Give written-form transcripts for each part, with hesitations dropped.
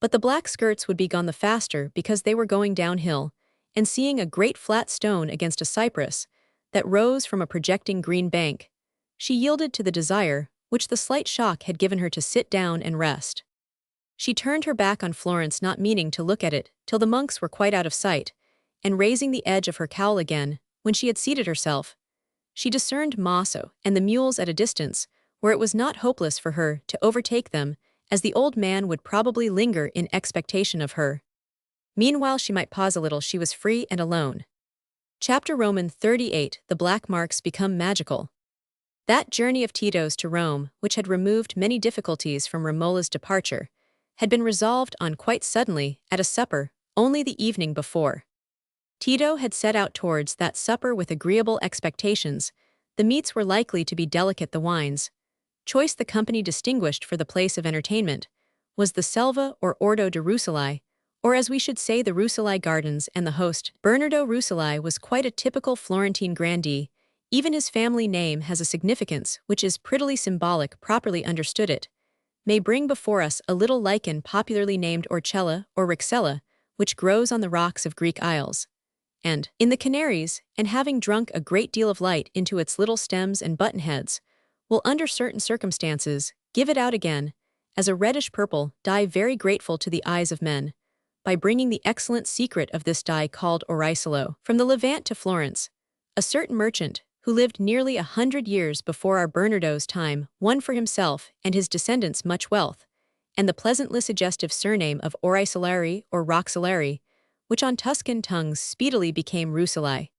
But the black skirts would be gone the faster because they were going downhill, and seeing a great flat stone against a cypress that rose from a projecting green bank, she yielded to the desire, which the slight shock had given her, to sit down and rest. She turned her back on Florence, not meaning to look at it till the monks were quite out of sight, and raising the edge of her cowl again, when she had seated herself, she discerned Maso and the mules at a distance, where it was not hopeless for her to overtake them, as the old man would probably linger in expectation of her. Meanwhile she might pause a little. She was free and alone. Chapter Roman 38. The black marks become magical. That journey of Tito's to Rome, which had removed many difficulties from Romola's departure, had been resolved on quite suddenly at a supper only the evening before. Tito had set out towards that supper with agreeable expectations. The meats were likely to be delicate, the wines. Choice the company distinguished for the place of entertainment was the Selva or Ordo de Rucellai, or as we should say the Rucellai Gardens, and the host, Bernardo Rucellai, was quite a typical Florentine grandee. Even his family name has a significance which is prettily symbolic. Properly understood, it may bring before us a little lichen popularly named Orchella or Rixella, which grows on the rocks of Greek isles and in the Canaries, and having drunk a great deal of light into its little stems and buttonheads, will under certain circumstances give it out again as a reddish-purple dye, very grateful to the eyes of men, by bringing the excellent secret of this dye called oricelo from the Levant to Florence. A certain merchant, who lived nearly 100 years before our Bernardo's time, won for himself and his descendants much wealth, and the pleasantly suggestive surname of Oricellari or Roxellari, which on Tuscan tongues speedily became Rucellai.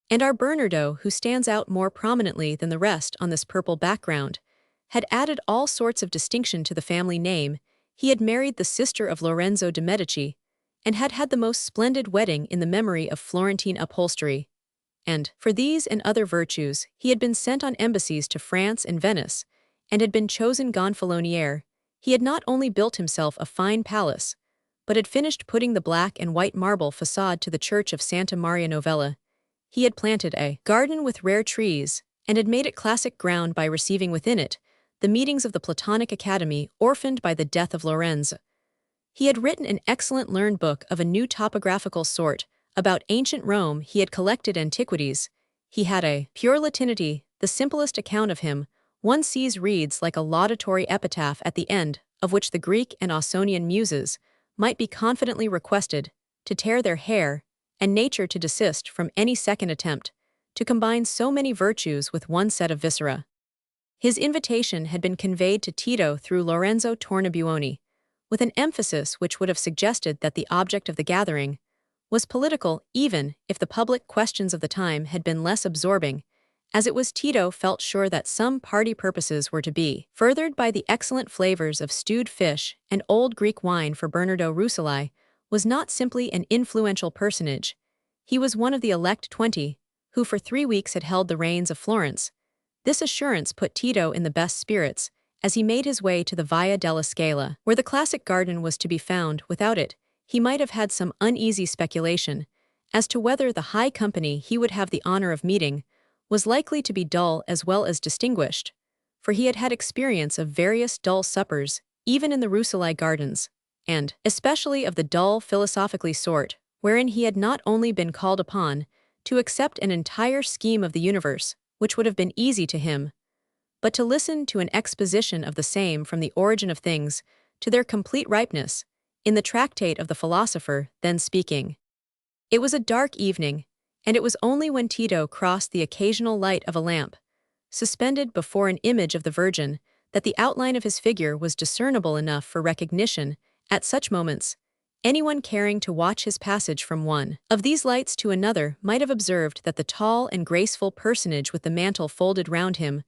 And our Bernardo, who stands out more prominently than the rest on this purple background, had added all sorts of distinction to the family name. He had married the sister of Lorenzo de' Medici, and had had the most splendid wedding in the memory of Florentine upholstery. And, for these and other virtues, he had been sent on embassies to France and Venice, and had been chosen gonfalonier. He had not only built himself a fine palace, but had finished putting the black and white marble façade to the church of Santa Maria Novella. He had planted a garden with rare trees, and had made it classic ground by receiving within it the meetings of the Platonic Academy, orphaned by the death of Lorenzo. He had written an excellent learned book of a new topographical sort about ancient Rome. He had collected antiquities. He had a pure Latinity. The simplest account of him one sees reads like a laudatory epitaph, at the end of which the Greek and Ausonian muses might be confidently requested to tear their hair, and nature to desist from any second attempt to combine so many virtues with one set of viscera. His invitation had been conveyed to Tito through Lorenzo Tornabuoni, with an emphasis which would have suggested that the object of the gathering was political, even if the public questions of the time had been less absorbing. As it was, Tito felt sure that some party purposes were to be furthered by the excellent flavors of stewed fish and old Greek wine, for Bernardo Rucellai was not simply an influential personage. He was one of the elect 20, who for 3 weeks had held the reins of Florence. This assurance put Tito in the best spirits, as he made his way to the Via della Scala, where the classic garden was to be found. Without it, he might have had some uneasy speculation as to whether the high company he would have the honor of meeting was likely to be dull as well as distinguished, for he had had experience of various dull suppers, even in the Rucellai Gardens, and especially of the dull philosophically sort, wherein he had not only been called upon to accept an entire scheme of the universe, which would have been easy to him, but to listen to an exposition of the same from the origin of things to their complete ripeness, in the tractate of the philosopher then speaking. It was a dark evening, and it was only when Tito crossed the occasional light of a lamp, suspended before an image of the Virgin, that the outline of his figure was discernible enough for recognition. At such moments, anyone caring to watch his passage from one of these lights to another might have observed that the tall and graceful personage with the mantle folded round him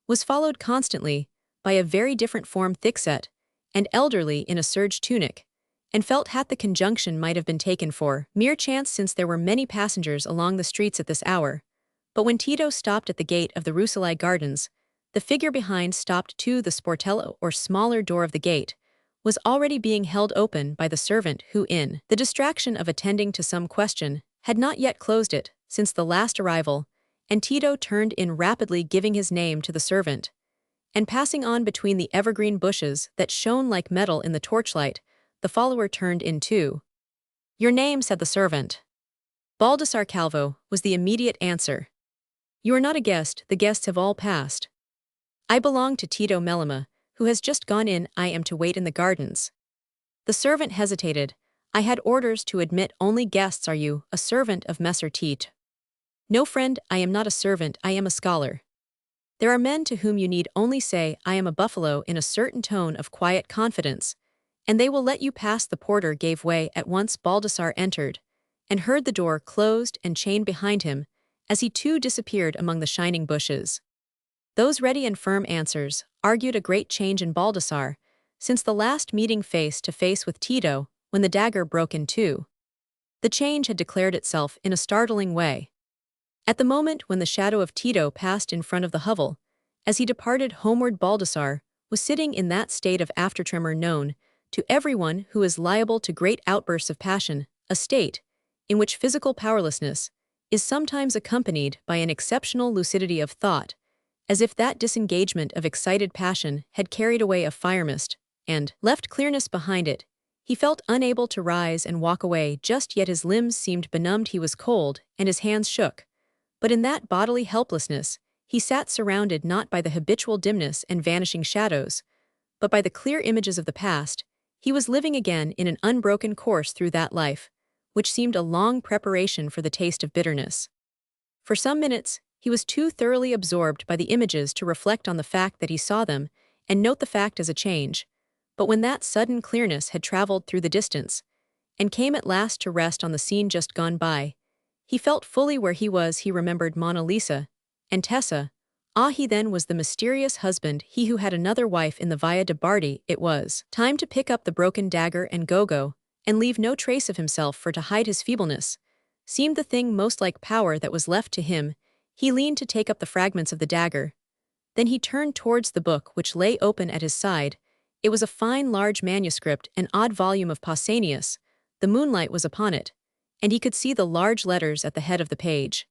was followed constantly by a very different form, thickset and elderly, in a serge tunic, and felt had the conjunction might have been taken for mere chance, since there were many passengers along the streets at this hour. But when Tito stopped at the gate of the Rucellai Gardens, the figure behind stopped too. The sportello, or smaller door of the gate, was already being held open by the servant who, in the distraction of attending to some question, had not yet closed it since the last arrival, and Tito turned in rapidly, giving his name to the servant, and passing on between the evergreen bushes that shone like metal in the torchlight. the follower turned in too. "Your name," said the servant. "Baldassarre Calvo," was the immediate answer. "You are not a guest, the guests have all passed. I belong to Tito Melema, who has just gone in. I am to wait in the gardens." The servant hesitated. "I had orders to admit only guests. Are you a servant of Messer Tito?" "No, friend, I am not a servant, I am a scholar. There are men to whom you need only say, 'I am a buffalo,' in a certain tone of quiet confidence, and they will let you pass." The porter gave way at once. Baldassarre entered, and heard the door closed and chained behind him, as he too disappeared among the shining bushes. Those ready and firm answers argued a great change in Baldassarre, since the last meeting face to face with Tito, when the dagger broke in two. The change had declared itself in a startling way. At the moment when the shadow of Tito passed in front of the hovel, as he departed homeward, Baldassarre was sitting in that state of aftertremor known to everyone who is liable to great outbursts of passion, a state in which physical powerlessness is sometimes accompanied by an exceptional lucidity of thought, as if that disengagement of excited passion had carried away a fire mist and left clearness behind it. He felt unable to rise and walk away just yet. His limbs seemed benumbed, he was cold, and his hands shook. But in that bodily helplessness, he sat surrounded not by the habitual dimness and vanishing shadows, but by the clear images of the past. He was living again in an unbroken course through that life, which seemed a long preparation for the taste of bitterness. For some minutes, he was too thoroughly absorbed by the images to reflect on the fact that he saw them and note the fact as a change. But when that sudden clearness had traveled through the distance and came at last to rest on the scene just gone by, he felt fully where he was. He remembered Mona Lisa and Tessa. He then was the mysterious husband, he who had another wife in the Via de' Bardi. It was time to pick up the broken dagger and go, and leave no trace of himself, for to hide his feebleness seemed the thing most like power that was left to him. He leaned to take up the fragments of the dagger. Then he turned towards the book which lay open at his side. It was a fine large manuscript, an odd volume of Pausanias. The moonlight was upon it, and he could see the large letters at the head of the page.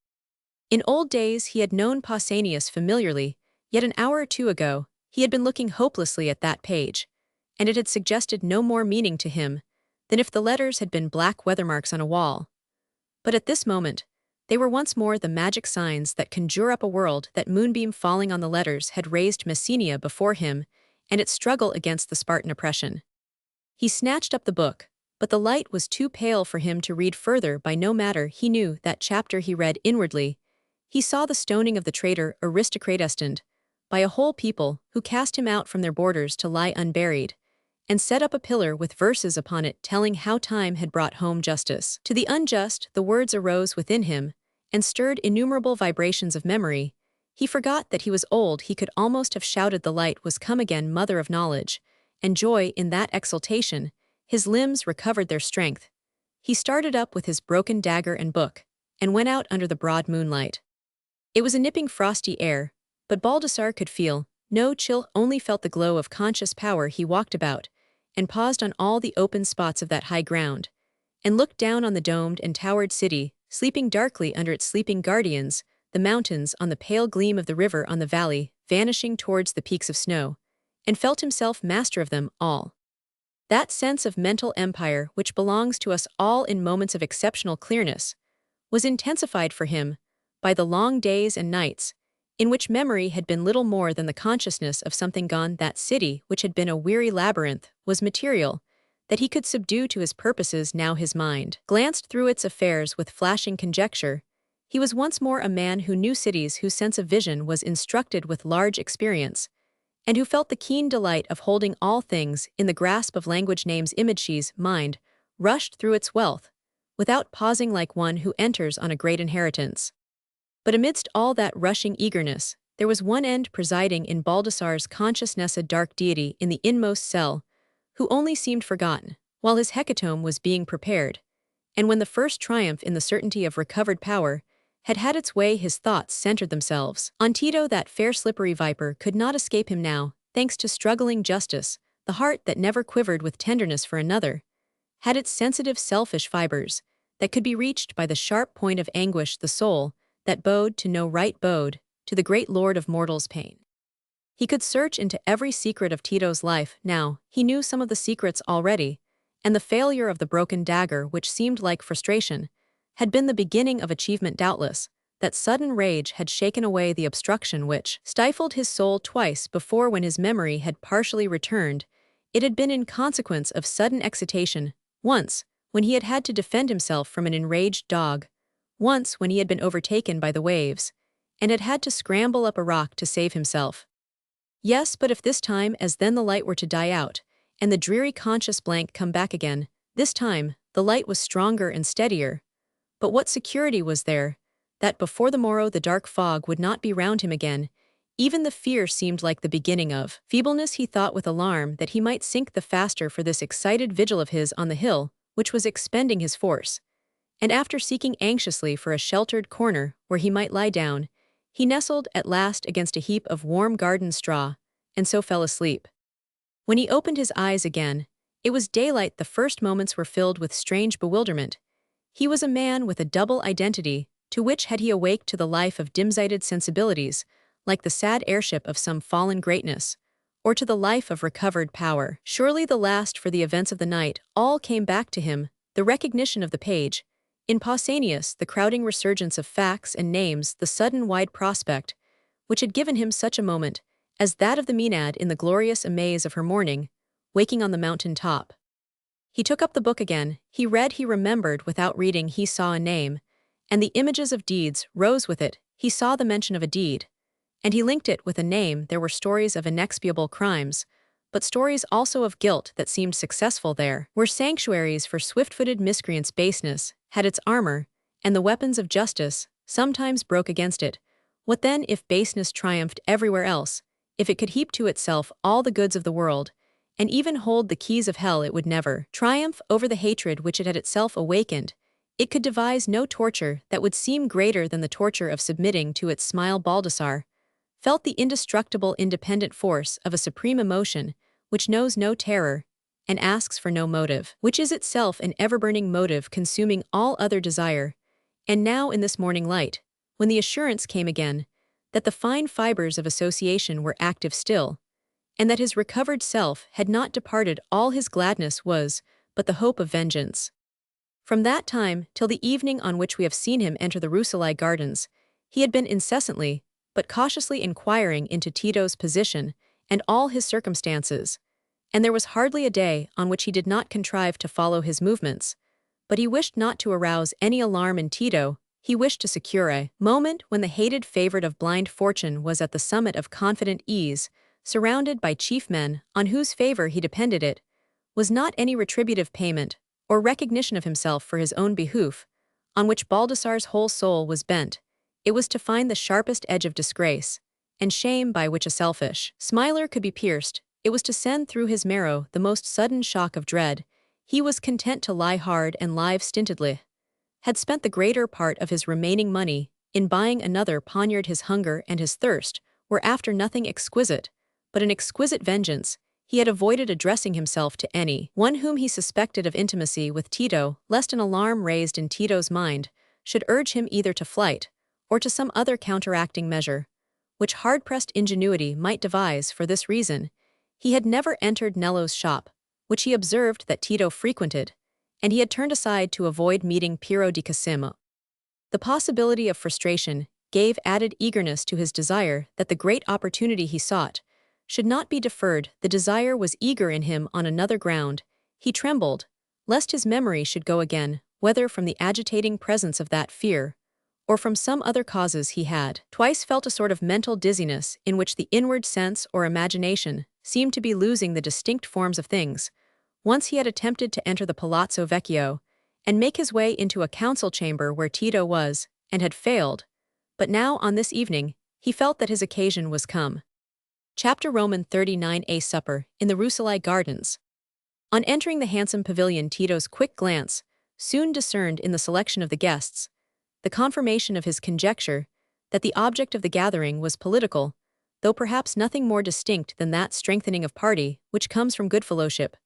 In old days he had known Pausanias familiarly, yet an hour or two ago he had been looking hopelessly at that page, and it had suggested no more meaning to him than if the letters had been black weathermarks on a wall. But at this moment, they were once more the magic signs that conjure up a world. That moonbeam falling on the letters had raised Messenia before him and its struggle against the Spartan oppression. He snatched up the book, but the light was too pale for him to read further. By no matter, he knew that chapter. He read inwardly. He saw the stoning of the traitor aristocrat destined by a whole people who cast him out from their borders to lie unburied, and set up a pillar with verses upon it telling how time had brought home justice. To the unjust, the words arose within him and stirred innumerable vibrations of memory. He forgot that he was old. He could almost have shouted, "The light was come again, mother of knowledge," and joy in that exultation. His limbs recovered their strength. He started up with his broken dagger and book, and went out under the broad moonlight. It was a nipping frosty air, but Baldassarre could feel no chill, only felt the glow of conscious power. He walked about, and paused on all the open spots of that high ground, and looked down on the domed and towered city, sleeping darkly under its sleeping guardians, the mountains, on the pale gleam of the river, on the valley, vanishing towards the peaks of snow, and felt himself master of them all. That sense of mental empire which belongs to us all in moments of exceptional clearness was intensified for him by the long days and nights in which memory had been little more than the consciousness of something gone. That city, which had been a weary labyrinth, was material that he could subdue to his purposes. Now his mind glanced through its affairs with flashing conjecture. He was once more a man who knew cities, whose sense of vision was instructed with large experience, and who felt the keen delight of holding all things in the grasp of language. Names, images, mind rushed through its wealth, without pausing, like one who enters on a great inheritance. But amidst all that rushing eagerness, there was one end presiding in Baldassarre's consciousness, a dark deity in the inmost cell, who only seemed forgotten, while his hecatomb was being prepared. And when the first triumph in the certainty of recovered power had had its way, his thoughts centered themselves on Tito. That fair slippery viper could not escape him now, thanks to struggling justice. The heart that never quivered with tenderness for another had its sensitive, selfish fibers that could be reached by the sharp point of anguish. The soul that bowed to no right bowed to the great lord of mortals' pain. He could search into every secret of Tito's life now. He knew some of the secrets already, and the failure of the broken dagger, which seemed like frustration, had been the beginning of achievement doubtless. That sudden rage had shaken away the obstruction which stifled his soul twice before when his memory had partially returned. It had been in consequence of sudden excitation, once, when he had had to defend himself from an enraged dog, once when he had been overtaken by the waves, and had had to scramble up a rock to save himself. Yes, but if this time as then the light were to die out, and the dreary conscious blank come back again, this time, the light was stronger and steadier. But what security was there, that before the morrow the dark fog would not be round him again? Even the fear seemed like the beginning of feebleness. He thought with alarm that he might sink the faster for this excited vigil of his on the hill, which was expending his force. And after seeking anxiously for a sheltered corner where he might lie down, he nestled at last against a heap of warm garden straw, and so fell asleep. When he opened his eyes again, it was daylight. The first moments were filled with strange bewilderment. He was a man with a double identity, to which had he awaked to the life of dim-sighted sensibilities, like the sad airship of some fallen greatness, or to the life of recovered power. Surely the last, for the events of the night all came back to him, the recognition of the page, in Pausanias, the crowding resurgence of facts and names, the sudden wide prospect, which had given him such a moment, as that of the Maenad in the glorious amaze of her morning, waking on the mountain top. He took up the book again, he read, he remembered. Without reading he saw a name, and the images of deeds rose with it. He saw the mention of a deed, and he linked it with a name. There were stories of inexpiable crimes, but stories also of guilt that seemed successful. There were sanctuaries for swift-footed miscreants. Baseness had its armor, and the weapons of justice sometimes broke against it. What then if baseness triumphed everywhere else, if it could heap to itself all the goods of the world, and even hold the keys of hell? It would never triumph over the hatred which it had itself awakened. It could devise no torture that would seem greater than the torture of submitting to its smile. Baldassarre felt the indestructible independent force of a supreme emotion which knows no terror and asks for no motive, which is itself an ever-burning motive consuming all other desire. And now in this morning light, when the assurance came again that the fine fibers of association were active still, and that his recovered self had not departed, all his gladness was but the hope of vengeance. From that time till the evening on which we have seen him enter the Romola gardens, he had been incessantly, but cautiously inquiring into Tito's position and all his circumstances, and there was hardly a day on which he did not contrive to follow his movements. But he wished not to arouse any alarm in Tito. He wished to secure a moment when the hated favorite of blind fortune was at the summit of confident ease, surrounded by chief men on whose favor he depended. It was not any retributive payment or recognition of himself for his own behoof, on which Baldassarre's whole soul was bent. It was to find the sharpest edge of disgrace and shame by which a selfish smiler could be pierced. It was to send through his marrow the most sudden shock of dread. He was content to lie hard and live stintedly, had spent the greater part of his remaining money in buying another poniard. His hunger and his thirst were after nothing exquisite, but an exquisite vengeance. He had avoided addressing himself to any one whom he suspected of intimacy with Tito, lest an alarm raised in Tito's mind should urge him either to flight or to some other counteracting measure, which hard-pressed ingenuity might devise. For this reason, he had never entered Nello's shop, which he observed that Tito frequented, and he had turned aside to avoid meeting Piero di Cosimo. The possibility of frustration gave added eagerness to his desire that the great opportunity he sought should not be deferred. The desire was eager in him on another ground. He trembled, lest his memory should go again, whether from the agitating presence of that fear, or from some other causes. He had twice felt a sort of mental dizziness in which the inward sense or imagination seemed to be losing the distinct forms of things. Once he had attempted to enter the Palazzo Vecchio and make his way into a council chamber where Tito was, and had failed, but now on this evening he felt that his occasion was come. Chapter Roman 39. A supper in the Romola gardens. On entering the handsome pavilion, Tito's quick glance soon discerned in the selection of the guests the confirmation of his conjecture that the object of the gathering was political, though perhaps nothing more distinct than that strengthening of party which comes from good fellowship.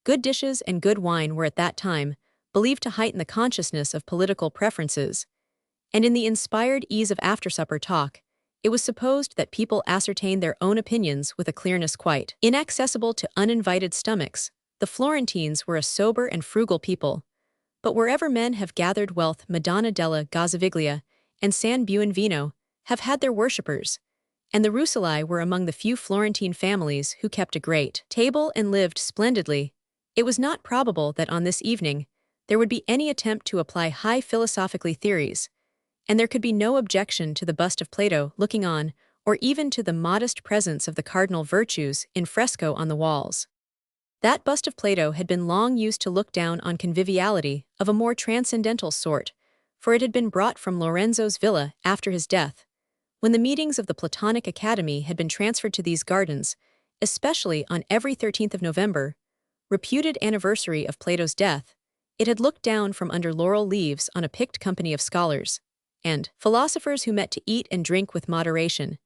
Good dishes and good wine were at that time believed to heighten the consciousness of political preferences, and in the inspired ease of after-supper talk, it was supposed that people ascertained their own opinions with a clearness quite inaccessible to uninvited stomachs. The Florentines were a sober and frugal people, but wherever men have gathered wealth, Madonna della Gazzaviglia and San Buonvino have had their worshippers, and the Rucellai were among the few Florentine families who kept a great table and lived splendidly. It was not probable that on this evening there would be any attempt to apply high philosophically theories, and there could be no objection to the bust of Plato looking on, or even to the modest presence of the cardinal virtues in fresco on the walls. That bust of Plato had been long used to look down on conviviality of a more transcendental sort, for it had been brought from Lorenzo's villa after his death, when the meetings of the Platonic Academy had been transferred to these gardens, especially on every 13th of November, reputed anniversary of Plato's death. It had looked down from under laurel leaves on a picked company of scholars and philosophers who met to eat and drink with moderation,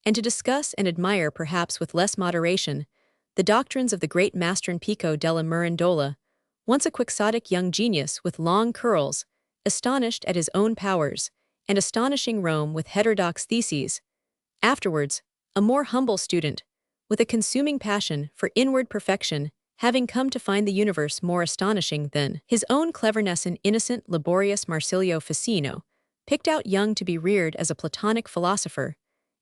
and to discuss and admire perhaps with less moderation the doctrines of the great master Pico della Mirandola, once a quixotic young genius with long curls, astonished at his own powers, and astonishing Rome with heterodox theses, afterwards a more humble student, with a consuming passion for inward perfection, having come to find the universe more astonishing than his own cleverness. An innocent, laborious Marsilio Ficino, picked out young to be reared as a Platonic philosopher,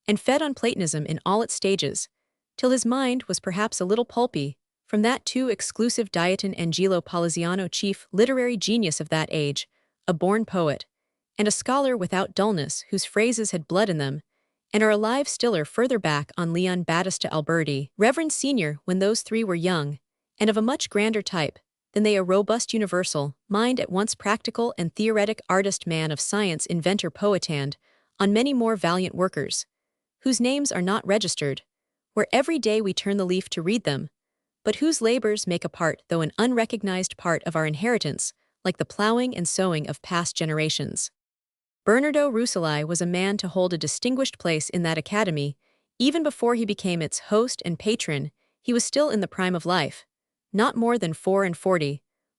and fed on Platonism in all its stages, till his mind was perhaps a little pulpy, from that too exclusive diet. Angelo Poliziano, chief literary genius of that age, a born poet, and a scholar without dullness whose phrases had blood in them, and are alive stiller further back on Leon Battista Alberti, Reverend Senior, when those three were young, and of a much grander type than they, a robust universal mind, at once practical and theoretic, artist, man of science, inventor, poet, and on many more valiant workers, whose names are not registered, where every day we turn the leaf to read them, but whose labors make a part, though an unrecognized part, of our inheritance, like the plowing and sowing of past generations. Bernardo Rucellai was a man to hold a distinguished place in that academy. Even before he became its host and patron, he was still in the prime of life, not more than 44,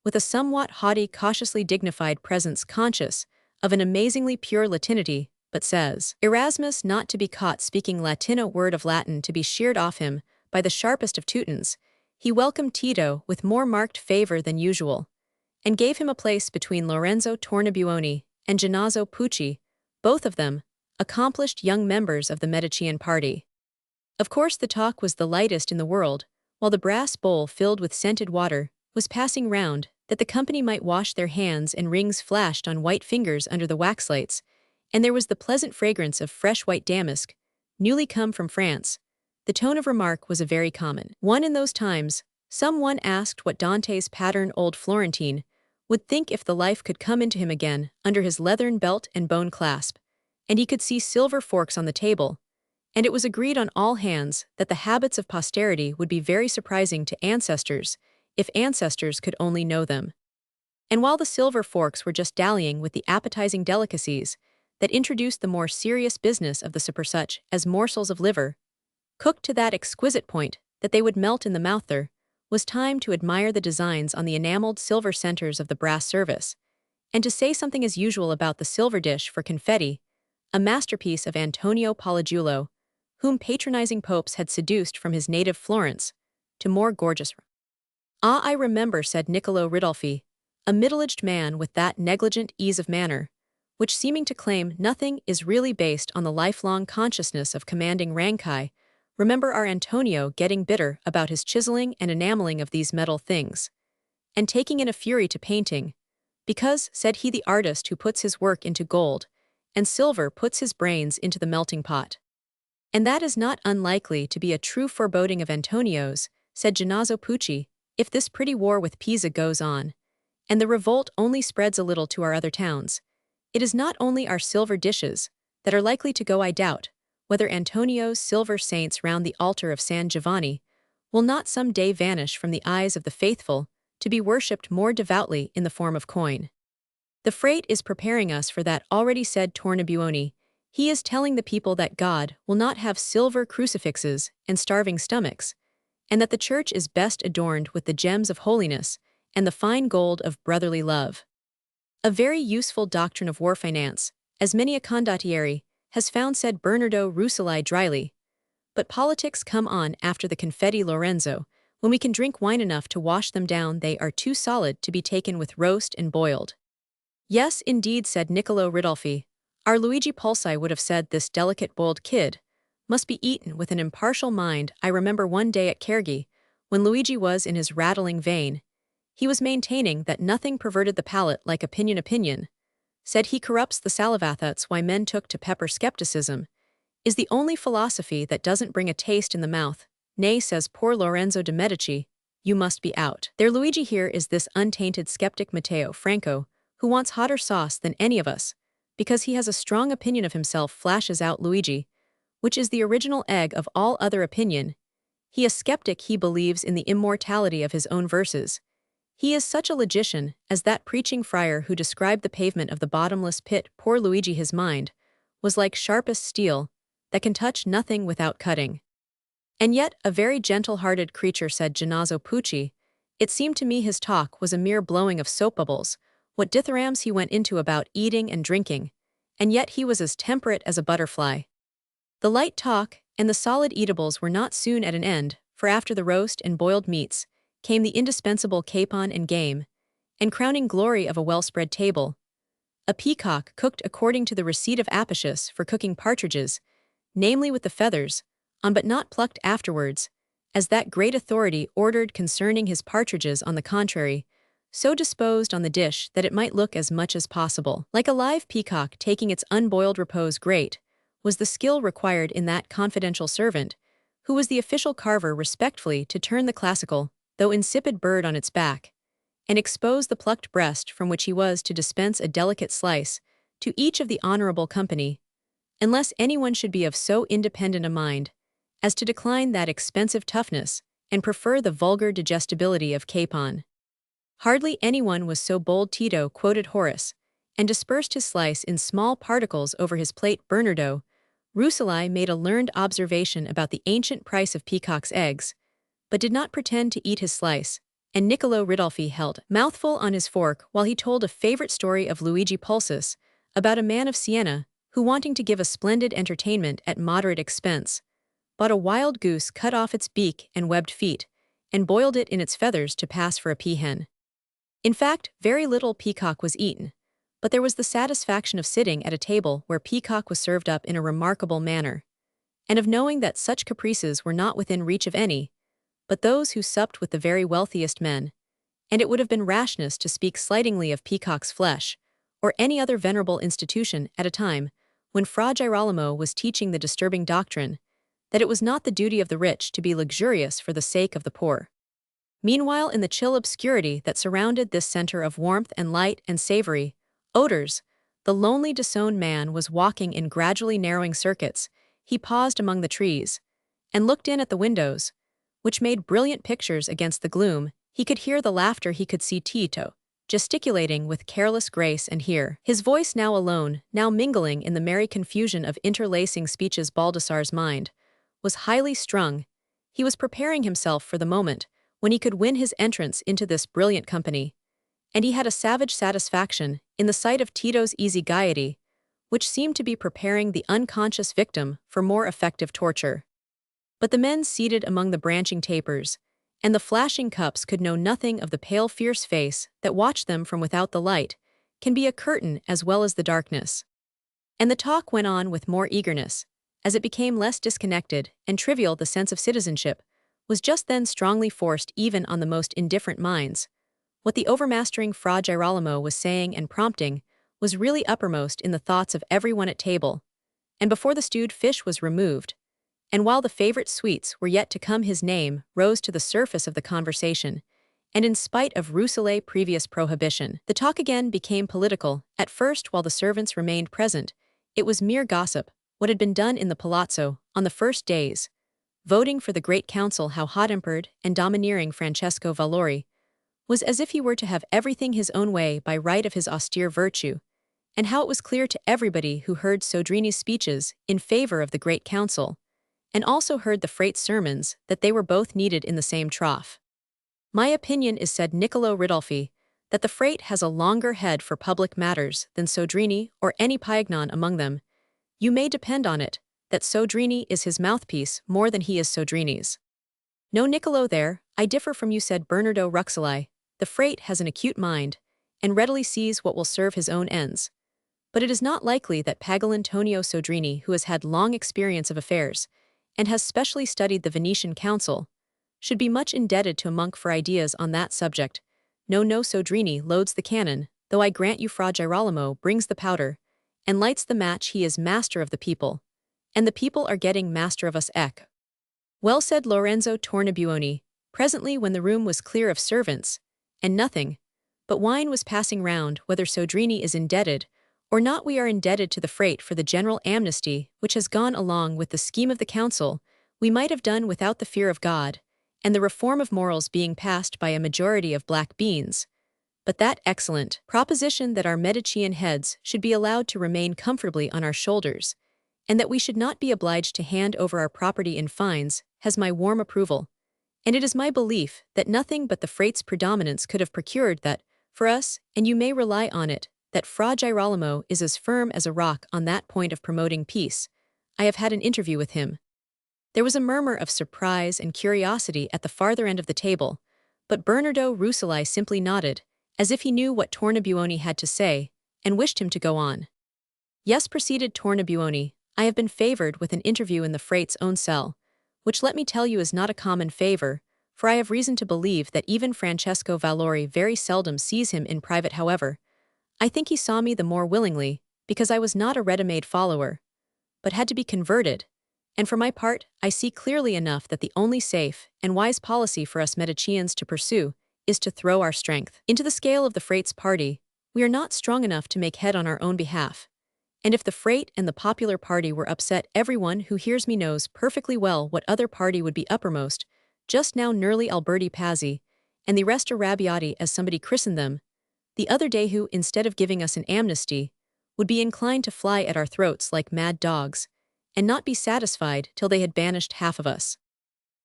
with a somewhat haughty, cautiously dignified presence, conscious of an amazingly pure Latinity, but says Erasmus not to be caught speaking Latin, a word of Latin to be sheared off him by the sharpest of Teutons. He welcomed Tito with more marked favor than usual, and gave him a place between Lorenzo Tornabuoni and Gennaro Pucci, both of them accomplished young members of the Medician party. Of course the talk was the lightest in the world, while the brass bowl filled with scented water was passing round, that the company might wash their hands, and rings flashed on white fingers under the waxlights, and there was the pleasant fragrance of fresh white damask, newly come from France. The tone of remark was a very common one in those times. Some one asked what Dante's pattern old Florentine would think if the life could come into him again under his leathern belt and bone clasp, and he could see silver forks on the table, and it was agreed on all hands that the habits of posterity would be very surprising to ancestors, if ancestors could only know them. And while the silver forks were just dallying with the appetizing delicacies that introduced the more serious business of the supper, such as morsels of liver, cooked to that exquisite point that they would melt in the mouth, there was time to admire the designs on the enameled silver centers of the brass service, and to say something as usual about the silver dish for confetti, a masterpiece of Antonio Pollajuolo, whom patronizing popes had seduced from his native Florence to more gorgeous. "Ah, I remember," said Niccolo Ridolfi, a middle-aged man with that negligent ease of manner, which, seeming to claim nothing, is really based on the lifelong consciousness of commanding rank. "Remember our Antonio getting bitter about his chiseling and enameling of these metal things, and taking in a fury to painting, because, said he, the artist who puts his work into gold and silver puts his brains into the melting pot. And that is not unlikely to be a true foreboding of Antonio's," said Gennaro Pucci, "if this pretty war with Pisa goes on, and the revolt only spreads a little to our other towns. It is not only our silver dishes that are likely to go. I doubt whether Antonio's silver saints round the altar of San Giovanni will not some day vanish from the eyes of the faithful, to be worshipped more devoutly in the form of coin. The freight is preparing us for that already," said Tornabuoni. "He is telling the people that God will not have silver crucifixes and starving stomachs, and that the church is best adorned with the gems of holiness and the fine gold of brotherly love. A very useful doctrine of war finance, as many a condottieri has found," said Bernardo Rucellai dryly. "But politics come on after the confetti, Lorenzo, When we can drink wine enough to wash them down, they are too solid to be taken with roast and boiled. Yes, indeed, said Niccolo Ridolfi. Our Luigi Pulci would have said this delicate boiled kid must be eaten with an impartial mind. I remember one day at Kergi, when Luigi was in his rattling vein, he was maintaining that nothing perverted the palate like opinion. Said he corrupts the saliva. That's why men took to pepper. Skepticism is the only philosophy that doesn't bring a taste in the mouth. Nay, says poor Lorenzo de' Medici, you must be out. Their Luigi here is this untainted skeptic Matteo Franco, who wants hotter sauce than any of us, because he has a strong opinion of himself. Flashes out Luigi, which is the original egg of all other opinion. He is skeptic. He believes in the immortality of his own verses. He is such a logician as that preaching friar who described the pavement of the bottomless pit. Poor Luigi, his mind was like sharpest steel that can touch nothing without cutting. And yet a very gentle-hearted creature, said Gennaro Pucci. It seemed to me his talk was a mere blowing of soap bubbles, what dithyrambs he went into about eating and drinking, and yet he was as temperate as a butterfly. The light talk and the solid eatables were not soon at an end, for after the roast and boiled meats came the indispensable capon and game, and crowning glory of a well-spread table, a peacock cooked according to the receipt of Apicius for cooking partridges, namely with the feathers on, but not plucked afterwards, as that great authority ordered concerning his partridges. On the contrary, so disposed on the dish that it might look as much as possible like a live peacock taking its unboiled repose. Great was the skill required in that confidential servant, who was the official carver, respectfully to turn the classical, though insipid bird on its back, and expose the plucked breast from which he was to dispense a delicate slice to each of the honorable company, unless anyone should be of so independent a mind as to decline that expensive toughness and prefer the vulgar digestibility of capon. Hardly anyone was so bold. Tito quoted Horace, and dispersed his slice in small particles over his plate. Bernardo Rucellai made a learned observation about the ancient price of peacock's eggs, but did not pretend to eat his slice, and Niccolo Ridolfi held mouthful on his fork while he told a favorite story of Luigi Pulcis about a man of Siena who, wanting to give a splendid entertainment at moderate expense, bought a wild goose, cut off its beak and webbed feet, and boiled it in its feathers to pass for a peahen. In fact, very little peacock was eaten, but there was the satisfaction of sitting at a table where peacock was served up in a remarkable manner, and of knowing that such caprices were not within reach of any but those who supped with the very wealthiest men, and it would have been rashness to speak slightingly of peacock's flesh, or any other venerable institution, at a time when Fra Girolamo was teaching the disturbing doctrine that it was not the duty of the rich to be luxurious for the sake of the poor. Meanwhile, in the chill obscurity that surrounded this center of warmth and light and savory odors, the lonely disowned man was walking in gradually narrowing circuits. He paused among the trees and looked in at the windows, which made brilliant pictures against the gloom. He could hear the laughter. He could see Tito gesticulating with careless grace, and hear his voice, now alone, now mingling in the merry confusion of interlacing speeches. Baldassarre's mind was highly strung. He was preparing himself for the moment when he could win his entrance into this brilliant company, and he had a savage satisfaction in the sight of Tito's easy gaiety, which seemed to be preparing the unconscious victim for more effective torture. But the men seated among the branching tapers and the flashing cups could know nothing of the pale, fierce face that watched them from without. The light can be a curtain as well as the darkness. And the talk went on with more eagerness. As it became less disconnected and trivial, the sense of citizenship was just then strongly forced even on the most indifferent minds. What the overmastering Fra Girolamo was saying and prompting was really uppermost in the thoughts of everyone at table, and before the stewed fish was removed, and while the favorite sweets were yet to come, his name rose to the surface of the conversation, and in spite of Rousselet's previous prohibition, the talk again became political. At first, while the servants remained present, it was mere gossip, what had been done in the palazzo on the first days, voting for the great council, how hot-tempered and domineering Francesco Valori was, as if he were to have everything his own way by right of his austere virtue, and how it was clear to everybody who heard Soderini speeches in favor of the great council, and also heard the Frate's sermons, that they were both needed in the same trough. My opinion is, said Niccolo Ridolfi, that the Frate has a longer head for public matters than Soderini or any Paignan among them. You may depend on it that Soderini is his mouthpiece more than he is Soderini's. No Niccolo there, I differ from you, said Bernardo Ruxoli. The Frate has an acute mind, and readily sees what will serve his own ends. But it is not likely that Pagolantonio Sodrini, who has had long experience of affairs, and has specially studied the Venetian council, should be much indebted to a monk for ideas on that subject. No, Sodrini loads the cannon, though I grant you Fra Girolamo brings the powder, and lights the match. He is master of the people, and the people are getting master of us. Well, said Lorenzo Tornabuoni. Presently, when the room was clear of servants, and nothing but wine was passing round, whether Sodrini is indebted or not, we are indebted to the Frate for the general amnesty which has gone along with the scheme of the council. We might have done without the fear of God, and the reform of morals being passed by a majority of black beans. But that excellent proposition that our Medicean heads should be allowed to remain comfortably on our shoulders, and that we should not be obliged to hand over our property in fines, has my warm approval. And it is my belief that nothing but the Frate's predominance could have procured that for us, and you may rely on it, that Fra Girolamo is as firm as a rock on that point of promoting peace. I have had an interview with him. There was a murmur of surprise and curiosity at the farther end of the table, but Bernardo Rucellai simply nodded, as if he knew what Tornabuoni had to say, and wished him to go on. Yes, proceeded Tornabuoni, I have been favored with an interview in the Frate's own cell, which let me tell you is not a common favor, for I have reason to believe that even Francesco Valori very seldom sees him in private. However, I think he saw me the more willingly, because I was not a ready-made follower, but had to be converted, and for my part, I see clearly enough that the only safe and wise policy for us Mediceans to pursue is to throw our strength into the scale of the Frate's party. We are not strong enough to make head on our own behalf, and if the Frate and the popular party were upset, everyone who hears me knows perfectly well what other party would be uppermost. Just now Nerli Alberti Pazzi, and the rest arrabbiati as somebody christened them, the other day, who, instead of giving us an amnesty, would be inclined to fly at our throats like mad dogs, and not be satisfied till they had banished half of us.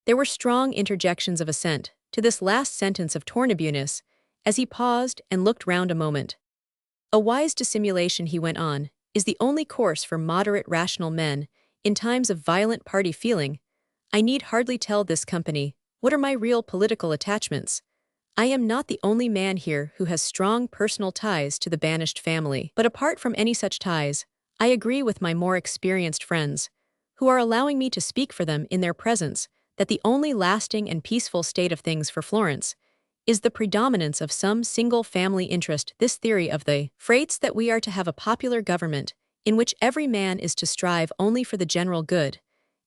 There were strong interjections of assent to this last sentence of Tornabuoni's, as he paused and looked round a moment. A wise dissimulation, he went on, is the only course for moderate rational men in times of violent party feeling. I need hardly tell this company what are my real political attachments. I am not the only man here who has strong personal ties to the banished family. But apart from any such ties, I agree with my more experienced friends, who are allowing me to speak for them in their presence, that the only lasting and peaceful state of things for Florence is the predominance of some single family interest. This theory of the Frates that we are to have a popular government, in which every man is to strive only for the general good,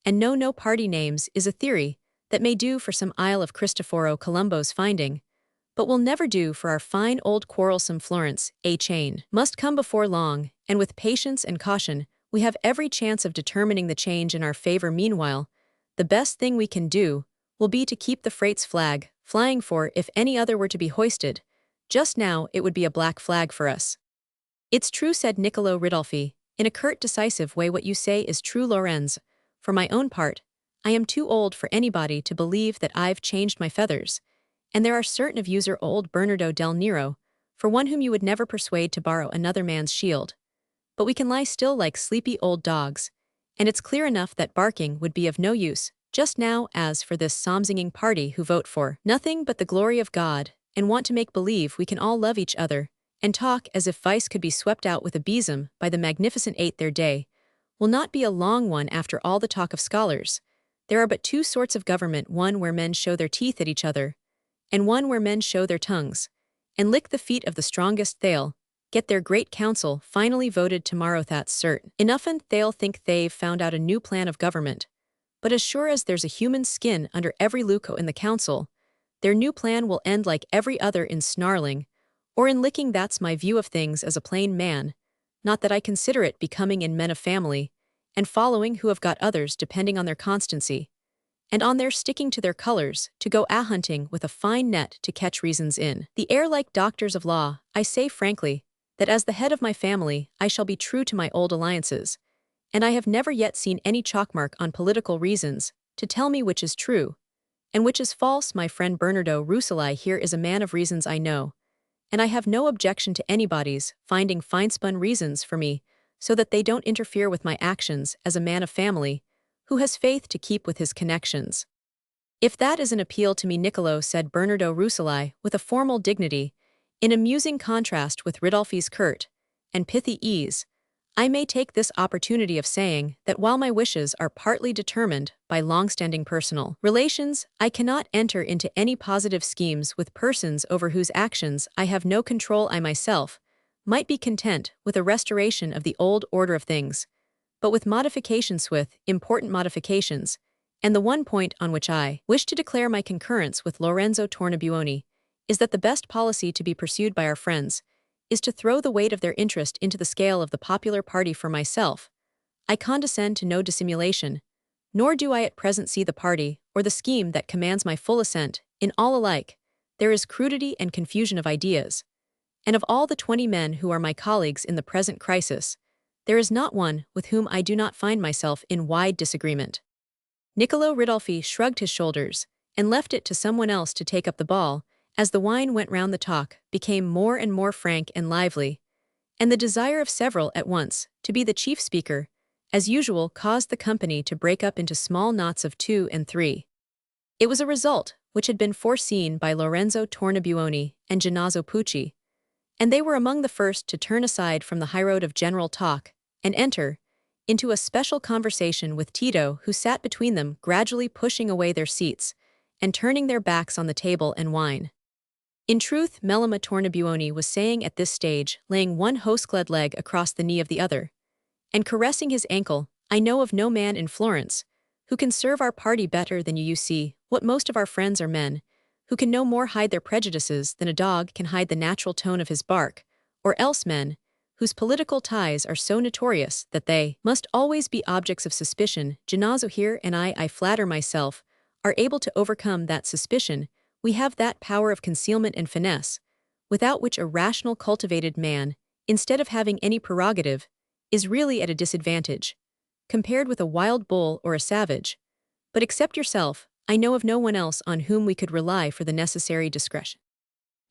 and no party names, is a theory that may do for some Isle of Cristoforo Colombo's finding, but will never do for our fine old quarrelsome Florence. A change must come before long, and with patience and caution, we have every chance of determining the change in our favor. Meanwhile, the best thing we can do will be to keep the Frate's flag flying, for if any other were to be hoisted, just now it would be a black flag for us. It's true, said Niccolo Ridolfi, in a curt, decisive way. What you say is true, Lorenz. For my own part, I am too old for anybody to believe that I've changed my feathers, and there are certain of you's old Bernardo del Nero, for one whom you would never persuade to borrow another man's shield. But we can lie still like sleepy old dogs, and it's clear enough that barking would be of no use just now. As for this psalm-singing party who vote for nothing but the glory of God, and want to make believe we can all love each other, and talk as if vice could be swept out with a besom by the magnificent eight, their day will not be a long one after all the talk of scholars. There are but two sorts of government, one where men show their teeth at each other, and one where men show their tongues, and lick the feet of the strongest. They'll get their great council finally voted tomorrow, that's certain enough, and they'll think they've found out a new plan of government. But as sure as there's a human skin under every luco in the council, their new plan will end like every other in snarling, or in licking. That's my view of things as a plain man, not that I consider it becoming in men of family and following who have got others depending on their constancy, and on their sticking to their colors, to go a-hunting with a fine net to catch reasons in the air like doctors of law. I say frankly, that as the head of my family, I shall be true to my old alliances, and I have never yet seen any chalkmark on political reasons to tell me which is true and which is false. My friend Bernardo Rucellai here is a man of reasons, I know, and I have no objection to anybody's finding fine-spun reasons for me, so that they don't interfere with my actions as a man of family who has faith to keep with his connections. If that is an appeal to me, Niccolo, said Bernardo Rucellai with a formal dignity, in amusing contrast with Ridolfi's curt and pithy ease, I may take this opportunity of saying that while my wishes are partly determined by long-standing personal relations, I cannot enter into any positive schemes with persons over whose actions I have no control. I myself might be content with a restoration of the old order of things, but with modifications, with important modifications, and the one point on which I wish to declare my concurrence with Lorenzo Tornabuoni is that the best policy to be pursued by our friends is to throw the weight of their interest into the scale of the popular party. For myself, I condescend to no dissimulation, nor do I at present see the party or the scheme that commands my full assent. In all alike, there is crudity and confusion of ideas, and of all the 20 men who are my colleagues in the present crisis, there is not one with whom I do not find myself in wide disagreement. Niccolo Ridolfi shrugged his shoulders and left it to someone else to take up the ball. As the wine went round, the talk became more and more frank and lively, and the desire of several at once to be the chief speaker, as usual, caused the company to break up into small knots of 2 and 3. It was a result which had been foreseen by Lorenzo Tornabuoni and Gennaro Pucci, and they were among the first to turn aside from the highroad of general talk and enter into a special conversation with Tito, who sat between them, gradually pushing away their seats and turning their backs on the table and wine. In truth, Melema Tornabuoni was saying at this stage, laying one host-clad leg across the knee of the other, and caressing his ankle, I know of no man in Florence who can serve our party better than you. You see, what most of our friends are men who can no more hide their prejudices than a dog can hide the natural tone of his bark, or else men whose political ties are so notorious that they must always be objects of suspicion. Gennaro here and I flatter myself, are able to overcome that suspicion. We have that power of concealment and finesse, without which a rational cultivated man, instead of having any prerogative, is really at a disadvantage, compared with a wild bull or a savage. But except yourself, I know of no one else on whom we could rely for the necessary discretion.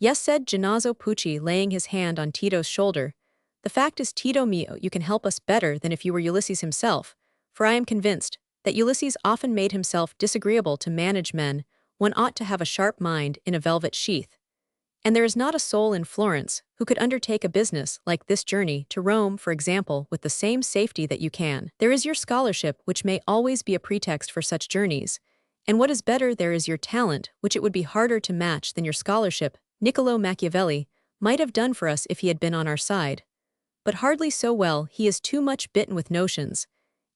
Yes, said Gennaro Pucci, laying his hand on Tito's shoulder. The fact is, Tito mio, you can help us better than if you were Ulysses himself, for I am convinced that Ulysses often made himself disagreeable to manage men. One ought to have a sharp mind in a velvet sheath, and there is not a soul in Florence who could undertake a business like this journey to Rome, for example, with the same safety that you can. There is your scholarship, which may always be a pretext for such journeys, and what is better, there is your talent, which it would be harder to match than your scholarship. Niccolo Machiavelli might have done for us if he had been on our side, but hardly so well. He is too much bitten with notions,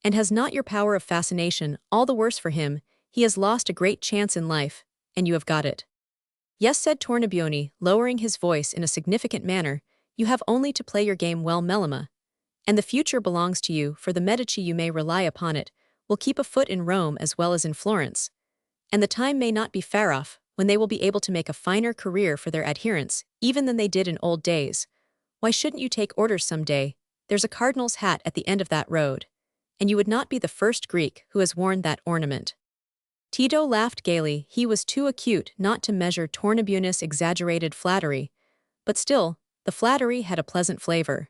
and has not your power of fascination. All the worse for him, he has lost a great chance in life, and you have got it. Yes, said Tornabuoni, lowering his voice in a significant manner, you have only to play your game well, Melema, and the future belongs to you, for the Medici, you may rely upon it, will keep a foot in Rome as well as in Florence, and the time may not be far off when they will be able to make a finer career for their adherents, even than they did in old days. Why shouldn't you take orders some day? There's a cardinal's hat at the end of that road, and you would not be the first Greek who has worn that ornament. Tito laughed gaily. He was too acute not to measure Tornabuoni's exaggerated flattery, but still, the flattery had a pleasant flavor.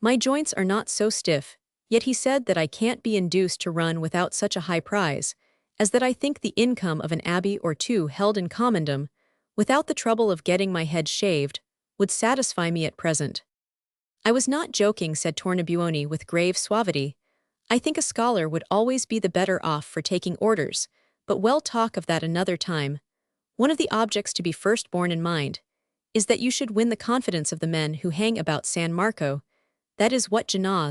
My joints are not so stiff, yet he said that I can't be induced to run without such a high prize, as that I think the income of an abbey or two held in commendam, without the trouble of getting my head shaved, would satisfy me at present. I was not joking, said Tornabuoni with grave suavity. I think a scholar would always be the better off for taking orders, but we'll talk of that another time. One of the objects to be first borne in mind is that you should win the confidence of the men who hang about San Marco. That is what Gennaro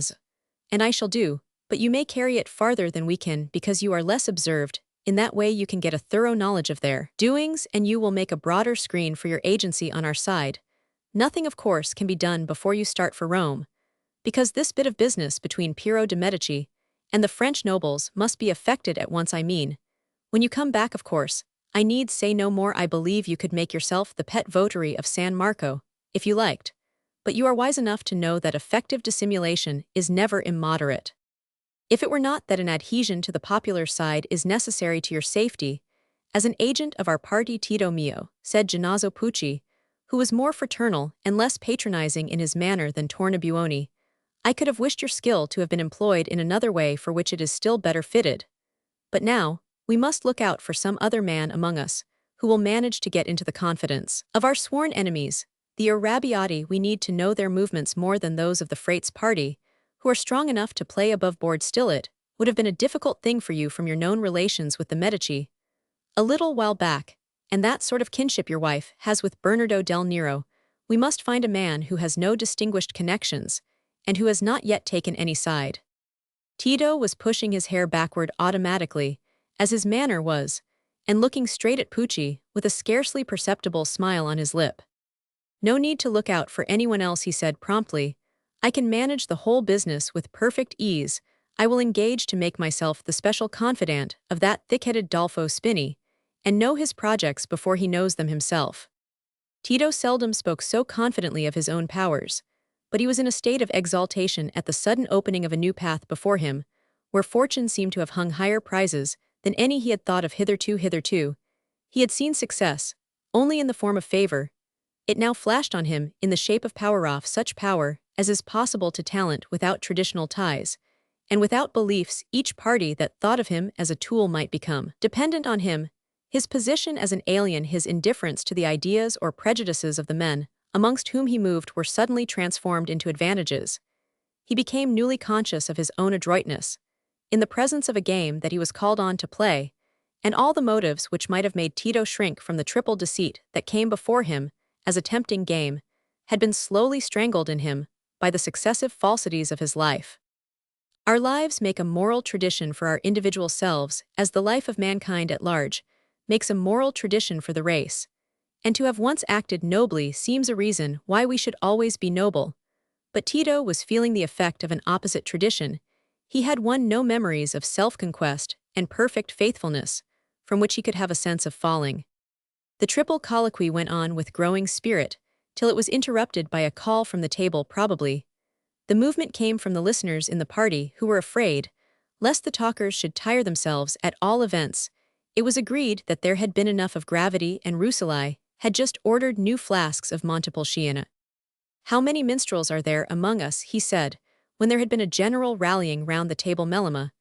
and I shall do, but you may carry it farther than we can because you are less observed. In that way you can get a thorough knowledge of their doings, and you will make a broader screen for your agency on our side. Nothing, of course, can be done before you start for Rome, because this bit of business between Piero de' Medici and the French nobles must be effected at once. I mean, when you come back, of course, I need say no more. I believe you could make yourself the pet votary of San Marco, if you liked, but you are wise enough to know that effective dissimulation is never immoderate. If it were not that an adhesion to the popular side is necessary to your safety, as an agent of our party, Tito mio, said Gennaro Pucci, who was more fraternal and less patronizing in his manner than Tornabuoni, I could have wished your skill to have been employed in another way for which it is still better fitted. But now, we must look out for some other man among us who will manage to get into the confidence of our sworn enemies, the arrabbiati. We need to know their movements more than those of the Frate's party, who are strong enough to play above board. Still, it would have been a difficult thing for you from your known relations with the Medici a little while back, and that sort of kinship your wife has with Bernardo del Nero. We must find a man who has no distinguished connections, and who has not yet taken any side. Tito was pushing his hair backward automatically, as his manner was, and looking straight at Pucci with a scarcely perceptible smile on his lip. No need to look out for anyone else, he said promptly. I can manage the whole business with perfect ease. I will engage to make myself the special confidant of that thick-headed Dolfo Spini, and know his projects before he knows them himself. Tito seldom spoke so confidently of his own powers, but he was in a state of exaltation at the sudden opening of a new path before him, where fortune seemed to have hung higher prizes than any he had thought of hitherto. He had seen success only in the form of favor. It now flashed on him in the shape of power, such power as is possible to talent without traditional ties, and without beliefs. Each party that thought of him as a tool might become dependent on him. His position as an alien, his indifference to the ideas or prejudices of the men amongst whom he moved were suddenly transformed into advantages. He became newly conscious of his own adroitness in the presence of a game that he was called on to play, and all the motives which might have made Tito shrink from the triple deceit that came before him as a tempting game had been slowly strangled in him by the successive falsities of his life. Our lives make a moral tradition for our individual selves, as the life of mankind at large makes a moral tradition for the race, and to have once acted nobly seems a reason why we should always be noble. But Tito was feeling the effect of an opposite tradition. He had won no memories of self-conquest and perfect faithfulness, from which he could have a sense of falling. The triple colloquy went on with growing spirit, till it was interrupted by a call from the table. Probably the movement came from the listeners in the party, who were afraid lest the talkers should tire themselves. At all events, it was agreed that there had been enough of gravity, and Rucellai had just ordered new flasks of Montepulciano. How many minstrels are there among us, he said, when there had been a general rallying round the table. Melema,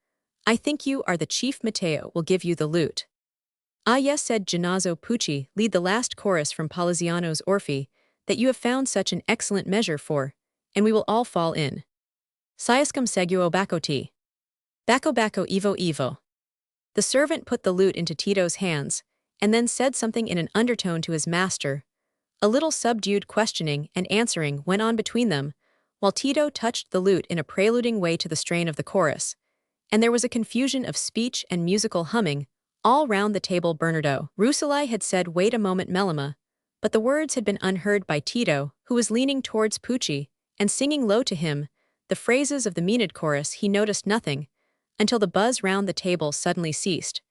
I think you are the chief. Matteo will give you the lute. Ah yes, said Gennaro Pucci, lead the last chorus from Poliziano's Orphy, that you have found such an excellent measure for, and we will all fall in. Siascum seguo bacco Bacco Evo. The servant put the lute into Tito's hands, and then said something in an undertone to his master. A little subdued questioning and answering went on between them, while Tito touched the lute in a preluding way to the strain of the chorus, and there was a confusion of speech and musical humming all round the table. Bernardo Rucellai had said, "Wait a moment, Melema," but the words had been unheard by Tito, who was leaning towards Pucci and singing low to him the phrases of the Maenad chorus. He noticed nothing until the buzz round the table suddenly ceased,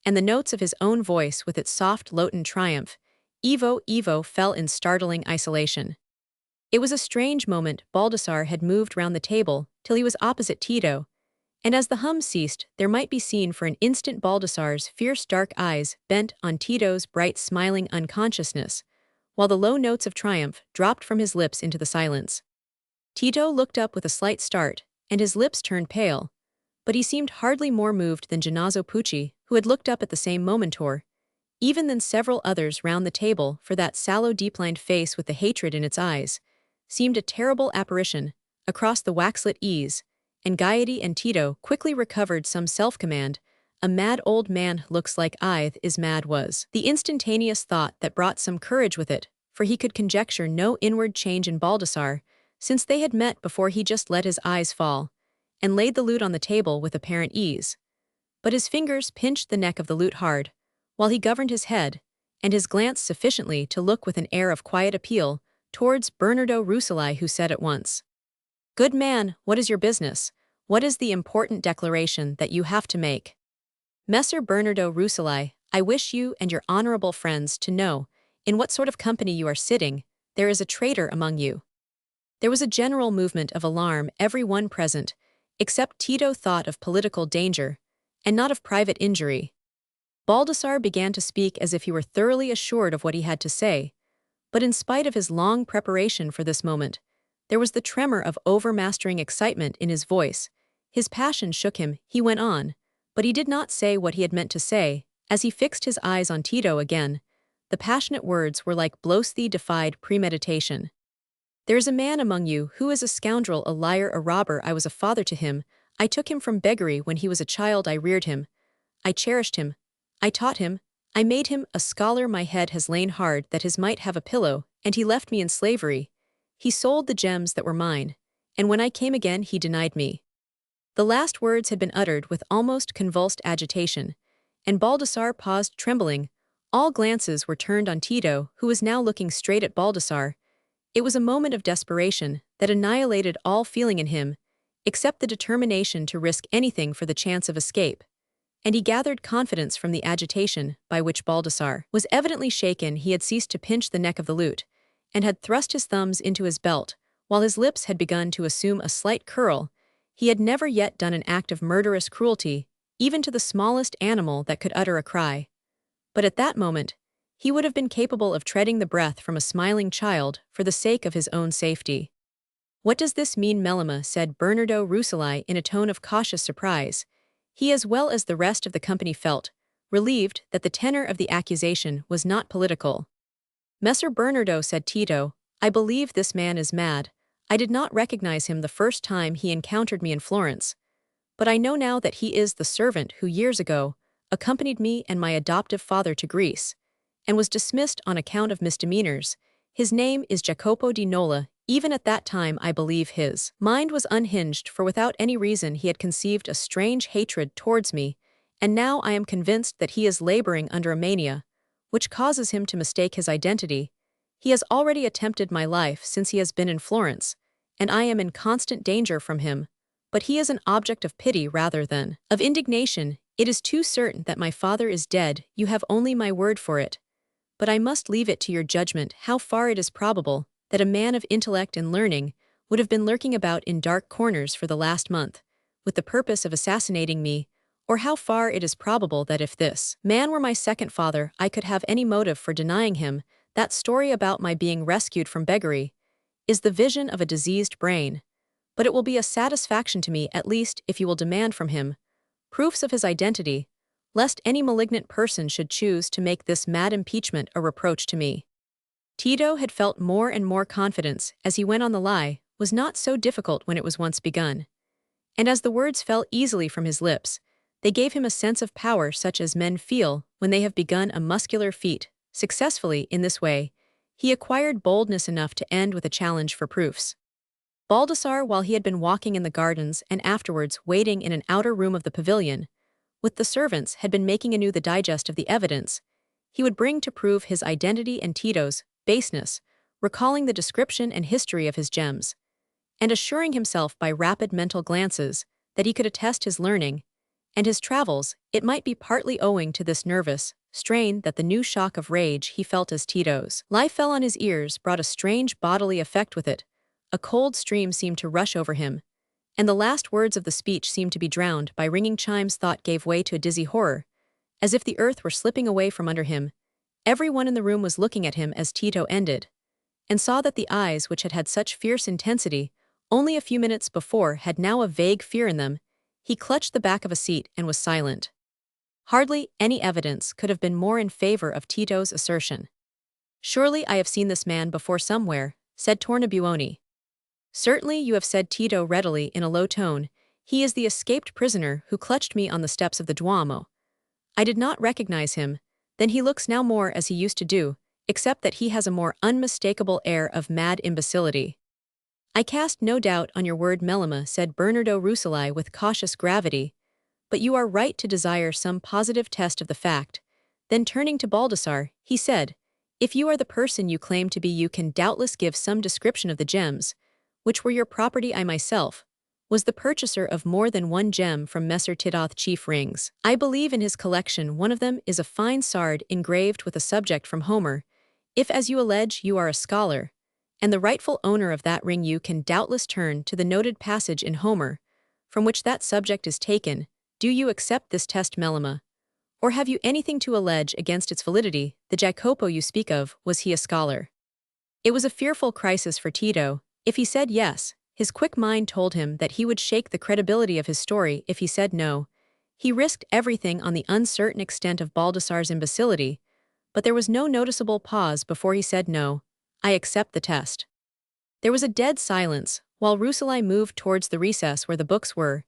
and the notes of his own voice with its soft lilting triumph, Evo, fell in startling isolation. It was a strange moment. Baldassarre had moved round the table till he was opposite Tito, and as the hum ceased, there might be seen for an instant Baldassarre's fierce dark eyes bent on Tito's bright smiling unconsciousness, while the low notes of triumph dropped from his lips into the silence. Tito looked up with a slight start, and his lips turned pale, but he seemed hardly more moved than Gennaro Pucci, who had looked up at the same moment, or even than several others round the table, for that sallow deep-lined face with the hatred in its eyes seemed a terrible apparition across the waxlit ease and gaiety, and Tito quickly recovered some self-command. A mad old man looks like is mad was the instantaneous thought that brought some courage with it, for he could conjecture no inward change in Baldassarre since they had met before. He just let his eyes fall and laid the lute on the table with apparent ease, but his fingers pinched the neck of the lute hard, while he governed his head and his glance sufficiently to look with an air of quiet appeal towards Bernardo Rucellai, who said at once, "Good man, what is your business? What is the important declaration that you have to make?" "Messer Bernardo Rucellai, I wish you and your honorable friends to know in what sort of company you are sitting. There is a traitor among you." There was a general movement of alarm. Every one present, except Tito, thought of political danger, and not of private injury. Baldassarre began to speak as if he were thoroughly assured of what he had to say, but in spite of his long preparation for this moment, there was the tremor of overmastering excitement in his voice. His passion shook him. He went on, But he did not say what he had meant to say. As he fixed his eyes on Tito again, the passionate words were like blows defied premeditation. "There is a man among you who is a scoundrel, a liar, a robber. I was a father to him. I took him from beggary when he was a child. I reared him. I cherished him. I taught him. I made him a scholar. My head has lain hard that his might have a pillow, and he left me in slavery. He sold the gems that were mine, and when I came again he denied me." The last words had been uttered with almost convulsed agitation, and Baldassarre paused trembling. All glances were turned on Tito, who was now looking straight at Baldassarre. It was a moment of desperation that annihilated all feeling in him, except the determination to risk anything for the chance of escape. And he gathered confidence from the agitation by which Baldassarre was evidently shaken. He had ceased to pinch the neck of the lute, and had thrust his thumbs into his belt, while his lips had begun to assume a slight curl. He had never yet done an act of murderous cruelty, even to the smallest animal that could utter a cry. But at that moment, he would have been capable of treading the breath from a smiling child for the sake of his own safety. "What does this mean, Melema?" said Bernardo Rucellai in a tone of cautious surprise. He, as well as the rest of the company, felt relieved that the tenor of the accusation was not political. "Messer Bernardo," said Tito, "I believe this man is mad. I did not recognize him the first time he encountered me in Florence. But I know now that he is the servant who years ago accompanied me and my adoptive father to Greece, and was dismissed on account of misdemeanors. His name is Jacopo di Nola. Even at that time I believe his mind was unhinged, for without any reason he had conceived a strange hatred towards me, and now I am convinced that he is laboring under a mania, which causes him to mistake his identity. He has already attempted my life since he has been in Florence, and I am in constant danger from him. But he is an object of pity rather than of indignation. It is too certain that my father is dead. You have only my word for it. But I must leave it to your judgment how far it is probable that a man of intellect and learning would have been lurking about in dark corners for the last month, with the purpose of assassinating me, or how far it is probable that if this man were my second father, I could have any motive for denying him. That story about my being rescued from beggary is the vision of a diseased brain. But it will be a satisfaction to me, at least, if you will demand from him proofs of his identity, lest any malignant person should choose to make this mad impeachment a reproach to me." Tito had felt more and more confidence as he went on. The lie was not so difficult when it was once begun. And as the words fell easily from his lips, they gave him a sense of power such as men feel when they have begun a muscular feat successfully. In this way, he acquired boldness enough to end with a challenge for proofs. Baldassarre, while he had been walking in the gardens and afterwards waiting in an outer room of the pavilion, with the servants, had been making anew the digest of the evidence he would bring to prove his identity and Tito's baseness, recalling the description and history of his gems, and assuring himself by rapid mental glances that he could attest his learning and his travels. It might be partly owing to this nervous strain that the new shock of rage he felt as Tito's lie fell on his ears brought a strange bodily effect with it. A cold stream seemed to rush over him, and the last words of the speech seemed to be drowned by ringing chimes. Thought gave way to a dizzy horror, as if the earth were slipping away from under him. Everyone in the room was looking at him as Tito ended, and saw that the eyes which had had such fierce intensity only a few minutes before had now a vague fear in them. He clutched the back of a seat and was silent. Hardly any evidence could have been more in favor of Tito's assertion. "Surely I have seen this man before somewhere," said Tornabuoni. "Certainly you have," said Tito readily in a low tone. "He is the escaped prisoner who clutched me on the steps of the Duomo. I did not recognize him. Then he looks now more as he used to do, except that he has a more unmistakable air of mad imbecility." "I cast no doubt on your word, Melema," said Bernardo Rucellai with cautious gravity, "but you are right to desire some positive test of the fact." Then turning to Baldassarre, he said, "If you are the person you claim to be, you can doubtless give some description of the gems, which were your property. I myself was the purchaser of more than one gem from Messer Tito Chief Rings. I believe in his collection one of them is a fine sard engraved with a subject from Homer. If, as you allege, you are a scholar, and the rightful owner of that ring, you can doubtless turn to the noted passage in Homer, from which that subject is taken. Do you accept this test, Melema? Or have you anything to allege against its validity? The Jacopo you speak of, was he a scholar?" It was a fearful crisis for Tito. If he said yes, his quick mind told him that he would shake the credibility of his story. If he said no, He risked everything on the uncertain extent of Baldassarre's imbecility, but there was no noticeable pause before he said no, I accept the test. There was a dead silence, while Rousselet moved towards the recess where the books were,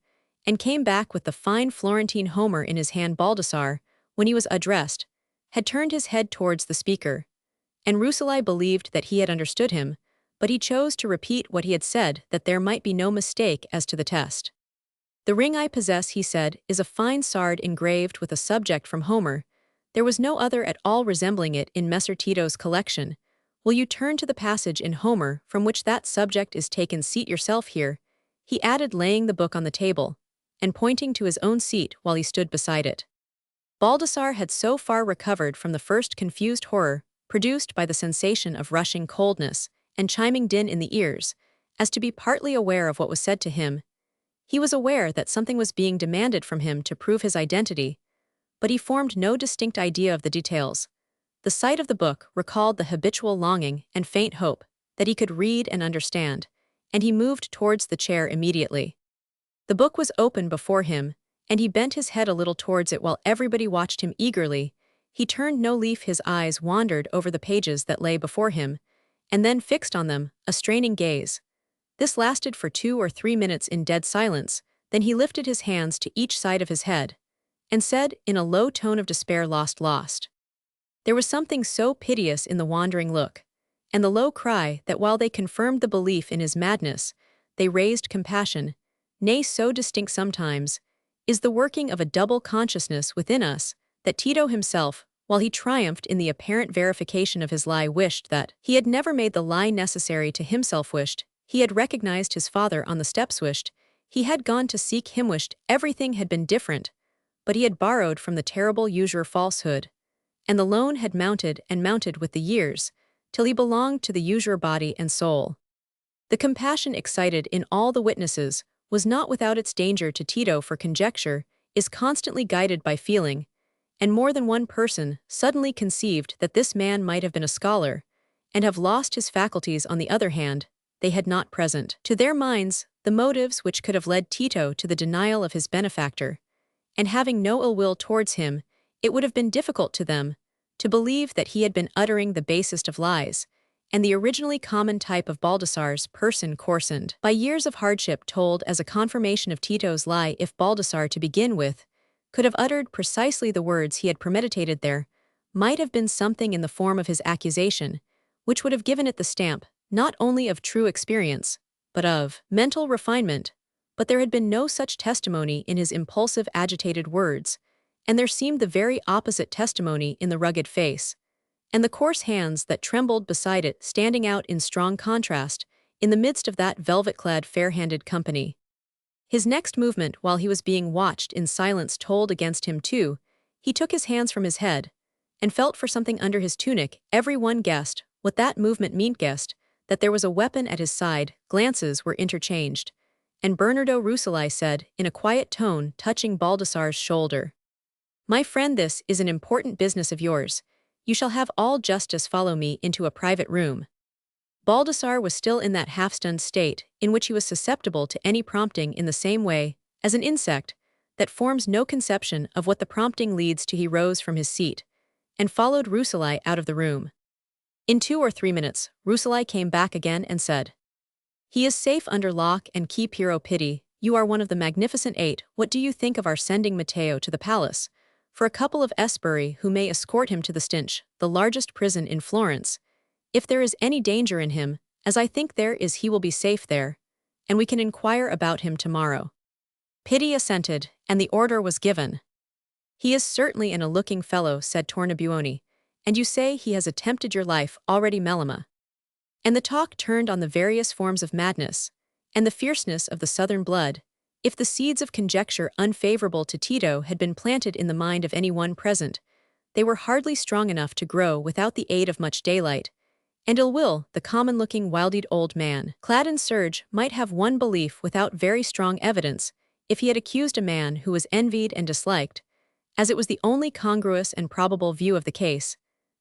and came back with the fine Florentine Homer in his hand. Baldassarre, when he was addressed, had turned his head towards the speaker, and Rousselet believed that he had understood him, but he chose to repeat what he had said that there might be no mistake as to the test. The ring I possess, he said, is a fine sard engraved with a subject from Homer. There was no other at all resembling it in Messer Tito's collection. Will you turn to the passage in Homer from which that subject is taken? Seat yourself here, he added, laying the book on the table, and pointing to his own seat while he stood beside it. Baldassarre had so far recovered from the first confused horror, produced by the sensation of rushing coldness and chiming din in the ears, as to be partly aware of what was said to him. He was aware that something was being demanded from him to prove his identity, but he formed no distinct idea of the details. The sight of the book recalled the habitual longing and faint hope that he could read and understand, and he moved towards the chair immediately. The book was open before him, and he bent his head a little towards it while everybody watched him eagerly. He turned no leaf, his eyes wandered over the pages that lay before him, and then fixed on them a straining gaze. This lasted for 2 or 3 minutes in dead silence, then he lifted his hands to each side of his head, and said in a low tone of despair, lost. There was something so piteous in the wandering look, and the low cry, that while they confirmed the belief in his madness, they raised compassion, nay, so distinct sometimes, is the working of a double consciousness within us, that Tito himself, while he triumphed in the apparent verification of his lie, wished that he had never made the lie necessary to himself, wished he had recognized his father on the steps, wished he had gone to seek him, wished everything had been different, but he had borrowed from the terrible usurer falsehood, and the loan had mounted and mounted with the years, till he belonged to the usurer body and soul. The compassion excited in all the witnesses was not without its danger to Tito, for conjecture is constantly guided by feeling, and more than one person suddenly conceived that this man might have been a scholar, and have lost his faculties. On the other hand, they had not present to their minds the motives which could have led Tito to the denial of his benefactor, and having no ill will towards him, it would have been difficult to them to believe that he had been uttering the basest of lies, and the originally common type of Baldassarre's person coarsened by years of hardship told as a confirmation of Tito's lie. If Baldassarre, to begin with, could have uttered precisely the words he had premeditated, there might have been something in the form of his accusation which would have given it the stamp not only of true experience, but of mental refinement. But there had been no such testimony in his impulsive, agitated words, and there seemed the very opposite testimony in the rugged face, and the coarse hands that trembled beside it, standing out in strong contrast in the midst of that velvet-clad, fair-handed company. His next movement, while he was being watched in silence, told against him too. He took his hands from his head, and felt for something under his tunic. Every one guessed what that movement meant, guessed that there was a weapon at his side. Glances were interchanged, and Bernardo Rousselet said, in a quiet tone, touching Baldassarre's shoulder, "My friend, this is an important business of yours. You shall have all justice. Follow me into a private room." Baldassarre was still in that half-stunned state in which he was susceptible to any prompting in the same way as an insect that forms no conception of what the prompting leads to. He rose from his seat and followed Rousselet out of the room. In 2 or 3 minutes, Rousselet came back again and said, "He is safe under lock and key. Piero, pity, you are one of the magnificent 8. What do you think of our sending Matteo to the palace for a couple of esbirri who may escort him to the Stinch, the largest prison in Florence? If there is any danger in him, as I think there is, he will be safe there, and we can inquire about him tomorrow." Pitti assented, and the order was given. "He is certainly an ill-looking fellow," said Tornabuoni, "and you say he has attempted your life already, Melema." And the talk turned on the various forms of madness, and the fierceness of the southern blood. If the seeds of conjecture unfavorable to Tito had been planted in the mind of any one present, they were hardly strong enough to grow without the aid of much daylight, and ill will. The common-looking, wild-eyed old man, clad in serge, might have one belief without very strong evidence if he had accused a man who was envied and disliked, as it was the only congruous and probable view of the case,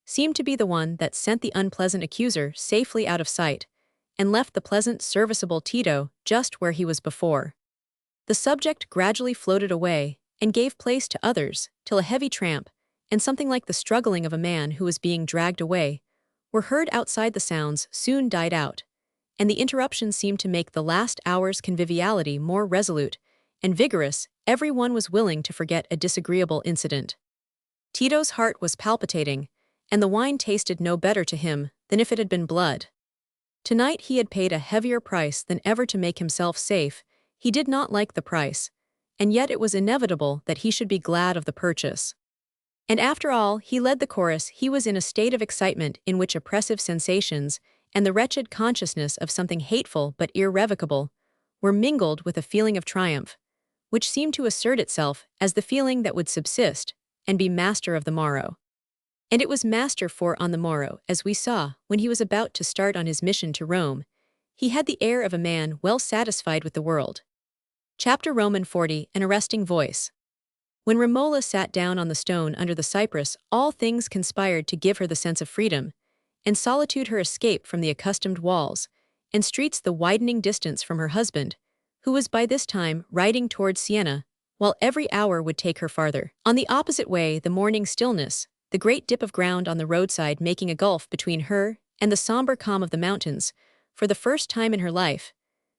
seemed to be the one that sent the unpleasant accuser safely out of sight, and left the pleasant, serviceable Tito just where he was before. The subject gradually floated away, and gave place to others, till a heavy tramp, and something like the struggling of a man who was being dragged away, were heard outside. The sounds soon died out, and the interruption seemed to make the last hour's conviviality more resolute and vigorous. Every one was willing to forget a disagreeable incident. Tito's heart was palpitating, and the wine tasted no better to him than if it had been blood. Tonight he had paid a heavier price than ever to make himself safe. He did not like the price, and yet it was inevitable that he should be glad of the purchase. And after all, he led the chorus. He was in a state of excitement in which oppressive sensations and the wretched consciousness of something hateful but irrevocable were mingled with a feeling of triumph, which seemed to assert itself as the feeling that would subsist and be master of the morrow. And it was master, for on the morrow, as we saw, when he was about to start on his mission to Rome, he had the air of a man well satisfied with the world. Chapter Roman 40, an arresting voice. When Romola sat down on the stone under the cypress, all things conspired to give her the sense of freedom, and solitude her escape from the accustomed walls and streets, the widening distance from her husband, who was by this time riding towards Siena, while every hour would take her farther. On the opposite way, the morning stillness, the great dip of ground on the roadside making a gulf between her and the somber calm of the mountains. For the first time in her life,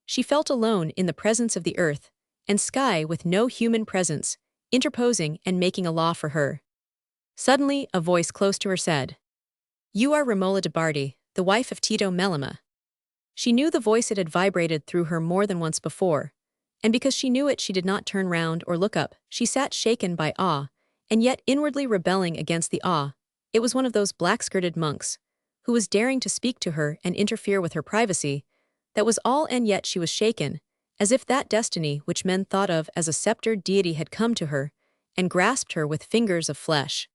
she felt alone in the presence of the earth and sky, with no human presence interposing and making a law for her. Suddenly, a voice close to her said, "You are Romola de Bardi, the wife of Tito Melema." She knew the voice. It had vibrated through her more than once before, and because she knew it, she did not turn round or look up. She sat shaken by awe, and yet inwardly rebelling against the awe. It was one of those black-skirted monks, who was daring to speak to her and interfere with her privacy. That was all, and yet she was shaken, as if that destiny which men thought of as a sceptred deity had come to her and grasped her with fingers of flesh.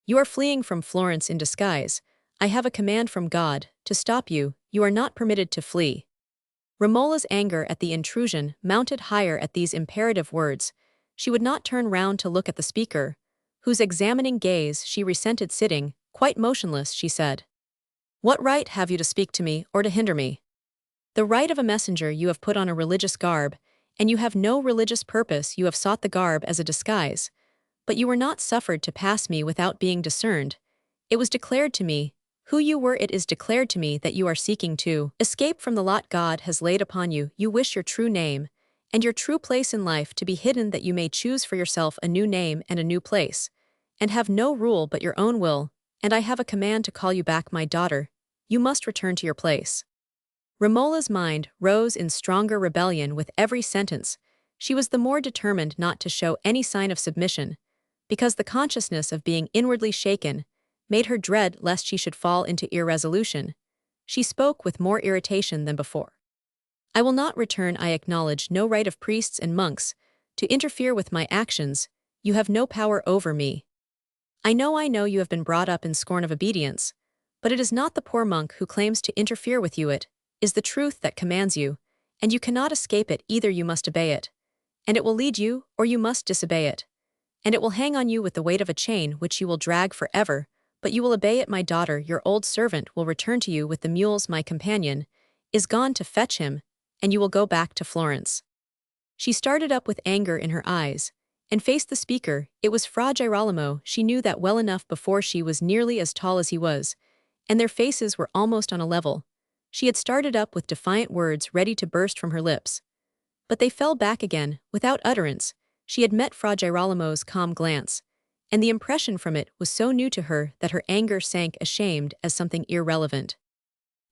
"You are fleeing from Florence in disguise. I have a command from God to stop you. You are not permitted to flee." Romola's anger at the intrusion mounted higher at these imperative words. She would not turn round to look at the speaker, whose examining gaze she resented. Sitting quite motionless, she said, "What right have you to speak to me or to hinder me?" "The right of a messenger. You have put on a religious garb, and you have no religious purpose. You have sought the garb as a disguise, but you were not suffered to pass me without being discerned. It was declared to me who you were. It is declared to me that you are seeking to escape from the lot God has laid upon you. You wish your true name and your true place in life to be hidden, that you may choose for yourself a new name and a new place, and have no rule but your own will. And I have a command to call you back, my daughter. You must return to your place." Romola's mind rose in stronger rebellion with every sentence. She was the more determined not to show any sign of submission, because the consciousness of being inwardly shaken made her dread lest she should fall into irresolution. She spoke with more irritation than before. "I will not return. I acknowledge no right of priests and monks to interfere with my actions. You have no power over me. I know you have been brought up in scorn of obedience, but it is not the poor monk who claims to interfere with you. It is the truth that commands you, and you cannot escape it. Either you must obey it, and it will lead you, or you must disobey it, and it will hang on you with the weight of a chain which you will drag forever. But you will obey it, my daughter. Your old servant will return to you with the mules. My companion is gone to fetch him, and you will go back to Florence." She started up with anger in her eyes and faced the speaker. It was Fra Girolamo. She knew that well enough, before she was nearly as tall as he was, and their faces were almost on a level. She had started up with defiant words ready to burst from her lips, but they fell back again without utterance. She had met Fra Girolamo's calm glance, and the impression from it was so new to her that her anger sank ashamed as something irrelevant.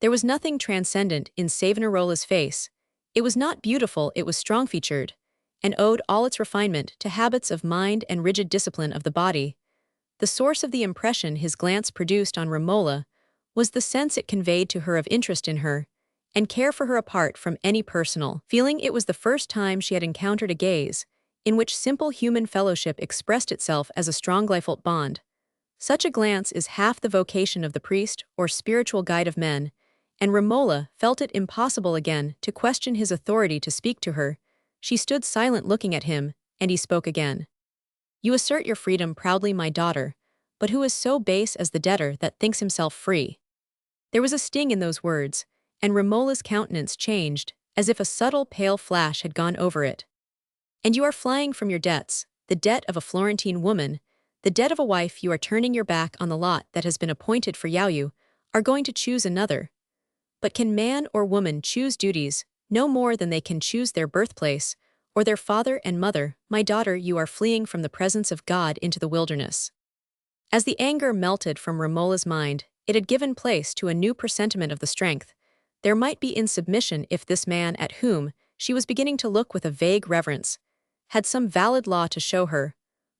There was nothing transcendent in Savonarola's face. It was not beautiful. It was strong-featured, and owed all its refinement to habits of mind and rigid discipline of the body. The source of the impression his glance produced on Romola was the sense it conveyed to her of interest in her, and care for her apart from any personal feeling. It was the first time she had encountered a gaze in which simple human fellowship expressed itself as a strong life-felt bond. Such a glance is half the vocation of the priest or spiritual guide of men, and Romola felt it impossible again to question his authority to speak to her. She stood silent, looking at him, and he spoke again. "You assert your freedom proudly, my daughter, but who is so base as the debtor that thinks himself free?" There was a sting in those words, and Romola's countenance changed, as if a subtle pale flash had gone over it. "And you are flying from your debts. the debt of a Florentine woman, the debt of a wife you are turning your back on the lot that has been appointed for you, are going to choose another. But can man or woman choose duties no more than they can choose their birthplace, or their father and mother? My daughter, you are fleeing from the presence of God into the wilderness. As the anger melted from Romola's mind, it had given place to a new presentiment of the strength there might be in submission if this man at whom she was beginning to look with a vague reverence had some valid law to show her.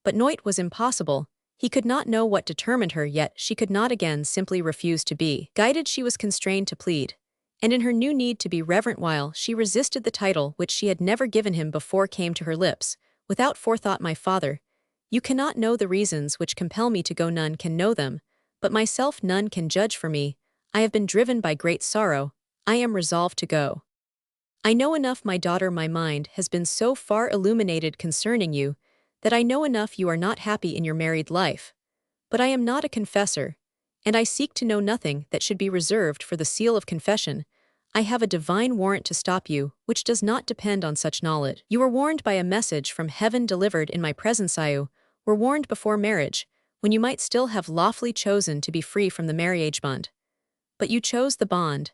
But Noit was impossible. He could not know what determined her, yet she could not again simply refuse to be guided. She was constrained to plead, and in her new need to be reverent while she resisted the title which she had never given him before came to her lips, without forethought. My father, you cannot know the reasons which compel me to go, none can know them, but myself none can judge for me. I have been driven by great sorrow, I am resolved to go. I know enough, my daughter, my mind has been so far illuminated concerning you, that I know enough you are not happy in your married life. But I am not a confessor, and I seek to know nothing that should be reserved for the seal of confession. I have a divine warrant to stop you, which does not depend on such knowledge. You were warned by a message from heaven delivered in my presence. You were warned before marriage, when you might still have lawfully chosen to be free from the marriage bond. But you chose the bond,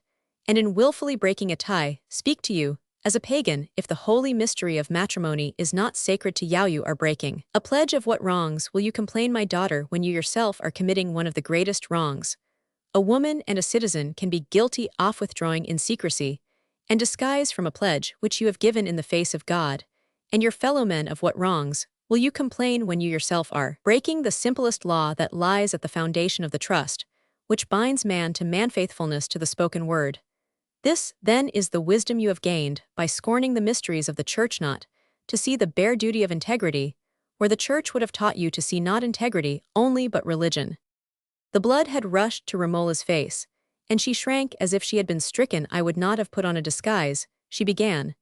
and in willfully breaking a tie, speak to you, as a pagan, if the holy mystery of matrimony is not sacred to you are breaking a pledge. Of what wrongs will you complain, my daughter, when you yourself are committing one of the greatest wrongs? A woman and a citizen can be guilty of withdrawing in secrecy and disguise from a pledge which you have given in the face of God and your fellow men. Of what wrongs will you complain when you yourself are breaking the simplest law that lies at the foundation of the trust, which binds man to man, faithfulness to the spoken word? This, then, is the wisdom you have gained by scorning the mysteries of the church, not to see the bare duty of integrity, where the church would have taught you to see not integrity only but religion. The blood had rushed to Romola's face, and she shrank as if she had been stricken. I would not have put on a disguise, she began,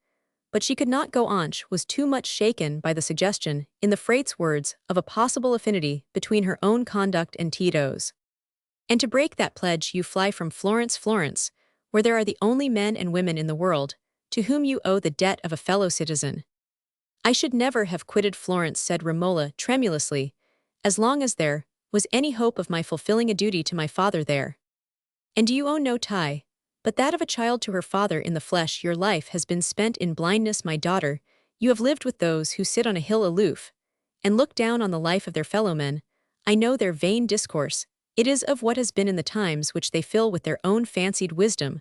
but she could not go on. She was too much shaken by the suggestion, in the frate's words, of a possible affinity between her own conduct and Tito's. And to break that pledge you fly from Florence, where there are the only men and women in the world to whom you owe the debt of a fellow citizen. I should never have quitted Florence, said Romola tremulously, as long as there was any hope of my fulfilling a duty to my father there. And do you own no tie but that of a child to her father in the flesh? Your life has been spent in blindness, my daughter. You have lived with those who sit on a hill aloof and look down on the life of their fellow men. I know their vain discourse. It is of what has been in the times which they fill with their own fancied wisdom,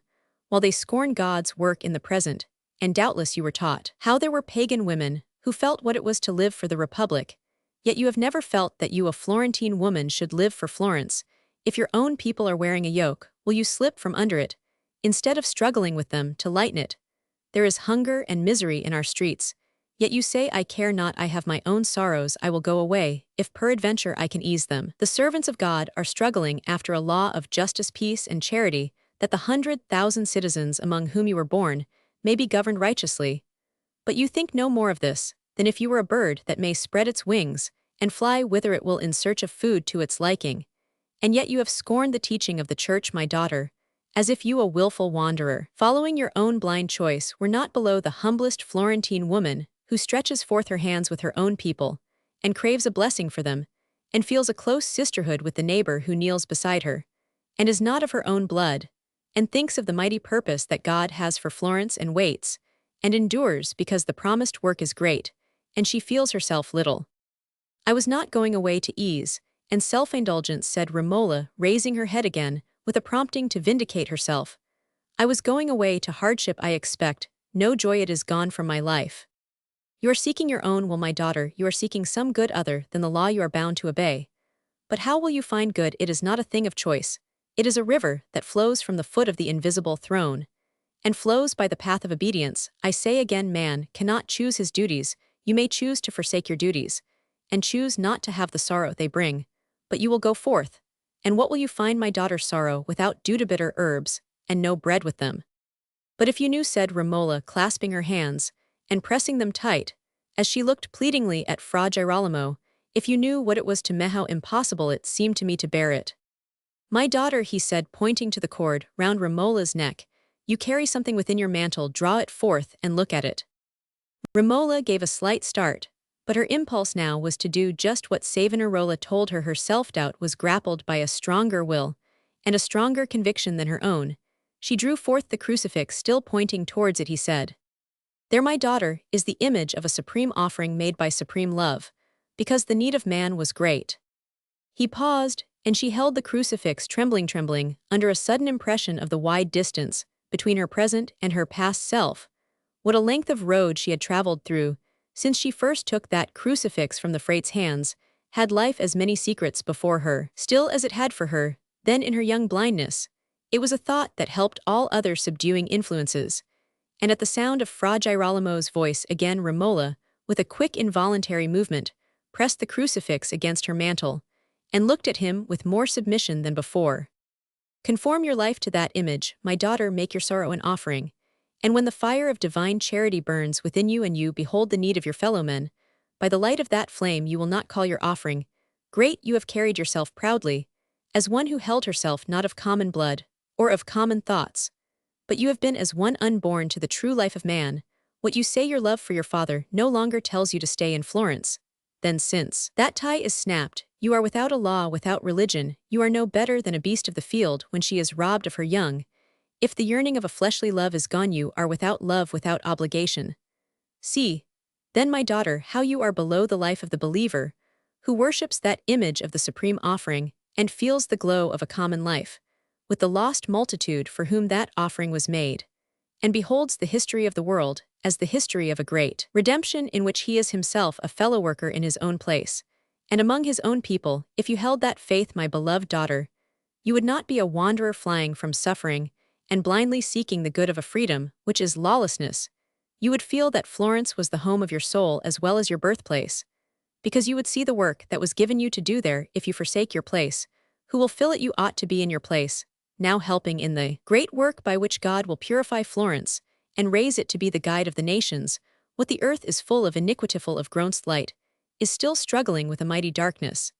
while they scorn God's work in the present. And doubtless you were taught how there were pagan women who felt what it was to live for the Republic, yet you have never felt that you, a Florentine woman, should live for Florence. If your own people are wearing a yoke, will you slip from under it, instead of struggling with them to lighten it? There is hunger and misery in our streets, yet you say, I care not, I have my own sorrows, I will go away, if peradventure I can ease them. The servants of God are struggling after a law of justice, peace, and charity, that the 100,000 citizens among whom you were born may be governed righteously. But you think no more of this than if you were a bird that may spread its wings and fly whither it will in search of food to its liking. And yet you have scorned the teaching of the church, my daughter, as if you, a willful wanderer, following your own blind choice, were not below the humblest Florentine woman who stretches forth her hands with her own people and craves a blessing for them, and feels a close sisterhood with the neighbor who kneels beside her, and is not of her own blood, and thinks of the mighty purpose that God has for Florence, and waits, and endures because the promised work is great, and she feels herself little. I was not going away to ease and self-indulgence, said Romola, raising her head again, with a prompting to vindicate herself. I was going away to hardship, I expect, no joy, it is gone from my life. You are seeking your own will, my daughter, you are seeking some good other than the law you are bound to obey. But how will you find good? It is not a thing of choice. It is a river that flows from the foot of the invisible throne, and flows by the path of obedience. I say again, man cannot choose his duties. You may choose to forsake your duties, and choose not to have the sorrow they bring, but you will go forth. And what will you find, my daughter? Sorrow without due to bitter herbs, and no bread with them. But if you knew, said Romola, clasping her hands and pressing them tight, as she looked pleadingly at Fra Girolamo, if you knew what it was to me, how impossible it seemed to me to bear it. My daughter, he said, pointing to the cord round Romola's neck, you carry something within your mantle, draw it forth and look at it. Romola gave a slight start, But her impulse now was to do just what Savonarola told her. Her self-doubt was grappled by a stronger will and a stronger conviction than her own. She drew forth the crucifix, still pointing towards it. He said, "There, my daughter, is the image of a supreme offering made by supreme love, because the need of man was great." He paused, and she held the crucifix, trembling, under a sudden impression of the wide distance between her present and her past self. What a length of road she had traveled through since she first took that crucifix from the frate's hands. Had life as many secrets before her, still as it had for her, then in her young blindness? It was a thought that helped all other subduing influences. And at the sound of Fra Girolamo's voice again, Romola, with a quick involuntary movement, pressed the crucifix against her mantle, and looked at him with more submission than before. "Conform your life to that image, my daughter, make your sorrow an offering. And when the fire of divine charity burns within you and you behold the need of your fellowmen, by the light of that flame you will not call your offering great. You have carried yourself proudly, as one who held herself not of common blood, or of common thoughts, but you have been as one unborn to the true life of man. What you say your love for your father no longer tells you to stay in Florence. Then since that tie is snapped, you are without a law, without religion, you are no better than a beast of the field when she is robbed of her young. If the yearning of a fleshly love is gone, you are without love, without obligation. See, then, my daughter, how you are below the life of the believer, who worships that image of the supreme offering and feels the glow of a common life, with the lost multitude for whom that offering was made, and beholds the history of the world as the history of a great redemption in which he is himself a fellow worker in his own place, and among his own people. If you held that faith, my beloved daughter, you would not be a wanderer flying from suffering and blindly seeking the good of a freedom which is lawlessness. You would feel that Florence was the home of your soul as well as your birthplace, because you would see the work that was given you to do there. If you forsake your place, who will fill it? You ought to be in your place, now helping in the great work by which God will purify Florence and raise it to be the guide of the nations. What the earth is full of, iniquitiful of gross light, is still struggling with a mighty darkness.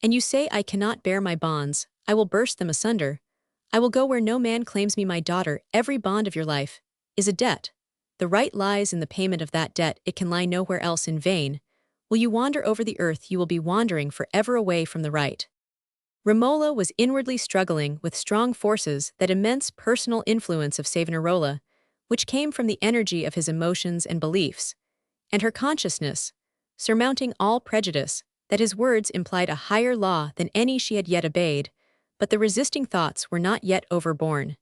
And you say, I cannot bear my bonds, I will burst them asunder. I will go where no man claims me. My daughter, every bond of your life is a debt. The right lies in the payment of that debt. It can lie nowhere else. In vain will you wander over the earth, you will be wandering forever away from the right. Romola was inwardly struggling with strong forces, that immense personal influence of Savonarola, which came from the energy of his emotions and beliefs, and her consciousness, surmounting all prejudice, that his words implied a higher law than any she had yet obeyed. But the resisting thoughts were not yet overborne.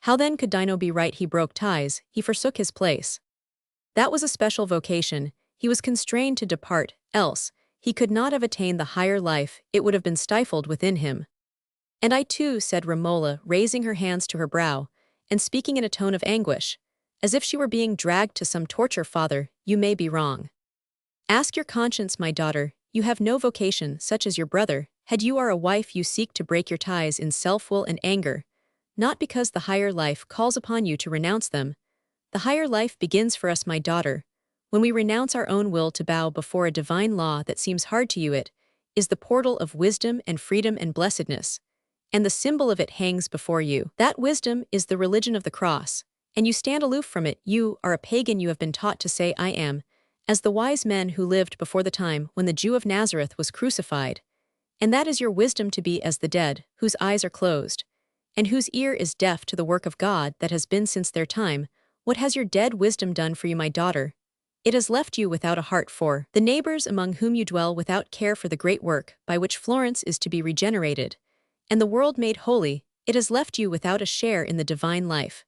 How then could Dino be right? He broke ties, he forsook his place. That was a special vocation, he was constrained to depart, else he could not have attained the higher life, it would have been stifled within him. And I too, said Romola, raising her hands to her brow, and speaking in a tone of anguish, as if she were being dragged to some torture. Father, you may be wrong. Ask your conscience, my daughter, you have no vocation such as your brother. Had you are a wife, you seek to break your ties in self-will and anger, not because the higher life calls upon you to renounce them. The higher life begins for us, my daughter, when we renounce our own will to bow before a divine law that seems hard to you. It is the portal of wisdom and freedom and blessedness, and the symbol of it hangs before you. That wisdom is the religion of the cross, and you stand aloof from it. You are a pagan. You have been taught to say, I am, as the wise men who lived before the time when the Jew of Nazareth was crucified. And that is your wisdom, to be as the dead, whose eyes are closed, and whose ear is deaf to the work of God that has been since their time. What has your dead wisdom done for you, my daughter? It has left you without a heart for the neighbors among whom you dwell, without care for the great work by which Florence is to be regenerated, and the world made holy. It has left you without a share in the divine life,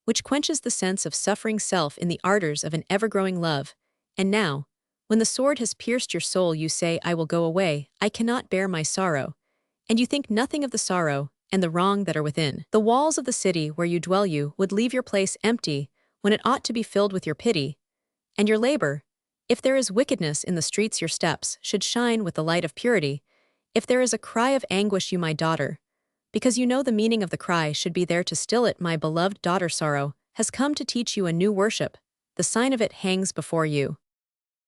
which quenches the sense of suffering self in the ardors of an ever-growing love. And now, when the sword has pierced your soul, you say, I will go away, I cannot bear my sorrow. And you think nothing of the sorrow and the wrong that are within. The walls of the city where you dwell, you would leave your place empty, when it ought to be filled with your pity and your labor. If there is wickedness in the streets, your steps should shine with the light of purity. If there is a cry of anguish, you, my daughter, because you know the meaning of the cry, should be there to still it. My beloved daughter, sorrow has come to teach you a new worship. The sign of it hangs before you.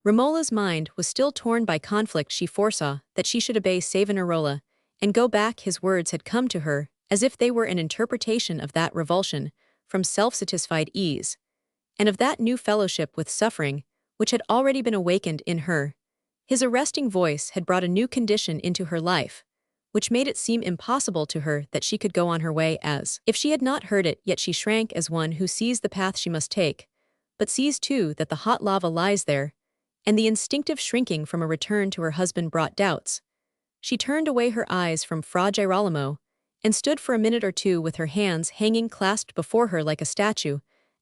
Romola's mind was still torn by conflict. She foresaw that she should obey Savonarola and go back. His words had come to her as if they were an interpretation of that revulsion from self-satisfied ease, and of that new fellowship with suffering which had already been awakened in her. His arresting voice had brought a new condition into her life, which made it seem impossible to her that she could go on her way as if she had not heard it, yet she shrank as one who sees the path she must take, but sees too that the hot lava lies there, and the instinctive shrinking from a return to her husband brought doubts. She turned away her eyes from Fra Girolamo, and stood for a minute or two with her hands hanging clasped before her like a statue.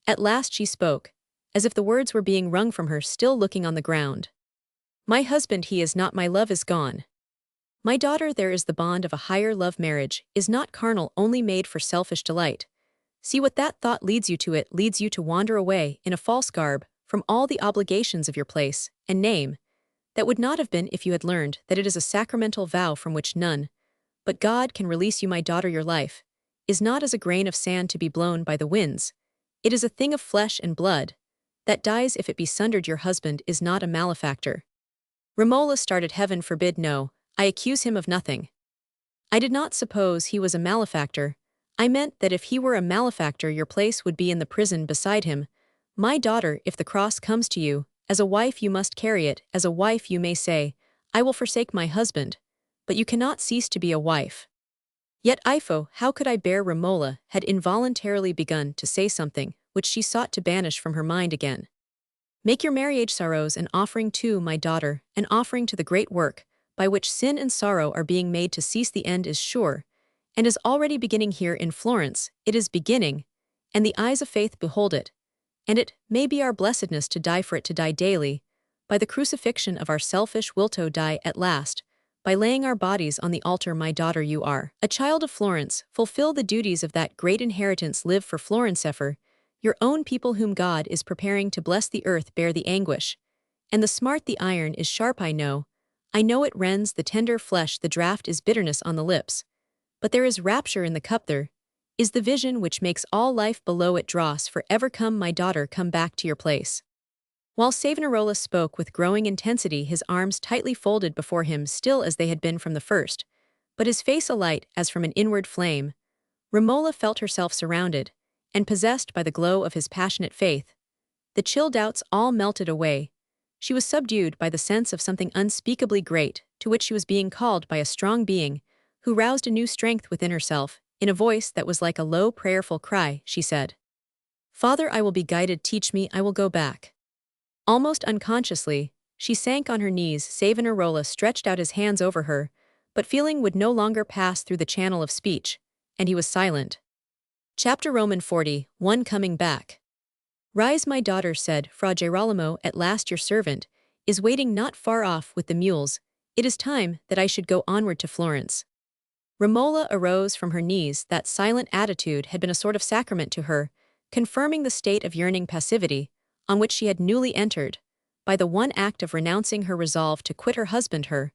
At last she spoke, as if the words were being wrung from her, still looking on the ground. "My husband he is not, my love is gone. My daughter, there is the bond of a higher love. Marriage is not carnal, only made for selfish delight. See what that thought leads you to. It leads you to wander away in a false garb from all the obligations of your place and name, that would not have been if you had learned that it is a sacramental vow from which none but God can release you. My daughter, your life is not as a grain of sand to be blown by the winds. It is a thing of flesh and blood, that dies if it be sundered. Your husband is not a malefactor." Romola started. "Heaven forbid, no, I accuse him of nothing. I did not suppose he was a malefactor. I meant that if he were a malefactor your place would be in the prison beside him. My daughter, if the cross comes to you, as a wife you must carry it. As a wife you may say, I will forsake my husband, but you cannot cease to be a wife." Yet Ifo, how could I bear? Romola had involuntarily begun to say something which she sought to banish from her mind again. "Make your marriage sorrows an offering too, my daughter, an offering to the great work, by which sin and sorrow are being made to cease. The end is sure, and is already beginning here in Florence. It is beginning, and the eyes of faith behold it, and it may be our blessedness to die for it, to die daily, by the crucifixion of our selfish will, to die at last, by laying our bodies on the altar. My daughter, you are a child of Florence. Fulfill the duties of that great inheritance. Live for Florence. For your own people whom God is preparing to bless. The earth bear the anguish, and the smart. The iron is sharp, I know it rends the tender flesh. The draught is bitterness on the lips, but there is rapture in the cup. There is the vision which makes all life below it dross forever. Come, my daughter, come back to your place." While Savonarola spoke with growing intensity, his arms tightly folded before him, still as they had been from the first, but his face alight as from an inward flame, Romola felt herself surrounded and possessed by the glow of his passionate faith. The chill doubts all melted away. She was subdued by the sense of something unspeakably great, to which she was being called by a strong being, who roused a new strength within herself. In a voice that was like a low, prayerful cry, she said, "Father, I will be guided. Teach me, I will go back." Almost unconsciously, she sank on her knees. Savonarola stretched out his hands over her, but feeling would no longer pass through the channel of speech, and he was silent. Chapter Roman 41. Coming back. "Rise, my daughter," said Fra Girolamo at last. "Your servant is waiting not far off with the mules. It is time that I should go onward to Florence." Romola arose from her knees. That silent attitude had been a sort of sacrament to her, confirming the state of yearning passivity on which she had newly entered, by the one act of renouncing her resolve to quit her husband. Her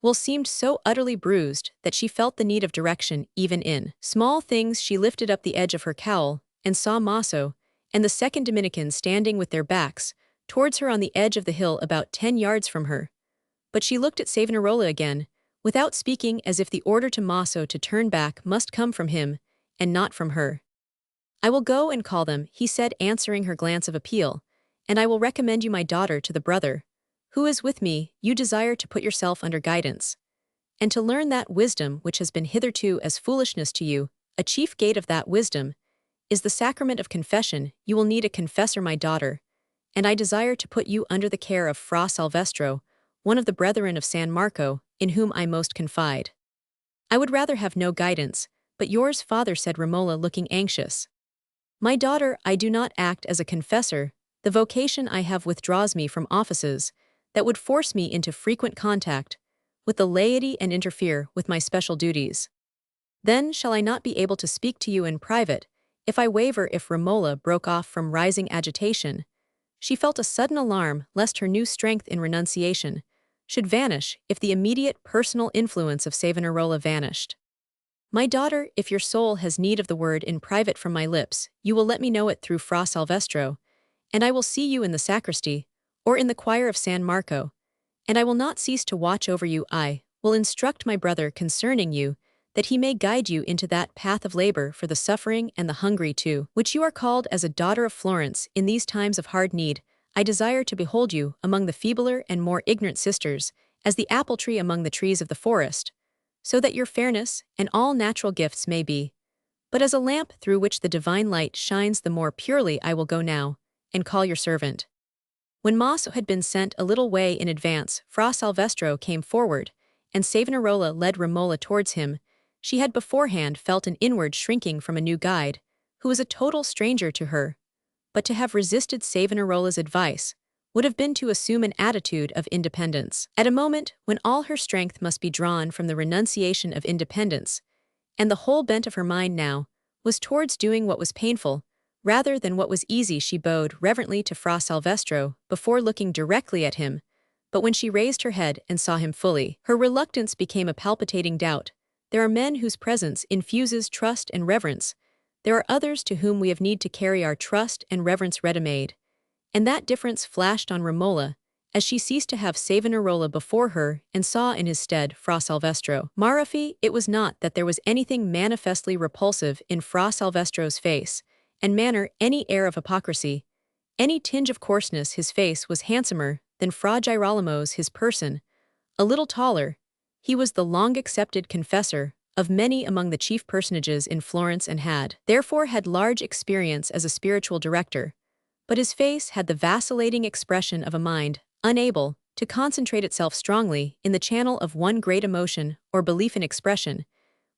will seemed so utterly bruised that she felt the need of direction even in small things. She lifted up the edge of her cowl and saw Maso and the second Dominican standing with their backs towards her on the edge of the hill about 10 yards from her. But she looked at Savonarola again, without speaking, as if the order to Maso to turn back must come from him and not from her. "I will go and call them," he said, answering her glance of appeal, "and I will recommend you, my daughter, to the brother who is with me. You desire to put yourself under guidance, and to learn that wisdom which has been hitherto as foolishness to you. A chief gate of that wisdom is the sacrament of confession. You will need a confessor, my daughter, and I desire to put you under the care of Fra Salvestro, one of the brethren of San Marco, in whom I most confide." "I would rather have no guidance, but yours, father," said Romola, looking anxious. "My daughter, I do not act as a confessor. The vocation I have withdraws me from offices that would force me into frequent contact with the laity and interfere with my special duties. Then shall I not be able to speak to you in private if I waver?" If Romola broke off from rising agitation, she felt a sudden alarm lest her new strength in renunciation should vanish if the immediate personal influence of Savonarola vanished. "My daughter, if your soul has need of the word in private from my lips, you will let me know it through Fra Salvestro, and I will see you in the sacristy, or in the choir of San Marco, and I will not cease to watch over you. I will instruct my brother concerning you, that he may guide you into that path of labor for the suffering and the hungry too, which you are called as a daughter of Florence in these times of hard need. I desire to behold you among the feebler and more ignorant sisters, as the apple tree among the trees of the forest, so that your fairness and all natural gifts may be. But as a lamp through which the divine light shines the more purely I will go now, and call your servant. When Maso had been sent a little way in advance, Fra Salvestro came forward, and Savonarola led Romola towards him. She had beforehand felt an inward shrinking from a new guide, who was a total stranger to her. But to have resisted Savonarola's advice would have been to assume an attitude of independence. At a moment when all her strength must be drawn from the renunciation of independence, and the whole bent of her mind now was towards doing what was painful, rather than what was easy, she bowed reverently to Fra Salvestro before looking directly at him, but when she raised her head and saw him fully, her reluctance became a palpitating doubt. There are men whose presence infuses trust and reverence. There are others to whom we have need to carry our trust and reverence ready-made. And that difference flashed on Romola, as she ceased to have Savonarola before her and saw in his stead Fra Salvestro. Marafi, it was not that there was anything manifestly repulsive in Fra Salvestro's face and manner, any air of hypocrisy, any tinge of coarseness. His face was handsomer than Fra Girolamo's, his person a little taller. He was the long-accepted confessor of many among the chief personages in Florence and had, therefore, had large experience as a spiritual director, but his face had the vacillating expression of a mind unable to concentrate itself strongly in the channel of one great emotion or belief in expression,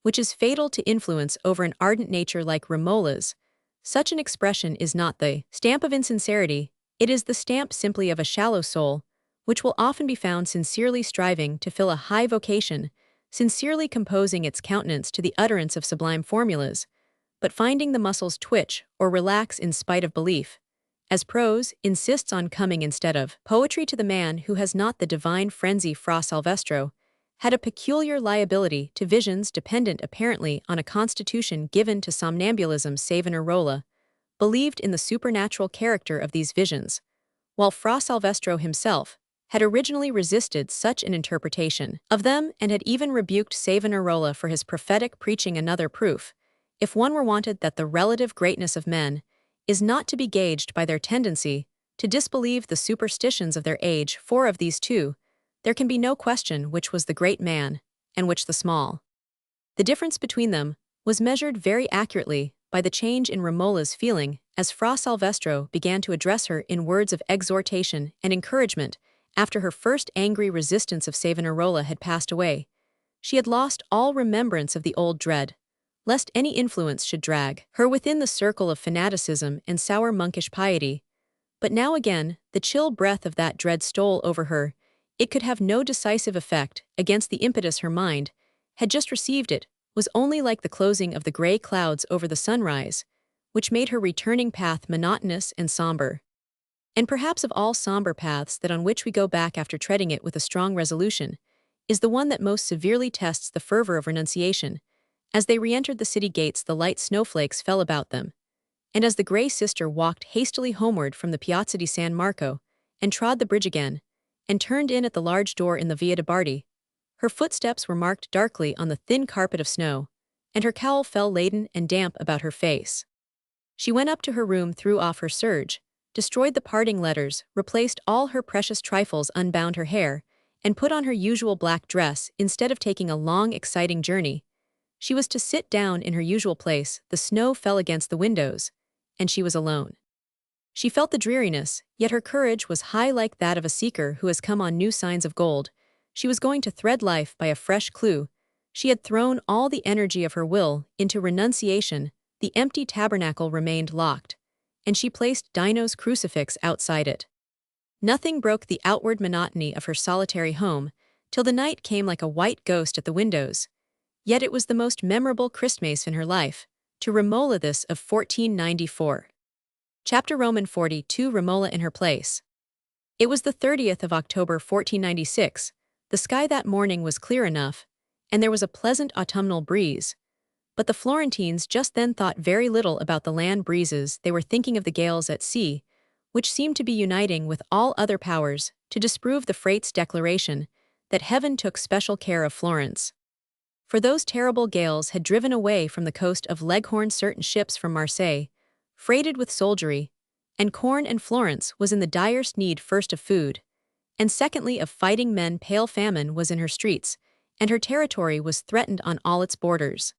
which is fatal to influence over an ardent nature like Romola's. Such an expression is not the stamp of insincerity, it is the stamp simply of a shallow soul, which will often be found sincerely striving to fill a high vocation, sincerely composing its countenance to the utterance of sublime formulas, but finding the muscles twitch or relax in spite of belief, as prose insists on coming instead of poetry. To the man who has not the divine frenzy, Fra Salvestro had a peculiar liability to visions dependent apparently on a constitution given to somnambulism. Savonarola believed in the supernatural character of these visions, while Fra Salvestro himself had originally resisted such an interpretation of them and had even rebuked Savonarola for his prophetic preaching. Another proof, if one were wanted, that the relative greatness of men is not to be gauged by their tendency to disbelieve the superstitions of their age, for of these two, there can be no question which was the great man, and which the small. The difference between them was measured very accurately by the change in Romola's feeling as Fra Salvestro began to address her in words of exhortation and encouragement. After her first angry resistance of Savonarola had passed away, she had lost all remembrance of the old dread, lest any influence should drag her within the circle of fanaticism and sour monkish piety. But now again, the chill breath of that dread stole over her. It could have no decisive effect against the impetus her mind had just received. It was only like the closing of the gray clouds over the sunrise, which made her returning path monotonous and somber. And perhaps of all somber paths, that on which we go back after treading it with a strong resolution, is the one that most severely tests the fervor of renunciation. As they re-entered the city gates, the light snowflakes fell about them, and as the gray sister walked hastily homeward from the Piazza di San Marco, and trod the bridge again, and turned in at the large door in the Via de' Bardi, her footsteps were marked darkly on the thin carpet of snow, and her cowl fell laden and damp about her face. She went up to her room, threw off her serge, destroyed the parting letters, replaced all her precious trifles, unbound her hair, and put on her usual black dress. Instead of taking a long, exciting journey, she was to sit down in her usual place. The snow fell against the windows, and she was alone. She felt the dreariness, yet her courage was high, like that of a seeker who has come on new signs of gold. She was going to thread life by a fresh clue. She had thrown all the energy of her will into renunciation. The empty tabernacle remained locked, and she placed Dino's crucifix outside it. Nothing broke the outward monotony of her solitary home, till the night came like a white ghost at the windows. Yet it was the most memorable Christmas in her life, to Romola this of 1494. Chapter Roman 42. Romola in her place. It was the 30th of October 1496. The sky that morning was clear enough, and there was a pleasant autumnal breeze. But the Florentines just then thought very little about the land breezes. They were thinking of the gales at sea, which seemed to be uniting with all other powers to disprove the Frate's declaration that heaven took special care of Florence. For those terrible gales had driven away from the coast of Leghorn certain ships from Marseille, freighted with soldiery, and corn and Florence was in the direst need first of food, and secondly of fighting men. Pale famine was in her streets, and her territory was threatened on all its borders.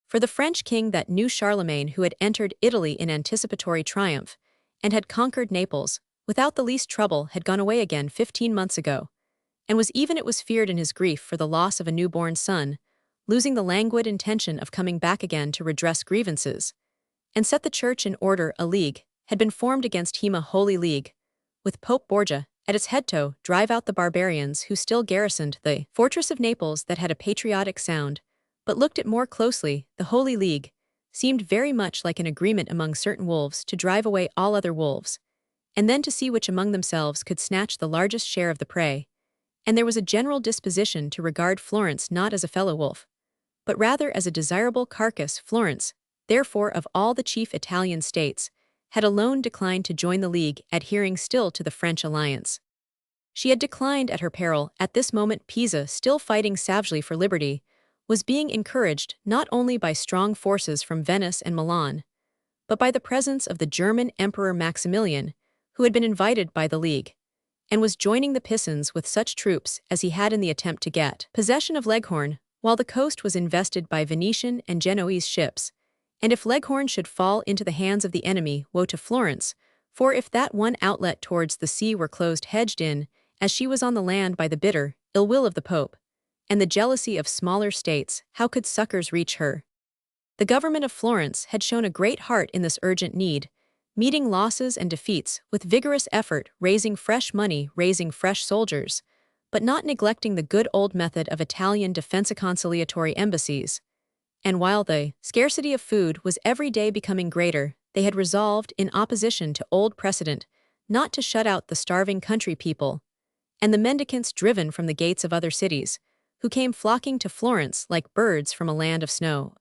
For the French king that knew Charlemagne, who had entered Italy in anticipatory triumph, and had conquered Naples, without the least trouble had gone away again 15 months ago, and it was feared in his grief for the loss of a newborn son, losing the languid intention of coming back again to redress grievances, and set the church in order. A league had been formed against him, a holy league, with Pope Borgia at its head to drive out the barbarians who still garrisoned the fortress of Naples. That had a patriotic sound, but looked at more closely, the Holy League seemed very much like an agreement among certain wolves to drive away all other wolves, and then to see which among themselves could snatch the largest share of the prey. And there was a general disposition to regard Florence not as a fellow wolf, but rather as a desirable carcass. Florence, therefore, of all the chief Italian states, had alone declined to join the League, adhering still to the French alliance. She had declined at her peril. At this moment Pisa, still fighting savagely for liberty, was being encouraged not only by strong forces from Venice and Milan, but by the presence of the German Emperor Maximilian, who had been invited by the League, and was joining the Pisans with such troops as he had in the attempt to get possession of Leghorn, while the coast was invested by Venetian and Genoese ships. And if Leghorn should fall into the hands of the enemy, woe to Florence, for if that one outlet towards the sea were closed, hedged in, as she was on the land, by the bitter ill will of the Pope, and the jealousy of smaller states, how could succors reach her? The government of Florence had shown a great heart in this urgent need, meeting losses and defeats with vigorous effort, raising fresh money, raising fresh soldiers, but not neglecting the good old method of Italian defense-conciliatory embassies. And while the scarcity of food was every day becoming greater, they had resolved, in opposition to old precedent, not to shut out the starving country people, and the mendicants driven from the gates of other cities, who came flocking to Florence like birds from a land of snow.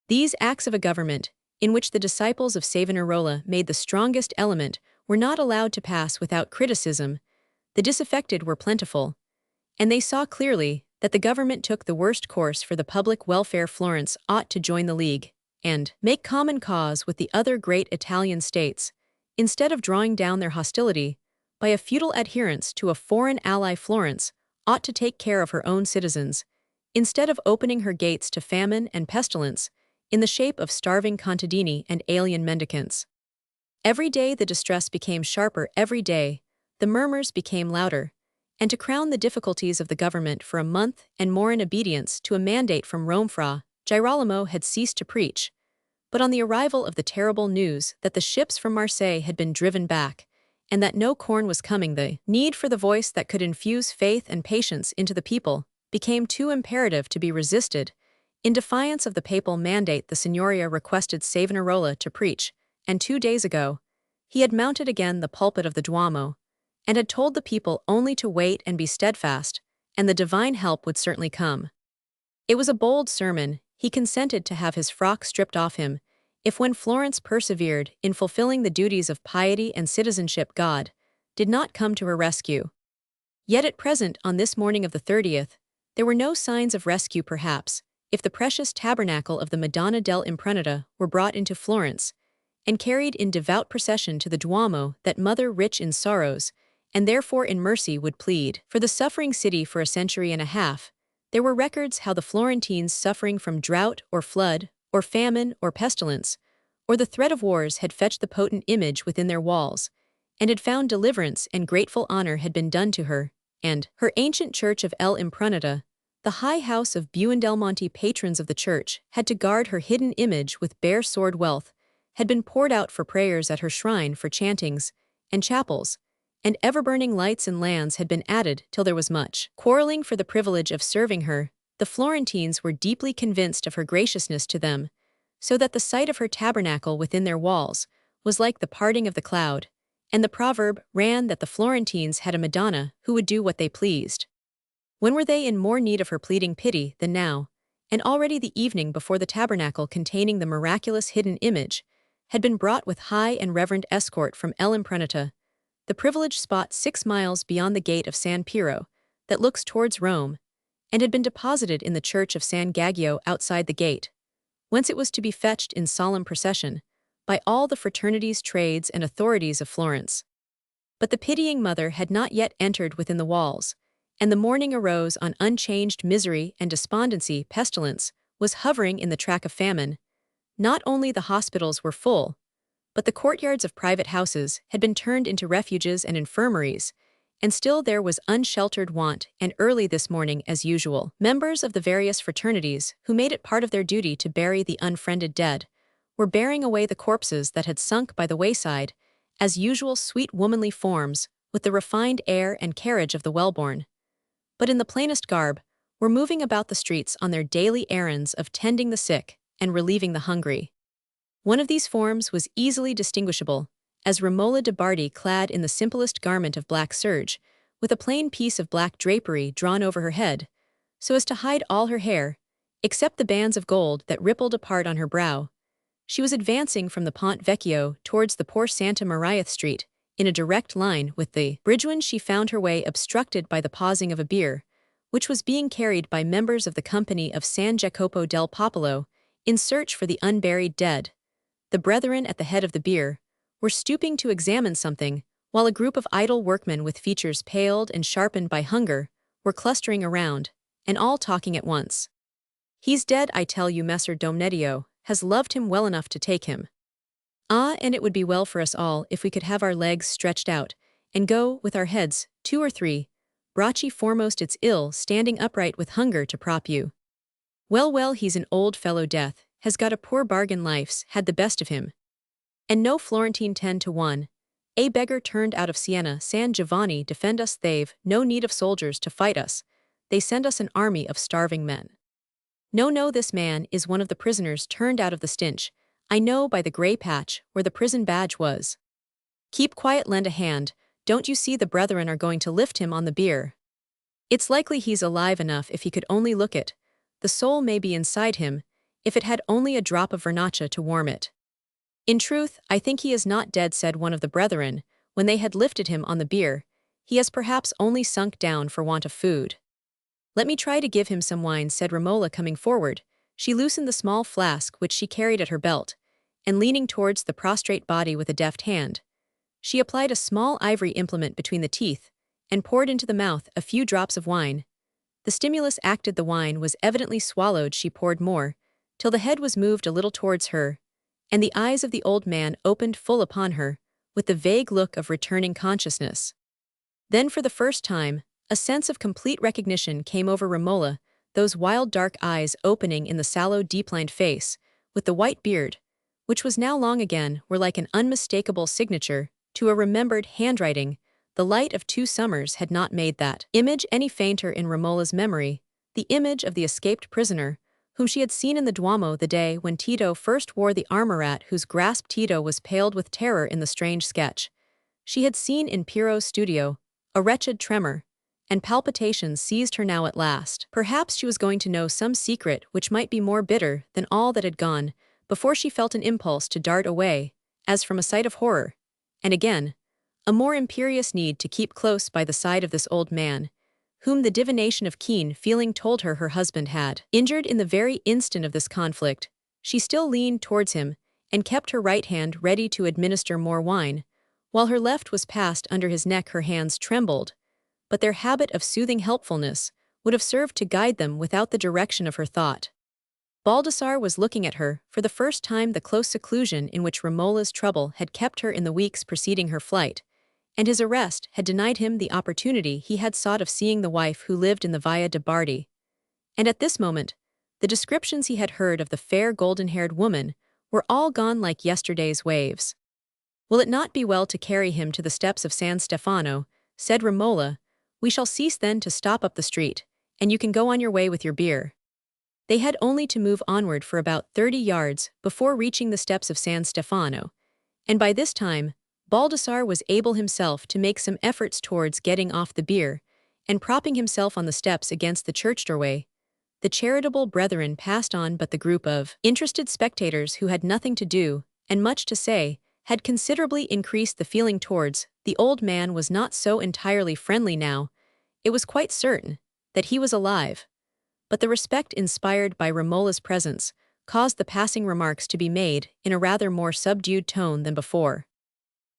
These acts of a government, in which the disciples of Savonarola made the strongest element, were not allowed to pass without criticism. The disaffected were plentiful, and they saw clearly that the government took the worst course for the public welfare. Florence ought to join the League, and make common cause with the other great Italian states, instead of drawing down their hostility by a futile adherence to a foreign ally. Florence ought to take care of her own citizens, instead of opening her gates to famine and pestilence, in the shape of starving contadini and alien mendicants. Every day the distress became sharper, every day the murmurs became louder, and to crown the difficulties of the government, for a month and more, in obedience to a mandate from Rome, Fra Girolamo had ceased to preach. But on the arrival of the terrible news that the ships from Marseille had been driven back, and that no corn was coming, the need for the voice that could infuse faith and patience into the people became too imperative to be resisted. In defiance of the papal mandate, the Signoria requested Savonarola to preach, and 2 days ago he had mounted again the pulpit of the Duomo, and had told the people only to wait and be steadfast, and the divine help would certainly come. It was a bold sermon. He consented to have his frock stripped off him, if when Florence persevered in fulfilling the duties of piety and citizenship, God did not come to her rescue. Yet at present, on this morning of the 30th, there were no signs of rescue. Perhaps, if the precious tabernacle of the Madonna dell'Impruneta were brought into Florence, and carried in devout procession to the Duomo, that mother rich in sorrows, and therefore in mercy, would plead for the suffering city for a century and a half, there were records how the Florentines, suffering from drought or flood or famine or pestilence, or the threat of wars, had fetched the potent image within their walls, and had found deliverance, and grateful honor had been done to her, and her ancient church of El Impruneta, the high house of Buondelmonte, patrons of the church, had to guard her hidden image with bare sword. Wealth had been poured out for prayers at her shrine, for chantings and chapels, and ever-burning lights and lands had been added, till there was much quarreling for the privilege of serving her. The Florentines were deeply convinced of her graciousness to them, so that the sight of her tabernacle within their walls was like the parting of the cloud, and the proverb ran that the Florentines had a Madonna who would do what they pleased. When were they in more need of her pleading pity than now? And already the evening before, the tabernacle containing the miraculous hidden image had been brought with high and reverend escort from El Impruneta, the privileged spot 6 miles beyond the gate of San Piero that looks towards Rome, and had been deposited in the church of San Gaggio outside the gate, whence it was to be fetched in solemn procession by all the fraternities, trades, and authorities of Florence. But the pitying mother had not yet entered within the walls, and the morning arose on unchanged misery and despondency. Pestilence was hovering in the track of famine. Not only the hospitals were full, but the courtyards of private houses had been turned into refuges and infirmaries, and still there was unsheltered want. And early this morning, as usual, members of the various fraternities, who made it part of their duty to bury the unfriended dead, were bearing away the corpses that had sunk by the wayside, as usual, sweet womanly forms, with the refined air and carriage of the well-born, but in the plainest garb, were moving about the streets on their daily errands of tending the sick and relieving the hungry. One of these forms was easily distinguishable, as Romola de Bardi, clad in the simplest garment of black serge, with a plain piece of black drapery drawn over her head, so as to hide all her hair, except the bands of gold that rippled apart on her brow. She was advancing from the Ponte Vecchio towards the poor Santa Maria Street, in a direct line with the bridge when she found her way obstructed by the pausing of a bier, which was being carried by members of the company of San Jacopo del Popolo, in search for the unburied dead. The brethren at the head of the bier were stooping to examine something, while a group of idle workmen with features paled and sharpened by hunger were clustering around, and all talking at once. "He's dead, I tell you, Messer Domnetio has loved him well enough to take him. Ah, and it would be well for us all if we could have our legs stretched out, and go, with our heads, 2 or 3, bracci foremost. It's ill standing upright with hunger to prop you. Well, well, he's an old fellow. Death has got a poor bargain. Life's had the best of him. And no Florentine 10 to 1. A beggar turned out of Siena. San Giovanni defend us. They've no need of soldiers to fight us. They send us an army of starving men. No, no, this man is one of the prisoners turned out of the Stinch. I know by the grey patch where the prison badge was. Keep quiet, lend a hand. Don't you see the brethren are going to lift him on the bier? It's likely he's alive enough if he could only look it. The soul may be inside him, if it had only a drop of vernaccia to warm it. In truth, I think he is not dead, said one of the brethren, when they had lifted him on the bier. He has perhaps only sunk down for want of food. Let me try to give him some wine, said Romola, coming forward. She loosened the small flask which she carried at her belt, and leaning towards the prostrate body with a deft hand, she applied a small ivory implement between the teeth, and poured into the mouth a few drops of wine. The stimulus acted. The wine was evidently swallowed. She poured more, till the head was moved a little towards her, and the eyes of the old man opened full upon her, with the vague look of returning consciousness. Then for the first time, a sense of complete recognition came over Romola, those wild dark eyes opening in the sallow deep-lined face, with the white beard, which was now long again, were like an unmistakable signature to a remembered handwriting. The light of 2 summers had not made that image any fainter in Romola's memory, the image of the escaped prisoner, whom she had seen in the Duomo the day when Tito first wore the armor, at whose grasp Tito was paled with terror in the strange sketch. She had seen in Piero's studio a wretched tremor, and palpitations seized her now at last. Perhaps she was going to know some secret which might be more bitter than all that had gone, before she felt an impulse to dart away, as from a sight of horror, and again, a more imperious need to keep close by the side of this old man, whom the divination of keen feeling told her her husband had injured in the very instant of this conflict. She still leaned towards him, and kept her right hand ready to administer more wine, while her left was passed under his neck. Her hands trembled, but their habit of soothing helpfulness would have served to guide them without the direction of her thought. Baldassarre was looking at her for the first time. The close seclusion in which Romola's trouble had kept her in the weeks preceding her flight, and his arrest had denied him the opportunity he had sought of seeing the wife who lived in the Via de' Bardi. And at this moment, the descriptions he had heard of the fair golden-haired woman were all gone like yesterday's waves. Will it not be well to carry him to the steps of San Stefano, said Romola. We shall cease then to stop up the street, and you can go on your way with your beer. They had only to move onward for about 30 yards before reaching the steps of San Stefano, and by this time, Baldassarre was able himself to make some efforts towards getting off the bier, and propping himself on the steps against the church doorway. The charitable brethren passed on, but the group of interested spectators who had nothing to do, and much to say, had considerably increased. The feeling towards the old man was not so entirely friendly now. It was quite certain that he was alive, but the respect inspired by Romola's presence caused the passing remarks to be made in a rather more subdued tone than before.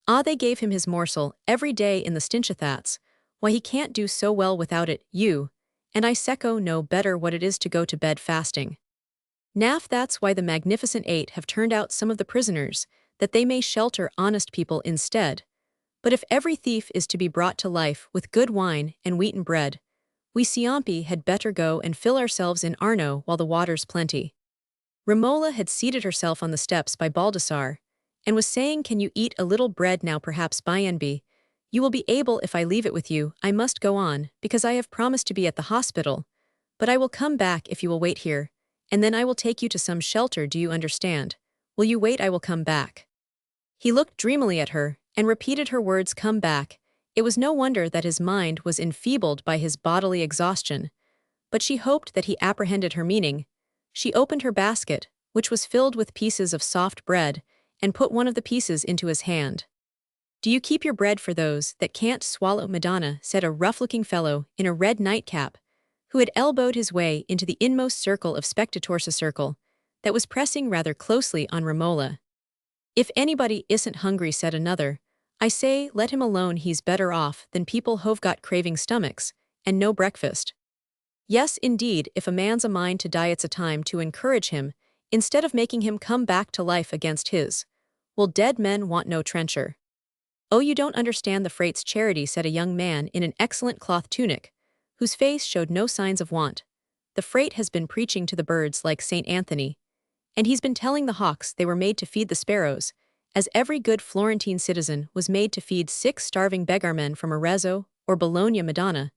Ah, they gave him his morsel every day in the Stinchathats. Why, he can't do so well without it, you. And I secco know better what it is to go to bed fasting. Naff, that's why the Magnificent Eight have turned out some of the prisoners, that they may shelter honest people instead. But if every thief is to be brought to life with good wine and wheaten bread, we Siampi had better go and fill ourselves in Arno while the water's plenty. Romola had seated herself on the steps by Baldassarre, and was saying, "Can you eat a little bread now, perhaps Bienbi? You will be able if I leave it with you. I must go on, because I have promised to be at the hospital. But I will come back if you will wait here, and then I will take you to some shelter, do you understand? Will you wait? I will come back." He looked dreamily at her, and repeated her words, "Come back." It was no wonder that his mind was enfeebled by his bodily exhaustion, but she hoped that he apprehended her meaning. She opened her basket, which was filled with pieces of soft bread, and put one of the pieces into his hand. "Do you keep your bread for those that can't swallow, Madonna?" said a rough-looking fellow in a red nightcap, who had elbowed his way into the inmost circle of spectators, a circle that was pressing rather closely on Romola. "If anybody isn't hungry," said another, "I say, let him alone. He's better off than people who've got craving stomachs, and no breakfast." "Yes, indeed, if a man's a mind to die, it's a time to encourage him, instead of making him come back to life against his. Well, dead men want no trencher." "Oh, you don't understand the freight's charity," said a young man in an excellent cloth tunic, whose face showed no signs of want. "The freight has been preaching to the birds like St. Anthony, and he's been telling the hawks they were made to feed the sparrows, as every good Florentine citizen was made to feed 6 starving beggarmen from Arezzo or Bologna. Madonna,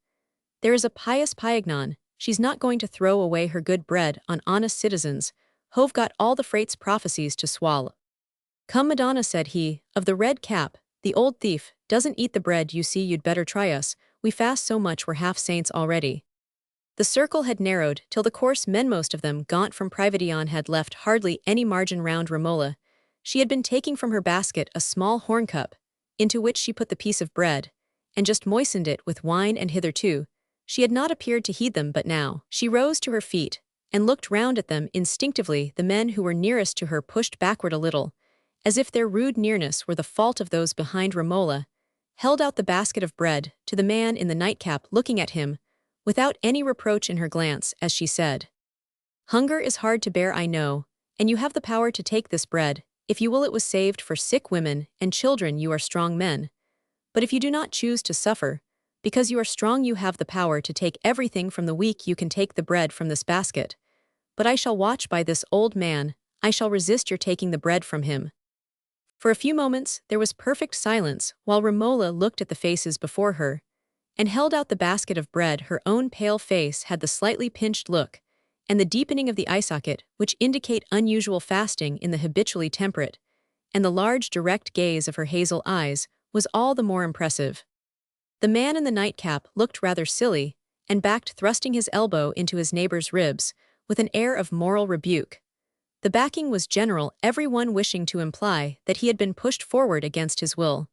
there is a pious Pyagnon, she's not going to throw away her good bread on honest citizens, who've got all the freight's prophecies to swallow." "Come, Madonna," said he, of the red cap, "the old thief doesn't eat the bread. You see, you'd better try us. We fast so much we're half saints already." The circle had narrowed till the coarse men, most of them gaunt from privation, had left hardly any margin round Romola. She had been taking from her basket a small horn cup, into which she put the piece of bread, and just moistened it with wine, and hitherto she had not appeared to heed them, but now she rose to her feet, and looked round at them instinctively. The men who were nearest to her pushed backward a little, as if their rude nearness were the fault of those behind. Romola held out the basket of bread to the man in the nightcap, looking at him without any reproach in her glance, as she said, "Hunger is hard to bear, I know, and you have the power to take this bread. If you will, it was saved for sick women and children. You are strong men. But if you do not choose to suffer, because you are strong, you have the power to take everything from the weak. You can take the bread from this basket. But I shall watch by this old man. I shall resist your taking the bread from him." For a few moments there was perfect silence, while Romola looked at the faces before her, and held out the basket of bread. Her own pale face had the slightly pinched look, and the deepening of the eye socket, which indicate unusual fasting in the habitually temperate, and the large direct gaze of her hazel eyes was all the more impressive. The man in the nightcap looked rather silly, and backed, thrusting his elbow into his neighbor's ribs, with an air of moral rebuke. The backing was general, everyone wishing to imply that he had been pushed forward against his will,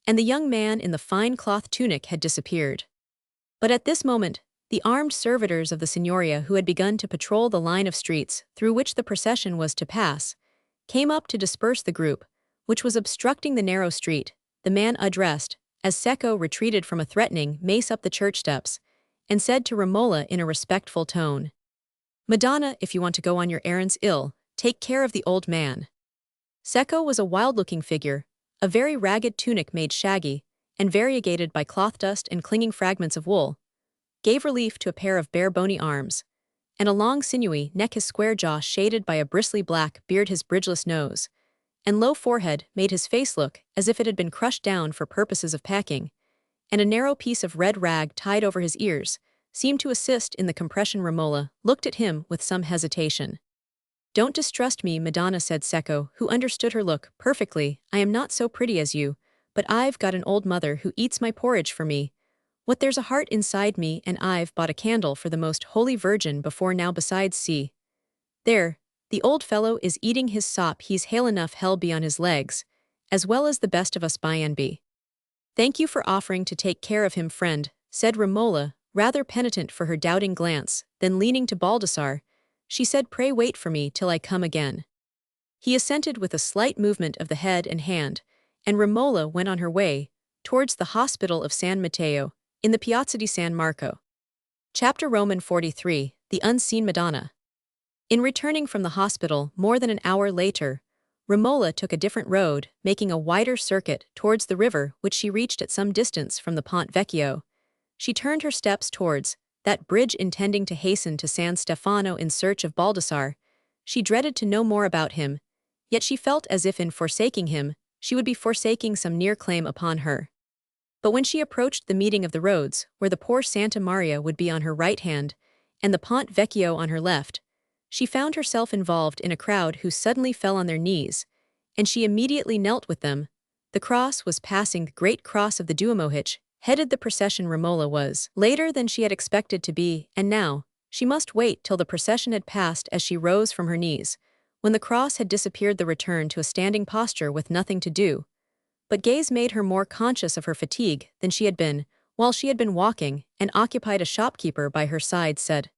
and the young man in the fine cloth tunic had disappeared. But at this moment, the armed servitors of the Signoria, who had begun to patrol the line of streets through which the procession was to pass, came up to disperse the group, which was obstructing the narrow street. The man addressed, as Secco retreated from a threatening mace up the church steps, and said to Romola in a respectful tone, "Madonna, if you want to go on your errands take care of the old man." Secco was a wild-looking figure, a very ragged tunic made shaggy, and variegated by cloth dust and clinging fragments of wool, gave relief to a pair of bare bony arms, and a long sinewy neck. His square jaw, shaded by a bristly black beard, his bridgeless nose, and low forehead made his face look as if it had been crushed down for purposes of packing, and a narrow piece of red rag tied over his ears seemed to assist in the compression. Romola looked at him with some hesitation. "Don't distrust me, Madonna," said Secco, who understood her look perfectly. "I am not so pretty as you, but I've got an old mother who eats my porridge for me. What, there's a heart inside me, and I've bought a candle for the most holy Virgin before now. Besides, see there, the old fellow is eating his sop. He's hale enough, hell be on his legs, as well as the best of us Bienbi." "Thank you for offering to take care of him, friend," said Romola, rather penitent for her doubting glance. Then leaning to Baldassarre, She said, "Pray wait for me till I come again." He assented with a slight movement of the head and hand, and Romola went on her way, towards the hospital of San Matteo, in the Piazza di San Marco. Chapter Roman 43, The Unseen Madonna. In returning from the hospital more than an hour later, Romola took a different road, making a wider circuit towards the river which she reached at some distance from the Ponte Vecchio. She turned her steps towards that bridge, intending to hasten to San Stefano in search of Baldassarre. She dreaded to know more about him, yet she felt as if in forsaking him, she would be forsaking some near claim upon her. But when she approached the meeting of the roads, where the poor Santa Maria would be on her right hand, and the Ponte Vecchio on her left, she found herself involved in a crowd who suddenly fell on their knees, and she immediately knelt with them. The cross was passing, the great cross of the Duomo, which headed the procession. Romola was later than she had expected to be, and now she must wait till the procession had passed as she rose from her knees. When the cross had disappeared, the return to a standing posture with nothing to do. But gaze made her more conscious of her fatigue than she had been while she had been walking, and occupied a shopkeeper by her side said,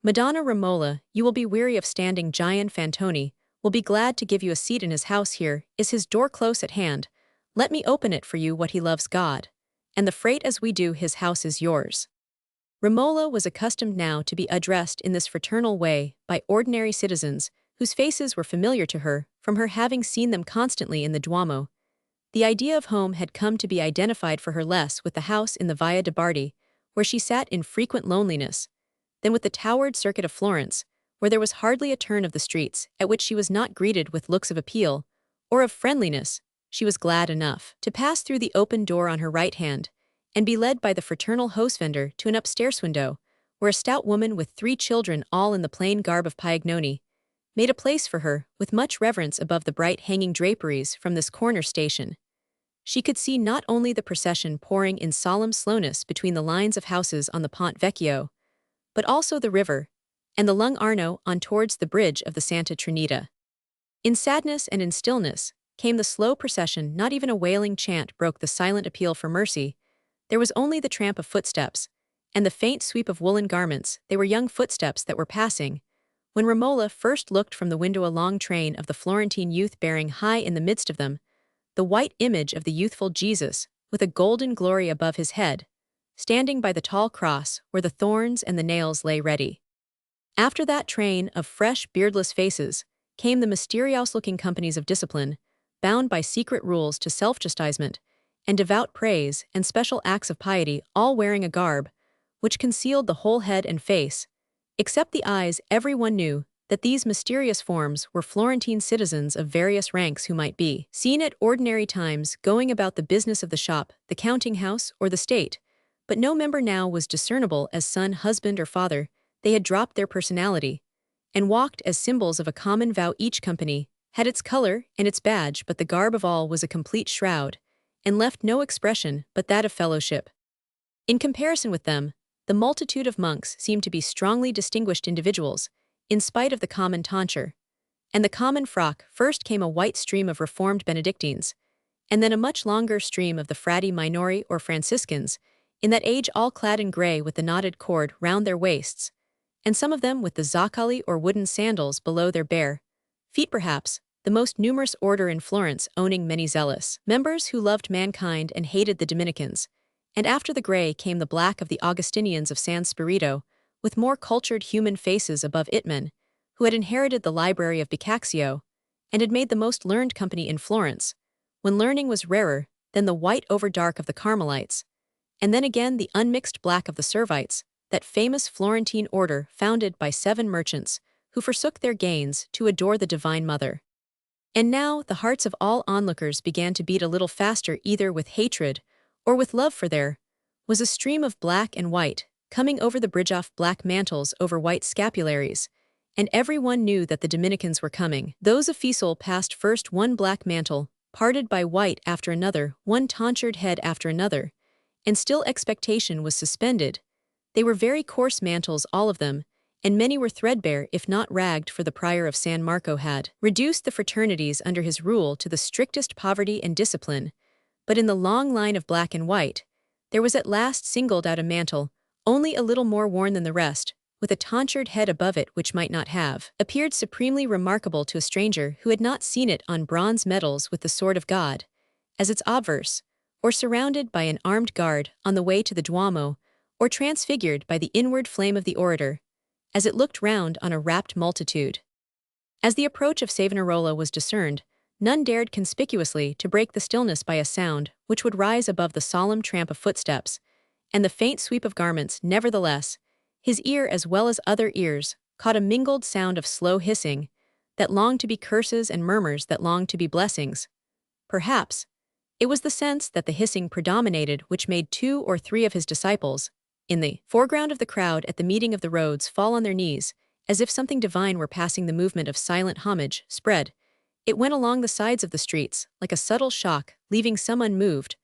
"Madonna Romola, you will be weary of standing. Gian Fantoni will be glad to give you a seat in his house. Here is his door close at hand. Let me open it for you. What he loves God, and the freight as we do, his house is yours." Romola was accustomed now to be addressed in this fraternal way by ordinary citizens whose faces were familiar to her from her having seen them constantly in the Duomo. The idea of home had come to be identified for her less with the house in the Via de' Bardi, where she sat in frequent loneliness, than with the towered circuit of Florence, where there was hardly a turn of the streets at which she was not greeted with looks of appeal or of friendliness. She was glad enough to pass through the open door on her right hand, and be led by the fraternal host-vendor to an upstairs window, where a stout woman with 3 children, all in the plain garb of Piagnoni, made a place for her with much reverence above the bright hanging draperies. From this corner station she could see not only the procession pouring in solemn slowness between the lines of houses on the Ponte Vecchio, but also the river, and the Lung Arno on towards the bridge of the Santa Trinita. In sadness and in stillness came the slow procession. Not even a wailing chant broke the silent appeal for mercy. There was only the tramp of footsteps, and the faint sweep of woolen garments. They were young footsteps that were passing. When Romola first looked from the window, a long train of the Florentine youth bearing high in the midst of them the white image of the youthful Jesus, with a golden glory above his head, standing by the tall cross where the thorns and the nails lay ready. After that train of fresh, beardless faces came the mysterious-looking companies of discipline, bound by secret rules to self-chastisement and devout praise and special acts of piety, all wearing a garb which concealed the whole head and face, except the eyes. Everyone knew that these mysterious forms were Florentine citizens of various ranks who might be seen at ordinary times going about the business of the shop, the counting-house, or the state, but no member now was discernible as son, husband, or father. They had dropped their personality and walked as symbols of a common vow. Each company had its color and its badge, but the garb of all was a complete shroud, and left no expression but that of fellowship. In comparison with them, the multitude of monks seemed to be strongly distinguished individuals, in spite of the common tonsure and the common frock. First came a white stream of Reformed Benedictines, and then a much longer stream of the Frati Minori or Franciscans, in that age all clad in grey with the knotted cord round their waists, and some of them with the zoccoli or wooden sandals below their bare feet. Perhaps the most numerous order in Florence, owning many zealous members who loved mankind and hated the Dominicans, and after the grey came the black of the Augustinians of San Spirito, with more cultured human faces above it, men who had inherited the library of Boccaccio, and had made the most learned company in Florence, when learning was rarer than the white over-dark of the Carmelites, and then again the unmixed black of the Servites, that famous Florentine order founded by 7 merchants, who forsook their gains to adore the Divine Mother. And now the hearts of all onlookers began to beat a little faster, either with hatred or with love, for there was a stream of black and white, coming over the bridge, off black mantles over white scapularies, and every one knew that the Dominicans were coming. Those of Fiesole passed first, one black mantle, parted by white, after another, one tonsured head after another, and still expectation was suspended. They were very coarse mantles, all of them, and many were threadbare if not ragged, for the prior of San Marco had reduced the fraternities under his rule to the strictest poverty and discipline. But in the long line of black and white, there was at last singled out a mantle, only a little more worn than the rest, with a tonsured head above it which might not have appeared supremely remarkable to a stranger who had not seen it on bronze medals with the sword of God, as its obverse, or surrounded by an armed guard on the way to the Duomo, or transfigured by the inward flame of the orator, as it looked round on a rapt multitude. As the approach of Savonarola was discerned, none dared conspicuously to break the stillness by a sound which would rise above the solemn tramp of footsteps, and the faint sweep of garments. Nevertheless, his ear as well as other ears caught a mingled sound of slow hissing, that longed to be curses and murmurs that longed to be blessings. Perhaps it was the sense that the hissing predominated which made 2 or 3 of his disciples, in the foreground of the crowd at the meeting of the roads, fall on their knees, as if something divine were passing. The movement of silent homage spread. It went along the sides of the streets, like a subtle shock, leaving some unmoved,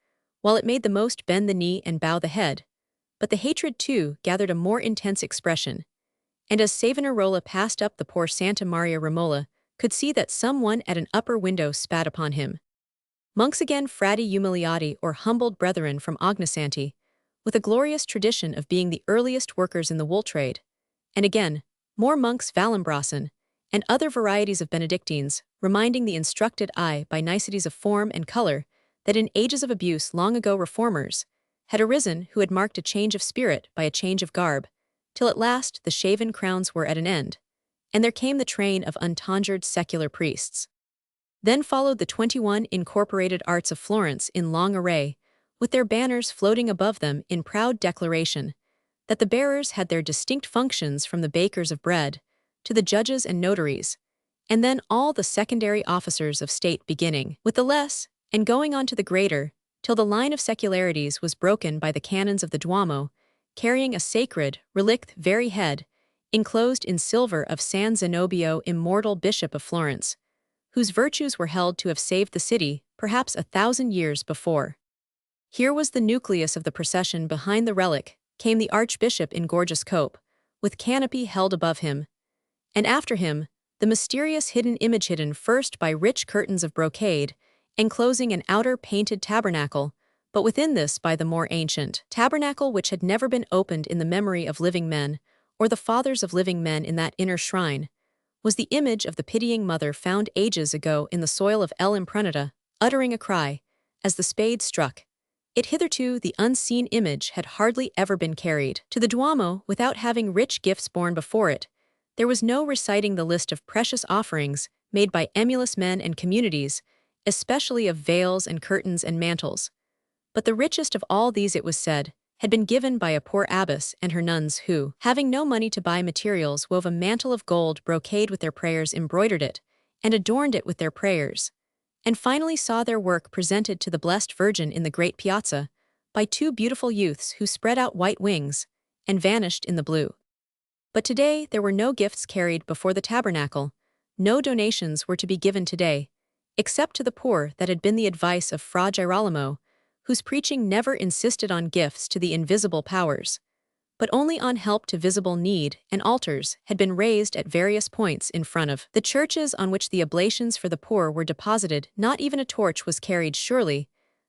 while it made the most bend the knee and bow the head. But the hatred, too, gathered a more intense expression. And as Savonarola passed up, the poor Santa Maria Romola could see that someone at an upper window spat upon him. Monks again, frati umiliati, or humbled brethren from Ognissanti, with a glorious tradition of being the earliest workers in the wool trade. And again, more monks Valumbrasan, and other varieties of Benedictines, reminding the instructed eye by niceties of form and color that in ages of abuse long ago reformers had arisen who had marked a change of spirit by a change of garb, till at last the shaven crowns were at an end, and there came the train of untonsured secular priests. Then followed the 21 incorporated arts of Florence in long array, with their banners floating above them in proud declaration that the bearers had their distinct functions, from the bakers of bread to the judges and notaries, and then all the secondary officers of state, beginning with the less and going on to the greater, till the line of secularities was broken by the canons of the Duomo, carrying a sacred, relict very head, enclosed in silver, of San Zenobio, immortal Bishop of Florence, whose virtues were held to have saved the city perhaps 1,000 years before. Here was the nucleus of the procession. Behind the relic came the archbishop in gorgeous cope, with canopy held above him, and after him the mysterious hidden image, hidden first by rich curtains of brocade, enclosing an outer painted tabernacle, but within this by the more ancient tabernacle which had never been opened in the memory of living men, or the fathers of living men. In that inner shrine was the image of the pitying mother found ages ago in the soil of El Impruneta, uttering a cry as the spade struck. It hitherto, the unseen image, had hardly ever been carried to the Duomo without having rich gifts borne before it. There was no reciting the list of precious offerings made by emulous men and communities, especially of veils and curtains and mantles. But the richest of all these, it was said, had been given by a poor abbess and her nuns who, having no money to buy materials, wove a mantle of gold brocade with their prayers, embroidered it, and adorned it with their prayers, and finally saw their work presented to the Blessed Virgin in the great piazza by 2 beautiful youths who spread out white wings and vanished in the blue. But today there were no gifts carried before the tabernacle, no donations were to be given today, except to the poor. That had been the advice of Fra Girolamo, whose preaching never insisted on gifts to the invisible powers, but only on help to visible need, and altars had been raised at various points in front of the churches on which the oblations for the poor were deposited. Not even a torch was carried. Surely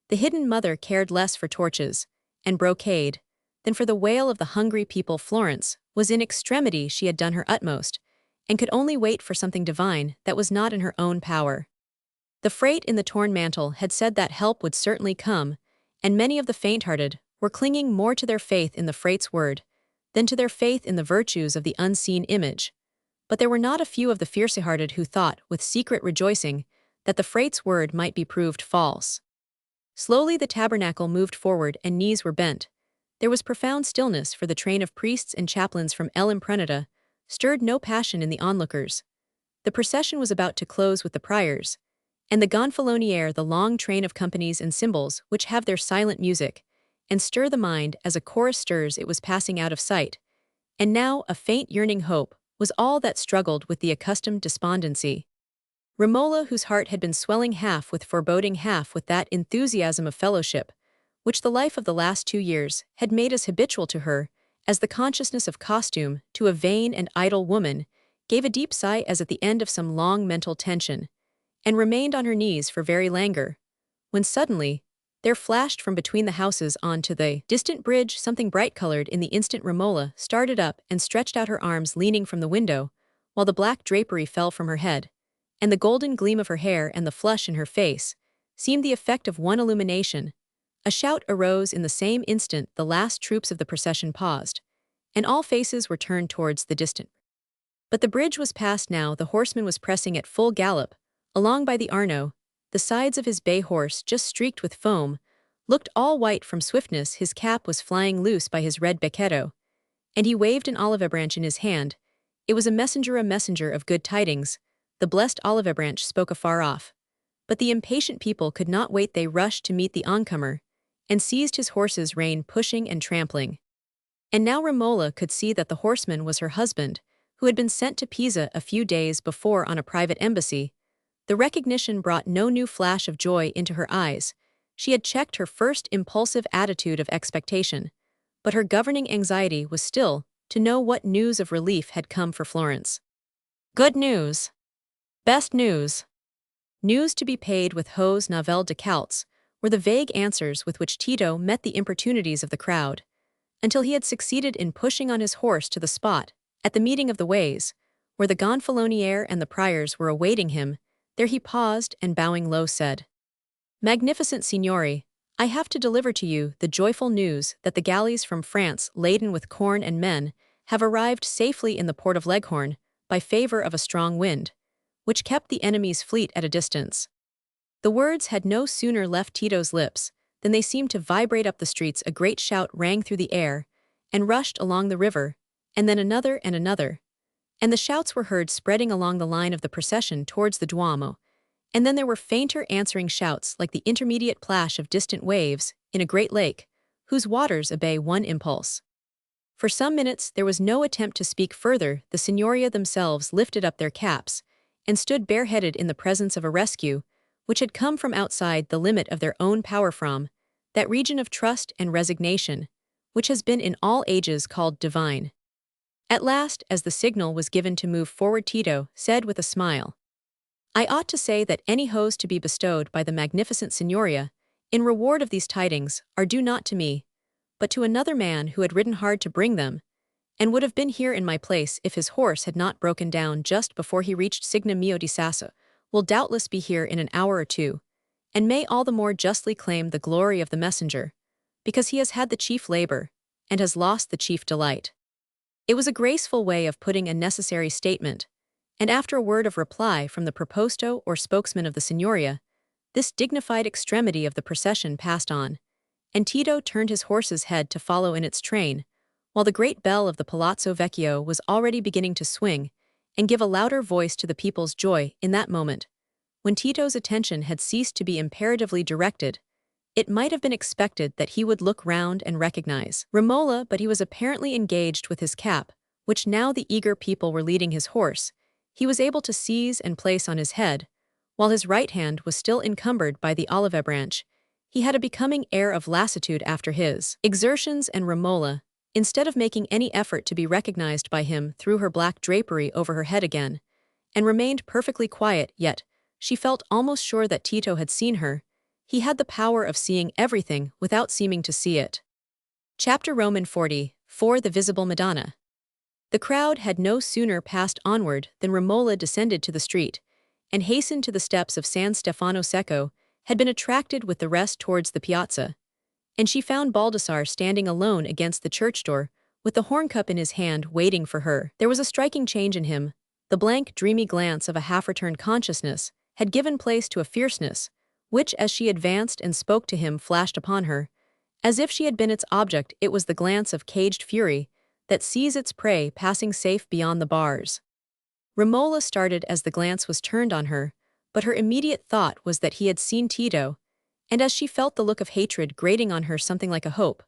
the hidden mother cared less for torches and brocade than for the wail of the hungry people. Florence was in extremity. She had done her utmost, and could only wait for something divine that was not in her own power. The frate in the torn mantle had said that help would certainly come, and many of the faint-hearted were clinging more to their faith in the frate's word than to their faith in the virtues of the unseen image. But there were not a few of the fierce-hearted who thought, with secret rejoicing, that the frate's word might be proved false. Slowly the tabernacle moved forward, and knees were bent. There was profound stillness, for the train of priests and chaplains from El Impruneta stirred no passion in the onlookers. The procession was about to close with the priors, and the gonfaloniere, the long train of companies and cymbals which have their silent music and stir the mind as a chorus stirs it, was passing out of sight. And now a faint yearning hope was all that struggled with the accustomed despondency. Romola, whose heart had been swelling half with foreboding, half with that enthusiasm of fellowship which the life of the last 2 years had made as habitual to her as the consciousness of costume to a vain and idle woman, gave a deep sigh as at the end of some long mental tension, and remained on her knees for very languor, when suddenly There flashed from between the houses onto the distant bridge something bright-colored. In the instant Romola started up and stretched out her arms leaning from the window, while the black drapery fell from her head, and the golden gleam of her hair and the flush in her face seemed the effect of one illumination. A shout arose in the same instant. The last troops of the procession paused, and all faces were turned towards the distant. But the bridge was passed now. The horseman was pressing at full gallop along by the Arno. The sides of his bay horse, just streaked with foam, looked all white from swiftness. His cap was flying loose by his red becchetto, and he waved an olive branch in his hand. It was a messenger of good tidings. The blessed olive branch spoke afar off. But the impatient people could not wait. They rushed to meet the oncomer, and seized his horse's rein, pushing and trampling. And now Romola could see that the horseman was her husband, who had been sent to Pisa a few days before on a private embassy. The recognition brought no new flash of joy into her eyes. She had checked her first impulsive attitude of expectation, but her governing anxiety was still to know what news of relief had come for Florence. Good news. Best news. News to be paid with hose nouvelle de Calts were the vague answers with which Tito met the importunities of the crowd, until he had succeeded in pushing on his horse to the spot, at the meeting of the ways, where the gonfaloniere and the priors were awaiting him. There he paused and, bowing low, said, "Magnificent signori, I have to deliver to you the joyful news that the galleys from France laden with corn and men have arrived safely in the port of Leghorn by favor of a strong wind, which kept the enemy's fleet at a distance." The words had no sooner left Tito's lips than they seemed to vibrate up the streets. A great shout rang through the air and rushed along the river, and then another and another, and the shouts were heard spreading along the line of the procession towards the Duomo, and then there were fainter answering shouts like the intermediate plash of distant waves in a great lake, whose waters obey one impulse. For some minutes there was no attempt to speak further. The signoria themselves lifted up their caps and stood bareheaded in the presence of a rescue which had come from outside the limit of their own power, from that region of trust and resignation which has been in all ages called divine. At last, as the signal was given to move forward, Tito said with a smile, "I ought to say that any hose to be bestowed by the magnificent signoria in reward of these tidings are due not to me, but to another man who had ridden hard to bring them, and would have been here in my place if his horse had not broken down just before he reached Signa Mio di Sasso, will doubtless be here in an hour or two, and may all the more justly claim the glory of the messenger, because he has had the chief labor, and has lost the chief delight." It was a graceful way of putting a necessary statement, and after a word of reply from the proposto or spokesman of the signoria, this dignified extremity of the procession passed on, and Tito turned his horse's head to follow in its train, while the great bell of the Palazzo Vecchio was already beginning to swing and give a louder voice to the people's joy. In that moment, when Tito's attention had ceased to be imperatively directed, it might have been expected that he would look round and recognize Romola, but he was apparently engaged with his cap, which now the eager people were leading his horse. He was able to seize and place on his head, while his right hand was still encumbered by the olive branch. He had a becoming air of lassitude after his exertions, and Romola, instead of making any effort to be recognized by him, threw her black drapery over her head again, and remained perfectly quiet. Yet she felt almost sure that Tito had seen her. He had the power of seeing everything without seeming to see it. Chapter Roman 40, 4. The Visible Madonna. The crowd had no sooner passed onward than Romola descended to the street, and hastened to the steps of San Stefano Secco, had been attracted with the rest towards the piazza, and she found Baldassarre standing alone against the church door, with the horncup in his hand, waiting for her. There was a striking change in him. The blank, dreamy glance of a half-returned consciousness had given place to a fierceness, which, as she advanced and spoke to him, flashed upon her, as if she had been its object. It was the glance of caged fury that sees its prey passing safe beyond the bars. Romola started as the glance was turned on her, but her immediate thought was that he had seen Tito, and as she felt the look of hatred grating on her, something like a hope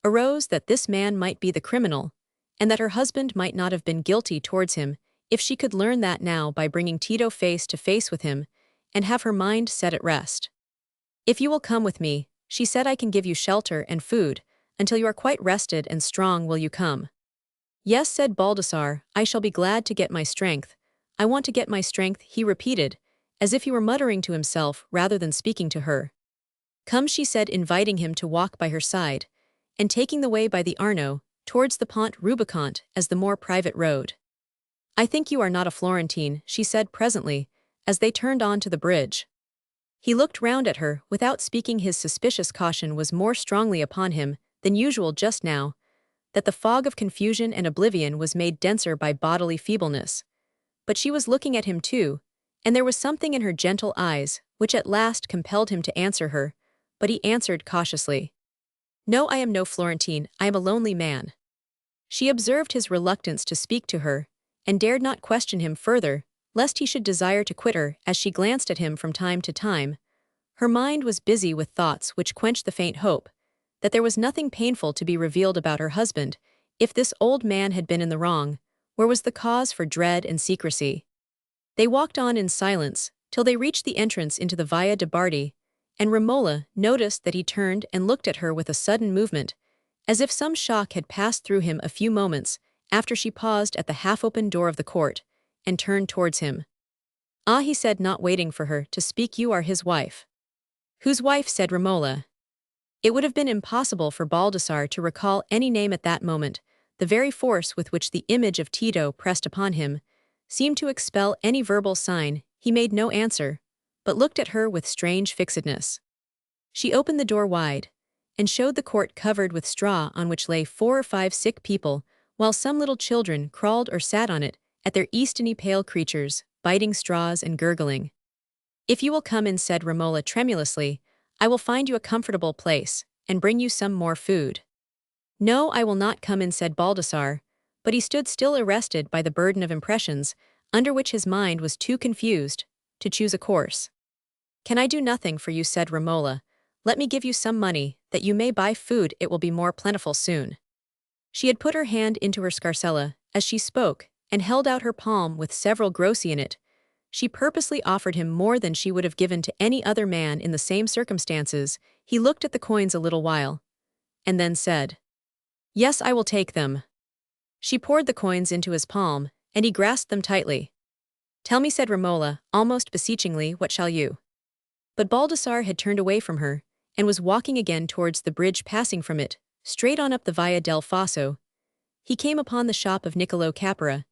arose that this man might be the criminal, and that her husband might not have been guilty towards him. If she could learn that now by bringing Tito face to face with him, and have her mind set at rest. "If you will come with me," she said, "I can give you shelter and food, until you are quite rested and strong. Will you come?" "Yes," said Baldassarre, "I shall be glad to get my strength. I want to get my strength," he repeated, as if he were muttering to himself rather than speaking to her. Come, she said, inviting him to walk by her side, and taking the way by the Arno, towards the Pont Rubicont as the more private road. I think you are not a Florentine, she said presently, as they turned on to the bridge. He looked round at her without speaking. His suspicious caution was more strongly upon him than usual just now, that the fog of confusion and oblivion was made denser by bodily feebleness. But she was looking at him too, and there was something in her gentle eyes which at last compelled him to answer her, but he answered cautiously. No, I am no Florentine, I am a lonely man. She observed his reluctance to speak to her, and dared not question him further, lest he should desire to quit her. As she glanced at him from time to time, her mind was busy with thoughts which quenched the faint hope that there was nothing painful to be revealed about her husband. If this old man had been in the wrong, where was the cause for dread and secrecy? They walked on in silence, till they reached the entrance into the Via de' Bardi, and Romola noticed that he turned and looked at her with a sudden movement, as if some shock had passed through him a few moments after she paused at the half-open door of the court, and turned towards him. Ah, he said, not waiting for her to speak, you are his wife. Whose wife? Said Romola. It would have been impossible for Baldassarre to recall any name at that moment. The very force with which the image of Tito pressed upon him seemed to expel any verbal sign. He made no answer, but looked at her with strange fixedness. She opened the door wide, and showed the court covered with straw on which lay 4 or 5 sick people, while some little children crawled or sat on it, at their eastony pale creatures, biting straws and gurgling. If you will come in, said Romola tremulously, I will find you a comfortable place, and bring you some more food. No, I will not come in, said Baldassarre, but he stood still, arrested by the burden of impressions, under which his mind was too confused to choose a course. Can I do nothing for you? Said Romola. Let me give you some money, that you may buy food. It will be more plentiful soon. She had put her hand into her scarsella as she spoke, and held out her palm with several grossi in it. She purposely offered him more than she would have given to any other man in the same circumstances. He looked at the coins a little while, and then said, Yes, I will take them. She poured the coins into his palm, and he grasped them tightly. Tell me, said Romola, almost beseechingly, what shall you? But Baldassarre had turned away from her, and was walking again towards the bridge, passing from it, straight on up the Via del Fosso. He came upon the shop of Niccolò Capera,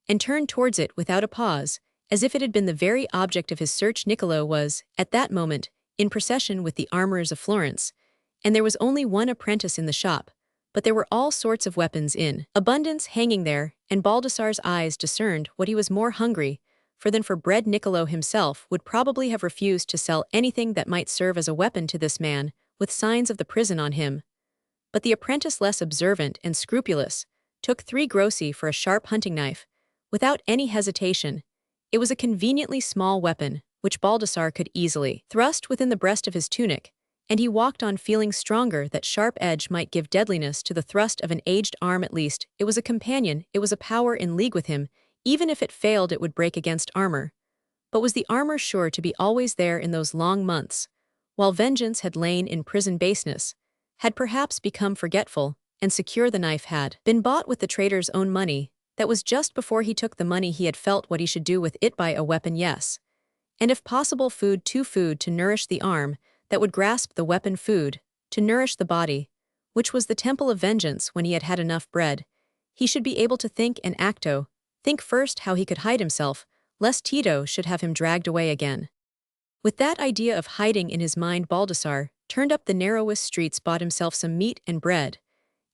and turned towards it without a pause, as if it had been the very object of his search. Niccolò was, at that moment, in procession with the armorers of Florence, and there was only one apprentice in the shop, but there were all sorts of weapons in abundance hanging there, and Baldassarre's eyes discerned what he was more hungry for than for bread. Niccolò himself would probably have refused to sell anything that might serve as a weapon to this man, with signs of the prison on him. But the apprentice, less observant and scrupulous, took 3 grossi for a sharp hunting knife, without any hesitation. It was a conveniently small weapon, which Baldassarre could easily thrust within the breast of his tunic, and he walked on, feeling stronger that sharp edge might give deadliness to the thrust of an aged arm. At least, it was a companion, it was a power in league with him. Even if it failed, it would break against armor. But was the armor sure to be always there in those long months, while vengeance had lain in prison? Baseness had perhaps become forgetful, and secure. The knife had been bought with the trader's own money. That was just before he took the money he had felt what he should do with it. Buy a weapon, yes. And if possible, food to nourish the arm that would grasp the weapon, food to nourish the body, which was the temple of vengeance. When he had had enough bread, he should be able to think and think first how he could hide himself, lest Tito should have him dragged away again. With that idea of hiding in his mind, Baldassarre turned up the narrowest streets, bought himself some meat and bread,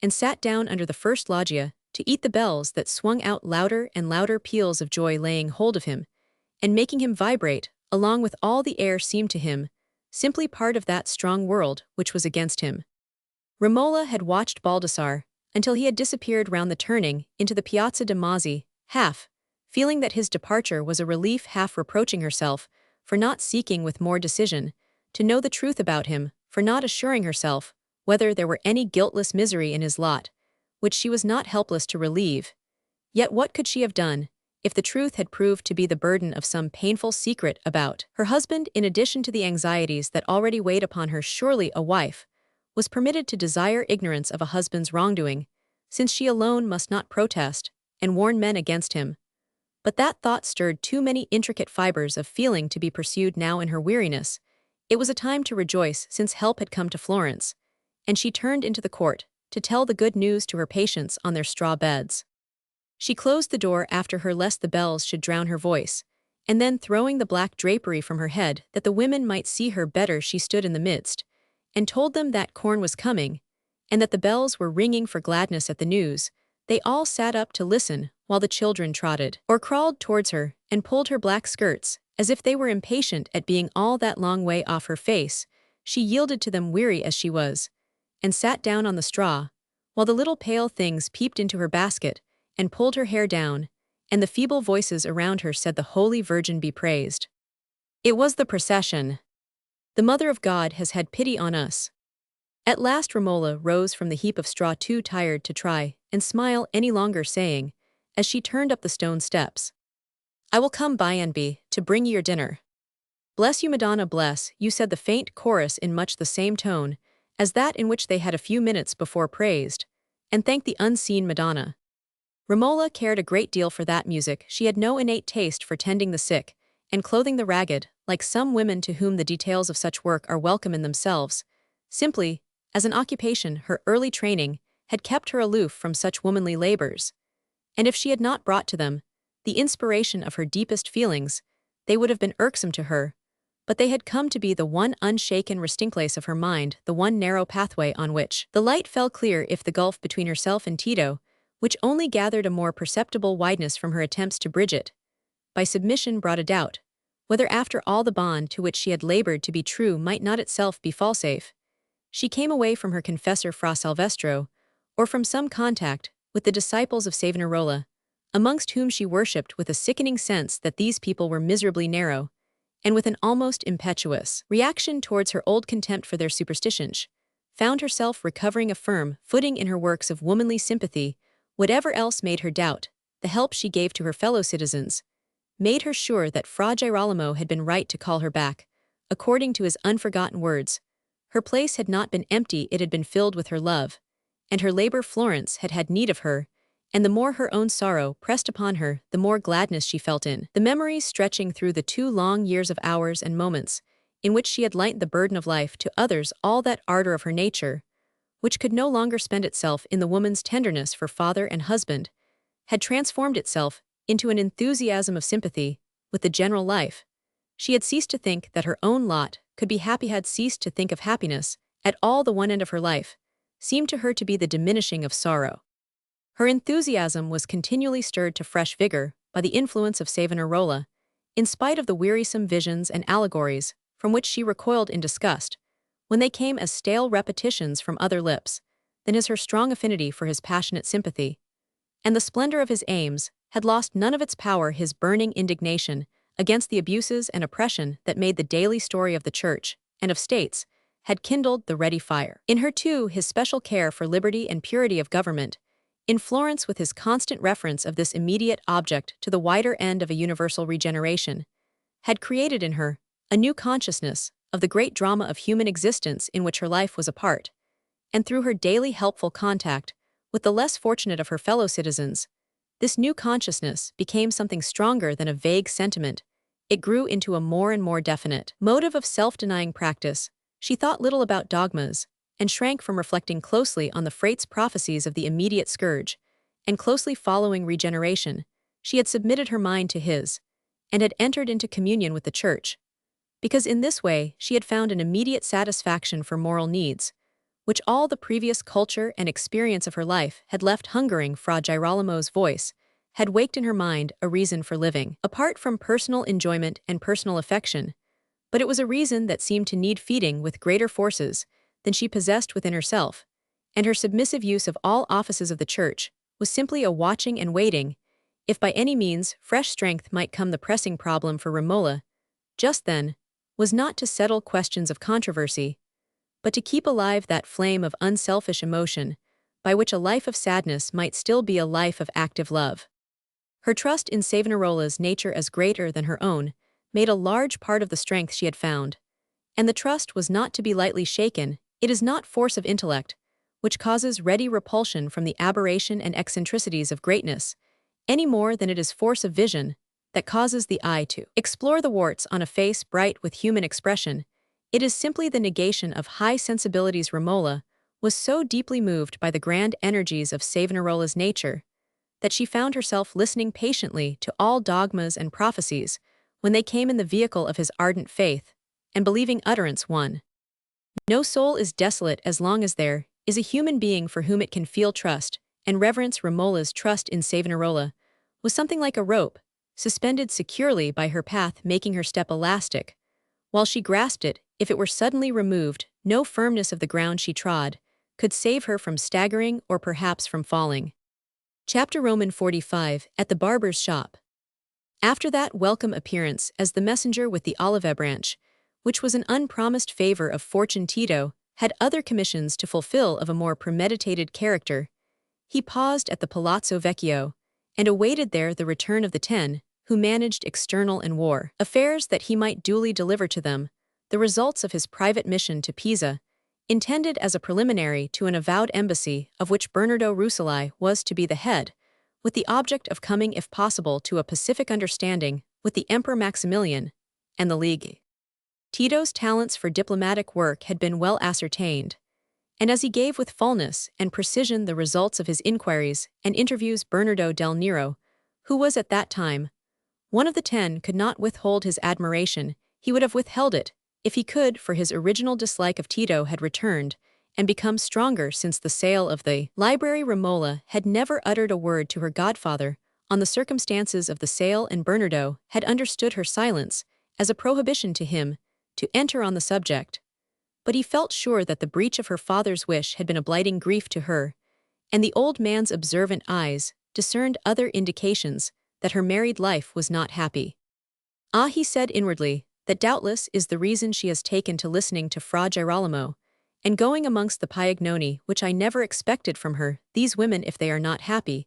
and sat down under the first loggia to eat the bells that swung out louder and louder, peals of joy laying hold of him, and making him vibrate, along with all the air seemed to him simply part of that strong world which was against him. Romola had watched Baldassarre until he had disappeared round the turning into the Piazza de' Mozzi, half feeling that his departure was a relief, half reproaching herself for not seeking with more decision to know the truth about him, for not assuring herself whether there were any guiltless misery in his lot, which she was not helpless to relieve. Yet what could she have done if the truth had proved to be the burden of some painful secret about her husband? In addition to the anxieties that already weighed upon her, surely a wife was permitted to desire ignorance of a husband's wrongdoing, since she alone must not protest and warn men against him. But that thought stirred too many intricate fibers of feeling to be pursued now in her weariness. It was a time to rejoice since help had come to Florence, and she turned into the court to tell the good news to her patients on their straw beds. She closed the door after her lest the bells should drown her voice, and then throwing the black drapery from her head that the women might see her better, she stood in the midst, and told them that corn was coming, and that the bells were ringing for gladness at the news. They all sat up to listen, while the children trotted or crawled towards her and pulled her black skirts, as if they were impatient at being all that long way off her face. She yielded to them, weary as she was, and sat down on the straw, while the little pale things peeped into her basket and pulled her hair down, and the feeble voices around her said, "The Holy Virgin be praised." It was the procession. "The Mother of God has had pity on us." At last Romola rose from the heap of straw, too tired to try and smile any longer, saying, as she turned up the stone steps, "I will come by and be to bring you your dinner." "Bless you, Madonna, bless you," said the faint chorus in much the same tone as that in which they had a few minutes before praised and thanked the unseen Madonna. Romola cared a great deal for that music. She had no innate taste for tending the sick and clothing the ragged, like some women to whom the details of such work are welcome in themselves. Simply, as an occupation, her early training had kept her aloof from such womanly labors, and if she had not brought to them the inspiration of her deepest feelings, they would have been irksome to her, but they had come to be the one unshaken resting place of her mind, the one narrow pathway on which the light fell clear if the gulf between herself and Tito, which only gathered a more perceptible wideness from her attempts to bridge it, by submission brought a doubt, whether after all the bond to which she had labored to be true might not itself be falsafe. She came away from her confessor Fra Salvestro, or from some contact with the disciples of Savonarola, amongst whom she worshipped, with a sickening sense that these people were miserably narrow, and with an almost impetuous reaction towards her old contempt for their superstitions, found herself recovering a firm footing in her works of womanly sympathy. Whatever else made her doubt, the help she gave to her fellow citizens made her sure that Fra Girolamo had been right to call her back. According to his unforgotten words, her place had not been empty, it had been filled with her love, and her labor Florence had had need of her, and the more her own sorrow pressed upon her, the more gladness she felt in the memories stretching through the 2 long years of hours and moments in which she had lightened the burden of life to others. All that ardor of her nature, which could no longer spend itself in the woman's tenderness for father and husband, had transformed itself into an enthusiasm of sympathy with the general life. She had ceased to think that her own lot could be happy, had ceased to think of happiness at all. The one end of her life seemed to her to be the diminishing of sorrow. Her enthusiasm was continually stirred to fresh vigor by the influence of Savonarola, in spite of the wearisome visions and allegories from which she recoiled in disgust, when they came as stale repetitions from other lips, than is her strong affinity for his passionate sympathy. And the splendor of his aims had lost none of its power. His burning indignation against the abuses and oppression that made the daily story of the Church and of states had kindled the ready fire. In her, too, his special care for liberty and purity of government, in Florence with his constant reference of this immediate object to the wider end of a universal regeneration, had created in her a new consciousness of the great drama of human existence in which her life was a part, and through her daily helpful contact with the less fortunate of her fellow citizens, this new consciousness became something stronger than a vague sentiment. It grew into a more and more definite motive of self-denying practice. She thought little about dogmas, and shrank from reflecting closely on the Frate's prophecies of the immediate scourge, and closely following regeneration, she had submitted her mind to his, and had entered into communion with the Church, because in this way she had found an immediate satisfaction for moral needs, which all the previous culture and experience of her life had left hungering. Fra Girolamo's voice had waked in her mind a reason for living, apart from personal enjoyment and personal affection, but it was a reason that seemed to need feeding with greater forces than she possessed within herself, and her submissive use of all offices of the Church was simply a watching and waiting, if by any means fresh strength might come. The pressing problem for Romola, just then, was not to settle questions of controversy, but to keep alive that flame of unselfish emotion, by which a life of sadness might still be a life of active love. Her trust in Savonarola's nature as greater than her own made a large part of the strength she had found, and the trust was not to be lightly shaken. It is not force of intellect, which causes ready repulsion from the aberration and eccentricities of greatness, any more than it is force of vision that causes the eye to explore the warts on a face bright with human expression. It is simply the negation of high sensibilities. Romola was so deeply moved by the grand energies of Savonarola's nature that she found herself listening patiently to all dogmas and prophecies when they came in the vehicle of his ardent faith, and believing utterance one. No soul is desolate as long as there is a human being for whom it can feel trust and reverence. Romola's trust in Savonarola was something like a rope, suspended securely by her path, making her step elastic. While she grasped it, if it were suddenly removed, no firmness of the ground she trod could save her from staggering or perhaps from falling. Chapter Roman 45, at the barber's shop. After that welcome appearance as the messenger with the olive branch, which was an unpromised favor of fortune, Tito had other commissions to fulfill of a more premeditated character. He paused at the Palazzo Vecchio, and awaited there the return of the 10, who managed external and war affairs, that he might duly deliver to them the results of his private mission to Pisa, intended as a preliminary to an avowed embassy of which Bernardo Rucellai was to be the head, with the object of coming if possible to a pacific understanding with the Emperor Maximilian and the League. Tito's talents for diplomatic work had been well ascertained, and as he gave with fullness and precision the results of his inquiries and interviews, Bernardo del Nero, who was at that time one of the 10, could not withhold his admiration. He would have withheld it if he could, for his original dislike of Tito had returned and become stronger since the sale of the library. Romola had never uttered a word to her godfather on the circumstances of the sale, and Bernardo had understood her silence as a prohibition to him to enter on the subject. But he felt sure that the breach of her father's wish had been a blighting grief to her, and the old man's observant eyes discerned other indications that her married life was not happy. "Ah," he said inwardly, "that doubtless is the reason she has taken to listening to Fra Girolamo, and going amongst the Piagnoni, which I never expected from her. These women, if they are not happy,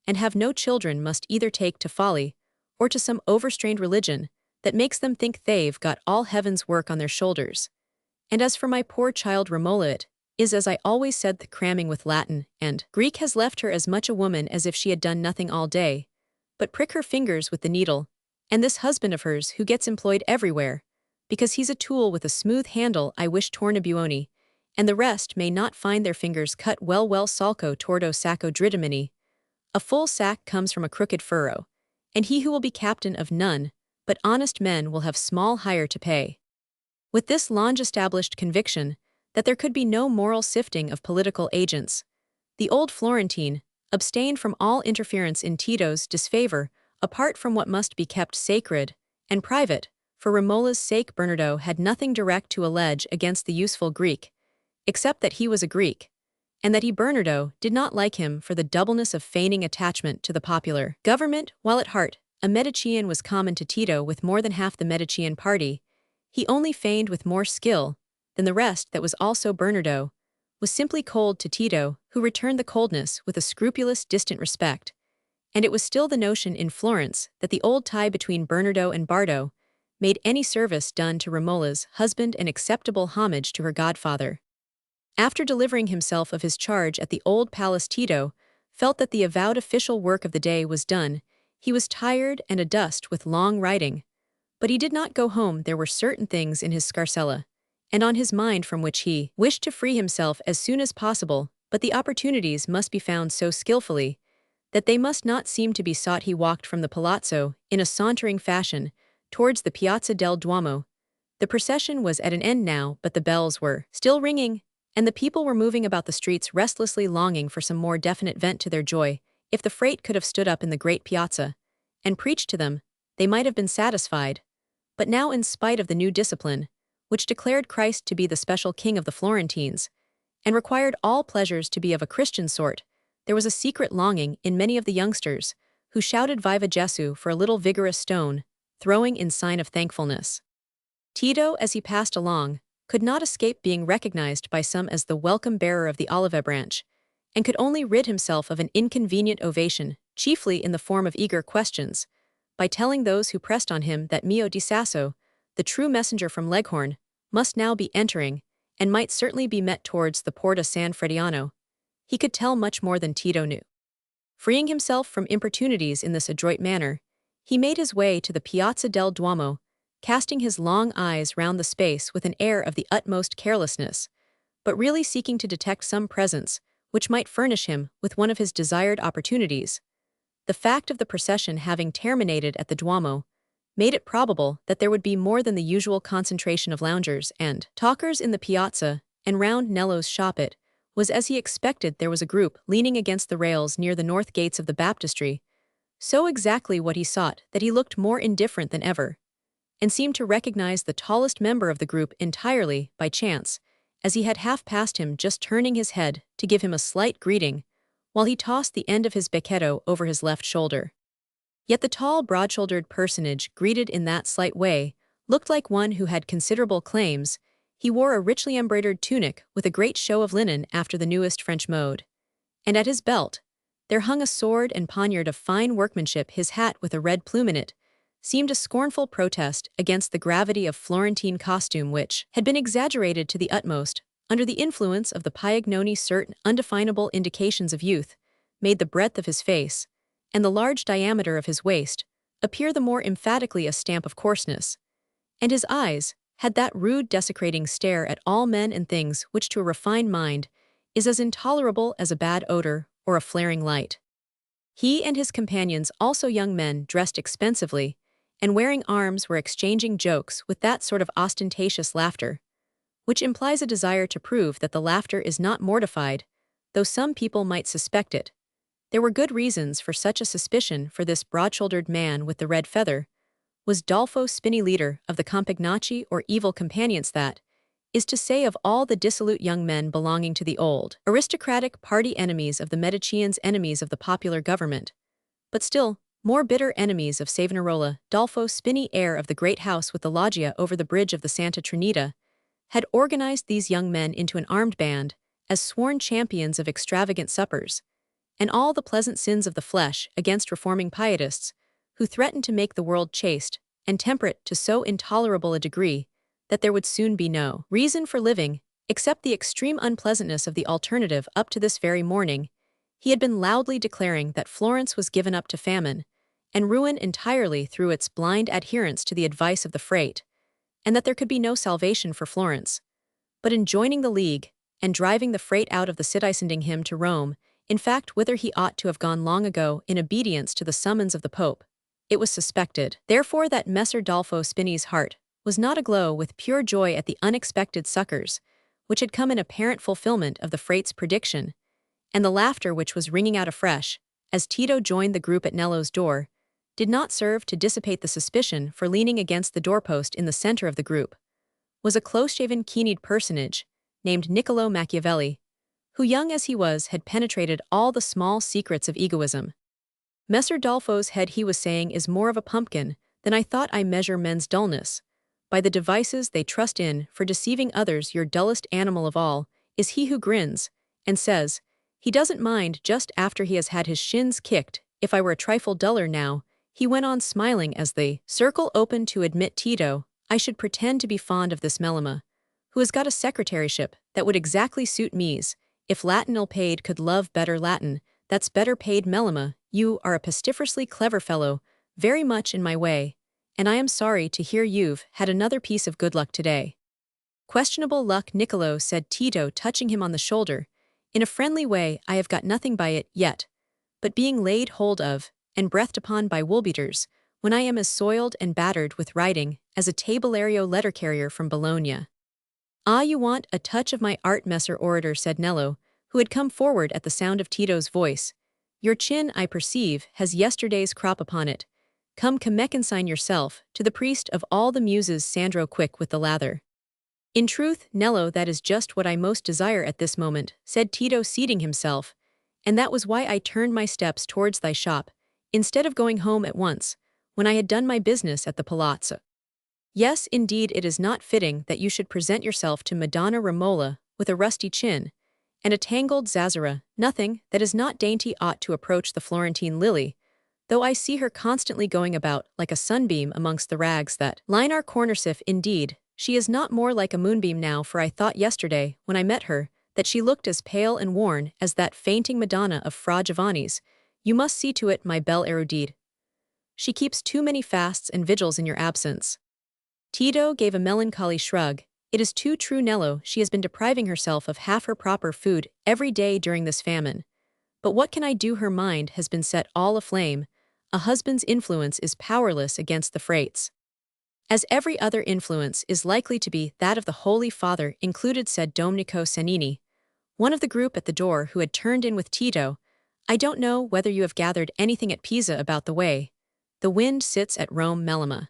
and have no children, must either take to folly, or to some overstrained religion, that makes them think they've got all heaven's work on their shoulders. And as for my poor child Romola, it is, as I always said, the cramming with Latin and Greek has left her as much a woman as if she had done nothing all day but prick her fingers with the needle, and this husband of hers who gets employed everywhere, because he's a tool with a smooth handle. I wish Tornabuoni, and the rest may not find their fingers cut. Well, salco tordo sacco drittimini. A full sack comes from a crooked furrow, and he who will be captain of none but honest men will have small hire to pay." With this long-established conviction that there could be no moral sifting of political agents, the old Florentine abstained from all interference in Tito's disfavor, apart from what must be kept sacred and private. For Romola's sake, Bernardo had nothing direct to allege against the useful Greek, except that he was a Greek, and that he, Bernardo, did not like him for the doubleness of feigning attachment to the popular government, while at heart a Medician was common to Tito with more than half the Medician party. He only feigned with more skill than the rest. That was also Bernardo was simply cold to Tito, who returned the coldness with a scrupulous, distant respect. And it was still the notion in Florence that the old tie between Bernardo and Bardo made any service done to Romola's husband an acceptable homage to her godfather. After delivering himself of his charge at the old palace, Tito felt that the avowed official work of the day was done. He was tired and adust with long riding, but he did not go home. There were certain things in his scarsella and on his mind from which he wished to free himself as soon as possible, but the opportunities must be found so skillfully that they must not seem to be sought. He walked from the palazzo in a sauntering fashion towards the Piazza del Duomo. The procession was at an end now, but the bells were still ringing, and the people were moving about the streets restlessly, longing for some more definite vent to their joy. If the Frate could have stood up in the great piazza and preached to them, they might have been satisfied. But now, in spite of the new discipline, which declared Christ to be the special king of the Florentines, and required all pleasures to be of a Christian sort, there was a secret longing in many of the youngsters, who shouted Viva Jesu for a little vigorous stone, throwing in sign of thankfulness. Tito, as he passed along, could not escape being recognized by some as the welcome bearer of the olive branch, and could only rid himself of an inconvenient ovation, chiefly in the form of eager questions, by telling those who pressed on him that Mio di Sasso, the true messenger from Leghorn, must now be entering, and might certainly be met towards the Porta San Frediano. He could tell much more than Tito knew. Freeing himself from importunities in this adroit manner, he made his way to the Piazza del Duomo, casting his long eyes round the space with an air of the utmost carelessness, but really seeking to detect some presence which might furnish him with one of his desired opportunities. The fact of the procession having terminated at the Duomo made it probable that there would be more than the usual concentration of loungers and talkers in the piazza and round Nello's shop. It was as he expected. There was a group leaning against the rails near the north gates of the baptistry, so exactly what he sought that he looked more indifferent than ever, and seemed to recognize the tallest member of the group entirely by chance, as he had half passed him, just turning his head to give him a slight greeting, while he tossed the end of his becchetto over his left shoulder. Yet the tall, broad-shouldered personage, greeted in that slight way, looked like one who had considerable claims. He wore a richly embroidered tunic with a great show of linen after the newest French mode, and at his belt there hung a sword and poniard of fine workmanship. His hat, with a red plume in it, seemed a scornful protest against the gravity of Florentine costume, which had been exaggerated to the utmost under the influence of the Piagnoni. Certain undefinable indications of youth made the breadth of his face and the large diameter of his waist appear the more emphatically a stamp of coarseness, and his eyes had that rude desecrating stare at all men and things which to a refined mind is as intolerable as a bad odor or a flaring light. He and his companions, also young men dressed expensively and wearing arms, were exchanging jokes with that sort of ostentatious laughter which implies a desire to prove that the laughter is not mortified, though some people might suspect it. There were good reasons for such a suspicion, for this broad-shouldered man with the red feather was Dolfo Spini, leader of the Compagnacci, or evil companions, that is to say, of all the dissolute young men belonging to the old aristocratic party, enemies of the Medicians, enemies of the popular government, but still more bitter enemies of Savonarola. Dolfo Spini, heir of the great house with the loggia over the bridge of the Santa Trinita, had organized these young men into an armed band as sworn champions of extravagant suppers and all the pleasant sins of the flesh against reforming pietists who threatened to make the world chaste and temperate to so intolerable a degree that there would soon be no reason for living except the extreme unpleasantness of the alternative. Up to this very morning he had been loudly declaring that Florence was given up to famine and ruin entirely through its blind adherence to the advice of the Frate, and that there could be no salvation for Florence but in joining the League and driving the Frate out of the city, sending him to Rome, in fact whither he ought to have gone long ago in obedience to the summons of the Pope. It was suspected, therefore, that Messer Dolfo Spini's heart was not aglow with pure joy at the unexpected succors which had come in apparent fulfillment of the Frate's prediction, and the laughter which was ringing out afresh as Tito joined the group at Nello's door did not serve to dissipate the suspicion, for leaning against the doorpost in the center of the group was a close-shaven, keen-eyed personage named Niccolò Machiavelli, who, young as he was, had penetrated all the small secrets of egoism. Messer Dolfo's head, he was saying, is more of a pumpkin than I thought. I measure men's dullness by the devices they trust in for deceiving others. Your dullest animal of all is he who grins and says he doesn't mind just after he has had his shins kicked. If I were a trifle duller now, he went on, smiling as the circle opened to admit Tito, I should pretend to be fond of this Melema, who has got a secretaryship that would exactly suit me's. If Latin ill-paid could love better Latin, that's better paid. Melema, you are a pestiferously clever fellow, very much in my way, and I am sorry to hear you've had another piece of good luck today. Questionable luck, Niccolò, said Tito, touching him on the shoulder. In a friendly way, I have got nothing by it yet, but being laid hold of and breathed upon by wool-beaters, when I am as soiled and battered with riding as a tabulario letter-carrier from Bologna. Ah, you want a touch of my art, Messer Orator, said Nello, who had come forward at the sound of Tito's voice. Your chin, I perceive, has yesterday's crop upon it. Come, consign yourself to the priest of all the muses. Sandro, quick with the lather. In truth, Nello, that is just what I most desire at this moment, said Tito, seating himself, and that was why I turned my steps towards thy shop, instead of going home at once, when I had done my business at the palazzo. Yes, indeed, it is not fitting that you should present yourself to Madonna Romola with a rusty chin and a tangled zazzera. Nothing that is not dainty ought to approach the Florentine lily, though I see her constantly going about like a sunbeam amongst the rags that line our cornersife. Indeed, she is not more like a moonbeam now, for I thought yesterday, when I met her, that she looked as pale and worn as that fainting Madonna of Fra Giovanni's. You must see to it, my belle erudite. She keeps too many fasts and vigils in your absence. Tito gave a melancholy shrug. It is too true, Nello, she has been depriving herself of half her proper food every day during this famine. But what can I do? Her mind has been set all aflame. A husband's influence is powerless against the Frates. As every other influence is likely to be that of the Holy Father included, said Domenico Cennini, one of the group at the door who had turned in with Tito. I don't know whether you have gathered anything at Pisa about the way the wind sits at Rome. Melema.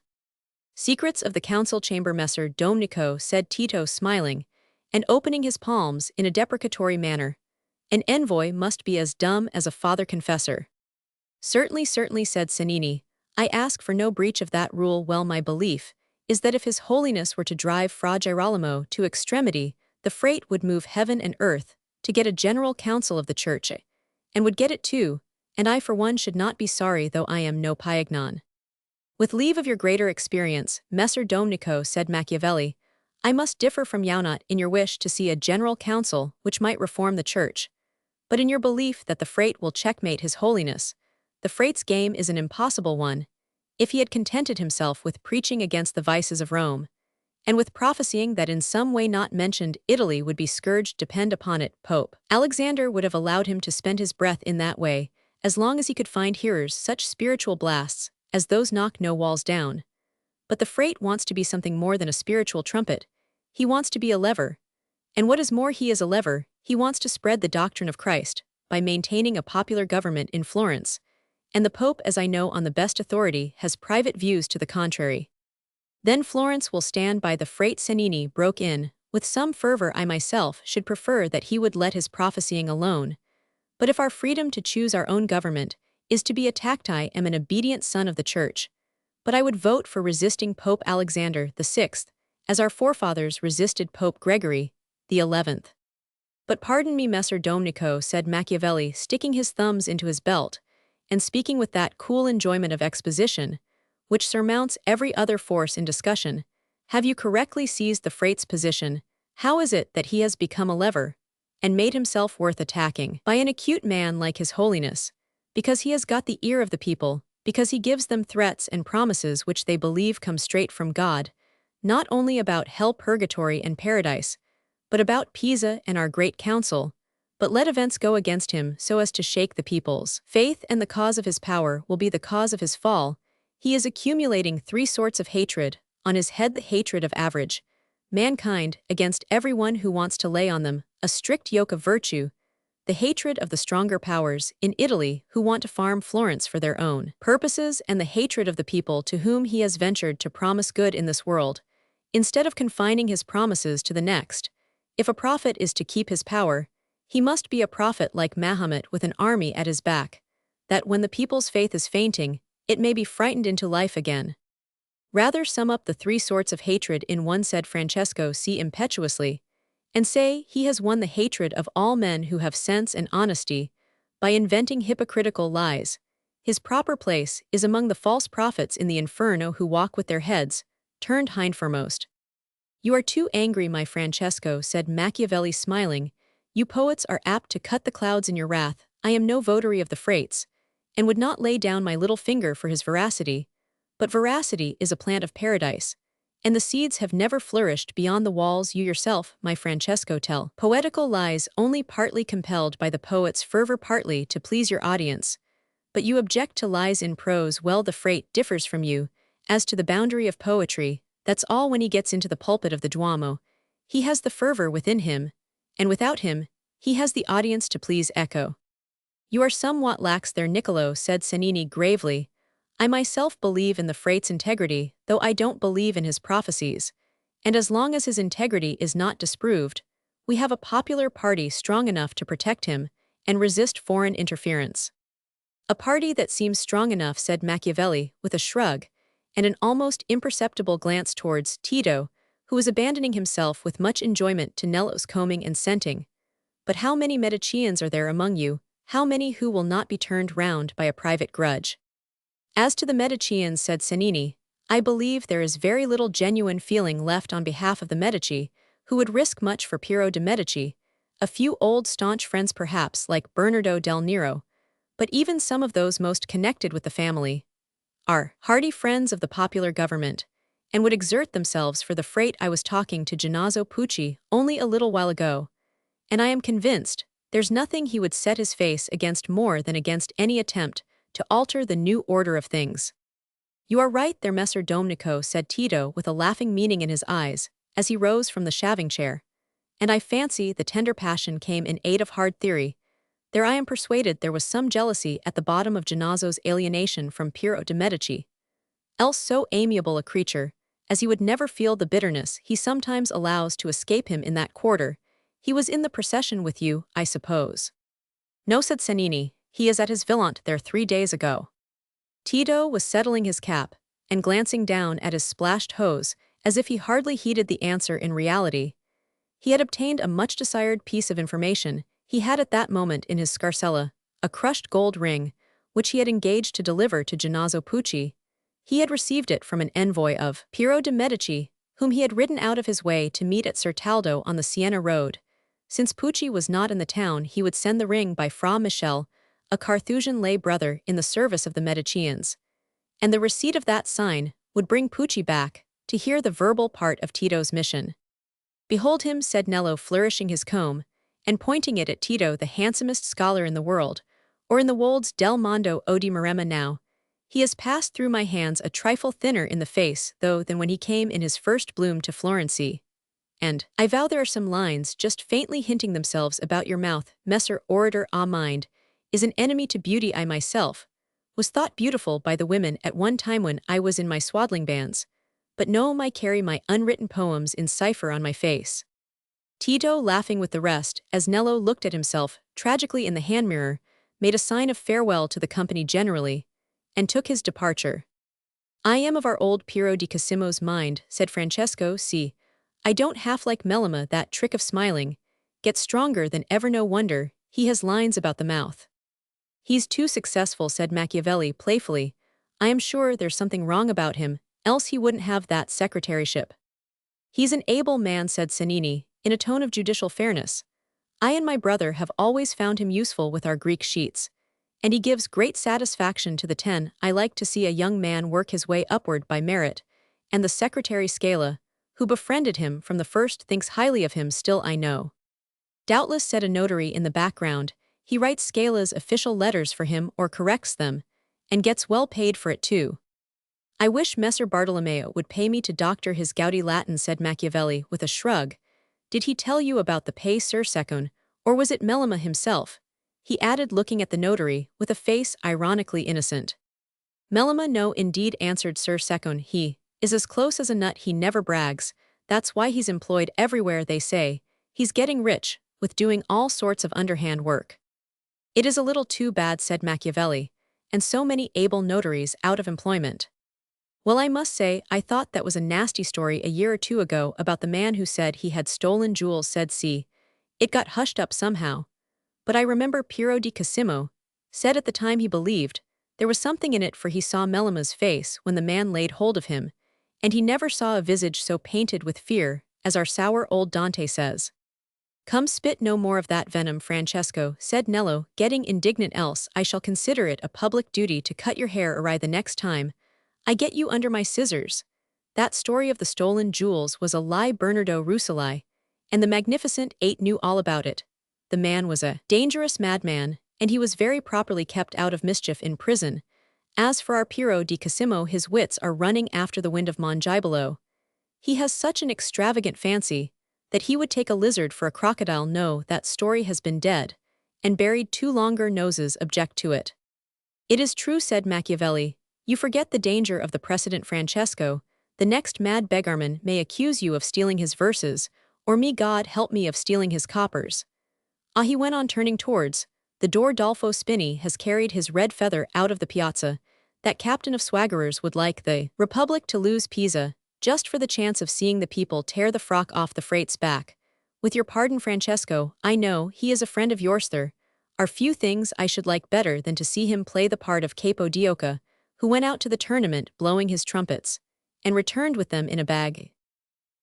Secrets of the council chamber, Messer Domenico, said Tito, smiling, and opening his palms in a deprecatory manner. An envoy must be as dumb as a father confessor. Certainly, certainly, said Cennini. I ask for no breach of that rule. Well, my belief is that if His Holiness were to drive Fra Girolamo to extremity, the Frate would move heaven and earth to get a general council of the Church, and would get it too, and I for one should not be sorry, though I am no Paignan. With leave of your greater experience, Messer Domenico, said Machiavelli, I must differ from Jaunot in your wish to see a general council which might reform the Church, but in your belief that the Frate will checkmate His Holiness. The Frate's game is an impossible one. If he had contented himself with preaching against the vices of Rome, and with prophesying that in some way not mentioned Italy would be scourged, depend upon it, Pope Alexander would have allowed him to spend his breath in that way, as long as he could find hearers. Such spiritual blasts as those knock no walls down. But the Frate wants to be something more than a spiritual trumpet. He wants to be a lever. And what is more, he is a lever. He wants to spread the doctrine of Christ by maintaining a popular government in Florence. And the Pope, as I know on the best authority, has private views to the contrary. Then Florence will stand by the Frate. Cennini broke in, with some fervor. I myself should prefer that he would let his prophesying alone. But if our freedom to choose our own government is to be attacked, I am an obedient son of the Church. But I would vote for resisting Pope Alexander VI, as our forefathers resisted Pope Gregory XI. But pardon me, Messer Domenico, said Machiavelli, sticking his thumbs into his belt, and speaking with that cool enjoyment of exposition, which surmounts every other force in discussion, have you correctly seized the Frate's position? How is it that he has become a lever, and made himself worth attacking by an acute man like His Holiness? Because he has got the ear of the people, because he gives them threats and promises which they believe come straight from God, not only about hell, purgatory, and paradise, but about Pisa and our great council. But let events go against him so as to shake the people's faith, and the cause of his power will be the cause of his fall. He is accumulating three sorts of hatred on his head: the hatred of average mankind against everyone who wants to lay on them a strict yoke of virtue, the hatred of the stronger powers in Italy who want to farm Florence for their own purposes, and the hatred of the people to whom he has ventured to promise good in this world, instead of confining his promises to the next. If a prophet is to keep his power, he must be a prophet like Mahomet, with an army at his back, that when the people's faith is fainting, it may be frightened into life again. Rather sum up the three sorts of hatred in one, said Francesco C. impetuously, and say he has won the hatred of all men who have sense and honesty by inventing hypocritical lies. His proper place is among the false prophets in the inferno who walk with their heads turned hindforemost. You are too angry, my Francesco, said Machiavelli, smiling. You poets are apt to cut the clouds in your wrath. I am no votary of the Frates, and would not lay down my little finger for his veracity. But veracity is a plant of paradise, and the seeds have never flourished beyond the walls. You yourself, my Francesco, tell poetical lies only partly compelled by the poet's fervor, partly to please your audience. But you object to lies in prose. Well, the Frate differs from you as to the boundary of poetry. That's all. When he gets into the pulpit of the Duomo, he has the fervor within him, and without him, he has the audience to please. Echo. You are somewhat lax there, Niccolo, said Cennini gravely. I myself believe in the Frate's integrity, though I don't believe in his prophecies, and as long as his integrity is not disproved, we have a popular party strong enough to protect him and resist foreign interference. A party that seems strong enough, said Machiavelli, with a shrug, and an almost imperceptible glance towards Tito, who was abandoning himself with much enjoyment to Nello's combing and scenting. But how many Mediceans are there among you? How many who will not be turned round by a private grudge? As to the Mediceans, said Cennini, I believe there is very little genuine feeling left on behalf of the Medici, who would risk much for Piero de' Medici. A few old staunch friends perhaps, like Bernardo del Nero, but even some of those most connected with the family are hearty friends of the popular government, and would exert themselves for the freight. I was talking to Gennaro Pucci only a little while ago, and I am convinced there's nothing he would set his face against more than against any attempt to alter the new order of things. You are right there, Messer Domenico, said Tito with a laughing meaning in his eyes, as he rose from the shaving chair. And I fancy the tender passion came in aid of hard theory. There I am persuaded there was some jealousy at the bottom of Gennaro's alienation from Piero de' Medici. Else so amiable a creature, as he would never feel the bitterness he sometimes allows to escape him in that quarter. He was in the procession with you, I suppose. No, said Cennini, he is at his villant there 3 days ago. Tito was settling his cap, and glancing down at his splashed hose, as if he hardly heeded the answer in reality. He had obtained a much-desired piece of information. He had at that moment in his scarsella a crushed gold ring, which he had engaged to deliver to Gennaro Pucci. He had received it from an envoy of Piero de' Medici, whom he had ridden out of his way to meet at Certaldo on the Siena road. Since Pucci was not in the town, he would send the ring by Fra Michele, a Carthusian lay brother in the service of the Medicians. And the receipt of that sign would bring Pucci back to hear the verbal part of Tito's mission. Behold him, said Nello, flourishing his comb, and pointing it at Tito, the handsomest scholar in the world, or in the Wold's del Mondo o di Maremma now. He has passed through my hands a trifle thinner in the face, though, than when he came in his first bloom to Florence. And, I vow there are some lines just faintly hinting themselves about your mouth. Messer Orator, mind, is an enemy to beauty. I myself was thought beautiful by the women at one time when I was in my swaddling bands, but no, I carry my unwritten poems in cipher on my face. Tito, laughing with the rest, as Nello looked at himself tragically in the hand mirror, made a sign of farewell to the company generally, and took his departure. I am of our old Piero di Cosimo's mind, said Francesco. See, I don't half like Melema, that trick of smiling. Gets stronger than ever, no wonder he has lines about the mouth. He's too successful, said Machiavelli playfully. I am sure there's something wrong about him, else he wouldn't have that secretaryship. He's an able man, said Cennini, in a tone of judicial fairness. I and my brother have always found him useful with our Greek sheets, and he gives great satisfaction to the 10. I like to see a young man work his way upward by merit, and the secretary Scala, who befriended him from the first, thinks highly of him still, I know. Doubtless, said a notary in the background, he writes Scala's official letters for him or corrects them, and gets well paid for it too. I wish Messer Bartolomeo would pay me to doctor his gouty Latin, said Machiavelli with a shrug. Did he tell you about the pay, Sir Secon, or was it Melema himself? He added, looking at the notary with a face ironically innocent. Melema, no indeed, answered Sir Secon. He is as close as a nut, he never brags. That's why he's employed everywhere, they say. He's getting rich, with doing all sorts of underhand work. It is a little too bad, said Machiavelli, and so many able notaries out of employment. Well, I must say, I thought that was a nasty story a year or two ago about the man who said he had stolen jewels, said C. It got hushed up somehow. But I remember Piero di Cosimo said at the time he believed there was something in it, for he saw Melema's face when the man laid hold of him, and he never saw a visage so painted with fear, as our sour old Dante says. Come, spit no more of that venom, Francesco, said Nello, getting indignant, else I shall consider it a public duty to cut your hair awry the next time I get you under my scissors. That story of the stolen jewels was a lie, Bernardo Rucellai, and the Magnificent Eight knew all about it. The man was a dangerous madman, and he was very properly kept out of mischief in prison. As for our Piero di Cosimo, his wits are running after the wind of Mongibolo. He has such an extravagant fancy that he would take a lizard for a crocodile. No, that story has been dead, and buried too longer noses object to it. It is true, said Machiavelli. You forget the danger of the precedent, Francesco. The next mad beggarman may accuse you of stealing his verses, or me, God help me, of stealing his coppers. Ah, he went on, turning towards the door. Dolfo Spini has carried his red feather out of the piazza. That captain of swaggerers would like the Republic to lose Pisa, just for the chance of seeing the people tear the frock off the freight's back. With your pardon, Francesco, I know he is a friend of yours. There are few things I should like better than to see him play the part of Capo d'Oca, who went out to the tournament blowing his trumpets, and returned with them in a bag.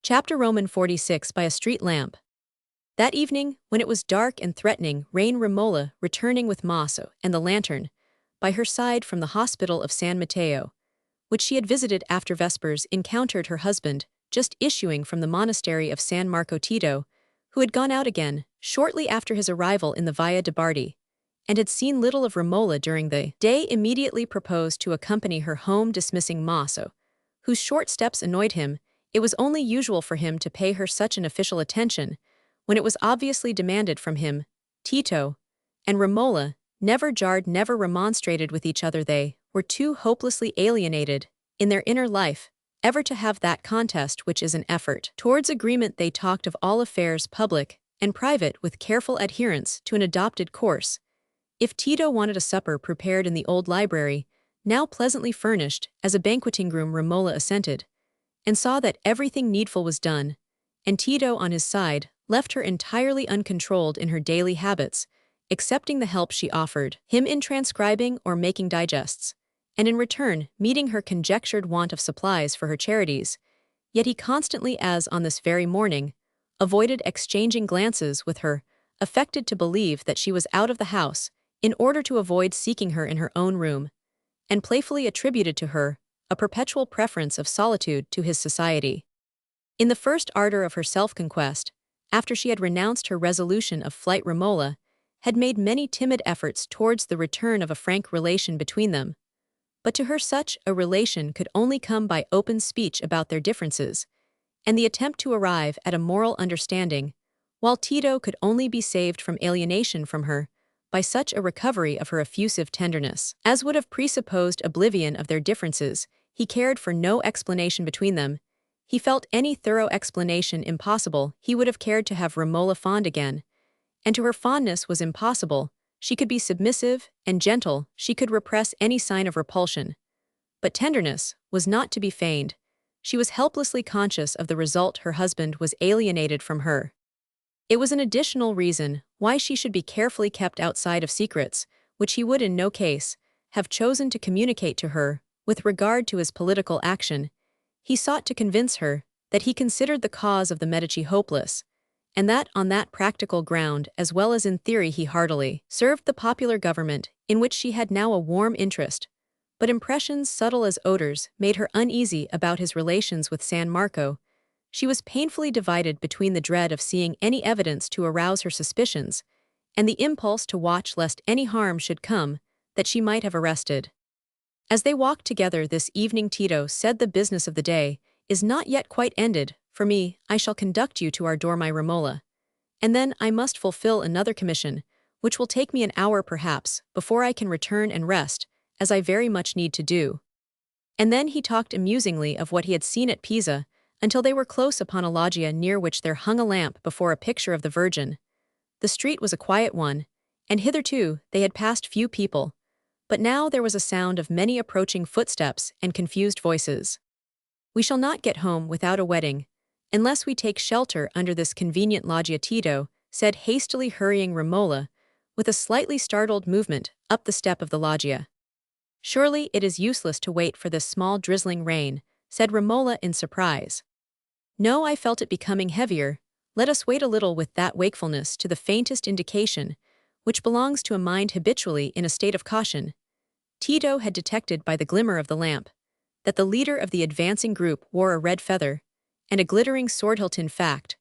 Chapter Roman 46. By a street lamp. That evening, when it was dark and threatening rain, Romola, returning with Maso and the lantern, by her side from the hospital of San Matteo, which she had visited after Vespers, encountered her husband, just issuing from the monastery of San Marco Tito, who had gone out again, shortly after his arrival in the Via de' Bardi, and had seen little of Romola during the day. Immediately proposed to accompany her home, dismissing Maso, whose short steps annoyed him. It was only usual for him to pay her such an official attention when it was obviously demanded from him. Tito and Romola never jarred, never remonstrated with each other. They were too hopelessly alienated in their inner life ever to have that contest which is an effort towards agreement. They talked of all affairs, public and private, with careful adherence to an adopted course. If Tito wanted a supper prepared in the old library, now pleasantly furnished as a banqueting room, Romola assented, and saw that everything needful was done, and Tito, on his side, left her entirely uncontrolled in her daily habits, accepting the help she offered him in transcribing or making digests, and in return meeting her conjectured want of supplies for her charities. Yet he constantly, as on this very morning, avoided exchanging glances with her, affected to believe that she was out of the house in order to avoid seeking her in her own room, and playfully attributed to her a perpetual preference of solitude to his society. In the first ardor of her self-conquest, after she had renounced her resolution of flight, Romola had made many timid efforts towards the return of a frank relation between them. But to her such a relation could only come by open speech about their differences, and the attempt to arrive at a moral understanding, while Tito could only be saved from alienation from her by such a recovery of her effusive tenderness as would have presupposed oblivion of their differences. He cared for no explanation between them. He felt any thorough explanation impossible. He would have cared to have Romola fond again, and to her fondness was impossible. She could be submissive and gentle, she could repress any sign of repulsion. But tenderness was not to be feigned. She was helplessly conscious of the result. Her husband was alienated from her. It was an additional reason why she should be carefully kept outside of secrets, which he would in no case have chosen to communicate to her. With regard to his political action, he sought to convince her that he considered the cause of the Medici hopeless, and that on that practical ground as well as in theory he heartily served the popular government, in which she had now a warm interest. But impressions subtle as odors made her uneasy about his relations with San Marco. She was painfully divided between the dread of seeing any evidence to arouse her suspicions, and the impulse to watch lest any harm should come that she might have arrested. As they walked together this evening, Tito said, "The business of the day is not yet quite ended. For me, I shall conduct you to our door, my Romola, and then I must fulfill another commission, which will take me an hour perhaps, before I can return and rest, as I very much need to do." And then he talked amusingly of what he had seen at Pisa, until they were close upon a loggia near which there hung a lamp before a picture of the Virgin. The street was a quiet one, and hitherto they had passed few people, but now there was a sound of many approaching footsteps and confused voices. "We shall not get home without a wedding, unless we take shelter under this convenient loggia," Tito said, hastily hurrying Romola, with a slightly startled movement, up the step of the loggia. "Surely it is useless to wait for this small drizzling rain," said Romola in surprise. "No, I felt it becoming heavier. Let us wait a little with that wakefulness to the faintest indication, which belongs to a mind habitually in a state of caution." Tito had detected by the glimmer of the lamp that the leader of the advancing group wore a red feather and a glittering sword hilt. In fact,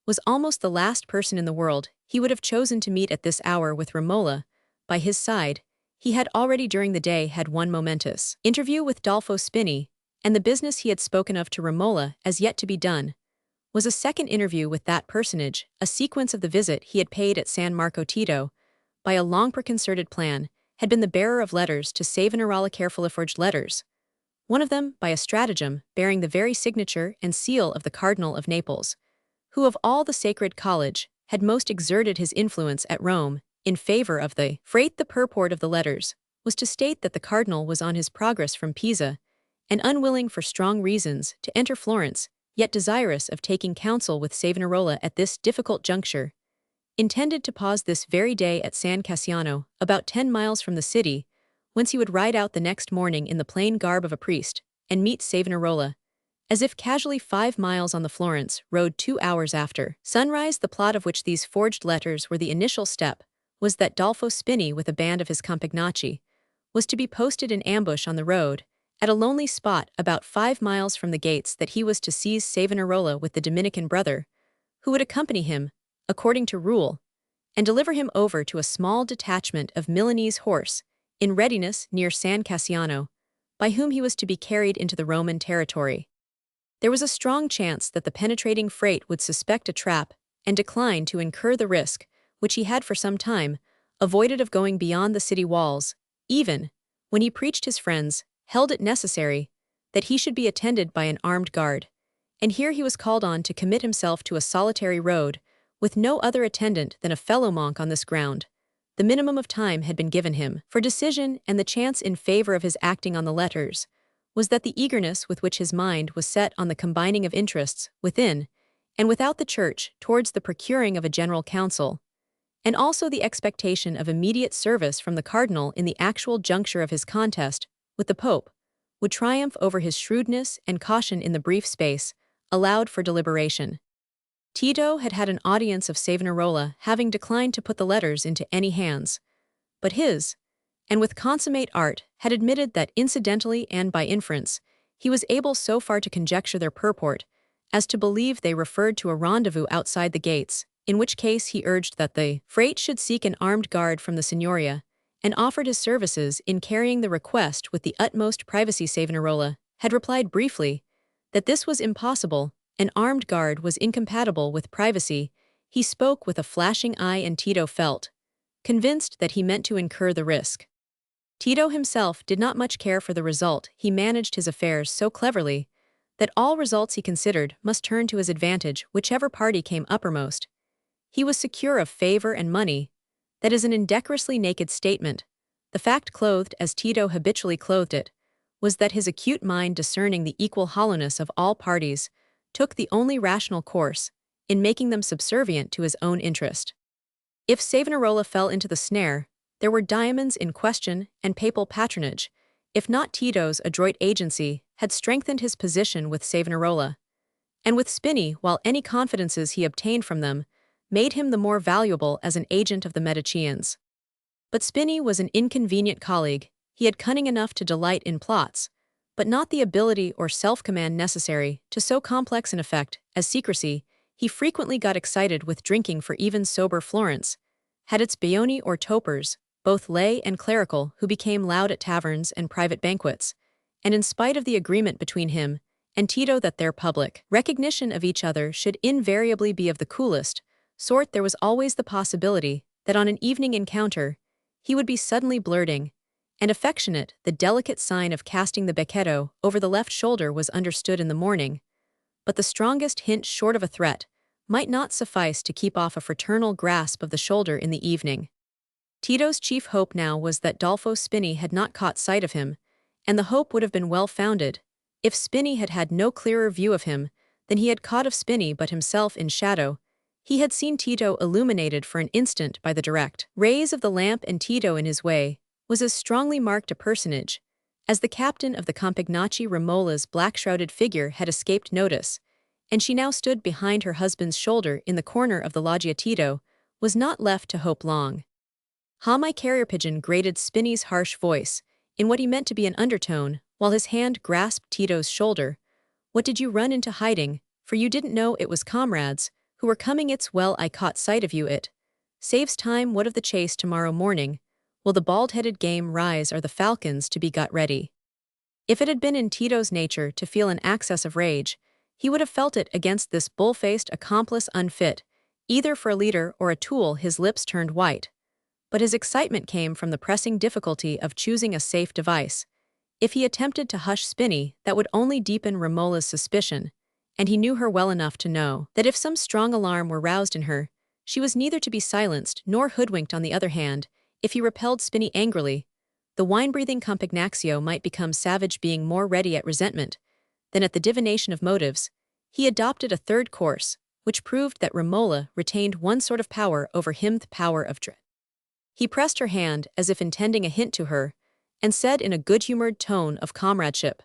was almost the last person in the world he would have chosen to meet at this hour with Romola by his side. He had already during the day had one momentous interview with Dolfo Spini, and the business he had spoken of to Romola as yet to be done was a second interview with that personage. A sequence of the visit he had paid at San Marco. Tito, by a long preconcerted plan, had been the bearer of letters to Savonarola, carefully forged letters, one of them by a stratagem bearing the very signature and seal of the Cardinal of Naples, who of all the Sacred College had most exerted his influence at Rome in favor of the freight. The purport of the letters was to state that the cardinal was on his progress from Pisa, and unwilling for strong reasons to enter Florence, yet desirous of taking counsel with Savonarola at this difficult juncture, intended to pause this very day at San Cassiano, about 10 miles from the city, whence he would ride out the next morning in the plain garb of a priest, and meet Savonarola, as if casually 5 miles on the Florence road 2 hours after sunrise. The plot of which these forged letters were the initial step was that Dolfo Spini, with a band of his compagnacci, was to be posted in ambush on the road, at a lonely spot about 5 miles from the gates that he was to seize Savonarola with the Dominican brother, who would accompany him, according to rule, and deliver him over to a small detachment of Milanese horse, in readiness near San Cassiano, by whom he was to be carried into the Roman territory. There was a strong chance that the penetrating freight would suspect a trap and decline to incur the risk, which he had for some time avoided of going beyond the city walls, even, when he preached his friends, held it necessary that he should be attended by an armed guard, and here he was called on to commit himself to a solitary road, with no other attendant than a fellow monk on this ground. The minimum of time had been given him for decision, and the chance in favor of his acting on the letters was that the eagerness with which his mind was set on the combining of interests within and without the Church towards the procuring of a general council, and also the expectation of immediate service from the cardinal in the actual juncture of his contest with the Pope, would triumph over his shrewdness and caution in the brief space allowed for deliberation. Tito had had an audience of Savonarola, having declined to put the letters into any hands but his, and with consummate art had admitted that incidentally and by inference he was able so far to conjecture their purport as to believe they referred to a rendezvous outside the gates, in which case he urged that the freight should seek an armed guard from the Signoria, and offered his services in carrying the request with the utmost privacy. Savonarola had replied briefly that this was impossible, an armed guard was incompatible with privacy. He spoke with a flashing eye, and Tito felt convinced that he meant to incur the risk. Tito himself did not much care for the result. He managed his affairs so cleverly that all results he considered must turn to his advantage, whichever party came uppermost. He was secure of favor and money. That is an indecorously naked statement. The fact, clothed as Tito habitually clothed it, was that his acute mind, discerning the equal hollowness of all parties, took the only rational course in making them subservient to his own interest. If Savonarola fell into the snare, there were diamonds in question and papal patronage. If not, Tito's adroit agency had strengthened his position with Savonarola, and with Spini, while any confidences he obtained from them made him the more valuable as an agent of the Mediceans. But Spini was an inconvenient colleague. He had cunning enough to delight in plots, but not the ability or self-command necessary to so complex an effect as secrecy. He frequently got excited with drinking, for even sober Florence had its Bayoni or topers, both lay and clerical, who became loud at taverns and private banquets, and in spite of the agreement between him and Tito that their public recognition of each other should invariably be of the coolest sort, there was always the possibility that on an evening encounter he would be suddenly blurting and affectionate. The delicate sign of casting the becchetto over the left shoulder was understood in the morning, but the strongest hint short of a threat might not suffice to keep off a fraternal grasp of the shoulder in the evening. Tito's chief hope now was that Dolfo Spini had not caught sight of him, and the hope would have been well-founded if Spini had had no clearer view of him than he had caught of Spini but himself in shadow. He had seen Tito illuminated for an instant by the direct rays of the lamp, and Tito in his way was as strongly marked a personage as the captain of the Campagnacci. Romola's black-shrouded figure had escaped notice, and she now stood behind her husband's shoulder in the corner of the loggia. Tito was not left to hope long. "Ha, my carrier pigeon," grated Spini's harsh voice, in what he meant to be an undertone, while his hand grasped Tito's shoulder. "What did you run into hiding? For you didn't know it was comrades who were coming. It's well I caught sight of you. It saves time. What of the chase tomorrow morning? Will the bald-headed game rise? Are the falcons to be got ready?" If it had been in Tito's nature to feel an access of rage, he would have felt it against this bull-faced accomplice, unfit either for a leader or a tool. His lips turned white, but his excitement came from the pressing difficulty of choosing a safe device. If he attempted to hush Spini, that would only deepen Romola's suspicion, and he knew her well enough to know that if some strong alarm were roused in her, she was neither to be silenced nor hoodwinked. On the other hand, if he repelled Spini angrily, the wine-breathing Campagnaccio might become savage. Being more ready at resentment than at the divination of motives, he adopted a third course, which proved that Romola retained one sort of power over him, the power of dread. He pressed her hand as if intending a hint to her, and said in a good-humored tone of comradeship,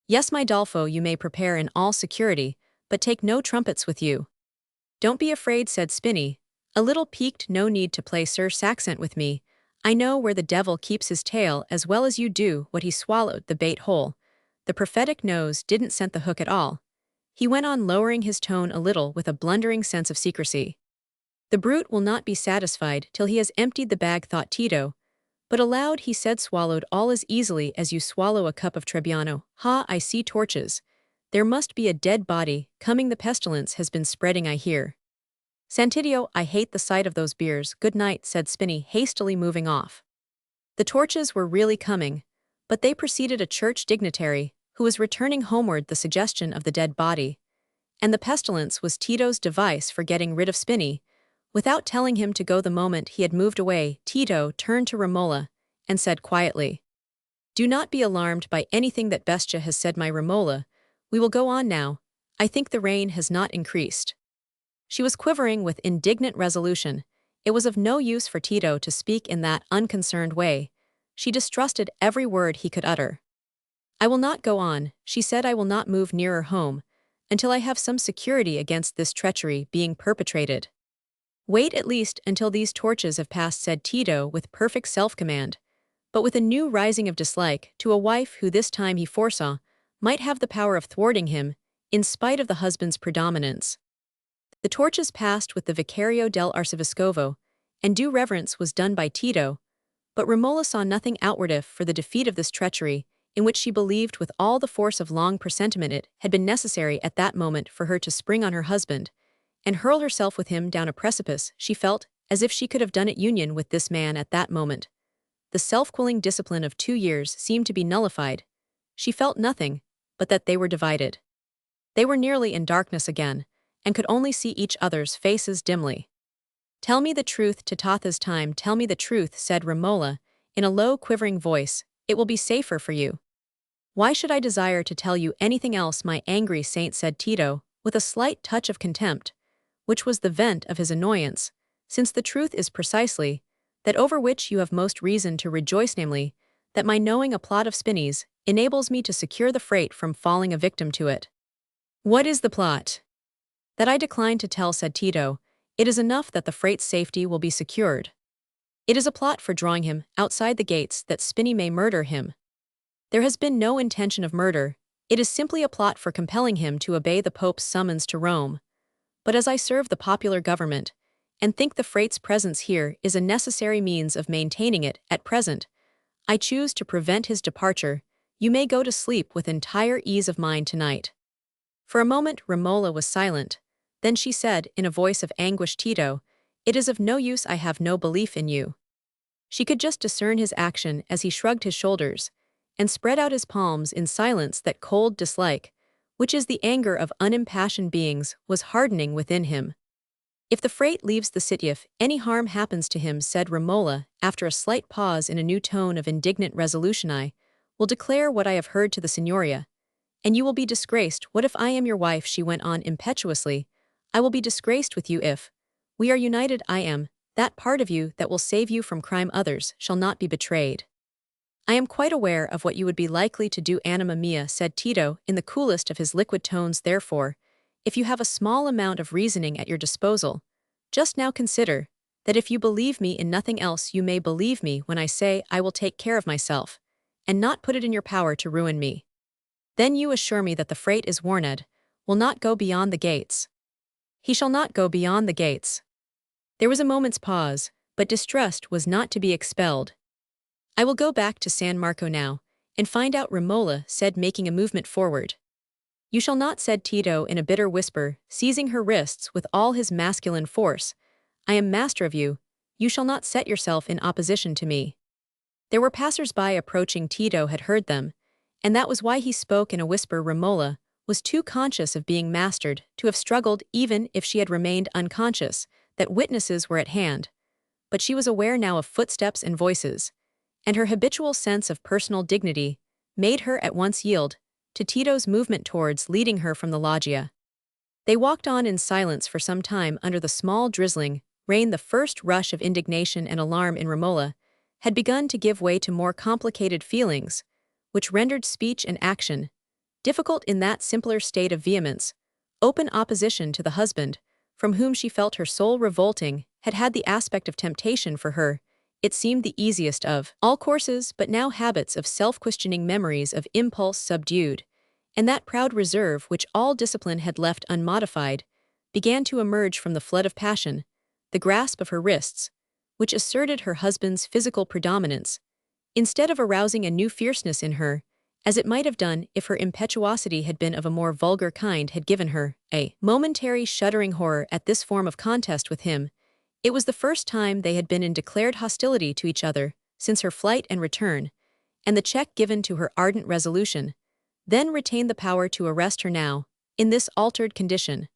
"Yes, my Dolfo, you may prepare in all security, but take no trumpets with you." "Don't be afraid," said Spini, a little piqued. "No need to play Sir Saxent with me. I know where the devil keeps his tail as well as you do what he swallowed the bait whole. the prophetic nose didn't scent the hook at all. He went on, lowering his tone a little with a blundering sense of secrecy. The brute will not be satisfied till he has emptied the bag, thought Tito. But aloud he said, swallowed all as easily as you swallow a cup of Trebbiano. Ha, I see torches. There must be a dead body coming. The pestilence has been spreading, I hear. Santiddio, I hate the sight of those beers. Good night, said Spinny, hastily moving off. The torches were really coming, but they preceded a church dignitary who was returning homeward, the suggestion of the dead body. And the pestilence was Tito's device for getting rid of Spinny. Without telling him to go the moment he had moved away, Tito turned to Romola and said quietly, Do not be alarmed by anything that Bestia has said, my Romola. We will go on now. I think the rain has not increased. She was quivering with indignant resolution. It was of no use for Tito to speak in that unconcerned way. She distrusted every word he could utter. I will not go on, she said. I will not move nearer home until I have some security against this treachery being perpetrated. Wait at least until these torches have passed, said Tito with perfect self-command, but with a new rising of dislike to a wife who this time he foresaw might have the power of thwarting him, in spite of the husband's predominance. The torches passed with the Vicario del Arcivescovo, and due reverence was done by Tito, but Romola saw nothing outward if for the defeat of this treachery, in which she believed with all the force of long presentiment it had been necessary at that moment for her to spring on her husband, and hurl herself with him down a precipice. She felt as if she could have done it union with this man at that moment. The self-quelling discipline of 2 years seemed to be nullified. She felt nothing, but that they were divided. They were nearly in darkness again, and could only see each other's faces dimly. Tell me the truth, Tito, this time tell me the truth, said Romola, in a low quivering voice. It will be safer for you. Why should I desire to tell you anything else, my angry saint, said Tito, with a slight touch of contempt, which was the vent of his annoyance, since the truth is precisely that over which you have most reason to rejoice, namely, that my knowing a plot of Spinny's enables me to secure the freight from falling a victim to it. What is the plot? That I decline to tell, said Tito. It is enough that the freight's safety will be secured. It is a plot for drawing him outside the gates that Spinny may murder him. There has been no intention of murder. It is simply a plot for compelling him to obey the Pope's summons to Rome. But as I serve the popular government, and think the freight's presence here is a necessary means of maintaining it at present, I choose to prevent his departure. You may go to sleep with entire ease of mind tonight. For a moment Romola was silent. Then she said, in a voice of anguish, Tito, it is of no use, I have no belief in you. She could just discern his action as he shrugged his shoulders and spread out his palms in silence. That cold dislike, which is the anger of unimpassioned beings, was hardening within him. If the freight leaves the city, if any harm happens to him, said Romola, after a slight pause in a new tone of indignant resolution, I will declare what I have heard to the Signoria, and you will be disgraced. What if I am your wife? She went on impetuously. I will be disgraced with you if we are united. I am that part of you that will save you from crime. Others shall not be betrayed. I am quite aware of what you would be likely to do, anima mia, said Tito in the coolest of his liquid tones. Therefore, if you have a small amount of reasoning at your disposal, just now consider that if you believe me in nothing else, you may believe me when I say I will take care of myself, and not put it in your power to ruin me. Then you assure me that the freight is warned, will not go beyond the gates. He shall not go beyond the gates. There was a moment's pause, but distrust was not to be expelled. I will go back to San Marco now, and find out, Romola said, making a movement forward. You shall not, said Tito in a bitter whisper, seizing her wrists with all his masculine force. I am master of you. You shall not set yourself in opposition to me. There were passers-by approaching. Tito had heard them, and that was why he spoke in a whisper. Romola was too conscious of being mastered to have struggled, even if she had remained unconscious that witnesses were at hand. But she was aware now of footsteps and voices, and her habitual sense of personal dignity made her at once yield to Tito's movement towards leading her from the loggia. They walked on in silence for some time under the small drizzling rain. The first rush of indignation and alarm in Romola had begun to give way to more complicated feelings, which rendered speech and action difficult in that simpler state of vehemence. Open opposition to the husband, from whom she felt her soul revolting, had had the aspect of temptation for her, It seemed the easiest of all courses, but now habits of self-questioning memories of impulse subdued, and that proud reserve which all discipline had left unmodified, began to emerge from the flood of passion, the grasp of her wrists, which asserted her husband's physical predominance, instead of arousing a new fierceness in her, as it might have done if her impetuosity had been of a more vulgar kind, had given her a momentary shuddering horror at this form of contest with him. It was the first time they had been in declared hostility to each other since her flight and return, and the check given to her ardent resolution then retained the power to arrest her now, in this altered condition.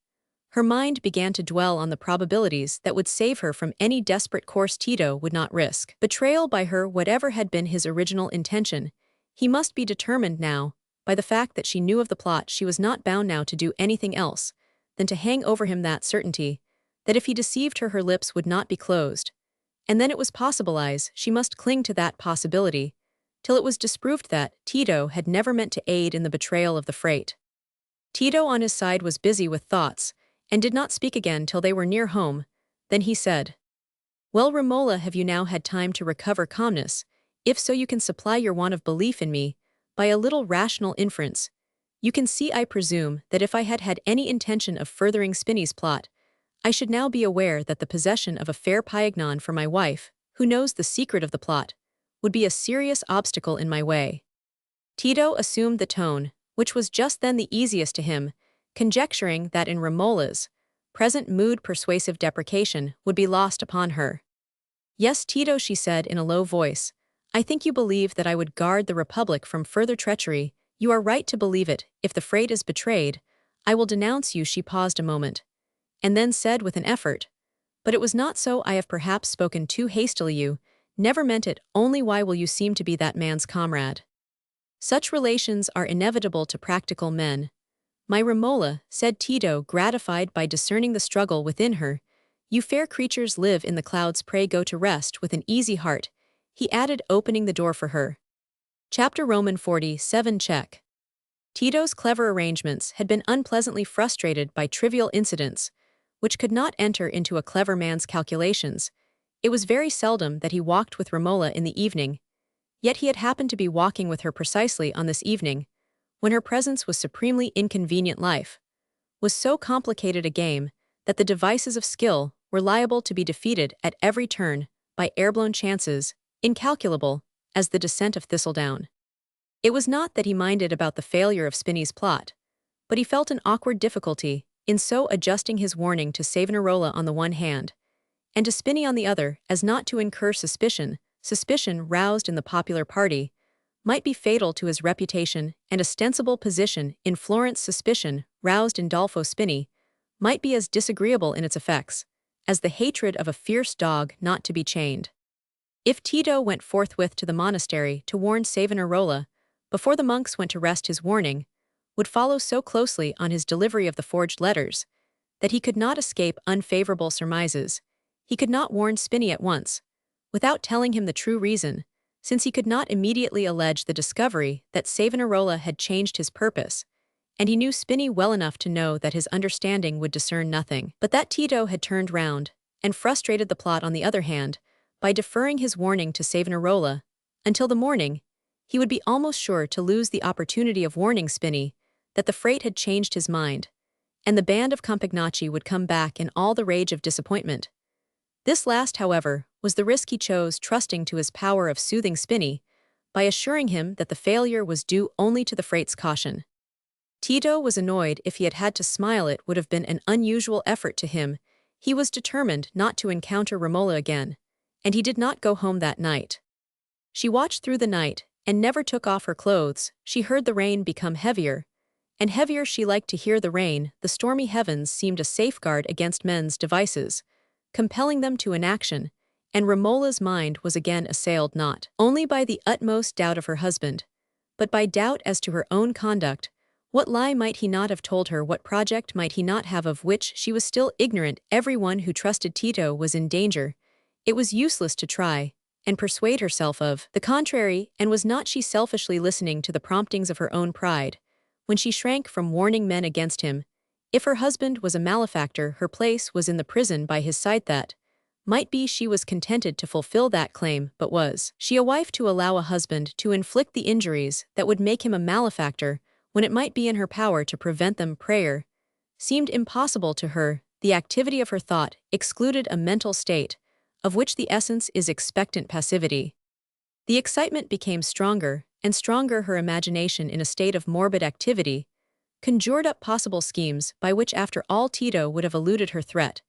Her mind began to dwell on the probabilities that would save her from any desperate course Tito would not risk. Betrayal by her, whatever had been his original intention, he must be determined now, by the fact that she knew of the plot. She was not bound now to do anything else than to hang over him that certainty, that if he deceived her, her lips would not be closed. And then it was possible she must cling to that possibility, till it was disproved that Tito had never meant to aid in the betrayal of the freight. Tito on his side was busy with thoughts, and did not speak again till they were near home. Then he said, "Well, Romola, have you now had time to recover calmness? If so, you can supply your want of belief in me by a little rational inference. You can see, I presume, that if I had had any intention of furthering Spinny's plot, I should now be aware that the possession of a fair paignon for my wife, who knows the secret of the plot, would be a serious obstacle in my way." Tito assumed the tone, which was just then the easiest to him, conjecturing that in Romola's present mood persuasive deprecation would be lost upon her. "Yes, Tito," she said in a low voice, "I think you believe that I would guard the Republic from further treachery. You are right to believe it. If the freight is betrayed, I will denounce you." She paused a moment, and then said with an effort, "But it was not so. I have perhaps spoken too hastily. You never meant it. Only why will you seem to be that man's comrade? Such relations are inevitable to practical men." "My Romola," said Tito, gratified by discerning the struggle within her, "you fair creatures live in the clouds. Pray go to rest with an easy heart," he added, opening the door for her. Chapter Roman 47 check. Tito's clever arrangements had been unpleasantly frustrated by trivial incidents, which could not enter into a clever man's calculations. It was very seldom that he walked with Romola in the evening, yet he had happened to be walking with her precisely on this evening, when her presence was supremely inconvenient. Life was so complicated a game that the devices of skill were liable to be defeated at every turn by air-blown chances, incalculable as the descent of thistledown. It was not that he minded about the failure of Spinny's plot, but he felt an awkward difficulty in so adjusting his warning to Savonarola on the one hand, and to Spinny on the other, as not to incur suspicion. Suspicion roused in the popular party might be fatal to his reputation and ostensible position in Florence. Suspicion roused in Dolfo Spinny might be as disagreeable in its effects as the hatred of a fierce dog not to be chained. If Tito went forthwith to the monastery to warn Savonarola before the monks went to rest, his warning would follow so closely on his delivery of the forged letters that he could not escape unfavorable surmises. He could not warn Spinny at once, without telling him the true reason, since he could not immediately allege the discovery that Savonarola had changed his purpose, and he knew Spinny well enough to know that his understanding would discern nothing. But that Tito had turned round and frustrated the plot on the other hand, by deferring his warning to Savonarola until the morning, he would be almost sure to lose the opportunity of warning Spinny that the freight had changed his mind, and the band of Compagnacci would come back in all the rage of disappointment. This last, however, was the risk he chose, trusting to his power of soothing Spinny by assuring him that the failure was due only to the freight's caution. Tito was annoyed. If he had had to smile, it would have been an unusual effort to him. He was determined not to encounter Romola again, and he did not go home that night. She watched through the night and never took off her clothes. She heard the rain become heavier, and heavier. She liked to hear the rain. The stormy heavens seemed a safeguard against men's devices, compelling them to inaction, and Romola's mind was again assailed not only by the utmost doubt of her husband, but by doubt as to her own conduct. What lie might he not have told her? What project might he not have of which she was still ignorant? Every one who trusted Tito was in danger. It was useless to try and persuade herself of the contrary, and was not she selfishly listening to the promptings of her own pride when she shrank from warning men against him? If her husband was a malefactor, her place was in the prison by his side. That Might be she was contented to fulfill that claim, but was she a wife to allow a husband to inflict the injuries that would make him a malefactor when it might be in her power to prevent them? Prayer seemed impossible to her. The activity of her thought excluded a mental state, of which the essence is expectant passivity. The excitement became stronger and stronger. Her imagination, in a state of morbid activity, conjured up possible schemes by which after all Tito would have eluded her threat,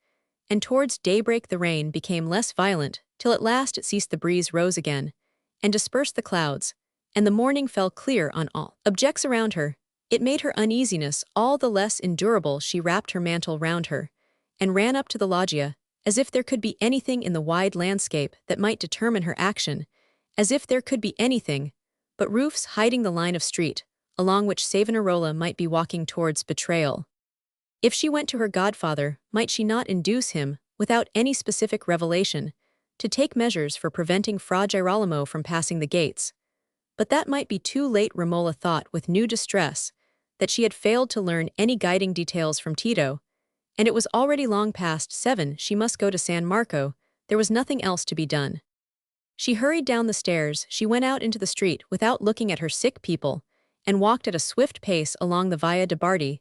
and towards daybreak the rain became less violent, till at last it ceased. The breeze rose again, and dispersed the clouds, and the morning fell clear on all objects around her. It made her uneasiness all the less endurable. She wrapped her mantle round her, and ran up to the loggia, as if there could be anything in the wide landscape that might determine her action, as if there could be anything but roofs hiding the line of street, along which Savonarola might be walking towards betrayal. If she went to her godfather, might she not induce him, without any specific revelation, to take measures for preventing Fra Girolamo from passing the gates? But that might be too late. Romola thought with new distress that she had failed to learn any guiding details from Tito, and it was already long past 7. She must go to San Marco. There was nothing else to be done. She hurried down the stairs. She went out into the street without looking at her sick people, and walked at a swift pace along the Via de' Bardi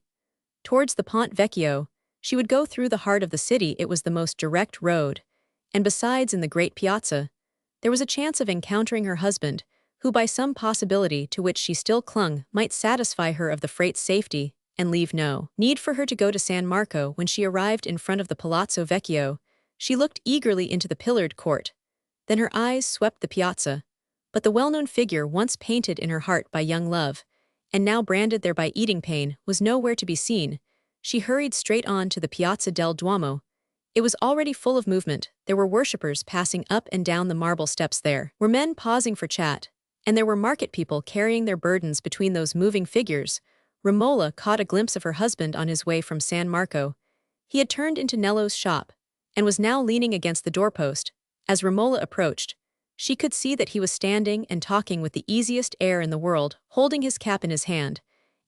towards the Ponte Vecchio. She would go through the heart of the city. It was the most direct road, and besides, in the great piazza, there was a chance of encountering her husband, who by some possibility to which she still clung might satisfy her of the freight's safety, and leave no need for her to go to San Marco. When she arrived in front of the Palazzo Vecchio, she looked eagerly into the pillared court. Then her eyes swept the piazza, but the well-known figure once painted in her heart by young love, and now branded there by eating pain, was nowhere to be seen. She hurried straight on to the Piazza del Duomo. It was already full of movement. There were worshippers passing up and down the marble steps. There were men pausing for chat, and there were market people carrying their burdens between those moving figures. Romola caught a glimpse of her husband on his way from San Marco. He had turned into Nello's shop, and was now leaning against the doorpost. As Romola approached, she could see that he was standing and talking with the easiest air in the world, holding his cap in his hand,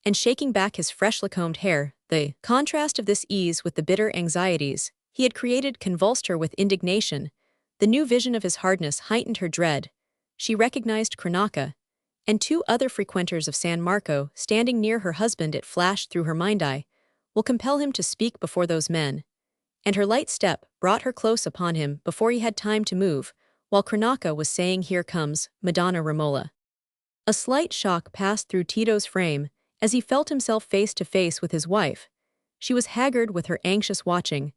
and shaking back his freshly combed hair. The contrast of this ease with the bitter anxieties he had created convulsed her with indignation. The new vision of his hardness heightened her dread. She recognized Cronaca and 2 other frequenters of San Marco standing near her husband. It flashed through her mind, "I will compel him to speak before those men," and her light step brought her close upon him before he had time to move, while Cronaca was saying, "Here comes Madonna Romola." A slight shock passed through Tito's frame as he felt himself face to face with his wife. She was haggard with her anxious watching,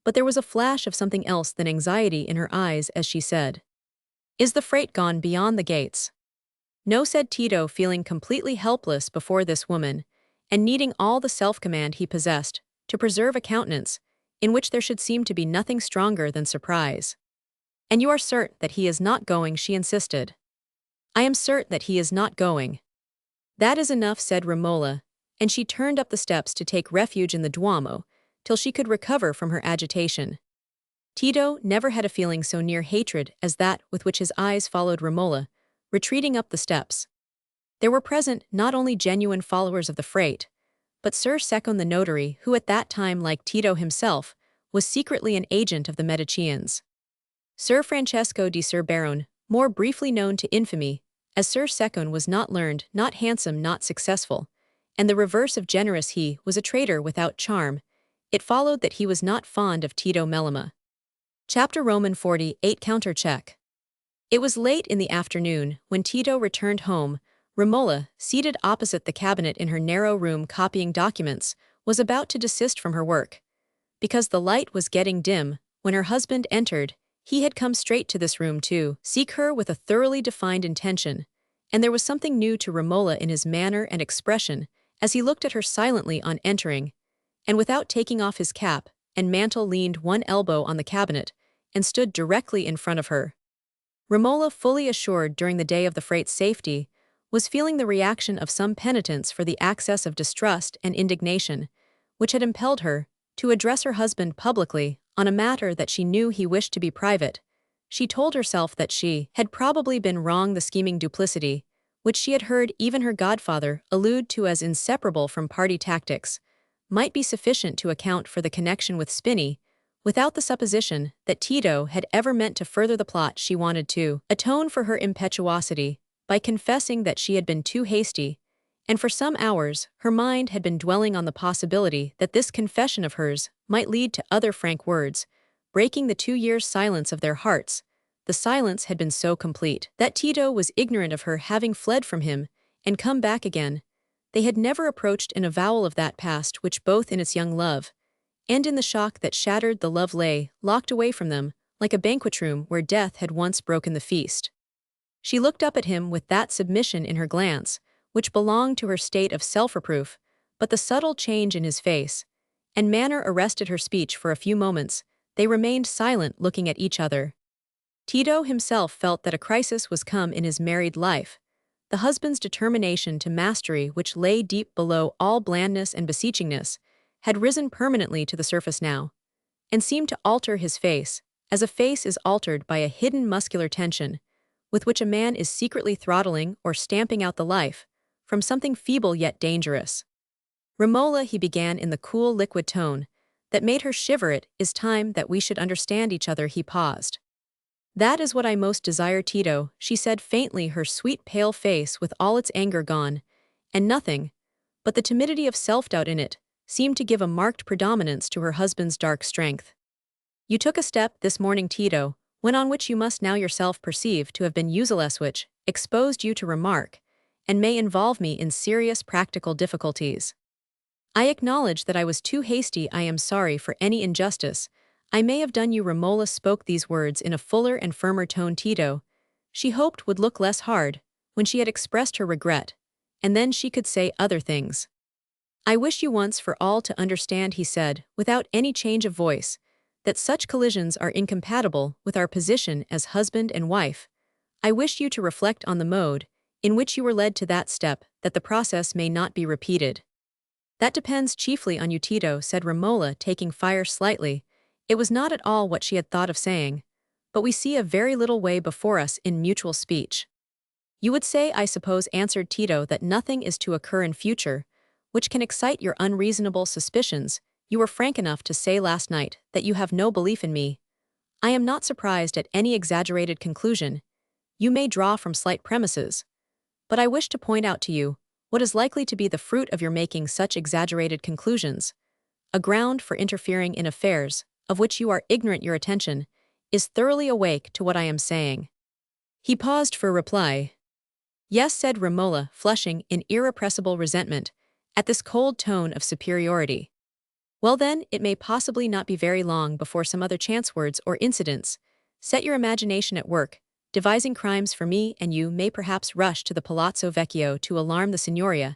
but there was a flash of something else than anxiety in her eyes as she said, "Is the freight gone beyond the gates?" "No," said Tito, feeling completely helpless before this woman, and needing all the self-command he possessed to preserve a countenance in which there should seem to be nothing stronger than surprise. "And you are certain that he is not going?" she insisted. "I am certain that he is not going." "That is enough," said Romola, and she turned up the steps to take refuge in the Duomo till she could recover from her agitation. Tito never had a feeling so near hatred as that with which his eyes followed Romola, retreating up the steps. There were present not only genuine followers of the freight, but Ser Secon the notary, who at that time, like Tito himself, was secretly an agent of the Medicians. Ser Francesco di Ser Baron, more briefly known to infamy, as Ser Secon, was not learned, not handsome, not successful, and the reverse of generous. He was a traitor without charm. It followed that he was not fond of Tito Melema. Chapter Roman 48 Counter-check. It was late in the afternoon when Tito returned home. Romola, seated opposite the cabinet in her narrow room copying documents, was about to desist from her work. Because the light was getting dim, when her husband entered, he had come straight to this room to seek her with a thoroughly defined intention, and there was something new to Romola in his manner and expression as he looked at her silently on entering, and without taking off his cap and mantle leaned one elbow on the cabinet and stood directly in front of her. Romola, fully assured during the day of the freight's safety, was feeling the reaction of some penitence for the access of distrust and indignation which had impelled her to address her husband publicly on a matter that she knew he wished to be private. She told herself that she had probably been wrong. The scheming duplicity, which she had heard even her godfather allude to as inseparable from party tactics, might be sufficient to account for the connection with Spini, without the supposition that Tito had ever meant to further the plot. She wanted to atone for her impetuosity by confessing that she had been too hasty, and for some hours her mind had been dwelling on the possibility that this confession of hers might lead to other frank words, breaking the 2 years' silence of their hearts. The silence had been so complete that Tito was ignorant of her having fled from him and come back again. They had never approached an avowal of that past which both in its young love and in the shock that shattered the love lay locked away from them, like a banquet room where death had once broken the feast. She looked up at him with that submission in her glance, which belonged to her state of self-reproof, but the subtle change in his face and manner arrested her speech for a few moments. They remained silent, looking at each other. Tito himself felt that a crisis was come in his married life. The husband's determination to mastery, which lay deep below all blandness and beseechingness, had risen permanently to the surface now, and seemed to alter his face, as a face is altered by a hidden muscular tension, with which a man is secretly throttling or stamping out the life from something feeble yet dangerous. Romola, he began in the cool, liquid tone that made her shiver. It is time that we should understand each other. He paused. That is what I most desire, Tito, she said faintly, her sweet pale face with all its anger gone, and nothing but the timidity of self-doubt in it seemed to give a marked predominance to her husband's dark strength. You took a step this morning, Tito, went on which you must now yourself perceive to have been useless, which exposed you to remark, and may involve me in serious practical difficulties. I acknowledge that I was too hasty. I am sorry for any injustice I may have done you. Romola spoke these words in a fuller and firmer tone. Tito, she hoped, would look less hard when she had expressed her regret, and then she could say other things. I wish you once for all to understand, he said, without any change of voice, that such collisions are incompatible with our position as husband and wife. I wish you to reflect on the mode in which you were led to that step, that the process may not be repeated. That depends chiefly on you, Tito, said Romola, taking fire slightly. It was not at all what she had thought of saying, but we see a very little way before us in mutual speech. You would say, I suppose, answered Tito, that nothing is to occur in future which can excite your unreasonable suspicions. You were frank enough to say last night that you have no belief in me. I am not surprised at any exaggerated conclusion you may draw from slight premises, but I wish to point out to you what is likely to be the fruit of your making such exaggerated conclusions. A ground for interfering in affairs of which you are ignorant. Your attention is thoroughly awake to what I am saying. He paused for a reply. Yes, said Romola, flushing in irrepressible resentment at this cold tone of superiority. Well then, it may possibly not be very long before some other chance words or incidents set your imagination at work, devising crimes for me, and you may perhaps rush to the Palazzo Vecchio to alarm the Signoria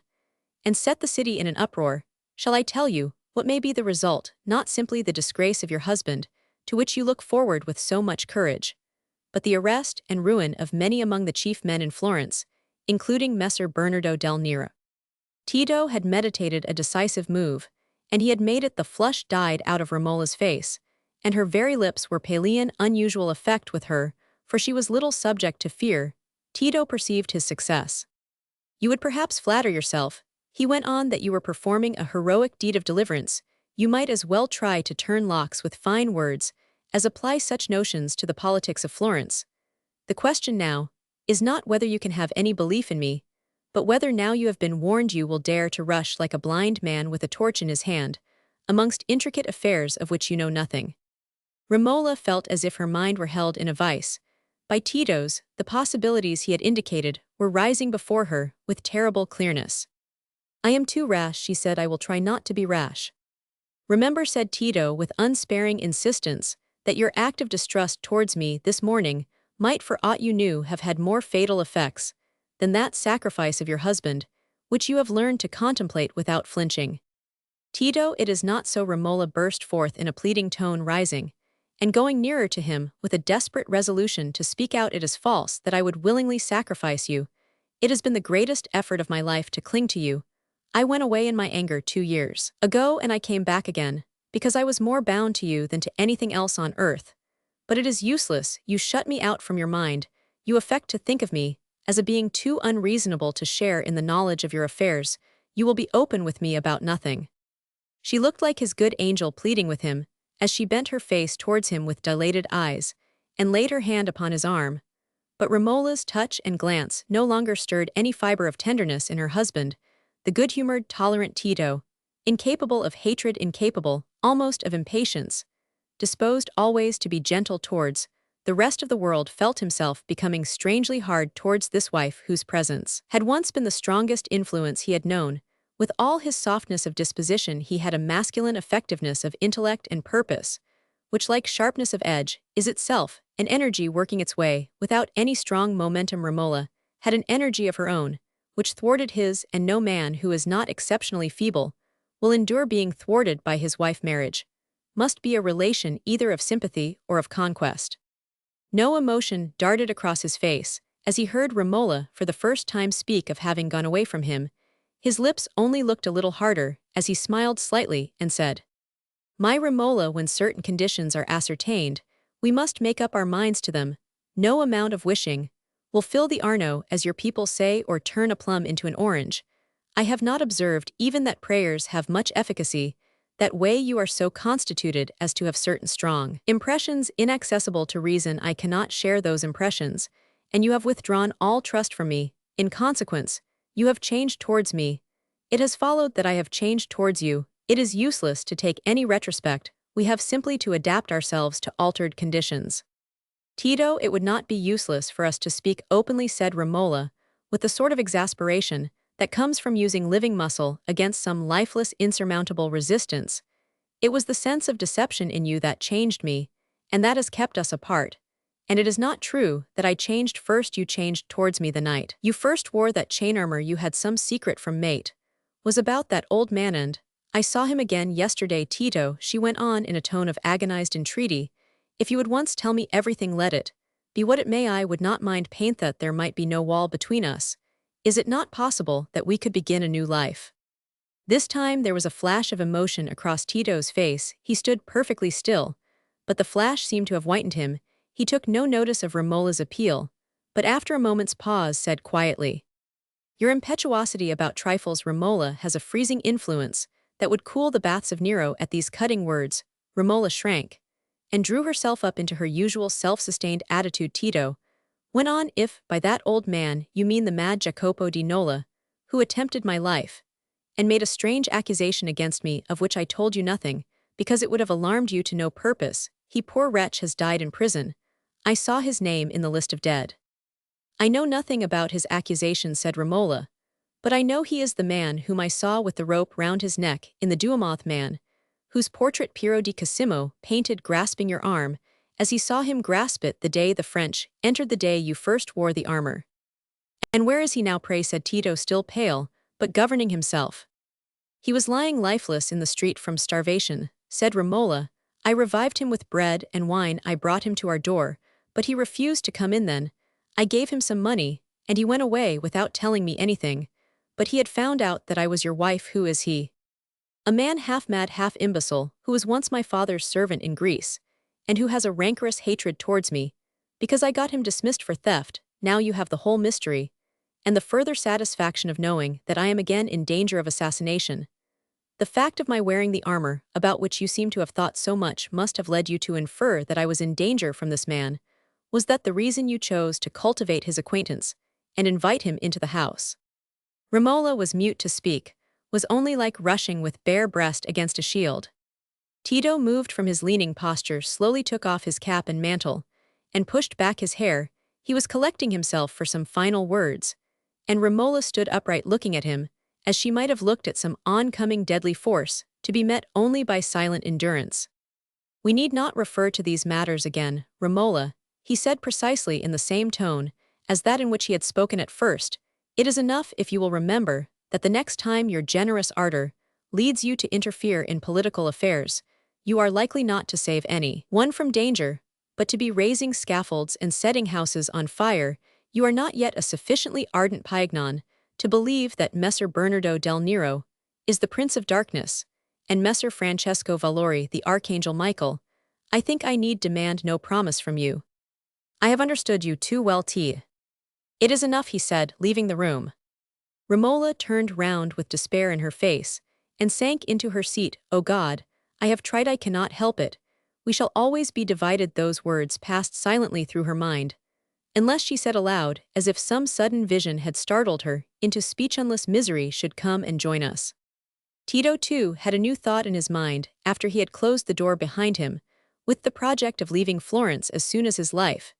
and set the city in an uproar. Shall I tell you what may be the result? Not simply the disgrace of your husband, to which you look forward with so much courage, but the arrest and ruin of many among the chief men in Florence, including Messer Bernardo del Nero. Tito had meditated a decisive move, and he had made it. The flush died out of Romola's face, and her very lips were pale, an unusual effect with her, for she was little subject to fear. Tito perceived his success. You would perhaps flatter yourself, he went on, that you were performing a heroic deed of deliverance. You might as well try to turn locks with fine words as apply such notions to the politics of Florence. The question now is not whether you can have any belief in me, but whether now you have been warned you will dare to rush like a blind man with a torch in his hand amongst intricate affairs of which you know nothing. Romola felt as if her mind were held in a vice by Tito's. The possibilities he had indicated were rising before her with terrible clearness. I am too rash, she said. I will try not to be rash. Remember, said Tito with unsparing insistence, that your act of distrust towards me this morning might, for aught you knew, have had more fatal effects than that sacrifice of your husband, which you have learned to contemplate without flinching. Tito, it is not so. Romola burst forth in a pleading tone, rising and going nearer to him with a desperate resolution to speak out. It is false that I would willingly sacrifice you. It has been the greatest effort of my life to cling to you. I went away in my anger 2 years ago, and I came back again, because I was more bound to you than to anything else on earth. But it is useless. You shut me out from your mind. You affect to think of me as a being too unreasonable to share in the knowledge of your affairs. You will be open with me about nothing. She looked like his good angel pleading with him, as she bent her face towards him with dilated eyes, and laid her hand upon his arm. But Romola's touch and glance no longer stirred any fiber of tenderness in her husband, the good-humored, tolerant Tito, incapable of hatred, incapable, almost of impatience, disposed always to be gentle towards the rest of the world, felt himself becoming strangely hard towards this wife whose presence had once been the strongest influence he had known. With all his softness of disposition, he had a masculine effectiveness of intellect and purpose, which, like sharpness of edge, is itself an energy working its way without any strong momentum. Romola had an energy of her own, which thwarted his, and no man who is not exceptionally feeble will endure being thwarted by his wife. Marriage must be a relation either of sympathy or of conquest. No emotion darted across his face as he heard Romola for the first time speak of having gone away from him. His lips only looked a little harder as he smiled slightly and said, "My Romola, when certain conditions are ascertained, we must make up our minds to them. No amount of wishing will fill the Arno, as your people say, or turn a plum into an orange. I have not observed even that prayers have much efficacy. That way you are so constituted as to have certain strong impressions inaccessible to reason. I cannot share those impressions, and you have withdrawn all trust from me. In consequence, you have changed towards me. It has followed that I have changed towards you. It is useless to take any retrospect. We have simply to adapt ourselves to altered conditions." "Tito, it would not be useless for us to speak openly," said Romola, with the sort of exasperation that comes from using living muscle against some lifeless, insurmountable resistance. "It was the sense of deception in you that changed me, and that has kept us apart. And it is not true that I changed first. You changed towards me the night you first wore that chain armor. You had some secret from mate. Was about that old man, and I saw him again yesterday." "Tito," she went on in a tone of agonized entreaty, "if you would once tell me everything, let it be what it may, I would not mind pain that there might be no wall between us. Is it not possible that we could begin a new life?" This time there was a flash of emotion across Tito's face. He stood perfectly still, but the flash seemed to have whitened him. He took no notice of Romola's appeal, but after a moment's pause said quietly, "Your impetuosity about trifles, Romola, has a freezing influence that would cool the baths of Nero." At these cutting words, Romola shrank and drew herself up into her usual self-sustained attitude. "Tito went on, if by that old man you mean the mad Jacopo di Nola, who attempted my life, and made a strange accusation against me of which I told you nothing, because it would have alarmed you to no purpose. He, poor wretch, has died in prison. I saw his name in the list of dead." "I know nothing about his accusation," said Romola, "but I know he is the man whom I saw with the rope round his neck in the Duomo, man whose portrait Piero di Cosimo painted grasping your arm, as he saw him grasp it the day the French entered, the day you first wore the armor." "And where is he now, pray?" said Tito, still pale, but governing himself. "He was lying lifeless in the street from starvation," said Romola. "I revived him with bread and wine. I brought him to our door, but he refused to come in. Then I gave him some money, and he went away without telling me anything. But he had found out that I was your wife." "Who is he?" "A man half mad, half imbecile, who was once my father's servant in Greece, and who has a rancorous hatred towards me, because I got him dismissed for theft. Now you have the whole mystery, and the further satisfaction of knowing that I am again in danger of assassination. The fact of my wearing the armor, about which you seem to have thought so much, must have led you to infer that I was in danger from this man. Was that the reason you chose to cultivate his acquaintance and invite him into the house?" Romola was mute to speak, was only like rushing with bare breast against a shield. Tito moved from his leaning posture, slowly took off his cap and mantle, and pushed back his hair. He was collecting himself for some final words, and Romola stood upright looking at him, as she might have looked at some oncoming deadly force, to be met only by silent endurance. "We need not refer to these matters again, Romola," he said precisely in the same tone as that in which he had spoken at first. "It is enough if you will remember that the next time your generous ardor leads you to interfere in political affairs, you are likely not to save any one from danger, but to be raising scaffolds and setting houses on fire. You are not yet a sufficiently ardent paignon to believe that Messer Bernardo del Nero is the Prince of Darkness, and Messer Francesco Valori the Archangel Michael. I think I need demand no promise from you. I have understood you too well. T. It is enough," he said, leaving the room. Romola turned round with despair in her face, and sank into her seat. "Oh God, I have tried, I cannot help it. We shall always be divided. Those words passed silently through her mind, unless she said aloud, as if some sudden vision had startled her into speech, unless misery should come and join us. Tito, too, had a new thought in his mind after he had closed the door behind him, with the project of leaving Florence as soon as his life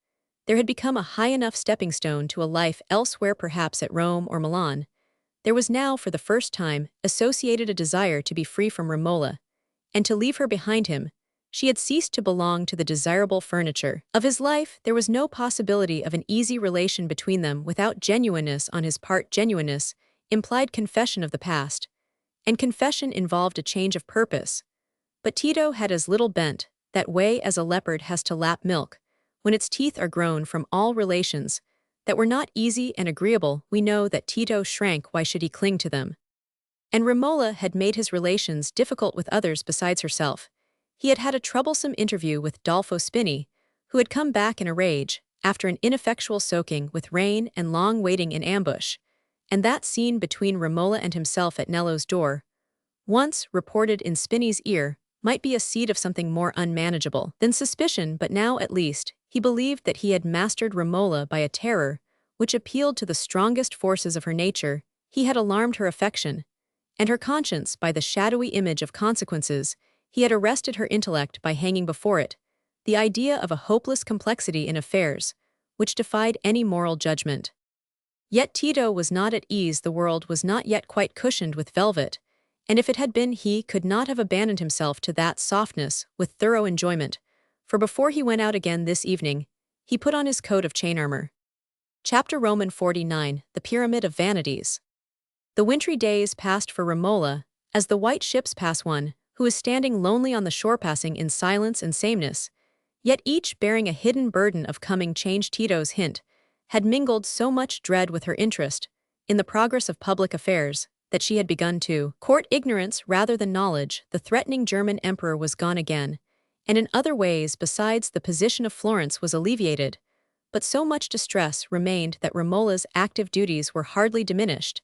there had become a high enough stepping stone to a life elsewhere, perhaps at Rome or Milan. There was now, for the first time, associated a desire to be free from Romola, and to leave her behind him. She had ceased to belong to the desirable furniture of his life. There was no possibility of an easy relation between them without genuineness on his part. Genuineness implied confession of the past, and confession involved a change of purpose. But Tito had as little bent that way as a leopard has to lap milk, when its teeth are grown from all relations that were not easy and agreeable. We know that Tito shrank. Why should he cling to them? And Romola had made his relations difficult with others besides herself. He had had a troublesome interview with Dolfo Spini, who had come back in a rage after an ineffectual soaking with rain and long waiting in ambush, and that scene between Romola and himself at Nello's door, once reported in Spini's ear, might be a seed of something more unmanageable than suspicion. But now, at least, he believed that he had mastered Romola by a terror which appealed to the strongest forces of her nature. He had alarmed her affection and her conscience by the shadowy image of consequences. He had arrested her intellect by hanging before it the idea of a hopeless complexity in affairs, which defied any moral judgment. Yet Tito was not at ease. The world was not yet quite cushioned with velvet, and if it had been, he could not have abandoned himself to that softness with thorough enjoyment, for before he went out again this evening, he put on his coat of chain armor. Chapter Roman 49, The Pyramid of Vanities. The wintry days passed for Romola, as the white ships pass one who is standing lonely on the shore, passing in silence and sameness, yet each bearing a hidden burden of coming change. Tito's hint had mingled so much dread with her interest in the progress of public affairs that she had begun to court ignorance rather than knowledge. The threatening German emperor was gone again, and in other ways besides the position of Florence was alleviated, but so much distress remained that Romola's active duties were hardly diminished,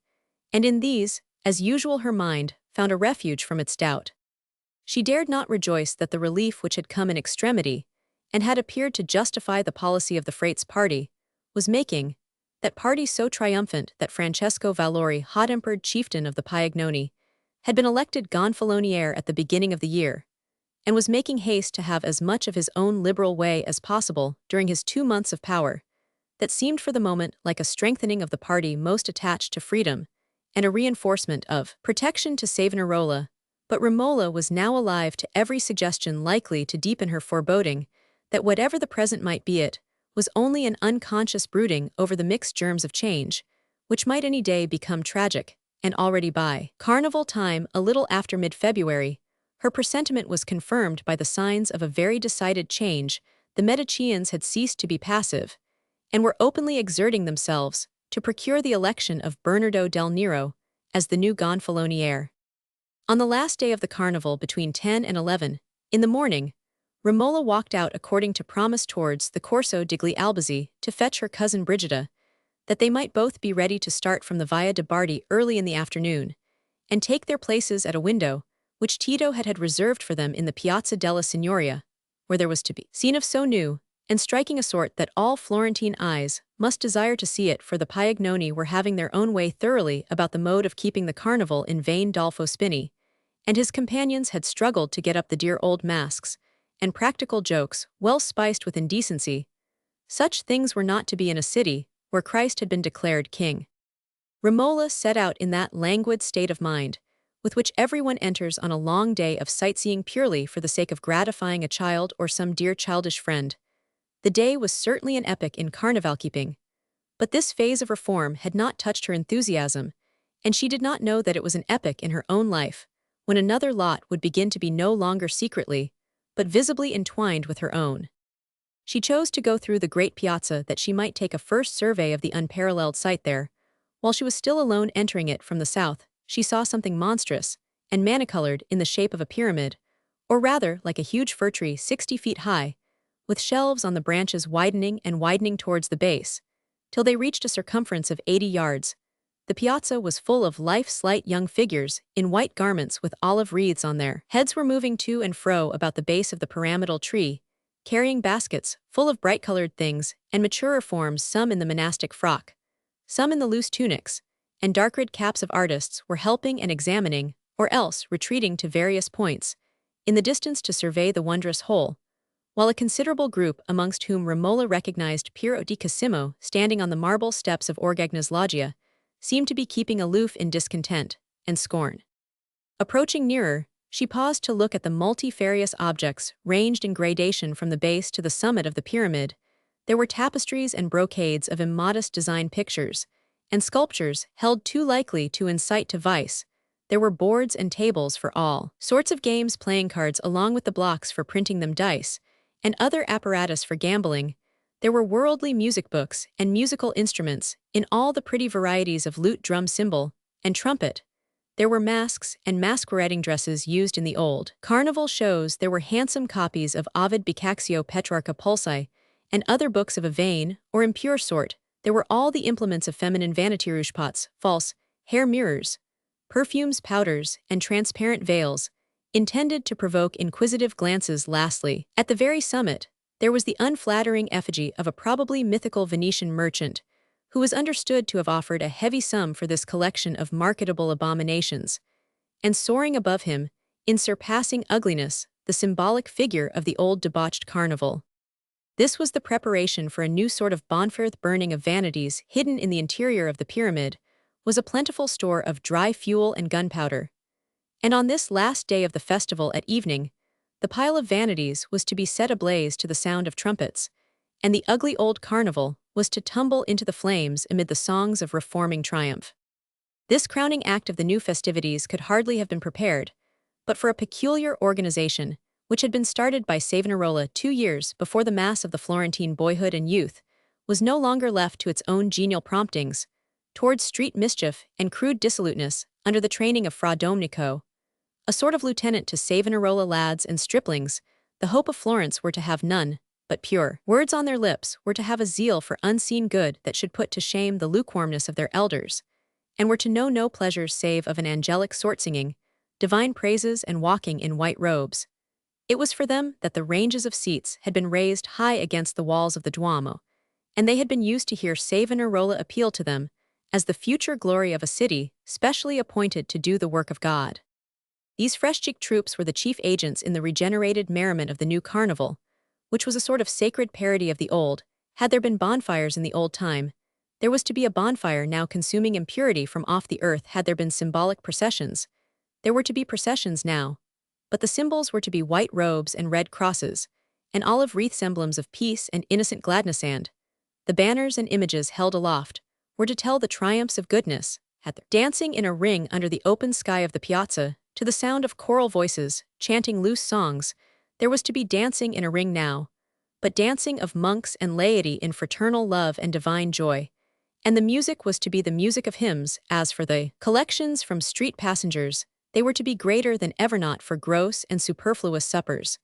and in these, as usual, her mind found a refuge from its doubt. She dared not rejoice that the relief which had come in extremity, and had appeared to justify the policy of the Frate's party, was making that party so triumphant that Francesco Valori, hot-tempered chieftain of the Piagnoni, had been elected gonfaloniere at the beginning of the year, and was making haste to have as much of his own liberal way as possible during his 2 months of power. That seemed for the moment like a strengthening of the party most attached to freedom, and a reinforcement of protection to Savonarola. But Romola was now alive to every suggestion likely to deepen her foreboding that whatever the present might be, it was only an unconscious brooding over the mixed germs of change, which might any day become tragic. And already by carnival time, a little after mid-February, her presentiment was confirmed by the signs of a very decided change. The Medicians had ceased to be passive, and were openly exerting themselves to procure the election of Bernardo del Nero as the new gonfaloniere. On the last day of the carnival, between 10 and 11 in the morning, Romola walked out according to promise towards the Corso degli Albizzi to fetch her cousin Brigida, that they might both be ready to start from the Via de' Bardi early in the afternoon, and take their places at a window which Tito had reserved for them in the Piazza della Signoria, where there was to be scene of so new and striking a sort that all Florentine eyes must desire to see it. For the Piagnoni were having their own way thoroughly about the mode of keeping the carnival. In vain Dolfo Spini and his companions had struggled to get up the dear old masks and practical jokes, well spiced with indecency. Such things were not to be in a city where Christ had been declared king. Romola set out in that languid state of mind with which everyone enters on a long day of sightseeing purely for the sake of gratifying a child or some dear childish friend. The day was certainly an epoch in carnival keeping, but this phase of reform had not touched her enthusiasm, and she did not know that it was an epoch in her own life, when another lot would begin to be no longer secretly, but visibly entwined with her own. She chose to go through the great piazza that she might take a first survey of the unparalleled sight there. While she was still alone entering it from the south, she saw something monstrous and many-colored in the shape of a pyramid, or rather like a huge fir tree 60 feet high, with shelves on the branches widening and widening towards the base, till they reached a circumference of 80 yards. The piazza was full of life-slight young figures in white garments with olive wreaths on their heads were moving to and fro about the base of the pyramidal tree, carrying baskets full of bright-colored things and maturer forms, some in the monastic frock, some in the loose tunics, and dark-red caps of artists were helping and examining, or else retreating to various points, in the distance to survey the wondrous whole, while a considerable group, amongst whom Romola recognized Piero di Cosimo standing on the marble steps of Orgagna's loggia, seemed to be keeping aloof in discontent and scorn. Approaching nearer, she paused to look at the multifarious objects ranged in gradation from the base to the summit of the pyramid. There were tapestries and brocades of immodest design pictures, and sculptures held too likely to incite to vice. There were boards and tables for all sorts of games, playing cards along with the blocks for printing them, dice, and other apparatus for gambling. There were worldly music books and musical instruments in all the pretty varieties of lute, drum, cymbal, and trumpet. There were masks and masquerading dresses used in the old carnival shows. There were handsome copies of Ovid, Boccaccio, Petrarca, Pulci, and other books of a vain or impure sort. There were all the implements of feminine vanity, rouge pots, false hair mirrors, perfumes, powders, and transparent veils, intended to provoke inquisitive glances. Lastly, at the very summit, there was the unflattering effigy of a probably mythical Venetian merchant, who was understood to have offered a heavy sum for this collection of marketable abominations, and soaring above him, in surpassing ugliness, the symbolic figure of the old debauched carnival. This was the preparation for a new sort of bonfire. The burning of vanities hidden in the interior of the pyramid was a plentiful store of dry fuel and gunpowder. And on this last day of the festival at evening, the pile of vanities was to be set ablaze to the sound of trumpets, and the ugly old carnival was to tumble into the flames amid the songs of reforming triumph. This crowning act of the new festivities could hardly have been prepared, but for a peculiar organization, which had been started by Savonarola 2 years before the mass of the Florentine boyhood and youth was no longer left to its own genial promptings, towards street mischief and crude dissoluteness, under the training of Fra Domenico, a sort of lieutenant to Savonarola lads and striplings. The hope of Florence were to have none but pure words on their lips, were to have a zeal for unseen good that should put to shame the lukewarmness of their elders, and were to know no pleasures save of an angelic sort, singing divine praises and walking in white robes. It was for them that the ranges of seats had been raised high against the walls of the Duomo, and they had been used to hear Savonarola appeal to them as the future glory of a city specially appointed to do the work of God. These fresh-cheeked troops were the chief agents in the regenerated merriment of the new carnival, which was a sort of sacred parody of the old. Had there been bonfires in the old time, there was to be a bonfire now, consuming impurity from off the earth. Had there been symbolic processions, there were to be processions now, but the symbols were to be white robes and red crosses, and olive wreaths, emblems of peace and innocent gladness, and the banners and images held aloft were to tell the triumphs of goodness. Dancing in a ring under the open sky of the piazza, to the sound of choral voices chanting loose songs, there was to be dancing in a ring now, but dancing of monks and laity in fraternal love and divine joy, and the music was to be the music of hymns. As for the collections from street passengers, they were to be greater than ever, not for gross and superfluous suppers,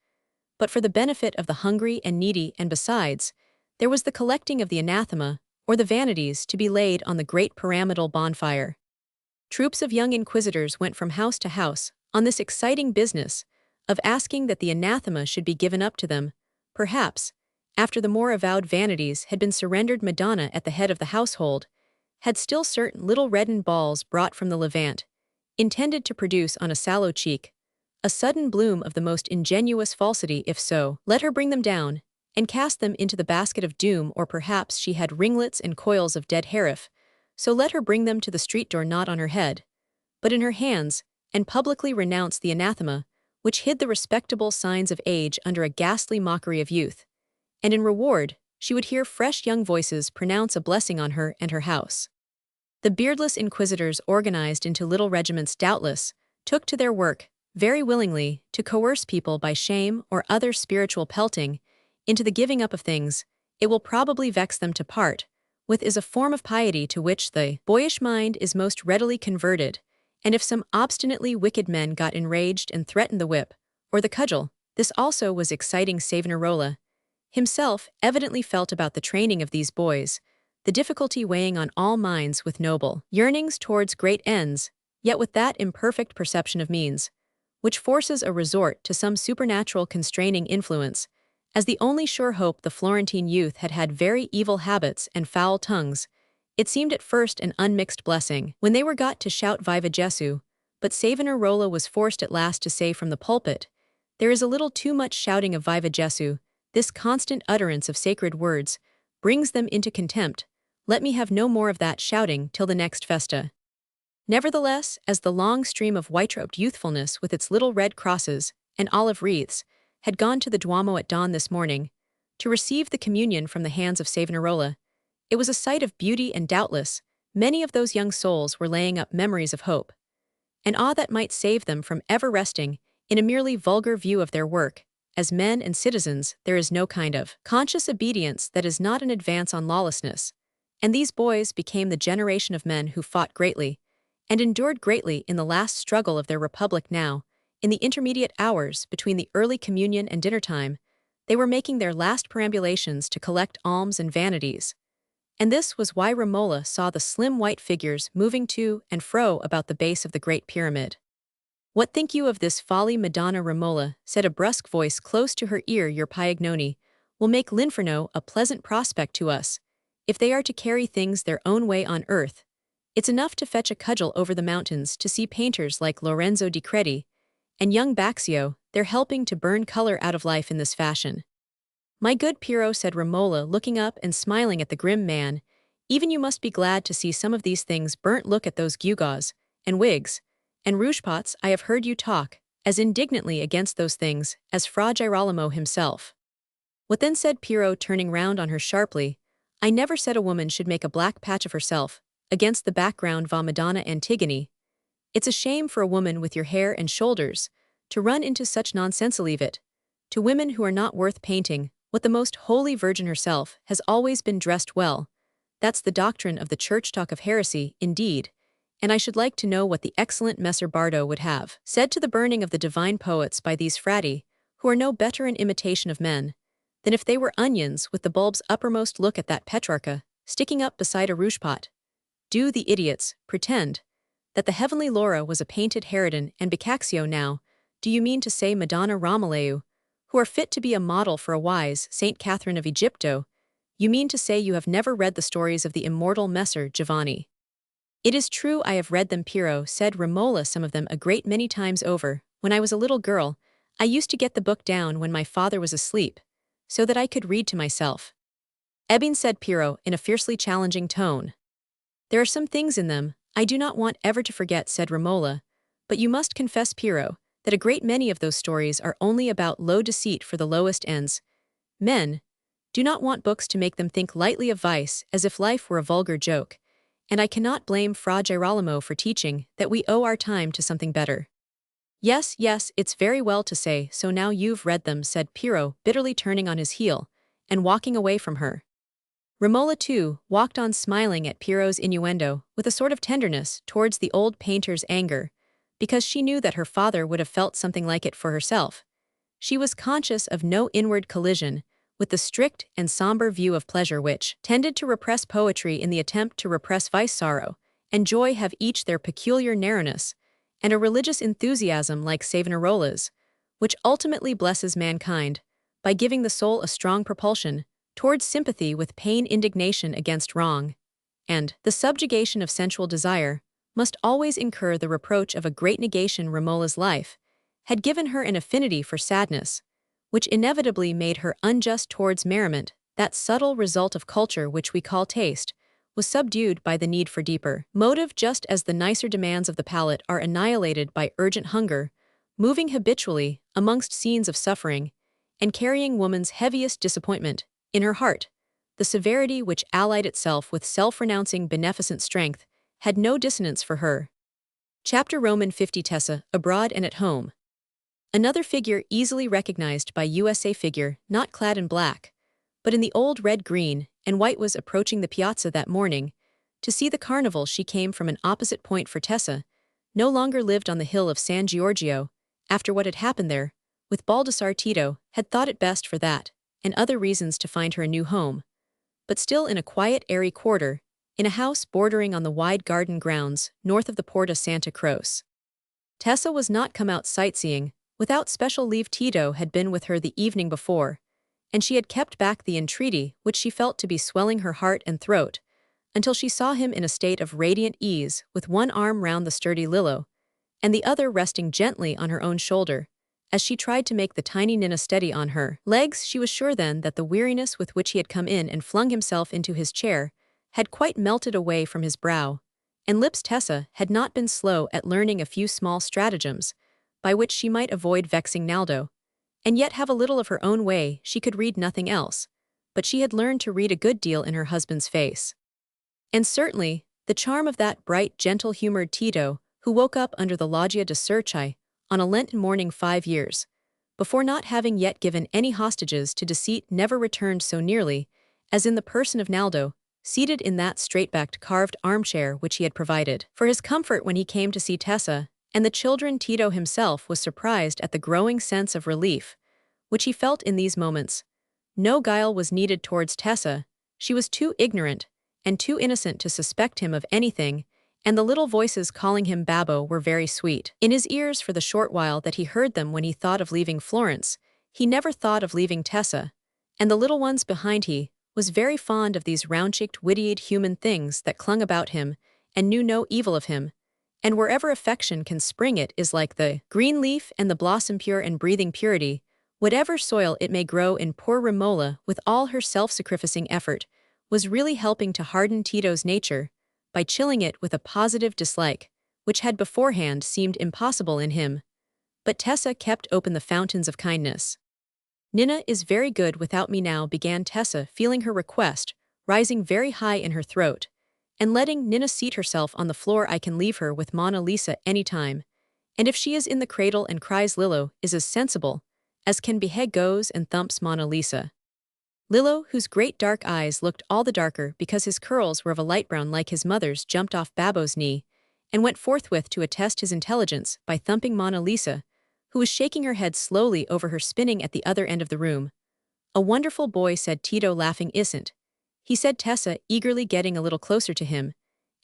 but for the benefit of the hungry and needy. And besides, there was the collecting of the anathema, or the vanities, to be laid on the great pyramidal bonfire. Troops of young inquisitors went from house to house on this exciting business of asking that the anathema should be given up to them. Perhaps, after the more avowed vanities had been surrendered, Madonna at the head of the household had still certain little reddened balls brought from the Levant, intended to produce on a sallow cheek a sudden bloom of the most ingenuous falsity. If so, let her bring them down and cast them into the basket of doom. Or perhaps she had ringlets and coils of dead hariff, so let her bring them to the street door, not on her head, but in her hands, and publicly renounce the anathema, which hid the respectable signs of age under a ghastly mockery of youth. And in reward, she would hear fresh young voices pronounce a blessing on her and her house. The beardless inquisitors, organized into little regiments, doubtless took to their work, very willingly, to coerce people by shame or other spiritual pelting into the giving up of things it will probably vex them to part with, is a form of piety to which the boyish mind is most readily converted, and if some obstinately wicked men got enraged and threatened the whip or the cudgel, this also was exciting. Savonarola himself evidently felt about the training of these boys, the difficulty weighing on all minds with noble yearnings towards great ends, yet with that imperfect perception of means, which forces a resort to some supernatural constraining influence. As the only sure hope, the Florentine youth had had very evil habits and foul tongues. It seemed at first an unmixed blessing when they were got to shout Viva Jesu, but Savonarola was forced at last to say from the pulpit, "There is a little too much shouting of Viva Jesu. This constant utterance of sacred words brings them into contempt. Let me have no more of that shouting till the next festa." Nevertheless, as the long stream of white-robed youthfulness with its little red crosses and olive wreaths had gone to the Duomo at dawn this morning to receive the communion from the hands of Savonarola, it was a sight of beauty, and doubtless many of those young souls were laying up memories of hope, an awe that might save them from ever resting in a merely vulgar view of their work. As men and citizens, there is no kind of conscious obedience that is not an advance on lawlessness, and these boys became the generation of men who fought greatly and endured greatly in the last struggle of their republic. Now, in the intermediate hours between the early communion and dinner time, they were making their last perambulations to collect alms and vanities. And this was why Romola saw the slim white figures moving to and fro about the base of the Great Pyramid. "What think you of this folly, Madonna Romola?" said a brusque voice close to her ear. "Your Piagnoni will make L'Inferno a pleasant prospect to us, if they are to carry things their own way on earth. It's enough to fetch a cudgel over the mountains to see painters like Lorenzo di Credi and young Baxio. They're helping to burn color out of life in this fashion." "My good Piero," said Romola, looking up and smiling at the grim man, "even you must be glad to see some of these things burnt. Look at those gewgaws and wigs and rouge-pots. I have heard you talk as indignantly against those things as Fra Girolamo himself." "What then?" said Piero, turning round on her sharply. "I never said a woman should make a black patch of herself against the background. Va Madonna Antigone. It's a shame for a woman with your hair and shoulders to run into such nonsense. Leave it to women who are not worth painting. What the most holy Virgin herself has always been dressed well. That's the doctrine of the church. Talk of heresy, indeed. And I should like to know what the excellent Messer Bardo would have said to the burning of the divine poets by these frati, who are no better in imitation of men than if they were onions with the bulbs uppermost. Look at that Petrarca sticking up beside a rouge-pot. Do the idiots pretend that the heavenly Laura was a painted harridan and Boccaccio? Now, do you mean to say, Madonna Romoleu, who are fit to be a model for a wise Saint Catherine of Egypto, you mean to say you have never read the stories of the immortal Messer Giovanni?" "It is true I have read them, Piero," said Romola, "some of them a great many times over. When I was a little girl, I used to get the book down when my father was asleep, so that I could read to myself." "Ebbene," said Piero in a fiercely challenging tone. "There are some things in them I do not want ever to forget," said Romola, "but you must confess, Piero, that a great many of those stories are only about low deceit for the lowest ends. Men do not want books to make them think lightly of vice as if life were a vulgar joke, and I cannot blame Fra Girolamo for teaching that we owe our time to something better." Yes, it's very well to say so now you've read them," said Piero, bitterly turning on his heel and walking away from her. Romola, too, walked on, smiling at Piero's innuendo with a sort of tenderness towards the old painter's anger, because she knew that her father would have felt something like it for herself. She was conscious of no inward collision with the strict and somber view of pleasure which tended to repress poetry in the attempt to repress vice. Sorrow and joy have each their peculiar narrowness, and a religious enthusiasm like Savonarola's, which ultimately blesses mankind by giving the soul a strong propulsion towards sympathy with pain, indignation against wrong, and the subjugation of sensual desire, must always incur the reproach of a great negation. Romola's life had given her an affinity for sadness, which inevitably made her unjust towards merriment. That subtle result of culture which we call taste was subdued by the need for deeper motive, just as the nicer demands of the palate are annihilated by urgent hunger, moving habitually amongst scenes of suffering, and carrying woman's heaviest disappointment in her heart. The severity which allied itself with self-renouncing beneficent strength had no dissonance for her. Chapter Roman 50. Tessa, abroad and at home. Another figure easily recognized by USA figure, not clad in black, but in the old red, green, and white, was approaching the piazza that morning to see the carnival. She came from an opposite point, for Tessa no longer lived on the hill of San Giorgio. After what had happened there with Baldassarre, Tito had thought it best for that and other reasons to find her a new home. but still in a quiet, airy quarter, in a house bordering on the wide garden grounds north of the Porta Santa Croce. Tessa was not come out sightseeing. Without special leave, Tito had been with her the evening before, and she had kept back the entreaty which she felt to be swelling her heart and throat, until she saw him in a state of radiant ease, with one arm round the sturdy Lillo, and the other resting gently on her own shoulder, as she tried to make the tiny Nina steady on her legs. She was sure then that the weariness with which he had come in and flung himself into his chair had quite melted away from his brow, and lips. Tessa had not been slow at learning a few small stratagems, by which she might avoid vexing Naldo, and yet have a little of her own way. She could read nothing else, but she had learned to read a good deal in her husband's face. And certainly, the charm of that bright, gentle-humored Tito, who woke up under the Loggia de Cerci on a Lenten morning 5 years before, not having yet given any hostages to deceit, never returned so nearly as in the person of Naldo, seated in that straight-backed carved armchair which he had provided for his comfort when he came to see Tessa and the children. Tito himself was surprised at the growing sense of relief which he felt in these moments. No guile was needed towards Tessa. She was too ignorant and too innocent to suspect him of anything, and the little voices calling him Babbo were very sweet in his ears for the short while that he heard them. When he thought of leaving Florence, he never thought of leaving Tessa, and the little ones behind. He was very fond of these round-cheeked, witty-eyed human things that clung about him and knew no evil of him, and wherever affection can spring it is like the green leaf and the blossom, pure and breathing purity, whatever soil it may grow in. Poor Romola, with all her self-sacrificing effort, was really helping to harden Tito's nature by chilling it with a positive dislike, which had beforehand seemed impossible in him. But Tessa kept open the fountains of kindness. "Nina is very good without me now," began Tessa, feeling her request rising very high in her throat, and letting Nina seat herself on the floor. "I can leave her with Monna Lisa any time, and if she is in the cradle and cries, Lillo is as sensible as can be." He goes and thumps Monna Lisa. Lillo, whose great dark eyes looked all the darker because his curls were of a light brown like his mother's, jumped off Babbo's knee and went forthwith to attest his intelligence by thumping Monna Lisa, who was shaking her head slowly over her spinning at the other end of the room. "A wonderful boy," said Tito, laughing. "Isn't he?" said Tessa, eagerly getting a little closer to him.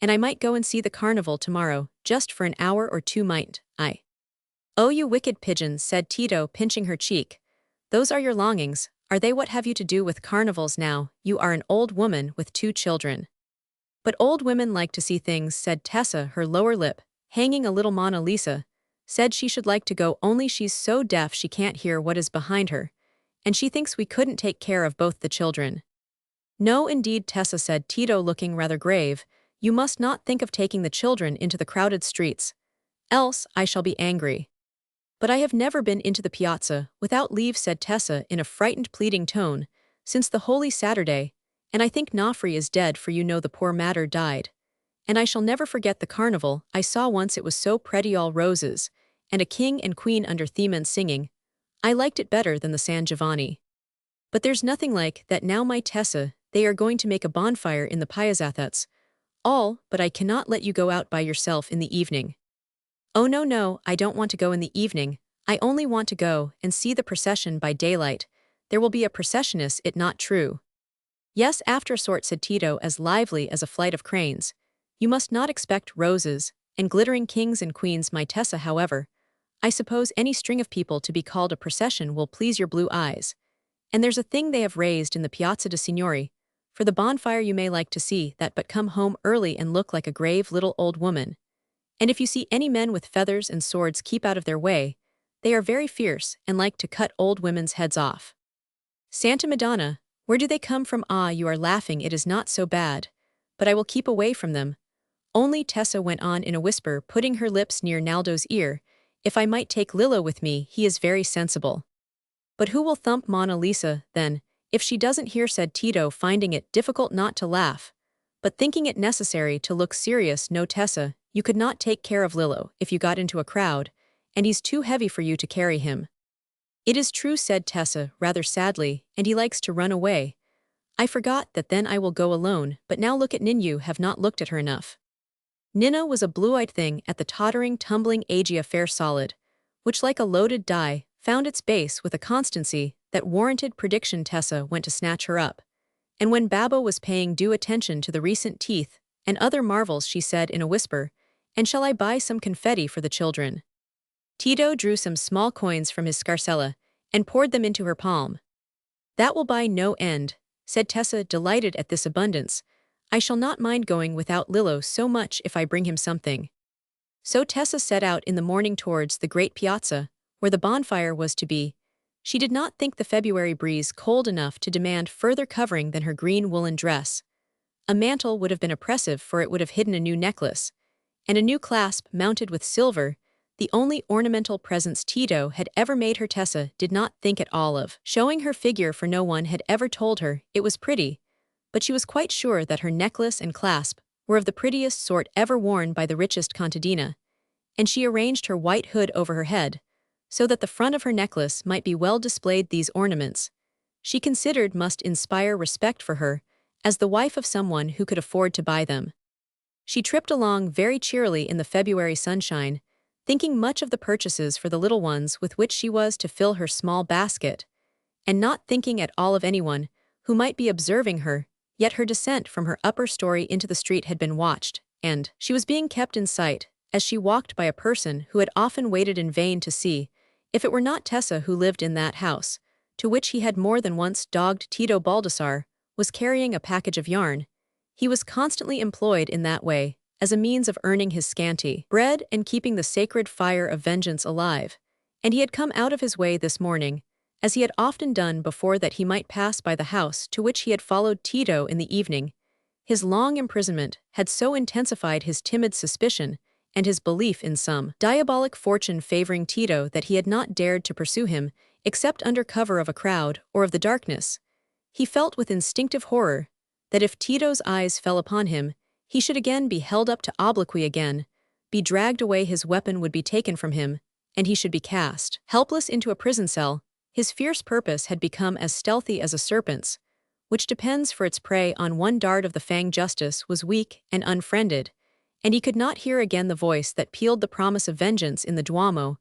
"And I might go and see the carnival tomorrow, just for an hour or two, mightn't I?" "Oh, you wicked pigeons," said Tito, pinching her cheek. "Those are your longings, are they? What have you to do with carnivals now? You are an old woman with 2 children." "But old women like to see things," said Tessa, her lower lip hanging a little. "Monna Lisa said she should like to go, only she's so deaf she can't hear what is behind her, and she thinks we couldn't take care of both the children." "No, indeed, Tessa," said Tito, looking rather grave. "You must not think of taking the children into the crowded streets, else I shall be angry." "But I have never been into the piazza without leave," said Tessa in a frightened, pleading tone, "since the Holy Saturday, and I think Nofri is dead, for you know the poor mater died. And I shall never forget the carnival I saw once. It was so pretty, all roses, and a king and queen under Themen singing. I liked it better than the San Giovanni. But there's nothing like that now, my Tessa. They are going to make a bonfire in the Piazzathats. All, but I cannot let you go out by yourself in the evening." "Oh, no, no, I don't want to go in the evening. I only want to go and see the procession by daylight. There will be a procession, is it not true?" "Yes, after a sort," said Tito, as lively as a flight of cranes. "You must not expect roses and glittering kings and queens, my Tessa. However, I suppose any string of people to be called a procession will please your blue eyes. And there's a thing they have raised in the Piazza de' Signori for the bonfire you may like to see that, but come home early and look like a grave little old woman. And if you see any men with feathers and swords, keep out of their way. They are very fierce and like to cut old women's heads off." "Santa Madonna, where do they come from?" "Ah, you are laughing. It is not so bad, but I will keep away from them. Only," Tessa went on in a whisper, putting her lips near Naldo's ear, "if I might take Lillo with me, he is very sensible." "But who will thump Monna Lisa, then, if she doesn't hear?" said Tito, finding it difficult not to laugh, but thinking it necessary to look serious. "No, Tessa, you could not take care of Lillo if you got into a crowd, and he's too heavy for you to carry him." "It is true," said Tessa, rather sadly, "and he likes to run away. I forgot that. Then I will go alone, but now look at Nin. You have not looked at her enough." Nina was a blue-eyed thing at the tottering, tumbling Agia, fair solid, which like a loaded die, found its base with a constancy that warranted prediction. Tessa went to snatch her up, And when Babbo was paying due attention to the recent teeth and other marvels, she said in a whisper, "And shall I buy some confetti for the children?" Tito drew some small coins from his scarsella and poured them into her palm. "That will buy no end," said Tessa, delighted at this abundance. "I shall not mind going without Lillo so much if I bring him something." So Tessa set out in the morning towards the great piazza, where the bonfire was to be. She did not think the February breeze cold enough to demand further covering than her green woolen dress. A mantle would have been oppressive, for it would have hidden a new necklace, and a new clasp mounted with silver, the only ornamental presents Tito had ever made her. Tessa did not think at all of showing her figure, for no one had ever told her it was pretty, but she was quite sure that her necklace and clasp were of the prettiest sort ever worn by the richest contadina, and she arranged her white hood over her head, so that the front of her necklace might be well displayed. These ornaments, she considered, must inspire respect for her, as the wife of someone who could afford to buy them. She tripped along very cheerily in the February sunshine, thinking much of the purchases for the little ones with which she was to fill her small basket, and not thinking at all of anyone who might be observing her. Yet her descent from her upper story into the street had been watched, and she was being kept in sight as she walked by a person who had often waited in vain to see if it were not Tessa who lived in that house, to which he had more than once dogged. Tito Baldassarre was carrying a package of yarn. He was constantly employed in that way, as a means of earning his scanty bread and keeping the sacred fire of vengeance alive, and he had come out of his way this morning, as he had often done before, that he might pass by the house to which he had followed Tito in the evening. His long imprisonment had so intensified his timid suspicion and his belief in some diabolic fortune favoring Tito that he had not dared to pursue him except under cover of a crowd or of the darkness. He felt with instinctive horror that if Tito's eyes fell upon him, he should again be held up to obloquy, again be dragged away, his weapon would be taken from him, and he should be cast helpless into a prison cell. His fierce purpose had become as stealthy as a serpent's, which depends for its prey on one dart of the fang. Justice was weak and unfriended, and he could not hear again the voice that pealed the promise of vengeance in the Duomo.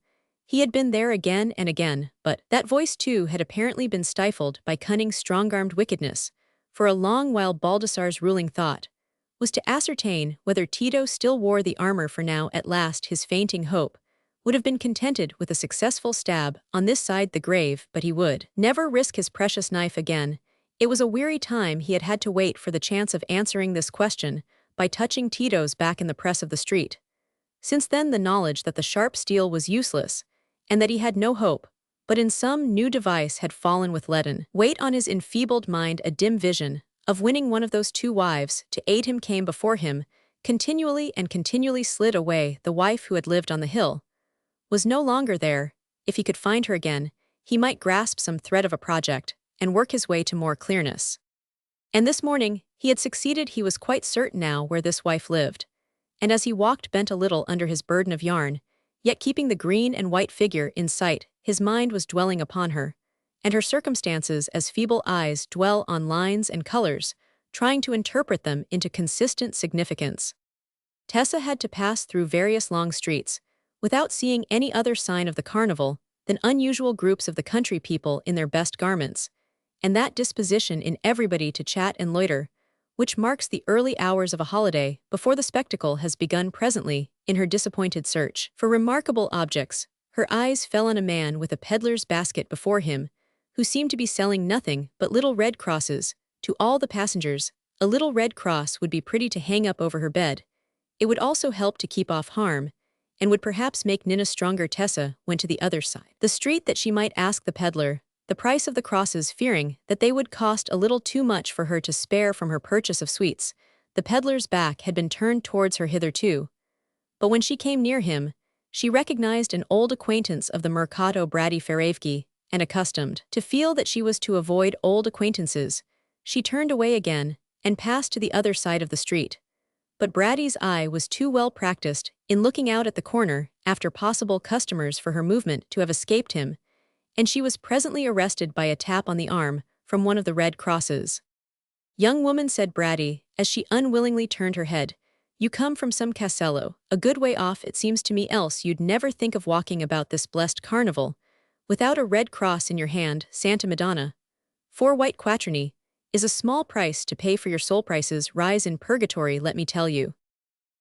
He had been there again and again, but that voice too had apparently been stifled by cunning, strong-armed wickedness. For a long while Baldassarre's ruling thought was to ascertain whether Tito still wore the armor, for now at last his fainting hope would have been contented with a successful stab on this side the grave, but he would never risk his precious knife again. It was a weary time he had had to wait for the chance of answering this question by touching Tito's back in the press of the street. Since then the knowledge that the sharp steel was useless, and that he had no hope, but in some new device, had fallen with leaden weight on his enfeebled mind. A dim vision of winning one of those two wives to aid him came before him, continually slid away. The wife who had lived on the hill was no longer there. If he could find her again, he might grasp some thread of a project and work his way to more clearness. And this morning he had succeeded. He was quite certain now where this wife lived, and as he walked, bent a little under his burden of yarn, yet keeping the green and white figure in sight, his mind was dwelling upon her and her circumstances as feeble eyes dwell on lines and colors, trying to interpret them into consistent significance. Tessa had to pass through various long streets without seeing any other sign of the carnival than unusual groups of the country people in their best garments, and that disposition in everybody to chat and loiter, which marks the early hours of a holiday before the spectacle has begun. Presently, in her disappointed search for remarkable objects, her eyes fell on a man with a peddler's basket before him, who seemed to be selling nothing but little red crosses. To all the passengers, a little red cross would be pretty to hang up over her bed. It would also help to keep off harm, and would perhaps make Nina stronger. Tessa went to the other side the street that she might ask the peddler the price of the crosses, fearing that they would cost a little too much for her to spare from her purchase of sweets. The peddler's back had been turned towards her hitherto, but when she came near him, she recognized an old acquaintance of the Mercato Bradi Ferravchi, and accustomed to feel that she was to avoid old acquaintances, she turned away again and passed to the other side of the street. But Brady's eye was too well practiced in looking out at the corner after possible customers for her movement to have escaped him, and she was presently arrested by a tap on the arm from one of the red crosses. "Young woman," said Brady, as she unwillingly turned her head, "you come from some castello, a good way off, it seems to me, else you'd never think of walking about this blessed carnival without a red cross in your hand. Santa Madonna, 4 white quattrini, is a small price to pay for your soul. Prices rise in purgatory, let me tell you.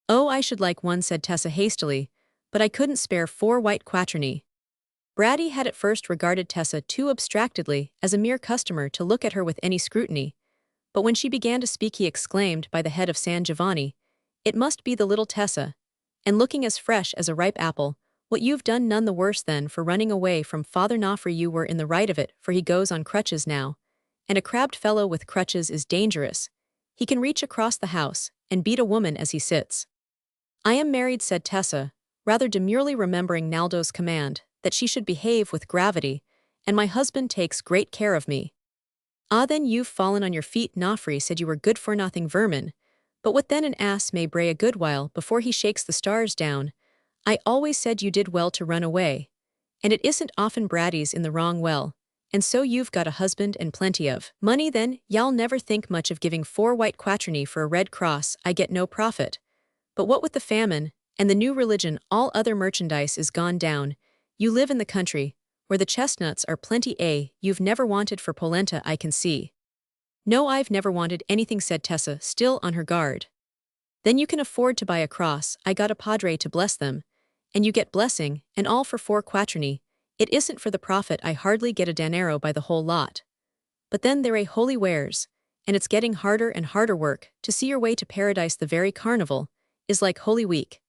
Oh, I should like one, said Tessa hastily, but I couldn't spare 4 white quattrini. Bratty had at first regarded Tessa too abstractedly as a mere customer to look at her with any scrutiny, but when she began to speak he exclaimed, by the head of San Giovanni, it must be the little Tessa, and looking as fresh as a ripe apple, what you've done none the worse then for running away from Father Nofri. You were in the right of it, for he goes on crutches now, and a crabbed fellow with crutches is dangerous. He can reach across the house and beat a woman as he sits. I am married, said Tessa, rather demurely, remembering Naldo's command that she should behave with gravity, and my husband takes great care of me. Ah, then you've fallen on your feet. Nofri said you were good-for-nothing vermin, but what then? An ass may bray a good while before he shakes the stars down. I always said you did well to run away, and it isn't often Bratty's in the wrong. Well, and so you've got a husband and plenty of money then? Y'all never think much of giving 4 white quattrini for a red cross. I get no profit. But what with the famine and the new religion, all other merchandise is gone down. You live in the country, where the chestnuts are plenty. You've never wanted for polenta, I can see. No, I've never wanted anything, said Tessa, still on her guard. Then you can afford to buy a cross. I got a padre to bless them, and you get blessing, and all for 4 quattrini. It isn't for the profit. I hardly get a danaro by the whole lot. But then they're holy wares, and it's getting harder and harder work to see your way to paradise. The very carnival is like Holy Week,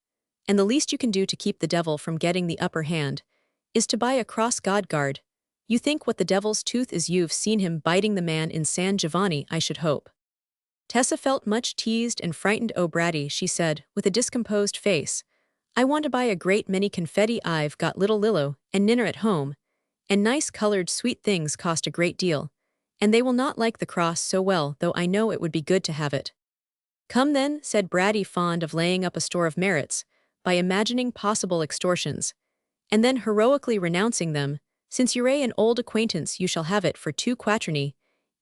and the least you can do to keep the devil from getting the upper hand is to buy a cross. God guard. You think what the devil's tooth is? You've seen him biting the man in San Giovanni, I should hope. Tessa felt much teased and frightened. Oh, Bratty, she said, with a discomposed face, I want to buy a great many confetti. I've got little Lillo and Ninner at home, and nice colored sweet things cost a great deal, and they will not like the cross so well, though I know it would be good to have it. Come then, said Bratty, fond of laying up a store of merits by imagining possible extortions, and then heroically renouncing them. Since you're an old acquaintance, you shall have it for 2 quattrini.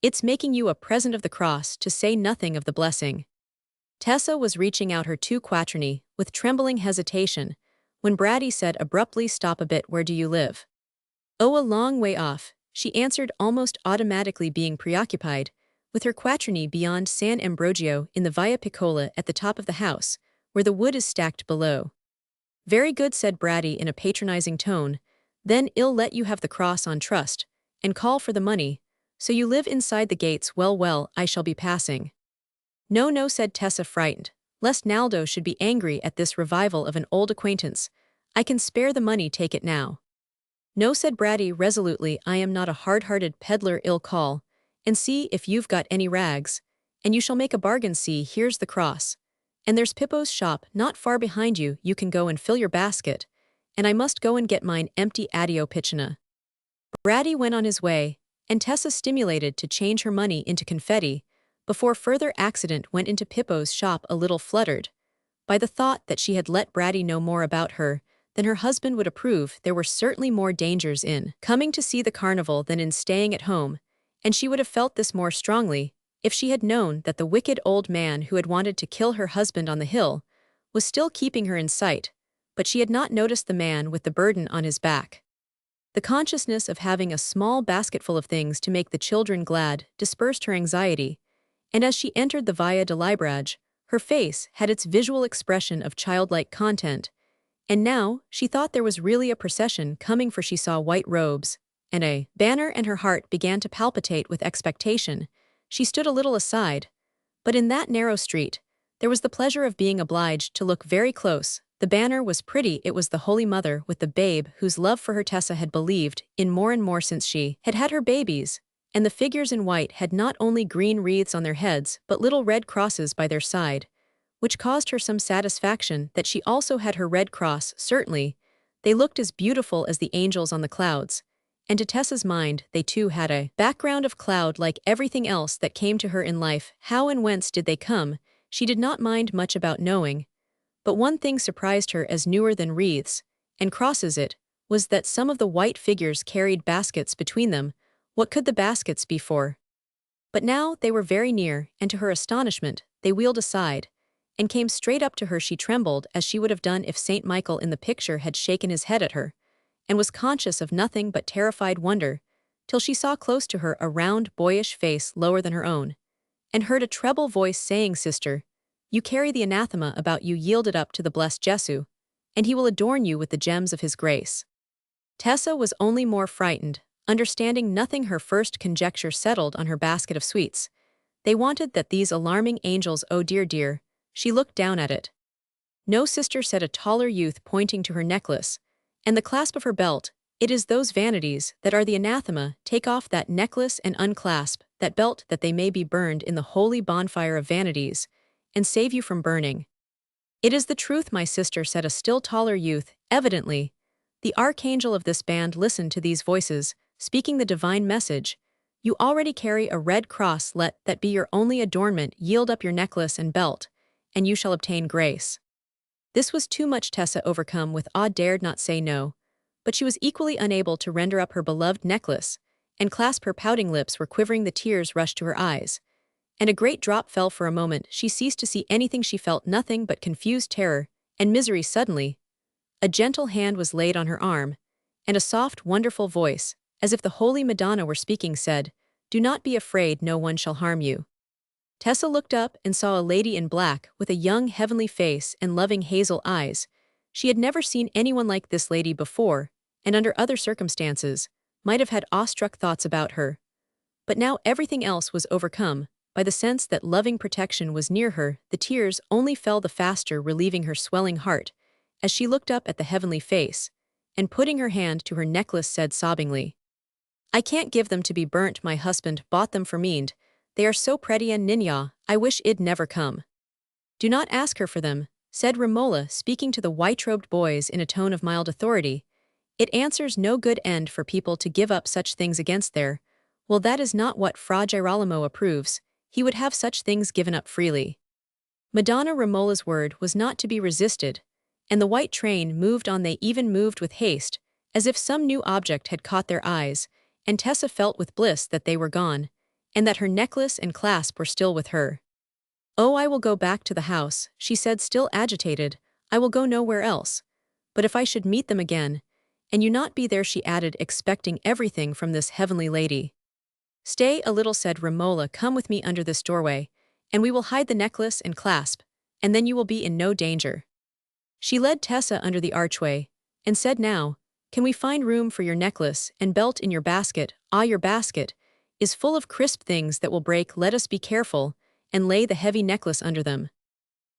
It's making you a present of the cross, to say nothing of the blessing. Tessa was reaching out her 2 quattrini with trembling hesitation, when Bratty said abruptly, stop a bit, where do you live? Oh, a long way off, she answered almost automatically, being preoccupied with her quattrini beyond San Ambrogio, in the Via Piccola at the top of the house, where the wood is stacked below. Very good, said Bratty in a patronizing tone, then I'll let you have the cross on trust, and call for the money. So you live inside the gates? Well, well, I shall be passing. No, no, said Tessa, frightened, lest Naldo should be angry at this revival of an old acquaintance. I can spare the money, take it now. No, said Bratty resolutely, I am not a hard-hearted peddler. I'll call, and see if you've got any rags, and you shall make a bargain. See, here's the cross, and there's Pippo's shop not far behind you. You can go and fill your basket, and I must go and get mine empty. Addio, piccina. Bratty went on his way, and Tessa, stimulated to change her money into confetti, before further accident went into Pippo's shop, a little fluttered by the thought that she had let Bratty know more about her than her husband would approve. There were certainly more dangers in coming to see the carnival than in staying at home, and she would have felt this more strongly if she had known that the wicked old man who had wanted to kill her husband on the hill was still keeping her in sight, but she had not noticed the man with the burden on his back. The consciousness of having a small basketful of things to make the children glad dispersed her anxiety, and as she entered the Via de Librage, her face had its visual expression of childlike content, and now she thought there was really a procession coming, for she saw white robes and a banner, and her heart began to palpitate with expectation. She stood a little aside, but in that narrow street, there was the pleasure of being obliged to look very close. The banner was pretty. It was the Holy Mother with the babe whose love for her Tessa had believed in more and more since she had had her babies, and the figures in white had not only green wreaths on their heads but little red crosses by their side, which caused her some satisfaction that she also had her red cross. Certainly, they looked as beautiful as the angels on the clouds, and to Tessa's mind they too had a background of cloud like everything else that came to her in life. How and whence did they come? She did not mind much about knowing, but one thing surprised her as newer than wreaths and crosses it was that some of the white figures carried baskets between them. What could the baskets be for? But now they were very near, and to her astonishment, they wheeled aside and came straight up to her. She trembled as she would have done if Saint Michael in the picture had shaken his head at her, and was conscious of nothing but terrified wonder till she saw close to her a round, boyish face lower than her own, and heard a treble voice saying, "Sister, you carry the anathema about you yielded up to the blessed Jesu, and he will adorn you with the gems of his grace." Tessa was only more frightened, understanding nothing. Her first conjecture settled on her basket of sweets. They wanted that these alarming angels, oh dear dear, she looked down at it. "No, sister," said a taller youth, pointing to her necklace, and the clasp of her belt. "It is those vanities that are the anathema. Take off that necklace and unclasp that belt, that they may be burned in the holy bonfire of vanities, and save you from burning." "It is the truth, my sister," said a still taller youth, evidently the archangel of this band. Listened to these voices, speaking the divine message. "You already carry a red cross, let that be your only adornment. Yield up your necklace and belt, and you shall obtain grace." This was too much. Tessa, overcome with awe, dared not say no, but she was equally unable to render up her beloved necklace, and clasp her pouting lips were quivering. The tears rushed to her eyes, and a great drop fell. For a moment she ceased to see anything. She felt nothing but confused terror and misery. Suddenly, a gentle hand was laid on her arm, and a soft, wonderful voice, as if the Holy Madonna were speaking, said, "Do not be afraid, no one shall harm you." Tessa looked up and saw a lady in black, with a young heavenly face and loving hazel eyes. She had never seen anyone like this lady before, and under other circumstances, might have had awestruck thoughts about her. But now everything else was overcome by the sense that loving protection was near her. The tears only fell the faster, relieving her swelling heart, as she looked up at the heavenly face, and putting her hand to her necklace said sobbingly, "I can't give them to be burnt. My husband bought them for me, and they are so pretty and ninya, I wish it'd never come." "Do not ask her for them," said Romola, speaking to the white-robed boys in a tone of mild authority. "It answers no good end for people to give up such things against their well, that is not what Fra Girolamo approves. He would have such things given up freely." Madonna Romola's word was not to be resisted, and the white train moved on. They even moved with haste, as if some new object had caught their eyes, and Tessa felt with bliss that they were gone, and that her necklace and clasp were still with her. "Oh, I will go back to the house," she said, still agitated. "I will go nowhere else. But if I should meet them again, and you not be there," she added, expecting everything from this heavenly lady. "Stay a little," said Romola. "Come with me under this doorway, and we will hide the necklace and clasp, and then you will be in no danger." She led Tessa under the archway, and said, "Now, can we find room for your necklace and belt in your basket? Ah, your basket is full of crisp things that will break. Let us be careful, and lay the heavy necklace under them."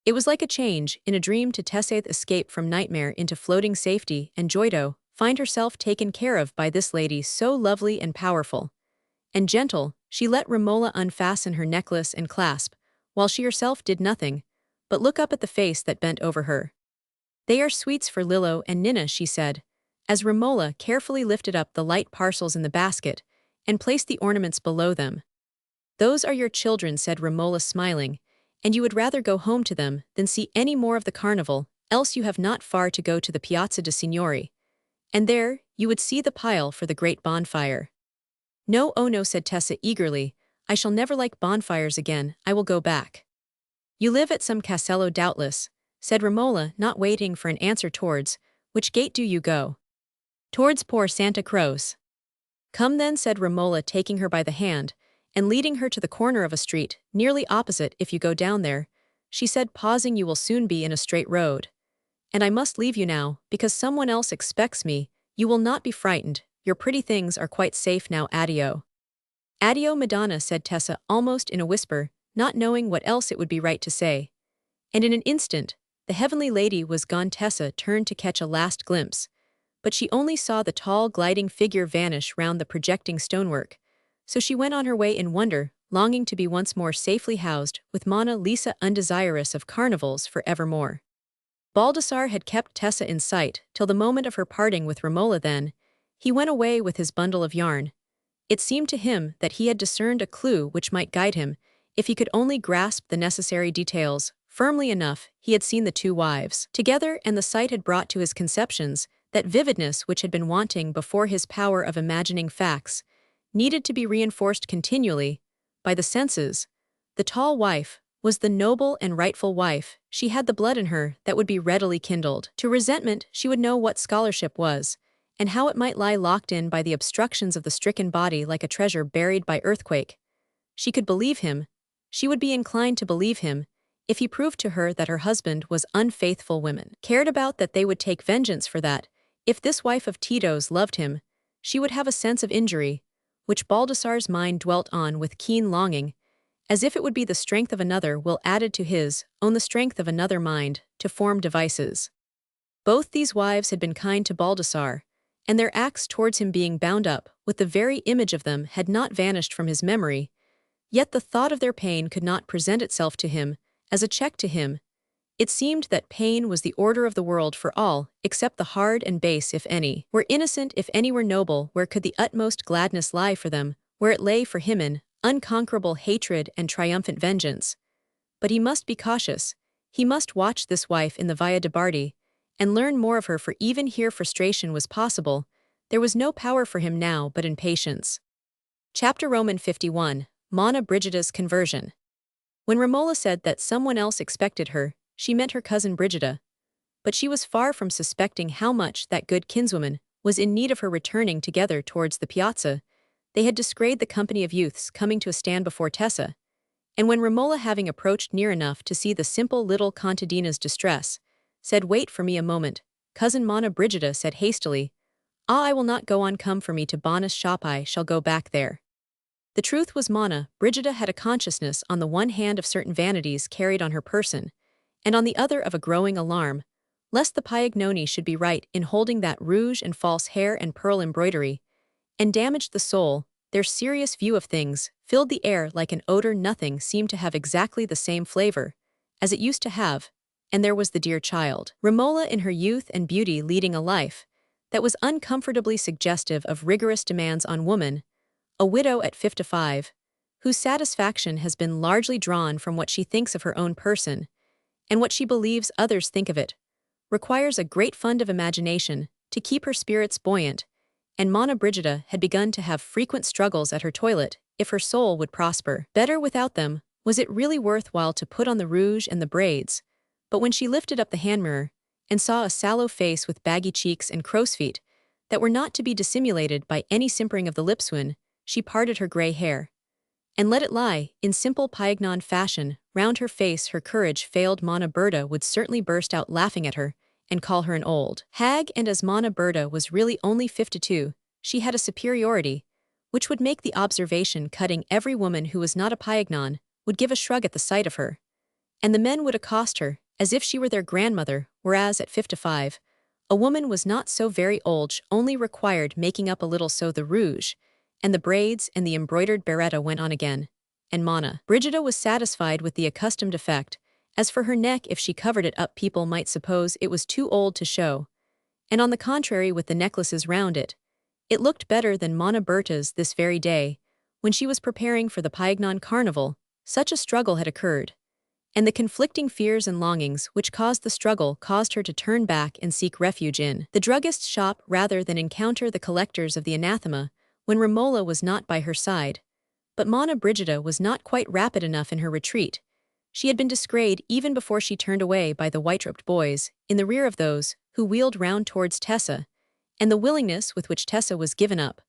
It was like a change in a dream to Tessa's escape from nightmare into floating safety, and joy to find herself taken care of by this lady so lovely and powerful and gentle. She let Romola unfasten her necklace and clasp, while she herself did nothing but look up at the face that bent over her. "They are sweets for Lillo and Nina," she said, as Romola carefully lifted up the light parcels in the basket and placed the ornaments below them. "Those are your children," said Romola, smiling, "and you would rather go home to them than see any more of the carnival, else you have not far to go to the Piazza de' Signori, and there you would see the pile for the great bonfire." "No, oh no," said Tessa eagerly, "I shall never like bonfires again. I will go back." "You live at some castello, doubtless," said Romola, not waiting for an answer. "Towards which gate do you go?" "Towards poor Santa Croce." "Come then," said Romola, taking her by the hand, and leading her to the corner of a street, nearly opposite. "If you go down there," she said, pausing, "you will soon be in a straight road. And I must leave you now, because someone else expects me. You will not be frightened. Your pretty things are quite safe now. Addio." "Addio, Madonna," said Tessa, almost in a whisper, not knowing what else it would be right to say. And in an instant, the heavenly lady was gone. Tessa turned to catch a last glimpse, but she only saw the tall, gliding figure vanish round the projecting stonework. So she went on her way in wonder, longing to be once more safely housed with Mona Lisa, undesirous of carnivals for evermore. Baldassarre had kept Tessa in sight till the moment of her parting with Romola. Then he went away with his bundle of yarn. It seemed to him that he had discerned a clue which might guide him, if he could only grasp the necessary details firmly enough. He had seen the two wives together, and the sight had brought to his conceptions that vividness which had been wanting before. His power of imagining facts needed to be reinforced continually by the senses. The tall wife was the noble and rightful wife. She had the blood in her that would be readily kindled to resentment. She would know what scholarship was, and how it might lie locked in by the obstructions of the stricken body like a treasure buried by earthquake. She could believe him. She would be inclined to believe him if he proved to her that her husband was unfaithful women. Cared about that they would take vengeance for that. If this wife of Tito's loved him, she would have a sense of injury, which Baldassarre's mind dwelt on with keen longing, as if it would be the strength of another will added to his own the strength of another mind, to form devices. Both these wives had been kind to Baldassarre, and their acts towards him being bound up with the very image of them had not vanished from his memory, yet the thought of their pain could not present itself to him as a check to him. It seemed that pain was the order of the world for all, except the hard and base if any were innocent, if any were noble. Where could the utmost gladness lie for them, where it lay for him in unconquerable hatred and triumphant vengeance? But he must be cautious. He must watch this wife in the Via de Bardi, and learn more of her, for even here frustration was possible. There was no power for him now but in patience. Chapter Roman 51, Monna Brigida's Conversion. When Romola said that someone else expected her, she meant her cousin Brigida, but she was far from suspecting how much that good kinswoman was in need of her. Returning together towards the piazza, they had descried the company of youths coming to a stand before Tessa, and when Romola, having approached near enough to see the simple little contadina's distress, said, "Wait for me a moment," cousin Monna Brigida said hastily, "Ah, I will not go on. Come for me to Bonna's shop. I shall go back there." The truth was, Monna Brigida had a consciousness on the one hand of certain vanities carried on her person, and on the other of a growing alarm, lest the Piagnoni should be right in holding that rouge and false hair and pearl embroidery, and damaged the soul. Their serious view of things filled the air like an odor. Nothing seemed to have exactly the same flavor as it used to have, and there was the dear child, Romola, in her youth and beauty, leading a life that was uncomfortably suggestive of rigorous demands on woman, a widow at 55, whose satisfaction has been largely drawn from what she thinks of her own person, and what she believes others think of it, requires a great fund of imagination to keep her spirits buoyant, and Monna Brigida had begun to have frequent struggles at her toilet if her soul would prosper. Better without them. Was it really worth while to put on the rouge and the braids? But when she lifted up the hand mirror and saw a sallow face with baggy cheeks and crow's feet that were not to be dissimulated by any simpering of the lips, she parted her gray hair and let it lie in simple Piagnon fashion round her face. Her courage failed. Monna Berta would certainly burst out laughing at her and call her an old hag, and as Monna Berta was really only 52, she had a superiority which would make the observation cutting. Every woman who was not a Piagnon would give a shrug at the sight of her, and the men would accost her as if she were their grandmother, whereas at 55, a woman was not so very old, only required making up a little. So the rouge and the braids and the embroidered beretta went on again, and Monna Brigida was satisfied with the accustomed effect. As for her neck, if she covered it up, people might suppose it was too old to show, and on the contrary, with the necklaces round it, it looked better than Monna Berta's. This very day, when she was preparing for the Piagnon carnival, such a struggle had occurred, and the conflicting fears and longings which caused the struggle caused her to turn back and seek refuge in the druggist's shop rather than encounter the collectors of the anathema when Romola was not by her side. But Monna Brigida was not quite rapid enough in her retreat. She had been descried even before she turned away by the white-robed boys in the rear of those who wheeled round towards Tessa, and the willingness with which Tessa was given up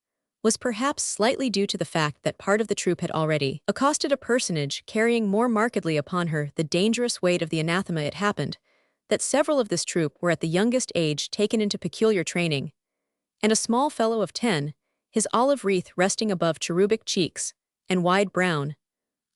was perhaps slightly due to the fact that part of the troop had already accosted a personage carrying more markedly upon her the dangerous weight of the anathema. It happened that several of this troop were at the youngest age taken into peculiar training, and a small fellow of 10, his olive wreath resting above cherubic cheeks and wide brown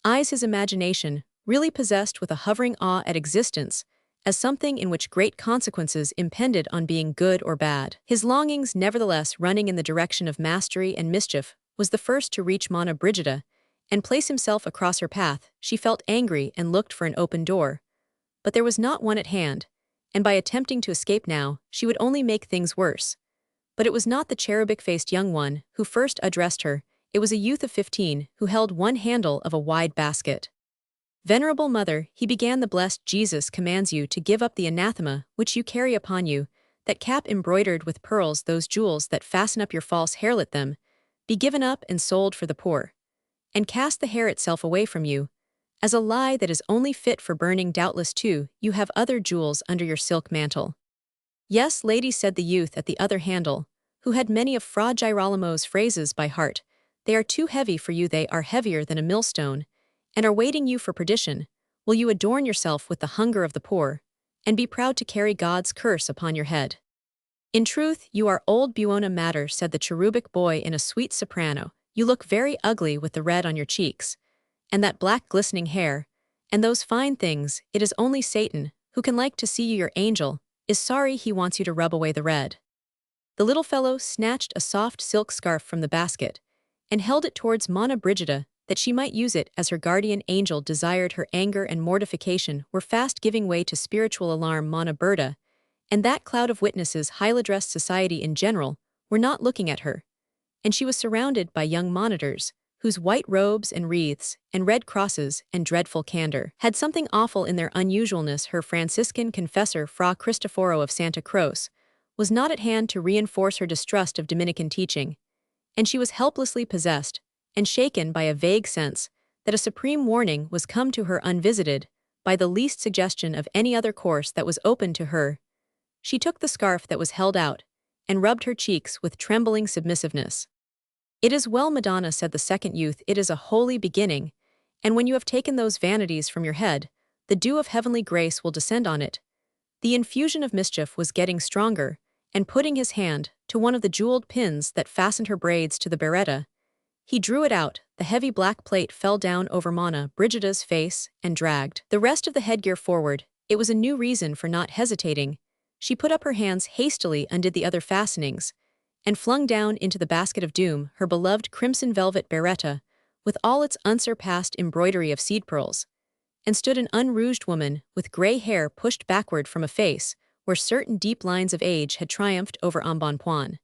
eyes, his imagination really possessed with a hovering awe at existence as something in which great consequences impended on being good or bad. His longings, nevertheless, running in the direction of mastery and mischief, was the first to reach Monna Brigida and place himself across her path. She felt angry and looked for an open door, but there was not one at hand, and by attempting to escape now, she would only make things worse. But it was not the cherubic-faced young one who first addressed her. It was a youth of 15 who held one handle of a wide basket. "Venerable Mother," he began, "the blessed Jesus commands you to give up the anathema which you carry upon you, that cap embroidered with pearls, those jewels that fasten up your false hair. Let them be given up and sold for the poor, and cast the hair itself away from you, as a lie that is only fit for burning. Doubtless, too, you have other jewels under your silk mantle." "Yes, lady," said the youth at the other handle, who had many of Fra Girolamo's phrases by heart. They are too heavy for you, they are heavier than a millstone, and are weighting you for perdition. Will you adorn yourself with the hunger of the poor, and be proud to carry God's curse upon your head? In truth, you are old Buona Mater, said the cherubic boy in a sweet soprano. You look very ugly with the red on your cheeks, and that black glistening hair, and those fine things. It is only Satan, who can like to see you your angel, is sorry he wants you to rub away the red. The little fellow snatched a soft silk scarf from the basket, and held it towards Monna Brigida, that she might use it as her guardian angel desired. Her anger and mortification were fast giving way to spiritual alarm. Monna Berta, and that cloud of witnesses, highly dressed society in general, were not looking at her, and she was surrounded by young monitors, whose white robes and wreaths, and red crosses, and dreadful candor had something awful in their unusualness. Her Franciscan confessor, Fra Cristoforo of Santa Croce, was not at hand to reinforce her distrust of Dominican teaching, and she was helplessly possessed and shaken by a vague sense that a supreme warning was come to her unvisited by the least suggestion of any other course that was open to her. She took the scarf that was held out and rubbed her cheeks with trembling submissiveness. It is well, Madonna, said the second youth, it is a holy beginning, and when you have taken those vanities from your head, the dew of heavenly grace will descend on it. The infusion of mischief was getting stronger, and putting his hand to one of the jeweled pins that fastened her braids to the beretta, he drew it out. The heavy black plate fell down over Monna Brigida's face and dragged the rest of the headgear forward. It was a new reason for not hesitating. She put up her hands hastily, undid the other fastenings, and flung down into the basket of doom her beloved crimson velvet beretta, with all its unsurpassed embroidery of seed pearls, and stood an unrouged woman with gray hair pushed backward from a face where certain deep lines of age had triumphed over embonpoint.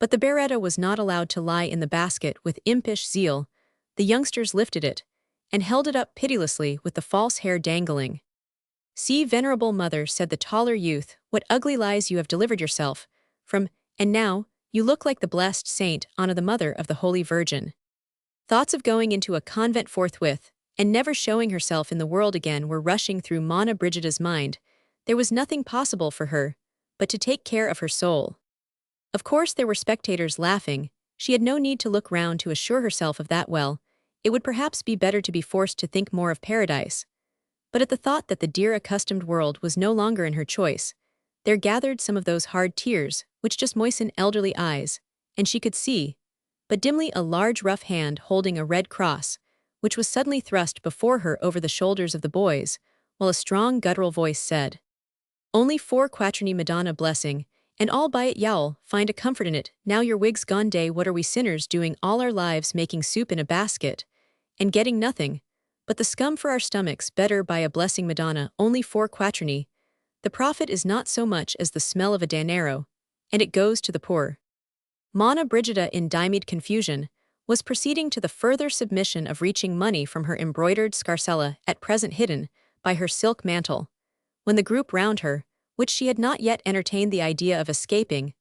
But the beretta was not allowed to lie in the basket with impish zeal. The youngsters lifted it, and held it up pitilessly with the false hair dangling. See, venerable mother, said the taller youth, what ugly lies you have delivered yourself from, and now, you look like the blessed Saint Anna, the mother of the Holy Virgin. Thoughts of going into a convent forthwith, and never showing herself in the world again, were rushing through Monna Brigida's mind. There was nothing possible for her but to take care of her soul. Of course there were spectators laughing. She had no need to look round to assure herself of that. Well, it would perhaps be better to be forced to think more of paradise. But at the thought that the dear accustomed world was no longer in her choice, there gathered some of those hard tears which just moisten elderly eyes, and she could see, but dimly, a large rough hand holding a red cross, which was suddenly thrust before her over the shoulders of the boys, while a strong guttural voice said, Only 4 quattrini, Madonna blessing, and all by it, y'all find a comfort in it. Now your wig's gone day, what are we sinners doing all our lives, making soup in a basket, and getting nothing but the scum for our stomachs? Better by a blessing, Madonna, only 4 quattrini. The profit is not so much as the smell of a danaro, and it goes to the poor. Monna Brigida, in dymied confusion, was proceeding to the further submission of reaching money from her embroidered scarsella, at present hidden by her silk mantle, when the group round her, which she had not yet entertained the idea of escaping,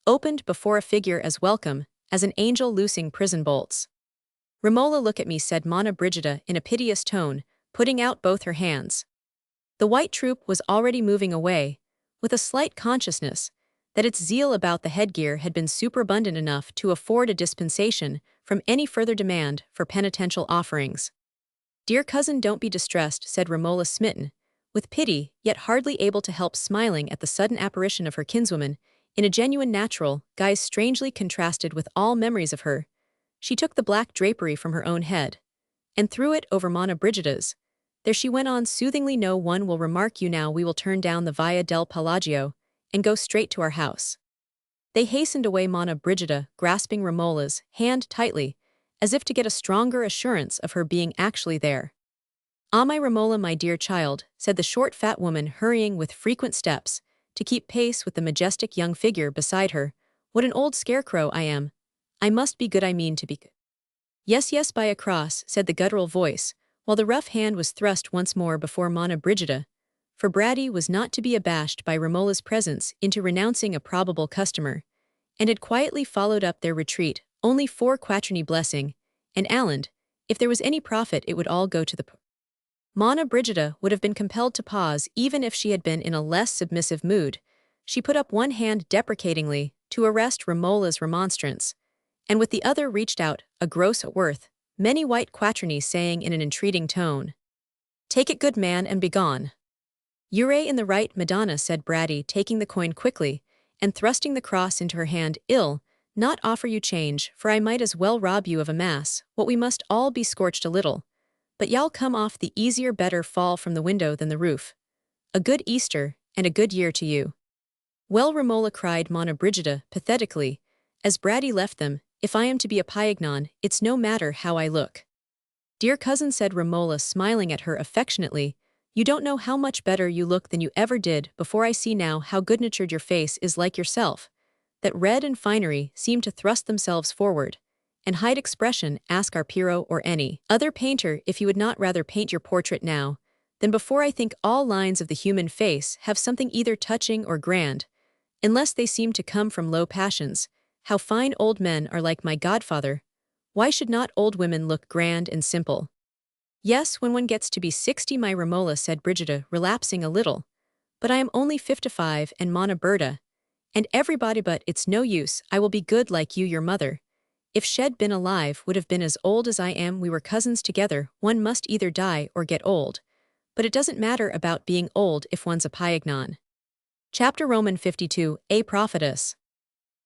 opened before a figure as welcome as an angel loosing prison bolts. Romola, look at me, said Monna Brigida in a piteous tone, putting out both her hands. The white troop was already moving away, with a slight consciousness that its zeal about the headgear had been superabundant enough to afford a dispensation from any further demand for penitential offerings. Dear cousin, don't be distressed, said Romola, smitten with pity, yet hardly able to help smiling at the sudden apparition of her kinswoman, in a genuine natural guise strangely contrasted with all memories of her. She took the black drapery from her own head, and threw it over Monna Brigida's. There she went on soothingly, no one will remark you now, we will turn down the Via del Palagio, and go straight to our house. They hastened away, Monna Brigida grasping Romola's hand tightly, as if to get a stronger assurance of her being actually there. Ah, my Romola, my dear child, said the short fat woman, hurrying with frequent steps to keep pace with the majestic young figure beside her, what an old scarecrow I am. I must be good, I mean to be good. Yes, yes, by a cross, said the guttural voice, while the rough hand was thrust once more before Monna Brigida, for Braddy was not to be abashed by Romola's presence into renouncing a probable customer, and had quietly followed up their retreat, only 4 quattrini blessing, and Alland, if there was any profit it would all go to the poor. Monna Brigida would have been compelled to pause even if she had been in a less submissive mood. She put up one hand deprecatingly to arrest Romola's remonstrance, and with the other reached out, a gross worth, many white quaternions saying in an entreating tone, "Take it, good man, and begone." "You're in the right, Madonna," said Braddy, taking the coin quickly, and thrusting the cross into her hand. "Ill, not offer you change, for I might as well rob you of a mass, what we must all be scorched a little. But y'all come off the easier better fall from the window than the roof. A good Easter, and a good year to you." "Well, Romola," cried Monna Brigida, pathetically, as Braddy left them, "if I am to be a paignon, it's no matter how I look." "Dear cousin," said Romola, smiling at her affectionately, "you don't know how much better you look than you ever did before. I see now how good-natured your face is, like yourself. That red and finery seem to thrust themselves forward, and hide expression. Ask our Piero or any other painter if you would not rather paint your portrait now, than before. I think all lines of the human face have something either touching or grand, unless they seem to come from low passions. How fine old men are, like my godfather. Why should not old women look grand and simple?" "Yes, when one gets to be 60, my Romola," said Brigida, relapsing a little. "But I am only 55, and Monna Berta, and everybody. But it's no use, I will be good like you. Your mother, if she'd been alive, would have been as old as I am. We were cousins together. One must either die or get old. But it doesn't matter about being old if one's a paignon." Chapter Roman 52, A Prophetess.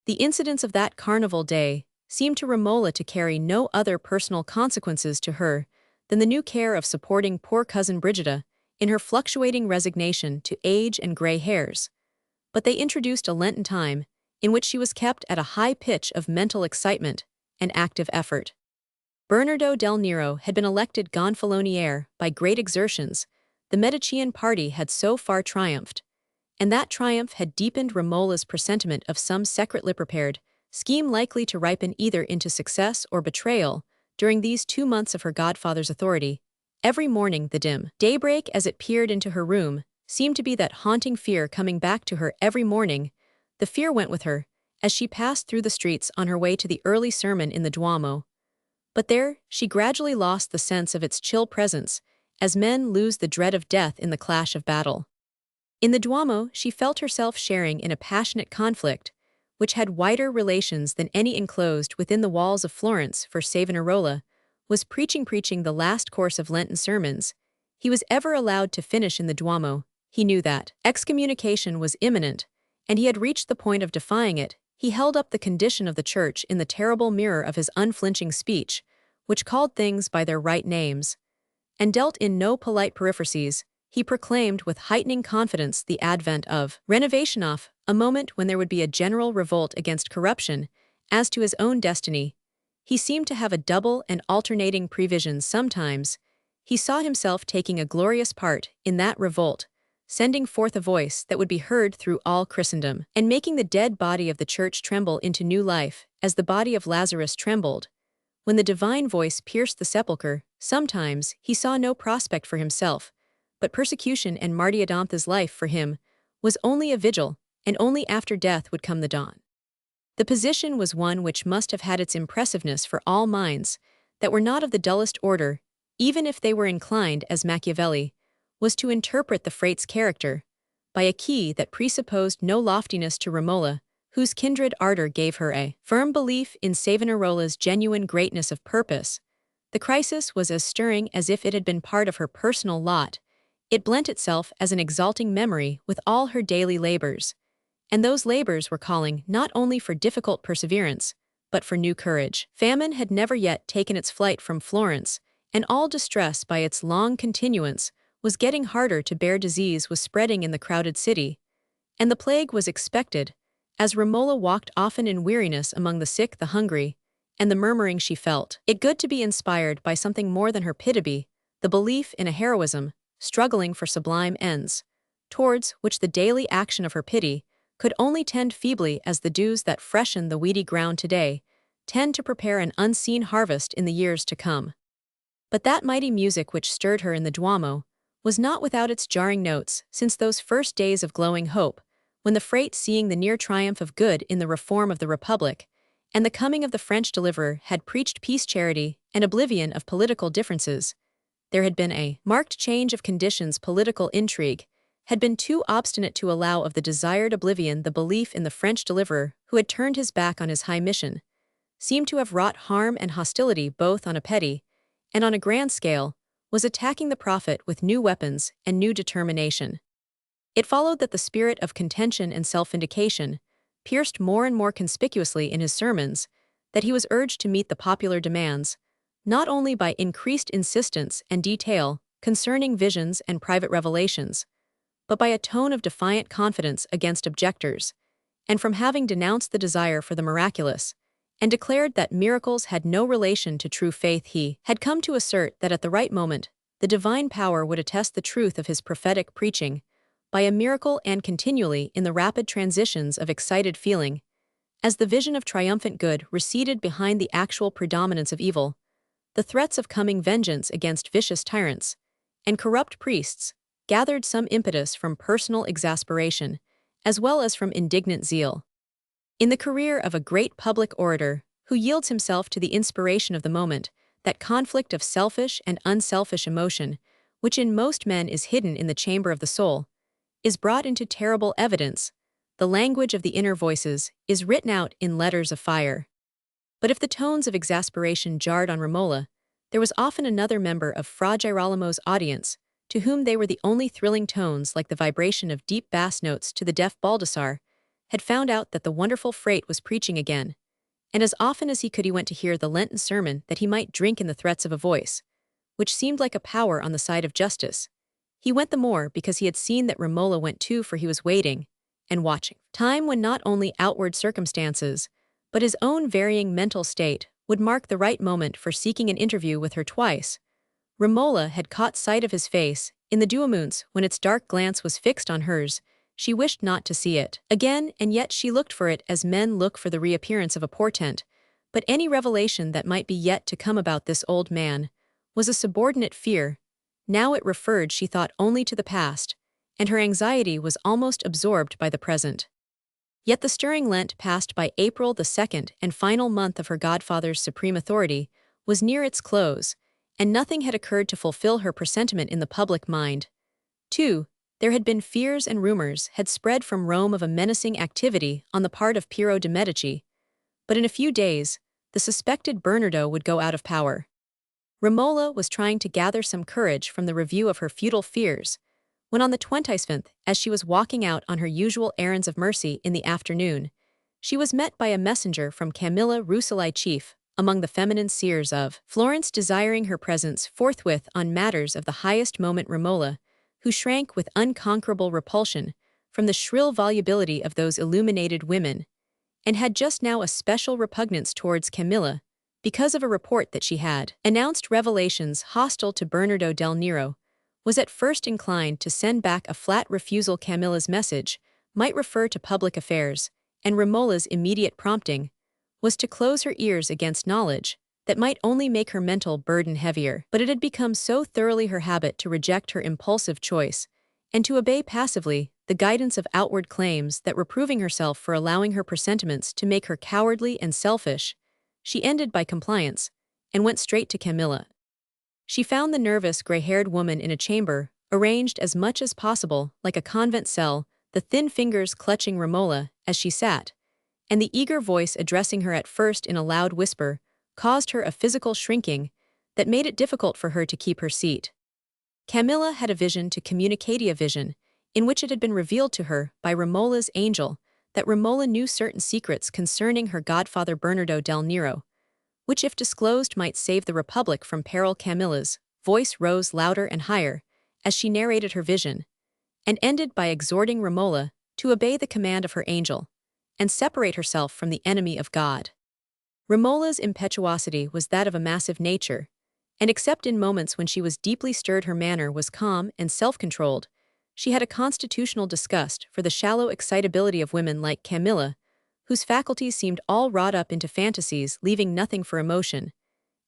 The incidents of that carnival day seemed to Romola to carry no other personal consequences to her than the new care of supporting poor cousin Brigida in her fluctuating resignation to age and gray hairs. But they introduced a Lenten time in which she was kept at a high pitch of mental excitement and active effort. Bernardo del Nero had been elected gonfaloniere by great exertions. The Medician party had so far triumphed, and that triumph had deepened Romola's presentiment of some secretly prepared scheme likely to ripen either into success or betrayal during these 2 months of her godfather's authority. Every morning the dim daybreak as it peered into her room seemed to be that haunting fear coming back to her every morning. The fear went with her as she passed through the streets on her way to the early sermon in the Duomo. But there, she gradually lost the sense of its chill presence, as men lose the dread of death in the clash of battle. In the Duomo, she felt herself sharing in a passionate conflict, which had wider relations than any enclosed within the walls of Florence, for Savonarola was preaching the last course of Lenten sermons he was ever allowed to finish in the Duomo. He knew that excommunication was imminent, and he had reached the point of defying it. He held up the condition of the Church in the terrible mirror of his unflinching speech, which called things by their right names, and dealt in no polite periphrases. He proclaimed with heightening confidence the advent of renovationoff, a moment when there would be a general revolt against corruption. As to his own destiny, he seemed to have a double and alternating prevision. Sometimes he saw himself taking a glorious part in that revolt, sending forth a voice that would be heard through all Christendom, and making the dead body of the Church tremble into new life, as the body of Lazarus trembled when the divine voice pierced the sepulchre. Sometimes he saw no prospect for himself, but persecution and martyrdom. His life for him was only a vigil, and only after death would come the dawn. The position was one which must have had its impressiveness for all minds that were not of the dullest order, even if they were inclined, as Machiavelli was, to interpret the frate's character by a key that presupposed no loftiness to Romola, whose kindred ardor gave her a firm belief in Savonarola's genuine greatness of purpose. The crisis was as stirring as if it had been part of her personal lot. It blent itself as an exalting memory with all her daily labors, and those labors were calling not only for difficult perseverance, but for new courage. Famine had never yet taken its flight from Florence, and all distress by its long continuance was getting harder to bear. Disease was spreading in the crowded city, and the plague was expected, as Romola walked often in weariness among the sick, the hungry, and the murmuring. She felt it good to be inspired by something more than her pitié, the belief in a heroism struggling for sublime ends, towards which the daily action of her pity could only tend feebly, as the dews that freshen the weedy ground today tend to prepare an unseen harvest in the years to come. But that mighty music which stirred her in the Duomo was not without its jarring notes. Since those first days of glowing hope, when the Frate, seeing the near triumph of good in the reform of the Republic, and the coming of the French deliverer, had preached peace, charity, and oblivion of political differences, there had been a marked change of conditions. Political intrigue had been too obstinate to allow of the desired oblivion. The belief in the French deliverer, who had turned his back on his high mission, seemed to have wrought harm and hostility both on a petty and on a grand scale, was attacking the prophet with new weapons and new determination. It followed that the spirit of contention and self-vindication pierced more and more conspicuously in his sermons, that he was urged to meet the popular demands, not only by increased insistence and detail concerning visions and private revelations, but by a tone of defiant confidence against objectors, and from having denounced the desire for the miraculous, and declared that miracles had no relation to true faith, he had come to assert that at the right moment, the divine power would attest the truth of his prophetic preaching by a miracle and continually in the rapid transitions of excited feeling, as the vision of triumphant good receded behind the actual predominance of evil, the threats of coming vengeance against vicious tyrants and corrupt priests gathered some impetus from personal exasperation, as well as from indignant zeal. In the career of a great public orator who yields himself to the inspiration of the moment, that conflict of selfish and unselfish emotion, which in most men is hidden in the chamber of the soul, is brought into terrible evidence. The language of the inner voices is written out in letters of fire. But if the tones of exasperation jarred on Romola, there was often another member of Fra Girolamo's audience, to whom they were the only thrilling tones, like the vibration of deep bass notes to the deaf Baldassarre, had found out that the wonderful Frate was preaching again, and as often as he could he went to hear the Lenten sermon that he might drink in the threats of a voice, which seemed like a power on the side of justice. He went the more because he had seen that Romola went too, for he was waiting and watching. Time when not only outward circumstances, but his own varying mental state would mark the right moment for seeking an interview with her twice. Romola had caught sight of his face in the duomunce when its dark glance was fixed on hers. She wished not to see it again, and yet she looked for it as men look for the reappearance of a portent. But any revelation that might be yet to come about this old man was a subordinate fear. Now it referred, she thought, only to the past, and her anxiety was almost absorbed by the present. Yet the stirring Lent passed by. April, the second and final month of her godfather's supreme authority, was near its close, and nothing had occurred to fulfill her presentiment in the public mind. 2. There had been fears and rumors had spread from Rome of a menacing activity on the part of Piero de' Medici, but in a few days, the suspected Bernardo would go out of power. Romola was trying to gather some courage from the review of her futile fears, when on the 27th, as she was walking out on her usual errands of mercy in the afternoon, she was met by a messenger from Camilla Rucellai, chief among the feminine seers of Florence, desiring her presence forthwith on matters of the highest moment. Romola, who shrank with unconquerable repulsion from the shrill volubility of those illuminated women, and had just now a special repugnance towards Camilla, because of a report that she had announced revelations hostile to Bernardo del Nero, was at first inclined to send back a flat refusal. Camilla's message might refer to public affairs, and Romola's immediate prompting was to close her ears against knowledge that might only make her mental burden heavier. But it had become so thoroughly her habit to reject her impulsive choice and to obey passively the guidance of outward claims, that, reproving herself for allowing her presentiments to make her cowardly and selfish, she ended by compliance and went straight to Camilla. She found the nervous, gray-haired woman in a chamber, arranged as much as possible like a convent cell, the thin fingers clutching Romola as she sat, and the eager voice addressing her at first in a loud whisper caused her a physical shrinking that made it difficult for her to keep her seat. Camilla had a vision to communicate, a vision in which it had been revealed to her by Romola's angel that Romola knew certain secrets concerning her godfather Bernardo del Nero, which if disclosed might save the Republic from peril. Camilla's voice rose louder and higher as she narrated her vision, and ended by exhorting Romola to obey the command of her angel and separate herself from the enemy of God. Romola's impetuosity was that of a massive nature, and except in moments when she was deeply stirred, her manner was calm and self-controlled. She had a constitutional disgust for the shallow excitability of women like Camilla, whose faculties seemed all wrought up into fantasies, leaving nothing for emotion,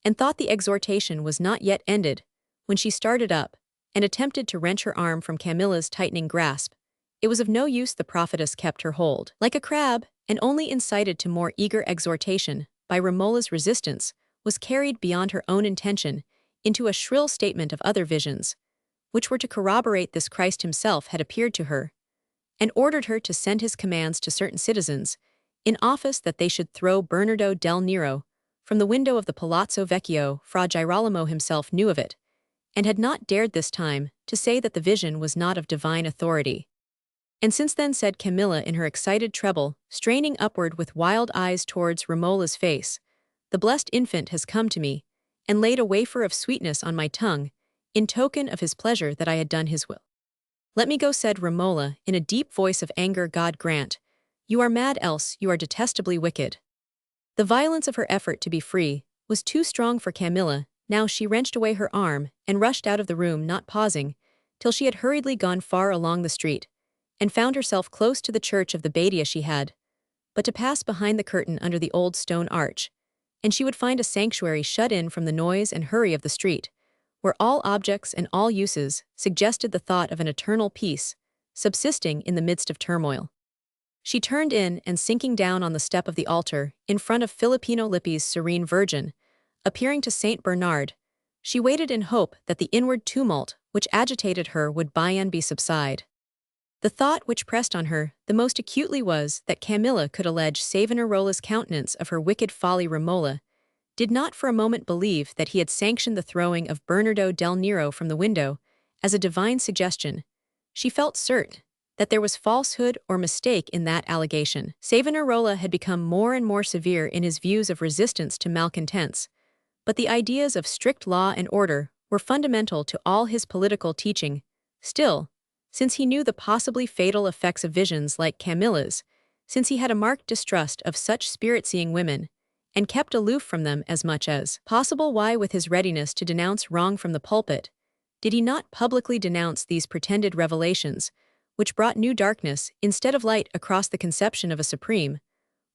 and thought the exhortation was not yet ended when she started up and attempted to wrench her arm from Camilla's tightening grasp. It was of no use. The prophetess kept her hold like a crab, and only incited to more eager exhortation by Romola's resistance, was carried beyond her own intention into a shrill statement of other visions, which were to corroborate this Christ himself had appeared to her, and ordered her to send his commands to certain citizens, in office that they should throw Bernardo del Nero from the window of the Palazzo Vecchio. Fra Girolamo himself knew of it, and had not dared this time to say that the vision was not of divine authority. And since then, said Camilla in her excited treble, straining upward with wild eyes towards Romola's face, the blessed infant has come to me, and laid a wafer of sweetness on my tongue, in token of his pleasure that I had done his will. Let me go, said Romola, in a deep voice of anger. God grant. You are mad, else you are detestably wicked. The violence of her effort to be free was too strong for Camilla. Now she wrenched away her arm and rushed out of the room, not pausing, till she had hurriedly gone far along the street, and found herself close to the church of the Badia. She had but to pass behind the curtain under the old stone arch, and she would find a sanctuary shut in from the noise and hurry of the street, where all objects and all uses suggested the thought of an eternal peace, subsisting in the midst of turmoil. She turned in, and sinking down on the step of the altar, in front of Filippino Lippi's Serene Virgin, appearing to Saint Bernard, she waited in hope that the inward tumult which agitated her would by and by subside. The thought which pressed on her the most acutely was that Camilla could allege Savonarola's countenance of her wicked folly. Romola did not for a moment believe that he had sanctioned the throwing of Bernardo del Nero from the window as a divine suggestion. She felt certain that there was falsehood or mistake in that allegation. Savonarola had become more and more severe in his views of resistance to malcontents, but the ideas of strict law and order were fundamental to all his political teaching. Still, since he knew the possibly fatal effects of visions like Camilla's, since he had a marked distrust of such spirit-seeing women, and kept aloof from them as much as possible, why, with his readiness to denounce wrong from the pulpit, did he not publicly denounce these pretended revelations, which brought new darkness instead of light across the conception of a supreme?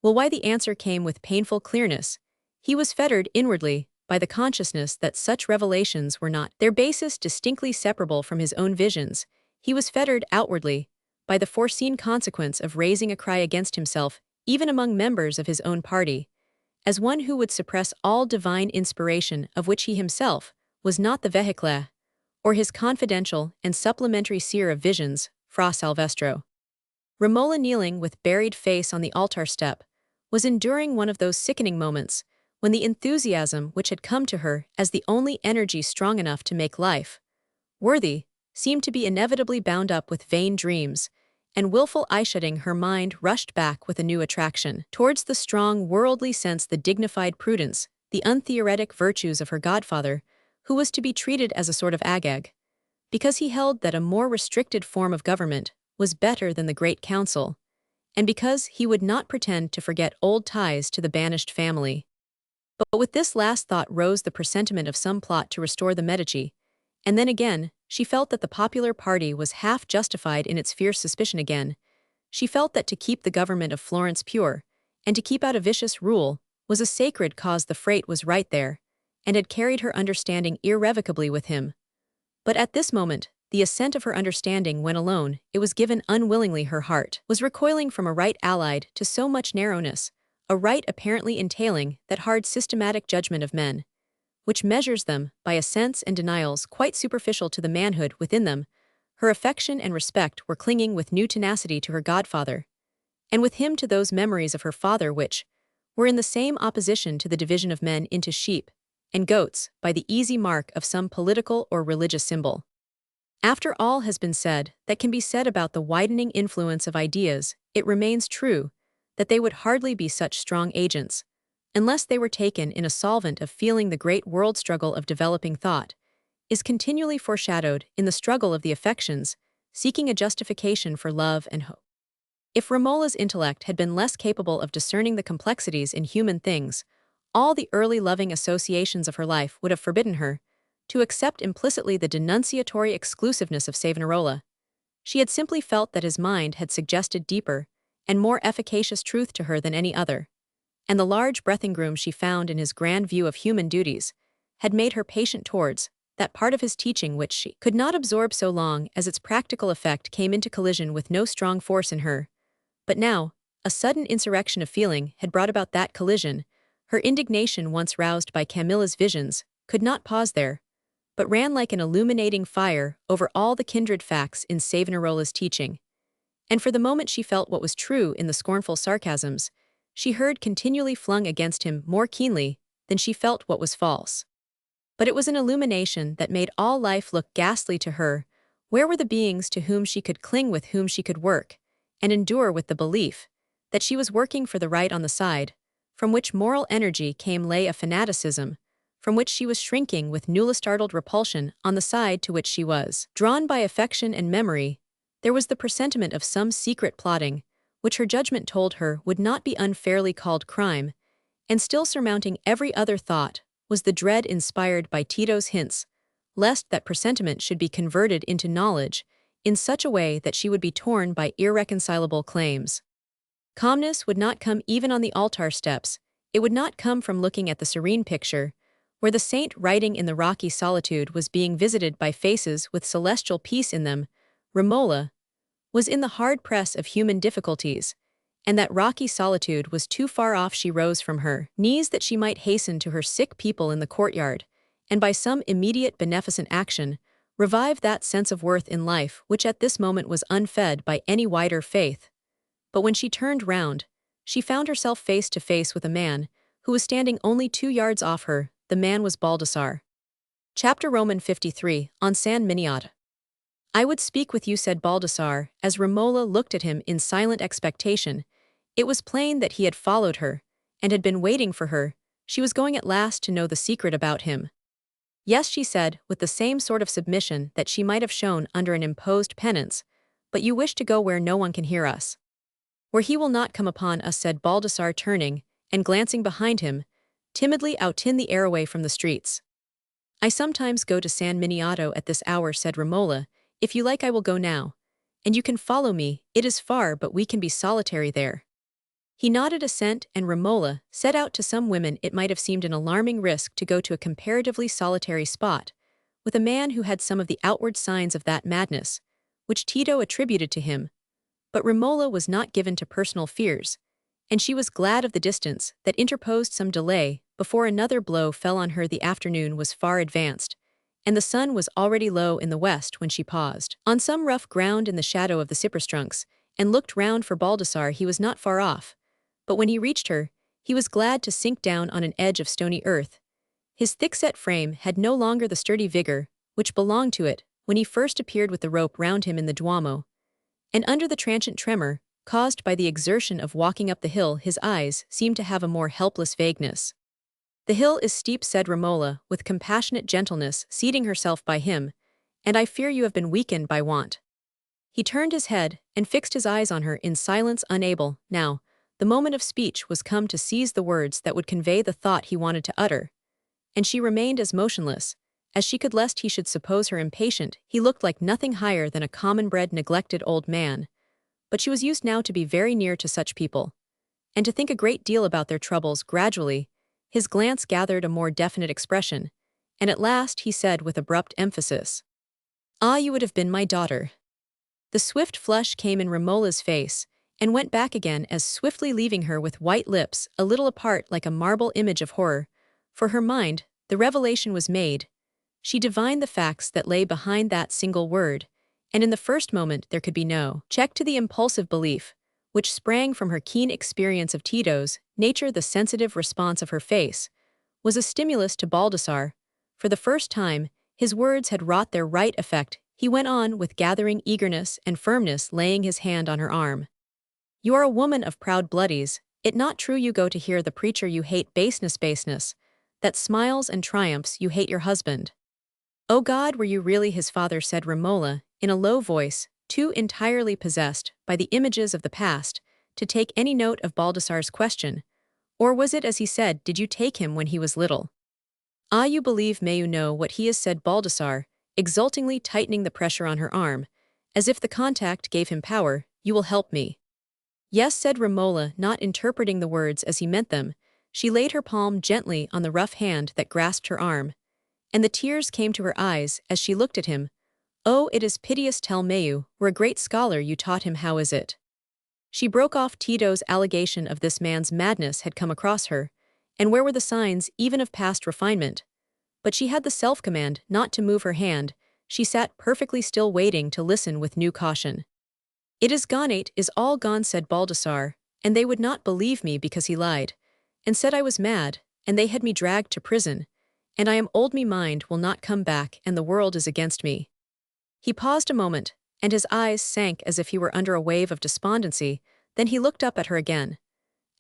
Well, why, the answer came with painful clearness. He was fettered inwardly by the consciousness that such revelations were not their basis distinctly separable from his own visions. He was fettered outwardly by the foreseen consequence of raising a cry against himself, even among members of his own party, as one who would suppress all divine inspiration of which he himself was not the vehicle, or his confidential and supplementary seer of visions, Fra Salvestro. Romola, kneeling with buried face on the altar step, was enduring one of those sickening moments when the enthusiasm which had come to her as the only energy strong enough to make life worthy seemed to be inevitably bound up with vain dreams, and willful eye-shutting her mind rushed back with a new attraction towards the strong worldly sense, the dignified prudence, the untheoretic virtues of her godfather, who was to be treated as a sort of Agag, because he held that a more restricted form of government was better than the Great Council, and because he would not pretend to forget old ties to the banished family. But with this last thought rose the presentiment of some plot to restore the Medici, and then again she felt that the popular party was half justified in its fierce suspicion. Again she felt that to keep the government of Florence pure, and to keep out a vicious rule, was a sacred cause. The Frate was right there, and had carried her understanding irrevocably with him. But at this moment, the assent of her understanding went alone, it was given unwillingly. Her heart was recoiling from a right allied to so much narrowness, a right apparently entailing that hard systematic judgment of men, which measures them by assents and denials quite superficial to the manhood within them. Her affection and respect were clinging with new tenacity to her godfather, and with him to those memories of her father which were in the same opposition to the division of men into sheep and goats by the easy mark of some political or religious symbol. After all has been said that can be said about the widening influence of ideas, it remains true that they would hardly be such strong agents unless they were taken in a solvent of feeling. The great world struggle of developing thought is continually foreshadowed in the struggle of the affections, seeking a justification for love and hope. If Romola's intellect had been less capable of discerning the complexities in human things, all the early loving associations of her life would have forbidden her to accept implicitly the denunciatory exclusiveness of Savonarola. She had simply felt that his mind had suggested deeper and more efficacious truth to her than any other, and the large breathing room she found in his grand view of human duties had made her patient towards that part of his teaching which she could not absorb so long as its practical effect came into collision with no strong force in her. But now, a sudden insurrection of feeling had brought about that collision. Her indignation, once roused by Camilla's visions, could not pause there, but ran like an illuminating fire over all the kindred facts in Savonarola's teaching. And for the moment she felt what was true in the scornful sarcasms she heard continually flung against him more keenly than she felt what was false. But it was an illumination that made all life look ghastly to her. Where were the beings to whom she could cling, with whom she could work, and endure with the belief that she was working for the right on the side from which moral energy came lay a fanaticism, from which she was shrinking with newly startled repulsion on the side to which she was drawn by affection and memory? There was the presentiment of some secret plotting, which her judgment told her would not be unfairly called crime, and still surmounting every other thought was the dread inspired by Tito's hints, lest that presentiment should be converted into knowledge in such a way that she would be torn by irreconcilable claims. Calmness would not come even on the altar steps. It would not come from looking at the serene picture, where the saint writing in the rocky solitude was being visited by faces with celestial peace in them. Romola was in the hard press of human difficulties, and that rocky solitude was too far off. She rose from her knees that she might hasten to her sick people in the courtyard, and by some immediate beneficent action, revive that sense of worth in life which at this moment was unfed by any wider faith. But when she turned round, she found herself face to face with a man who was standing only 2 yards off her. The man was Baldassarre. Chapter Roman 53, on San Miniato. "I would speak with you," said Baldassarre, as Romola looked at him in silent expectation. It was plain that he had followed her, and had been waiting for her. She was going at last to know the secret about him. "Yes," she said, with the same sort of submission that she might have shown under an imposed penance, "but you wish to go where no one can hear us." "Where he will not come upon us," said Baldassarre, turning, and glancing behind him, timidly out in the air away from the streets. "I sometimes go to San Miniato at this hour," said Romola. "If you like I will go now. And you can follow me. It is far, but we can be solitary there." He nodded assent, and Romola set out. To some women it might have seemed an alarming risk to go to a comparatively solitary spot, with a man who had some of the outward signs of that madness, which Tito attributed to him. But Romola was not given to personal fears, and she was glad of the distance that interposed some delay before another blow fell on her. The afternoon was far advanced, and the sun was already low in the west when she paused on some rough ground in the shadow of the cypress trunks, and looked round for Baldassarre. He was not far off, but when he reached her, he was glad to sink down on an edge of stony earth. His thick-set frame had no longer the sturdy vigor which belonged to it when he first appeared with the rope round him in the Duomo, and under the transient tremor caused by the exertion of walking up the hill his eyes seemed to have a more helpless vagueness. "The hill is steep," said Romola, with compassionate gentleness, seating herself by him, "and I fear you have been weakened by want." He turned his head and fixed his eyes on her in silence, unable, now, the moment of speech was come, to seize the words that would convey the thought he wanted to utter. And she remained as motionless as she could, lest he should suppose her impatient. He looked like nothing higher than a common-bred, neglected old man, but she was used now to be very near to such people, and to think a great deal about their troubles. Gradually, his glance gathered a more definite expression, and at last he said with abrupt emphasis, "Ah, you would have been my daughter." The swift flush came in Romola's face, and went back again as swiftly, leaving her with white lips a little apart like a marble image of horror. For her mind, the revelation was made. She divined the facts that lay behind that single word, and in the first moment there could be no check to the impulsive belief, which sprang from her keen experience of Tito's nature. The sensitive response of her face was a stimulus to Baldassarre. For the first time, his words had wrought their right effect. He went on with gathering eagerness and firmness, laying his hand on her arm. "You are a woman of proud bloodies. It not true you go to hear the preacher you hate baseness, that smiles and triumphs you hate your husband." "O God, were you really his father?" said Romola, in a low voice, too entirely possessed by the images of the past to take any note of Baldassarre's question. "Or was it as he said? Did you take him when he was little?" "Ah, you believe may you know what he is," said Baldassarre, exultingly tightening the pressure on her arm, as if the contact gave him power. "You will help me." "Yes," said Romola, not interpreting the words as he meant them. She laid her palm gently on the rough hand that grasped her arm, and the tears came to her eyes as she looked at him. "Oh, it is piteous. Tell me, you were a great scholar, you taught him. How is it?" She broke off. Tito's allegation of this man's madness had come across her, and where were the signs even of past refinement? but she had the self-command not to move her hand. She sat perfectly still waiting to listen with new caution. "It is gone, it is all gone," said Baldassarre, and they would not believe me because he lied, and said I was mad, and they had me dragged to prison, and I am old, me mind will not come back, and the world is against me. He paused a moment, and his eyes sank as if he were under a wave of despondency. Then he looked up at her again,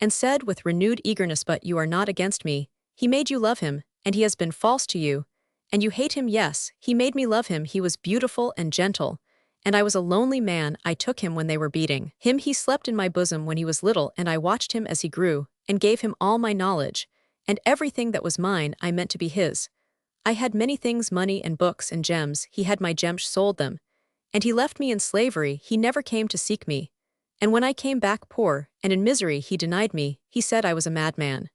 and said with renewed eagerness, "But you are not against me. He made you love him, and he has been false to you, and you hate him. Yes, he made me love him. He was beautiful and gentle, and I was a lonely man. I took him when they were beating him. He slept in my bosom when he was little, and I watched him as he grew, and gave him all my knowledge, and everything that was mine I meant to be his. I had many things, money and books and gems. He had my gems, sold them, and he left me in slavery. He never came to seek me, and when I came back poor and in misery he denied me. He said I was a madman.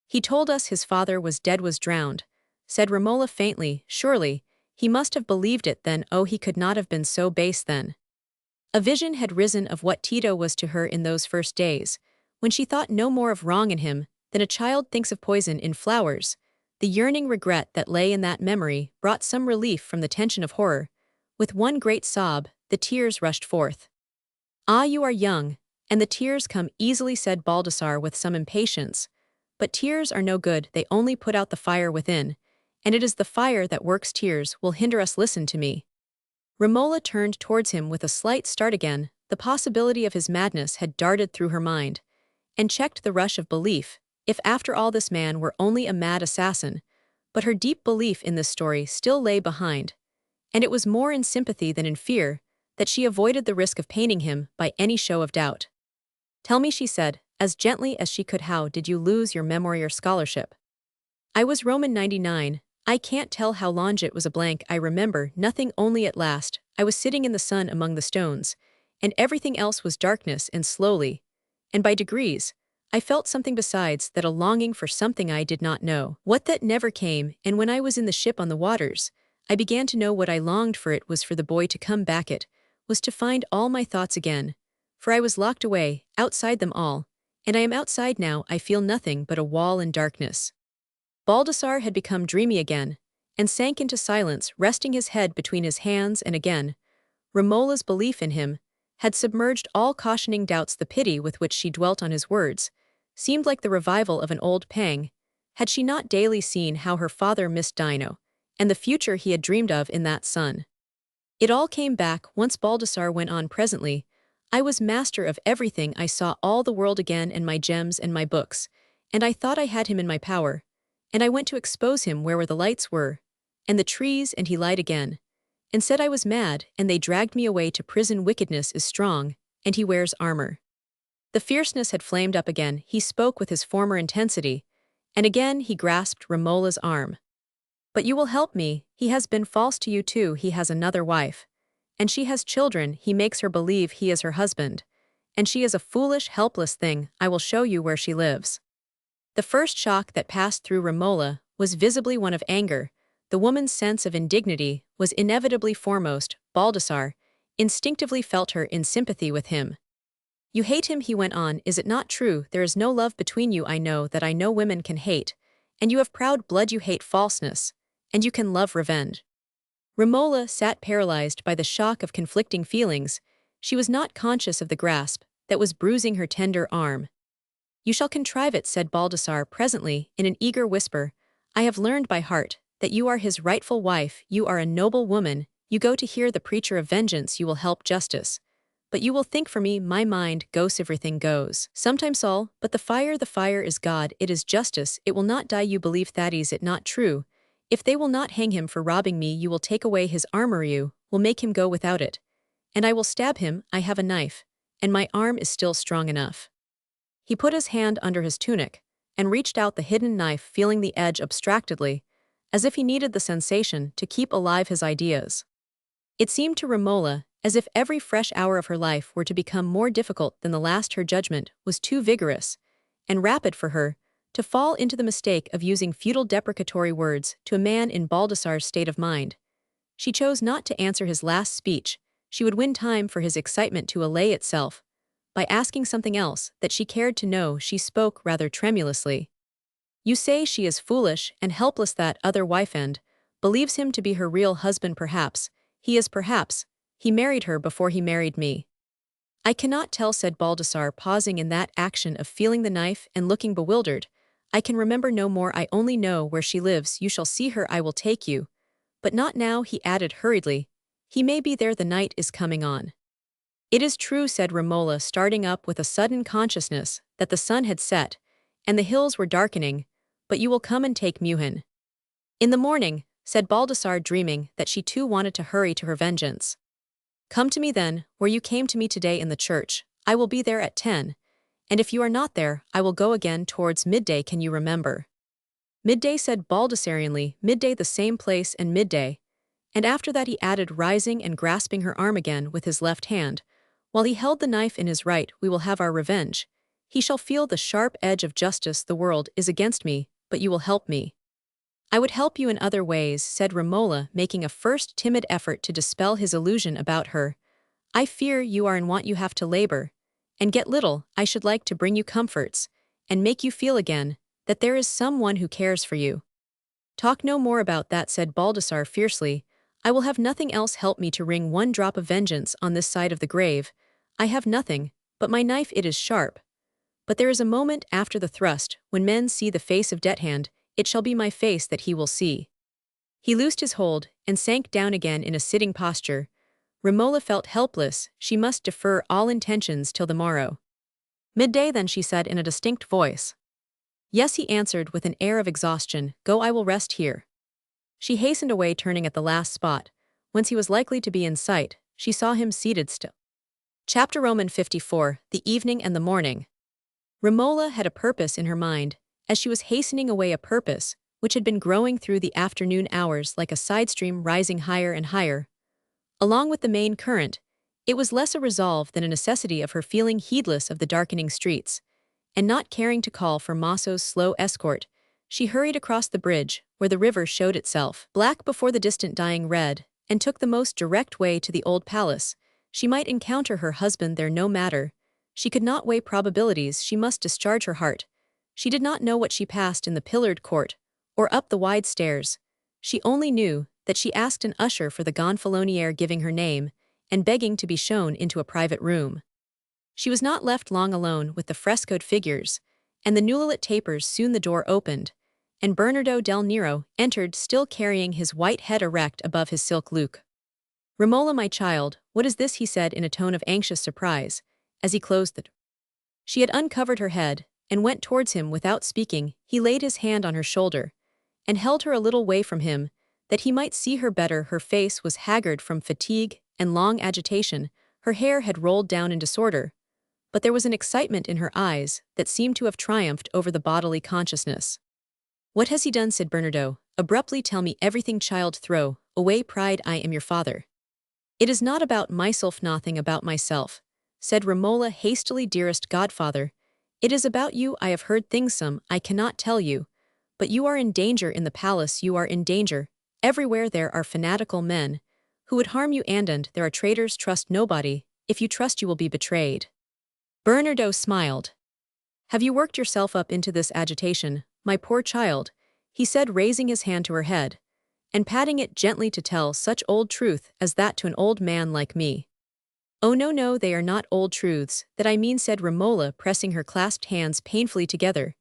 He told us his father was dead, was drowned," said Romola faintly. "Surely, he must have believed it then. Oh, he could not have been so base then." A vision had risen of what Tito was to her in those first days, when she thought no more of wrong in him than a child thinks of poison in flowers. The yearning regret that lay in that memory brought some relief from the tension of horror. With one great sob, the tears rushed forth. "Ah, you are young, and the tears come easily," said Baldassarre with some impatience. "But tears are no good, they only put out the fire within, and it is the fire that works. Tears will hinder us. Listen to me." Romola turned towards him with a slight start again. The possibility of his madness had darted through her mind, and checked the rush of belief, if after all this man were only a mad assassin. But her deep belief in this story still lay behind, and it was more in sympathy than in fear that she avoided the risk of painting him by any show of doubt. "Tell me," she said, as gently as she could, "how did you lose your memory or scholarship?" "I was Roman 99. I can't tell how long it was a blank. I remember nothing, only at last I was sitting in the sun among the stones, and everything else was darkness, and slowly, and by degrees, I felt something besides that, a longing for something I did not know what, that never came, and when I was in the ship on the waters, I began to know what I longed for. It was for the boy to come back. It was to find all my thoughts again, for I was locked away, outside them all, and I am outside now. I feel nothing but a wall and darkness." Baldassarre had become dreamy again, and sank into silence, resting his head between his hands, and again Romola's belief in him had submerged all cautioning doubts. The pity with which she dwelt on his words seemed like the revival of an old pang. Had she not daily seen how her father missed Dino, and the future he had dreamed of in that son? It all came back once. Baldassarre went on presently. "I was master of everything. I saw all the world again, and my gems and my books, and I thought I had him in my power, and I went to expose him where the lights were, and the trees, and he lied again, and said I was mad, and they dragged me away to prison. Wickedness is strong, and he wears armor." The fierceness had flamed up again. He spoke with his former intensity, and again he grasped Romola's arm. "But you will help me. He has been false to you too. He has another wife, and she has children. He makes her believe he is her husband, and she is a foolish, helpless thing. I will show you where she lives." The first shock that passed through Romola was visibly one of anger. The woman's sense of indignity was inevitably foremost. Baldassarre instinctively felt her in sympathy with him. "You hate him," he went on. "Is it not true? There is no love between you. I know that. I know women can hate, and you have proud blood. You hate falseness, and you can love revenge." Romola sat paralyzed by the shock of conflicting feelings. She was not conscious of the grasp that was bruising her tender arm. "You shall contrive it," said Baldassarre presently, in an eager whisper. "I have learned by heart that you are his rightful wife. You are a noble woman. You go to hear the preacher of vengeance. You will help justice. But you will think for me. My mind goes, everything goes. Sometimes all, but the fire is God. It is justice. It will not die. You believe that. Is it not true? If they will not hang him for robbing me, you will take away his armor. You will make him go without it, and I will stab him. I have a knife, and my arm is still strong enough." He put his hand under his tunic, and reached out the hidden knife, feeling the edge abstractedly, as if he needed the sensation to keep alive his ideas. It seemed to Romola as if every fresh hour of her life were to become more difficult than the last. Her judgment was too vigorous and rapid for her to fall into the mistake of using futile deprecatory words to a man in Baldassarre's state of mind. She chose not to answer his last speech. She would win time for his excitement to allay itself by asking something else that she cared to know. She spoke rather tremulously. You say she is foolish and helpless, that other wife, and believes him to be her real husband. Perhaps he is, perhaps he married her before he married me. I cannot tell, said Baldassarre, pausing in that action of feeling the knife and looking bewildered. I can remember no more. I only know where she lives. You shall see her. I will take you. But not now, he added hurriedly. He may be there. The night is coming on. It is true, said Romola, starting up with a sudden consciousness that the sun had set, and the hills were darkening, but you will come and take Muhin. In the morning, said Baldassarre, dreaming that she too wanted to hurry to her vengeance. Come to me then, where you came to me today in the church. I will be there at 10, and if you are not there, I will go again towards midday. Can you remember? Midday, said Baldassarianly, midday, the same place and midday. And after that he added, rising and grasping her arm again with his left hand, while he held the knife in his right, we will have our revenge. He shall feel the sharp edge of justice. The world is against me, but you will help me. I would help you in other ways, said Romola, making a first timid effort to dispel his illusion about her. I fear you are in want. You have to labor and get little. I should like to bring you comforts and make you feel again that there is someone who cares for you. Talk no more about that, said Baldassarre fiercely. I will have nothing else help me to wring one drop of vengeance on this side of the grave. I have nothing but my knife. It is sharp. But there is a moment after the thrust, when men see the face of death hand. It shall be my face that he will see. He loosed his hold and sank down again in a sitting posture. Romola felt helpless. She must defer all intentions till the morrow. Midday then, she said in a distinct voice. Yes, he answered with an air of exhaustion. Go, I will rest here. She hastened away, turning at the last spot, whence he was likely to be in sight. She saw him seated still. Chapter Roman 54, The Evening and the Morning. Romola had a purpose in her mind, as she was hastening away, a purpose which had been growing through the afternoon hours like a side stream rising higher and higher. Along with the main current, it was less a resolve than a necessity of her feeling heedless of the darkening streets, and not caring to call for Masso's slow escort. She hurried across the bridge, where the river showed itself black before the distant dying red, and took the most direct way to the old palace. She might encounter her husband there, no matter. She could not weigh probabilities. She must discharge her heart. She did not know what she passed in the pillared court, or up the wide stairs. She only knew that she asked an usher for the gonfaloniere, giving her name, and begging to be shown into a private room. She was not left long alone with the frescoed figures, and the newly lit tapers. Soon the door opened, and Bernardo del Nero entered, still carrying his white head erect above his silk luke. Romola, my child, what is this? He said in a tone of anxious surprise, as he closed the door. She had uncovered her head, and went towards him without speaking. He laid his hand on her shoulder, and held her a little way from him, that he might see her better. Her face was haggard from fatigue and long agitation. Her hair had rolled down in disorder, but there was an excitement in her eyes that seemed to have triumphed over the bodily consciousness. What has he done? Said Bernardo, abruptly. Tell me everything, child. Throw away pride. I am your father. It is not about myself. Nothing about myself, said Romola hastily. Dearest godfather, it is about you. I have heard things some I cannot tell you, but you are in danger in the palace. You are in danger. Everywhere there are fanatical men who would harm you, and there are traitors. Trust nobody. If you trust, you will be betrayed. Bernardo smiled. Have you worked yourself up into this agitation, my poor child? He said, raising his hand to her head, and patting it gently, to tell such old truth as that to an old man like me. Oh no, no, they are not old truths that I mean, said Romola, pressing her clasped hands painfully together,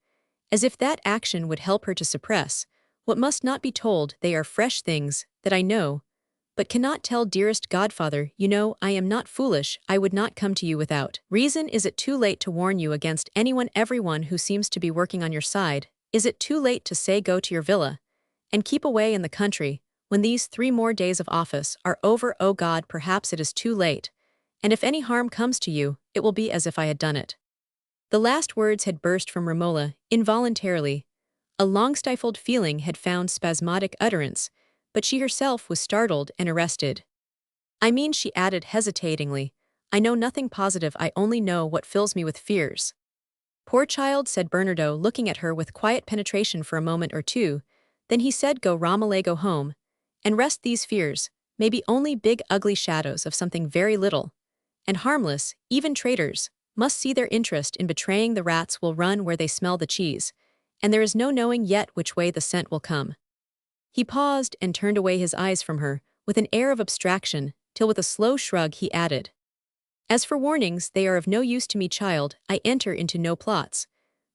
as if that action would help her to suppress what must not be told. They are fresh things that I know, but cannot tell. Dearest godfather, you know I am not foolish. I would not come to you without reason. Is it too late to warn you against everyone who seems to be working on your side? Is it too late to say go to your villa and keep away in the country when these 3 more days of office are over? Oh God, perhaps it is too late, and if any harm comes to you, it will be as if I had done it. The last words had burst from Romola involuntarily. A long-stifled feeling had found spasmodic utterance, but she herself was startled and arrested. I mean, she added hesitatingly, I know nothing positive. I only know what fills me with fears. Poor child, said Bernardo, looking at her with quiet penetration for a moment or two. Then he said, go, Romola, go home, and rest. These fears may be only big ugly shadows of something very little and harmless. Even traitors must see their interest in betraying. The rats will run where they smell the cheese, and there is no knowing yet which way the scent will come." He paused and turned away his eyes from her, with an air of abstraction, till with a slow shrug he added, "As for warnings, they are of no use to me, child. I enter into no plots.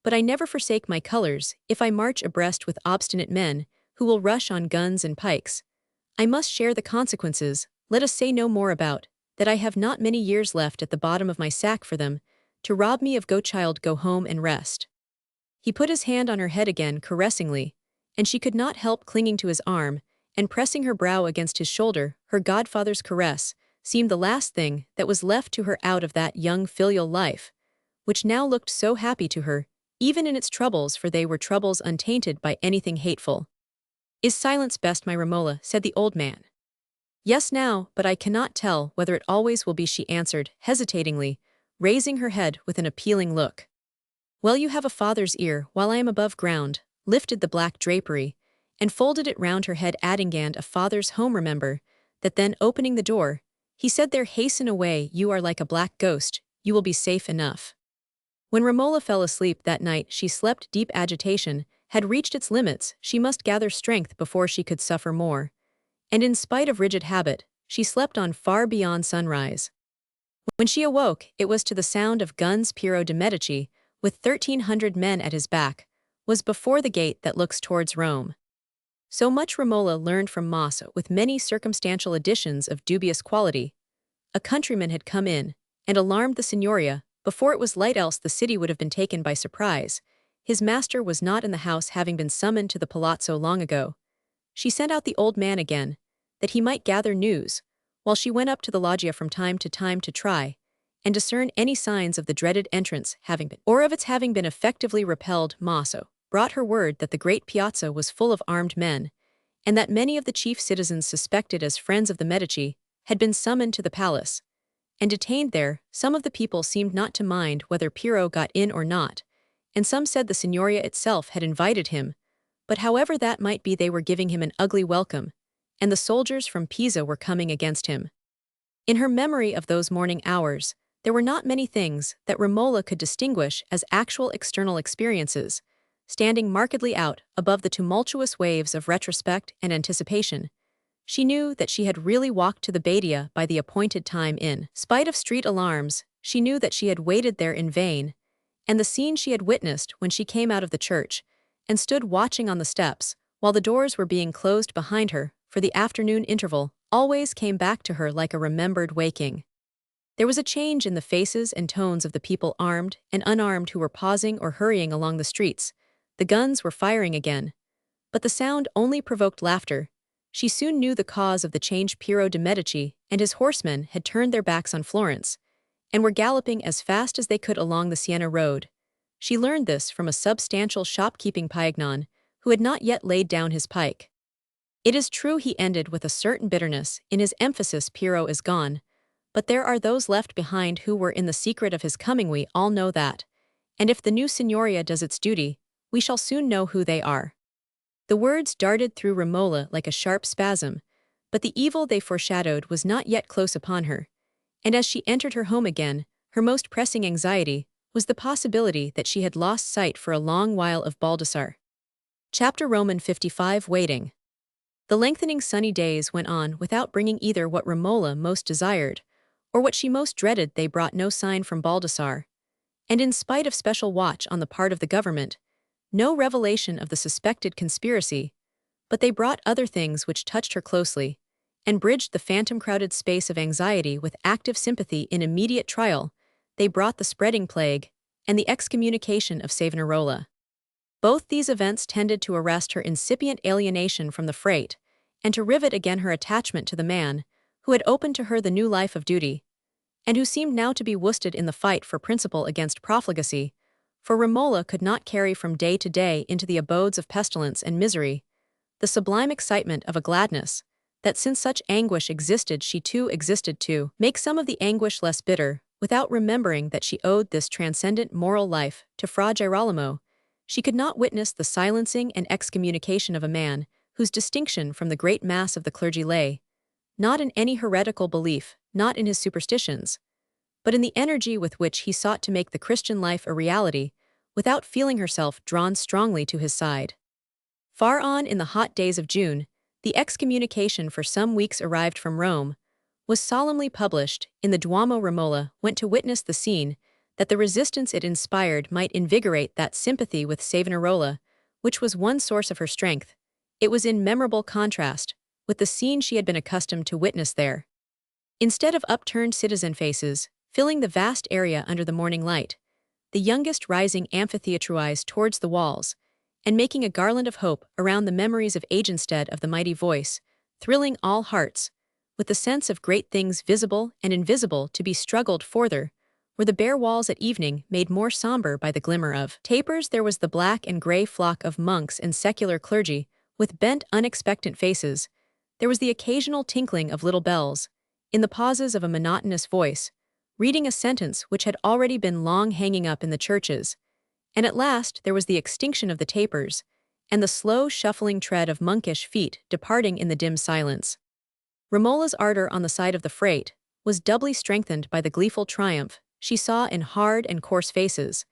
But I never forsake my colors, if I march abreast with obstinate men, who will rush on guns and pikes. I must share the consequences. Let us say no more about that. I have not many years left at the bottom of my sack for them, to rob me of. Go, child, go home and rest." He put his hand on her head again caressingly, and she could not help clinging to his arm, and pressing her brow against his shoulder. Her godfather's caress seemed the last thing that was left to her out of that young filial life, which now looked so happy to her, even in its troubles, for they were troubles untainted by anything hateful. "Is silence best, my Romola?" said the old man. "Yes, now, but I cannot tell whether it always will be," she answered, hesitatingly, raising her head with an appealing look. "Well, you have a father's ear, while I am above ground," lifted the black drapery, and folded it round her head, adding, "And a father's home, remember," that then, opening the door, he said, "There, hasten away, you are like a black ghost, you will be safe enough." When Romola fell asleep that night, she slept deep. Agitation had reached its limits. She must gather strength before she could suffer more. And in spite of rigid habit, she slept on far beyond sunrise. When she awoke, it was to the sound of guns. Piero de' Medici, with 1,300 men at his back, was before the gate that looks towards Rome. So much Romola learned from Massa, with many circumstantial additions of dubious quality. A countryman had come in, and alarmed the Signoria, before it was light, else the city would have been taken by surprise. His master was not in the house, having been summoned to the palazzo long ago. She sent out the old man again, that he might gather news, while she went up to the loggia from time to time to try and discern any signs of the dreaded entrance having been, or of its having been effectively repelled. Maso brought her word that the great piazza was full of armed men, and that many of the chief citizens, suspected as friends of the Medici, had been summoned to the palace and detained there. Some of the people seemed not to mind whether Piero got in or not, and some said the Signoria itself had invited him, but however that might be, they were giving him an ugly welcome, and the soldiers from Pisa were coming against him. In her memory of those morning hours, there were not many things that Romola could distinguish as actual external experiences, standing markedly out above the tumultuous waves of retrospect and anticipation. She knew that she had really walked to the Badia by the appointed time. In spite of street alarms, she knew that she had waited there in vain, and the scene she had witnessed when she came out of the church and stood watching on the steps while the doors were being closed behind her for the afternoon interval always came back to her like a remembered waking. There was a change in the faces and tones of the people, armed and unarmed, who were pausing or hurrying along the streets. The guns were firing again, but the sound only provoked laughter. She soon knew the cause of the change. Piero de' Medici and his horsemen had turned their backs on Florence, and were galloping as fast as they could along the Siena road. She learned this from a substantial shopkeeping paignon, who had not yet laid down his pike. "It is true," he ended with a certain bitterness in his emphasis, "Piero is gone, but there are those left behind who were in the secret of his coming. We all know that, and if the new Signoria does its duty, we shall soon know who they are." The words darted through Romola like a sharp spasm, but the evil they foreshadowed was not yet close upon her, and as she entered her home again, her most pressing anxiety was the possibility that she had lost sight for a long while of Baldassarre. Chapter Roman 55. Waiting. The lengthening sunny days went on without bringing either what Romola most desired or what she most dreaded. They brought no sign from Baldassarre, and in spite of special watch on the part of the government, no revelation of the suspected conspiracy, but they brought other things which touched her closely, and bridged the phantom-crowded space of anxiety with active sympathy. In immediate trial, they brought the spreading plague and the excommunication of Savonarola. Both these events tended to arrest her incipient alienation from the Frate, and to rivet again her attachment to the man who had opened to her the new life of duty, and who seemed now to be worsted in the fight for principle against profligacy. For Romola could not carry from day to day into the abodes of pestilence and misery the sublime excitement of a gladness that, since such anguish existed, she too existed, to make some of the anguish less bitter, without remembering that she owed this transcendent moral life to Fra Girolamo. She could not witness the silencing and excommunication of a man whose distinction from the great mass of the clergy lay, not in any heretical belief, not in his superstitions, but in the energy with which he sought to make the Christian life a reality, without feeling herself drawn strongly to his side. Far on in the hot days of June, the excommunication for some weeks arrived from Rome, was solemnly published in the Duomo. Romola went to witness the scene, that the resistance it inspired might invigorate that sympathy with Savonarola, which was one source of her strength. It was in memorable contrast with the scene she had been accustomed to witness there. Instead of upturned citizen faces, filling the vast area under the morning light, the youngest rising amphitheatralized towards the walls, and making a garland of hope around the memories of age instead of the mighty voice, thrilling all hearts, with the sense of great things visible and invisible to be struggled forther, were the bare walls at evening made more somber by the glimmer of tapers. There was the black and gray flock of monks and secular clergy, with bent unexpectant faces. There was the occasional tinkling of little bells, in the pauses of a monotonous voice, reading a sentence which had already been long hanging up in the churches. And at last there was the extinction of the tapers, and the slow shuffling tread of monkish feet departing in the dim silence. Romola's ardor on the side of the freight was doubly strengthened by the gleeful triumph she saw in hard and coarse faces,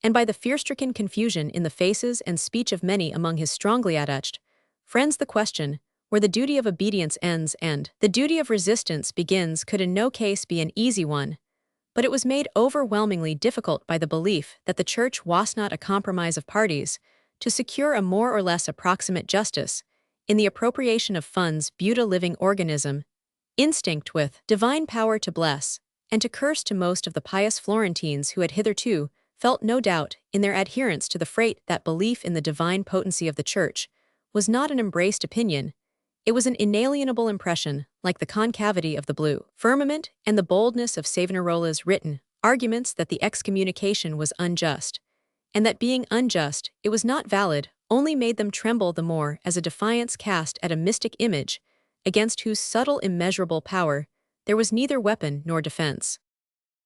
and by the fear-stricken confusion in the faces and speech of many among his strongly attached friends. The question, where the duty of obedience ends and the duty of resistance begins, could in no case be an easy one, but it was made overwhelmingly difficult by the belief that the Church was not a compromise of parties to secure a more or less approximate justice in the appropriation of funds, viewed a living organism, instinct with divine power to bless and to curse. To most of the pious Florentines who had hitherto felt no doubt in their adherence to the freight, that belief in the divine potency of the Church was not an embraced opinion, it was an inalienable impression, like the concavity of the blue firmament and the boldness of Savonarola's written arguments that the excommunication was unjust, and that being unjust, it was not valid, only made them tremble the more as a defiance cast at a mystic image, against whose subtle immeasurable power there was neither weapon nor defense.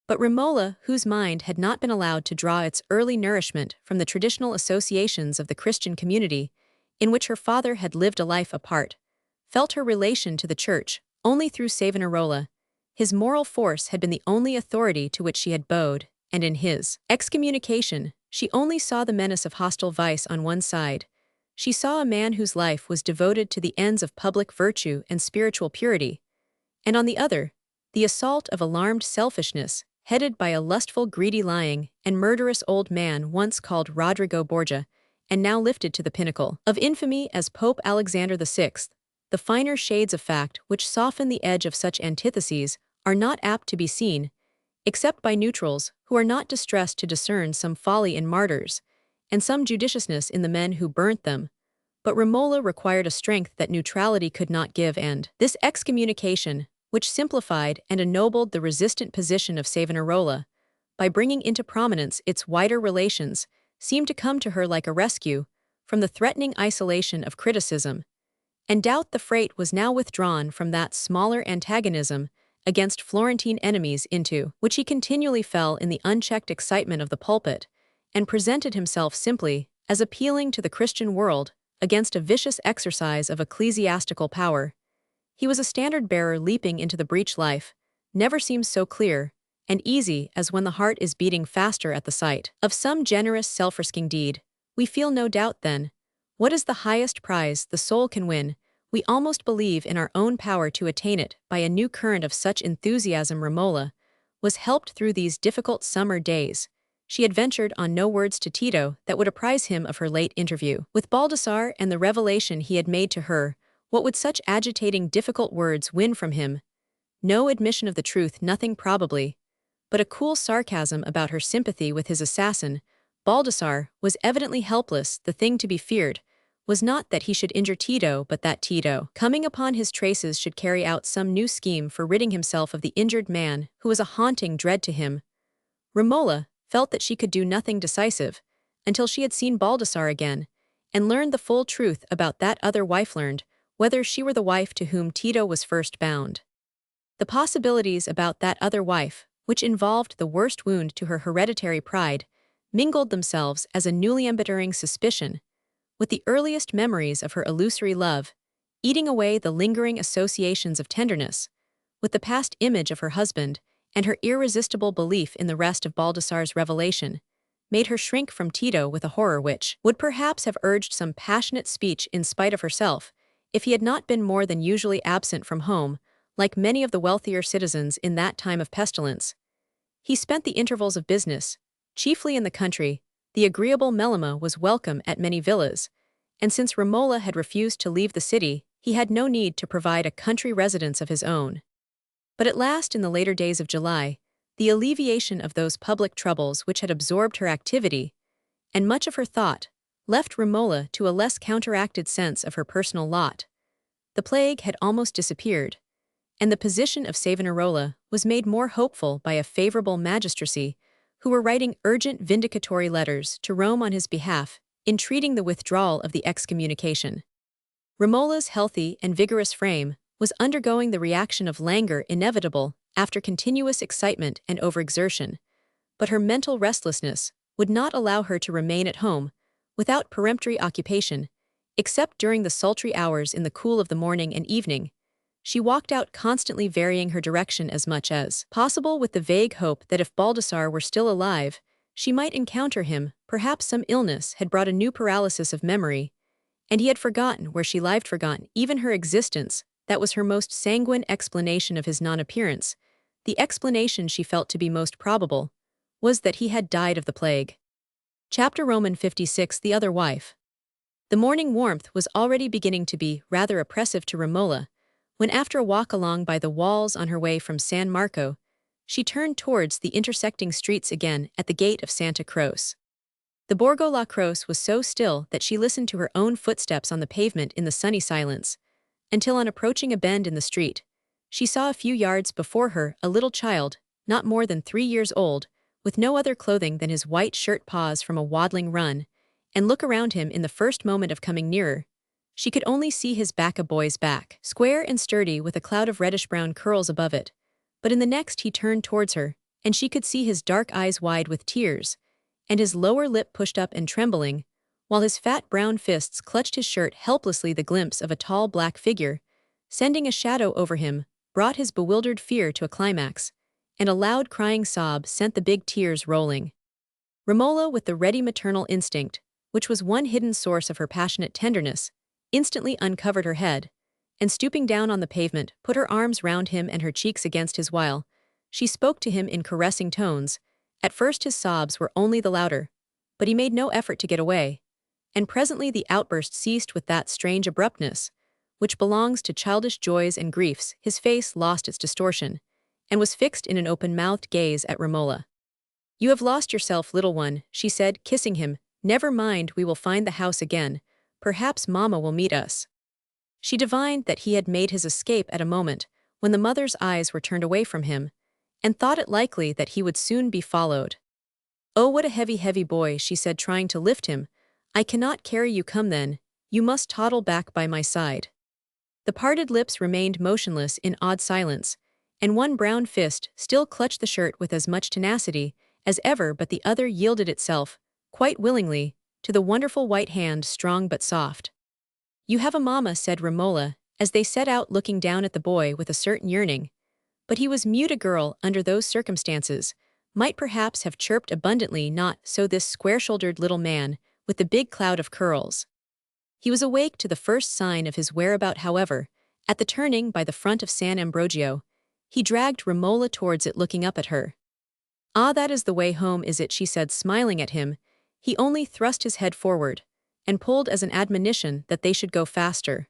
But Romola, whose mind had not been allowed to draw its early nourishment from the traditional associations of the Christian community, in which her father had lived a life apart, felt her relation to the Church only through Savonarola. His moral force had been the only authority to which she had bowed, and in his excommunication, she only saw the menace of hostile vice on one side. She saw a man whose life was devoted to the ends of public virtue and spiritual purity, and on the other, the assault of alarmed selfishness, headed by a lustful, greedy, lying, and murderous old man once called Rodrigo Borgia, and now lifted to the pinnacle of infamy as Pope Alexander VI. The finer shades of fact which soften the edge of such antitheses are not apt to be seen, except by neutrals who are not distressed to discern some folly in martyrs, and some judiciousness in the men who burnt them. But Romola required a strength that neutrality could not give, and this excommunication, which simplified and ennobled the resistant position of Savonarola, by bringing into prominence its wider relations, seemed to come to her like a rescue from the threatening isolation of criticism. And doubt the freight was now withdrawn from that smaller antagonism against Florentine enemies into which he continually fell in the unchecked excitement of the pulpit, and presented himself simply as appealing to the Christian world against a vicious exercise of ecclesiastical power. He was a standard-bearer leaping into the breach. Life never seems so clear and easy as when the heart is beating faster at the sight of some generous self-risking deed. We feel no doubt then, what is the highest prize the soul can win? We almost believe in our own power to attain it by a new current of such enthusiasm. Romola was helped through these difficult summer days. She had ventured on no words to Tito that would apprise him of her late interview with Baldassarre and the revelation he had made to her. What would such agitating, difficult words win from him? No admission of the truth, nothing probably, but a cool sarcasm about her sympathy with his assassin. Baldassarre was evidently helpless. The thing to be feared was not that he should injure Tito, but that Tito, coming upon his traces, should carry out some new scheme for ridding himself of the injured man who was a haunting dread to him. Romola felt that she could do nothing decisive until she had seen Baldassarre again and learned the full truth about that other wife, learned whether she were the wife to whom Tito was first bound. The possibilities about that other wife, which involved the worst wound to her hereditary pride, mingled themselves as a newly embittering suspicion with the earliest memories of her illusory love, eating away the lingering associations of tenderness, with the past image of her husband and her irresistible belief in the rest of Baldassarre's revelation. made her shrink from Tito with a horror which would perhaps have urged some passionate speech in spite of herself, if he had not been more than usually absent from home, like many of the wealthier citizens in that time of pestilence. He spent the intervals of business, chiefly in the country. The agreeable Melema was welcome at many villas, and since Romola had refused to leave the city, he had no need to provide a country residence of his own. But at last, in the later days of July, the alleviation of those public troubles which had absorbed her activity, and much of her thought, left Romola to a less counteracted sense of her personal lot. The plague had almost disappeared, and the position of Savonarola was made more hopeful by a favorable magistracy, who were writing urgent vindicatory letters to Rome on his behalf, entreating the withdrawal of the excommunication. Romola's healthy and vigorous frame was undergoing the reaction of languor inevitable after continuous excitement and overexertion, but her mental restlessness would not allow her to remain at home without peremptory occupation, except during the sultry hours in the cool of the morning and evening. She walked out, constantly varying her direction as much as possible, with the vague hope that if Baldassarre were still alive, she might encounter him. Perhaps some illness had brought a new paralysis of memory, and he had forgotten where she lived, forgotten even her existence. That was her most sanguine explanation of his non-appearance. The explanation she felt to be most probable was that he had died of the plague. Chapter Roman 56. The Other Wife. The morning warmth was already beginning to be rather oppressive to Romola, when after a walk along by the walls on her way from San Marco, she turned towards the intersecting streets again at the gate of Santa Croce. The Borgo la Croce was so still that she listened to her own footsteps on the pavement in the sunny silence, until on approaching a bend in the street, she saw a few yards before her a little child, not more than 3 years old, with no other clothing than his white shirt, pause from a waddling run, and look around him. In the first moment of coming nearer, she could only see his back, a boy's back, square and sturdy with a cloud of reddish-brown curls above it, but in the next he turned towards her, and she could see his dark eyes wide with tears, and his lower lip pushed up and trembling, while his fat brown fists clutched his shirt helplessly. The glimpse of a tall black figure, sending a shadow over him, brought his bewildered fear to a climax, and a loud crying sob sent the big tears rolling. Romola, with the ready maternal instinct, which was one hidden source of her passionate tenderness, instantly uncovered her head, and stooping down on the pavement, put her arms round him and her cheeks against his, while she spoke to him in caressing tones. At first his sobs were only the louder, but he made no effort to get away, and presently the outburst ceased with that strange abruptness which belongs to childish joys and griefs. His face lost its distortion, and was fixed in an open-mouthed gaze at Romola. "You have lost yourself, little one," she said, kissing him. "Never mind, we will find the house again. Perhaps Mamma will meet us." She divined that he had made his escape at a moment when the mother's eyes were turned away from him, and thought it likely that he would soon be followed. "Oh, what a heavy, heavy boy," she said, trying to lift him. "I cannot carry you. Come then, you must toddle back by my side." The parted lips remained motionless in odd silence, and one brown fist still clutched the shirt with as much tenacity as ever, but the other yielded itself, quite willingly, to the wonderful white hand, strong but soft. "You have a mamma," said Romola, as they set out, looking down at the boy with a certain yearning. But he was mute. A girl, under those circumstances, might perhaps have chirped abundantly, not so this square-shouldered little man with the big cloud of curls. He was awake to the first sign of his whereabout, however. At the turning by the front of San Ambrogio, he dragged Romola towards it, looking up at her. "Ah, that is the way home, is it?" she said, smiling at him. He only thrust his head forward, and pulled as an admonition that they should go faster.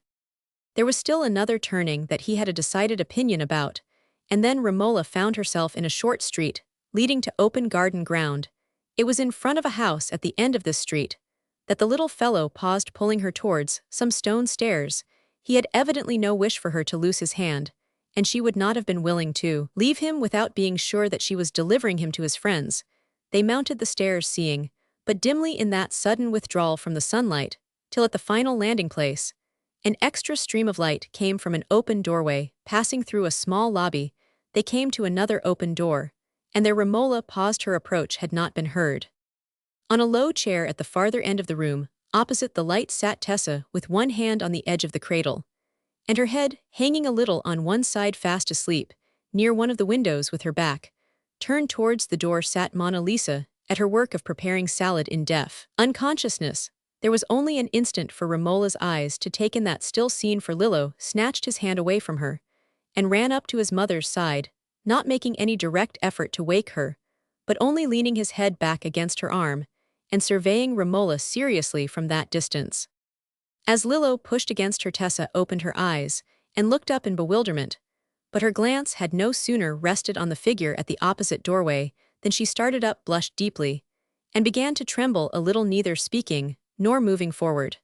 There was still another turning that he had a decided opinion about, and then Romola found herself in a short street, leading to open garden ground. It was in front of a house at the end of this street that the little fellow paused, pulling her towards some stone stairs. He had evidently no wish for her to loose his hand, and she would not have been willing to leave him without being sure that she was delivering him to his friends. They mounted the stairs, seeing but dimly in that sudden withdrawal from the sunlight, till at the final landing place, an extra stream of light came from an open doorway. Passing through a small lobby, they came to another open door, and there Romola paused. Her approach had not been heard. On a low chair at the farther end of the room, opposite the light, sat Tessa, with one hand on the edge of the cradle, and her head hanging a little on one side, fast asleep. Near one of the windows, with her back turned towards the door, sat Mona Lisa, at her work of preparing salad in deaf unconsciousness. There was only an instant for Romola's eyes to take in that still scene, for Lillo snatched his hand away from her and ran up to his mother's side, not making any direct effort to wake her, but only leaning his head back against her arm and surveying Romola seriously from that distance. As Lillo pushed against her, Tessa opened her eyes and looked up in bewilderment, but her glance had no sooner rested on the figure at the opposite doorway than she started up, blushed deeply, and began to tremble a little, neither speaking nor moving forward.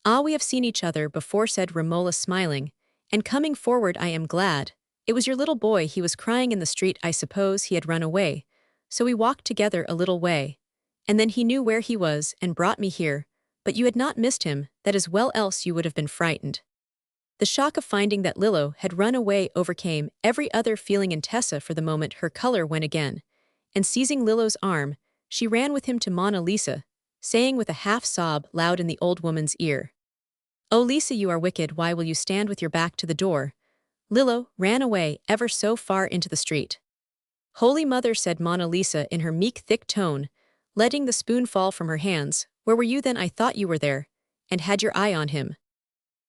"Ah, we have seen each other before," said Romola, smiling, and coming forward. "I am glad. It was your little boy. He was crying in the street. I suppose he had run away, so we walked together a little way, and then he knew where he was and brought me here, but you had not missed him. That is well, else you would have been frightened." The shock of finding that Lillo had run away overcame every other feeling in Tessa. For the moment her color went again, and seizing Lillo's arm, she ran with him to Mona Lisa, saying with a half-sob loud in the old woman's ear, "Oh, Lisa, you are wicked. Why will you stand with your back to the door?" Lillo ran away ever so far into the street. "Holy Mother," said Mona Lisa in her meek, thick tone, letting the spoon fall from her hands, "where were you then? I thought you were there, and had your eye on him."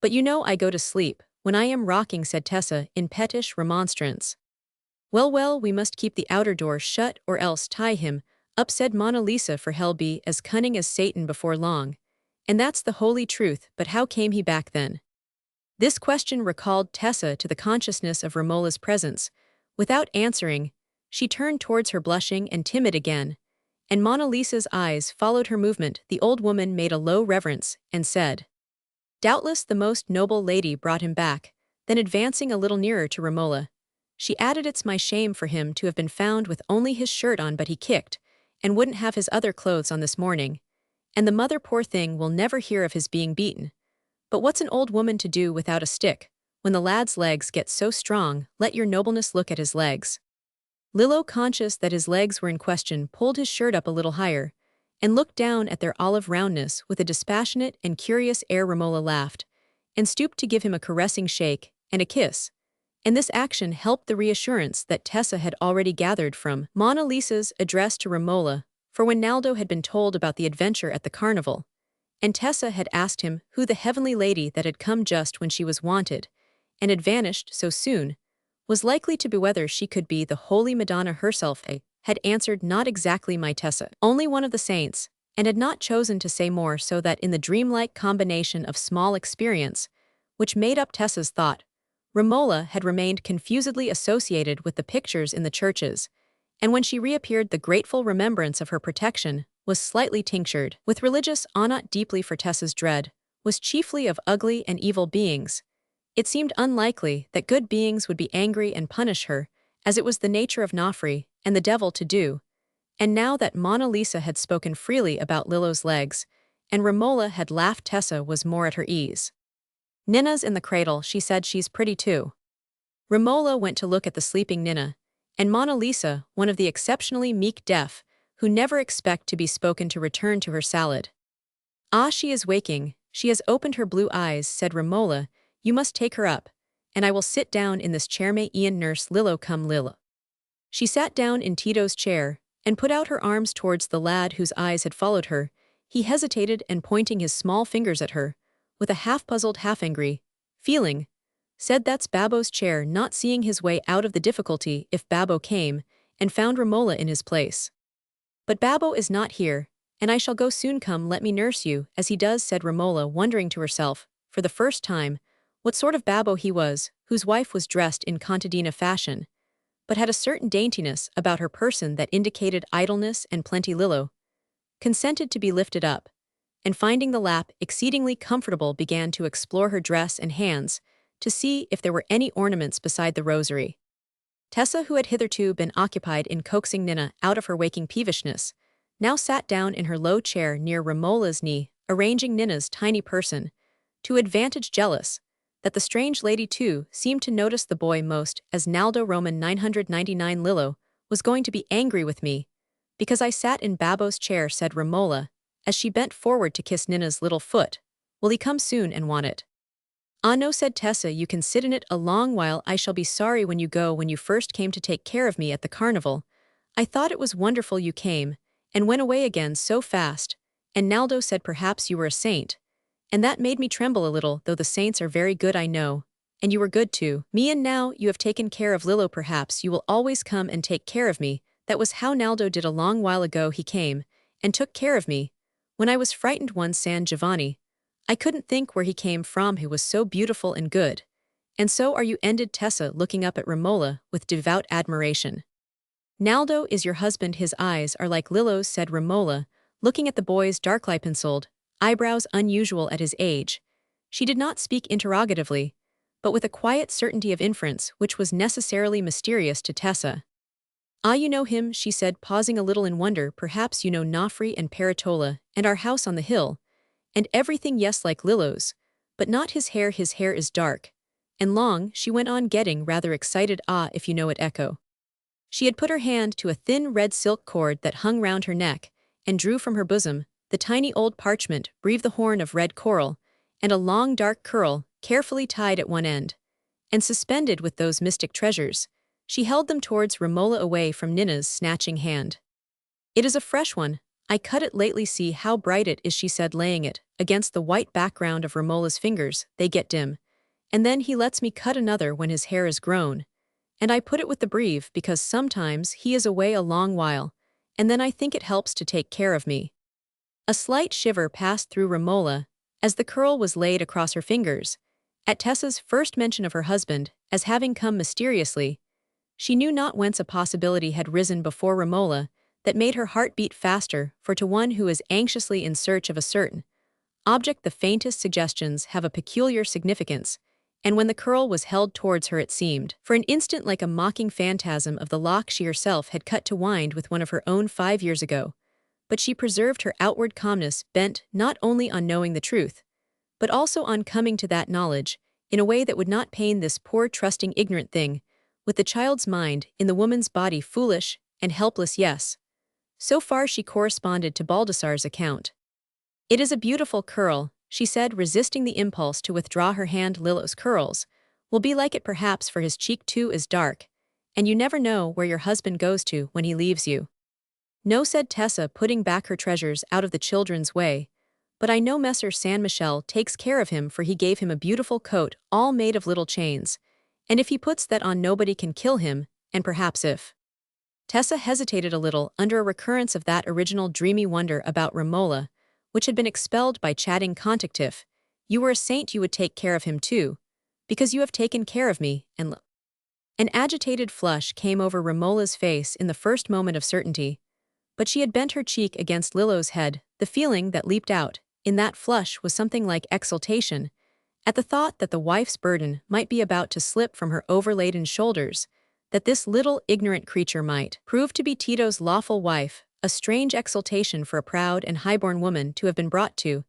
"But you know I go to sleep when I am rocking," said Tessa in pettish remonstrance. "Well, well, we must keep the outer door shut or else tie him up," said Mona Lisa, "for he'll be as cunning as Satan before long. And that's the holy truth. But how came he back then?" This question recalled Tessa to the consciousness of Romola's presence. Without answering, she turned towards her, blushing and timid again, and Mona Lisa's eyes followed her movement. The old woman made a low reverence and said, "Doubtless the most noble lady brought him back." Then advancing a little nearer to Romola, she added, "It's my shame for him to have been found with only his shirt on, but he kicked and wouldn't have his other clothes on this morning. And the mother, poor thing, will never hear of his being beaten. But what's an old woman to do without a stick? When the lad's legs get so strong, let your nobleness look at his legs." Lillo, conscious that his legs were in question, pulled his shirt up a little higher and looked down at their olive roundness with a dispassionate and curious air. Romola laughed and stooped to give him a caressing shake and a kiss, and this action helped the reassurance that Tessa had already gathered from Mona Lisa's address to Romola. For when Naldo had been told about the adventure at the carnival, and Tessa had asked him who the heavenly lady that had come just when she was wanted, and had vanished so soon, was likely to be, whether she could be the Holy Madonna herself, had answered, "Not exactly, my Tessa, only one of the saints," and had not chosen to say more, so that in the dreamlike combination of small experience, which made up Tessa's thought, Romola had remained confusedly associated with the pictures in the churches, and when she reappeared, the grateful remembrance of her protection was slightly tinctured with religious awe. Not deeply, for Tessa's dread was chiefly of ugly and evil beings. It seemed unlikely that good beings would be angry and punish her, as it was the nature of Nofri and the devil to do. And now that Mona Lisa had spoken freely about Lillo's legs, and Romola had laughed, Tessa was more at her ease. "Nina's in the cradle," she said. "She's pretty too." Romola went to look at the sleeping Nina, and Mona Lisa, one of the exceptionally meek deaf, who never expect to be spoken to, returned to her salad. "Ah, she is waking. She has opened her blue eyes," said Romola. "You must take her up, and I will sit down in this chair. May Ian nurse Lillo come, Lillo." She sat down in Tito's chair and put out her arms towards the lad whose eyes had followed her. He hesitated, and pointing his small fingers at her, with a half-puzzled, half-angry feeling, said, "That's Babbo's chair," not seeing his way out of the difficulty if Babbo came and found Romola in his place. "But Babbo is not here, and I shall go soon. Come, let me nurse you, as he does," said Romola, wondering to herself, for the first time, what sort of Babbo he was, whose wife was dressed in contadina fashion, but had a certain daintiness about her person that indicated idleness and plenty. Lillo consented to be lifted up, and finding the lap exceedingly comfortable, began to explore her dress and hands to see if there were any ornaments beside the rosary. Tessa, who had hitherto been occupied in coaxing Nina out of her waking peevishness, now sat down in her low chair near Romola's knee, arranging Nina's tiny person, to advantage, jealous that the strange lady too seemed to notice the boy most, as Naldo. Roman 999 Lillo was going to be angry with me because I sat in Babbo's chair, said Romola, as she bent forward to kiss Nina's little foot. "Will he come soon and want it?" "Ah, no," said Tessa, "you can sit in it a long while. I shall be sorry when you go. When you first came to take care of me at the carnival, I thought it was wonderful you came, and went away again so fast, and Naldo said perhaps you were a saint. And that made me tremble a little, though the saints are very good I know. And you were good too. Me, and now you have taken care of Lillo, perhaps you will always come and take care of me. That was how Naldo did a long while ago. He came and took care of me. When I was frightened one San Giovanni, I couldn't think where he came from. He was so beautiful and good. And so are you, ended Tessa, looking up at Romola with devout admiration. Naldo is your husband. His eyes are like Lillo's, said Romola, looking at the boy's darkly penciled eyebrows, unusual at his age. She did not speak interrogatively, but with a quiet certainty of inference which was necessarily mysterious to Tessa. Ah, you know him, she said, pausing a little in wonder. Perhaps you know Nofri and Peretola, and our house on the hill, and everything. Yes, like Lillo's, but not his hair. His hair is dark and long, she went on, getting rather excited. Ah, if you know it, Echo. She had put her hand to a thin red silk cord that hung round her neck, and drew from her bosom the tiny old parchment, breathed the horn of red coral, and a long dark curl, carefully tied at one end, and suspended with those mystic treasures. She held them towards Romola, away from Nina's snatching hand. It is a fresh one. I cut it lately. See how bright it is, she said, laying it against the white background of Romola's fingers. They get dim. And then he lets me cut another when his hair is grown. And I put it with the breve because sometimes he is away a long while, and then I think it helps to take care of me. A slight shiver passed through Romola as the curl was laid across her fingers. At Tessa's first mention of her husband as having come mysteriously, she knew not whence a possibility had risen before Romola that made her heart beat faster, for to one who is anxiously in search of a certain object the faintest suggestions have a peculiar significance, and when the curl was held towards her it seemed for an instant like a mocking phantasm of the lock she herself had cut to wind with one of her own 5 years ago. But she preserved her outward calmness, bent not only on knowing the truth, but also on coming to that knowledge, in a way that would not pain this poor trusting ignorant thing, with the child's mind in the woman's body, foolish and helpless. Yes. So far she corresponded to Baldassarre's account. It is a beautiful curl, she said, resisting the impulse to withdraw her hand. Lillo's curls will be like it perhaps, for his cheek too is dark, and you never know where your husband goes to when he leaves you. No, said Tessa, putting back her treasures out of the children's way, but I know Messer San Michele takes care of him, for he gave him a beautiful coat all made of little chains, and if he puts that on nobody can kill him, and perhaps if— Tessa hesitated a little under a recurrence of that original dreamy wonder about Romola, which had been expelled by chatting contactive. You were a saint, you would take care of him too, because you have taken care of me, and an agitated flush came over Romola's face in the first moment of certainty, but she had bent her cheek against Lillo's head. The feeling that leaped out in that flush was something like exultation, at the thought that the wife's burden might be about to slip from her overladen shoulders, that this little ignorant creature might prove to be Tito's lawful wife, a strange exultation for a proud and highborn woman to have been brought to.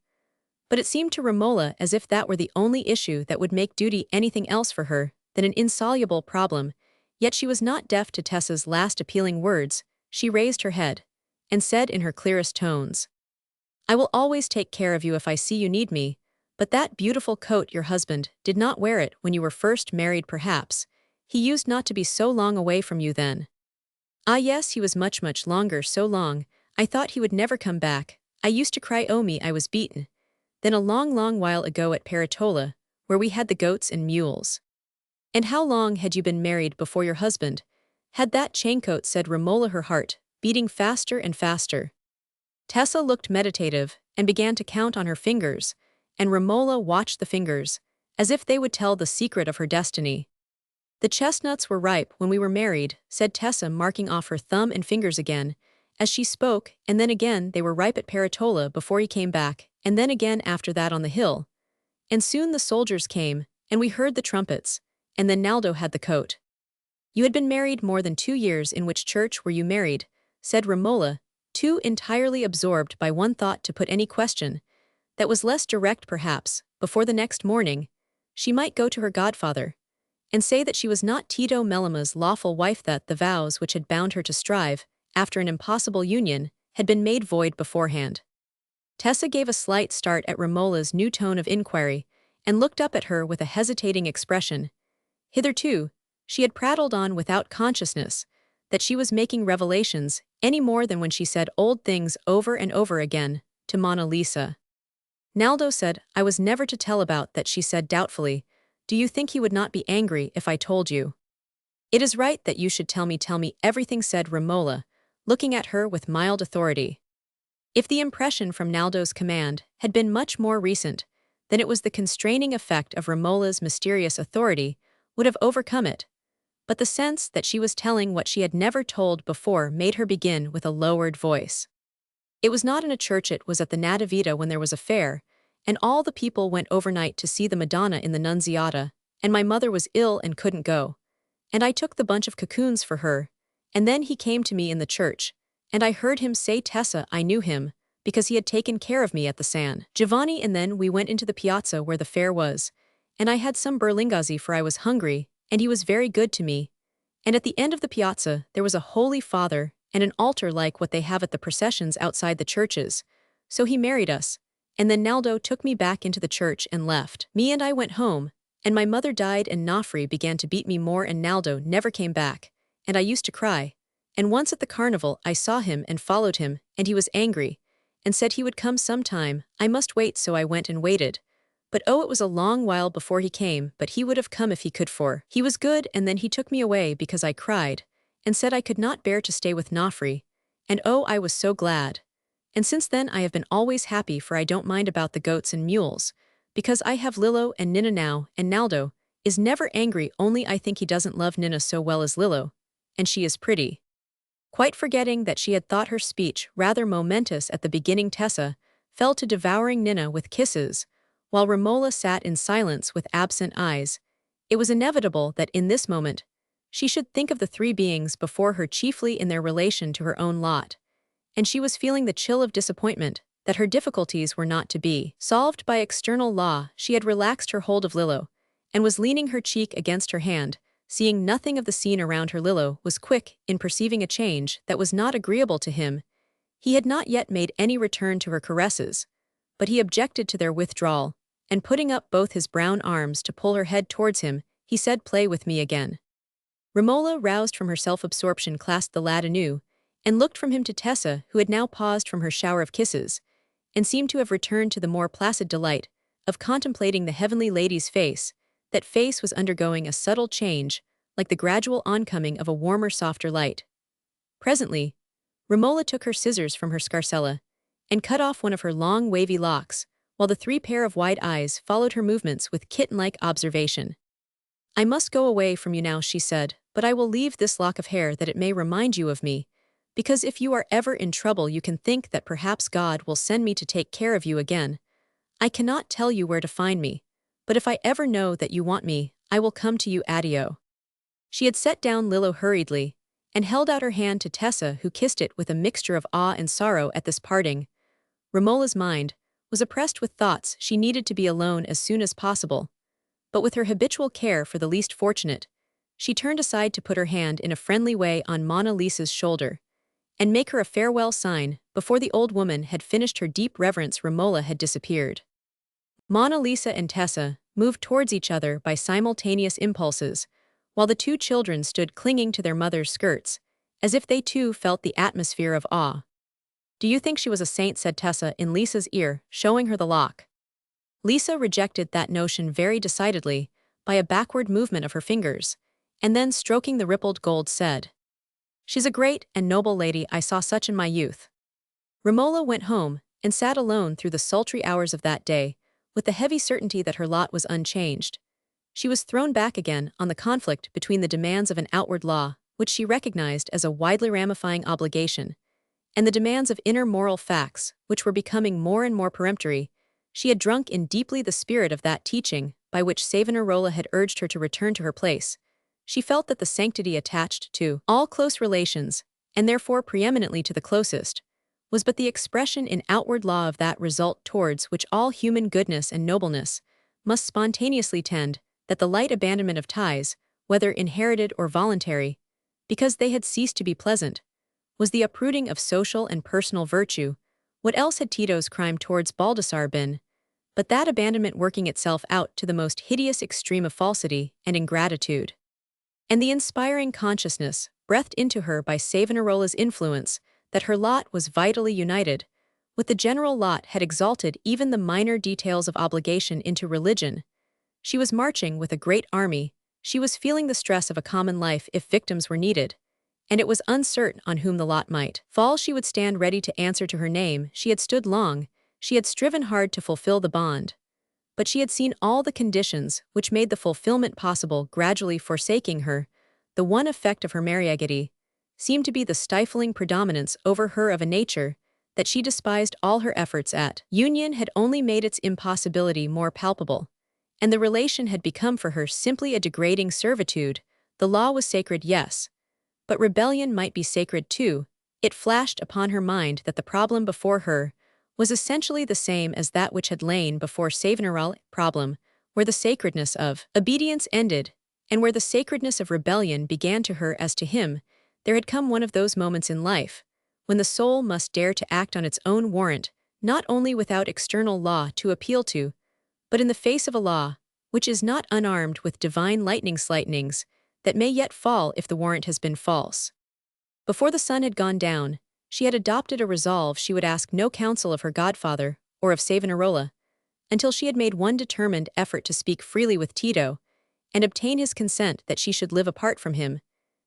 But it seemed to Romola as if that were the only issue that would make duty anything else for her than an insoluble problem. Yet she was not deaf to Tessa's last appealing words. She raised her head and said in her clearest tones, I will always take care of you if I see you need me, but that beautiful coat, your husband did not wear it when you were first married. Perhaps he used not to be so long away from you then. Ah yes, he was much longer, so long, I thought he would never come back. I used to cry, oh me, I was beaten. Then a long while ago at Peretola, where we had the goats and mules. And how long had you been married before your husband had that chaincoat, said Romola, her heart beating faster and faster. Tessa looked meditative and began to count on her fingers, and Romola watched the fingers, as if they would tell the secret of her destiny. The chestnuts were ripe when we were married, said Tessa, marking off her thumb and fingers again, as she spoke, and then again they were ripe at Peretola before he came back, and then again after that on the hill. And soon the soldiers came, and we heard the trumpets, and then Naldo had the coat. You had been married more than 2 years. In which church were you married? Said Romola, too entirely absorbed by one thought to put any question that was less direct. Perhaps, before the next morning, she might go to her godfather and say that she was not Tito Melema's lawful wife, that the vows which had bound her to strive after an impossible union had been made void beforehand. Tessa gave a slight start at Romola's new tone of inquiry and looked up at her with a hesitating expression. Hitherto, she had prattled on without consciousness that she was making revelations any more than when she said old things over and over again to Mona Lisa. Naldo said, "I was never to tell about that," she said doubtfully. "Do you think he would not be angry if I told you?" "It is right that you should tell me everything," said Romola, looking at her with mild authority. If the impression from Naldo's command had been much more recent, then it was the constraining effect of Romola's mysterious authority would have overcome it. But the sense that she was telling what she had never told before made her begin with a lowered voice. "It was not in a church, it was at the Nativita when there was a fair, and all the people went overnight to see the Madonna in the Nunziata, and my mother was ill and couldn't go. And I took the bunch of cocoons for her, and then he came to me in the church, and I heard him say Tessa, I knew him, because he had taken care of me at the San Giovanni, and then we went into the piazza where the fair was, and I had some berlingazzi for I was hungry, and he was very good to me. And at the end of the piazza there was a Holy Father, and an altar like what they have at the processions outside the churches. So he married us, and then Naldo took me back into the church and left me, and I went home, and my mother died, and Nofri began to beat me more, and Naldo never came back, and I used to cry. And once at the carnival I saw him and followed him, and he was angry, and said he would come sometime. I must wait, so I went and waited. But oh, it was a long while before he came, but he would have come if he could, for he was good, and then he took me away because I cried, and said I could not bear to stay with Nofri, and oh, I was so glad. And since then I have been always happy, for I don't mind about the goats and mules, because I have Lillo and Nina now, and Naldo is never angry, only I think he doesn't love Nina so well as Lillo, and she is pretty." Quite forgetting that she had thought her speech rather momentous at the beginning, Tessa fell to devouring Nina with kisses, while Romola sat in silence with absent eyes. It was inevitable that in this moment she should think of the three beings before her chiefly in their relation to her own lot, and she was feeling the chill of disappointment that her difficulties were not to be solved by external law. She had relaxed her hold of Lillo, and was leaning her cheek against her hand, seeing nothing of the scene around her. Lillo was quick in perceiving a change that was not agreeable to him. He had not yet made any return to her caresses, but he objected to their withdrawal, and putting up both his brown arms to pull her head towards him, he said, "Play with me again." Romola, roused from her self-absorption, clasped the lad anew, and looked from him to Tessa, who had now paused from her shower of kisses, and seemed to have returned to the more placid delight of contemplating the heavenly lady's face. That face was undergoing a subtle change, like the gradual oncoming of a warmer, softer light. Presently, Romola took her scissors from her scarsella, and cut off one of her long wavy locks, while the three pair of wide eyes followed her movements with kitten-like observation. "I must go away from you now," she said, "but I will leave this lock of hair that it may remind you of me, because if you are ever in trouble you can think that perhaps God will send me to take care of you again. I cannot tell you where to find me, but if I ever know that you want me, I will come to you. Addio." She had set down Lillo hurriedly, and held out her hand to Tessa, who kissed it with a mixture of awe and sorrow at this parting. Romola's mind was oppressed with thoughts she needed to be alone as soon as possible, but with her habitual care for the least fortunate, she turned aside to put her hand in a friendly way on Mona Lisa's shoulder, and make her a farewell sign. Before the old woman had finished her deep reverence, Romola had disappeared. Mona Lisa and Tessa moved towards each other by simultaneous impulses, while the two children stood clinging to their mother's skirts, as if they too felt the atmosphere of awe. "Do you think she was a saint?" said Tessa in Lisa's ear, showing her the lock. Lisa rejected that notion very decidedly, by a backward movement of her fingers, and then stroking the rippled gold said, "She's a great and noble lady, I saw such in my youth." Romola went home, and sat alone through the sultry hours of that day, with the heavy certainty that her lot was unchanged. She was thrown back again on the conflict between the demands of an outward law, which she recognized as a widely ramifying obligation, and the demands of inner moral facts, which were becoming more and more peremptory. She had drunk in deeply the spirit of that teaching by which Savonarola had urged her to return to her place. She felt that the sanctity attached to all close relations, and therefore preeminently to the closest, was but the expression in outward law of that result towards which all human goodness and nobleness must spontaneously tend, that the light abandonment of ties, whether inherited or voluntary, because they had ceased to be pleasant, was the uprooting of social and personal virtue. What else had Tito's crime towards Baldassarre been, but that abandonment working itself out to the most hideous extreme of falsity and ingratitude? and the inspiring consciousness, breathed into her by Savonarola's influence, that her lot was vitally united, with the general lot had exalted even the minor details of obligation into religion. She was marching with a great army, she was feeling the stress of a common life if victims were needed, and it was uncertain on whom the lot might fall. She would stand ready to answer to her name. She had stood long, she had striven hard to fulfill the bond. But she had seen all the conditions which made the fulfillment possible gradually forsaking her. The one effect of her mariagity seemed to be the stifling predominance over her of a nature that she despised. All her efforts at union had only made its impossibility more palpable, and the relation had become for her simply a degrading servitude. The law was sacred, yes, but rebellion might be sacred too. It flashed upon her mind that the problem before her was essentially the same as that which had lain before Savonarola's problem, where the sacredness of obedience ended, and where the sacredness of rebellion began. To her as to him, there had come one of those moments in life when the soul must dare to act on its own warrant, not only without external law to appeal to, but in the face of a law which is not unarmed with divine lightnings that may yet fall if the warrant has been false. Before the sun had gone down, she had adopted a resolve she would ask no counsel of her godfather or of Savonarola, until she had made one determined effort to speak freely with Tito and obtain his consent that she should live apart from him.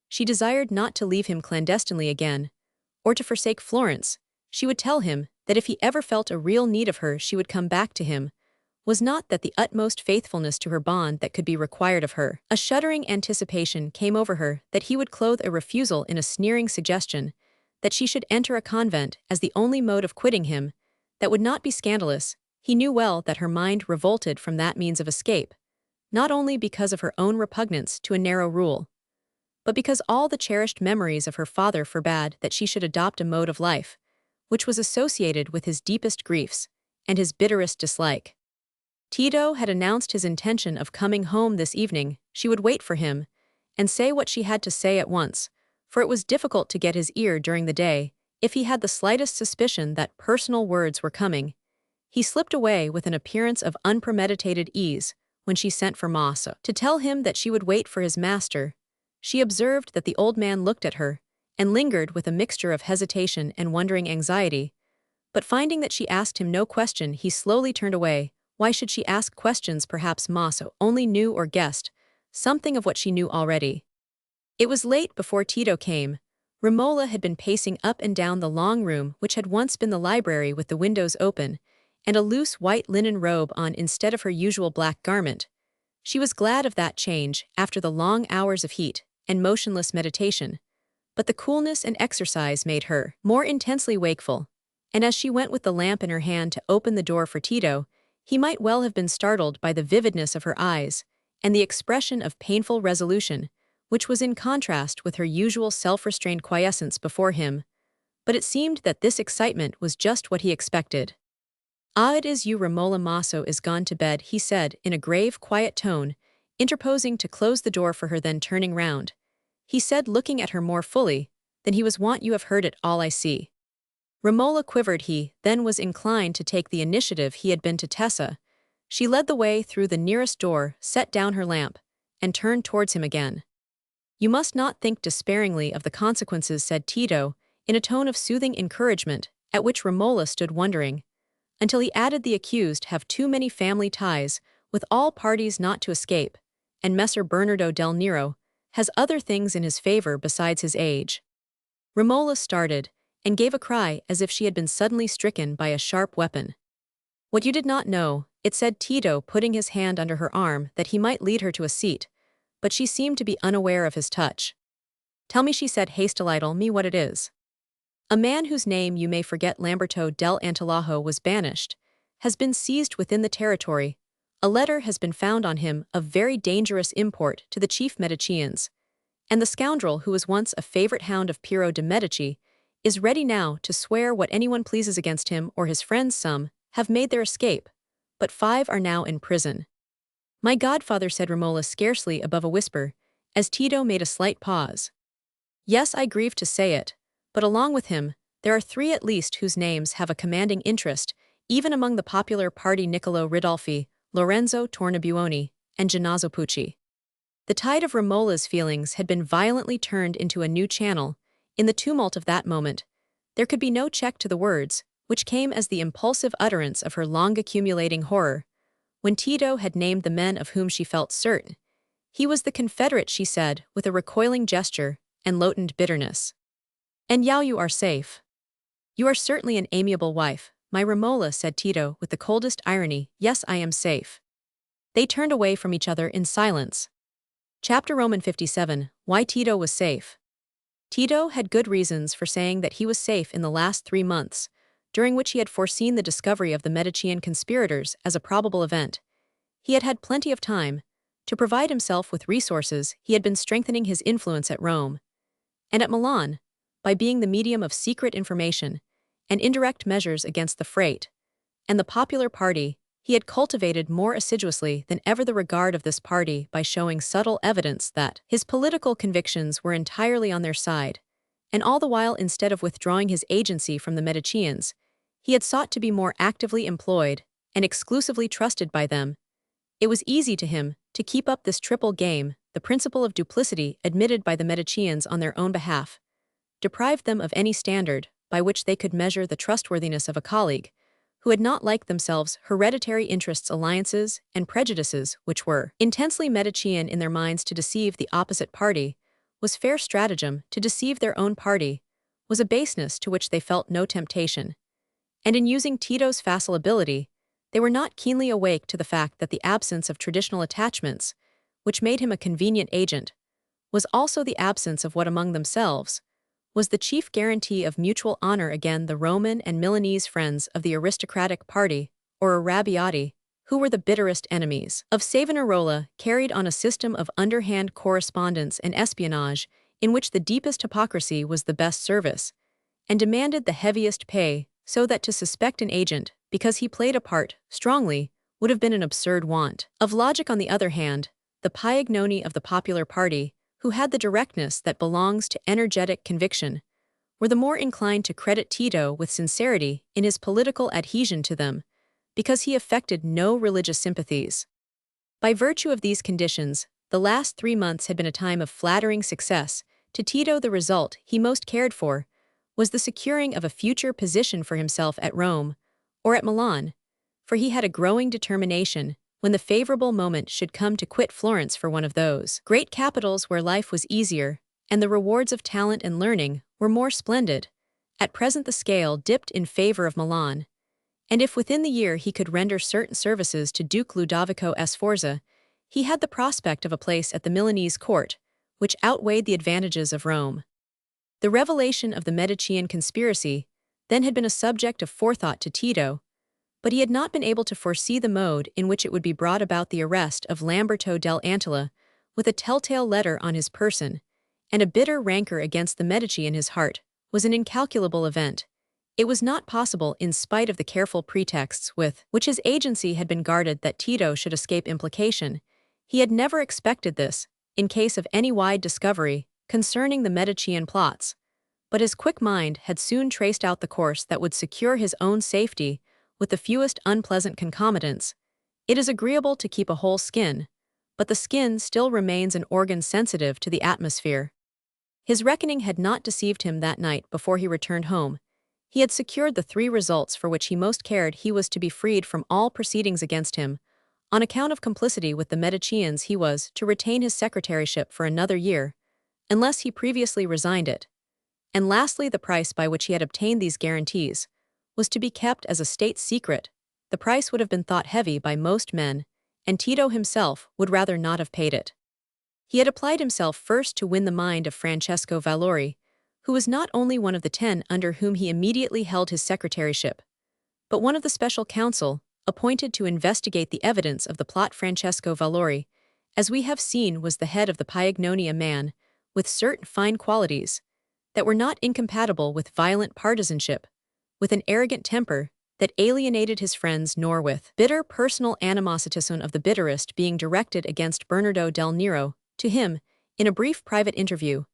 She desired not to leave him clandestinely again, or to forsake Florence. She would tell him that if he ever felt a real need of her she would come back to him. Was not that the utmost faithfulness to her bond that could be required of her? A shuddering anticipation came over her that he would clothe a refusal in a sneering suggestion, that she should enter a convent as the only mode of quitting him. That would not be scandalous. He knew well that her mind revolted from that means of escape, not only because of her own repugnance to a narrow rule, but because all the cherished memories of her father forbade that she should adopt a mode of life which was associated with his deepest griefs and his bitterest dislike. Tito had announced his intention of coming home this evening. She would wait for him and say what she had to say at once, for it was difficult to get his ear during the day. If he had the slightest suspicion that personal words were coming, he slipped away with an appearance of unpremeditated ease when she sent for Massa to tell him that she would wait for his master. She observed that the old man looked at her and lingered with a mixture of hesitation and wondering anxiety, but finding that she asked him no question, he slowly turned away. Why should she ask questions? Perhaps Massa only knew or guessed something of what she knew already. It was late before Tito came. Romola had been pacing up and down the long room which had once been the library with the windows open, and a loose white linen robe on instead of her usual black garment. She was glad of that change after the long hours of heat and motionless meditation, but the coolness and exercise made her more intensely wakeful, and as she went with the lamp in her hand to open the door for Tito, he might well have been startled by the vividness of her eyes and the expression of painful resolution, which was in contrast with her usual self-restrained quiescence before him. But it seemed that this excitement was just what he expected. "Ah, it is you, Romola. Maso is gone to bed," he said in a grave, quiet tone, interposing to close the door for her, then turning round. He said, looking at her more fully than he was wont, "You have heard it all, I see." Romola quivered. He then was inclined to take the initiative. He had been to Tessa. She led the way through the nearest door, set down her lamp, and turned towards him again. "You must not think despairingly of the consequences," said Tito, in a tone of soothing encouragement, at which Romola stood wondering, until he added, "The accused have too many family ties with all parties not to escape, and Messer Bernardo del Nero has other things in his favor besides his age." Romola started and gave a cry as if she had been suddenly stricken by a sharp weapon. "What you did not know," it said, Tito putting his hand under her arm that he might lead her to a seat, but she seemed to be unaware of his touch. "Tell me," she said hastily, "tell me what it is." "A man whose name you may forget, Lamberto del Antillajo, was banished, has been seized within the territory. A letter has been found on him of very dangerous import to the chief Medicians, and the scoundrel who was once a favorite hound of Piero de' Medici is ready now to swear what anyone pleases against him or his friends. Some have made their escape, but 5 are now in prison." "My godfather," said Romola scarcely above a whisper, as Tito made a slight pause. "Yes, I grieve to say it, but along with him, there are 3 at least whose names have a commanding interest, even among the popular party: Niccolo Ridolfi, Lorenzo Tornabuoni, and Gennaro Pucci." The tide of Romola's feelings had been violently turned into a new channel. In the tumult of that moment, there could be no check to the words, which came as the impulsive utterance of her long-accumulating horror. When Tito had named the men of whom she felt certain, he was the confederate, she said, with a recoiling gesture and latent bitterness. And now you are safe. You are certainly an amiable wife, my Romola, said Tito with the coldest irony. Yes, I am safe. They turned away from each other in silence. Chapter Roman 57, Why Tito was safe. Tito had good reasons for saying that he was safe in the last 3 months, during which he had foreseen the discovery of the Medicean conspirators as a probable event. He had had plenty of time to provide himself with resources. He had been strengthening his influence at Rome and at Milan by being the medium of secret information and indirect measures against the Frate and the popular party. He had cultivated more assiduously than ever the regard of this party by showing subtle evidence that his political convictions were entirely on their side, and all the while, instead of withdrawing his agency from the Mediceans, he had sought to be more actively employed and exclusively trusted by them. It was easy to him to keep up this triple game. The principle of duplicity admitted by the Mediceans on their own behalf deprived them of any standard by which they could measure the trustworthiness of a colleague who had not like themselves hereditary interests, alliances, and prejudices which were intensely Medicean in their minds. To deceive the opposite party was fair stratagem, to deceive their own party was a baseness to which they felt no temptation. And in using Tito's facile ability, they were not keenly awake to the fact that the absence of traditional attachments, which made him a convenient agent, was also the absence of what among themselves was the chief guarantee of mutual honor. Again, the Roman and Milanese friends of the aristocratic party, or arrabbiati, who were the bitterest enemies of Savonarola, carried on a system of underhand correspondence and espionage in which the deepest hypocrisy was the best service, and demanded the heaviest pay, so that to suspect an agent, because he played a part strongly, would have been an absurd want of logic. On the other hand, the Paignoni of the popular party, who had the directness that belongs to energetic conviction, were the more inclined to credit Tito with sincerity in his political adhesion to them, because he affected no religious sympathies. By virtue of these conditions, the last 3 months had been a time of flattering success. To Tito, the result he most cared for was the securing of a future position for himself at Rome or at Milan, for he had a growing determination, when the favorable moment should come, to quit Florence for one of those great capitals where life was easier and the rewards of talent and learning were more splendid. At present the scale dipped in favor of Milan, and if within the year he could render certain services to Duke Ludovico Sforza, he had the prospect of a place at the Milanese court, which outweighed the advantages of Rome. The revelation of the Medicean conspiracy then had been a subject of forethought to Tito, but he had not been able to foresee the mode in which it would be brought about. The arrest of Lamberto del Antilla, with a telltale letter on his person, and a bitter rancor against the Medici in his heart, was an incalculable event. It was not possible, in spite of the careful pretexts with which his agency had been guarded, that Tito should escape implication. He had never expected this, in case of any wide discovery concerning the Medicean plots, but his quick mind had soon traced out the course that would secure his own safety with the fewest unpleasant concomitants. It is agreeable to keep a whole skin, but the skin still remains an organ sensitive to the atmosphere. His reckoning had not deceived him that night before he returned home. He had secured the 3 results for which he most cared. He was to be freed from all proceedings against him. On account of complicity with the Mediceans, he was to retain his secretaryship for another year, unless he previously resigned it. And lastly, the price by which he had obtained these guarantees was to be kept as a state secret. The price would have been thought heavy by most men, and Tito himself would rather not have paid it. He had applied himself first to win the mind of Francesco Valori, who was not only one of the 10 under whom he immediately held his secretaryship, but one of the special council appointed to investigate the evidence of the plot. Francesco Valori, as we have seen, was the head of the Paignoni, a man with certain fine qualities that were not incompatible with violent partisanship, with an arrogant temper that alienated his friends, nor with bitter personal animosity of the bitterest being directed against Bernardo del Nero. To him, in a brief private interview,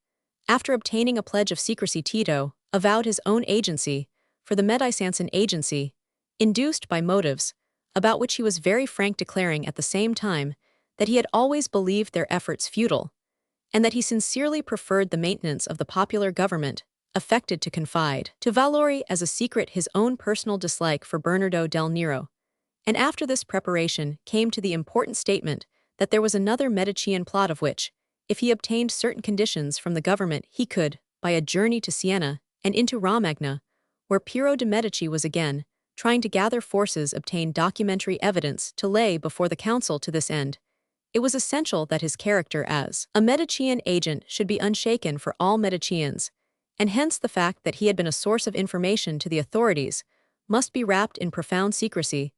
after obtaining a pledge of secrecy, Tito avowed his own agency for the Medicean, an agency induced by motives about which he was very frank, declaring at the same time that he had always believed their efforts futile, and that he sincerely preferred the maintenance of the popular government, affected to confide to Valori as a secret his own personal dislike for Bernardo del Nero. And after this preparation came to the important statement that there was another Medician plot of which, if he obtained certain conditions from the government, he could, by a journey to Siena and into Romagna, where Piero de' Medici was again trying to gather forces, obtain documentary evidence to lay before the council to this end. It was essential that his character as a Medician agent should be unshaken for all Medicians, and hence the fact that he had been a source of information to the authorities must be wrapped in profound secrecy.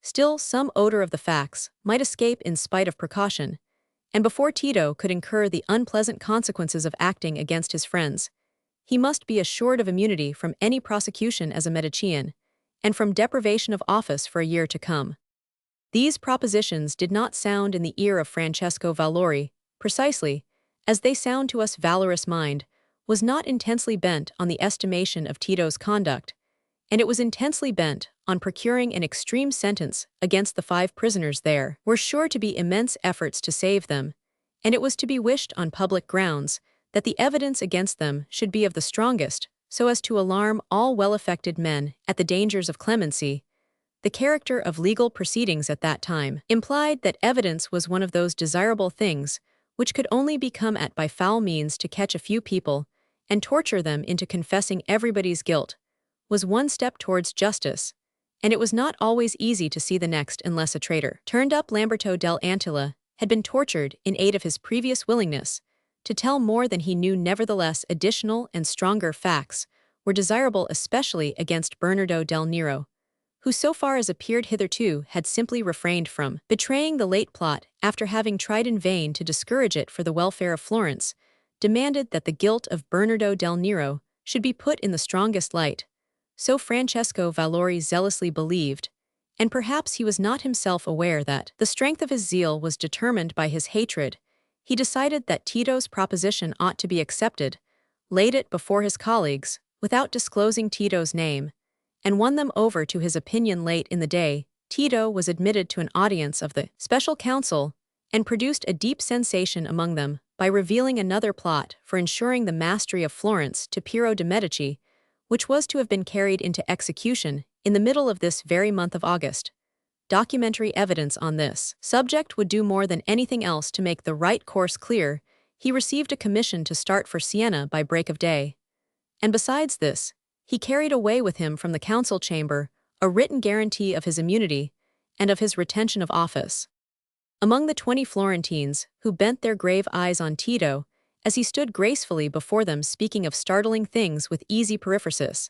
Still, some odor of the facts might escape in spite of precaution, and before Tito could incur the unpleasant consequences of acting against his friends, he must be assured of immunity from any prosecution as a Medician, and from deprivation of office for a year to come. These propositions did not sound in the ear of Francesco Valori, precisely, as they sound to us. Valorous mind was not intensely bent on the estimation of Tito's conduct, and it was intensely bent on procuring an extreme sentence against the 5 prisoners. There were sure to be immense efforts to save them, and it was to be wished on public grounds that the evidence against them should be of the strongest, so as to alarm all well-affected men at the dangers of clemency. The character of legal proceedings at that time implied that evidence was one of those desirable things which could only be come at by foul means. To catch a few people and torture them into confessing everybody's guilt was one step towards justice, and it was not always easy to see the next unless a traitor turned up. Lamberto del Antilla had been tortured in aid of his previous willingness to tell more than he knew. Nevertheless, additional and stronger facts were desirable, especially against Bernardo del Nero, who so far as appeared hitherto had simply refrained from betraying the late plot after having tried in vain to discourage it for the welfare of Florence, demanded that the guilt of Bernardo del Nero should be put in the strongest light. So Francesco Valori zealously believed, and perhaps he was not himself aware that the strength of his zeal was determined by his hatred. He decided that Tito's proposition ought to be accepted, laid it before his colleagues, without disclosing Tito's name, and won them over to his opinion. Late in the day, Tito was admitted to an audience of the Special Council and produced a deep sensation among them by revealing another plot for ensuring the mastery of Florence to Piero de' Medici, which was to have been carried into execution in the middle of this very month of August. Documentary evidence on this subject would do more than anything else to make the right course clear. He received a commission to start for Siena by break of day. And besides this, he carried away with him from the council chamber a written guarantee of his immunity and of his retention of office. Among the 20 Florentines who bent their grave eyes on Tito as he stood gracefully before them, speaking of startling things with easy periphrasis,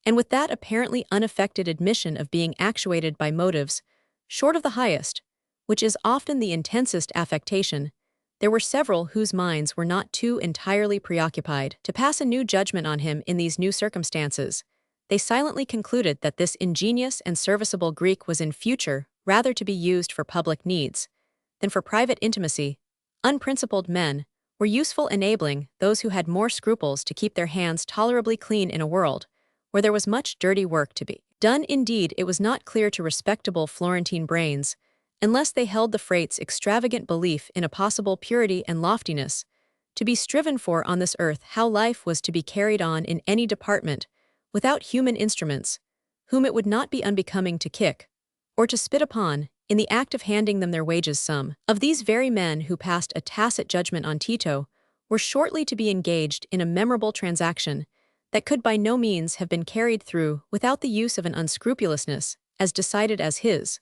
and with that apparently unaffected admission of being actuated by motives short of the highest, which is often the intensest affectation, there were several whose minds were not too entirely preoccupied to pass a new judgment on him in these new circumstances. They silently concluded that this ingenious and serviceable Greek was in future rather to be used for public needs than for private intimacy. Unprincipled men were useful, enabling those who had more scruples to keep their hands tolerably clean in a world where there was much dirty work to be done. Indeed, it was not clear to respectable Florentine brains, unless they held the Frate's extravagant belief in a possible purity and loftiness to be striven for on this earth, how life was to be carried on in any department without human instruments, whom it would not be unbecoming to kick, or to spit upon, in the act of handing them their wages. Some of these very men who passed a tacit judgment on Tito were shortly to be engaged in a memorable transaction that could by no means have been carried through without the use of an unscrupulousness as decided as his.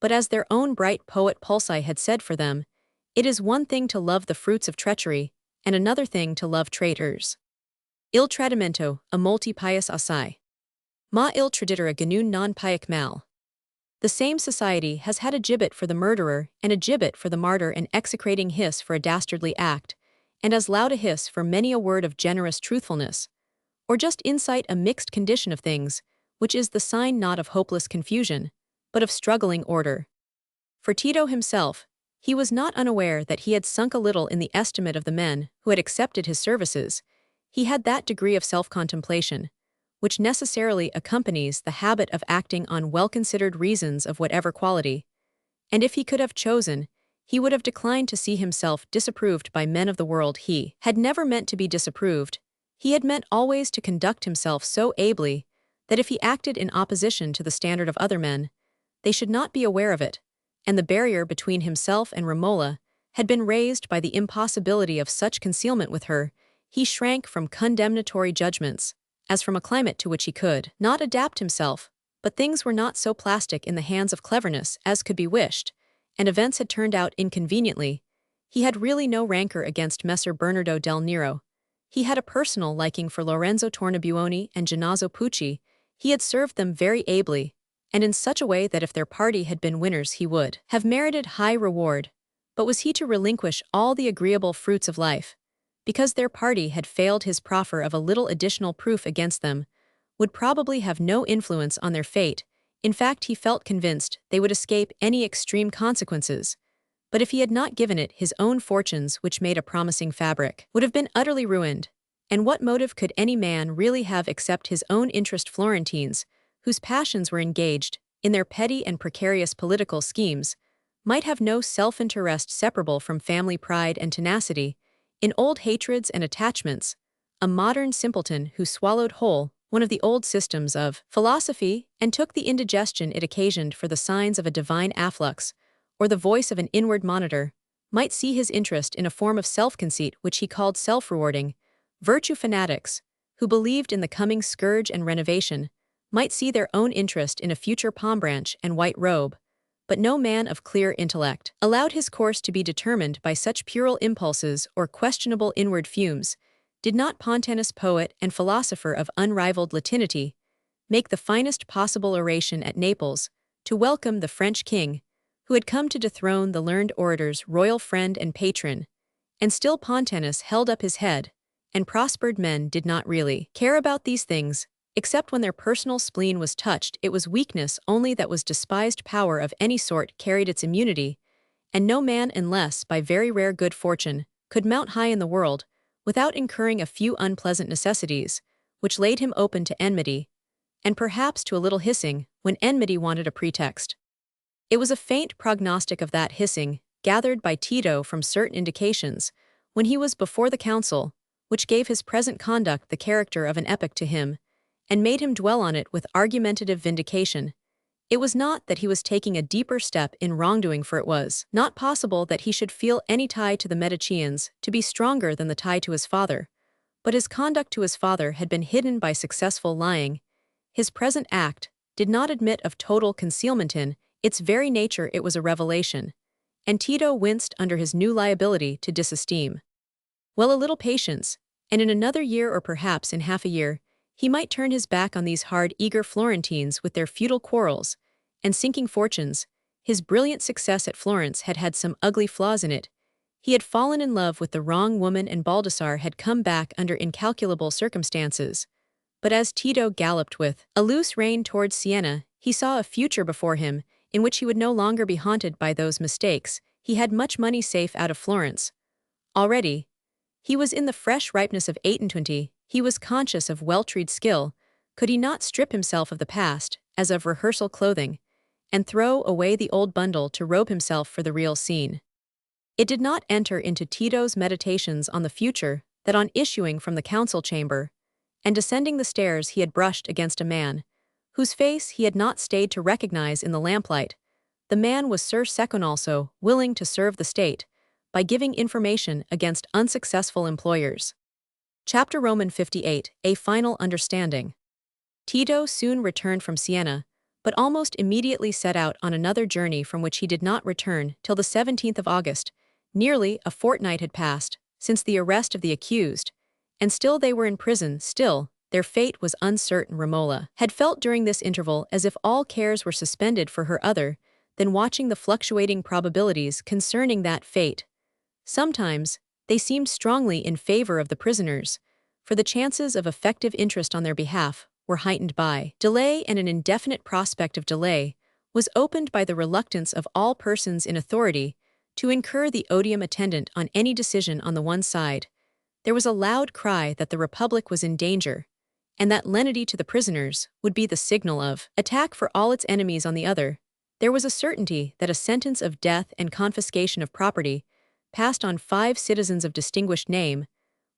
But as their own bright poet Pulci had said for them, it is one thing to love the fruits of treachery, and another thing to love traitors. Il tradimento, a molti pius assai. Ma il traditore ganun non piac mal. The same society has had a gibbet for the murderer and a gibbet for the martyr, an execrating hiss for a dastardly act, and as loud a hiss for many a word of generous truthfulness, or just insight, a mixed condition of things, which is the sign not of hopeless confusion, but of struggling order. For Tito himself, he was not unaware that he had sunk a little in the estimate of the men who had accepted his services. He had that degree of self-contemplation, which necessarily accompanies the habit of acting on well-considered reasons of whatever quality, and if he could have chosen, he would have declined to see himself disapproved by men of the world. He had never meant to be disapproved. He had meant always to conduct himself so ably that if he acted in opposition to the standard of other men, they should not be aware of it, and the barrier between himself and Romola had been raised by the impossibility of such concealment with her. He shrank from condemnatory judgments, as from a climate to which he could not adapt himself, but things were not so plastic in the hands of cleverness as could be wished, and events had turned out inconveniently. He had really no rancor against Messer Bernardo del Nero. He had a personal liking for Lorenzo Tornabuoni and Gennaro Pucci. He had served them very ably, and in such a way that if their party had been winners he would have merited high reward. But was he to relinquish all the agreeable fruits of life, because their party had failed? His proffer of a little additional proof against them would probably have no influence on their fate. In fact, he felt convinced they would escape any extreme consequences. But if he had not given it, his own fortunes, which made a promising fabric, would have been utterly ruined. And what motive could any man really have except his own interest? Florentines, whose passions were engaged in their petty and precarious political schemes, might have no self-interest separable from family pride and tenacity, in old hatreds and attachments. A modern simpleton who swallowed whole one of the old systems of philosophy and took the indigestion it occasioned for the signs of a divine afflux, or the voice of an inward monitor, might see his interest in a form of self-conceit which he called self-rewarding. Virtue fanatics, who believed in the coming scourge and renovation, might see their own interest in a future palm branch and white robe, but no man of clear intellect allowed his course to be determined by such puerile impulses or questionable inward fumes. Did not Pontanus, poet and philosopher of unrivaled Latinity, make the finest possible oration at Naples to welcome the French king, who had come to dethrone the learned orator's royal friend and patron? And still Pontanus held up his head, and prospered men did not really care about these things, except when their personal spleen was touched. It was weakness only that was despised. Power of any sort carried its immunity, and no man, unless by very rare good fortune, could mount high in the world, without incurring a few unpleasant necessities, which laid him open to enmity, and perhaps to a little hissing, when enmity wanted a pretext. It was a faint prognostic of that hissing, gathered by Tito from certain indications, when he was before the council, which gave his present conduct the character of an epoch to him, and made him dwell on it with argumentative vindication. It was not that he was taking a deeper step in wrongdoing, for it was not possible that he should feel any tie to the Mediceans to be stronger than the tie to his father, but his conduct to his father had been hidden by successful lying. His present act did not admit of total concealment. In its very nature it was a revelation, and Tito winced under his new liability to disesteem. Well, a little patience, and in another year, or perhaps in half a year, he might turn his back on these hard, eager Florentines with their feudal quarrels and sinking fortunes. His brilliant success at Florence had had some ugly flaws in it. He had fallen in love with the wrong woman, and Baldassarre had come back under incalculable circumstances. But as Tito galloped with a loose rein towards Siena, he saw a future before him in which he would no longer be haunted by those mistakes. He had much money safe out of Florence. Already, he was in the fresh ripeness of 28. He was conscious of well-treated skill. Could he not strip himself of the past, as of rehearsal clothing, and throw away the old bundle to robe himself for the real scene? It did not enter into Tito's meditations on the future that on issuing from the council chamber and descending the stairs he had brushed against a man, whose face he had not stayed to recognize in the lamplight. The man was Sir Secon, also willing to serve the state by giving information against unsuccessful employers. Chapter Roman 58, A Final Understanding. Tito soon returned from Siena, but almost immediately set out on another journey from which he did not return till the 17th of August. Nearly a fortnight had passed since the arrest of the accused, and still they were in prison. Still, their fate was uncertain. Romola had felt during this interval as if all cares were suspended for her other than watching the fluctuating probabilities concerning that fate. Sometimes, they seemed strongly in favor of the prisoners, for the chances of effective interest on their behalf were heightened by delay, and an indefinite prospect of delay was opened by the reluctance of all persons in authority to incur the odium attendant on any decision on the one side. There was a loud cry that the Republic was in danger, and that lenity to the prisoners would be the signal of attack for all its enemies on the other. There was a certainty that a sentence of death and confiscation of property, passed on 5 citizens of distinguished name,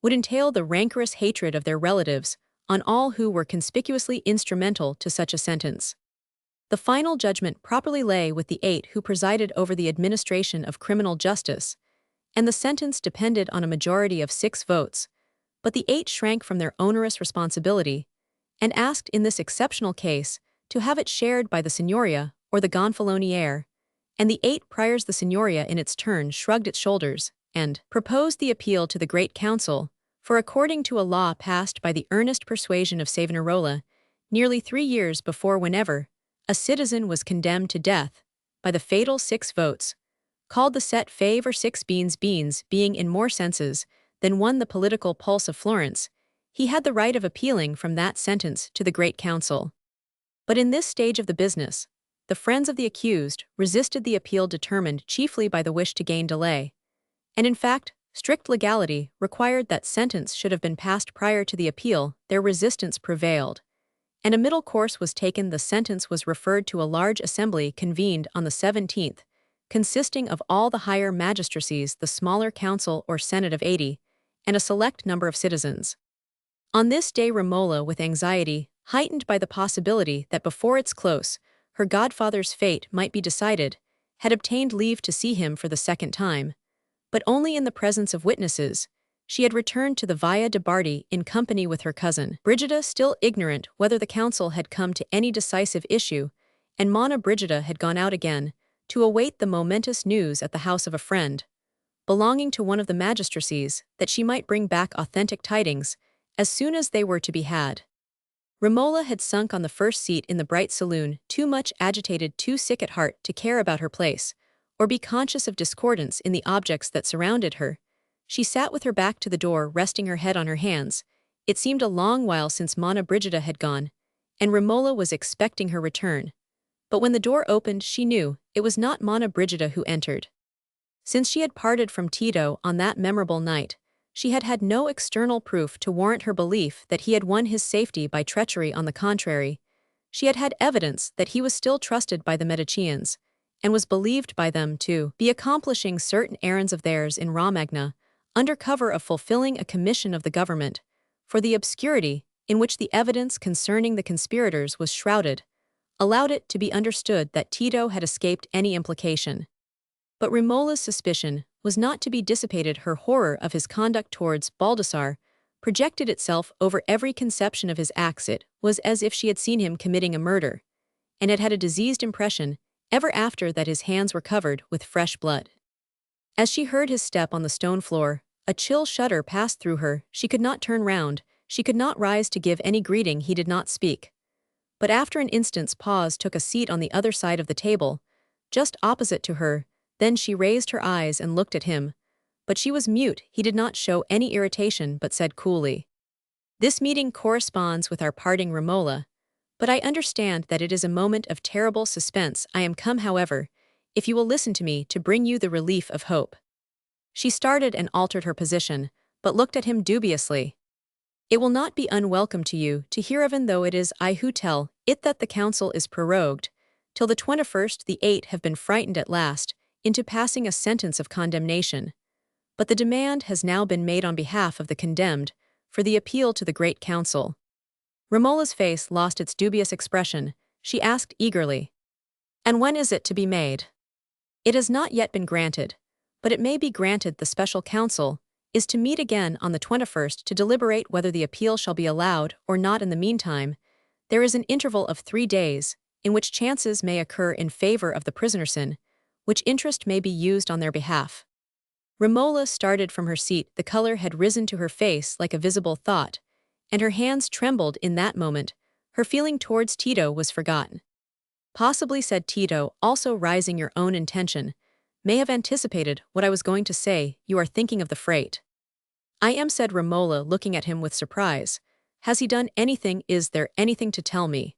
would entail the rancorous hatred of their relatives on all who were conspicuously instrumental to such a sentence. The final judgment properly lay with the 8 who presided over the administration of criminal justice, and the sentence depended on a majority of 6 votes, but the 8 shrank from their onerous responsibility and asked in this exceptional case to have it shared by the signoria or the gonfaloniere, and the 8 priors the signoria in its turn shrugged its shoulders and proposed the appeal to the Great Council, for according to a law passed by the earnest persuasion of Savonarola, nearly 3 years before, whenever a citizen was condemned to death by the fatal 6 votes, called the set fave or 6 beans being in more senses than one the political pulse of Florence, he had the right of appealing from that sentence to the Great Council. But in this stage of the business, the friends of the accused resisted the appeal, determined chiefly by the wish to gain delay, and in fact, strict legality required that sentence should have been passed prior to the appeal. Their resistance prevailed, and a middle course was taken. The sentence was referred to a large assembly convened on the 17th, consisting of all the higher magistracies, the smaller council or senate of 80, and a select number of citizens. On this day Romola, with anxiety heightened by the possibility that before its close her godfather's fate might be decided, had obtained leave to see him for the second time, but only in the presence of witnesses. She had returned to the Via de' Bardi in company with her cousin Brigida, still ignorant whether the council had come to any decisive issue, and Monna Brigida had gone out again to await the momentous news at the house of a friend, belonging to one of the magistracies, that she might bring back authentic tidings as soon as they were to be had. Romola had sunk on the first seat in the bright saloon, too much agitated, too sick at heart to care about her place, or be conscious of discordance in the objects that surrounded her. She sat with her back to the door, resting her head on her hands. It seemed a long while since Monna Brigida had gone, and Romola was expecting her return. But when the door opened, she knew it was not Monna Brigida who entered. Since she had parted from Tito on that memorable night, she had had no external proof to warrant her belief that he had won his safety by treachery. On the contrary, she had had evidence that he was still trusted by the Mediceans, and was believed by them to be accomplishing certain errands of theirs in Romagna, under cover of fulfilling a commission of the government, for the obscurity in which the evidence concerning the conspirators was shrouded allowed it to be understood that Tito had escaped any implication. But Romola's suspicion was not to be dissipated. Her horror of his conduct towards Baldassarre projected itself over every conception of his acts. It was as if she had seen him committing a murder, and had had a diseased impression ever after that his hands were covered with fresh blood. As she heard his step on the stone floor, a chill shudder passed through her. She could not turn round, she could not rise to give any greeting. He did not speak, but after an instant's pause took a seat on the other side of the table, just opposite to her. Then she raised her eyes and looked at him, but she was mute. He did not show any irritation, but said coolly, "This meeting corresponds with our parting, Romola, but I understand that it is a moment of terrible suspense. I am come, however, if you will listen to me, to bring you the relief of hope." She started and altered her position, but looked at him dubiously. "It will not be unwelcome to you to hear, even though it is I who tell it, that the council is prorogued till the 21st. The 8 have been frightened at last into passing a sentence of condemnation, but the demand has now been made on behalf of the condemned for the appeal to the Great Council." Romola's face lost its dubious expression. She asked eagerly, "And when is it to be made?" "It has not yet been granted, but it may be granted. The special council is to meet again on the 21st to deliberate whether the appeal shall be allowed or not. In the meantime, there is an interval of 3 days, in which chances may occur in favor of the prisoners, in which interest may be used on their behalf." Romola started from her seat. The color had risen to her face like a visible thought, and her hands trembled in that moment. Her feeling towards Tito was forgotten. "Possibly," said Tito, also rising, "your own intention may have anticipated what I was going to say. You are thinking of the freight." "I am," said Romola, looking at him with surprise. "Has he done anything? Is there anything to tell me?"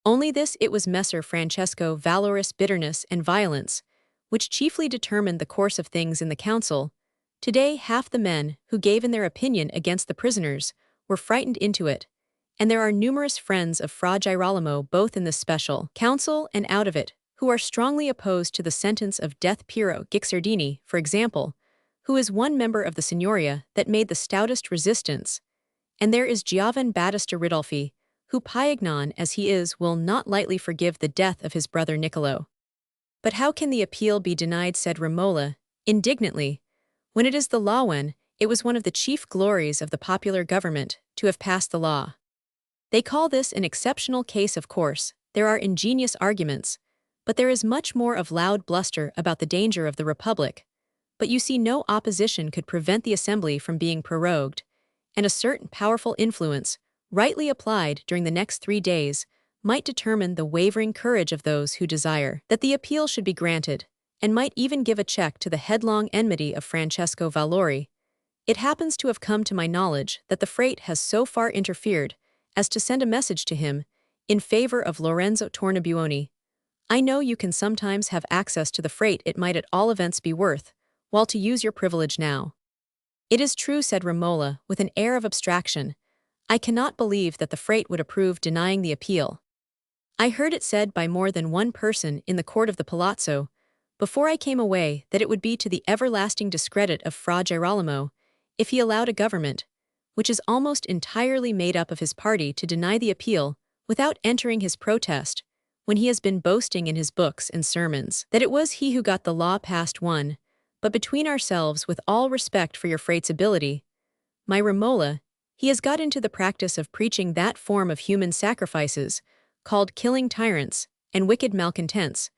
"Only this: it was Messer Francesco Valorous bitterness and violence which chiefly determined the course of things in the council. Today half the men who gave in their opinion against the prisoners were frightened into it, and there are numerous friends of Fra Girolamo both in this special council and out of it, who are strongly opposed to the sentence of death. Piero Guicciardini, for example, who is one member of the Signoria that made the stoutest resistance, and there is Giovan Battista Ridolfi, who Paignan as he is will not lightly forgive the death of his brother Niccolo. But how can the appeal be denied, said Romola, indignantly, when it is the law, when it was one of the chief glories of the popular government to have passed the law. They call this an exceptional case, of course, there are ingenious arguments, but there is much more of loud bluster about the danger of the Republic. But you see, no opposition could prevent the Assembly from being prorogued, and a certain powerful influence, rightly applied during the next 3 days, might determine the wavering courage of those who desire that the appeal should be granted, and might even give a check to the headlong enmity of Francesco Valori. It happens to have come to my knowledge that the Frate has so far interfered as to send a message to him in favor of Lorenzo Tornabuoni. I know you can sometimes have access to the Frate, it might at all events be worth while to use your privilege now. It is true, said Romola, with an air of abstraction. I cannot believe that the Frate would approve denying the appeal. I heard it said by more than one person in the court of the Palazzo, before I came away, that it would be to the everlasting discredit of Fra Girolamo if he allowed a government, which is almost entirely made up of his party, to deny the appeal without entering his protest, when he has been boasting in his books and sermons that it was he who got the law passed. One, but between ourselves, with all respect for your Frate's ability, my Romola, he has got into the practice of preaching that form of human sacrifices called killing tyrants and wicked malcontents,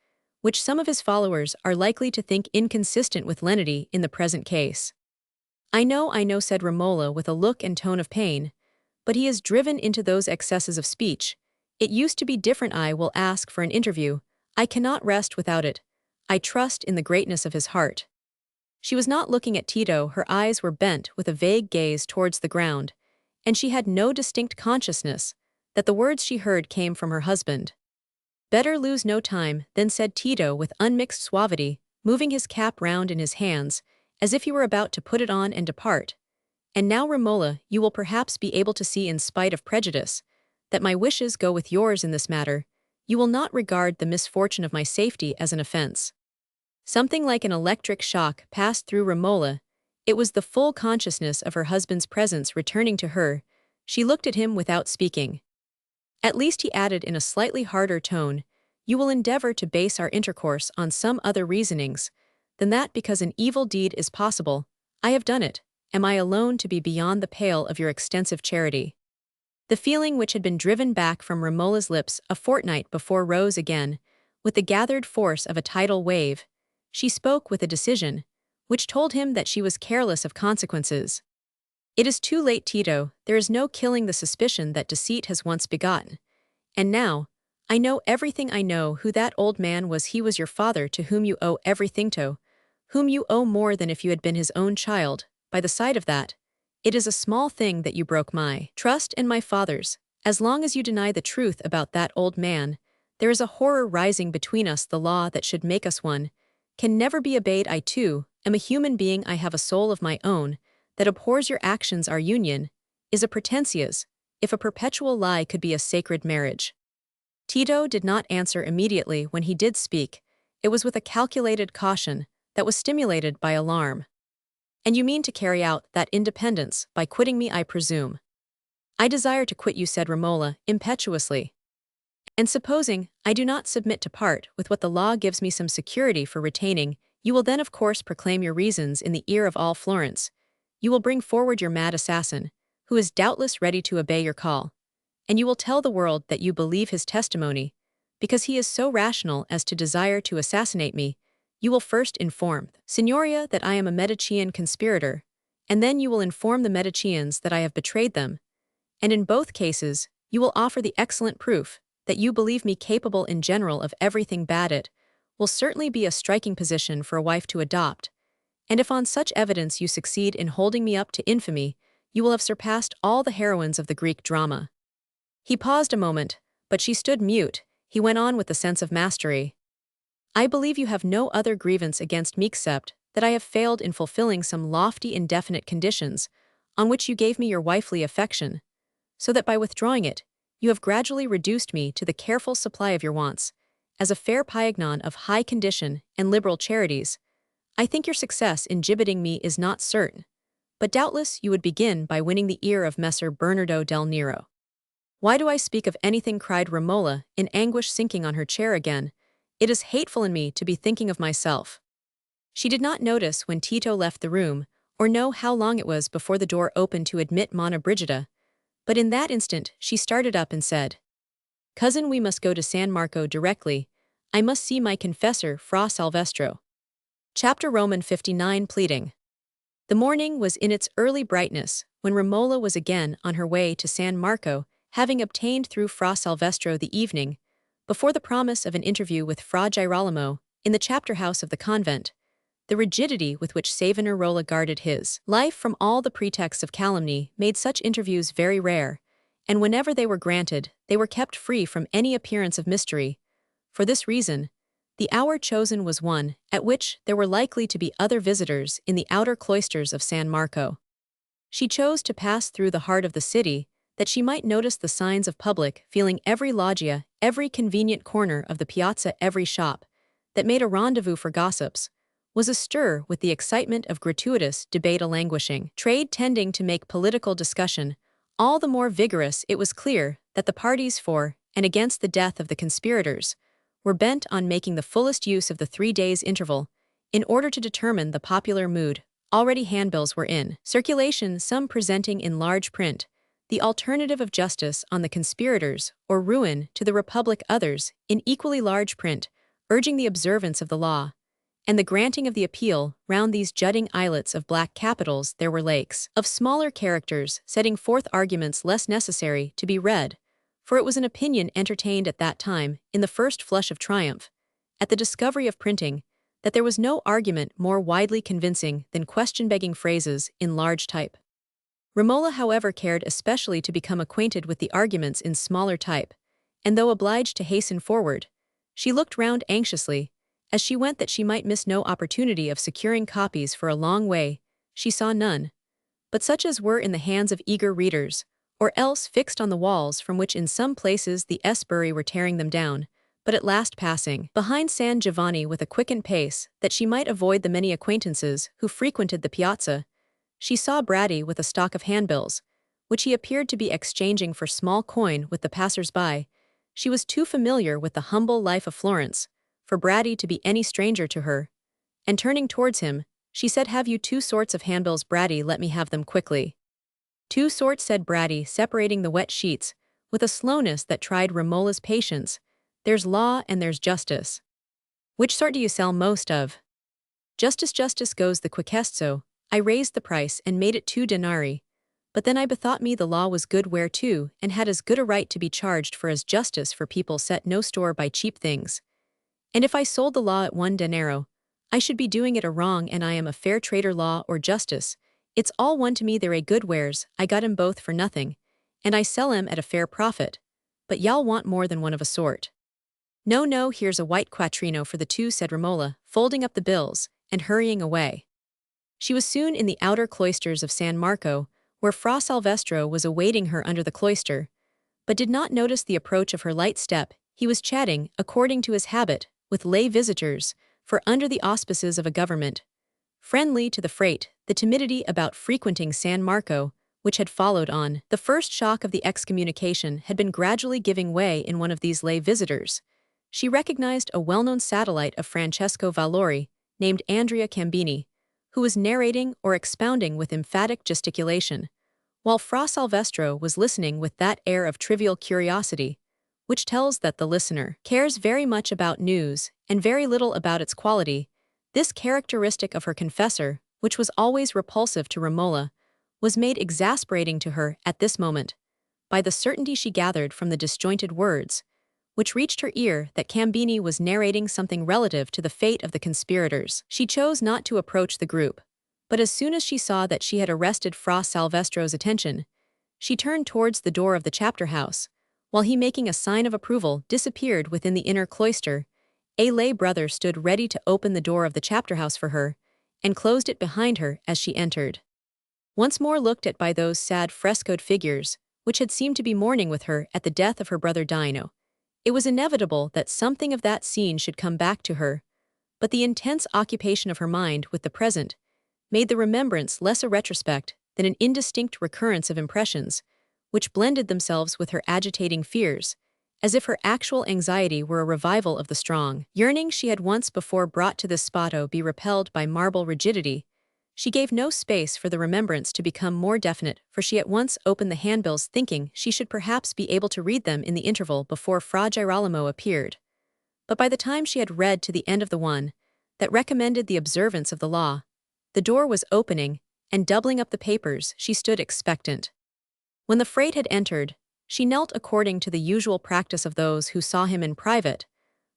which some of his followers are likely to think inconsistent with lenity in the present case. I know, said Romola with a look and tone of pain, but he is driven into those excesses of speech. It used to be different. I will ask for an interview. I cannot rest without it. I trust in the greatness of his heart. She was not looking at Tito, her eyes were bent with a vague gaze towards the ground, and she had no distinct consciousness that the words she heard came from her husband. Better lose no time, then, said Tito with unmixed suavity, moving his cap round in his hands, as if he were about to put it on and depart. And now, Romola, you will perhaps be able to see, in spite of prejudice, that my wishes go with yours in this matter. You will not regard the misfortune of my safety as an offense. Something like an electric shock passed through Romola. It was the full consciousness of her husband's presence returning to her. She looked at him without speaking. At least, he added in a slightly harder tone, you will endeavor to base our intercourse on some other reasonings than that because an evil deed is possible. I have done it. Am I alone to be beyond the pale of your extensive charity? The feeling which had been driven back from Romola's lips a fortnight before rose again, with the gathered force of a tidal wave. She spoke with a decision which told him that she was careless of consequences. It is too late, Tito, there is no killing the suspicion that deceit has once begotten. And now, I know everything. I know who that old man was. He was your father, to whom you owe everything, to whom you owe more than if you had been his own child. By the side of that, it is a small thing that you broke my trust and my father's. As long as you deny the truth about that old man, there is a horror rising between us. The law that should make us one can never be obeyed. I too am a human being. I have a soul of my own that abhors your actions. Our union is a pretensias, if a perpetual lie could be a sacred marriage. Tito did not answer immediately. When he did speak, it was with a calculated caution that was stimulated by alarm. And you mean to carry out that independence by quitting me, I presume? I desire to quit you, said Romola impetuously. And supposing I do not submit to part with what the law gives me some security for retaining, you will then of course proclaim your reasons in the ear of all Florence. You will bring forward your mad assassin, who is doubtless ready to obey your call, and you will tell the world that you believe his testimony, because he is so rational as to desire to assassinate me. You will first inform Signoria that I am a Medician conspirator, and then you will inform the Medicians that I have betrayed them, and in both cases you will offer the excellent proof that you believe me capable in general of everything bad. It will certainly be a striking position for a wife to adopt, and if on such evidence you succeed in holding me up to infamy, you will have surpassed all the heroines of the Greek drama. He paused a moment, but she stood mute. He went on with a sense of mastery. I believe you have no other grievance against me except that I have failed in fulfilling some lofty indefinite conditions on which you gave me your wifely affection, so that by withdrawing it, you have gradually reduced me to the careful supply of your wants, as a fair paignon of high condition and liberal charities, I think your success in gibbeting me is not certain, but doubtless you would begin by winning the ear of Messer Bernardo del Nero. Why do I speak of anything? Cried Romola, in anguish, sinking on her chair again. It is hateful in me to be thinking of myself. She did not notice when Tito left the room, or know how long it was before the door opened to admit Monna Brigida, but in that instant she started up and said, "Cousin, we must go to San Marco directly. I must see my confessor, Fra Salvestro." Chapter Roman 59 Pleading. The morning was in its early brightness when Romola was again on her way to San Marco, having obtained through Fra Salvestro the evening, before the promise of an interview with Fra Girolamo, in the chapter house of the convent. The rigidity with which Savonarola guarded his life from all the pretexts of calumny made such interviews very rare, and whenever they were granted, they were kept free from any appearance of mystery. For this reason, the hour chosen was one at which there were likely to be other visitors in the outer cloisters of San Marco. She chose to pass through the heart of the city, that she might notice the signs of public feeling, every loggia, every convenient corner of the piazza, every shop, that made a rendezvous for gossips, was astir with the excitement of gratuitous debate, a languishing trade tending to make political discussion all the more vigorous. It was clear that the parties for and against the death of the conspirators were bent on making the fullest use of the 3 days interval in order to determine the popular mood. Already handbills were in circulation, some presenting in large print the alternative of justice on the conspirators or ruin to the republic, others in equally large print urging the observance of the law and the granting of the appeal. Round these jutting islets of black capitals there were lakes of smaller characters setting forth arguments less necessary to be read, for it was an opinion entertained at that time, in the first flush of triumph, at the discovery of printing, that there was no argument more widely convincing than question-begging phrases in large type. Romola, however, cared especially to become acquainted with the arguments in smaller type, and though obliged to hasten forward, she looked round anxiously, as she went, that she might miss no opportunity of securing copies. For a long way she saw none, but such as were in the hands of eager readers, or else fixed on the walls, from which in some places the Esperi were tearing them down. But at last, passing behind San Giovanni with a quickened pace, that she might avoid the many acquaintances who frequented the piazza, she saw Bratti with a stock of handbills, which he appeared to be exchanging for small coin with the passers-by. She was too familiar with the humble life of Florence for Bratti to be any stranger to her, and turning towards him, she said, "Have you 2 sorts of handbills, Bratti? Let me have them quickly." "2 sorts," said Bratti, separating the wet sheets, with a slowness that tried Romola's patience. "There's law and there's justice." "Which sort do you sell most of?" "Justice. Justice goes the quickest, so I raised the price and made it 2 denarii, but then I bethought me the law was good where too, and had as good a right to be charged for as justice, for people set no store by cheap things. And if I sold the law at 1 denaro, I should be doing it a wrong, and I am a fair trader, law or justice. It's all one to me, they're a good wares, I got 'em both for nothing, and I sell 'em at a fair profit. But y'all want more than one of a sort." "No, no, here's a white quattrino for the 2, said Romola, folding up the bills and hurrying away. She was soon in the outer cloisters of San Marco, where Fra Salvestro was awaiting her under the cloister, but did not notice the approach of her light step. He was chatting, according to his habit, with lay visitors, for under the auspices of a government friendly to the freight, the timidity about frequenting San Marco, which had followed on the first shock of the excommunication, had been gradually giving way in one of these lay visitors. She recognized a well-known satellite of Francesco Valori, named Andrea Cambini, who was narrating or expounding with emphatic gesticulation, while Fra Salvestro was listening with that air of trivial curiosity, which tells that the listener cares very much about news and very little about its quality. This characteristic of her confessor, which was always repulsive to Romola, was made exasperating to her at this moment by the certainty she gathered from the disjointed words, which reached her ear, that Cambini was narrating something relative to the fate of the conspirators. She chose not to approach the group, but as soon as she saw that she had arrested Fra Salvestro's attention, she turned towards the door of the chapter house, while he, making a sign of approval, disappeared within the inner cloister. A lay brother stood ready to open the door of the chapter house for her, and closed it behind her as she entered. Once more looked at by those sad frescoed figures, which had seemed to be mourning with her at the death of her brother Dino, It was inevitable that something of that scene should come back to her, but the intense occupation of her mind with the present made the remembrance less a retrospect than an indistinct recurrence of impressions, which blended themselves with her agitating fears, as if her actual anxiety were a revival of the strong yearning she had once before brought to this spot be repelled by marble rigidity. She gave no space for the remembrance to become more definite, for she at once opened the handbills thinking she should perhaps be able to read them in the interval before Fra Girolamo appeared. But by the time she had read to the end of the one that recommended the observance of the law, the door was opening, and doubling up the papers, she stood expectant. When the frate had entered, she knelt according to the usual practice of those who saw him in private,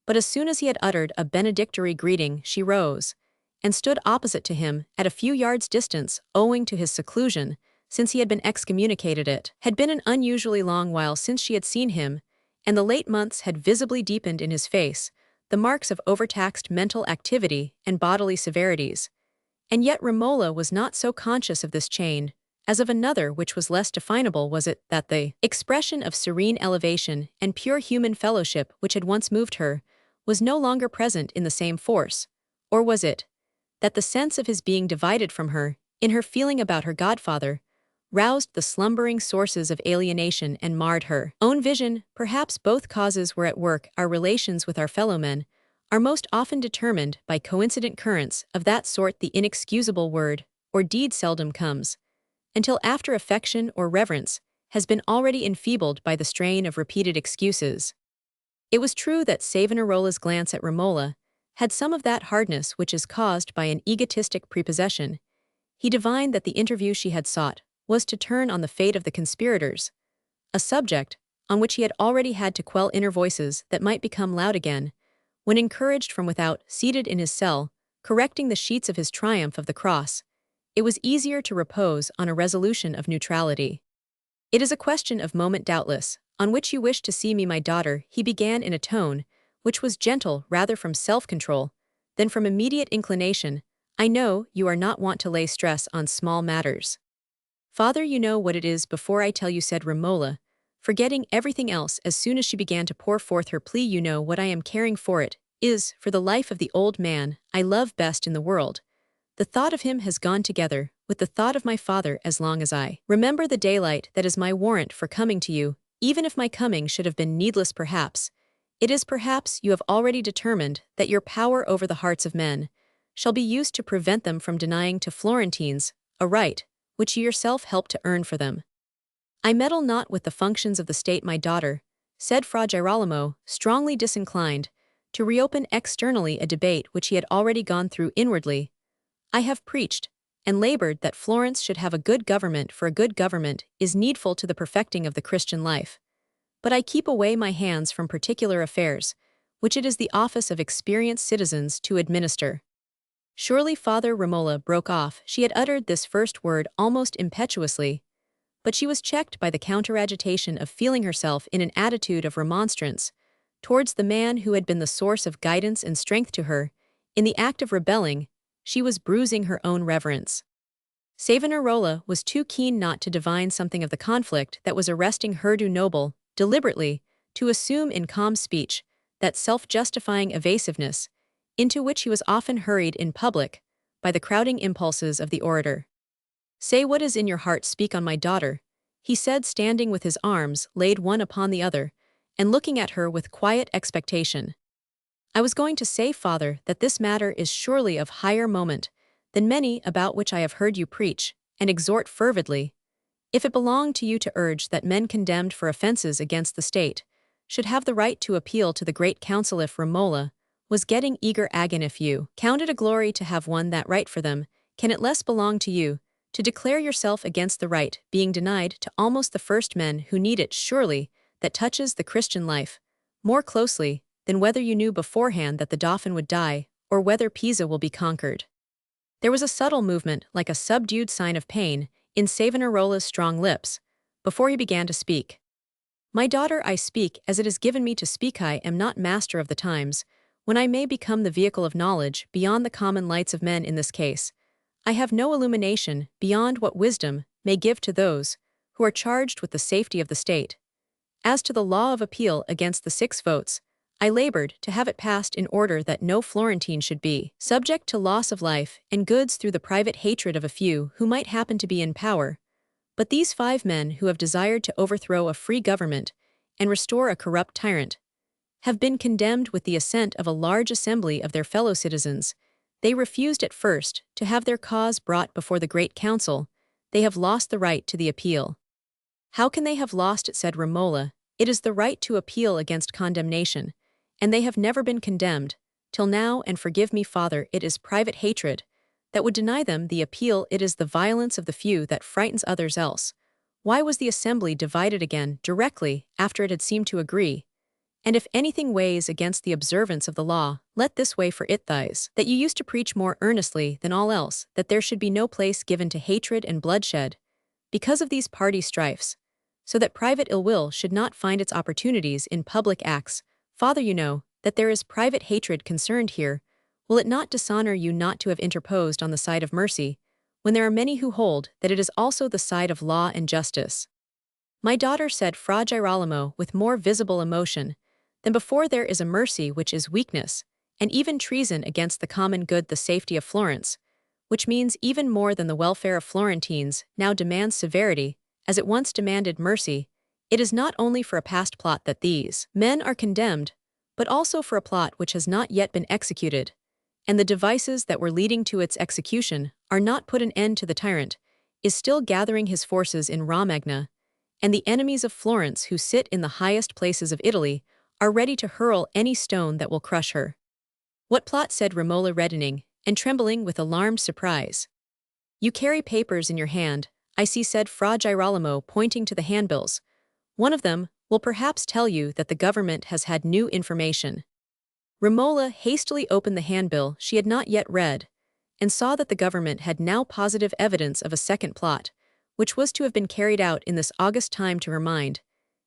but as soon as he had uttered a benedictory greeting, she rose and stood opposite to him at a few yards' distance, owing to his seclusion, since he had been excommunicated. It had been an unusually long while since she had seen him, and the late months had visibly deepened in his face the marks of overtaxed mental activity and bodily severities. And yet Romola was not so conscious of this change as of another which was less definable. Was it that the expression of serene elevation and pure human fellowship which had once moved her was no longer present in the same force, or was it that the sense of his being divided from her, in her feeling about her godfather, roused the slumbering sources of alienation and marred her own vision? Perhaps both causes were at work. Our relations with our fellow-men are most often determined by coincident currents of that sort. The inexcusable word or deed seldom comes until after affection or reverence has been already enfeebled by the strain of repeated excuses. It was true that Savonarola's glance at Romola had some of that hardness which is caused by an egotistic prepossession. He divined that the interview she had sought was to turn on the fate of the conspirators, a subject on which he had already had to quell inner voices that might become loud again, when encouraged from without, seated in his cell, correcting the sheets of his Triumph of the Cross. It was easier to repose on a resolution of neutrality. "It is a question of moment doubtless, on which you wish to see me, my daughter," he began in a tone which was gentle rather from self-control than from immediate inclination. "I know you are not wont to lay stress on small matters." "Father, you know what it is before I tell you," said Romola, forgetting everything else as soon as she began to pour forth her plea. "You know what I am caring for. It is for the life of the old man I love best in the world. The thought of him has gone together with the thought of my father as long as I remember the daylight. That is my warrant for coming to you, even if my coming should have been needless. Perhaps it is perhaps you have already determined that your power over the hearts of men shall be used to prevent them from denying to Florentines a right which you yourself helped to earn for them." "I meddle not with the functions of the state, my daughter," said Fra Girolamo, strongly disinclined to reopen externally a debate which he had already gone through inwardly. "I have preached and labored that Florence should have a good government, for a good government is needful to the perfecting of the Christian life. But I keep away my hands from particular affairs, which it is the office of experienced citizens to administer." Surely Father, Romola broke off. She had uttered this first word almost impetuously, but she was checked by the counter-agitation of feeling herself in an attitude of remonstrance towards the man who had been the source of guidance and strength to her. In the act of rebelling, she was bruising her own reverence. Savonarola was too keen not to divine something of the conflict that was arresting her du noble, deliberately, to assume in calm speech that self-justifying evasiveness into which he was often hurried in public by the crowding impulses of the orator. "Say what is in your heart, speak on, my daughter," he said, standing with his arms laid one upon the other and looking at her with quiet expectation. "I was going to say, Father, that this matter is surely of higher moment than many about which I have heard you preach and exhort fervidly. If it belonged to you to urge that men condemned for offenses against the state should have the right to appeal to the Great Council, if Romola was getting eager again, if you count it a glory to have won that right for them, can it less belong to you to declare yourself against the right being denied to almost the first men who need it? Surely that touches the Christian life more closely than whether you knew beforehand that the Dauphin would die or whether Pisa will be conquered." There was a subtle movement, like a subdued sign of pain, in Savonarola's strong lips before he began to speak. "My daughter, I speak as it is given me to speak. I am not master of the times when I may become the vehicle of knowledge beyond the common lights of men. In this case, I have no illumination beyond what wisdom may give to those who are charged with the safety of the state. As to the law of appeal against the 6 votes, I labored to have it passed in order that no Florentine should be subject to loss of life and goods through the private hatred of a few who might happen to be in power. But these 5 men who have desired to overthrow a free government and restore a corrupt tyrant have been condemned with the assent of a large assembly of their fellow citizens. They refused at first to have their cause brought before the Great Council. They have lost the right to the appeal. How can they have lost it, said Romola. It is the right to appeal against condemnation, and they have never been condemned, till now, and forgive me, Father, it is private hatred that would deny them the appeal. It is the violence of the few that frightens others else. Why was the assembly divided again directly after it had seemed to agree? And if anything weighs against the observance of the law, let this weigh for it thys, that you used to preach more earnestly than all else, that there should be no place given to hatred and bloodshed, because of these party strifes, so that private ill will should not find its opportunities in public acts. Father, you know that there is private hatred concerned here. Will it not dishonor you not to have interposed on the side of mercy, when there are many who hold that it is also the side of law and justice? My daughter, said Fra Girolamo with more visible emotion than before, there is a mercy which is weakness, and even treason against the common good, the safety of Florence, which means even more than the welfare of Florentines, now demands severity, as it once demanded mercy. It is not only for a past plot that these men are condemned, but also for a plot which has not yet been executed, and the devices that were leading to its execution are not put an end to. The tyrant is still gathering his forces in Romagna, and the enemies of Florence who sit in the highest places of Italy are ready to hurl any stone that will crush her. What plot, said Romola, reddening and trembling with alarmed surprise. You carry papers in your hand, I see, said Fra Girolamo, pointing to the handbills. One of them will perhaps tell you that the government has had new information. Romola hastily opened the handbill she had not yet read, and saw that the government had now positive evidence of a second plot, which was to have been carried out in this August time. To her mind,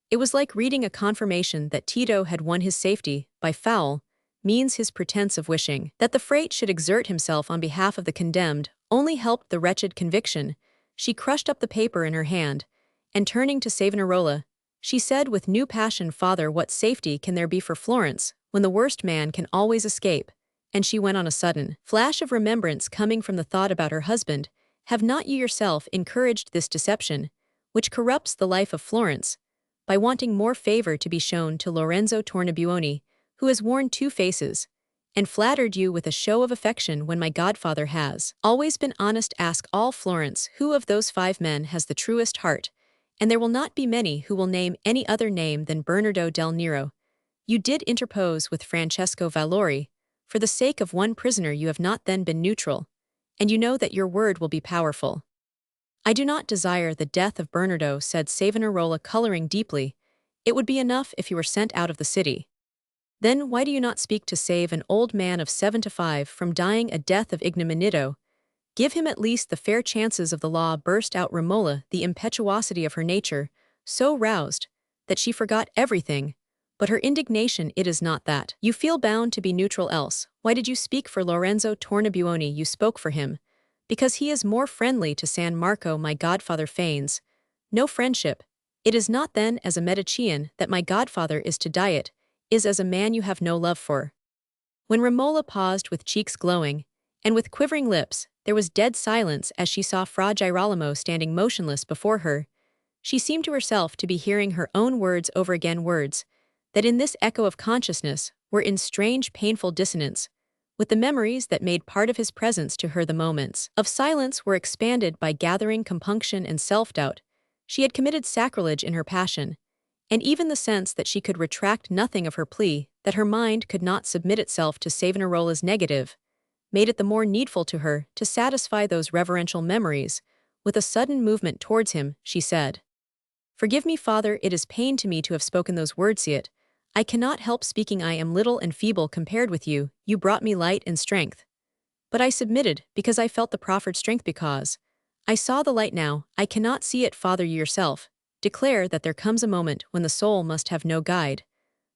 it was like reading a confirmation that Tito had won his safety by foul means. His pretense of wishing that the Frate should exert himself on behalf of the condemned only helped the wretched conviction. She crushed up the paper in her hand, and turning to Savonarola, she said with new passion, Father, what safety can there be for Florence, when the worst man can always escape? And she went on, a sudden flash of remembrance coming from the thought about her husband. Have not you yourself encouraged this deception, which corrupts the life of Florence, by wanting more favor to be shown to Lorenzo Tornabuoni, who has worn 2 faces, and flattered you with a show of affection when my godfather has always been honest? Ask all Florence who of those 5 men has the truest heart, and there will not be many who will name any other name than Bernardo del Nero. You did interpose with Francesco Valori. For the sake of one prisoner you have not then been neutral, and you know that your word will be powerful. I do not desire the death of Bernardo, said Savonarola, coloring deeply. It would be enough if he were sent out of the city. Then why do you not speak to save an old man of 75 from dying a death of ignominito? Give him at least the fair chances of the law, burst out Romola, the impetuosity of her nature so roused that she forgot everything but her indignation. It is not that you feel bound to be neutral, else why did you speak for Lorenzo Tornabuoni? You spoke for him because he is more friendly to San Marco. My godfather feigns no friendship. It is not then as a Medicean that my godfather is to die, it is as a man you have no love for. When Romola paused with cheeks glowing and with quivering lips, there was dead silence as she saw Fra Girolamo standing motionless before her. She seemed to herself to be hearing her own words over again, words that in this echo of consciousness were in strange painful dissonance with the memories that made part of his presence to her. The moments of silence were expanded by gathering compunction and self-doubt. She had committed sacrilege in her passion, and even the sense that she could retract nothing of her plea, that her mind could not submit itself to Savonarola's negative, made it the more needful to her to satisfy those reverential memories. With a sudden movement towards him, she said, Forgive me, Father, it is pain to me to have spoken those words. See it. I cannot help speaking. I am little and feeble compared with you. You brought me light and strength. But I submitted because I felt the proffered strength, because I saw the light. Now I cannot see it. Father, you yourself declare that there comes a moment when the soul must have no guide,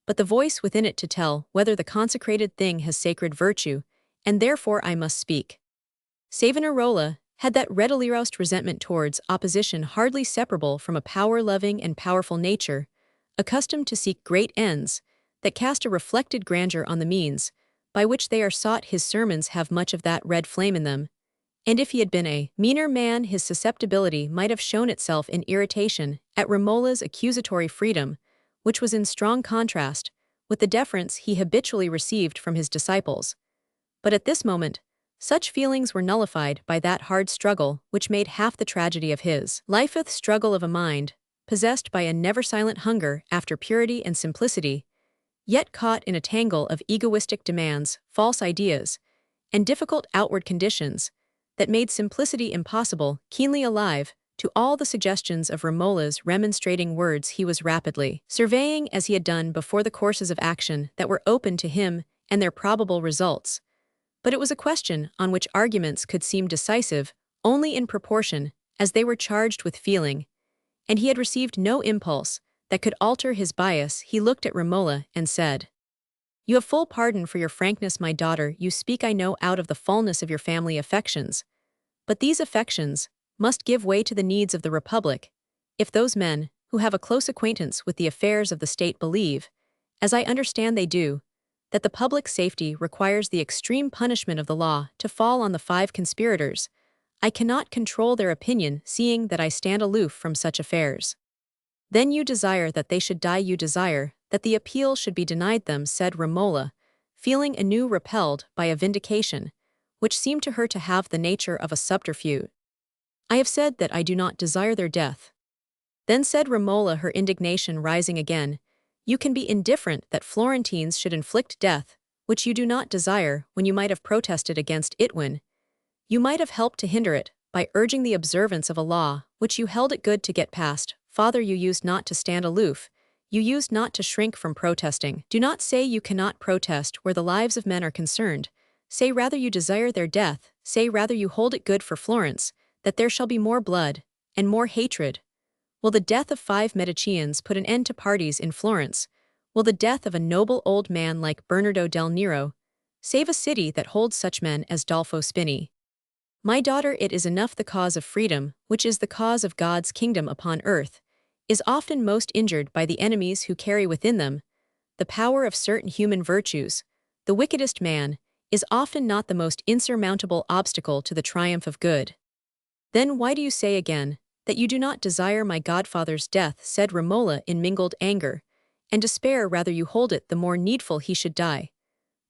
but the voice within it to tell whether the consecrated thing has sacred virtue, and therefore I must speak. Savonarola had that readily roused resentment towards opposition hardly separable from a power-loving and powerful nature, accustomed to seek great ends, that cast a reflected grandeur on the means, by which they are sought. His sermons have much of that red flame in them, and if he had been a meaner man his susceptibility might have shown itself in irritation at Romola's accusatory freedom, which was in strong contrast with the deference he habitually received from his disciples. But at this moment, such feelings were nullified by that hard struggle which made half the tragedy of his life—the struggle of a mind, possessed by a never-silent hunger after purity and simplicity, yet caught in a tangle of egoistic demands, false ideas, and difficult outward conditions, that made simplicity impossible. Keenly alive to all the suggestions of Romola's remonstrating words, he was rapidly surveying, as he had done before, the courses of action that were open to him and their probable results. But it was a question on which arguments could seem decisive only in proportion as they were charged with feeling, and he had received no impulse that could alter his bias. He looked at Romola and said, "You have full pardon for your frankness, my daughter. You speak, I know, out of the fullness of your family affections. But these affections must give way to the needs of the Republic, if those men who have a close acquaintance with the affairs of the state believe, as I understand they do, that the public safety requires the extreme punishment of the law to fall on the 5 conspirators. I cannot control their opinion, seeing that I stand aloof from such affairs." "Then you desire that they should die, you desire that the appeal should be denied them," said Romola, feeling anew repelled by a vindication, which seemed to her to have the nature of a subterfuge. "I have said that I do not desire their death." "Then," said Romola, her indignation rising again, "you can be indifferent that Florentines should inflict death, which you do not desire, when you might have protested against it when you might have helped to hinder it, by urging the observance of a law which you held it good to get past. Father, you used not to stand aloof, you used not to shrink from protesting. Do not say you cannot protest where the lives of men are concerned. Say rather you desire their death, say rather you hold it good for Florence, that there shall be more blood, and more hatred. Will the death of 5 Medicians put an end to parties in Florence? Will the death of a noble old man like Bernardo del Nero save a city that holds such men as Dolfo Spini? My daughter, it is enough the cause of freedom, which is the cause of God's kingdom upon earth, is often most injured by the enemies who carry within them the power of certain human virtues. The wickedest man is often not the most insurmountable obstacle to the triumph of good." "Then why do you say again that you do not desire my godfather's death?" said Romola in mingled anger and despair. "Rather you hold it the more needful he should die,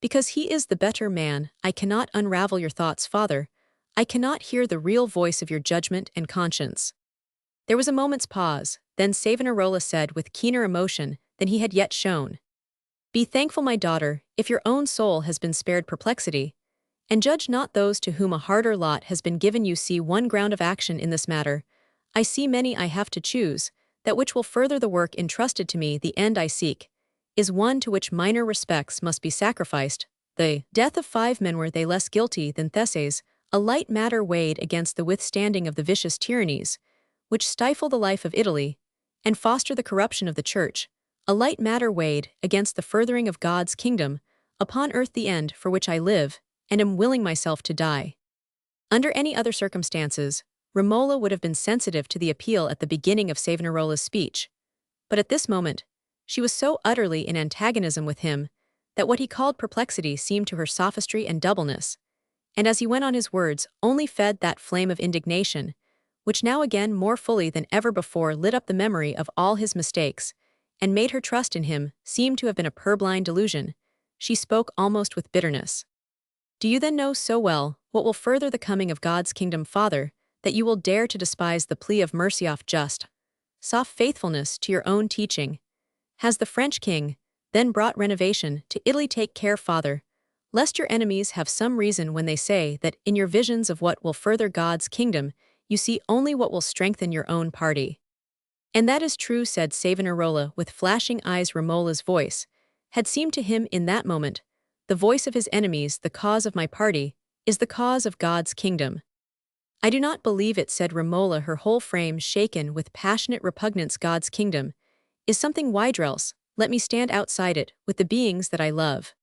because he is the better man." "I cannot unravel your thoughts, father. I cannot hear the real voice of your judgment and conscience." There was a moment's pause, then Savonarola said with keener emotion than he had yet shown, "Be thankful, my daughter, if your own soul has been spared perplexity, and judge not those to whom a harder lot has been given. You see one ground of action in this matter. I see many. I have to choose that which will further the work entrusted to me. The end I seek is one to which minor respects must be sacrificed. The death of 5 men, were they less guilty than Theses, a light matter weighed against the withstanding of the vicious tyrannies which stifle the life of Italy and foster the corruption of the Church, a light matter weighed against the furthering of God's kingdom upon earth, the end for which I live and am willing myself to die." Under any other circumstances, Romola would have been sensitive to the appeal at the beginning of Savonarola's speech, but at this moment she was so utterly in antagonism with him that what he called perplexity seemed to her sophistry and doubleness, and as he went on his words only fed that flame of indignation which now again more fully than ever before lit up the memory of all his mistakes, and made her trust in him seem to have been a purblind delusion. She spoke almost with bitterness. "Do you then know so well what will further the coming of God's kingdom, father, that you will dare to despise the plea of mercy of just, soft faithfulness to your own teaching? Has the French king then brought renovation to Italy? Take care, father, lest your enemies have some reason when they say that in your visions of what will further God's kingdom you see only what will strengthen your own party." "And that is true," said Savonarola with flashing eyes. Romola's voice had seemed to him in that moment the voice of his enemies. "The cause of my party is the cause of God's kingdom." "I do not believe it," said Romola, her whole frame shaken with passionate repugnance. "God's kingdom is something wider else. Let me stand outside it with the beings that I love."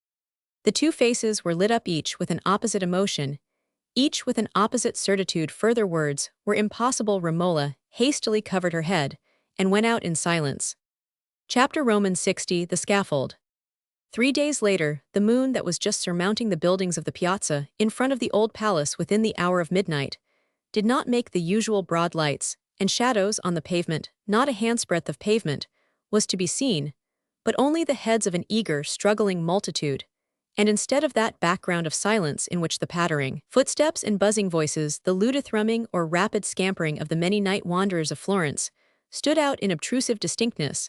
The 2 faces were lit up, each with an opposite emotion, each with an opposite certitude. Further words were impossible. Romola hastily covered her head and went out in silence. Chapter Roman 60, The Scaffold. 3 days later, the moon that was just surmounting the buildings of the piazza, in front of the old palace within the hour of midnight, did not make the usual broad lights and shadows on the pavement. Not a handsbreadth of pavement was to be seen, but only the heads of an eager, struggling multitude, and instead of that background of silence in which the pattering footsteps and buzzing voices, the luda thrumming or rapid scampering of the many night wanderers of Florence, stood out in obtrusive distinctness,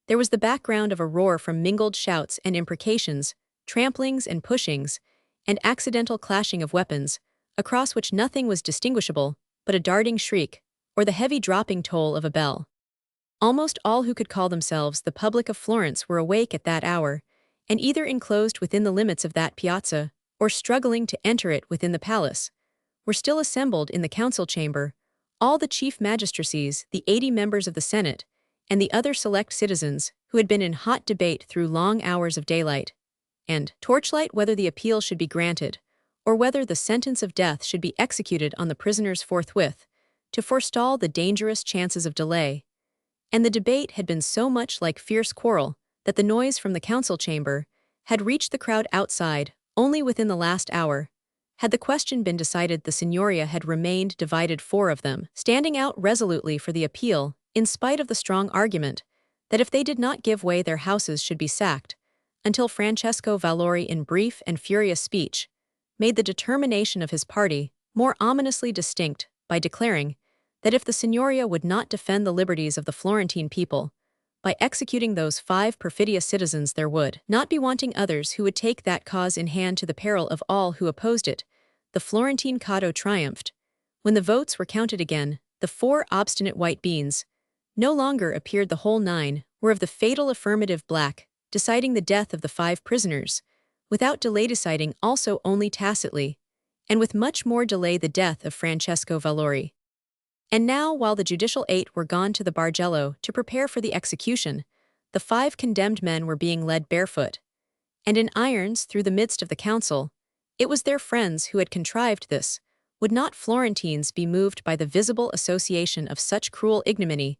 there was the background of a roar from mingled shouts and imprecations, tramplings and pushings, and accidental clashing of weapons, across which nothing was distinguishable but a darting shriek, or the heavy dropping toll of a bell. Almost all who could call themselves the public of Florence were awake at that hour, and either enclosed within the limits of that piazza, or struggling to enter it within the palace, were still assembled in the council chamber, all the chief magistracies, the 80 members of the Senate, and the other select citizens who had been in hot debate through long hours of daylight, and torchlight whether the appeal should be granted, or whether the sentence of death should be executed on the prisoners forthwith, to forestall the dangerous chances of delay. And the debate had been so much like fierce quarrel that the noise from the council chamber had reached the crowd outside only within the last hour. Had the question been decided, the Signoria had remained divided, 4 of them standing out resolutely for the appeal, in spite of the strong argument that if they did not give way their houses should be sacked, until Francesco Valori, in brief and furious speech, made the determination of his party more ominously distinct by declaring that if the Signoria would not defend the liberties of the Florentine people, by executing those 5 perfidious citizens, there would not be wanting others who would take that cause in hand to the peril of all who opposed it. The Florentine caudo triumphed. When the votes were counted again, the 4 obstinate white beans no longer appeared. The whole 9 were of the fatal affirmative black, deciding the death of the 5 prisoners, without delay deciding also only tacitly, and with much more delay the death of Francesco Valori. And now, while the judicial 8 were gone to the Bargello to prepare for the execution, the 5 condemned men were being led barefoot, and in irons through the midst of the council. It was their friends who had contrived this. Would not Florentines be moved by the visible association of such cruel ignominy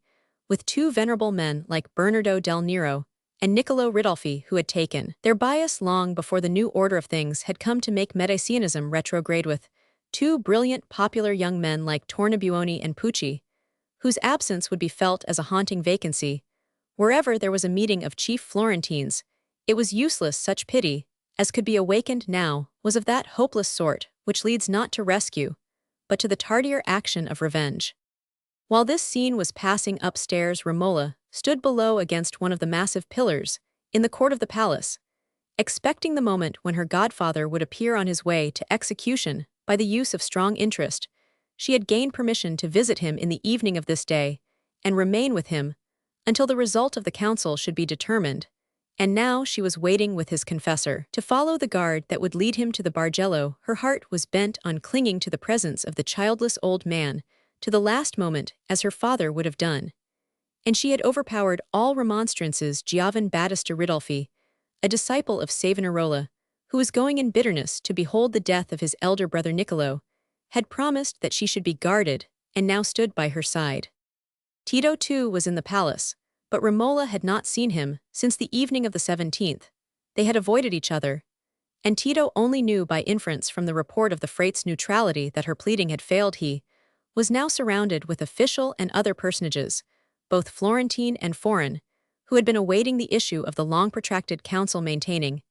with 2 venerable men like Bernardo del Nero and Niccolo Ridolfi, who had taken their bias long before the new order of things had come to make Mediceanism retrograde, with 2 brilliant popular young men like Tornabuoni and Pucci, whose absence would be felt as a haunting vacancy? Wherever there was a meeting of chief Florentines, it was useless. Such pity as could be awakened now was of that hopeless sort which leads not to rescue, but to the tardier action of revenge. While this scene was passing upstairs, Romola stood below against one of the massive pillars in the court of the palace, expecting the moment when her godfather would appear on his way to execution. By the use of strong interest, she had gained permission to visit him in the evening of this day, and remain with him until the result of the council should be determined, and now she was waiting with his confessor to follow the guard that would lead him to the Bargello. Her heart was bent on clinging to the presence of the childless old man to the last moment, as her father would have done, and she had overpowered all remonstrances. Giovan Battista Ridolfi, a disciple of Savonarola, who was going in bitterness to behold the death of his elder brother Niccolo, had promised that she should be guarded, and now stood by her side. Tito too was in the palace, but Romola had not seen him since the evening of the 17th. They had avoided each other, and Tito only knew by inference from the report of the Frate's neutrality that her pleading had failed. He was now surrounded with official and other personages, both Florentine and foreign, who had been awaiting the issue of the long-protracted council, maintaining,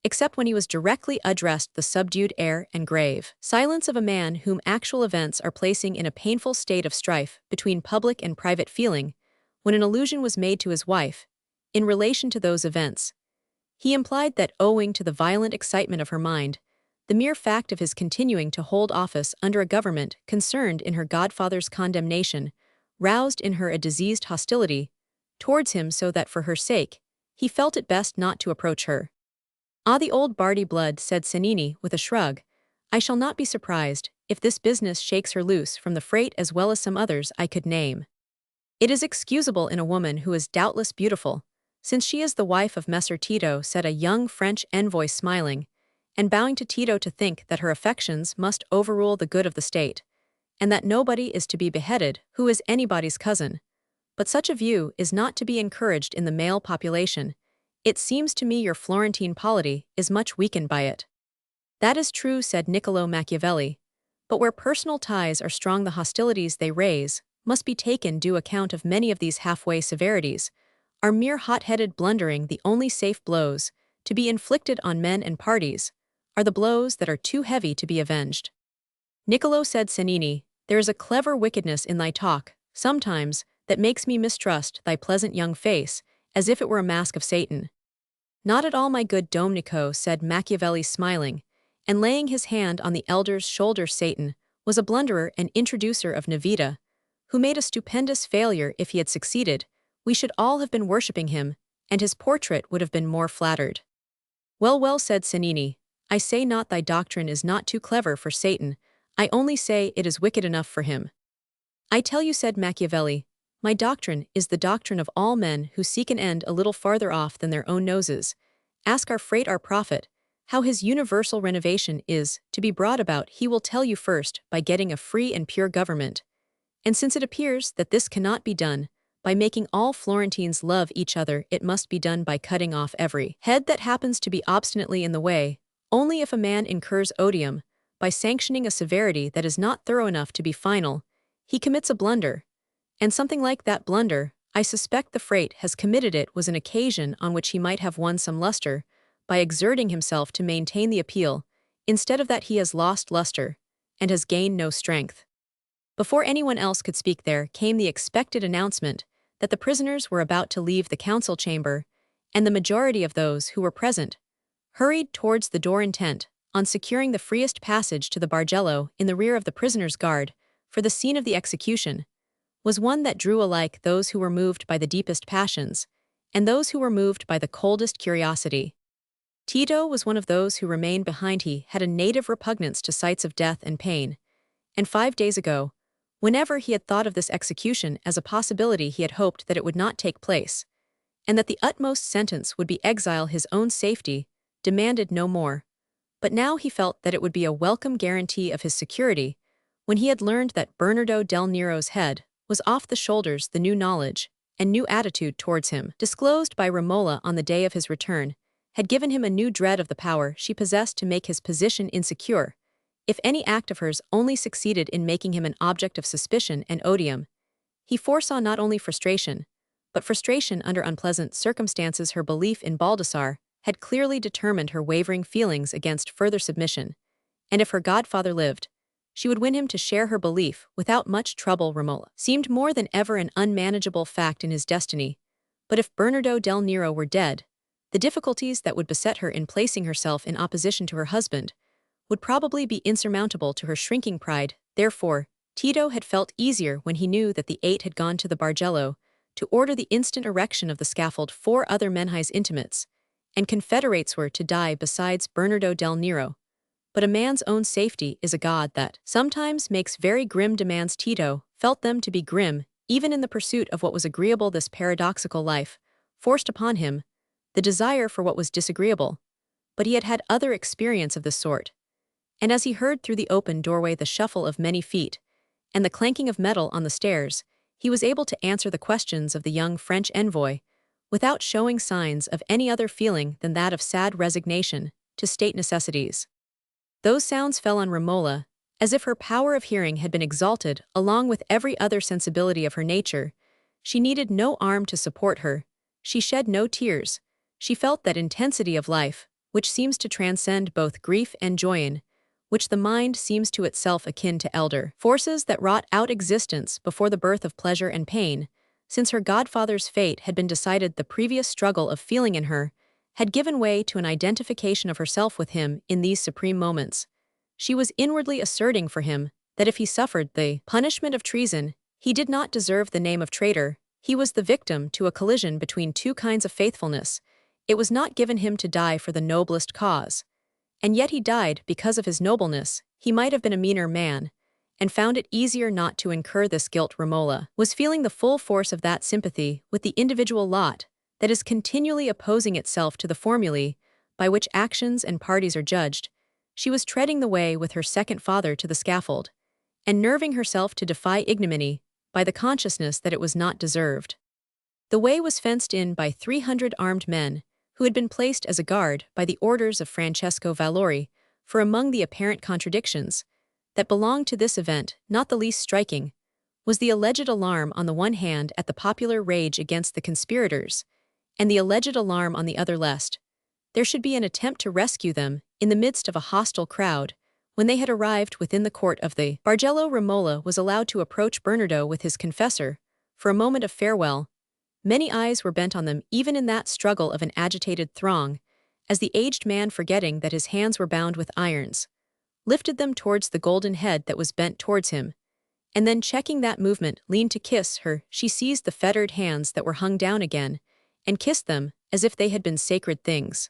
except when he was directly addressed, the subdued air and grave silence of a man whom actual events are placing in a painful state of strife between public and private feeling. When an allusion was made to his wife, in relation to those events, he implied that, owing to the violent excitement of her mind, the mere fact of his continuing to hold office under a government concerned in her godfather's condemnation roused in her a diseased hostility towards him, so that for her sake he felt it best not to approach her. "Ah, the old Bardi blood," said Cennini with a shrug. "I shall not be surprised if this business shakes her loose from the Frate as well as some others I could name. It is excusable in a woman who is doubtless beautiful, since she is the wife of Messer Tito," said a young French envoy, smiling, and bowing to Tito, "to think that her affections must overrule the good of the state, and that nobody is to be beheaded who is anybody's cousin. But such a view is not to be encouraged in the male population. It seems to me your Florentine polity is much weakened by it. That is true, said Niccolò Machiavelli. But where personal ties are strong, the hostilities they raise must be taken due account of many of these halfway severities. Are mere hot-headed blundering the only safe blows to be inflicted on men and parties? Are the blows that are too heavy to be avenged? Niccolò, said Cennini, there is a clever wickedness in thy talk, sometimes, that makes me mistrust thy pleasant young face, as if it were a mask of Satan. Not at all, my good Domenico, said Machiavelli, smiling, and laying his hand on the elder's shoulder. Satan was a blunderer and introducer of Nevita, who made a stupendous failure. If he had succeeded, we should all have been worshipping him, and his portrait would have been more flattered. Well, well, said Cennini, I say not thy doctrine is not too clever for Satan, I only say it is wicked enough for him. I tell you, said Machiavelli, my doctrine is the doctrine of all men who seek an end a little farther off than their own noses. Ask our freight, our prophet, how his universal renovation is to be brought about. He will tell you first by getting a free and pure government. And since it appears that this cannot be done by making all Florentines love each other, it must be done by cutting off every head that happens to be obstinately in the way. Only if a man incurs odium, by sanctioning a severity that is not thorough enough to be final, he commits a blunder. And something like that blunder, I suspect the freight has committed. It was an occasion on which he might have won some luster, by exerting himself to maintain the appeal. Instead of that he has lost luster, and has gained no strength. Before anyone else could speak there came the expected announcement that the prisoners were about to leave the council chamber, and the majority of those who were present hurried towards the door intent on securing the freest passage to the bargello in the rear of the prisoners' guard, for the scene of the execution was one that drew alike those who were moved by the deepest passions, and those who were moved by the coldest curiosity. Tito was one of those who remained behind. He had a native repugnance to sights of death and pain, and 5 days ago, whenever he had thought of this execution as a possibility, he had hoped that it would not take place, and that the utmost sentence would be exile. His own safety demanded no more. But now he felt that it would be a welcome guarantee of his security when he had learned that Bernardo del Nero's head was off the shoulders. The new knowledge and new attitude towards him, disclosed by Romola on the day of his return, had given him a new dread of the power she possessed to make his position insecure. If any act of hers only succeeded in making him an object of suspicion and odium, he foresaw not only frustration, but frustration under unpleasant circumstances. Her belief in Baldassarre had clearly determined her wavering feelings against further submission, and if her godfather lived, she would win him to share her belief without much trouble. Romola seemed more than ever an unmanageable fact in his destiny, but if Bernardo del Nero were dead, the difficulties that would beset her in placing herself in opposition to her husband would probably be insurmountable to her shrinking pride. Therefore, Tito had felt easier when he knew that the 8 had gone to the bargello to order the instant erection of the scaffold. 4 other men, his intimates and confederates, were to die besides Bernardo del Nero. But a man's own safety is a god that sometimes makes very grim demands. Tito felt them to be grim, even in the pursuit of what was agreeable. This paradoxical life forced upon him the desire for what was disagreeable, but he had had other experience of this sort, and as he heard through the open doorway the shuffle of many feet and the clanking of metal on the stairs, he was able to answer the questions of the young French envoy without showing signs of any other feeling than that of sad resignation to state necessities. Those sounds fell on Romola as if her power of hearing had been exalted along with every other sensibility of her nature. She needed no arm to support her, she shed no tears. She felt that intensity of life, which seems to transcend both grief and joy, in which the mind seems to itself akin to elder forces that wrought out existence before the birth of pleasure and pain. Since her godfather's fate had been decided, the previous struggle of feeling in her had given way to an identification of herself with him in these supreme moments. She was inwardly asserting for him that if he suffered the punishment of treason, he did not deserve the name of traitor. He was the victim to a collision between 2 kinds of faithfulness. It was not given him to die for the noblest cause, and yet he died because of his nobleness. He might have been a meaner man, and found it easier not to incur this guilt. Romola was feeling the full force of that sympathy with the individual lot that is continually opposing itself to the formulae by which actions and parties are judged. She was treading the way with her second father to the scaffold, and nerving herself to defy ignominy by the consciousness that it was not deserved. The way was fenced in by 300 armed men, who had been placed as a guard by the orders of Francesco Valori, for among the apparent contradictions that belonged to this event, not the least striking, was the alleged alarm on the one hand at the popular rage against the conspirators, and the alleged alarm on the other lest there should be an attempt to rescue them in the midst of a hostile crowd. When they had arrived within the court of the Bargello, Romola was allowed to approach Bernardo with his confessor for a moment of farewell. Many eyes were bent on them even in that struggle of an agitated throng, as the aged man, forgetting that his hands were bound with irons, lifted them towards the golden head that was bent towards him, and then checking that movement leaned to kiss her. She seized the fettered hands that were hung down again, and kissed them as if they had been sacred things.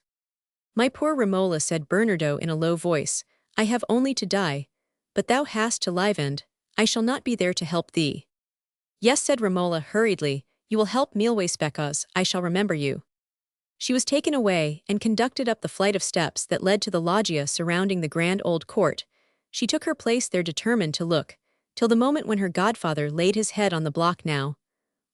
"My poor Romola," said Bernardo in a low voice, "I have only to die, but thou hast to live, and I shall not be there to help thee." "Yes," said Romola hurriedly, "you will help me always, because I shall remember you." She was taken away and conducted up the flight of steps that led to the loggia surrounding the grand old court. She took her place there, determined to look till the moment when her godfather laid his head on the block. Now,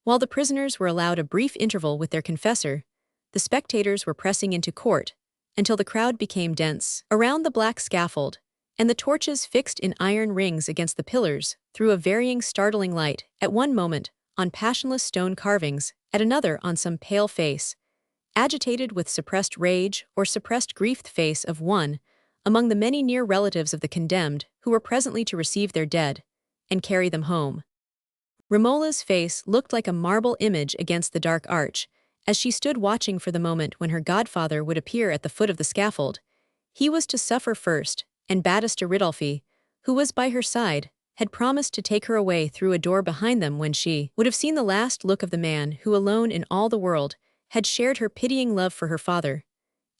while the prisoners were allowed a brief interval with their confessor, the spectators were pressing into court, until the crowd became dense around the black scaffold, and the torches fixed in iron rings against the pillars threw a varying startling light, at one moment on passionless stone carvings, at another on some pale face, agitated with suppressed rage or suppressed grief, the face of one among the many near relatives of the condemned who were presently to receive their dead and carry them home. Romola's face looked like a marble image against the dark arch, as she stood watching for the moment when her godfather would appear at the foot of the scaffold. He was to suffer first, and Battista Ridolfi, who was by her side, had promised to take her away through a door behind them when she would have seen the last look of the man who alone in all the world had shared her pitying love for her father.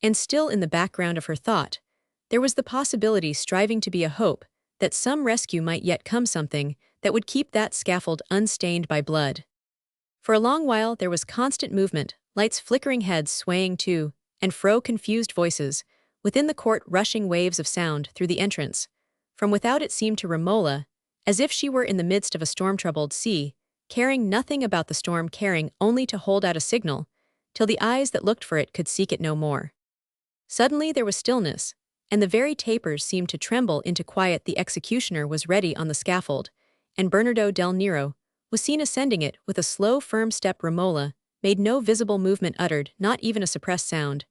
And still in the background of her thought, there was the possibility, striving to be a hope, that some rescue might yet come, something that would keep that scaffold unstained by blood. For a long while there was constant movement, lights flickering, heads swaying to and fro, confused voices within the court, rushing waves of sound through the entrance. From without it seemed to Romola as if she were in the midst of a storm-troubled sea, caring nothing about the storm, caring only to hold out a signal, till the eyes that looked for it could seek it no more. Suddenly there was stillness, and the very tapers seemed to tremble into quiet. The executioner was ready on the scaffold, and Bernardo del Nero was seen ascending it with a slow, firm step. Romola made no visible movement, uttered not even a suppressed sound.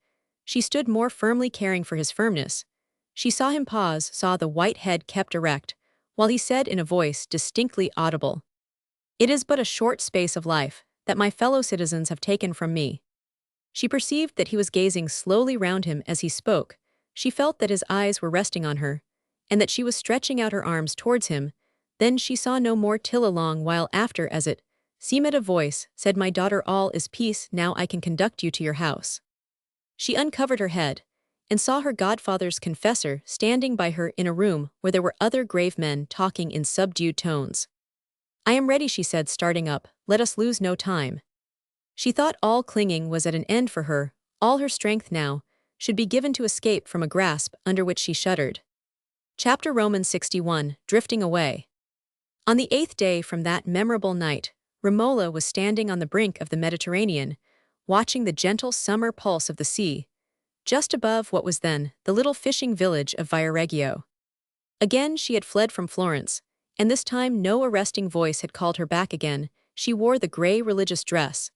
She stood more firmly, caring for his firmness. She saw him pause, saw the white head kept erect, while he said in a voice distinctly audible, "It is but a short space of life that my fellow citizens have taken from me." She perceived that he was gazing slowly round him as he spoke. She felt that his eyes were resting on her, and that she was stretching out her arms towards him. Then she saw no more, till a long while after, as it seemed, a voice said, "My daughter, all is peace, now I can conduct you to your house." She uncovered her head, and saw her godfather's confessor standing by her in a room where there were other grave men talking in subdued tones. "I am ready," she said, starting up, "let us lose no time." She thought all clinging was at an end for her, all her strength now should be given to escape from a grasp under which she shuddered. Chapter Romans 61, Drifting Away. On the 8th day from that memorable night, Romola was standing on the brink of the Mediterranean, watching the gentle summer pulse of the sea, just above what was then the little fishing village of Viareggio. Again she had fled from Florence, and this time no arresting voice had called her back again. She wore the grey religious dress,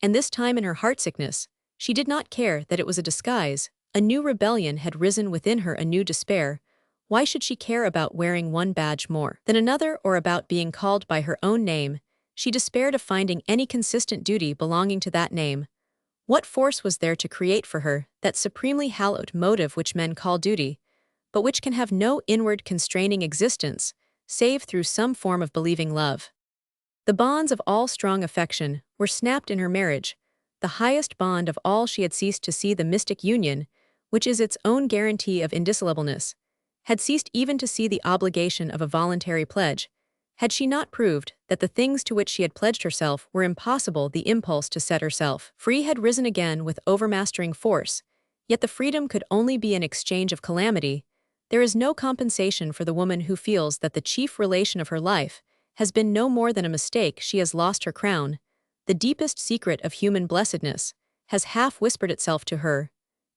and this time in her heartsickness, she did not care that it was a disguise. A new rebellion had risen within her, a new despair. Why should she care about wearing one badge more than another, or about being called by her own name? She despaired of finding any consistent duty belonging to that name. What force was there to create for her that supremely hallowed motive which men call duty, but which can have no inward constraining existence, save through some form of believing love? The bonds of all strong affection were snapped in her marriage. The highest bond of all, she had ceased to see the mystic union, which is its own guarantee of indissolubleness, had ceased even to see the obligation of a voluntary pledge. Had she not proved that the things to which she had pledged herself were impossible, the impulse to set herself free had risen again with overmastering force. Yet the freedom could only be an exchange of calamity. There is no compensation for the woman who feels that the chief relation of her life has been no more than a mistake. She has lost her crown. The deepest secret of human blessedness has half whispered itself to her,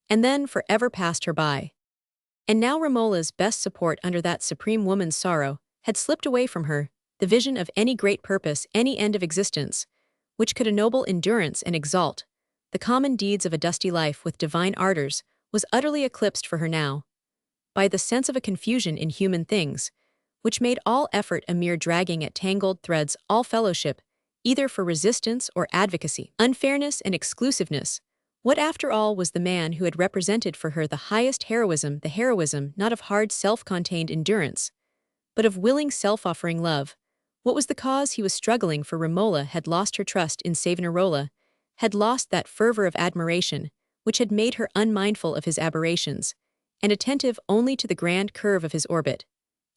and then forever passed her by. And now Romola's best support under that supreme woman's sorrow had slipped away from her, the vision of any great purpose, any end of existence, which could ennoble endurance and exalt the common deeds of a dusty life with divine ardors, was utterly eclipsed for her now by the sense of a confusion in human things, which made all effort a mere dragging at tangled threads, all fellowship, either for resistance or advocacy, unfairness and exclusiveness. What after all was the man who had represented for her the highest heroism, the heroism not of hard self-contained endurance, but of willing self-offering love? What was the cause he was struggling for? Romola had lost her trust in Savonarola, had lost that fervor of admiration, which had made her unmindful of his aberrations, and attentive only to the grand curve of his orbit.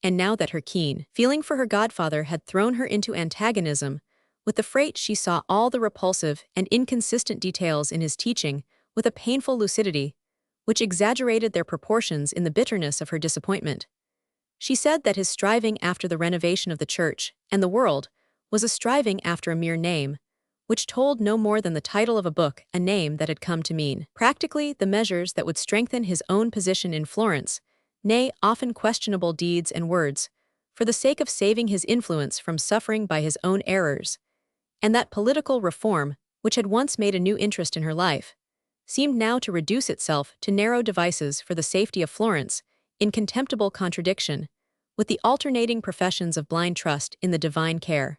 And now that her keen feeling for her godfather had thrown her into antagonism with the freight, she saw all the repulsive and inconsistent details in his teaching with a painful lucidity, which exaggerated their proportions in the bitterness of her disappointment. She said that his striving after the renovation of the church and the world was a striving after a mere name, which told no more than the title of a book, a name that had come to mean practically the measures that would strengthen his own position in Florence, nay, often questionable deeds and words, for the sake of saving his influence from suffering by his own errors. And that political reform, which had once made a new interest in her life, seemed now to reduce itself to narrow devices for the safety of Florence, in contemptible contradiction with the alternating professions of blind trust in the divine care.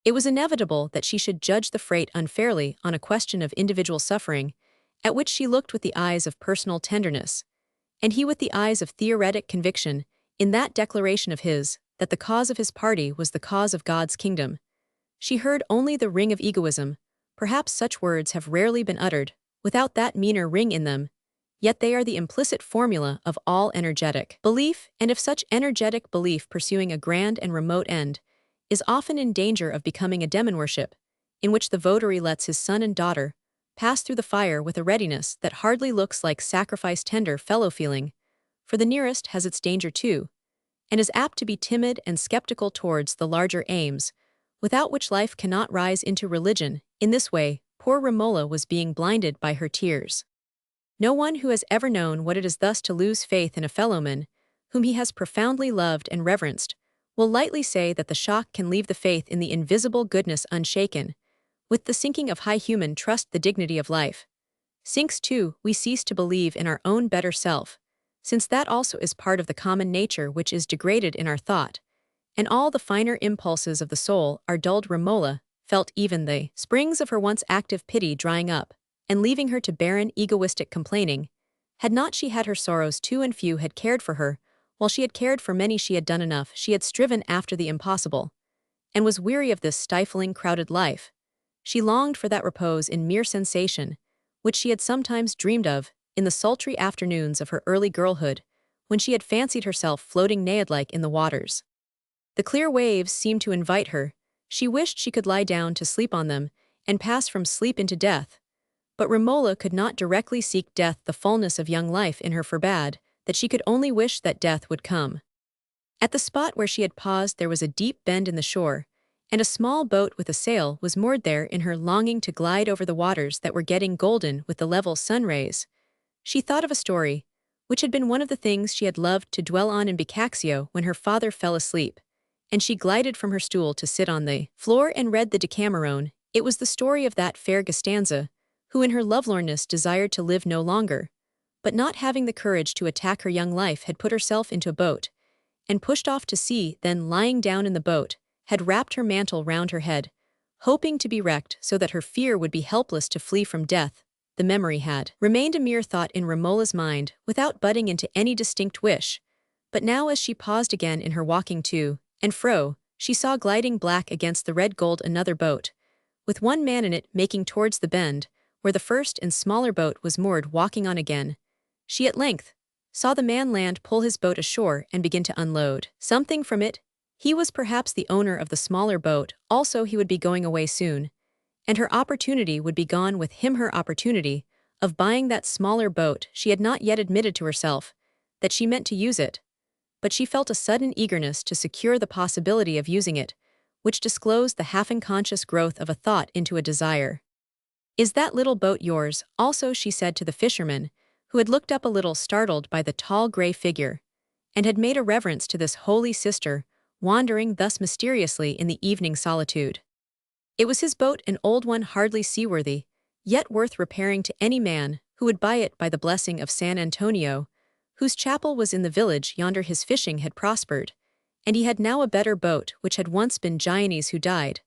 It was inevitable that she should judge the freight unfairly on a question of individual suffering, at which she looked with the eyes of personal tenderness, and he with the eyes of theoretic conviction, in that declaration of his, that the cause of his party was the cause of God's kingdom. She heard only the ring of egoism. Perhaps such words have rarely been uttered, without that meaner ring in them, yet they are the implicit formula of all energetic belief, and if such energetic belief pursuing a grand and remote end is often in danger of becoming a demon worship, in which the votary lets his son and daughter pass through the fire with a readiness that hardly looks like sacrifice, tender fellow-feeling, for the nearest has its danger too, and is apt to be timid and skeptical towards the larger aims, without which life cannot rise into religion. In this way, poor Romola was being blinded by her tears. No one who has ever known what it is thus to lose faith in a fellowman, whom he has profoundly loved and reverenced, will lightly say that the shock can leave the faith in the invisible goodness unshaken. With the sinking of high human trust, the dignity of life sinks too. We cease to believe in our own better self, since that also is part of the common nature which is degraded in our thought, and all the finer impulses of the soul are dulled. Romola felt even the springs of her once active pity drying up, and leaving her to barren, egoistic complaining. Had not she had her sorrows too, and few had cared for her? While she had cared for many, she had done enough. She had striven after the impossible, and was weary of this stifling, crowded life. She longed for that repose in mere sensation, which she had sometimes dreamed of in the sultry afternoons of her early girlhood, when she had fancied herself floating naiad-like in the waters. The clear waves seemed to invite her. She wished she could lie down to sleep on them, and pass from sleep into death. But Romola could not directly seek death. The fullness of young life in her forbade that. She could only wish that death would come. At the spot where she had paused there was a deep bend in the shore, and a small boat with a sail was moored there. In her longing to glide over the waters that were getting golden with the level sun rays, she thought of a story, which had been one of the things she had loved to dwell on in Boccaccio when her father fell asleep, and she glided from her stool to sit on the floor and read the Decameron. It was the story of that fair Costanza, who in her lovelornness desired to live no longer, but not having the courage to attack her young life had put herself into a boat, and pushed off to sea. Then, lying down in the boat, had wrapped her mantle round her head, hoping to be wrecked so that her fear would be helpless to flee from death. The memory had remained a mere thought in Romola's mind, without budding into any distinct wish, but now as she paused again in her walking to and fro, she saw gliding black against the red gold another boat, with one man in it, making towards the bend, where the first and smaller boat was moored. Walking on again, she at length saw the man land, pull his boat ashore, and begin to unload something from it. He was perhaps the owner of the smaller boat. Also, he would be going away soon, and her opportunity would be gone with him. Her opportunity of buying that smaller boat. She had not yet admitted to herself that she meant to use it, but she felt a sudden eagerness to secure the possibility of using it, which disclosed the half-unconscious growth of a thought into a desire. "Is that little boat yours?" also she said to the fisherman, who had looked up a little startled by the tall gray figure, and had made a reverence to this holy sister, wandering thus mysteriously in the evening solitude. It was his boat, an old one hardly seaworthy, yet worth repairing to any man who would buy it by the blessing of San Antonio, whose chapel was in the village yonder. His fishing had prospered, and he had now a better boat which had once been Gianni's, who died,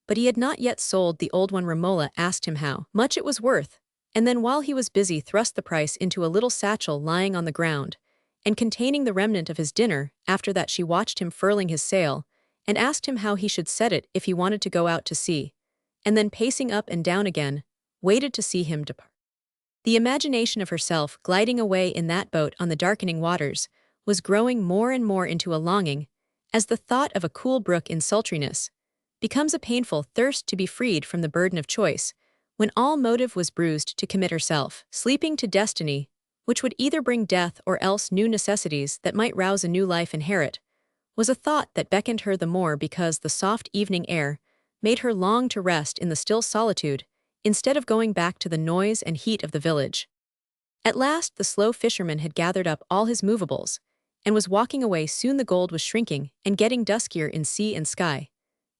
but he had not yet sold the old one. Romola asked him how much it was worth, and then while he was busy thrust the price into a little satchel lying on the ground, and containing the remnant of his dinner. After that she watched him furling his sail, and asked him how he should set it if he wanted to go out to sea, and then pacing up and down again, waited to see him depart. The imagination of herself gliding away in that boat on the darkening waters was growing more and more into a longing, as the thought of a cool brook in sultriness becomes a painful thirst to be freed from the burden of choice, when all motive was bruised to commit herself, sleeping to destiny, which would either bring death or else new necessities that might rouse a new life. Inherit was a thought that beckoned her the more because the soft evening air made her long to rest in the still solitude, instead of going back to the noise and heat of the village. At last the slow fisherman had gathered up all his movables, and was walking away. Soon the gold was shrinking and getting duskier in sea and sky,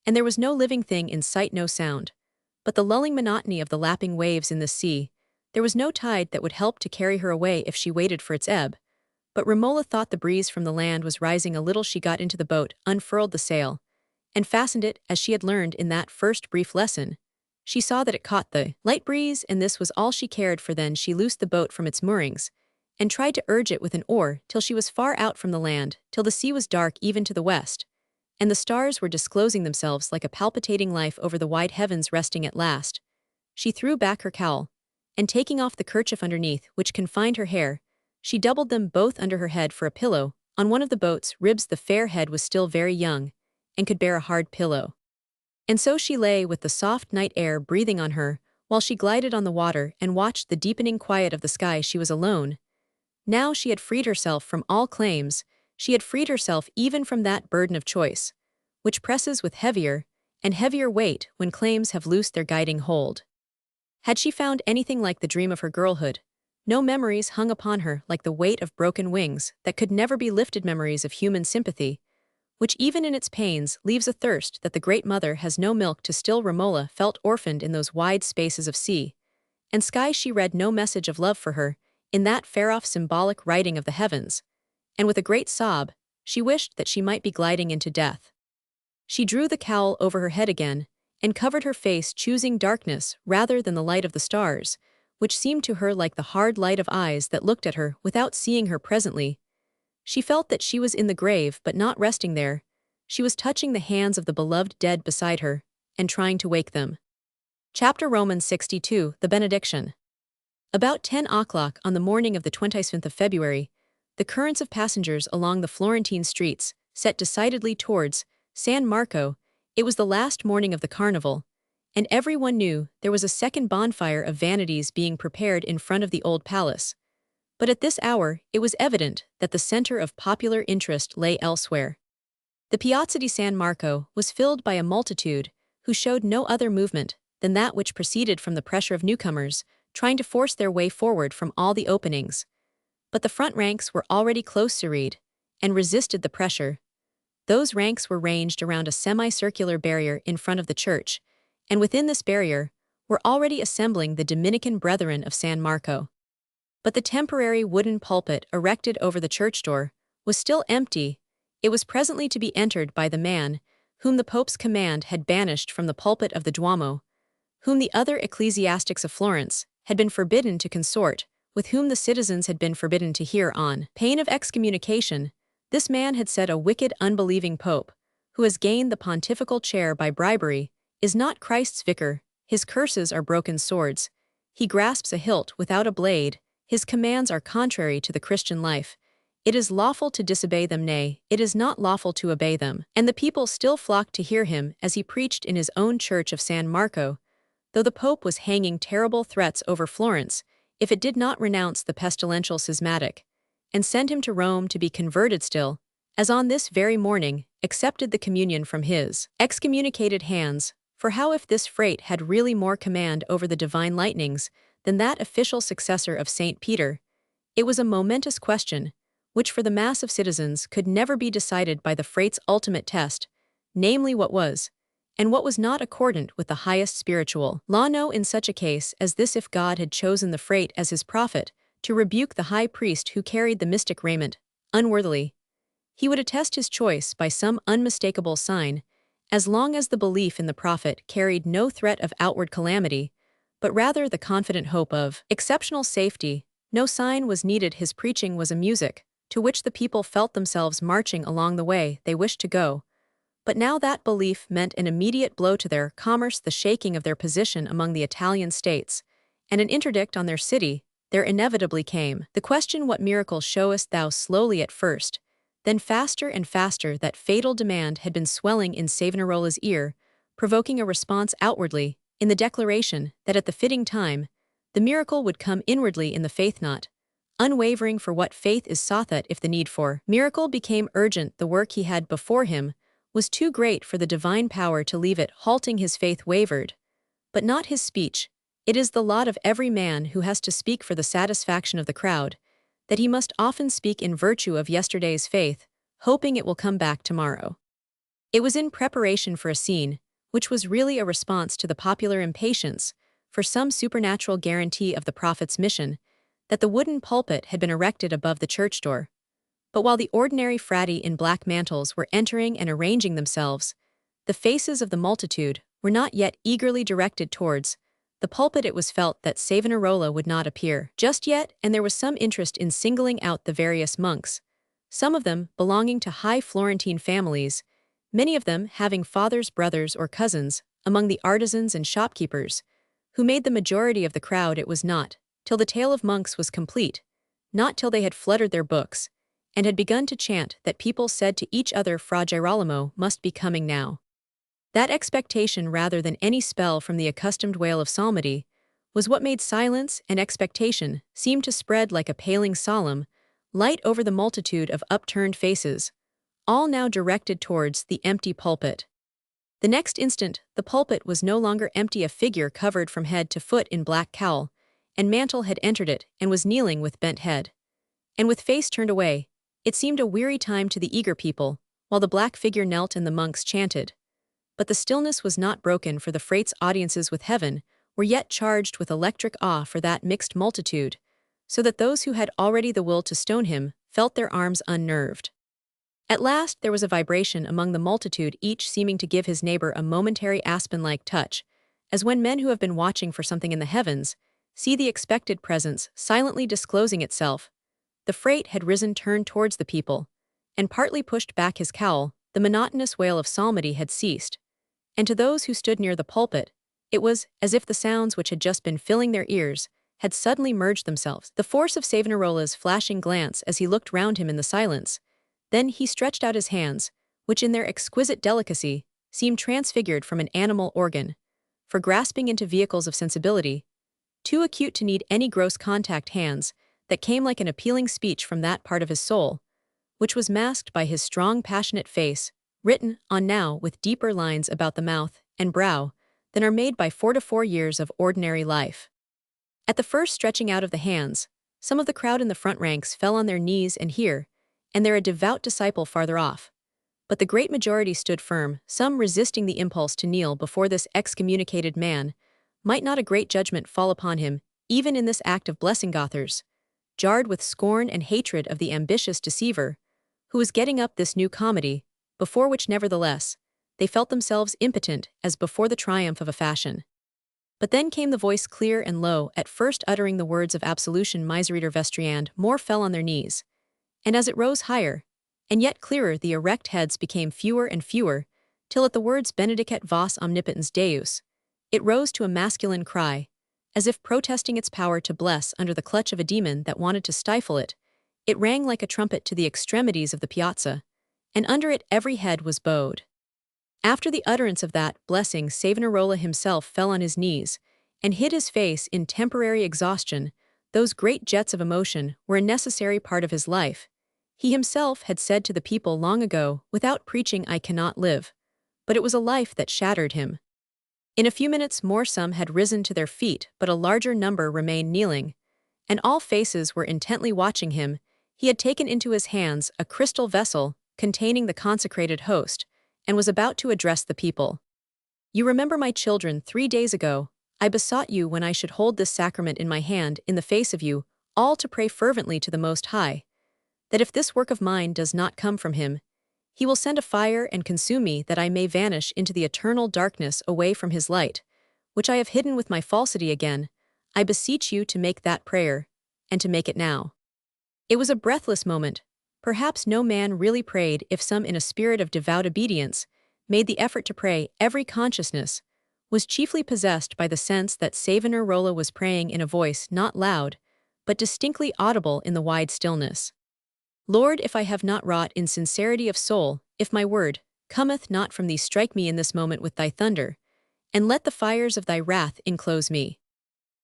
and there was no living thing in sight, no sound but the lulling monotony of the lapping waves in the sea. There was no tide that would help to carry her away if she waited for its ebb. But Romola thought the breeze from the land was rising a little. She got into the boat, unfurled the sail, and fastened it as she had learned in that first brief lesson. She saw that it caught the light breeze, and this was all she cared for. Then she loosed the boat from its moorings, and tried to urge it with an oar till she was far out from the land, till the sea was dark even to the west, and the stars were disclosing themselves like a palpitating life over the wide heavens. Resting at last, she threw back her cowl, and taking off the kerchief underneath which confined her hair, she doubled them both under her head for a pillow. On one of the boat's ribs the fair head was still very young, and could bear a hard pillow. And so she lay with the soft night air breathing on her, while she glided on the water and watched the deepening quiet of the sky. She was alone. Now she had freed herself from all claims. She had freed herself even from that burden of choice, which presses with heavier and heavier weight when claims have loosed their guiding hold. Had she found anything like the dream of her girlhood? No memories hung upon her like the weight of broken wings that could never be lifted, memories of human sympathy, which even in its pains leaves a thirst that the great mother has no milk to still. Romola felt orphaned in those wide spaces of sea and sky. She read no message of love for her in that far-off symbolic writing of the heavens, and with a great sob, she wished that she might be gliding into death. She drew the cowl over her head again, and covered her face, choosing darkness rather than the light of the stars, which seemed to her like the hard light of eyes that looked at her without seeing her. Presently, she felt that she was in the grave, but not resting there. She was touching the hands of the beloved dead beside her, and trying to wake them. Chapter Romans 62, the Benediction. About 10 o'clock on the morning of the 25th of February, the currents of passengers along the Florentine streets set decidedly towards San Marco. It was the last morning of the carnival, and everyone knew there was a second bonfire of vanities being prepared in front of the old palace. But at this hour it was evident that the center of popular interest lay elsewhere. The Piazza di San Marco was filled by a multitude who showed no other movement than that which proceeded from the pressure of newcomers trying to force their way forward from all the openings. But the front ranks were already close serried, and resisted the pressure. Those ranks were ranged around a semicircular barrier in front of the church, and within this barrier were already assembling the Dominican Brethren of San Marco. But the temporary wooden pulpit erected over the church door was still empty. It was presently to be entered by the man whom the Pope's command had banished from the pulpit of the Duomo, whom the other ecclesiastics of Florence had been forbidden to consort, with whom the citizens had been forbidden to hear on pain of excommunication. This man had said, a wicked, unbelieving pope, who has gained the pontifical chair by bribery, is not Christ's vicar. His curses are broken swords. He grasps a hilt without a blade. His commands are contrary to the Christian life. It is lawful to disobey them, nay, it is not lawful to obey them. And the people still flocked to hear him as he preached in his own church of San Marco, though the Pope was hanging terrible threats over Florence if it did not renounce the pestilential schismatic, and send him to Rome to be converted. Still, as on this very morning, accepted the communion from his excommunicated hands, for how if this freight had really more command over the divine lightnings than that official successor of St. Peter? It was a momentous question, which for the mass of citizens could never be decided by the freight's ultimate test, namely what was, and what was not accordant with the highest spiritual law. No, in such a case as this, if God had chosen the freight as his prophet, to rebuke the high priest who carried the mystic raiment, unworthily, he would attest his choice by some unmistakable sign, as long as the belief in the prophet carried no threat of outward calamity, but rather the confident hope of exceptional safety. No sign was needed. His preaching was a music, to which the people felt themselves marching along the way they wished to go. But now that belief meant an immediate blow to their commerce, the shaking of their position among the Italian states, and an interdict on their city. There inevitably came the question, what miracle showest thou? Slowly at first, then faster and faster. That fatal demand had been swelling in Savonarola's ear, provoking a response outwardly, in the declaration that at the fitting time, the miracle would come inwardly in the faith not unwavering, for what faith is sought that if the need for miracle became urgent, the work he had before him was too great for the divine power to leave it halting. His faith wavered, but not his speech. It is the lot of every man who has to speak for the satisfaction of the crowd, that he must often speak in virtue of yesterday's faith, hoping it will come back tomorrow. It was in preparation for a scene, which was really a response to the popular impatience for some supernatural guarantee of the prophet's mission, that the wooden pulpit had been erected above the church door. But while the ordinary frati in black mantles were entering and arranging themselves, the faces of the multitude were not yet eagerly directed towards the pulpit. It was felt that Savonarola would not appear just yet, and there was some interest in singling out the various monks, some of them belonging to high Florentine families, many of them having fathers, brothers, or cousins among the artisans and shopkeepers, who made the majority of the crowd. It was not till the tale of monks was complete, not till they had fluttered their books, and had begun to chant, that people said to each other, Fra Girolamo must be coming now. That expectation, rather than any spell from the accustomed wail of psalmody, was what made silence and expectation seem to spread like a paling solemn light over the multitude of upturned faces, all now directed towards the empty pulpit. The next instant, the pulpit was no longer empty. A figure covered from head to foot in black cowl and mantle had entered it and was kneeling with bent head, and with face turned away. It seemed a weary time to the eager people, while the black figure knelt and the monks chanted. But the stillness was not broken, for the freight's audiences with heaven were yet charged with electric awe for that mixed multitude, so that those who had already the will to stone him felt their arms unnerved. At last there was a vibration among the multitude, each seeming to give his neighbor a momentary aspen-like touch, as when men who have been watching for something in the heavens see the expected presence silently disclosing itself. The freight had risen, turned towards the people, and partly pushed back his cowl. The monotonous wail of psalmody had ceased, and to those who stood near the pulpit, it was as if the sounds which had just been filling their ears had suddenly merged themselves. The force of Savonarola's flashing glance as he looked round him in the silence, then he stretched out his hands, which in their exquisite delicacy seemed transfigured from an animal organ, for grasping into vehicles of sensibility, too acute to need any gross contact, hands that came like an appealing speech from that part of his soul, which was masked by his strong, passionate face, written on now with deeper lines about the mouth and brow than are made by 4 to 4 years of ordinary life. At the first stretching out of the hands, some of the crowd in the front ranks fell on their knees, and here and there a devout disciple farther off. But the great majority stood firm, some resisting the impulse to kneel before this excommunicated man. Might not a great judgment fall upon him, even in this act of blessing? Gothers, jarred with scorn and hatred of the ambitious deceiver, who was getting up this new comedy, before which nevertheless they felt themselves impotent as before the triumph of a fashion. But then came the voice, clear and low, at first uttering the words of absolution, Miserere vestri, and more fell on their knees. And as it rose higher, and yet clearer, the erect heads became fewer and fewer, till at the words Benedicat vos omnipotens Deus, it rose to a masculine cry, as if protesting its power to bless under the clutch of a demon that wanted to stifle it. It rang like a trumpet to the extremities of the piazza, and under it every head was bowed. After the utterance of that blessing, Savonarola himself fell on his knees and hid his face in temporary exhaustion. Those great jets of emotion were a necessary part of his life, He himself had said to the people long ago, "Without preaching I cannot live." But it was a life that shattered him. In a few minutes more some had risen to their feet, but a larger number remained kneeling, and all faces were intently watching him. He had taken into his hands a crystal vessel containing the consecrated host, and was about to address the people. "You remember, my children, 3 days ago, I besought you when I should hold this sacrament in my hand in the face of you, all to pray fervently to the Most High, that if this work of mine does not come from him, he will send a fire and consume me, that I may vanish into the eternal darkness away from his light, which I have hidden with my falsity again. I beseech you to make that prayer, and to make it now." It was a breathless moment. Perhaps no man really prayed if some, in a spirit of devout obedience, made the effort to pray. Every consciousness was chiefly possessed by the sense that Savonarola was praying in a voice not loud, but distinctly audible in the wide stillness. "Lord, if I have not wrought in sincerity of soul, if my word cometh not from thee, strike me in this moment with thy thunder, and let the fires of thy wrath enclose me."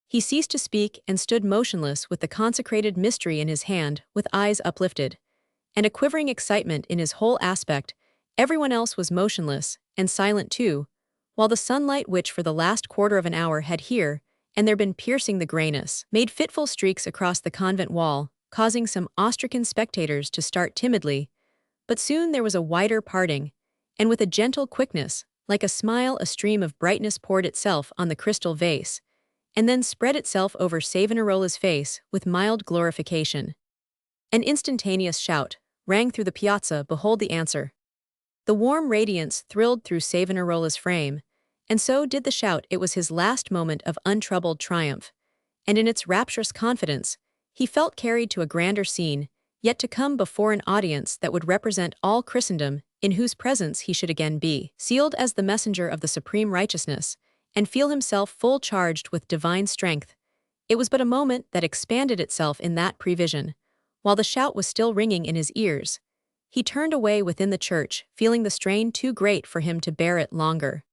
He ceased to speak and stood motionless with the consecrated mystery in his hand, with eyes uplifted, and a quivering excitement in his whole aspect. Everyone else was motionless, and silent too, while the sunlight, which for the last quarter of an hour had here and there been piercing the grayness, made fitful streaks across the convent wall, causing some awe-stricken spectators to start timidly. But soon there was a wider parting, and with a gentle quickness, like a smile, a stream of brightness poured itself on the crystal vase, and then spread itself over Savonarola's face with mild glorification. An instantaneous shout rang through the piazza. "Behold the answer." The warm radiance thrilled through Savonarola's frame, and so did the shout. It was his last moment of untroubled triumph, and in its rapturous confidence, he felt carried to a grander scene, yet to come before an audience that would represent all Christendom, in whose presence he should again be sealed as the messenger of the supreme righteousness, and feel himself full charged with divine strength. It was but a moment that expanded itself in that prevision. While the shout was still ringing in his ears, he turned away within the church, feeling the strain too great for him to bear it longer.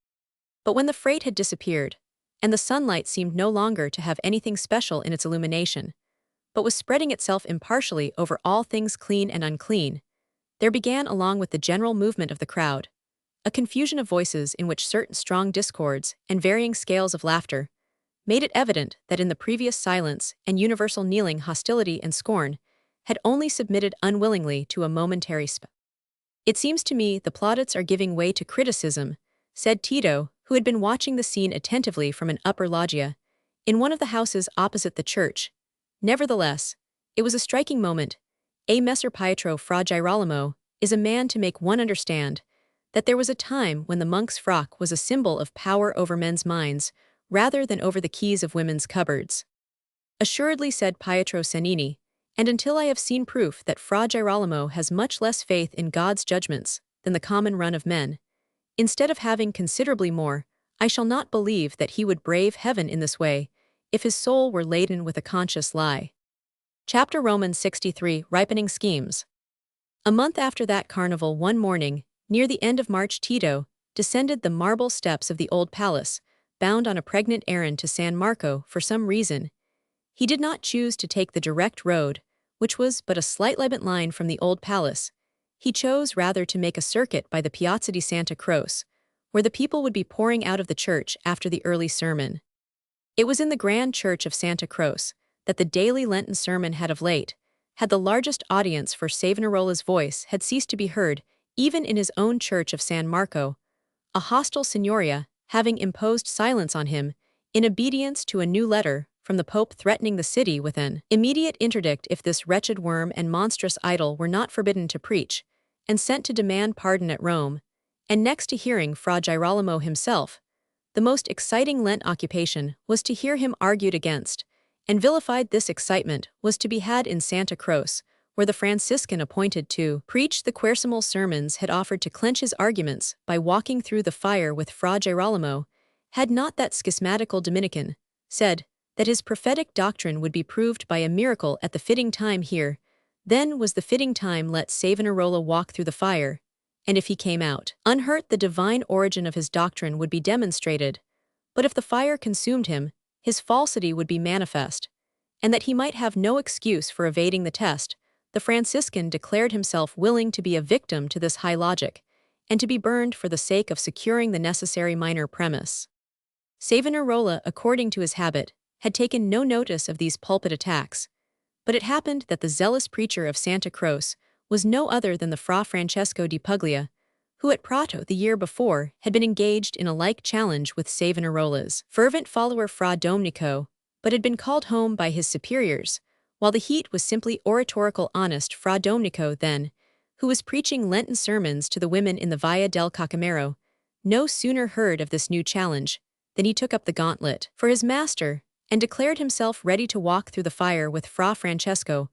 But when the freight had disappeared, and the sunlight seemed no longer to have anything special in its illumination, but was spreading itself impartially over all things clean and unclean, there began, along with the general movement of the crowd, a confusion of voices in which certain strong discords and varying scales of laughter made it evident that in the previous silence and universal kneeling, hostility and scorn had only submitted unwillingly to a momentary spell. "It seems to me the plaudits are giving way to criticism," said Tito, who had been watching the scene attentively from an upper loggia, in one of the houses opposite the church. Nevertheless, it was a striking moment. Messer Pietro Fra Girolamo is a man to make one understand that there was a time when the monk's frock was a symbol of power over men's minds, rather than over the keys of women's cupboards. "Assuredly," said Pietro Cennini, "and until I have seen proof that Fra Girolamo has much less faith in God's judgments than the common run of men, instead of having considerably more, I shall not believe that he would brave heaven in this way, if his soul were laden with a conscious lie." Chapter Romans 63, Ripening Schemes. A month after that carnival, one morning, near the end of March, Tito descended the marble steps of the old palace, bound on a pregnant errand to San Marco. For some reason, he did not choose to take the direct road, which was but a slight line from the old palace. He chose rather to make a circuit by the Piazza di Santa Croce, where the people would be pouring out of the church after the early sermon. It was in the grand church of Santa Croce that the daily Lenten sermon had of late had the largest audience, for Savonarola's voice had ceased to be heard even in his own church of San Marco, a hostile signoria having imposed silence on him in obedience to a new letter from the Pope threatening the city with an immediate interdict if this wretched worm and monstrous idol were not forbidden to preach, and sent to demand pardon at Rome. And next to hearing Fra Girolamo himself, the most exciting Lent occupation was to hear him argued against, and vilified. This excitement was to be had in Santa Croce, where the Franciscan appointed to preach the Quaresimal sermons had offered to clench his arguments by walking through the fire with Fra Girolamo, had not that schismatical Dominican said that his prophetic doctrine would be proved by a miracle at the fitting time. Here, then, was the fitting time. Let Savonarola walk through the fire, and if he came out unhurt, the divine origin of his doctrine would be demonstrated. But if the fire consumed him, his falsity would be manifest, and that he might have no excuse for evading the test, the Franciscan declared himself willing to be a victim to this high logic, and to be burned for the sake of securing the necessary minor premise. Savonarola, according to his habit, had taken no notice of these pulpit attacks, but it happened that the zealous preacher of Santa Croce was no other than the Fra Francesco di Puglia, who at Prato the year before had been engaged in a like challenge with Savonarola's fervent follower Fra Domenico, but had been called home by his superiors, while the heat was simply oratorical honest Fra Domenico then, who was preaching Lenten sermons to the women in the Via del Cacamero, no sooner heard of this new challenge than he took up the gauntlet for his master and declared himself ready to walk through the fire with Fra Francesco.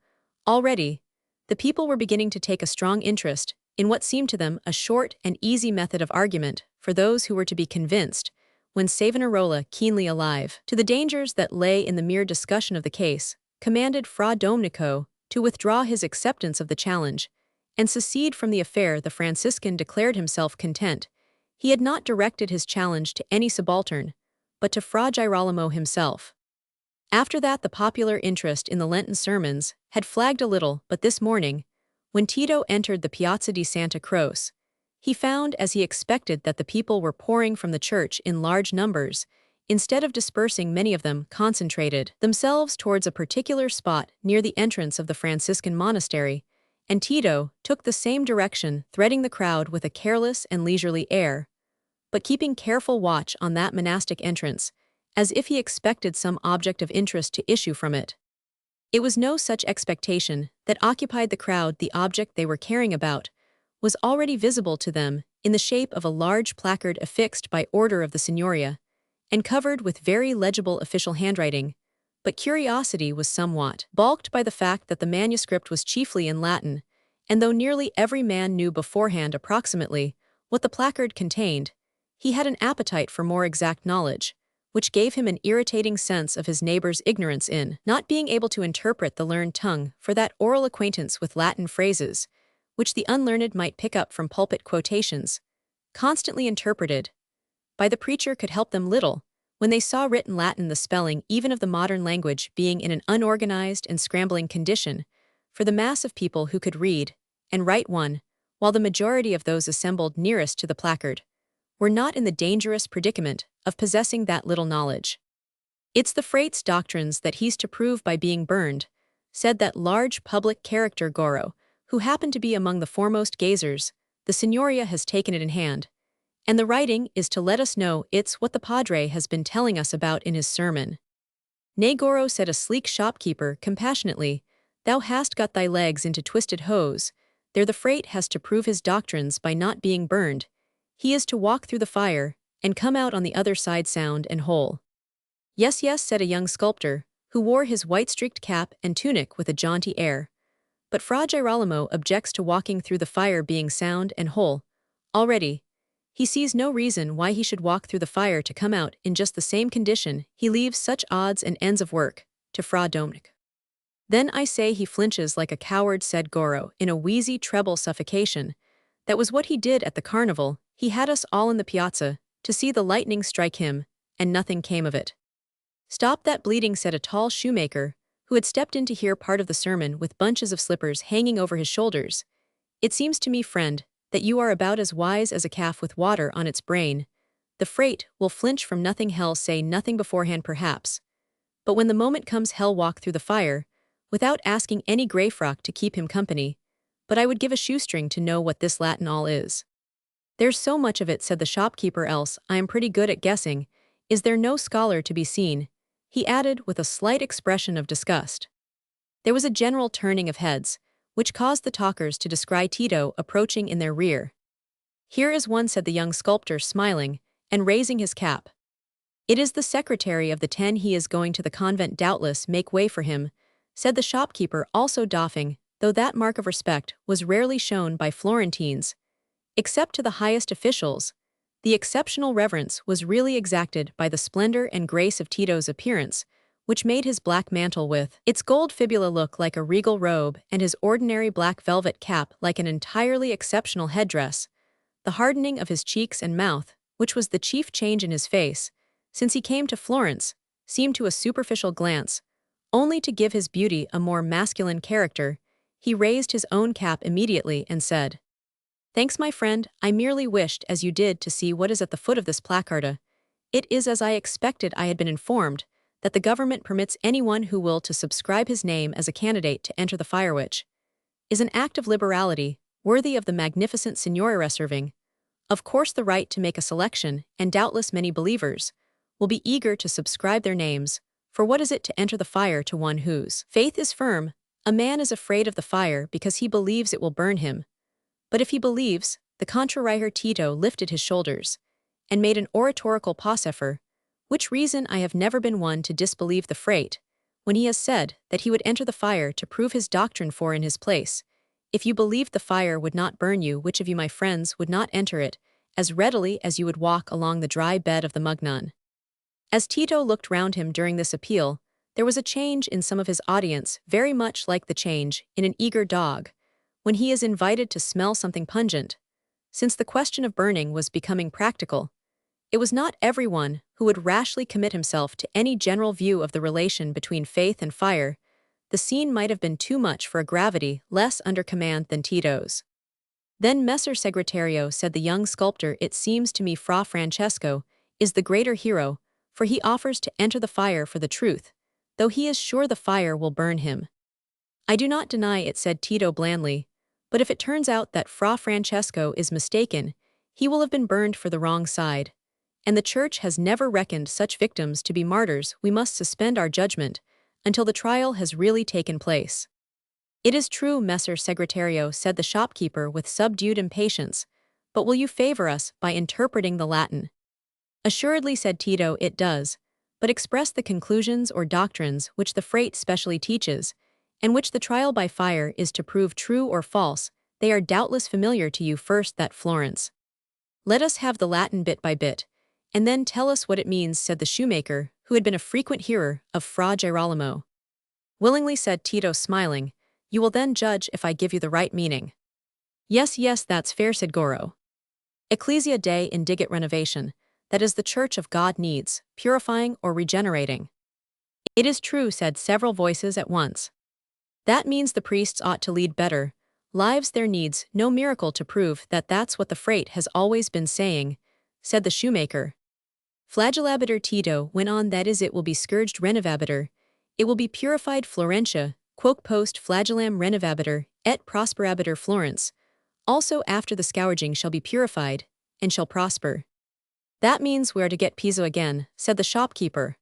Already, the people were beginning to take a strong interest in what seemed to them a short and easy method of argument for those who were to be convinced, when Savonarola, keenly alive to the dangers that lay in the mere discussion of the case, commanded Fra Domenico to withdraw his acceptance of the challenge and secede from the affair. The Franciscan declared himself content. He had not directed his challenge to any subaltern, but to Fra Girolamo himself. After that, the popular interest in the Lenten sermons had flagged a little, but this morning, when Tito entered the Piazza di Santa Croce, he found, as he expected, that the people were pouring from the church in large numbers. Instead of dispersing, many of them concentrated themselves towards a particular spot near the entrance of the Franciscan monastery, and Tito took the same direction, threading the crowd with a careless and leisurely air, but keeping careful watch on that monastic entrance, as if he expected some object of interest to issue from it. It was no such expectation that occupied the crowd. The object they were caring about was already visible to them in the shape of a large placard affixed by order of the Signoria, and covered with very legible official handwriting, but curiosity was somewhat balked by the fact that the manuscript was chiefly in Latin, and though nearly every man knew beforehand approximately what the placard contained, he had an appetite for more exact knowledge, which gave him an irritating sense of his neighbor's ignorance in not being able to interpret the learned tongue for that oral acquaintance with Latin phrases, which the unlearned might pick up from pulpit quotations, constantly interpreted by the preacher, could help them little when they saw written Latin, the spelling even of the modern language being in an unorganized and scrambling condition for the mass of people who could read and write one, while the majority of those assembled nearest to the placard were not in the dangerous predicament of possessing that little knowledge. "It's the Frate's doctrines that he's to prove by being burned," said that large public character Goro, who happened to be among the foremost gazers. "The Signoria has taken it in hand, and the writing is to let us know it's what the Padre has been telling us about in his sermon." "Nay, Goro," said a sleek shopkeeper compassionately, "thou hast got thy legs into twisted hose. There the Frate has to prove his doctrines by not being burned. He is to walk through the fire and come out on the other side sound and whole." "Yes, yes," said a young sculptor, who wore his white-streaked cap and tunic with a jaunty air. "But Fra Girolamo objects to walking through the fire being sound and whole. Already, he sees no reason why he should walk through the fire to come out in just the same condition. He leaves such odds and ends of work to Fra Domenico." "Then I say he flinches like a coward," said Goro, in a wheezy treble suffocation. "That was what he did at the carnival. He had us all in the piazza to see the lightning strike him, and nothing came of it." "Stop that bleeding," said a tall shoemaker, who had stepped in to hear part of the sermon with bunches of slippers hanging over his shoulders. "It seems to me, friend, that you are about as wise as a calf with water on its brain. The Frate will flinch from nothing. Hell say nothing beforehand perhaps, but when the moment comes hell walk through the fire, without asking any grey frock to keep him company. But I would give a shoestring to know what this Latin all is." "There's so much of it," said the shopkeeper, "else I am pretty good at guessing. Is there no scholar to be seen?" he added with a slight expression of disgust. There was a general turning of heads, which caused the talkers to descry Tito approaching in their rear. "Here is one," said the young sculptor, smiling and raising his cap. "It is the secretary of the 10. He is going to the convent. Doubtless make way for him," said the shopkeeper, also doffing, though that mark of respect was rarely shown by Florentines, except to the highest officials. The exceptional reverence was really exacted by the splendor and grace of Tito's appearance, which made his black mantle with its gold fibula look like a regal robe and his ordinary black velvet cap like an entirely exceptional headdress. The hardening of his cheeks and mouth, which was the chief change in his face since he came to Florence, seemed to a superficial glance only to give his beauty a more masculine character. He raised his own cap immediately and said, "Thanks, my friend, I merely wished, as you did, to see what is at the foot of this placard. It is as I expected. I had been informed that the government permits anyone who will to subscribe his name as a candidate to enter the fire, which is an act of liberality, worthy of the magnificent Signora reserving, of course, the right to make a selection, and doubtless many believers will be eager to subscribe their names, for what is it to enter the fire to one whose faith is firm? A man is afraid of the fire because he believes it will burn him. But if he believes, the contrarier Tito lifted his shoulders and made an oratorical pausefer, which reason I have never been one to disbelieve the freight, when he has said that he would enter the fire to prove his doctrine. For in his place, if you believed the fire would not burn you, which of you, my friends, would not enter it as readily as you would walk along the dry bed of the Mugnon?" As Tito looked round him during this appeal, there was a change in some of his audience, very much like the change in an eager dog when he is invited to smell something pungent. Since the question of burning was becoming practical, it was not everyone who would rashly commit himself to any general view of the relation between faith and fire. The scene might have been too much for a gravity less under command than Tito's. "Then, Messer Segretario," said the young sculptor, "it seems to me Fra Francesco is the greater hero, for he offers to enter the fire for the truth, though he is sure the fire will burn him." "I do not deny it," said Tito blandly, "but if it turns out that Fra Francesco is mistaken, he will have been burned for the wrong side. And the Church has never reckoned such victims to be martyrs. We must suspend our judgment until the trial has really taken place." "It is true, Messer Segretario," said the shopkeeper with subdued impatience, "but will you favor us by interpreting the Latin?" "Assuredly," said Tito, "it does, but express the conclusions or doctrines which the Frate specially teaches, and which the trial by fire is to prove true or false. They are doubtless familiar to you. First, that Florence. Let us have the Latin bit by bit, and then tell us what it means," said the shoemaker, who had been a frequent hearer of Fra Girolamo. "Willingly," said Tito, smiling. "You will then judge if I give you the right meaning." Yes, that's fair," said Goro. "Ecclesia Dei indiget renovation, that is, the Church of God needs purifying or regenerating." "It is true," said several voices at once. "That means the priests ought to lead better lives. There needs no miracle to prove that. That's what the Frate has always been saying," said the shoemaker. "Flagellabitur," Tito went on, "that is, it will be scourged. Renovabitur, it will be purified. Florentia, quoque post flagellam renovabitur, et prosperabitur. Florence, also after the scourging, shall be purified, and shall prosper." "That means we are to get Pisa again," said the shopkeeper.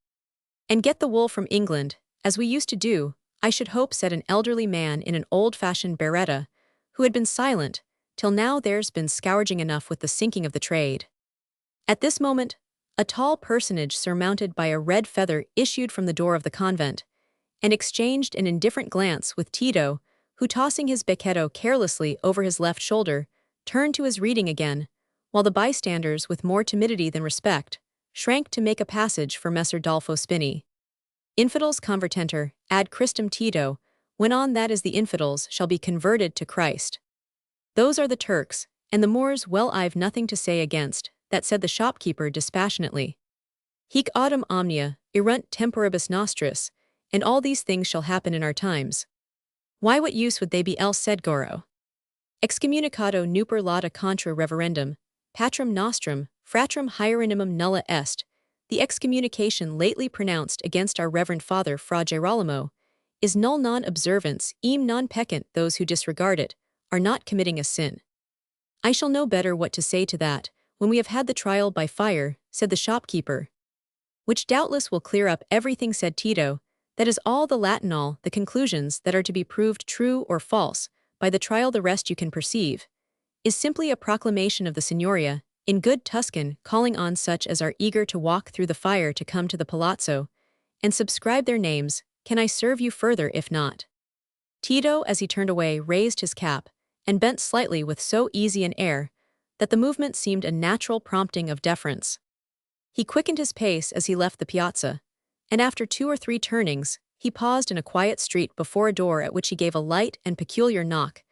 "And get the wool from England, as we used to do, I should hope," said an elderly man in an old-fashioned berretta, who had been silent till now. "There's been scourging enough with the sinking of the trade." At this moment, a tall personage surmounted by a red feather issued from the door of the convent, and exchanged an indifferent glance with Tito, who, tossing his becchetto carelessly over his left shoulder, turned to his reading again, while the bystanders, with more timidity than respect, shrank to make a passage for Messer Dolfo Spini. "Infidels convertenter, ad Christum," Tito went on, "that is, the infidels shall be converted to Christ. Those are the Turks, and the Moors. Well, I've nothing to say against that," said the shopkeeper dispassionately. "Hic autem omnia, erunt temporibus nostris, and all these things shall happen in our times." "Why, what use would they be else?" said Goro. "Excommunicado nuper lauda contra reverendum, patrum nostrum, fratrum hieronymum nulla est." The excommunication lately pronounced against our reverend father Fra Girolamo is null non observance, eam non peccant. Those who disregard it are not committing a sin. "I shall know better what to say to that when we have had the trial by fire," said the shopkeeper. "Which doubtless will clear up everything," said Tito. "That is all the Latin, all the conclusions that are to be proved true or false by the trial. The rest, you can perceive, is simply a proclamation of the Signoria, in good Tuscan, calling on such as are eager to walk through the fire to come to the palazzo and subscribe their names. Can I serve you further? If not?" Tito, as he turned away, raised his cap and bent slightly with so easy an air that the movement seemed a natural prompting of deference. He quickened his pace as he left the piazza, and after 2 or 3 turnings, he paused in a quiet street before a door at which he gave a light and peculiar knock.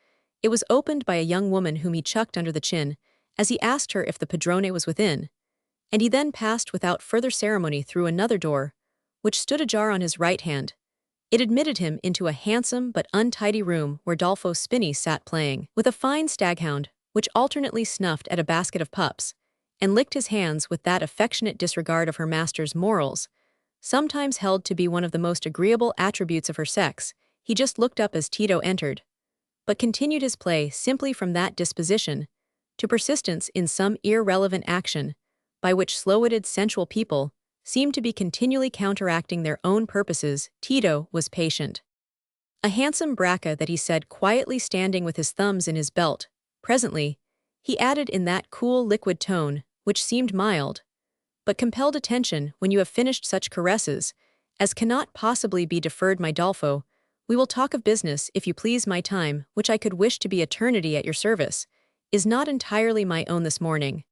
It was opened by a young woman whom he chucked under the chin as he asked her if the padrone was within, and he then passed without further ceremony through another door, which stood ajar on his right hand. It admitted him into a handsome but untidy room where Dolfo Spini sat playing with a fine staghound, which alternately snuffed at a basket of pups, and licked his hands with that affectionate disregard of her master's morals, sometimes held to be one of the most agreeable attributes of her sex. He just looked up as Tito entered, but continued his play simply from that disposition to persistence in some irrelevant action, by which slow-witted sensual people seemed to be continually counteracting their own purposes. Tito was patient. A handsome bracca that he said quietly standing with his thumbs in his belt. Presently, he added in that cool liquid tone, which seemed mild, but compelled attention when you have finished such caresses as cannot possibly be deferred, my Dolfo. We will talk of business, if you please. My time, which I could wish to be eternity at your service, is not entirely my own this morning.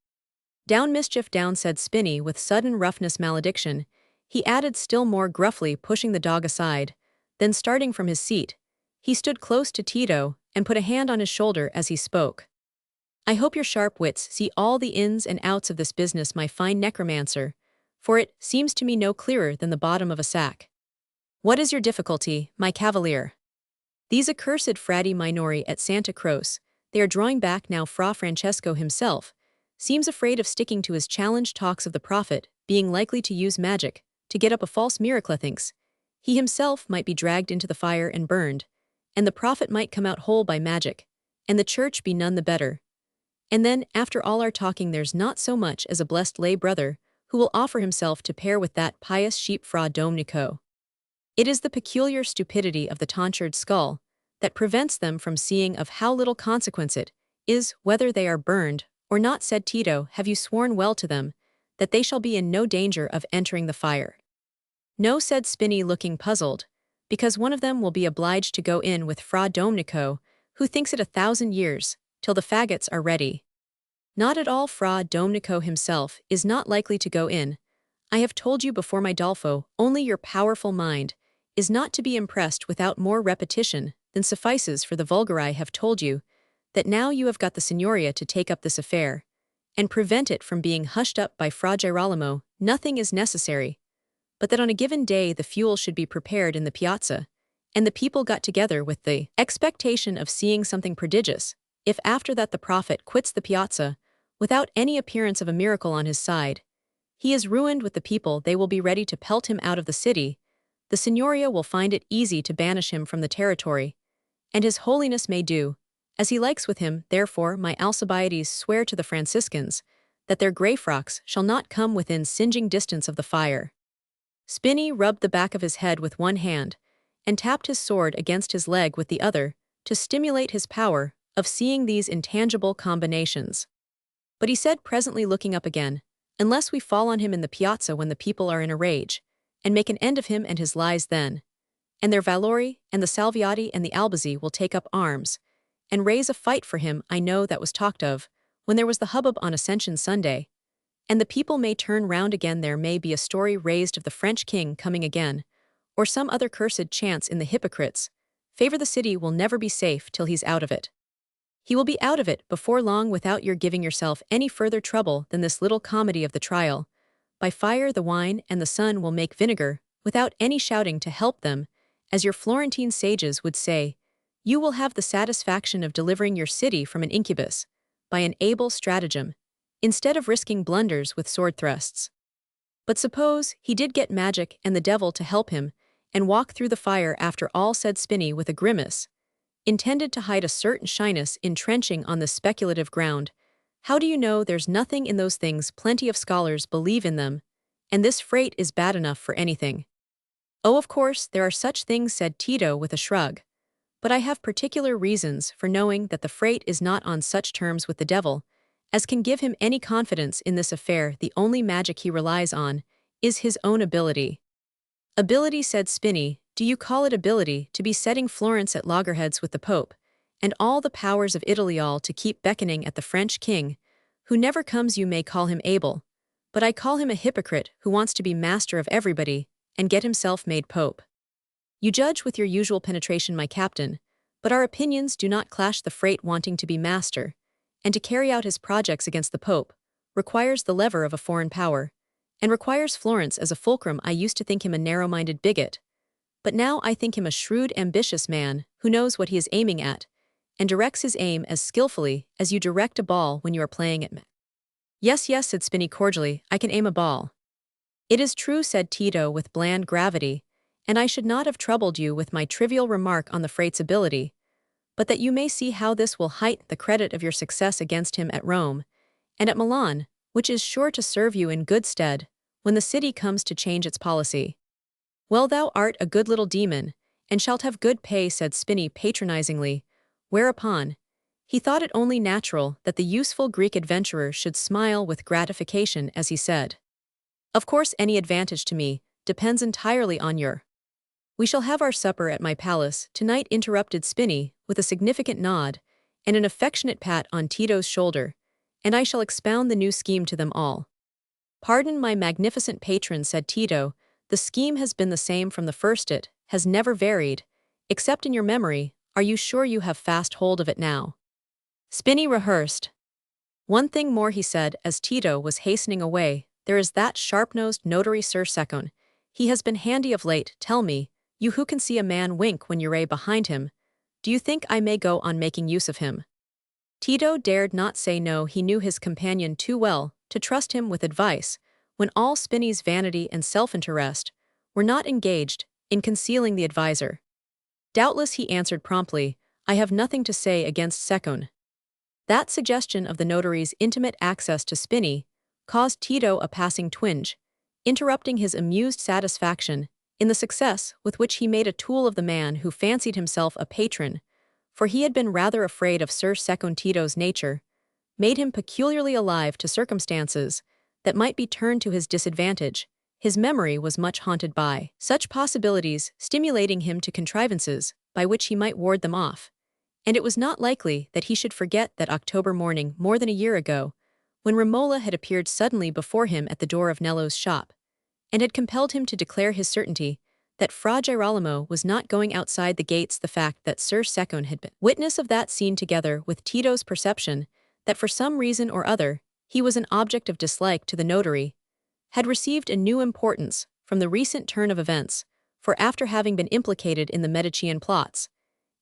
Down, mischief down, said Spini with sudden roughness. Malediction, he added still more gruffly, pushing the dog aside. Then starting from his seat, he stood close to Tito and put a hand on his shoulder as he spoke. I hope your sharp wits see all the ins and outs of this business, my fine necromancer, for it seems to me no clearer than the bottom of a sack. What is your difficulty, my cavalier? These accursed frati minori at Santa Croce, they are drawing back now. Fra Francesco himself seems afraid of sticking to his challenge. Talks of the prophet being likely to use magic to get up a false miracle. Thinks he himself might be dragged into the fire and burned, and the prophet might come out whole by magic, and the church be none the better. And then, after all our talking, there's not so much as a blessed lay brother who will offer himself to pair with that pious sheep Fra Domenico. It is the peculiar stupidity of the tonsured skull that prevents them from seeing of how little consequence it is whether they are burned or not, said Tito. Have you sworn well to them that they shall be in no danger of entering the fire? No, said Spini, looking puzzled, because one of them will be obliged to go in with Fra Domenico, who thinks it 1,000 years till the faggots are ready. Not at all. Fra Domenico himself is not likely to go in. I have told you before, my Dolfo, only your powerful mind is not to be impressed without more repetition than suffices for the vulgar. I have told you that now you have got the Signoria to take up this affair and prevent it from being hushed up by Fra Girolamo. Nothing is necessary, but that on a given day the fuel should be prepared in the piazza, and the people got together with the expectation of seeing something prodigious. If after that the prophet quits the piazza without any appearance of a miracle on his side, he is ruined with the people. They will be ready to pelt him out of the city. The Signoria will find it easy to banish him from the territory, and his holiness may do as he likes with him. Therefore my Alcibiades swear to the Franciscans that their grey frocks shall not come within singeing distance of the fire. Spini rubbed the back of his head with one hand and tapped his sword against his leg with the other to stimulate his power of seeing these intangible combinations. But he said presently, looking up again, unless we fall on him in the piazza when the people are in a rage, and make an end of him and his lies then, and their Valori and the Salviati and the Albizzi will take up arms and raise a fight for him. I know that was talked of when there was the hubbub on Ascension Sunday, and the people may turn round again. There may be a story raised of the French king coming again, or some other cursed chance in the hypocrites' favor. The city will never be safe till he's out of it. He will be out of it before long without your giving yourself any further trouble than this little comedy of the trial. By fire the wine and the sun will make vinegar, without any shouting to help them. As your Florentine sages would say, you will have the satisfaction of delivering your city from an incubus, by an able stratagem, instead of risking blunders with sword thrusts. But suppose he did get magic and the devil to help him, and walk through the fire after all, said Spini with a grimace, intended to hide a certain shyness in trenching on this speculative ground. How do you know? There's nothing in those things. Plenty of scholars believe in them, and this freight is bad enough for anything. Oh, of course, there are such things, said Tito with a shrug. But I have particular reasons for knowing that the freight is not on such terms with the devil as can give him any confidence in this affair. The only magic he relies on is his own ability. Ability, said Spini. Do you call it ability to be setting Florence at loggerheads with the Pope, and all the powers of Italy all to keep beckoning at the French king, who never comes? You may call him able, but I call him a hypocrite who wants to be master of everybody and get himself made Pope. You judge with your usual penetration, my captain, but our opinions do not clash. The freight wanting to be master, and to carry out his projects against the Pope, requires the lever of a foreign power, and requires Florence as a fulcrum. I used to think him a narrow-minded bigot, But now I think him a shrewd, ambitious man who knows what he is aiming at, and directs his aim as skillfully as you direct a ball when you are playing it. Yes, yes, said Spinney cordially, I can aim a ball. It is true, said Tito with bland gravity, and I should not have troubled you with my trivial remark on the frate's ability, but that you may see how this will heighten the credit of your success against him at Rome, and at Milan, which is sure to serve you in good stead, when the city comes to change its policy. Well, thou art a good little demon, and shalt have good pay, said Spinney patronizingly, whereupon he thought it only natural that the useful Greek adventurer should smile with gratification as he said, Of course any advantage to me depends entirely on your— We shall have our supper at my palace tonight, interrupted Spinney with a significant nod and an affectionate pat on Tito's shoulder, and I shall expound the new scheme to them all. Pardon my magnificent patron, said Tito, the scheme has been the same from the first, it has never varied, except in your memory. Are you sure you have fast hold of it now? Spinney rehearsed. One thing more, he said as Tito was hastening away, there is that sharp-nosed notary Sir Secon. He has been handy of late, tell me, you who can see a man wink when you're behind him, do you think I may go on making use of him? Tito dared not say no, he knew his companion too well to trust him with advice, when all Spinney's vanity and self-interest were not engaged in concealing the adviser. Doubtless, he answered promptly, I have nothing to say against Secon. That suggestion of the notary's intimate access to Spinney caused Tito a passing twinge, interrupting his amused satisfaction in the success with which he made a tool of the man who fancied himself a patron, for he had been rather afraid of Sir Secon. Tito's nature made him peculiarly alive to circumstances that might be turned to his disadvantage. His memory was much haunted by such possibilities, stimulating him to contrivances by which he might ward them off, and it was not likely that he should forget that October morning more than a year ago, when Romola had appeared suddenly before him at the door of Nello's shop, and had compelled him to declare his certainty that Fra Girolamo was not going outside the gates. The fact that Sir Secon had been witness of that scene, together with Tito's perception that for some reason or other he was an object of dislike to the notary, had received a new importance from the recent turn of events, for after having been implicated in the Medicean plots,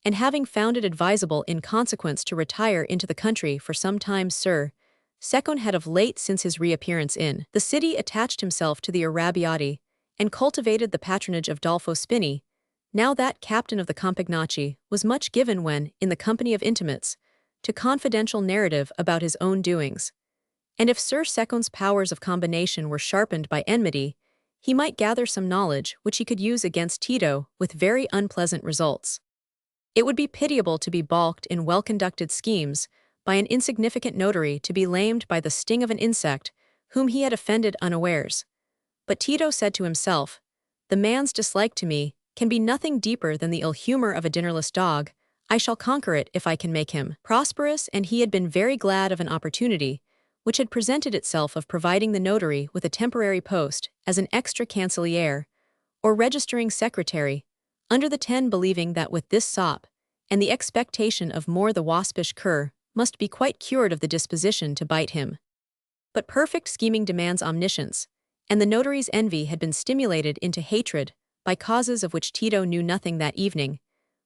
and having found it advisable in consequence to retire into the country for some time, Sir Secon had of late, since his reappearance in the city, attached himself to the Arrabbiati and cultivated the patronage of Dolfo Spinney. Now that captain of the Compagnacci was much given, when in the company of intimates, to confidential narrative about his own doings, and if Sir Secon's powers of combination were sharpened by enmity, he might gather some knowledge which he could use against Tito with very unpleasant results. It would be pitiable to be balked in well-conducted schemes by an insignificant notary, to be lamed by the sting of an insect whom he had offended unawares. But Tito said to himself, the man's dislike to me can be nothing deeper than the ill humor of a dinnerless dog. I shall conquer it if I can make him prosperous, and he had been very glad of an opportunity which had presented itself of providing the notary with a temporary post as an extra cancelliere, or registering secretary, under the 10, believing that with this sop, and the expectation of more, the waspish cur must be quite cured of the disposition to bite him. But perfect scheming demands omniscience, and the notary's envy had been stimulated into hatred by causes of which Tito knew nothing. That evening,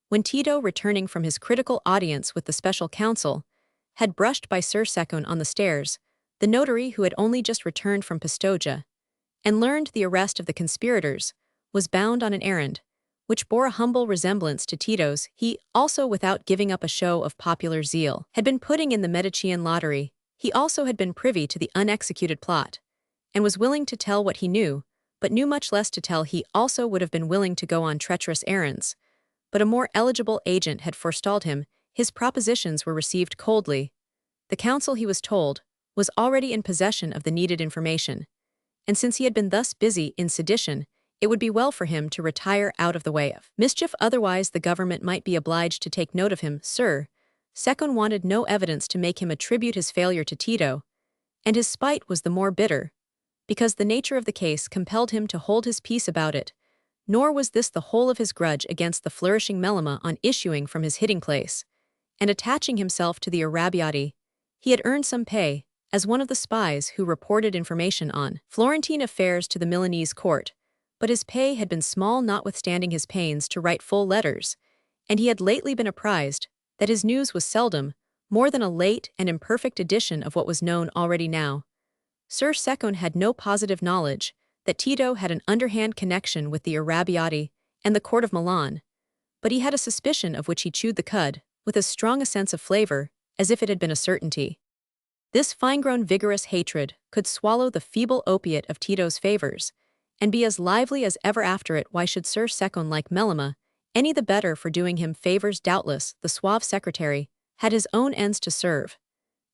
when Tito, returning from his critical audience with the special counsel, had brushed by Sir Secon on the stairs, the notary, who had only just returned from Pistoia, and learned the arrest of the conspirators, was bound on an errand which bore a humble resemblance to Tito's. He also, without giving up a show of popular zeal, had been putting in the Medicean lottery. He also had been privy to the unexecuted plot, and was willing to tell what he knew, but knew much less to tell. He also would have been willing to go on treacherous errands, but a more eligible agent had forestalled him. His propositions were received coldly. The counsel, he was told, was already in possession of the needed information, and since he had been thus busy in sedition, it would be well for him to retire out of the way of mischief, otherwise the government might be obliged to take note of him. Sir Secon wanted no evidence to make him attribute his failure to Tito, and his spite was the more bitter, because the nature of the case compelled him to hold his peace about it, nor was this the whole of his grudge against the flourishing Melema. On issuing from his hiding place, and attaching himself to the Arrabbiati, he had earned some pay, as one of the spies who reported information on Florentine affairs to the Milanese court, but his pay had been small notwithstanding his pains to write full letters, and he had lately been apprised that his news was seldom more than a late and imperfect edition of what was known already now. Sir Secon had no positive knowledge that Tito had an underhand connection with the Arrabbiati and the court of Milan, but he had a suspicion of which he chewed the cud with as strong a sense of flavor as if it had been a certainty. This fine-grown vigorous hatred could swallow the feeble opiate of Tito's favors, and be as lively as ever after it. Why should Sir Secon like Melema any the better for doing him favors? Doubtless the suave secretary had his own ends to serve,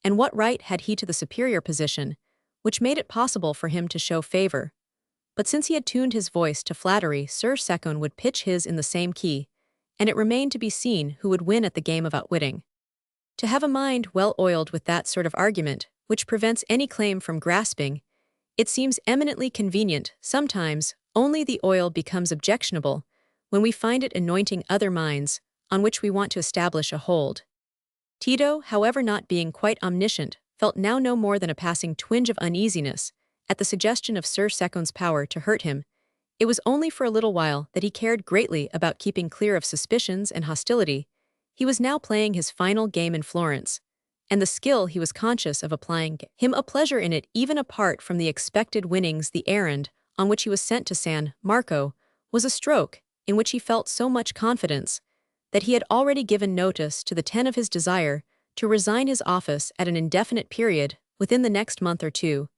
and what right had he to the superior position, which made it possible for him to show favor? But since he had tuned his voice to flattery, Sir Secon would pitch his in the same key, and it remained to be seen who would win at the game of outwitting. To have a mind well oiled with that sort of argument, which prevents any claim from grasping, it seems eminently convenient. Sometimes only the oil becomes objectionable when we find it anointing other minds on which we want to establish a hold. Tito, however, not being quite omniscient, felt now no more than a passing twinge of uneasiness at the suggestion of Sir Secon's power to hurt him. It was only for a little while that he cared greatly about keeping clear of suspicions and hostility. He was now playing his final game in Florence, and the skill he was conscious of applying gave him a pleasure in it even apart from the expected winnings. The errand on which he was sent to San Marco was a stroke in which he felt so much confidence that he had already given notice to the 10 of his desire to resign his office at an indefinite period within the next month or two,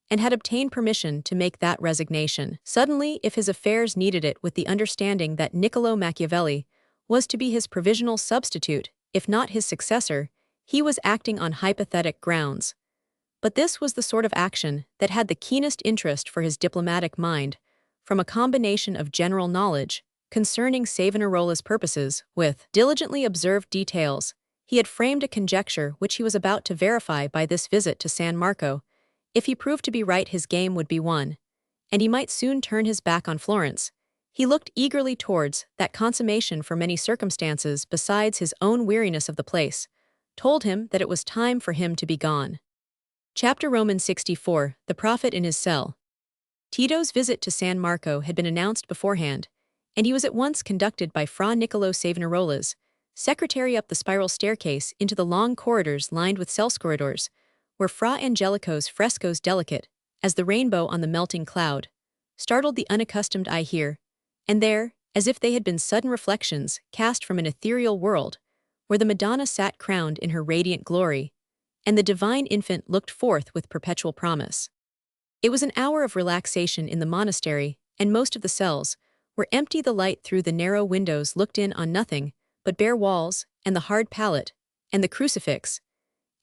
and had obtained permission to make that resignation suddenly if his affairs needed it, with the understanding that Niccolo Machiavelli was to be his provisional substitute, if not his successor. He was acting on hypothetic grounds. But this was the sort of action that had the keenest interest for his diplomatic mind, from a combination of general knowledge concerning Savonarola's purposes with diligently observed details. He had framed a conjecture which he was about to verify by this visit to San Marco. If he proved to be right, his game would be won, and he might soon turn his back on Florence. He looked eagerly towards that consummation, for many circumstances besides his own weariness of the place told him that it was time for him to be gone. Chapter Roman 64, The Prophet in His Cell. Tito's visit to San Marco had been announced beforehand, and he was at once conducted by Fra Niccolo Savonarola's secretary up the spiral staircase into the long corridors lined with cell corridors, where Fra Angelico's frescoes, delicate as the rainbow on the melting cloud, startled the unaccustomed eye here and there, as if they had been sudden reflections cast from an ethereal world, where the Madonna sat crowned in her radiant glory, and the divine infant looked forth with perpetual promise. It was an hour of relaxation in the monastery, and most of the cells were empty. The light through the narrow windows looked in on nothing but bare walls and the hard pallet and the crucifix,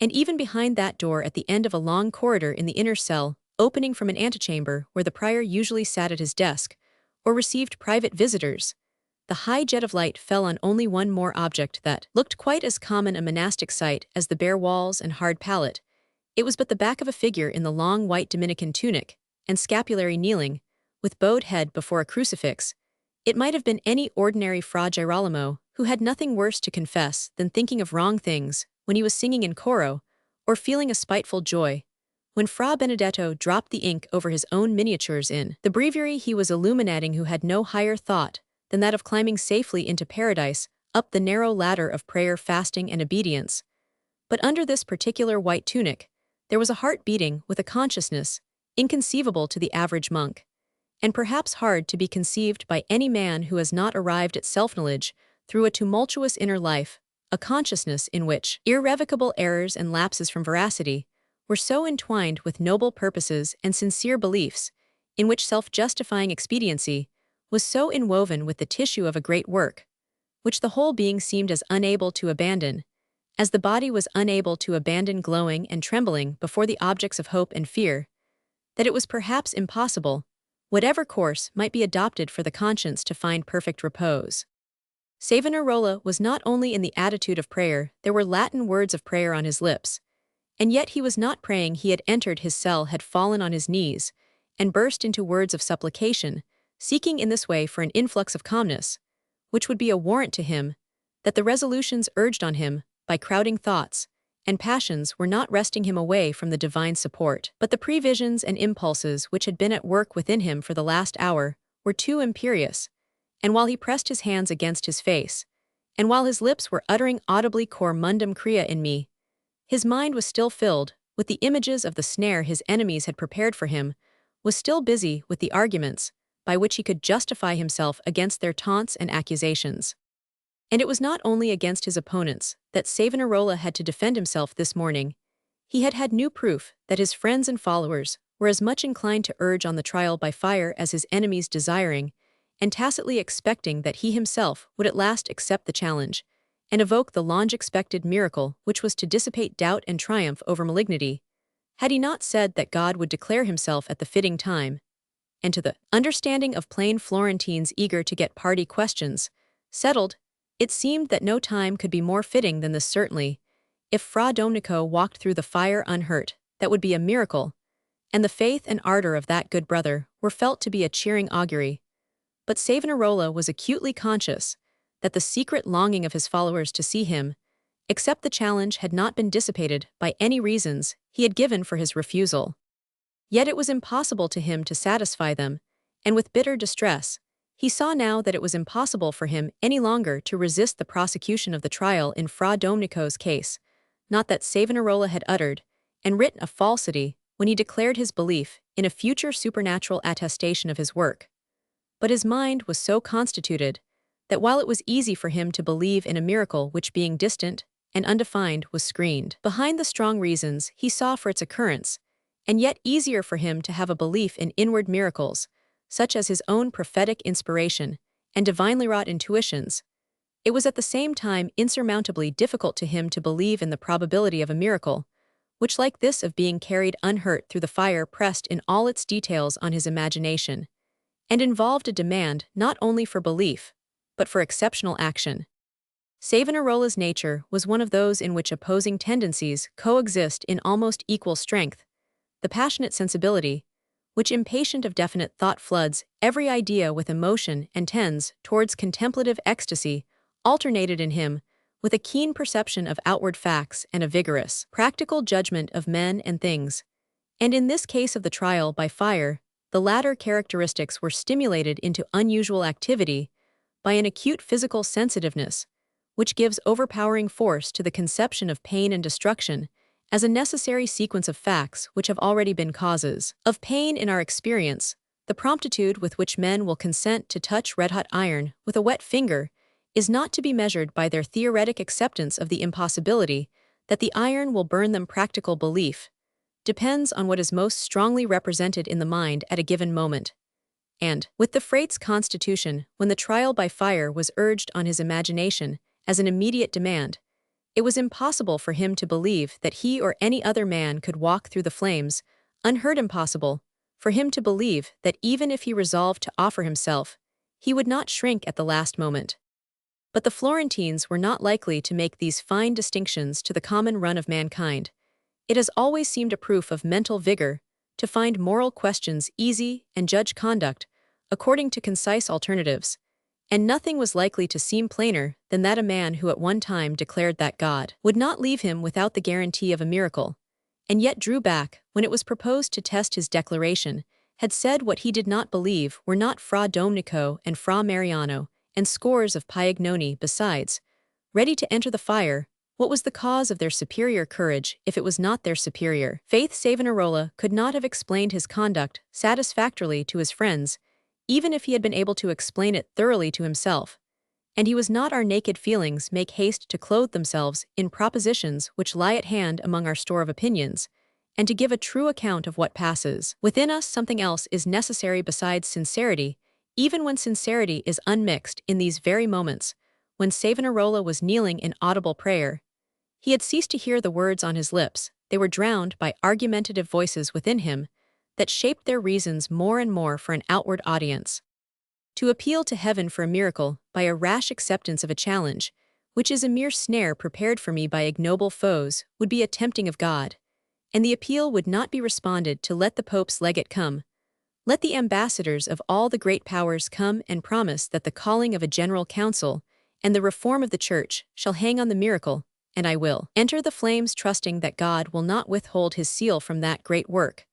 and even behind that door at the end of a long corridor in the inner cell, opening from an antechamber where the prior usually sat at his desk or received private visitors, the high jet of light fell on only one more object that looked quite as common a monastic sight as the bare walls and hard pallet. It was but the back of a figure in the long white Dominican tunic and scapulary, kneeling, with bowed head before a crucifix. It might have been any ordinary Fra Girolamo, who had nothing worse to confess than thinking of wrong things when he was singing in coro, or feeling a spiteful joy when Fra Benedetto dropped the ink over his own miniatures in the breviary he was illuminating, who had no higher thought than that of climbing safely into paradise up the narrow ladder of prayer, fasting, and obedience. But under this particular white tunic, there was a heart beating with a consciousness inconceivable to the average monk, and perhaps hard to be conceived by any man who has not arrived at self-knowledge through a tumultuous inner life, a consciousness in which irrevocable errors and lapses from veracity were so entwined with noble purposes and sincere beliefs, in which self-justifying expediency was so inwoven with the tissue of a great work, which the whole being seemed as unable to abandon, as the body was unable to abandon glowing and trembling before the objects of hope and fear, that it was perhaps impossible, whatever course might be adopted for the conscience, to find perfect repose. Savonarola was not only in the attitude of prayer, there were Latin words of prayer on his lips, and yet he was not praying. He had entered his cell, had fallen on his knees, and burst into words of supplication, seeking in this way for an influx of calmness, which would be a warrant to him that the resolutions urged on him by crowding thoughts and passions were not wresting him away from the divine support. But the previsions and impulses which had been at work within him for the last hour were too imperious, and while he pressed his hands against his face, and while his lips were uttering audibly cor mundum crea in me, his mind was still filled with the images of the snare his enemies had prepared for him, was still busy with the arguments by which he could justify himself against their taunts and accusations. And it was not only against his opponents that Savonarola had to defend himself this morning. He had had new proof that his friends and followers were as much inclined to urge on the trial by fire as his enemies desiring, and tacitly expecting that he himself would at last accept the challenge, and evoke the long-expected miracle which was to dissipate doubt and triumph over malignity, had he not said that God would declare himself at the fitting time. And to the understanding of plain Florentines eager to get party questions settled, it seemed that no time could be more fitting than this. Certainly, if Fra Domenico walked through the fire unhurt, that would be a miracle, and the faith and ardor of that good brother were felt to be a cheering augury. But Savonarola was acutely conscious that the secret longing of his followers to see him accept the challenge had not been dissipated by any reasons he had given for his refusal. Yet it was impossible to him to satisfy them, and with bitter distress, he saw now that it was impossible for him any longer to resist the prosecution of the trial in Fra Domenico's case. Not that Savonarola had uttered and written a falsity when he declared his belief in a future supernatural attestation of his work, but his mind was so constituted that while it was easy for him to believe in a miracle which, being distant and undefined, was screened behind the strong reasons he saw for its occurrence, and yet easier for him to have a belief in inward miracles, such as his own prophetic inspiration and divinely wrought intuitions, it was at the same time insurmountably difficult to him to believe in the probability of a miracle, which, like this of being carried unhurt through the fire, pressed in all its details on his imagination, and involved a demand not only for belief, but for exceptional action. Savonarola's nature was one of those in which opposing tendencies coexist in almost equal strength: the passionate sensibility, which, impatient of definite thought, floods every idea with emotion and tends towards contemplative ecstasy, alternated in him with a keen perception of outward facts and a vigorous, practical judgment of men and things. And in this case of the trial by fire, the latter characteristics were stimulated into unusual activity by an acute physical sensitiveness, which gives overpowering force to the conception of pain and destruction as a necessary sequence of facts which have already been causes of pain in our experience. The promptitude with which men will consent to touch red-hot iron with a wet finger is not to be measured by their theoretic acceptance of the impossibility that the iron will burn them. Practical belief depends on what is most strongly represented in the mind at a given moment. And, with the Frate's constitution, when the trial by fire was urged on his imagination as an immediate demand, it was impossible for him to believe that he or any other man could walk through the flames unhurt. Impossible for him to believe that even if he resolved to offer himself, he would not shrink at the last moment. But the Florentines were not likely to make these fine distinctions to the common run of mankind. It has always seemed a proof of mental vigor to find moral questions easy and judge conduct according to concise alternatives, and nothing was likely to seem plainer than that a man who at one time declared that God would not leave him without the guarantee of a miracle, and yet drew back when it was proposed to test his declaration, had said what he did not believe were not Fra Domenico and Fra Mariano and scores of Piagnoni besides, ready to enter the fire. What was the cause of their superior courage if it was not their superior faith? Savonarola could not have explained his conduct satisfactorily to his friends, even if he had been able to explain it thoroughly to himself, and he was not. Our naked feelings make haste to clothe themselves in propositions which lie at hand among our store of opinions, and to give a true account of what passes within us. Something else is necessary besides sincerity, even when sincerity is unmixed. In these very moments, when Savonarola was kneeling in audible prayer, he had ceased to hear the words on his lips. They were drowned by argumentative voices within him that shaped their reasons more and more for an outward audience. To appeal to heaven for a miracle by a rash acceptance of a challenge, which is a mere snare prepared for me by ignoble foes, would be a tempting of God, and the appeal would not be responded to. Let the Pope's legate come, let the ambassadors of all the great powers come and promise that the calling of a general council and the reform of the Church shall hang on the miracle, and I will enter the flames, trusting that God will not withhold his seal from that great work.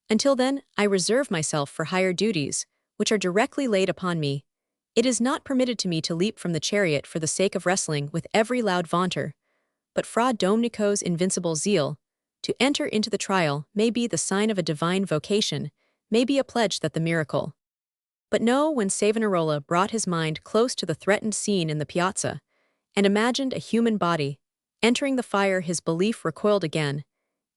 Until then, I reserve myself for higher duties, which are directly laid upon me. It is not permitted to me to leap from the chariot for the sake of wrestling with every loud vaunter, but Fra Domenico's invincible zeal, to enter into the trial may be the sign of a divine vocation, may be a pledge that the miracle. But no, when Savonarola brought his mind close to the threatened scene in the piazza, and imagined a human body entering the fire, his belief recoiled again.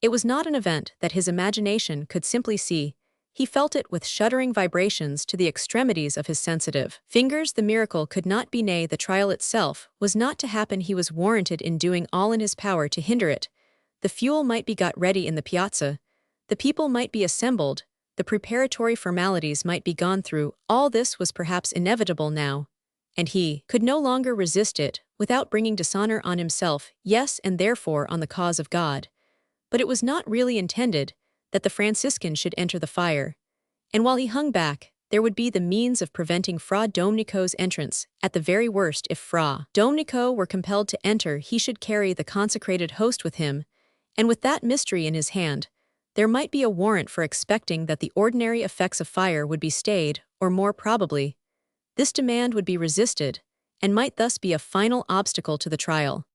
It was not an event that his imagination could simply see. He felt it with shuddering vibrations to the extremities of his sensitive fingers. The miracle could not be, nay, the trial itself was not to happen. He was warranted in doing all in his power to hinder it. The fuel might be got ready in the piazza, the people might be assembled, the preparatory formalities might be gone through. All this was perhaps inevitable now, and he could no longer resist it without bringing dishonor on himself, yes, and therefore on the cause of God. But it was not really intended that the Franciscan should enter the fire, and while he hung back, there would be the means of preventing Fra Domenico's entrance. At the very worst, if Fra Domenico were compelled to enter, he should carry the consecrated host with him, and with that mystery in his hand, there might be a warrant for expecting that the ordinary effects of fire would be stayed, or more probably, this demand would be resisted, and might thus be a final obstacle to the trial.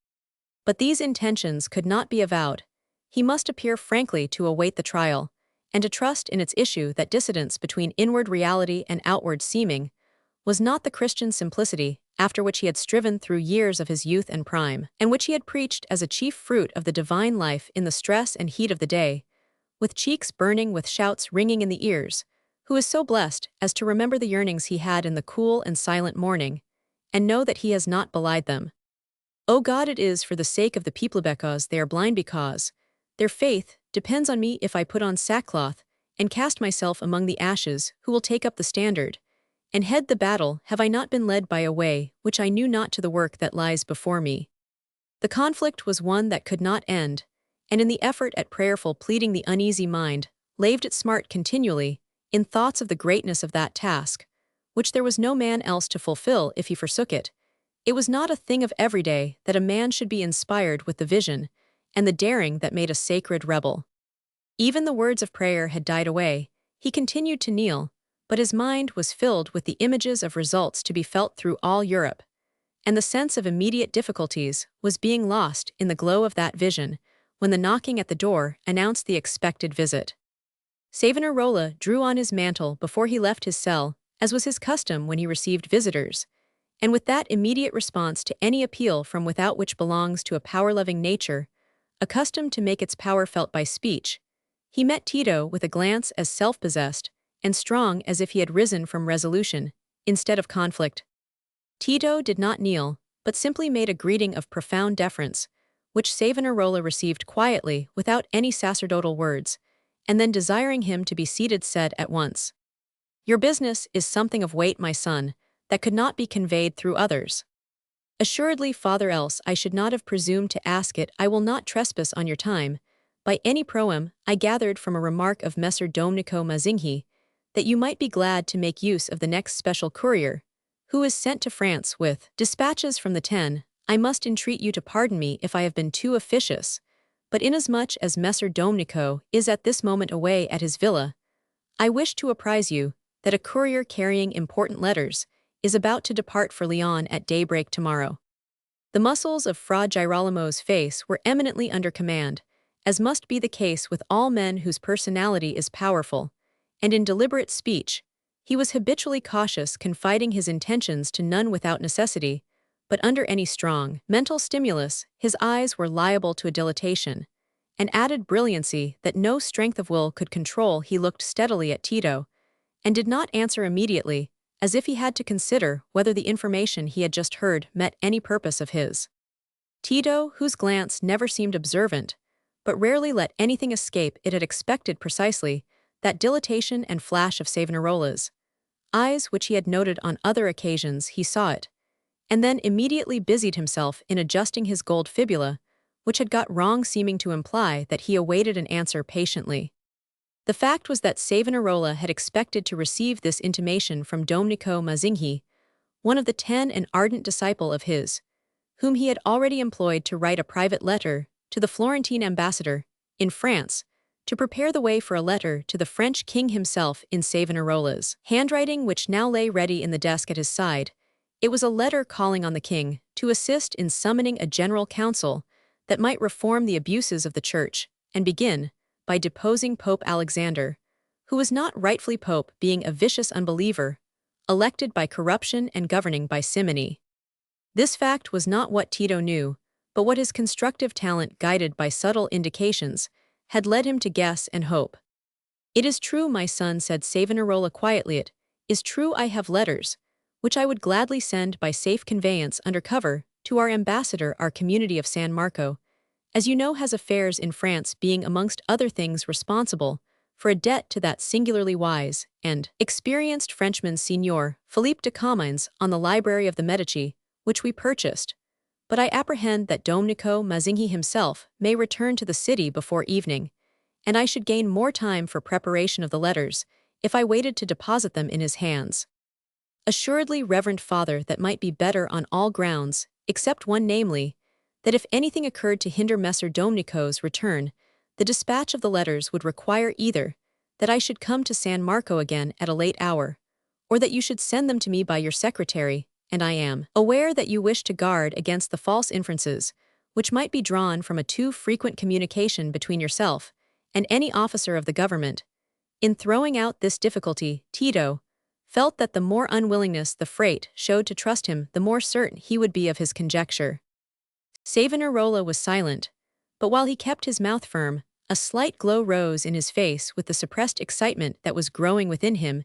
But these intentions could not be avowed. He must appear frankly to await the trial, and to trust in its issue. That dissidence between inward reality and outward seeming was not the Christian simplicity after which he had striven through years of his youth and prime, and which he had preached as a chief fruit of the divine life in the stress and heat of the day, with cheeks burning, with shouts ringing in the ears, who is so blessed as to remember the yearnings he had in the cool and silent morning, and know that he has not belied them. O God, it is for the sake of the people, because they are blind, because their faith depends on me. If I put on sackcloth and cast myself among the ashes, who will take up the standard and head the battle? Have I not been led by a way which I knew not to the work that lies before me? The conflict was one that could not end, and in the effort at prayerful pleading the uneasy mind laved it smart continually in thoughts of the greatness of that task, which there was no man else to fulfill if he forsook it. It was not a thing of every day that a man should be inspired with the vision and the daring that made a sacred rebel. Even the words of prayer had died away. He continued to kneel, but his mind was filled with the images of results to be felt through all Europe, and the sense of immediate difficulties was being lost in the glow of that vision when the knocking at the door announced the expected visit. Savonarola drew on his mantle before he left his cell, as was his custom when he received visitors, and with that immediate response to any appeal from without which belongs to a power-loving nature, accustomed to make its power felt by speech, he met Tito with a glance as self-possessed and strong as if he had risen from resolution, instead of conflict. Tito did not kneel, but simply made a greeting of profound deference, which Savonarola received quietly without any sacerdotal words, and then desiring him to be seated said at once, "Your business is something of weight, my son, that could not be conveyed through others." "Assuredly, Father, else I should not have presumed to ask it. I will not trespass on your time. By any proem, I gathered from a remark of Messer Domenico Mazzinghi that you might be glad to make use of the next special courier, who is sent to France with dispatches from the Ten. I must entreat you to pardon me if I have been too officious, but inasmuch as Messer Domenico is at this moment away at his villa, I wish to apprise you that a courier carrying important letters is about to depart for Lyon at daybreak tomorrow." The muscles of Fra Girolamo's face were eminently under command, as must be the case with all men whose personality is powerful, and in deliberate speech, he was habitually cautious, confiding his intentions to none without necessity, but under any strong mental stimulus, his eyes were liable to a dilatation, an added brilliancy that no strength of will could control. He looked steadily at Tito, and did not answer immediately, as if he had to consider whether the information he had just heard met any purpose of his. Tito, whose glance never seemed observant, but rarely let anything escape, it had expected precisely that dilatation and flash of Savonarola's eyes which he had noted on other occasions. He saw it, and then immediately busied himself in adjusting his gold fibula, which had got wrong, seeming to imply that he awaited an answer patiently. The fact was that Savonarola had expected to receive this intimation from Domenico Mazzinghi, one of the 10, an ardent disciple of his, whom he had already employed to write a private letter to the Florentine ambassador in France, to prepare the way for a letter to the French king himself in Savonarola's handwriting, which now lay ready in the desk at his side. It was a letter calling on the king to assist in summoning a general council that might reform the abuses of the church and begin by deposing Pope Alexander, who was not rightfully pope, being a vicious unbeliever, elected by corruption and governing by simony. This fact was not what Tito knew, but what his constructive talent, guided by subtle indications, had led him to guess and hope. "It is true, my son," said Savonarola quietly. "It is true I have letters, which I would gladly send by safe conveyance under cover to our ambassador, our community of San Marco, as you know has affairs in France, being amongst other things responsible for a debt to that singularly wise and experienced Frenchman, Signor Philippe de Comines, on the library of the Medici, which we purchased. But I apprehend that Domenico Mazzinghi himself may return to the city before evening, and I should gain more time for preparation of the letters if I waited to deposit them in his hands. Assuredly, Reverend Father, that might be better on all grounds, except one, namely, that if anything occurred to hinder Messer Domenico's return, the dispatch of the letters would require either that I should come to San Marco again at a late hour, or that you should send them to me by your secretary, and I am aware that you wish to guard against the false inferences which might be drawn from a too frequent communication between yourself and any officer of the government. In throwing out this difficulty, Tito felt that the more unwillingness the Frate showed to trust him, the more certain he would be of his conjecture. Savonarola was silent, but while he kept his mouth firm, a slight glow rose in his face with the suppressed excitement that was growing within him.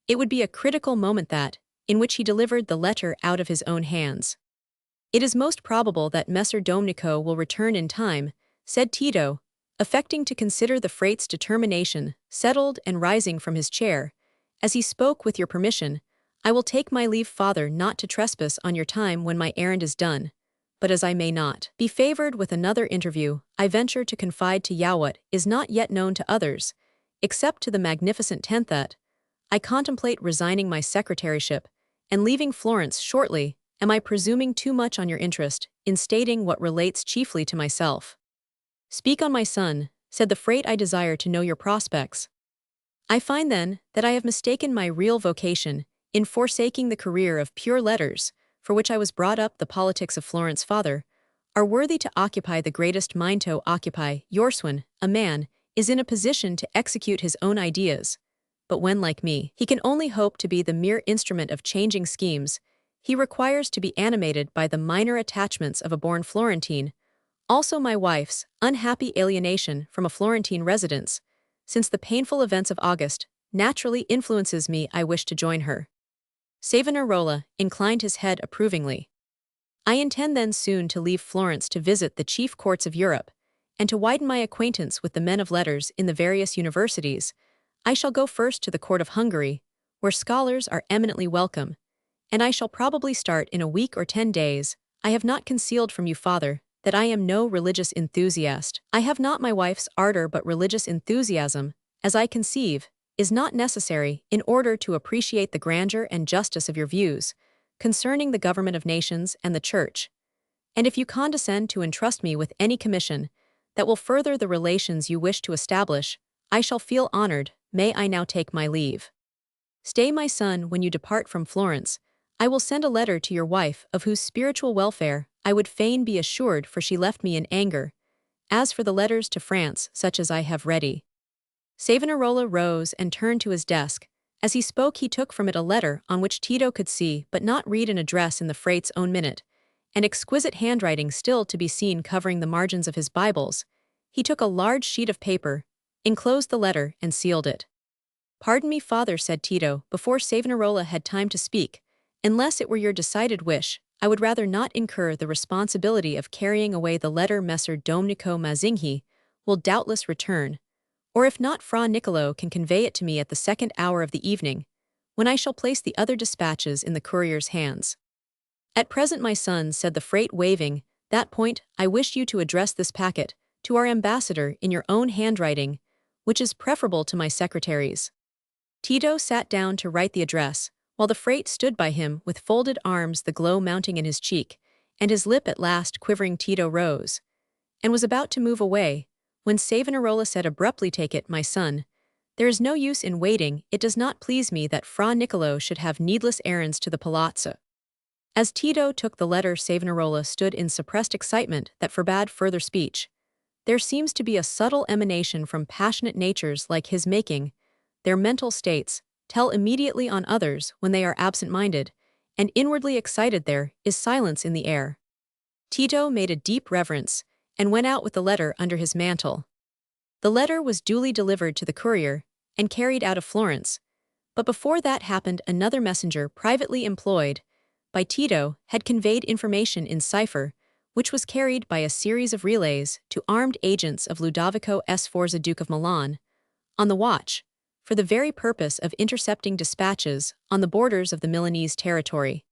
It would be a critical moment that, in which he delivered the letter out of his own hands. "It is most probable that Messer Domenico will return in time," said Tito, affecting to consider the Frate's determination, settled and rising from his chair. "As he spoke, with your permission, I will take my leave, Father, not to trespass on your time when my errand is done. But as I may not be favored with another interview, I venture to confide to you what is not yet known to others, except to the magnificent tenth, that I contemplate resigning my secretaryship and leaving Florence shortly. Am I presuming too much on your interest in stating what relates chiefly to myself?" "Speak on, my son," said the Frate. "I desire to know your prospects." "I find, then, that I have mistaken my real vocation in forsaking the career of pure letters, for which I was brought up. The politics of Florence, Father, are worthy to occupy the greatest mind to occupy yours when a man is in a position to execute his own ideas. But when, like me, he can only hope to be the mere instrument of changing schemes, he requires to be animated by the minor attachments of a born Florentine. Also my wife's unhappy alienation from a Florentine residence, since the painful events of August, naturally influences me. I wish to join her." Savonarola inclined his head approvingly. "I intend then soon to leave Florence to visit the chief courts of Europe, and to widen my acquaintance with the men of letters in the various universities. I shall go first to the court of Hungary, where scholars are eminently welcome, and I shall probably start in a week or 10 days. I have not concealed from you, Father, that I am no religious enthusiast. I have not my wife's ardor, but religious enthusiasm, as I conceive, is not necessary in order to appreciate the grandeur and justice of your views concerning the government of nations and the Church. And if you condescend to entrust me with any commission that will further the relations you wish to establish, I shall feel honored. May I now take my leave?" "Stay, my son. When you depart from Florence, I will send a letter to your wife, of whose spiritual welfare I would fain be assured, for she left me in anger. As for the letters to France, such as I have ready." Savonarola rose and turned to his desk. As he spoke, he took from it a letter on which Tito could see but not read an address in the Frate's own minute, and exquisite handwriting still to be seen covering the margins of his Bibles. He took a large sheet of paper, enclosed the letter, and sealed it. "Pardon me, Father," said Tito, before Savonarola had time to speak. "Unless it were your decided wish, I would rather not incur the responsibility of carrying away the letter. Messer Domenico Mazzinghi will doubtless return, or if not, Fra Niccolo can convey it to me at the second hour of the evening, when I shall place the other dispatches in the courier's hands. At present, my son," said the Frate, waving that point, "I wish you to address this packet to our ambassador in your own handwriting, which is preferable to my secretary's." Tito sat down to write the address, while the Frate stood by him with folded arms, the glow mounting in his cheek, and his lip at last quivering. Tito rose, and was about to move away, when Savonarola said abruptly, "Take it, my son. There is no use in waiting. It does not please me that Fra Niccolo should have needless errands to the palazzo." As Tito took the letter, Savonarola stood in suppressed excitement that forbade further speech. There seems to be a subtle emanation from passionate natures like his making their mental states tell immediately on others when they are absent-minded, and inwardly excited there is silence in the air. Tito made a deep reverence and went out with the letter under his mantle. The letter was duly delivered to the courier and carried out of Florence, but before that happened another messenger privately employed by Tito had conveyed information in cipher, which was carried by a series of relays to armed agents of Ludovico Sforza, Duke of Milan, on the watch, for the very purpose of intercepting dispatches on the borders of the Milanese territory.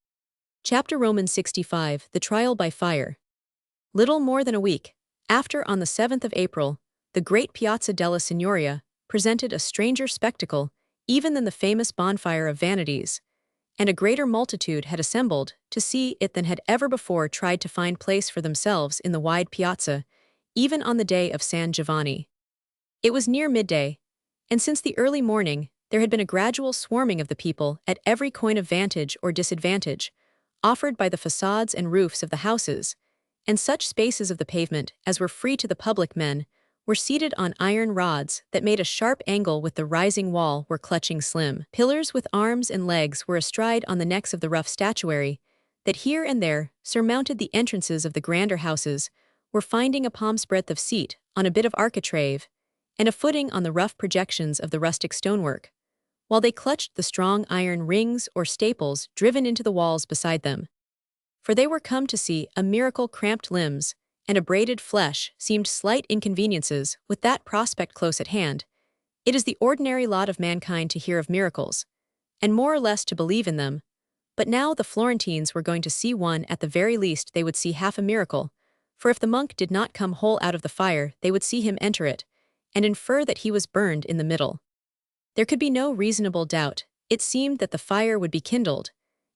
Chapter Roman 65, The Trial by Fire. Little more than a week after, on the 7th of April, the great Piazza della Signoria presented a stranger spectacle even than the famous bonfire of vanities, and a greater multitude had assembled to see it than had ever before tried to find place for themselves in the wide piazza, even on the day of San Giovanni. It was near midday, and since the early morning there had been a gradual swarming of the people at every coign of vantage or disadvantage, offered by the facades and roofs of the houses, and such spaces of the pavement as were free to the public men were seated on iron rods that made a sharp angle with the rising wall were clutching slim pillars with arms and legs were astride on the necks of the rough statuary that here and there surmounted the entrances of the grander houses, were finding a palm's breadth of seat on a bit of architrave, and a footing on the rough projections of the rustic stonework, while they clutched the strong iron rings or staples driven into the walls beside them. For they were come to see a miracle. Cramped limbs and abraded flesh seemed slight inconveniences with that prospect close at hand. It is the ordinary lot of mankind to hear of miracles, and more or less to believe in them, but now the Florentines were going to see one. At the very least they would see half a miracle, for if the monk did not come whole out of the fire they would see him enter it, and infer that he was burned in the middle. There could be no reasonable doubt. It seemed that the fire would be kindled,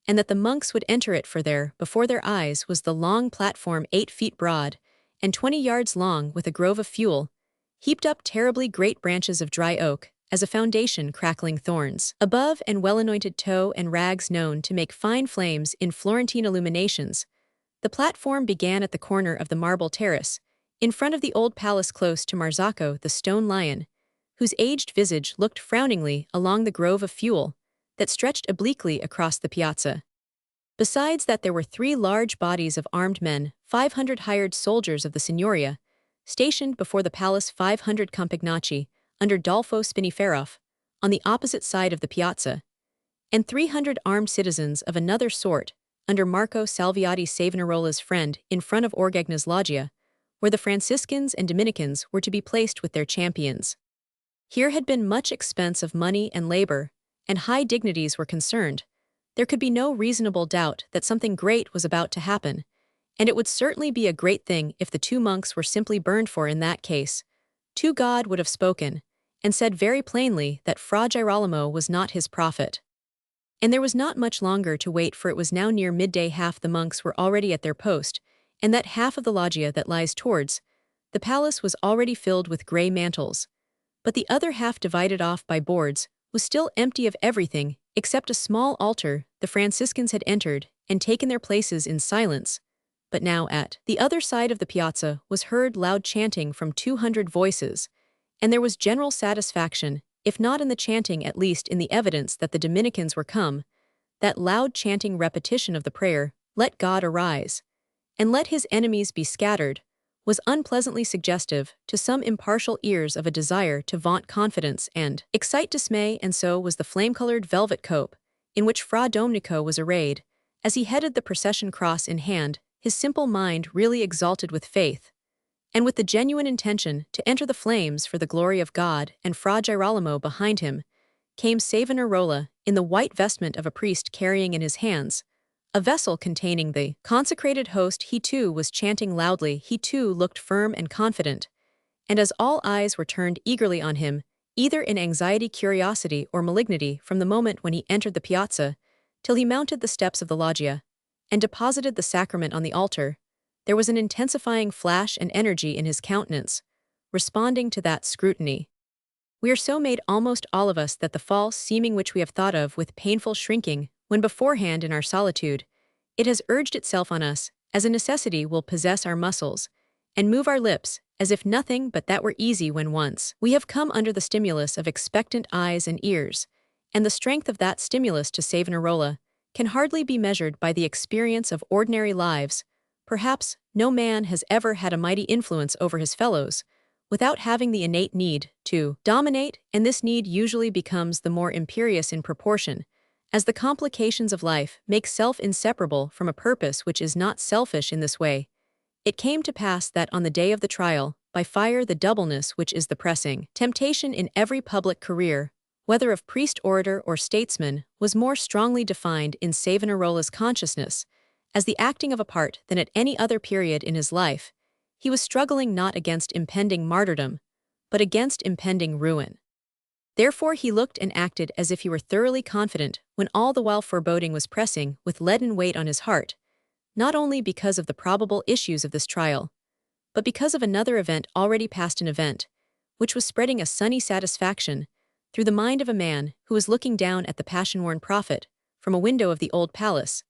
and that the monks would enter it, for there, before their eyes, was the long platform 8 feet broad and 20 yards long, with a grove of fuel, heaped up terribly great branches of dry oak, as a foundation crackling thorns above, and well-anointed tow and rags known to make fine flames in Florentine illuminations. The platform began at the corner of the marble terrace, in front of the old palace, close to Marzocco the stone lion, whose aged visage looked frowningly along the grove of fuel that stretched obliquely across the piazza. Besides that, there were 3 large bodies of armed men, 500 hired soldiers of the Signoria, stationed before the palace, 500 Compagnacci, under Dolfo Spiniferoff, on the opposite side of the piazza, and 300 armed citizens of another sort, under Marco Salviati, Savonarola's friend, in front of Orgagna's loggia, where the Franciscans and Dominicans were to be placed with their champions. Here had been much expense of money and labor, and high dignities were concerned. There could be no reasonable doubt that something great was about to happen, and it would certainly be a great thing if the 2 monks were simply burned, for in that case, to God would have spoken, and said very plainly that Fra Girolamo was not his prophet. And there was not much longer to wait, for it was now near midday. Half the monks were already at their post, and that half of the loggia that lies towards the palace was already filled with grey mantles, but the other half, divided off by boards, was still empty of everything except a small altar. The Franciscans had entered and taken their places in silence, but now at the other side of the piazza was heard loud chanting from 200 voices, and there was general satisfaction, if not in the chanting at least in the evidence that the Dominicans were come. That loud chanting repetition of the prayer, "Let God arise, and let his enemies be scattered," was unpleasantly suggestive to some impartial ears of a desire to vaunt confidence and excite dismay, and so was the flame-colored velvet cope in which Fra Domenico was arrayed, as he headed the procession, cross in hand, his simple mind really exalted with faith, and with the genuine intention to enter the flames for the glory of God. And Fra Girolamo behind him came Savonarola, in the white vestment of a priest, carrying in his hands a vessel containing the consecrated host. He too was chanting loudly. He too looked firm and confident, and as all eyes were turned eagerly on him, either in anxiety, curiosity, or malignity, from the moment when he entered the piazza till he mounted the steps of the loggia and deposited the sacrament on the altar, there was an intensifying flash and energy in his countenance, responding to that scrutiny. We are so made, almost all of us, that the false seeming which we have thought of with painful shrinking, when beforehand in our solitude, it has urged itself on us, as a necessity will possess our muscles, and move our lips, as if nothing but that were easy when once we have come under the stimulus of expectant eyes and ears, and the strength of that stimulus to Savonarola can hardly be measured by the experience of ordinary lives. Perhaps no man has ever had a mighty influence over his fellows, without having the innate need to dominate, and this need usually becomes the more imperious in proportion, as the complications of life make self inseparable from a purpose which is not selfish in this way. It came to pass that on the day of the trial, by fire the doubleness which is the pressing temptation in every public career, whether of priest, orator, or statesman, was more strongly defined in Savonarola's consciousness as the acting of a part than at any other period in his life. He was struggling not against impending martyrdom, but against impending ruin. Therefore he looked and acted as if he were thoroughly confident, when all the while foreboding was pressing with leaden weight on his heart, not only because of the probable issues of this trial, but because of another event already past, an event, which was spreading a sunny satisfaction through the mind of a man who was looking down at the passion-worn prophet from a window of the old palace.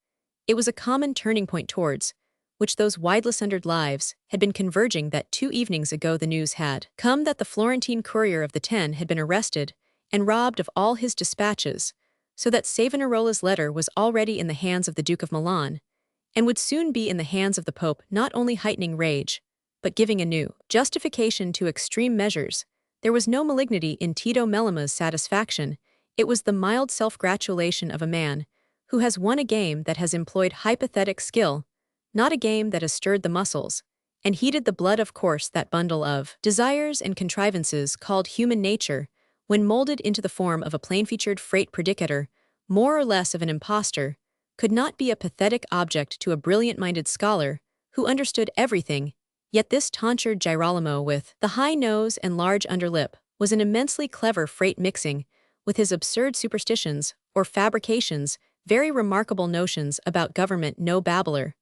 It was a common turning point towards which those wideless-sundered lives had been converging, that 2 evenings ago the news had come that the Florentine courier of the Ten had been arrested and robbed of all his dispatches, so that Savonarola's letter was already in the hands of the Duke of Milan, and would soon be in the hands of the Pope, not only heightening rage, but giving a new justification to extreme measures. There was no malignity in Tito Melema's satisfaction, it was the mild self-gratulation of a man who has won a game that has employed hypothetic skill, not a game that has stirred the muscles, and heated the blood. Of course, that bundle of desires and contrivances called human nature, when molded into the form of a plain-featured freight predicator, more or less of an impostor, could not be a pathetic object to a brilliant-minded scholar who understood everything. Yet this tonsured Girolamo with the high nose and large underlip was an immensely clever freight, mixing with his absurd superstitions or fabrications very remarkable notions about government. No babbler,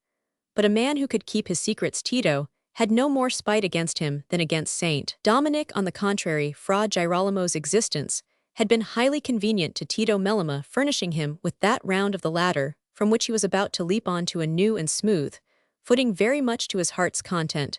but a man who could keep his secrets. Tito had no more spite against him than against Saint Dominic. On the contrary, Fra Girolamo's existence had been highly convenient to Tito Melema, furnishing him with that round of the ladder from which he was about to leap on to a new and smooth footing very much to his heart's content.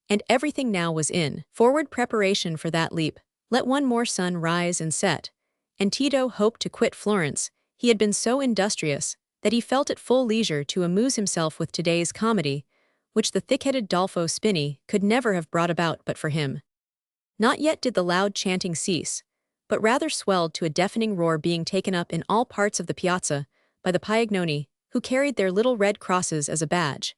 And everything now was in forward preparation for that leap. Let one more sun rise and set, and Tito hoped to quit Florence. He had been so industrious that he felt at full leisure to amuse himself with today's comedy, which the thick-headed Dolfo Spini could never have brought about but for him. Not yet did the loud chanting cease, but rather swelled to a deafening roar, being taken up in all parts of the piazza by the Piagnoni, who carried their little red crosses as a badge,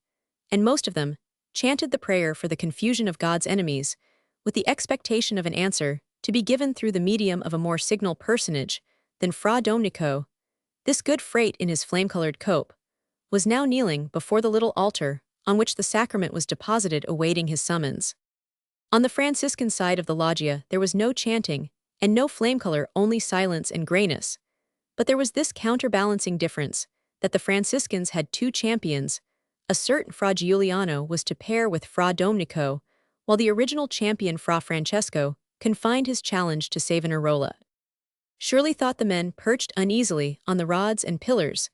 and most of them chanted the prayer for the confusion of God's enemies, with the expectation of an answer to be given through the medium of a more signal personage than Fra Domenico. This good frate in his flame-colored cope was now kneeling before the little altar on which the sacrament was deposited, awaiting his summons. On the Franciscan side of the loggia there was no chanting and no flame-color, only silence and grayness. But there was this counterbalancing difference, that the Franciscans had 2 champions. A certain Fra Giuliano was to pair with Fra Domenico, while the original champion Fra Francesco confined his challenge to Savonarola. Surely, thought the men perched uneasily on the rods and pillars,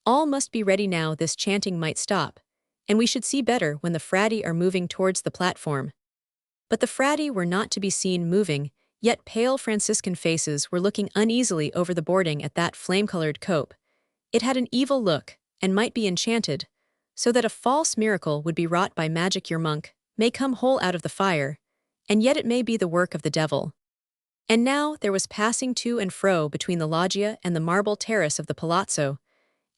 all must be ready now. This chanting might stop, and we should see better when the frati are moving towards the platform. But the frati were not to be seen moving, yet pale Franciscan faces were looking uneasily over the boarding at that flame-colored cope. It had an evil look, and might be enchanted, so that a false miracle would be wrought by magic. Your monk may come whole out of the fire, and yet it may be the work of the devil. And now there was passing to and fro between the loggia and the marble terrace of the palazzo,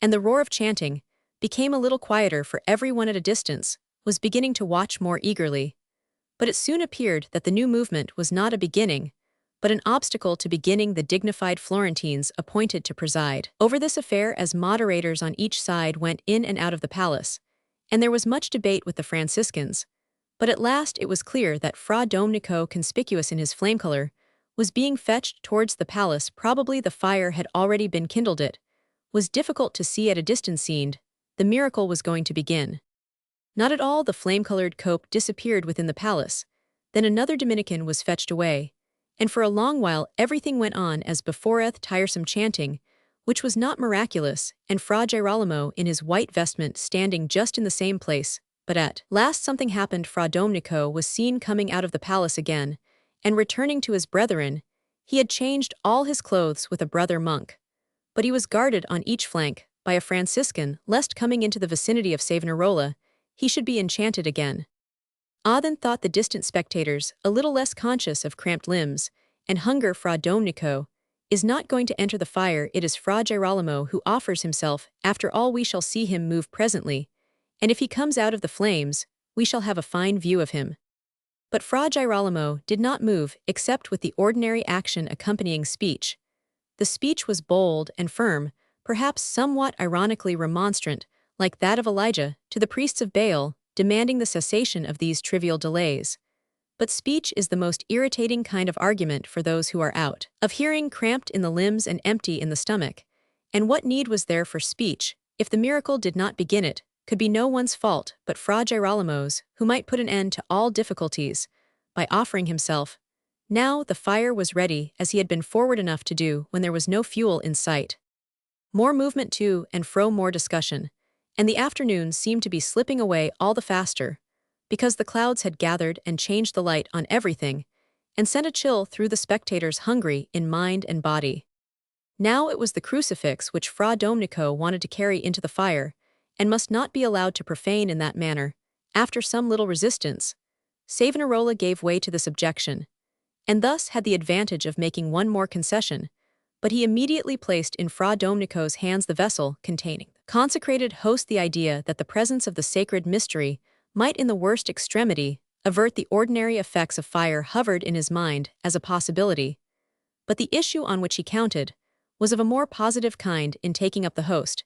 and the roar of chanting became a little quieter, for everyone at a distance was beginning to watch more eagerly. But it soon appeared that the new movement was not a beginning, but an obstacle to beginning. The dignified Florentines appointed to preside over this affair as moderators on each side went in and out of the palace, and there was much debate with the Franciscans. But at last it was clear that Fra Domenico, conspicuous in his flame-color, was being fetched towards the palace. Probably the fire had already been kindled. It was difficult to see at a distance. Seemed the miracle was going to begin. Not at all. The flame-colored cope disappeared within the palace. Then another Dominican was fetched away, and for a long while everything went on as beforeth tiresome chanting, which was not miraculous, and Fra Girolamo in his white vestment standing just in the same place. But at last something happened. Fra Domenico was seen coming out of the palace again, and returning to his brethren. He had changed all his clothes with a brother monk, but he was guarded on each flank by a Franciscan, lest coming into the vicinity of Savonarola, he should be enchanted again. Ah, then thought the distant spectators, a little less conscious of cramped limbs and hunger. Fra Domenico is not going to enter the fire. It is Fra Girolamo who offers himself. After all, we shall see him move presently, and if he comes out of the flames, we shall have a fine view of him. But Fra Girolamo did not move except with the ordinary action accompanying speech. The speech was bold and firm, perhaps somewhat ironically remonstrant, like that of Elijah to the priests of Baal, demanding the cessation of these trivial delays. But speech is the most irritating kind of argument for those who are out of hearing, cramped in the limbs and empty in the stomach. And what need was there for speech, if the miracle did not begin it, could be no one's fault but Fra Girolamo's, who might put an end to all difficulties by offering himself. Now the fire was ready, as he had been forward enough to do when there was no fuel in sight. More movement to and fro, more discussion, and the afternoon seemed to be slipping away all the faster, because the clouds had gathered and changed the light on everything, and sent a chill through the spectators hungry in mind and body. Now it was the crucifix which Fra Domenico wanted to carry into the fire, and must not be allowed to profane in that manner. After some little resistance, Savonarola gave way to this objection, and thus had the advantage of making one more concession, but he immediately placed in Fra Domenico's hands the vessel containing the consecrated host. The idea that the presence of the sacred mystery might in the worst extremity avert the ordinary effects of fire hovered in his mind as a possibility, but the issue on which he counted was of a more positive kind. In taking up the host,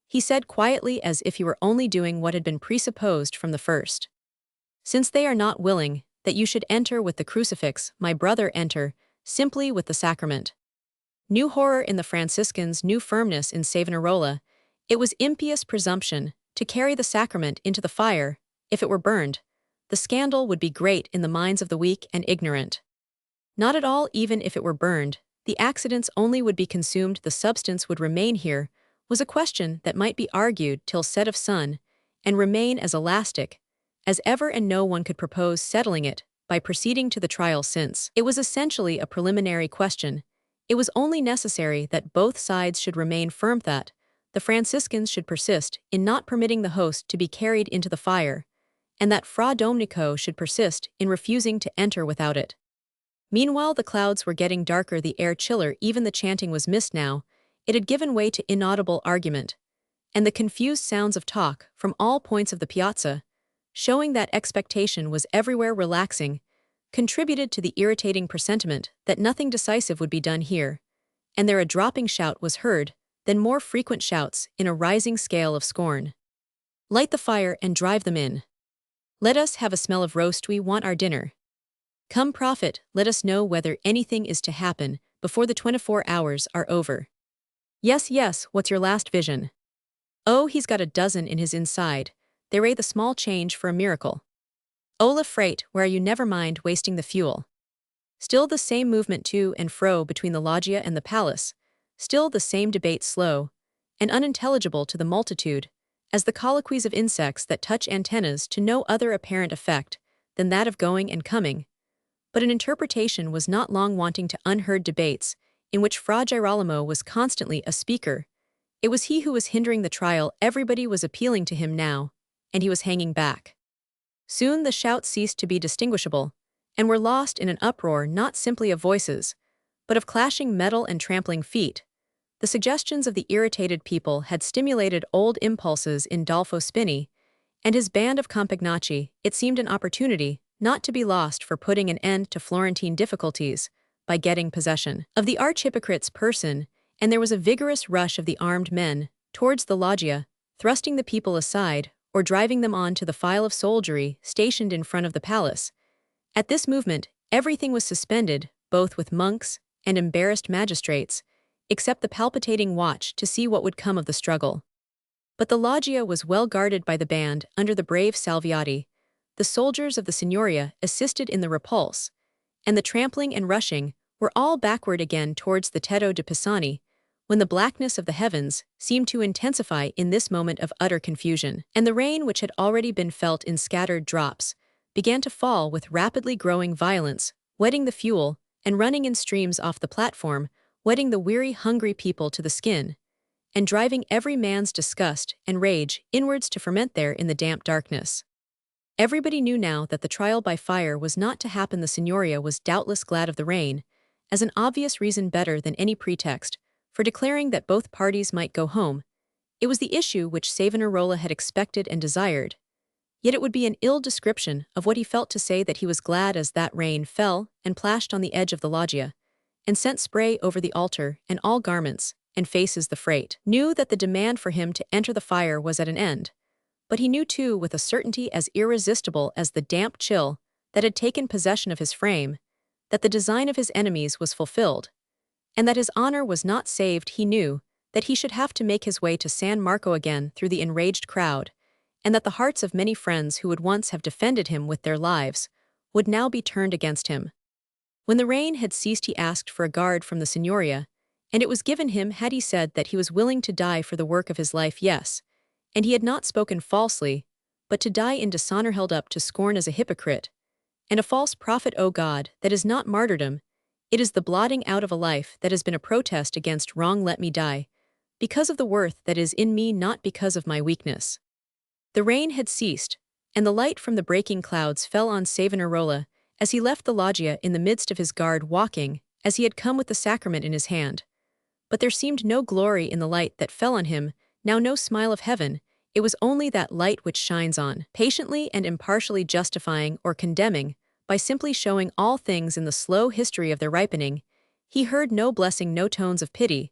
he said quietly, as if he were only doing what had been presupposed from the first, "Since they are not willing that you should enter with the crucifix, my brother, enter simply with the sacrament." New horror in the Franciscans, new firmness in Savonarola. It was impious presumption to carry the sacrament into the fire. If it were burned, the scandal would be great in the minds of the weak and ignorant. Not at all. Even if it were burned, the accidents only would be consumed, the substance would remain. Here was a question that might be argued till set of sun, and remain as elastic as ever, and no one could propose settling it by proceeding to the trial, since it was essentially a preliminary question. It was only necessary that both sides should remain firm, that the Franciscans should persist in not permitting the host to be carried into the fire, and that Fra Domenico should persist in refusing to enter without it. Meanwhile the clouds were getting darker, the air chiller, even the chanting was missed now. It had given way to inaudible argument, and the confused sounds of talk from all points of the piazza, showing that expectation was everywhere relaxing, contributed to the irritating presentiment that nothing decisive would be done here. And there a dropping shout was heard, then more frequent shouts in a rising scale of scorn. "Light the fire and drive them in. Let us have a smell of roast, we want our dinner. Come, prophet, let us know whether anything is to happen before the 24 hours are over. Yes, yes, what's your last vision? Oh, he's got a dozen in his inside. They rate the small change for a miracle. Ola freight, where are you? Never mind wasting the fuel." Still the same movement to and fro between the loggia and the palace, still the same debate, slow and unintelligible to the multitude, as the colloquies of insects that touch antennas, to no other apparent effect than that of going and coming. But an interpretation was not long wanting to unheard debates, in which Fra Girolamo was constantly a speaker. It was he who was hindering the trial. Everybody was appealing to him now, and he was hanging back. Soon the shouts ceased to be distinguishable, and were lost in an uproar not simply of voices, but of clashing metal and trampling feet. The suggestions of the irritated people had stimulated old impulses in Dolfo Spini and his band of Compagnacci. It seemed an opportunity not to be lost for putting an end to Florentine difficulties by getting possession of the arch-hypocrite's person, and there was a vigorous rush of the armed men towards the loggia, thrusting the people aside or driving them on to the file of soldiery stationed in front of the palace. At this movement, everything was suspended, both with monks and embarrassed magistrates, except the palpitating watch to see what would come of the struggle. But the loggia was well guarded by the band under the brave Salviati, the soldiers of the Signoria assisted in the repulse, and the trampling and rushing were all backward again towards the Tito de Pisani, when the blackness of the heavens seemed to intensify in this moment of utter confusion, and the rain which had already been felt in scattered drops began to fall with rapidly growing violence, wetting the fuel and running in streams off the platform, wetting the weary, hungry people to the skin, and driving every man's disgust and rage inwards to ferment there in the damp darkness. Everybody knew now that the trial by fire was not to happen. The Signoria was doubtless glad of the rain, as an obvious reason better than any pretext, for declaring that both parties might go home. It was the issue which Savonarola had expected and desired. Yet it would be an ill description of what he felt to say that he was glad as that rain fell and plashed on the edge of the loggia, and sent spray over the altar and all garments and faces. The freight knew that the demand for him to enter the fire was at an end, but he knew too with a certainty as irresistible as the damp chill that had taken possession of his frame, that the design of his enemies was fulfilled, and that his honor was not saved. He knew that he should have to make his way to San Marco again through the enraged crowd, and that the hearts of many friends who would once have defended him with their lives would now be turned against him. When the rain had ceased, he asked for a guard from the Signoria, and it was given him. Had he said that he was willing to die for the work of his life? Yes, and he had not spoken falsely, but to die in dishonor, held up to scorn as a hypocrite and a false prophet. O God, that is not martyrdom, it is the blotting out of a life that has been a protest against wrong. Let me die, because of the worth that is in me, not because of my weakness. The rain had ceased, and the light from the breaking clouds fell on Savonarola as he left the loggia in the midst of his guard, walking as he had come with the sacrament in his hand. But there seemed no glory in the light that fell on him, now no smile of heaven. It was only that light which shines on, patiently and impartially justifying or condemning, by simply showing all things in the slow history of their ripening. He heard no blessing, no tones of pity,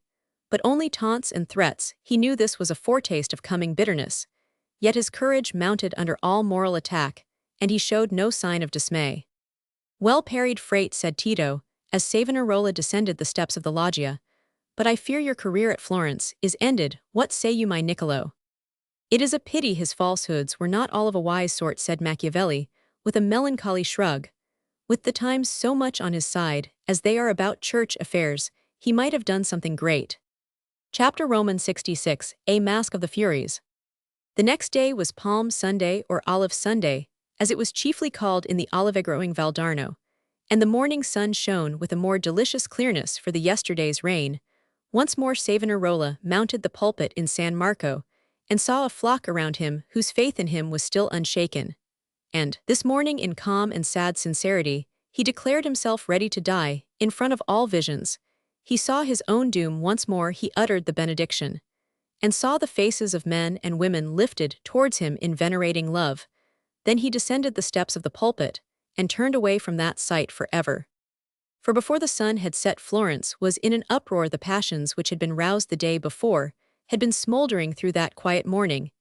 but only taunts and threats. He knew this was a foretaste of coming bitterness. Yet his courage mounted under all moral attack, and he showed no sign of dismay. "Well parried, freight," said Tito, as Savonarola descended the steps of the loggia, "but I fear your career at Florence is ended. What say you, my Niccolo?" "It is a pity his falsehoods were not all of a wise sort," said Machiavelli, with a melancholy shrug. "With the times so much on his side, as they are about church affairs, he might have done something great." Chapter Romans 66, A Mask of the Furies. The next day was Palm Sunday, or Olive Sunday, as it was chiefly called in the olive-growing Valdarno, and the morning sun shone with a more delicious clearness for the yesterday's rain. Once more Savonarola mounted the pulpit in San Marco, and saw a flock around him whose faith in him was still unshaken. And, this morning in calm and sad sincerity, he declared himself ready to die, in front of all visions. He saw his own doom once more. He uttered the benediction, and saw the faces of men and women lifted towards him in venerating love. Then he descended the steps of the pulpit, and turned away from that sight forever. For before the sun had set, Florence was in an uproar. The passions which had been roused the day before had been smoldering through that quiet morning,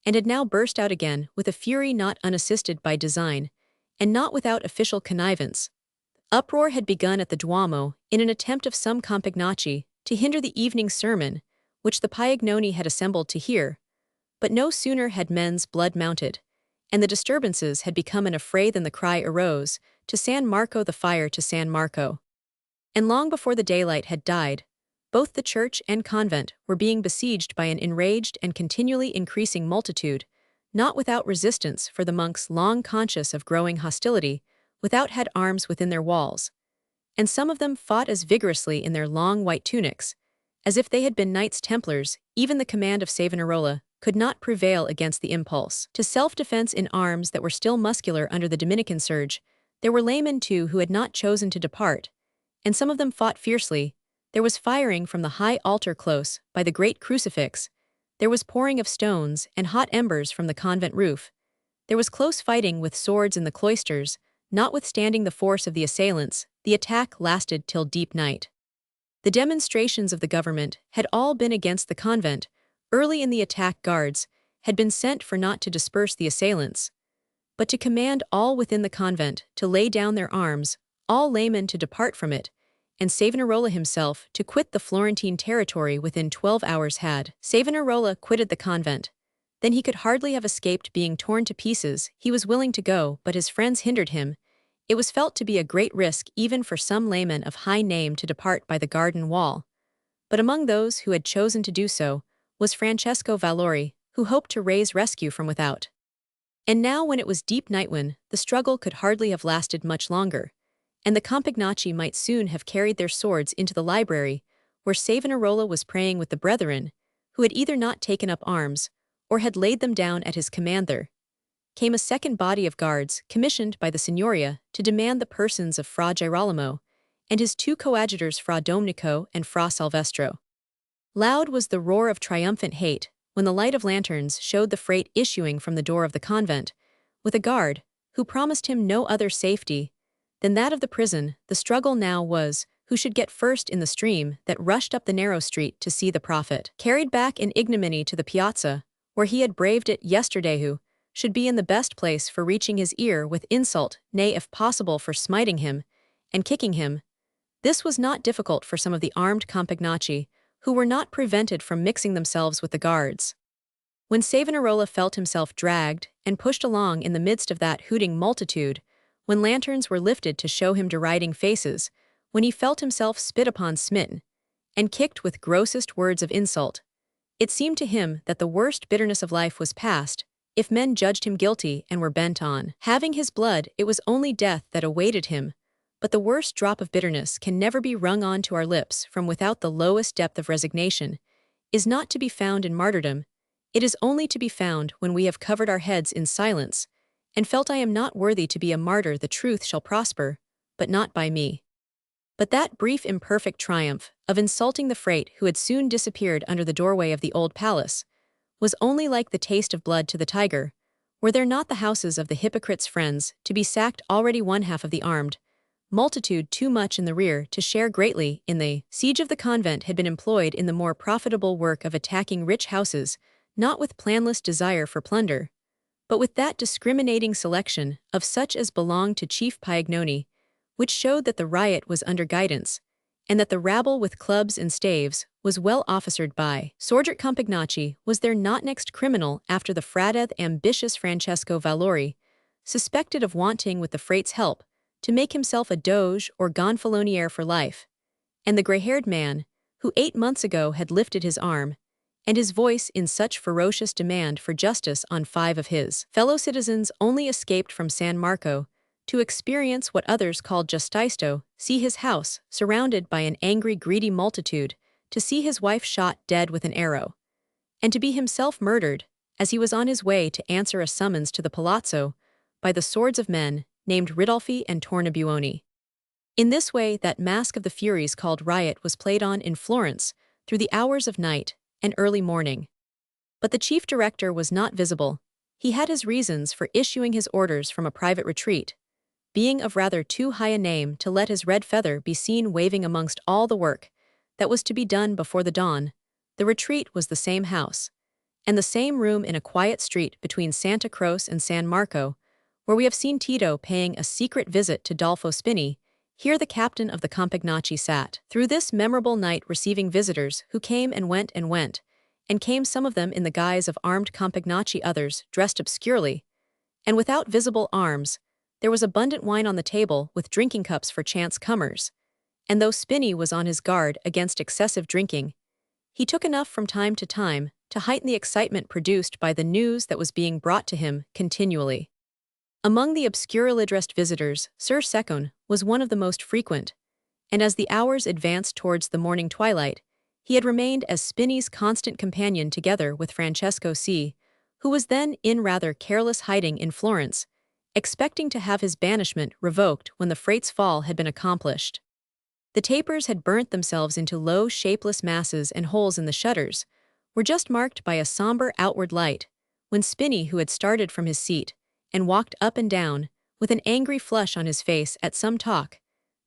and had now burst out again with a fury not unassisted by design, and not without official connivance. Uproar had begun at the Duomo in an attempt of some Compagnacci to hinder the evening sermon, which the Piagnoni had assembled to hear. But no sooner had men's blood mounted, and the disturbances had become an affray, than the cry arose, "To San Marco, the fire to San Marco!" And long before the daylight had died, both the church and convent were being besieged by an enraged and continually increasing multitude, not without resistance, for the monks, long conscious of growing hostility, without had arms within their walls, and some of them fought as vigorously in their long white tunics, as if they had been Knights Templars. Even the command of Savonarola could not prevail against the impulse to self-defense in arms that were still muscular under the Dominican surge. There were laymen too who had not chosen to depart, and some of them fought fiercely. There was firing from the high altar close by the great crucifix. There was pouring of stones and hot embers from the convent roof. There was close fighting with swords in the cloisters. Notwithstanding the force of the assailants, the attack lasted till deep night. The demonstrations of the government had all been against the convent. Early in the attack, guards had been sent for not to disperse the assailants, but to command all within the convent to lay down their arms, all laymen to depart from it, and Savonarola himself to quit the Florentine territory within 12 hours. Had Savonarola quitted the convent, Then he could hardly have escaped being torn to pieces. He was willing to go, but his friends hindered him. It was felt to be a great risk even for some layman of high name to depart by the garden wall. But among those who had chosen to do so was Francesco Valori, who hoped to raise rescue from without. And now when it was deep nightwind, the struggle could hardly have lasted much longer, and the Compagnacci might soon have carried their swords into the library, where Savonarola was praying with the brethren, who had either not taken up arms, or had laid them down at his command. There came a second body of guards, commissioned by the Signoria, to demand the persons of Fra Girolamo, and his two coadjutors Fra Domenico and Fra Salvestro. Loud was the roar of triumphant hate, when the light of lanterns showed the freight issuing from the door of the convent, with a guard, who promised him no other safety than that of the prison. The struggle now was, who should get first in the stream that rushed up the narrow street to see the prophet carried back in ignominy to the piazza, where he had braved it yesterday, who should be in the best place for reaching his ear with insult, nay, if possible, for smiting him and kicking him. This was not difficult for some of the armed Compagnacci, who were not prevented from mixing themselves with the guards. When Savonarola felt himself dragged and pushed along in the midst of that hooting multitude, when lanterns were lifted to show him deriding faces, when he felt himself spit upon, smitten, and kicked with grossest words of insult, it seemed to him that the worst bitterness of life was past. If men judged him guilty and were bent on having his blood, it was only death that awaited him. But the worst drop of bitterness can never be wrung on to our lips from without the lowest depth of resignation, is not to be found in martyrdom. It is only to be found when we have covered our heads in silence, and felt I am not worthy to be a martyr. The truth shall prosper, but not by me. But that brief imperfect triumph of insulting the freight who had soon disappeared under the doorway of the old palace was only like the taste of blood to the tiger. Were there not the houses of the hypocrites' friends to be sacked, already one half of the armed multitude too much in the rear to share greatly in the siege of the convent had been employed in the more profitable work of attacking rich houses, not with planless desire for plunder, but with that discriminating selection of such as belonged to Chief Piagnoni, which showed that the riot was under guidance, and that the rabble with clubs and staves was well officered by Sergeant Compagnacci. Was there not next criminal after the frateth ambitious Francesco Valori, suspected of wanting with the freight's help to make himself a doge or gonfalonier for life, and the gray-haired man, who 8 months ago had lifted his arm, and his voice in such ferocious demand for justice on 5 of his fellow citizens, only escaped from San Marco to experience what others called justisto, see his house surrounded by an angry, greedy multitude, to see his wife shot dead with an arrow, and to be himself murdered, as he was on his way to answer a summons to the palazzo, by the swords of men named Ridolfi and Tornabuoni. In this way that mask of the Furies called riot was played on in Florence through the hours of night and early morning. But the chief director was not visible. He had his reasons for issuing his orders from a private retreat, being of rather too high a name to let his red feather be seen waving amongst all the work that was to be done before the dawn. The retreat was the same house, and the same room in a quiet street between Santa Croce and San Marco, where we have seen Tito paying a secret visit to Dolfo Spini. Here the captain of the Compagnacci sat, through this memorable night, receiving visitors who came and went, and came some of them in the guise of armed Compagnacci, others dressed obscurely, and without visible arms. There was abundant wine on the table, with drinking cups for chance comers, and though Spini was on his guard against excessive drinking, he took enough from time to time to heighten the excitement produced by the news that was being brought to him continually. Among the obscurely dressed visitors, Sir Secon was one of the most frequent, and as the hours advanced towards the morning twilight, he had remained as Spini's constant companion together with Francesco C., who was then in rather careless hiding in Florence, expecting to have his banishment revoked when the freight's fall had been accomplished. The tapers had burnt themselves into low, shapeless masses, and holes in the shutters were just marked by a somber outward light, when Spini, who had started from his seat and walked up and down, with an angry flush on his face at some talk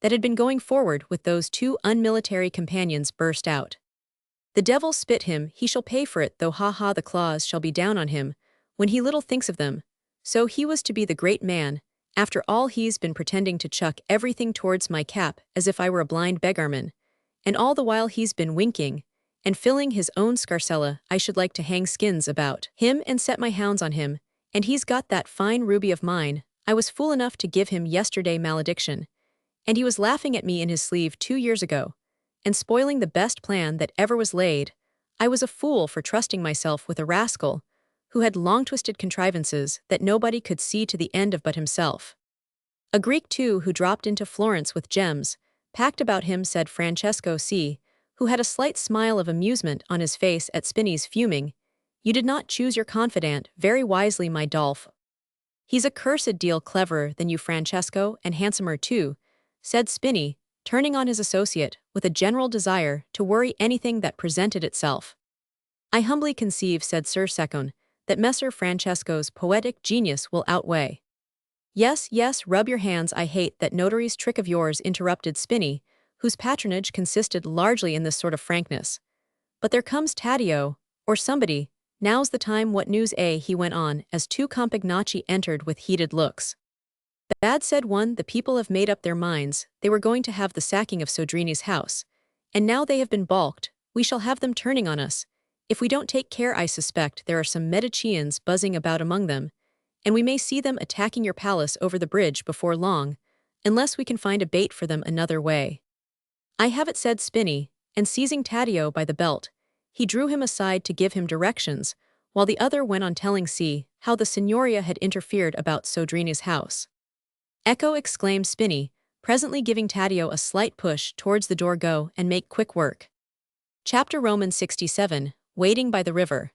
that had been going forward with those two unmilitary companions, burst out. "The devil spit him, he shall pay for it, though ha, the claws shall be down on him, when he little thinks of them. So he was to be the great man, after all he's been pretending to chuck everything towards my cap as if I were a blind beggarman, and all the while he's been winking, and filling his own scarcella I should like to hang skins about him and set my hounds on him, and he's got that fine ruby of mine I was fool enough to give him yesterday malediction, and he was laughing at me in his sleeve 2 years ago, and spoiling the best plan that ever was laid. I was a fool for trusting myself with a rascal who had long-twisted contrivances that nobody could see to the end of but himself. A Greek too who dropped into Florence with gems packed about him, said Francesco C., who had a slight smile of amusement on his face at Spinny's fuming. You did not choose your confidant very wisely, my Dolph. He's a cursed deal cleverer than you, Francesco, and handsomer too, said Spinny, turning on his associate with a general desire to worry anything that presented itself. I humbly conceive, said Sir Secon, that Messer Francesco's poetic genius will outweigh. Yes, yes, rub your hands. I hate that notary's trick of yours, interrupted Spinny, whose patronage consisted largely in this sort of frankness. But there comes Taddeo, or somebody. Now's the time. What news, eh? He went on, as two Compagnacci entered with heated looks. Bad, said one. The people have made up their minds. They were going to have the sacking of Sodrini's house, and now they have been balked. We shall have them turning on us. If we don't take care, I suspect there are some Medicians buzzing about among them, and we may see them attacking your palace over the bridge before long, unless we can find a bait for them another way. I have it, said Spinny, and seizing Taddeo by the belt, he drew him aside to give him directions, while the other went on telling C. how the Signoria had interfered about Sodrini's house. Ecco, exclaimed Spinny, presently giving Taddeo a slight push towards the door. Go and make quick work. Chapter Roman 67, Waiting by the River.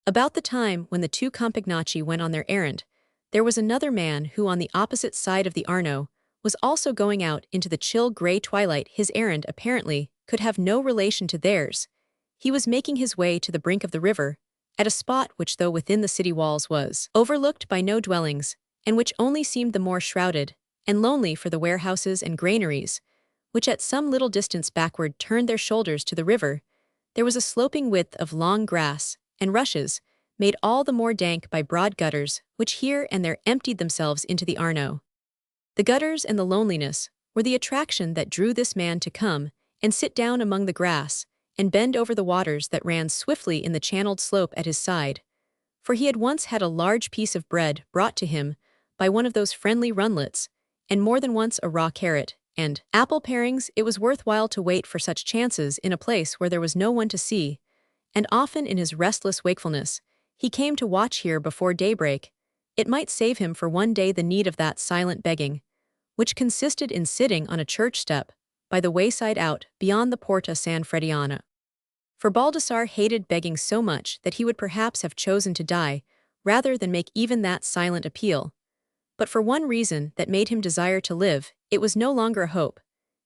About the time when the two Compagnacci went on their errand, there was another man who, on the opposite side of the Arno, was also going out into the chill gray twilight. His errand, apparently, could have no relation to theirs. He was making his way to the brink of the river, at a spot which, though within the city walls, was overlooked by no dwellings, and which only seemed the more shrouded and lonely for the warehouses and granaries, which at some little distance backward turned their shoulders to the river. There was a sloping width of long grass and rushes, made all the more dank by broad gutters, which here and there emptied themselves into the Arno. The gutters and the loneliness were the attraction that drew this man to come and sit down among the grass and bend over the waters that ran swiftly in the channeled slope at his side, for he had once had a large piece of bread brought to him by one of those friendly runlets, and more than once a raw carrot and apple parings. It was worthwhile to wait for such chances in a place where there was no one to see, and often in his restless wakefulness he came to watch here before daybreak. It might save him for one day the need of that silent begging, which consisted in sitting on a church step by the wayside out beyond the Porta San Frediana. For Baldassarre hated begging so much that he would perhaps have chosen to die rather than make even that silent appeal. But for one reason that made him desire to live, it was no longer a hope.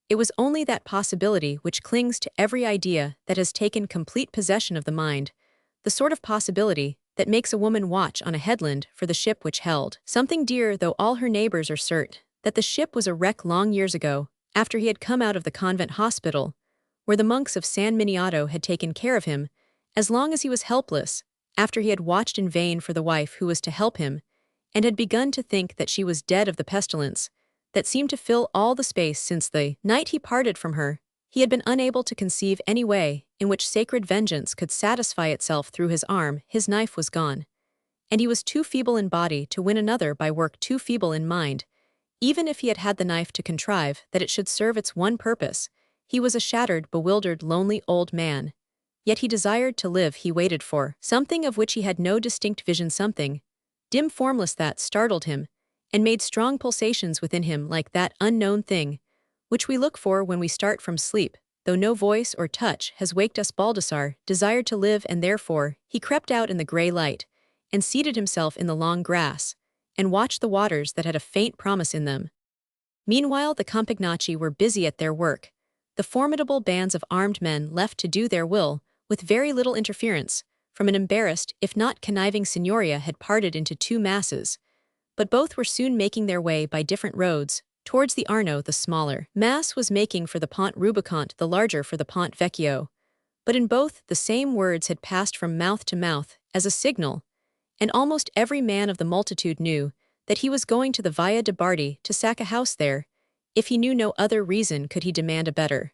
It was only that possibility which clings to every idea that has taken complete possession of the mind, the sort of possibility that makes a woman watch on a headland for the ship which held something dear, though all her neighbors are certain that the ship was a wreck long years ago, after he had come out of the convent hospital, where the monks of San Miniato had taken care of him, as long as he was helpless, after he had watched in vain for the wife who was to help him, and had begun to think that she was dead of the pestilence that seemed to fill all the space since the night he parted from her. He had been unable to conceive any way in which sacred vengeance could satisfy itself through his arm. His knife was gone, and he was too feeble in body to win another by work too feeble in mind. Even if he had had the knife to contrive that it should serve its one purpose, he was a shattered, bewildered, lonely old man. Yet he desired to live. He waited for something of which he had no distinct vision, something dim, formless, that startled him and made strong pulsations within him, like that unknown thing which we look for when we start from sleep, though no voice or touch has waked us. Baldassarre desired to live, and therefore he crept out in the gray light and seated himself in the long grass and watched the waters that had a faint promise in them. Meanwhile the Compagnacci were busy at their work, the formidable bands of armed men left to do their will with very little interference from an embarrassed, if not conniving Signoria, had parted into two masses, but both were soon making their way by different roads towards the Arno. The smaller mass was making for the Pont Rubicont, the larger for the Pont Vecchio, but in both the same words had passed from mouth to mouth as a signal, and almost every man of the multitude knew that he was going to the Via de' Bardi to sack a house there. If he knew no other reason, could he demand a better?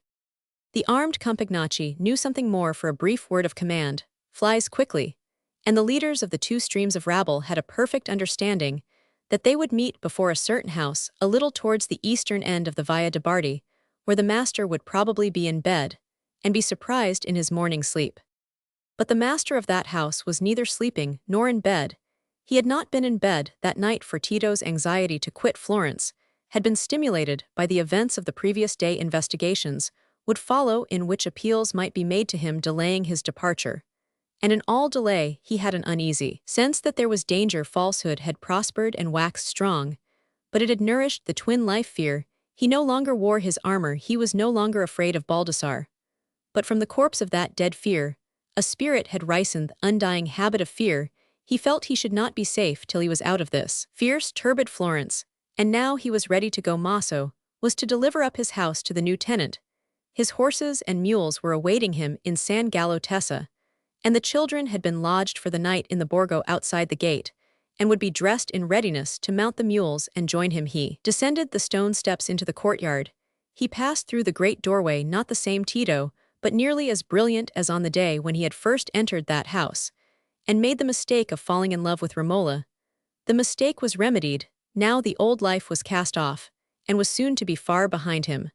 The armed Campagnacci knew something more for a brief word of command, flies quickly, and the leaders of the two streams of rabble had a perfect understanding that they would meet before a certain house a little towards the eastern end of the Via de Bardi, where the master would probably be in bed, and be surprised in his morning sleep. But the master of that house was neither sleeping nor in bed. He had not been in bed that night, for Tito's anxiety to quit Florence had been stimulated by the events of the previous day. Investigations would follow in which appeals might be made to him delaying his departure. And in all delay he had an uneasy sense that there was danger. Falsehood had prospered and waxed strong, but it had nourished the twin life fear. He no longer wore his armor, he was no longer afraid of Baldassarre. But from the corpse of that dead fear, a spirit had risen, the undying habit of fear. He felt he should not be safe till he was out of this fierce, turbid Florence, and now he was ready to go. Maso was to deliver up his house to the new tenant. His horses and mules were awaiting him in San Gallo Tessa, and the children had been lodged for the night in the Borgo outside the gate, and would be dressed in readiness to mount the mules and join him. He descended the stone steps into the courtyard. He passed through the great doorway, not the same Tito, but nearly as brilliant as on the day when he had first entered that house, and made the mistake of falling in love with Romola. The mistake was remedied, now the old life was cast off, and was soon to be far behind him.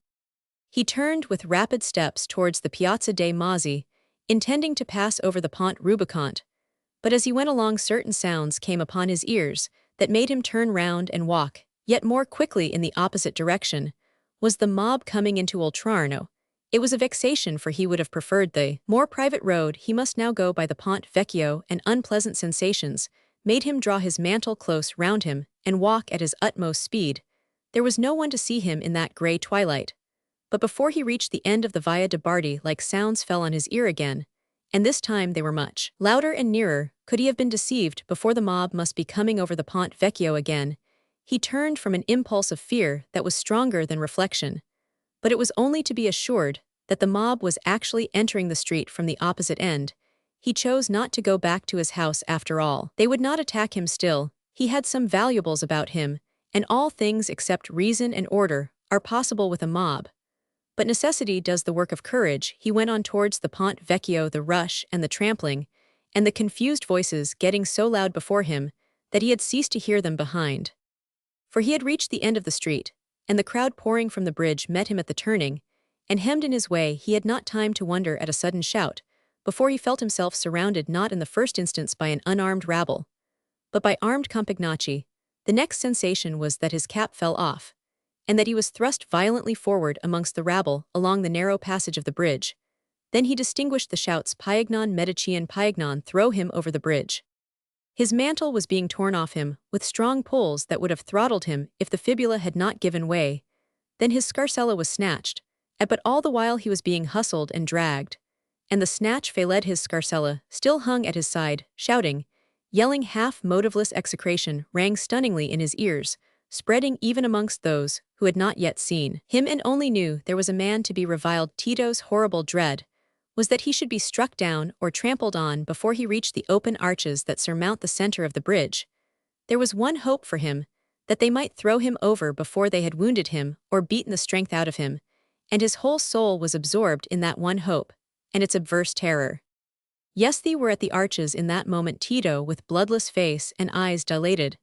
He turned with rapid steps towards the Piazza dei Mozzi, intending to pass over the Pont Rubicont, but as he went along certain sounds came upon his ears that made him turn round and walk, yet more quickly in the opposite direction. Was the mob coming into Oltrarno? It was a vexation, for he would have preferred the more private road. He must now go by the Ponte Vecchio, and unpleasant sensations made him draw his mantle close round him and walk at his utmost speed. There was no one to see him in that grey twilight. But before he reached the end of the Via de Bardi, like sounds fell on his ear again, and this time they were much louder and nearer. Could he have been deceived before? The mob must be coming over the Ponte Vecchio again. He turned from an impulse of fear that was stronger than reflection. But it was only to be assured that the mob was actually entering the street from the opposite end. He chose not to go back to his house after all. They would not attack him still. He had some valuables about him, and all things except reason and order are possible with a mob. But necessity does the work of courage. He went on towards the Ponte Vecchio, the rush and the trampling, and the confused voices getting so loud before him that he had ceased to hear them behind. For he had reached the end of the street, and the crowd pouring from the bridge met him at the turning, and hemmed in his way. He had not time to wonder at a sudden shout, before he felt himself surrounded not in the first instance by an unarmed rabble, but by armed Campagnacci. The next sensation was that his cap fell off, and that he was thrust violently forward amongst the rabble along the narrow passage of the bridge. Then he distinguished the shouts, "Paignon, Medician, Paignon, throw him over the bridge." His mantle was being torn off him, with strong pulls that would have throttled him if the fibula had not given way. Then his scarsella was snatched, but all the while he was being hustled and dragged, and the snatch led his scarsella still hung at his side. Shouting, yelling, half-motiveless execration rang stunningly in his ears, spreading even amongst those who had not yet seen him and only knew there was a man to be reviled. Tito's horrible dread was that he should be struck down or trampled on before he reached the open arches that surmount the center of the bridge. There was one hope for him, that they might throw him over before they had wounded him or beaten the strength out of him, and his whole soul was absorbed in that one hope, and its adverse terror. Yes, they were at the arches in that moment. Tito, with bloodless face and eyes dilated,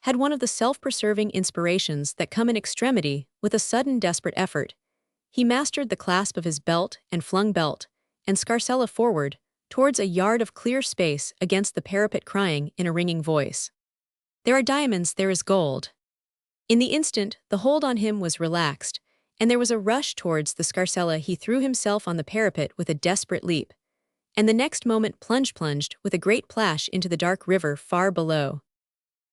had one of the self-preserving inspirations that come in extremity with a sudden desperate effort. He mastered the clasp of his belt and flung belt and scarsella forward, towards a yard of clear space against the parapet, crying in a ringing voice, "There are diamonds, there is gold." In the instant, the hold on him was relaxed, and there was a rush towards the scarsella. He threw himself on the parapet with a desperate leap, and the next moment plunged with a great plash into the dark river far below.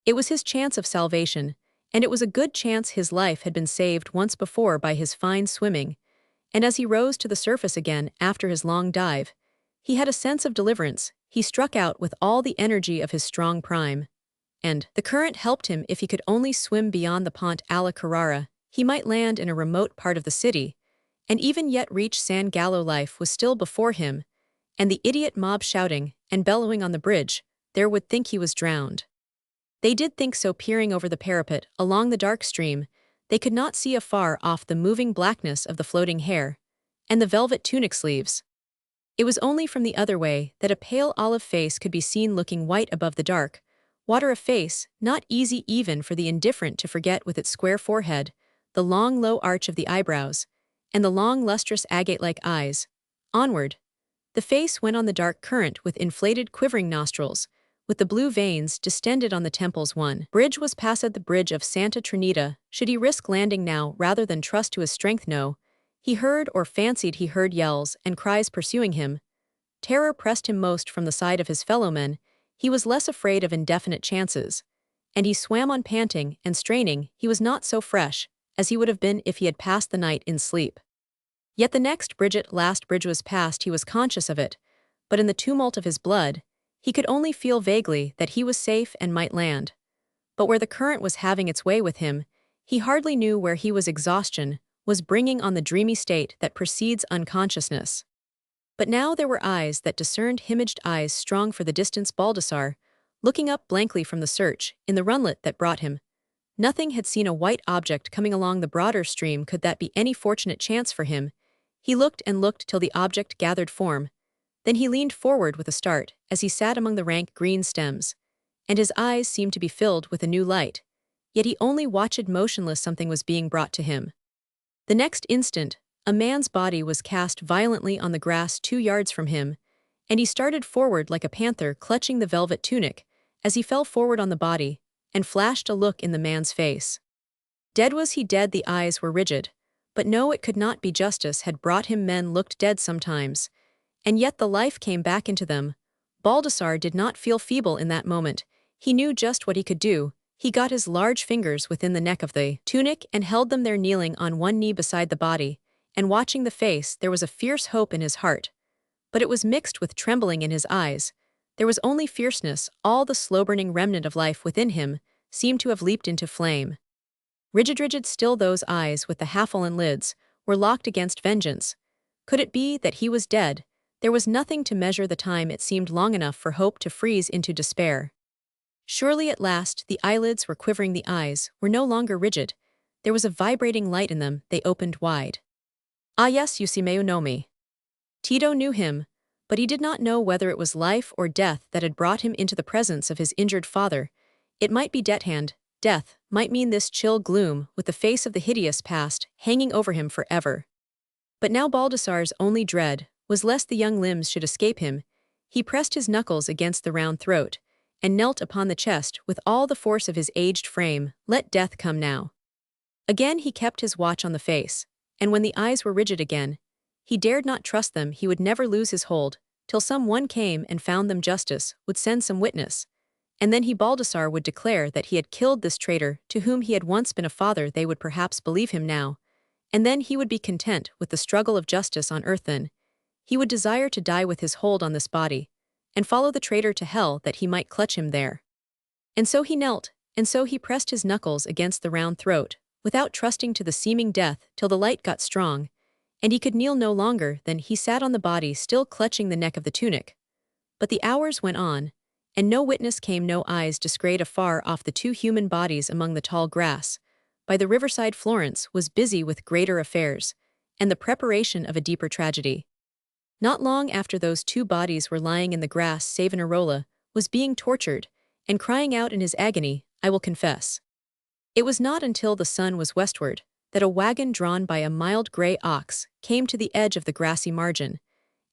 It was his chance of salvation, and it was a good chance. His life had been saved once before by his fine swimming, and as he rose to the surface again after his long dive, he had a sense of deliverance. He struck out with all the energy of his strong prime, and the current helped him. If he could only swim beyond the Ponte alla Carrara, he might land in a remote part of the city, and even yet reach San Gallo. Life was still before him, and the idiot mob shouting and bellowing on the bridge there would think he was drowned. They did think so. Peering over the parapet, along the dark stream, they could not see afar off the moving blackness of the floating hair, and the velvet tunic sleeves. It was only from the other way that a pale olive face could be seen looking white above the dark water, a face not easy even for the indifferent to forget, with its square forehead, the long low arch of the eyebrows, and the long lustrous agate-like eyes. Onward. The face went on the dark current with inflated quivering nostrils, with the blue veins distended on the temples. One bridge was passed, the bridge of Santa Trinita. Should he risk landing now rather than trust to his strength? No. He heard, or fancied he heard, yells and cries pursuing him. Terror pressed him most from the side of his fellowmen. He was less afraid of indefinite chances. And he swam on, panting and straining. He was not so fresh as he would have been if he had passed the night in sleep. Yet the next bridge, at last bridge, was passed. He was conscious of it, but in the tumult of his blood, he could only feel vaguely that he was safe and might land. But where the current was having its way with him, he hardly knew where he was. Exhaustion was bringing on the dreamy state that precedes unconsciousness. But now there were eyes that discerned, imaged eyes strong for the distance. Baldassarre, looking up blankly from the search in the runlet that brought him nothing, had seen a white object coming along the broader stream. Could that be any fortunate chance for him? He looked and looked till the object gathered form. Then he leaned forward with a start as he sat among the rank green stems, and his eyes seemed to be filled with a new light. Yet he only watched motionless. Something was being brought to him. The next instant, a man's body was cast violently on the grass 2 yards from him, and he started forward like a panther clutching the velvet tunic as he fell forward on the body and flashed a look in the man's face. Dead was he, dead. The eyes were rigid. But no, it could not be. Justice had brought him. Men looked dead sometimes, and yet the life came back into them. Baldassarre did not feel feeble in that moment. He knew just what he could do. He got his large fingers within the neck of the tunic and held them there, kneeling on one knee beside the body, and watching the face. There was a fierce hope in his heart, but it was mixed with trembling in his eyes. There was only fierceness. All the slow-burning remnant of life within him seemed to have leaped into flame. Rigid still, those eyes with the half-fallen lids were locked against vengeance. Could it be that he was dead? There was nothing to measure the time. It seemed long enough for hope to freeze into despair. Surely at last the eyelids were quivering. The eyes were no longer rigid. There was a vibrating light in them. They opened wide. Ah yes, you see, you know me. Tito knew him, but he did not know whether it was life or death that had brought him into the presence of his injured father. It might be death might mean this chill gloom with the face of the hideous past hanging over him forever. But now Baldassarre's only dread was lest the young limbs should escape him. He pressed his knuckles against the round throat and knelt upon the chest with all the force of his aged frame. Let death come now. Again he kept his watch on the face, and when the eyes were rigid again, he dared not trust them. He would never lose his hold till some one came and found them. Justice would send some witness, and then he, Baldassarre, would declare that he had killed this traitor to whom he had once been a father. They would perhaps believe him now, and then he would be content with the struggle of justice on earth. Then he would desire to die with his hold on this body, and follow the traitor to hell that he might clutch him there. And so he knelt, and so he pressed his knuckles against the round throat, without trusting to the seeming death, till the light got strong, and he could kneel no longer. Then he sat on the body, still clutching the neck of the tunic. But the hours went on, and no witness came. No eyes descried afar off the 2 human bodies among the tall grass. By the riverside, Florence was busy with greater affairs, and the preparation of a deeper tragedy. Not long after those 2 bodies were lying in the grass, Savonarola was being tortured, and crying out in his agony, "I will confess." It was not until the sun was westward that a wagon drawn by a mild gray ox came to the edge of the grassy margin,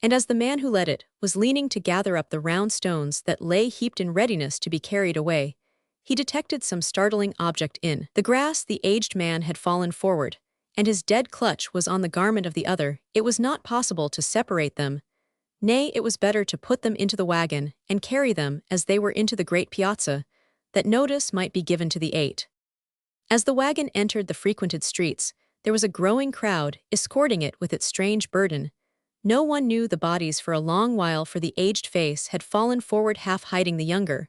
and as the man who led it was leaning to gather up the round stones that lay heaped in readiness to be carried away, he detected some startling object in the grass. The aged man had fallen forward, and his dead clutch was on the garment of the other. It was not possible to separate them. Nay, it was better to put them into the wagon and carry them as they were into the great piazza, that notice might be given to the 8. As the wagon entered the frequented streets, there was a growing crowd escorting it with its strange burden. No one knew the bodies for a long while, for the aged face had fallen forward, half hiding the younger.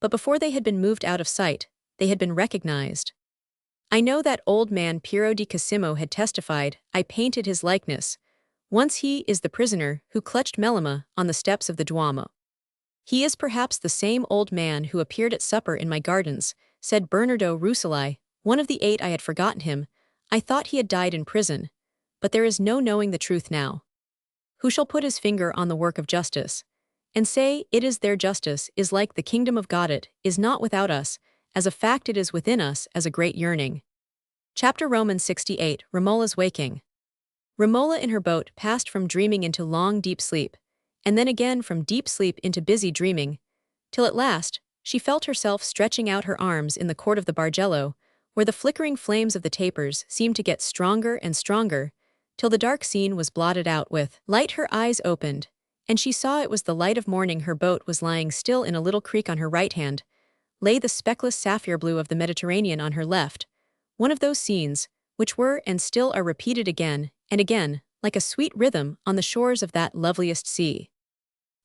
But before they had been moved out of sight, they had been recognized. I know that old man. Piero di Cosimo had testified. I painted his likeness. Once he is the prisoner who clutched Melema on the steps of the Duomo. He is perhaps the same old man who appeared at supper in my gardens, said Bernardo Rucellai, one of the 8. I had forgotten him. I thought he had died in prison. but there is no knowing the truth now. Who shall put his finger on the work of justice, and say, it is their justice, is like the kingdom of God, it is not without us, as a fact it is within us as a great yearning. Chapter Romans 68, Romola's waking. Romola in her boat passed from dreaming into long deep sleep, and then again from deep sleep into busy dreaming, till at last, she felt herself stretching out her arms in the court of the Bargello, where the flickering flames of the tapers seemed to get stronger and stronger, till the dark scene was blotted out with light. Her eyes opened, and she saw it was the light of morning. Her boat was lying still in a little creek on her right hand, lay the speckless sapphire blue of the Mediterranean on her left, one of those scenes, which were and still are repeated again and again, like a sweet rhythm on the shores of that loveliest sea.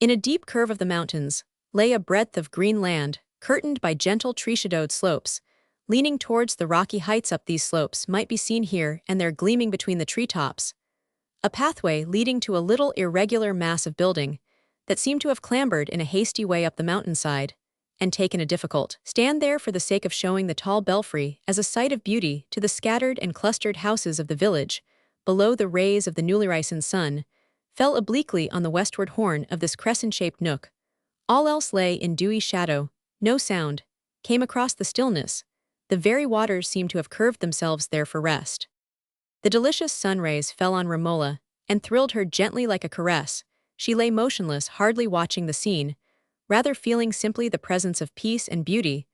In a deep curve of the mountains, lay a breadth of green land, curtained by gentle tree-shadowed slopes. Leaning towards the rocky heights up these slopes might be seen here and there gleaming between the treetops a pathway leading to a little irregular mass of building that seemed to have clambered in a hasty way up the mountainside and taken a difficult stand there for the sake of showing the tall belfry as a sight of beauty to the scattered and clustered houses of the village. Below, the rays of the newly risen sun fell obliquely on the westward horn of this crescent-shaped nook. All else lay in dewy shadow. No sound came across the stillness. The very waters seemed to have curved themselves there for rest. The delicious sun rays fell on Romola and thrilled her gently like a caress. She lay motionless, hardly watching the scene, rather feeling simply the presence of peace and beauty.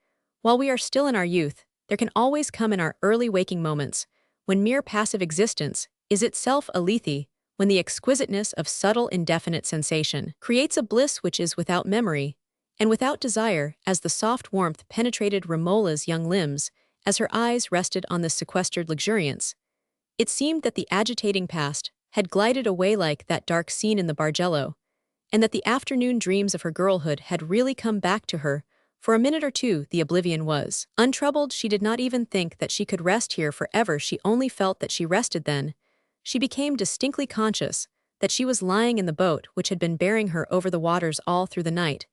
While we are still in our youth, there can always come in our early waking moments, when mere passive existence is itself a lethe, when the exquisiteness of subtle indefinite sensation creates a bliss which is without memory and without desire. As the soft warmth penetrated Romola's young limbs, as her eyes rested on this sequestered luxuriance, it seemed that the agitating past had glided away like that dark scene in the Bargello, and that the afternoon dreams of her girlhood had really come back to her. For a minute or two the oblivion was untroubled. She did not even think that she could rest here forever. She only felt that she rested then. She became distinctly conscious that she was lying in the boat which had been bearing her over the waters all through the night.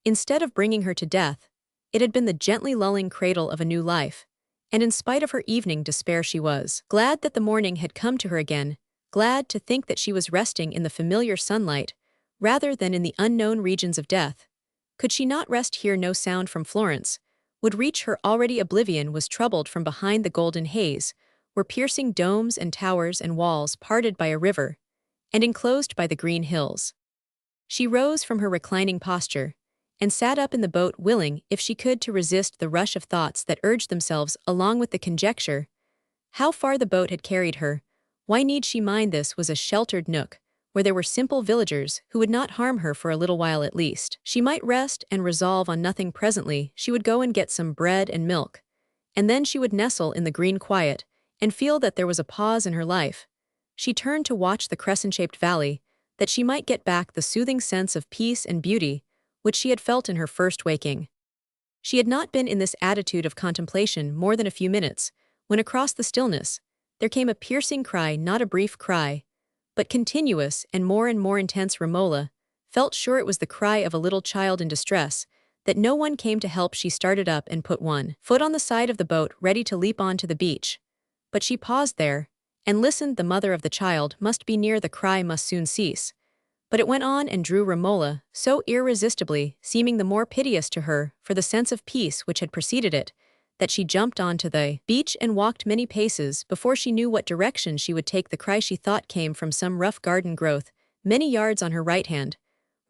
Instead of bringing her to death, it had been the gently lulling cradle of a new life, and in spite of her evening despair she was glad that the morning had come to her again, glad to think that she was resting in the familiar sunlight, rather than in the unknown regions of death. Could she not rest here? No sound from Florence would reach her. Already oblivion was troubled from behind the golden haze, where piercing domes and towers and walls parted by a river, and enclosed by the green hills. She rose from her reclining posture, and sat up in the boat, willing, if she could, to resist the rush of thoughts that urged themselves along with the conjecture. How far the boat had carried her, why need she mind? This was a sheltered nook, where there were simple villagers who would not harm her for a little while at least. She might rest and resolve on nothing presently. She would go and get some bread and milk, and then she would nestle in the green quiet, and feel that there was a pause in her life. She turned to watch the crescent-shaped valley, that she might get back the soothing sense of peace and beauty which she had felt in her first waking. She had not been in this attitude of contemplation more than a few minutes, when across the stillness there came a piercing cry, not a brief cry, but continuous and more intense. Romola felt sure it was the cry of a little child in distress. That no one came to help, she started up and put one foot on the side of the boat, ready to leap on to the beach. But she paused there and listened. The mother of the child must be near. The cry must soon cease. But it went on and drew Romola so irresistibly, seeming the more piteous to her for the sense of peace which had preceded it, that she jumped onto the beach and walked many paces before she knew what direction she would take. The cry, she thought, came from some rough garden growth many yards on her right hand,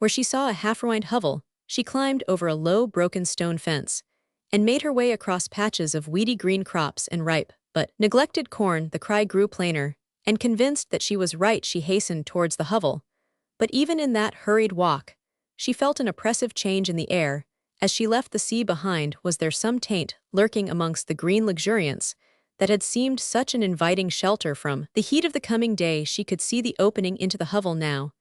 where she saw a half-ruined hovel. She climbed over a low broken stone fence and made her way across patches of weedy green crops and ripe but neglected corn. The cry grew plainer, and convinced that she was right, she hastened towards the hovel. But even in that hurried walk, she felt an oppressive change in the air. As she left the sea behind, was there some taint lurking amongst the green luxuriance that had seemed such an inviting shelter from the heat of the coming day? She could see the opening into the hovel now,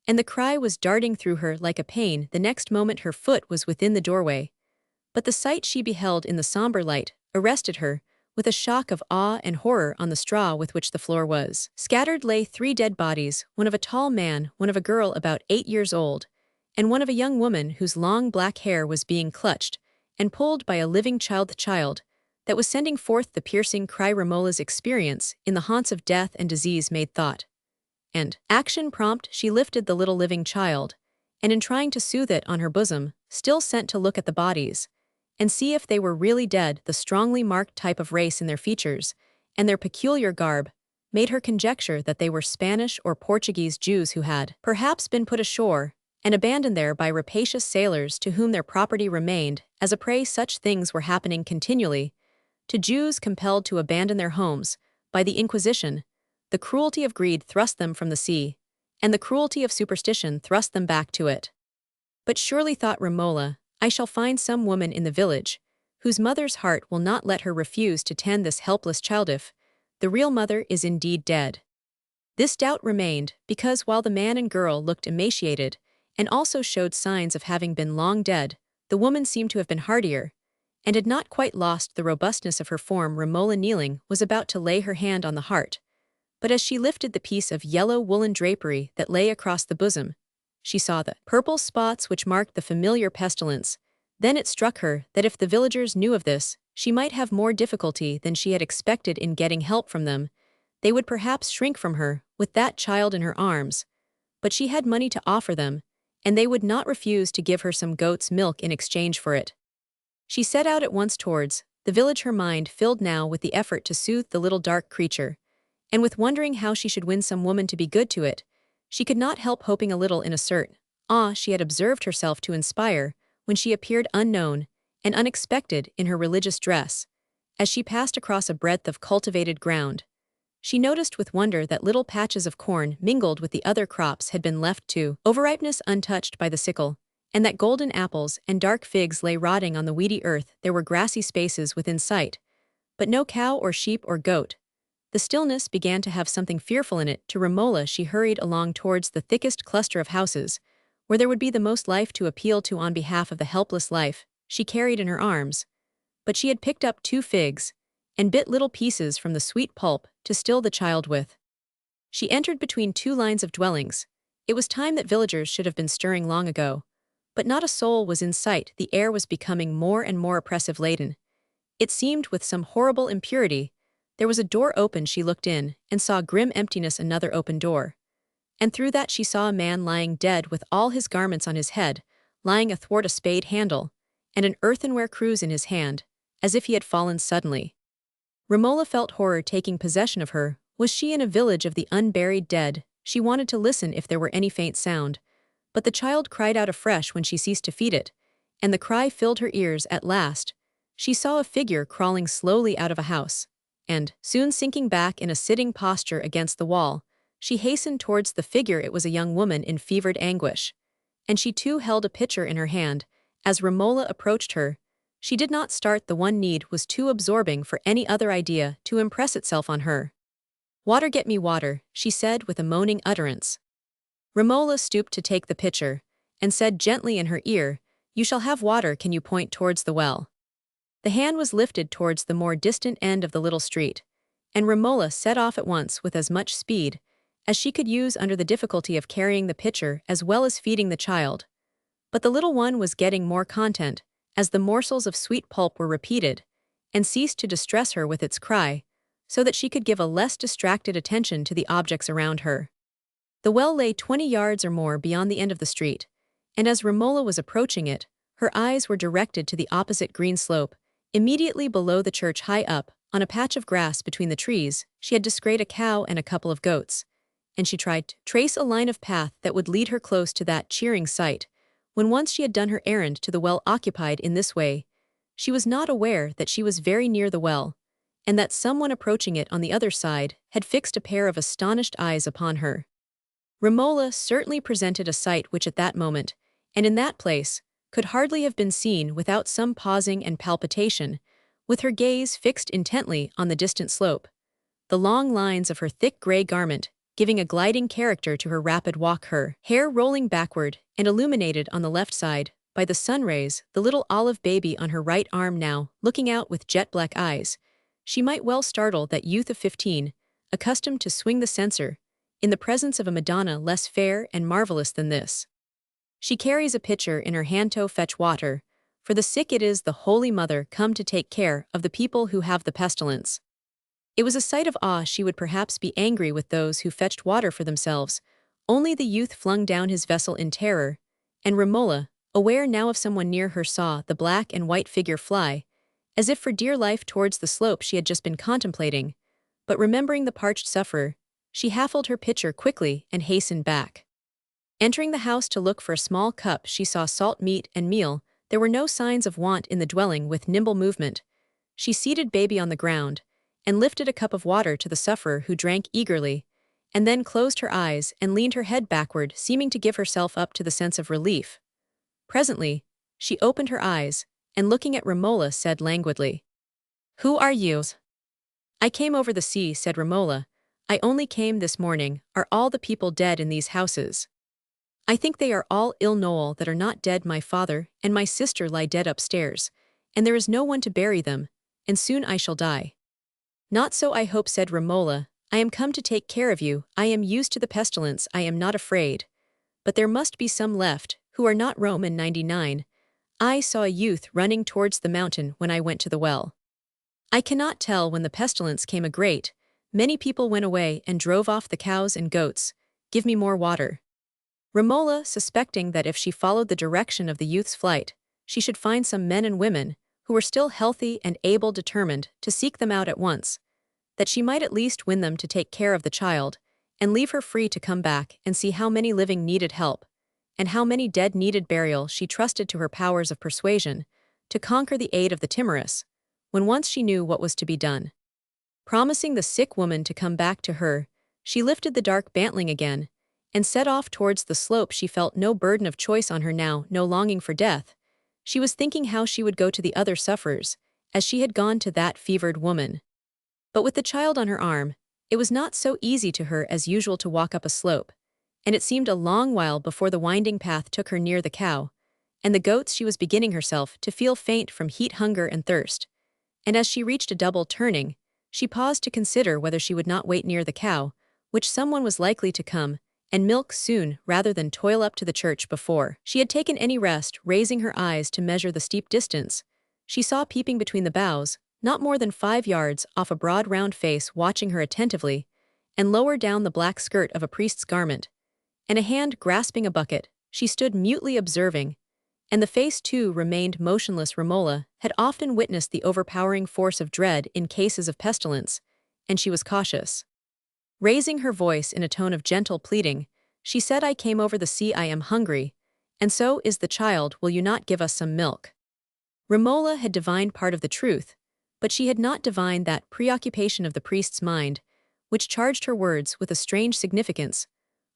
and the cry was darting through her like a pain. The next moment her foot was within the doorway, but the sight she beheld in the somber light arrested her. With a shock of awe and horror, on the straw with which the floor was scattered lay 3 dead bodies, one of a tall man, one of a girl about 8 years old, and one of a young woman whose long black hair was being clutched and pulled by a living child. The child, that was sending forth the piercing cry Romola's experience in the haunts of death and disease made thought. And, action prompt, she lifted the little living child, and in trying to soothe it on her bosom, still sent to look at the bodies, and see if they were really dead. The strongly marked type of race in their features, and their peculiar garb, made her conjecture that they were Spanish or Portuguese Jews who had perhaps been put ashore and abandoned there by rapacious sailors to whom their property remained as a prey. Such things were happening continually to Jews compelled to abandon their homes by the Inquisition. The cruelty of greed thrust them from the sea, and the cruelty of superstition thrust them back to it. But surely, thought Romola, I shall find some woman in the village whose mother's heart will not let her refuse to tend this helpless child if the real mother is indeed dead. This doubt remained because while the man and girl looked emaciated and also showed signs of having been long dead, the woman seemed to have been hardier and had not quite lost the robustness of her form. Romola, kneeling, was about to lay her hand on the heart, but as she lifted the piece of yellow woolen drapery that lay across the bosom, she saw the purple spots which marked the familiar pestilence. Then it struck her that if the villagers knew of this, she might have more difficulty than she had expected in getting help from them. They would perhaps shrink from her, with that child in her arms. But she had money to offer them, and they would not refuse to give her some goat's milk in exchange for it. She set out at once towards the village, her mind filled now with the effort to soothe the little dark creature, and with wondering how she should win some woman to be good to it. She could not help hoping a little in a certain awe she had observed herself to inspire when she appeared unknown and unexpected in her religious dress. As she passed across a breadth of cultivated ground, she noticed with wonder that little patches of corn mingled with the other crops had been left to overripeness untouched by the sickle, and that golden apples and dark figs lay rotting on the weedy earth. There were grassy spaces within sight, but no cow or sheep or goat. The stillness began to have something fearful in it. To Romola, she hurried along towards the thickest cluster of houses, where there would be the most life to appeal to on behalf of the helpless life she carried in her arms. But she had picked up 2 figs, and bit little pieces from the sweet pulp to still the child with. She entered between 2 lines of dwellings. It was time that villagers should have been stirring long ago, but not a soul was in sight. The air was becoming more and more oppressive laden. It seemed with some horrible impurity. There was a door open. She looked in, and saw grim emptiness. Another open door, and through that she saw a man lying dead with all his garments on his head, lying athwart a spade handle, and an earthenware cruse in his hand, as if he had fallen suddenly. Romola felt horror taking possession of her. Was she in a village of the unburied dead? She wanted to listen if there were any faint sound, but the child cried out afresh when she ceased to feed it, and the cry filled her ears. At last, she saw a figure crawling slowly out of a house, and, soon sinking back in a sitting posture against the wall, she hastened towards the figure. It was a young woman in fevered anguish, and she too held a pitcher in her hand. As Romola approached her, she did not start. The one need was too absorbing for any other idea to impress itself on her. "Water, get me water," she said with a moaning utterance. Romola stooped to take the pitcher, and said gently in her ear, "You shall have water. Can you point towards the well?" The hand was lifted towards the more distant end of the little street, and Romola set off at once with as much speed as she could use under the difficulty of carrying the pitcher as well as feeding the child. But the little one was getting more content, as the morsels of sweet pulp were repeated, and ceased to distress her with its cry, so that she could give a less distracted attention to the objects around her. The well lay 20 yards or more beyond the end of the street, and as Romola was approaching it, her eyes were directed to the opposite green slope, immediately below the church. High up, on a patch of grass between the trees, she had descried a cow and a couple of goats, and she tried to trace a line of path that would lead her close to that cheering sight. When once she had done her errand to the well occupied in this way, she was not aware that she was very near the well, and that someone approaching it on the other side had fixed a pair of astonished eyes upon her. Romola certainly presented a sight which at that moment, and in that place, could hardly have been seen without some pausing and palpitation, with her gaze fixed intently on the distant slope, the long lines of her thick gray garment giving a gliding character to her rapid walk, her hair rolling backward and illuminated on the left side by the sun rays, the little olive baby on her right arm now looking out with jet-black eyes. She might well startle that youth of 15, accustomed to swing the censer, in the presence of a Madonna less fair and marvelous than this. "She carries a pitcher in her hand. To fetch water," for the sick it is the Holy Mother come to take care of the people who have the pestilence. It was a sight of awe. She would perhaps be angry with those who fetched water for themselves. Only the youth flung down his vessel in terror, and Romola, aware now of someone near her, saw the black and white figure fly, as if for dear life, towards the slope she had just been contemplating. But remembering the parched sufferer, she half-filled her pitcher quickly and hastened back. Entering the house to look for a small cup, she saw salt meat and meal. There were no signs of want in the dwelling. With nimble movement, she seated baby on the ground, and lifted a cup of water to the sufferer, who drank eagerly, and then closed her eyes and leaned her head backward, seeming to give herself up to the sense of relief. Presently, she opened her eyes, and looking at Romola said languidly, "Who are you?" "I came over the sea," said Romola. "I only came this morning. Are all the people dead in these houses?" "I think they are all ill. Noel that are not dead. My father and my sister lie dead upstairs, and there is no one to bury them, and soon I shall die." "Not so, I hope," said Romola. "I am come to take care of you. I am used to the pestilence. I am not afraid. But there must be some left, who are not Roman. 99. I saw a youth running towards the mountain when I went to the well. I cannot tell when the pestilence came. A great many people went away and drove off the cows and goats. Give me more water." Romola, suspecting that if she followed the direction of the youth's flight, she should find some men and women, who were still healthy and able, determined to seek them out at once, that she might at least win them to take care of the child, and leave her free to come back and see how many living needed help, and how many dead needed burial. She trusted to her powers of persuasion to conquer the aid of the timorous, when once she knew what was to be done. Promising the sick woman to come back to her, she lifted the dark bantling again, and set off towards the slope. She felt no burden of choice on her now, no longing for death. She was thinking how she would go to the other sufferers, as she had gone to that fevered woman. But with the child on her arm, it was not so easy to her as usual to walk up a slope, and it seemed a long while before the winding path took her near the cow and the goats. She was beginning herself to feel faint from heat, hunger, and thirst, and as she reached a double turning, she paused to consider whether she would not wait near the cow, which someone was likely to come and milk soon, rather than toil up to the church before she had taken any rest. Raising her eyes to measure the steep distance, she saw peeping between the boughs, not more than 5 yards off, a broad round face watching her attentively, and lower down the black skirt of a priest's garment, and a hand grasping a bucket. She stood mutely observing, and the face too remained motionless. Romola had often witnessed the overpowering force of dread in cases of pestilence, and she was cautious. Raising her voice in a tone of gentle pleading, she said, "I came over the sea. I am hungry, and so is the child. Will you not give us some milk?" Romola had divined part of the truth, but she had not divined that preoccupation of the priest's mind, which charged her words with a strange significance.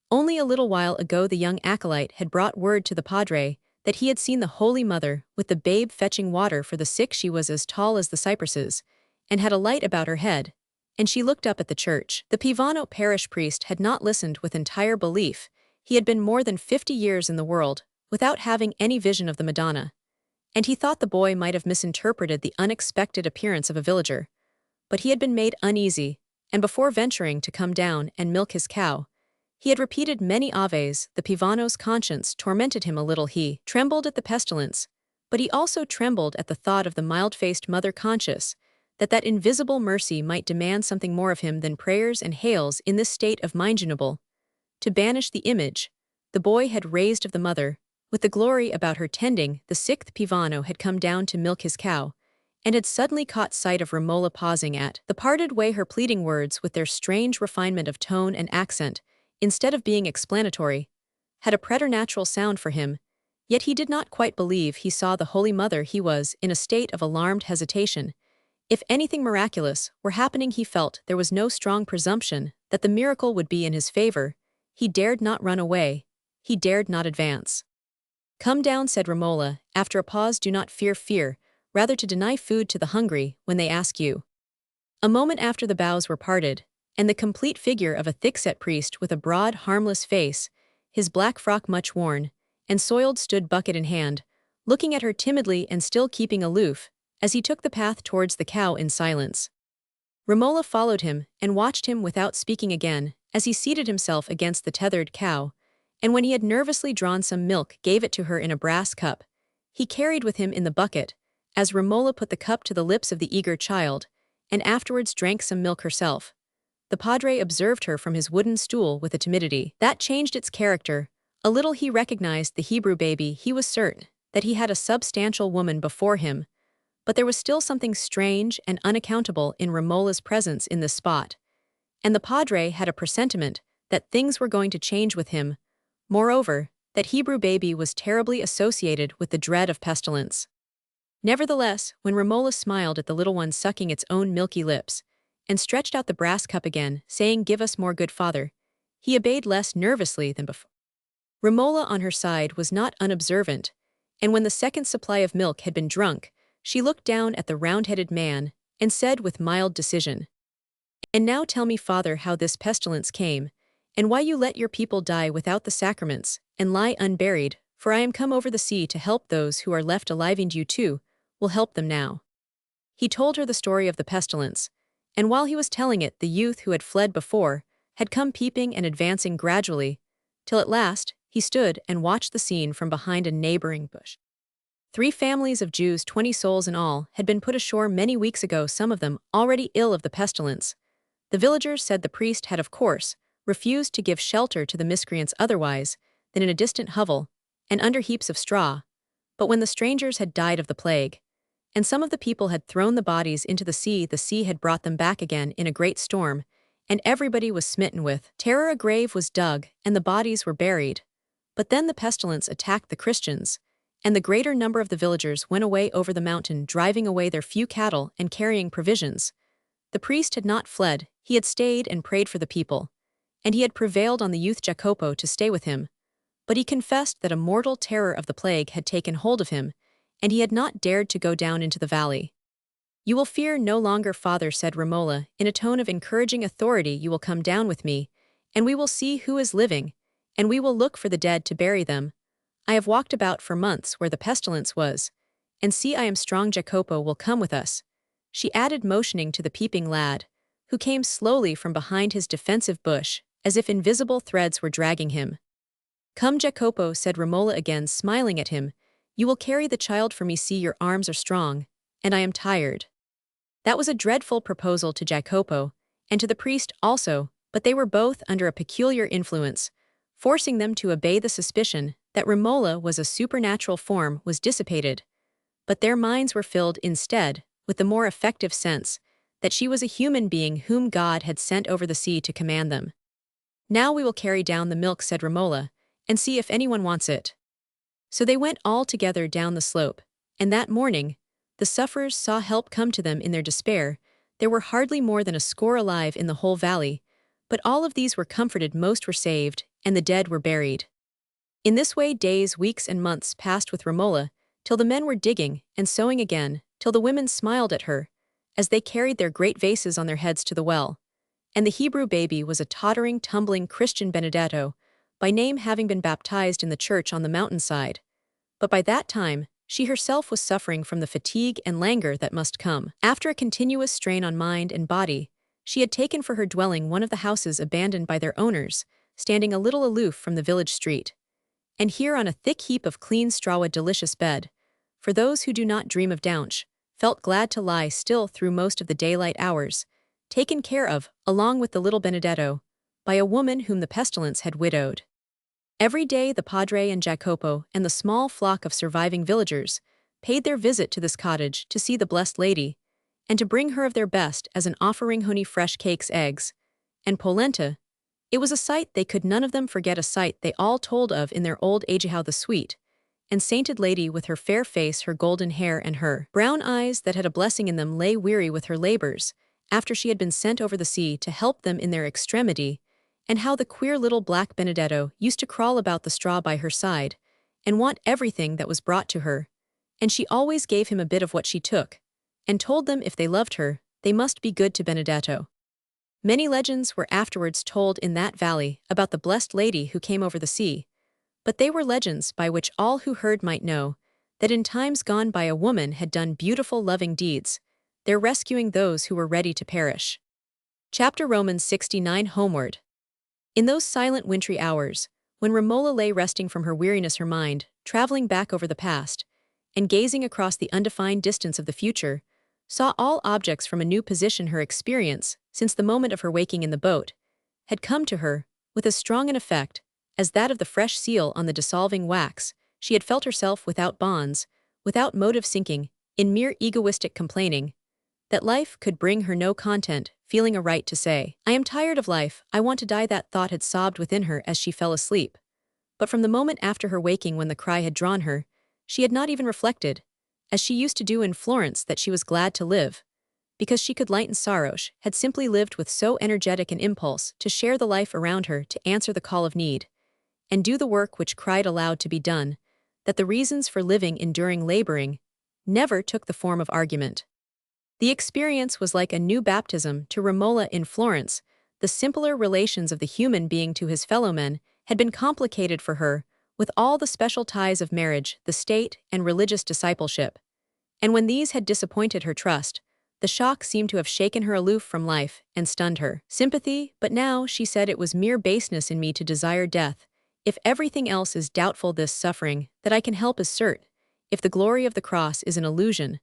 Only a little while ago the young acolyte had brought word to the padre that he had seen the Holy Mother with the babe fetching water for the sick. She was as tall as the cypresses, and had a light about her head, and she looked up at the church. The Pivano parish priest had not listened with entire belief. He had been more than 50 years in the world, without having any vision of the Madonna, and he thought the boy might have misinterpreted the unexpected appearance of a villager. But he had been made uneasy, and before venturing to come down and milk his cow, he had repeated many aves. The Pivano's conscience tormented him a little. He trembled at the pestilence, but he also trembled at the thought of the mild-faced mother, conscious that invisible mercy might demand something more of him than prayers and hails. In this state of mindunable, to banish the image the boy had raised of the mother, with the glory about her tending the sick, Pivano had come down to milk his cow, and had suddenly caught sight of Romola pausing at the parted way. Her pleading words, with their strange refinement of tone and accent, instead of being explanatory, had a preternatural sound for him, yet he did not quite believe he saw the Holy Mother. He was in a state of alarmed hesitation. If anything miraculous were happening, he felt there was no strong presumption that the miracle would be in his favor. He dared not run away. He dared not advance. "Come down," said Romola, after a pause. "Do not fear, rather to deny food to the hungry when they ask you." A moment after the boughs were parted, and the complete figure of a thick-set priest with a broad, harmless face, his black frock much worn and soiled, stood bucket in hand, looking at her timidly and still keeping aloof, as he took the path towards the cow in silence. Romola followed him and watched him without speaking again, as he seated himself against the tethered cow, and when he had nervously drawn some milk, gave it to her in a brass cup. he carried with him in the bucket, as Romola put the cup to the lips of the eager child, and afterwards drank some milk herself. The padre observed her from his wooden stool with a timidity that changed its character. A little he recognized the Hebrew baby. He was certain that he had a substantial woman before him, but there was still something strange and unaccountable in Romola's presence in this spot, and the padre had a presentiment that things were going to change with him. Moreover, that Hebrew baby was terribly associated with the dread of pestilence. Nevertheless, when Romola smiled at the little one sucking its own milky lips, and stretched out the brass cup again, saying, "Give us more, good father," he obeyed less nervously than before. Romola on her side was not unobservant, and when the second supply of milk had been drunk, she looked down at the round-headed man, and said with mild decision, "And now tell me, father, how this pestilence came, and why you let your people die without the sacraments, and lie unburied, for I am come over the sea to help those who are left alive, and you too will help them now." He told her the story of the pestilence, and while he was telling it, the youth who had fled before had come peeping and advancing gradually, till at last he stood and watched the scene from behind a neighboring bush. 3 families of Jews, 20 souls in all, had been put ashore many weeks ago, some of them already ill of the pestilence. The villagers said the priest had, of course, refused to give shelter to the miscreants otherwise than in a distant hovel, and under heaps of straw. But when the strangers had died of the plague, and some of the people had thrown the bodies into the sea had brought them back again in a great storm, and everybody was smitten with terror. A grave was dug, and the bodies were buried. But then the pestilence attacked the Christians, and the greater number of the villagers went away over the mountain, driving away their few cattle and carrying provisions. The priest had not fled, he had stayed and prayed for the people, and he had prevailed on the youth Jacopo to stay with him. But he confessed that a mortal terror of the plague had taken hold of him, and he had not dared to go down into the valley. "You will fear no longer, father," said Romola, in a tone of encouraging authority. "You will come down with me, and we will see who is living, and we will look for the dead to bury them. I have walked about for months where the pestilence was, and see, I am strong. Jacopo will come with us," she added, motioning to the peeping lad, who came slowly from behind his defensive bush, as if invisible threads were dragging him. "Come, Jacopo," said Romola again, smiling at him. "You will carry the child for me. See, your arms are strong, and I am tired." That was a dreadful proposal to Jacopo, and to the priest also, but they were both under a peculiar influence, forcing them to obey. The suspicion that Romola was a supernatural form was dissipated, but their minds were filled instead with the more effective sense that she was a human being whom God had sent over the sea to command them. "Now we will carry down the milk," said Romola, "and see if anyone wants it." So they went all together down the slope, and that morning the sufferers saw help come to them in their despair. There were hardly more than a score alive in the whole valley, but all of these were comforted, most were saved, and the dead were buried. In this way days, weeks, and months passed with Romola, till the men were digging and sowing again, till the women smiled at her, as they carried their great vases on their heads to the well. And the Hebrew baby was a tottering, tumbling Christian Benedetto, by name, having been baptized in the church on the mountainside. But by that time, she herself was suffering from the fatigue and languor that must come after a continuous strain on mind and body. She had taken for her dwelling one of the houses abandoned by their owners, standing a little aloof from the village street. And here, on a thick heap of clean straw, a delicious bed, for those who do not dream of dounch, felt glad to lie still through most of the daylight hours, taken care of, along with the little Benedetto, by a woman whom the pestilence had widowed. Every day the padre and Jacopo and the small flock of surviving villagers paid their visit to this cottage to see the blessed lady, and to bring her of their best as an offering: honey, fresh cakes, eggs, and polenta. It was a sight they could none of them forget, a sight they all told of in their old age, how the sweet and sainted lady, with her fair face, her golden hair, and her brown eyes that had a blessing in them, lay weary with her labors after she had been sent over the sea to help them in their extremity, and how the queer little black Benedetto used to crawl about the straw by her side, and want everything that was brought to her, and she always gave him a bit of what she took, and told them if they loved her, they must be good to Benedetto. Many legends were afterwards told in that valley about the blessed lady who came over the sea, but they were legends by which all who heard might know that in times gone by a woman had done beautiful loving deeds, there rescuing those who were ready to perish. Chapter Romans 69. Homeward. In those silent wintry hours, when Romola lay resting from her weariness, her mind traveling back over the past, and gazing across the undefined distance of the future, saw all objects from a new position. Her experience, since the moment of her waking in the boat, had come to her with as strong an effect as that of the fresh seal on the dissolving wax. She had felt herself without bonds, without motive sinking, in mere egoistic complaining, that life could bring her no content, feeling a right to say, "I am tired of life, I want to die." That thought had sobbed within her as she fell asleep. But from the moment after her waking when the cry had drawn her, she had not even reflected, as she used to do in Florence, that she was glad to live, because she could lighten sorrow. She had simply lived with so energetic an impulse to share the life around her, to answer the call of need, and do the work which cried aloud to be done, that the reasons for living, enduring, laboring, never took the form of argument. The experience was like a new baptism to Romola in Florence. The simpler relations of the human being to his fellowmen had been complicated for her with all the special ties of marriage, the state, and religious discipleship. And when these had disappointed her trust, the shock seemed to have shaken her aloof from life and stunned her sympathy. But now, she said, it was mere baseness in me to desire death. If everything else is doubtful, this suffering that I can help is cert. If the glory of the cross is an illusion,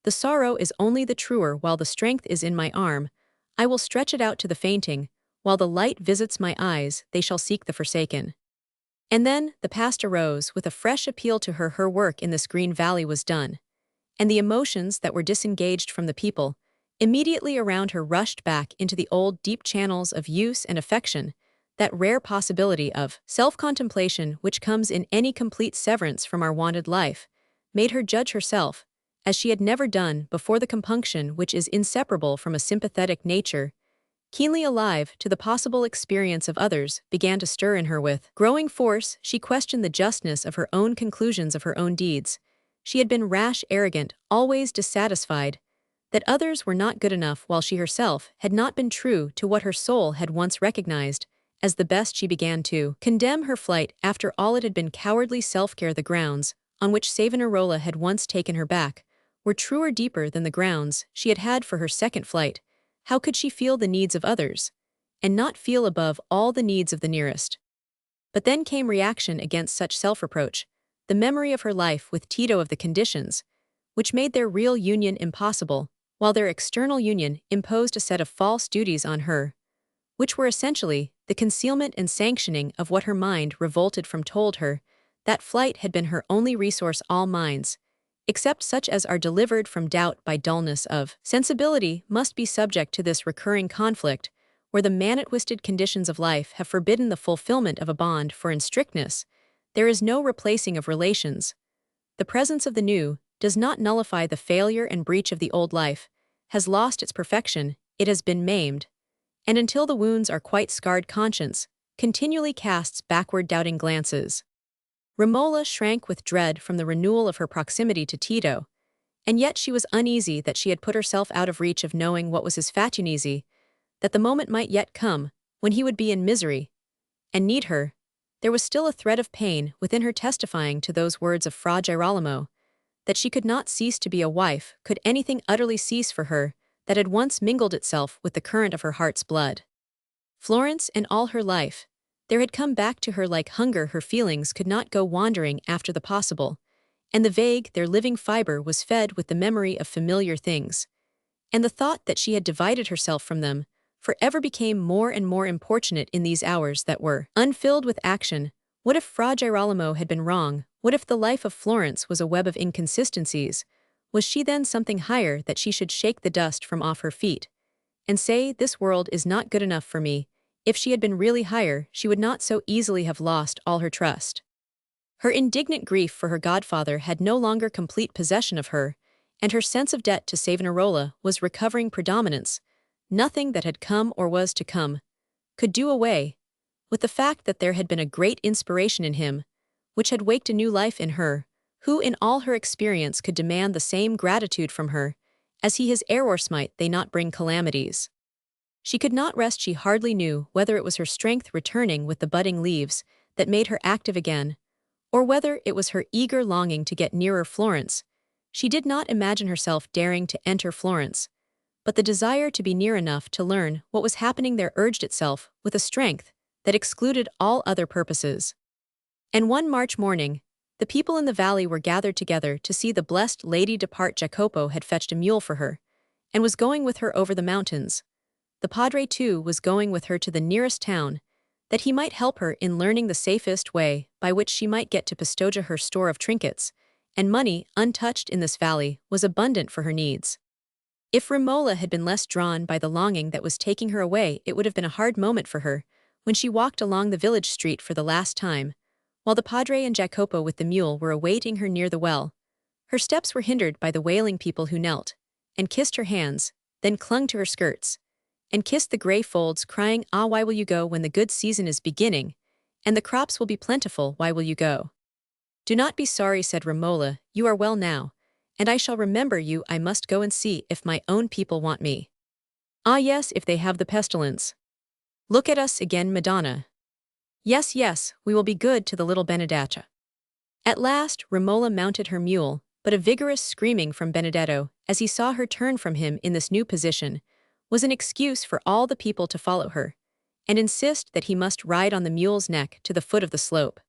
the sorrow is only the truer. While the strength is in my arm, I will stretch it out to the fainting. While the light visits my eyes, they shall seek the forsaken. And then the past arose with a fresh appeal to her. Her work in this green valley was done, and the emotions that were disengaged from the people immediately around her rushed back into the old deep channels of use and affection. That rare possibility of self-contemplation which comes in any complete severance from our wanted life made her judge herself, as she had never done before. The compunction which is inseparable from a sympathetic nature, keenly alive to the possible experience of others, began to stir in her with growing force. She questioned the justness of her own conclusions, of her own deeds. She had been rash, arrogant, always dissatisfied that others were not good enough, while she herself had not been true to what her soul had once recognized as the best. She began to condemn her flight. After all, it had been cowardly self-care. The grounds on which Savonarola had once taken her back were truer, deeper than the grounds she had had for her second flight. How could she feel the needs of others, and not feel above all the needs of the nearest? But then came reaction against such self-reproach, the memory of her life with Tito, of the conditions which made their real union impossible, while their external union imposed a set of false duties on her, which were essentially the concealment and sanctioning of what her mind revolted from, told her that flight had been her only resource. All minds, except such as are delivered from doubt by dullness of sensibility, must be subject to this recurring conflict, where the man-twisted conditions of life have forbidden the fulfillment of a bond. For in strictness, there is no replacing of relations. The presence of the new does not nullify the failure and breach of the old. Life has lost its perfection, it has been maimed, and until the wounds are quite scarred, conscience continually casts backward doubting glances. Romola shrank with dread from the renewal of her proximity to Tito, and yet she was uneasy that she had put herself out of reach of knowing what was his fate, uneasy that the moment might yet come when he would be in misery and need her. There was still a thread of pain within her, testifying to those words of Fra Girolamo, that she could not cease to be a wife. Could anything utterly cease for her that had once mingled itself with the current of her heart's blood? Florence and all her life, there had come back to her like hunger. Her feelings could not go wandering after the possible, and the vague, their living fiber was fed with the memory of familiar things, and the thought that she had divided herself from them forever became more and more importunate in these hours that were unfilled with action. What if Fra Girolamo had been wrong? What if the life of Florence was a web of inconsistencies? Was she then something higher, that she should shake the dust from off her feet and say, "This world is not good enough for me"? If she had been really higher, she would not so easily have lost all her trust. Her indignant grief for her godfather had no longer complete possession of her, and her sense of debt to Savonarola was recovering predominance. Nothing that had come or was to come could do away with the fact that there had been a great inspiration in him, which had waked a new life in her, who in all her experience could demand the same gratitude from her as he his heir. Or smite they not bring calamities? She could not rest. She hardly knew whether it was her strength returning with the budding leaves that made her active again, or whether it was her eager longing to get nearer Florence. She did not imagine herself daring to enter Florence, but the desire to be near enough to learn what was happening there urged itself with a strength that excluded all other purposes. And one March morning, The people in the valley were gathered together to see the blessed lady depart. Jacopo had fetched a mule for her, and was going with her over the mountains. The padre, too, was going with her to the nearest town, that he might help her in learning the safest way by which she might get to Pistoia. Her store of trinkets, and money, untouched in this valley, was abundant for her needs. If Romola had been less drawn by the longing that was taking her away, it would have been a hard moment for her, when she walked along the village street for the last time, while the padre and Jacopo with the mule were awaiting her near the well. Her steps were hindered by the wailing people who knelt, and kissed her hands, then clung to her skirts, and kissed the grey folds, crying, "Ah, why will you go when the good season is beginning, and the crops will be plentiful? Why will you go?" "Do not be sorry," said Romola, "you are well now, and I shall remember you. I must go and see if my own people want me." "Ah yes, if they have the pestilence. Look at us again, Madonna." "Yes, yes, we will be good to the little Benedetta." At last Romola mounted her mule, but a vigorous screaming from Benedetto, as he saw her turn from him in this new position, was an excuse for all the people to follow her, and insist that he must ride on the mule's neck to the foot of the slope.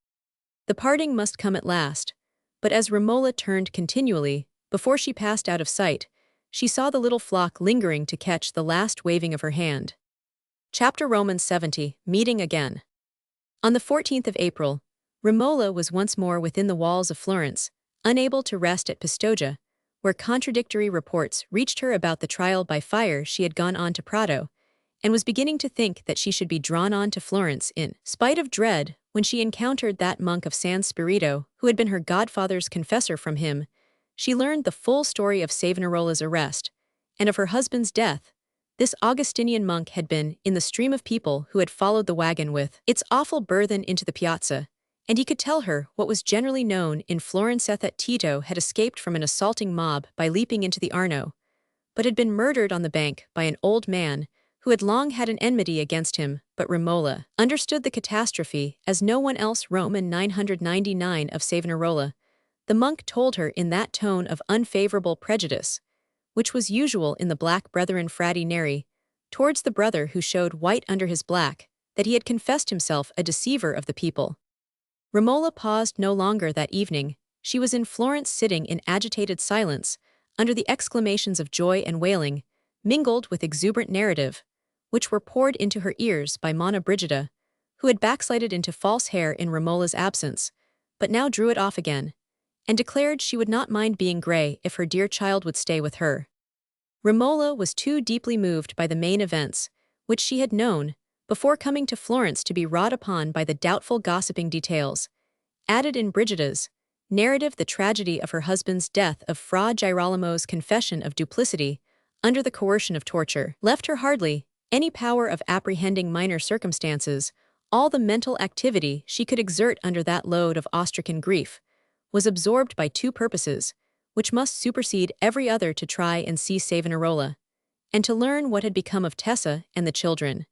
The parting must come at last, but as Romola turned continually, before she passed out of sight, she saw the little flock lingering to catch the last waving of her hand. Chapter Romans 70, Meeting Again. On the 14th of April, Romola was once more within the walls of Florence, unable to rest at Pistoia, where contradictory reports reached her about the trial by fire. She had gone on to Prato, and was beginning to think that she should be drawn on to Florence in spite of dread, when she encountered that monk of San Spirito who had been her godfather's confessor. From him she learned the full story of Savonarola's arrest, and of her husband's death. This Augustinian monk had been in the stream of people who had followed the wagon with its awful burthen into the piazza, and he could tell her what was generally known in Florence, that Tito had escaped from an assaulting mob by leaping into the Arno, but had been murdered on the bank by an old man who had long had an enmity against him. But Romola understood the catastrophe as no one else. Roman 999 of Savonarola, the monk told her in that tone of unfavorable prejudice, which was usual in the black brethren frati neri, towards the brother who showed white under his black, that he had confessed himself a deceiver of the people. Romola paused no longer that evening. She was in Florence, sitting in agitated silence, under the exclamations of joy and wailing, mingled with exuberant narrative, which were poured into her ears by Monna Brigida, who had backslided into false hair in Romola's absence, but now drew it off again, and declared she would not mind being grey if her dear child would stay with her. Romola was too deeply moved by the main events, which she had known, before coming to Florence, to be wrought upon by the doubtful gossiping details, added in Brigida's narrative. The tragedy of her husband's death, of Fra Girolamo's confession of duplicity, under the coercion of torture, left her hardly any power of apprehending minor circumstances. All the mental activity she could exert under that load of ostracan grief was absorbed by two purposes, which must supersede every other: to try and see Savonarola, and to learn what had become of Tessa and the children.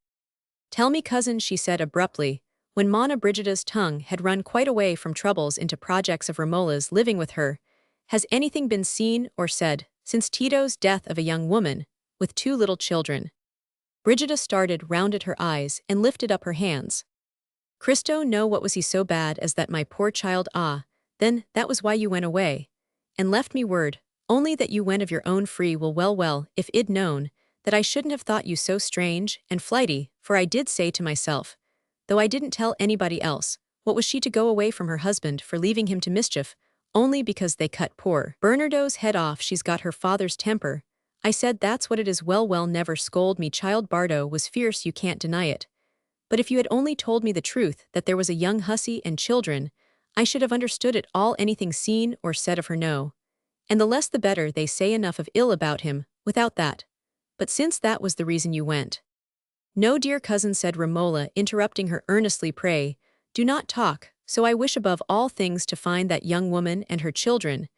"Tell me, cousin," she said abruptly, when Monna Brigida's tongue had run quite away from troubles into projects of Romola's living with her, "has anything been seen or said since Tito's death of a young woman with two little children?" Brigida started, rounded her eyes, and lifted up her hands. "Christo, no, what was he so bad as that, my poor child?" "Ah, then, that was why you went away, and left me word, only that you went of your own free will. Well, if I'd known, that I shouldn't have thought you so strange and flighty, for I did say to myself, though I didn't tell anybody else, what was she to go away from her husband for leaving him to mischief, only because they cut poor Bernardo's head off? She's got her father's temper. I said, that's what it is. Well, never scold me, child. Bardo was fierce, you can't deny it. But if you had only told me the truth, that there was a young hussy and children, I should have understood it all. Anything seen or said of her, no. And the less the better. They say enough of ill about him, without that. But since that was the reason you went—" "No, dear cousin," said Romola, interrupting her earnestly, "pray, do not talk so. I wish above all things to find that young woman and her children,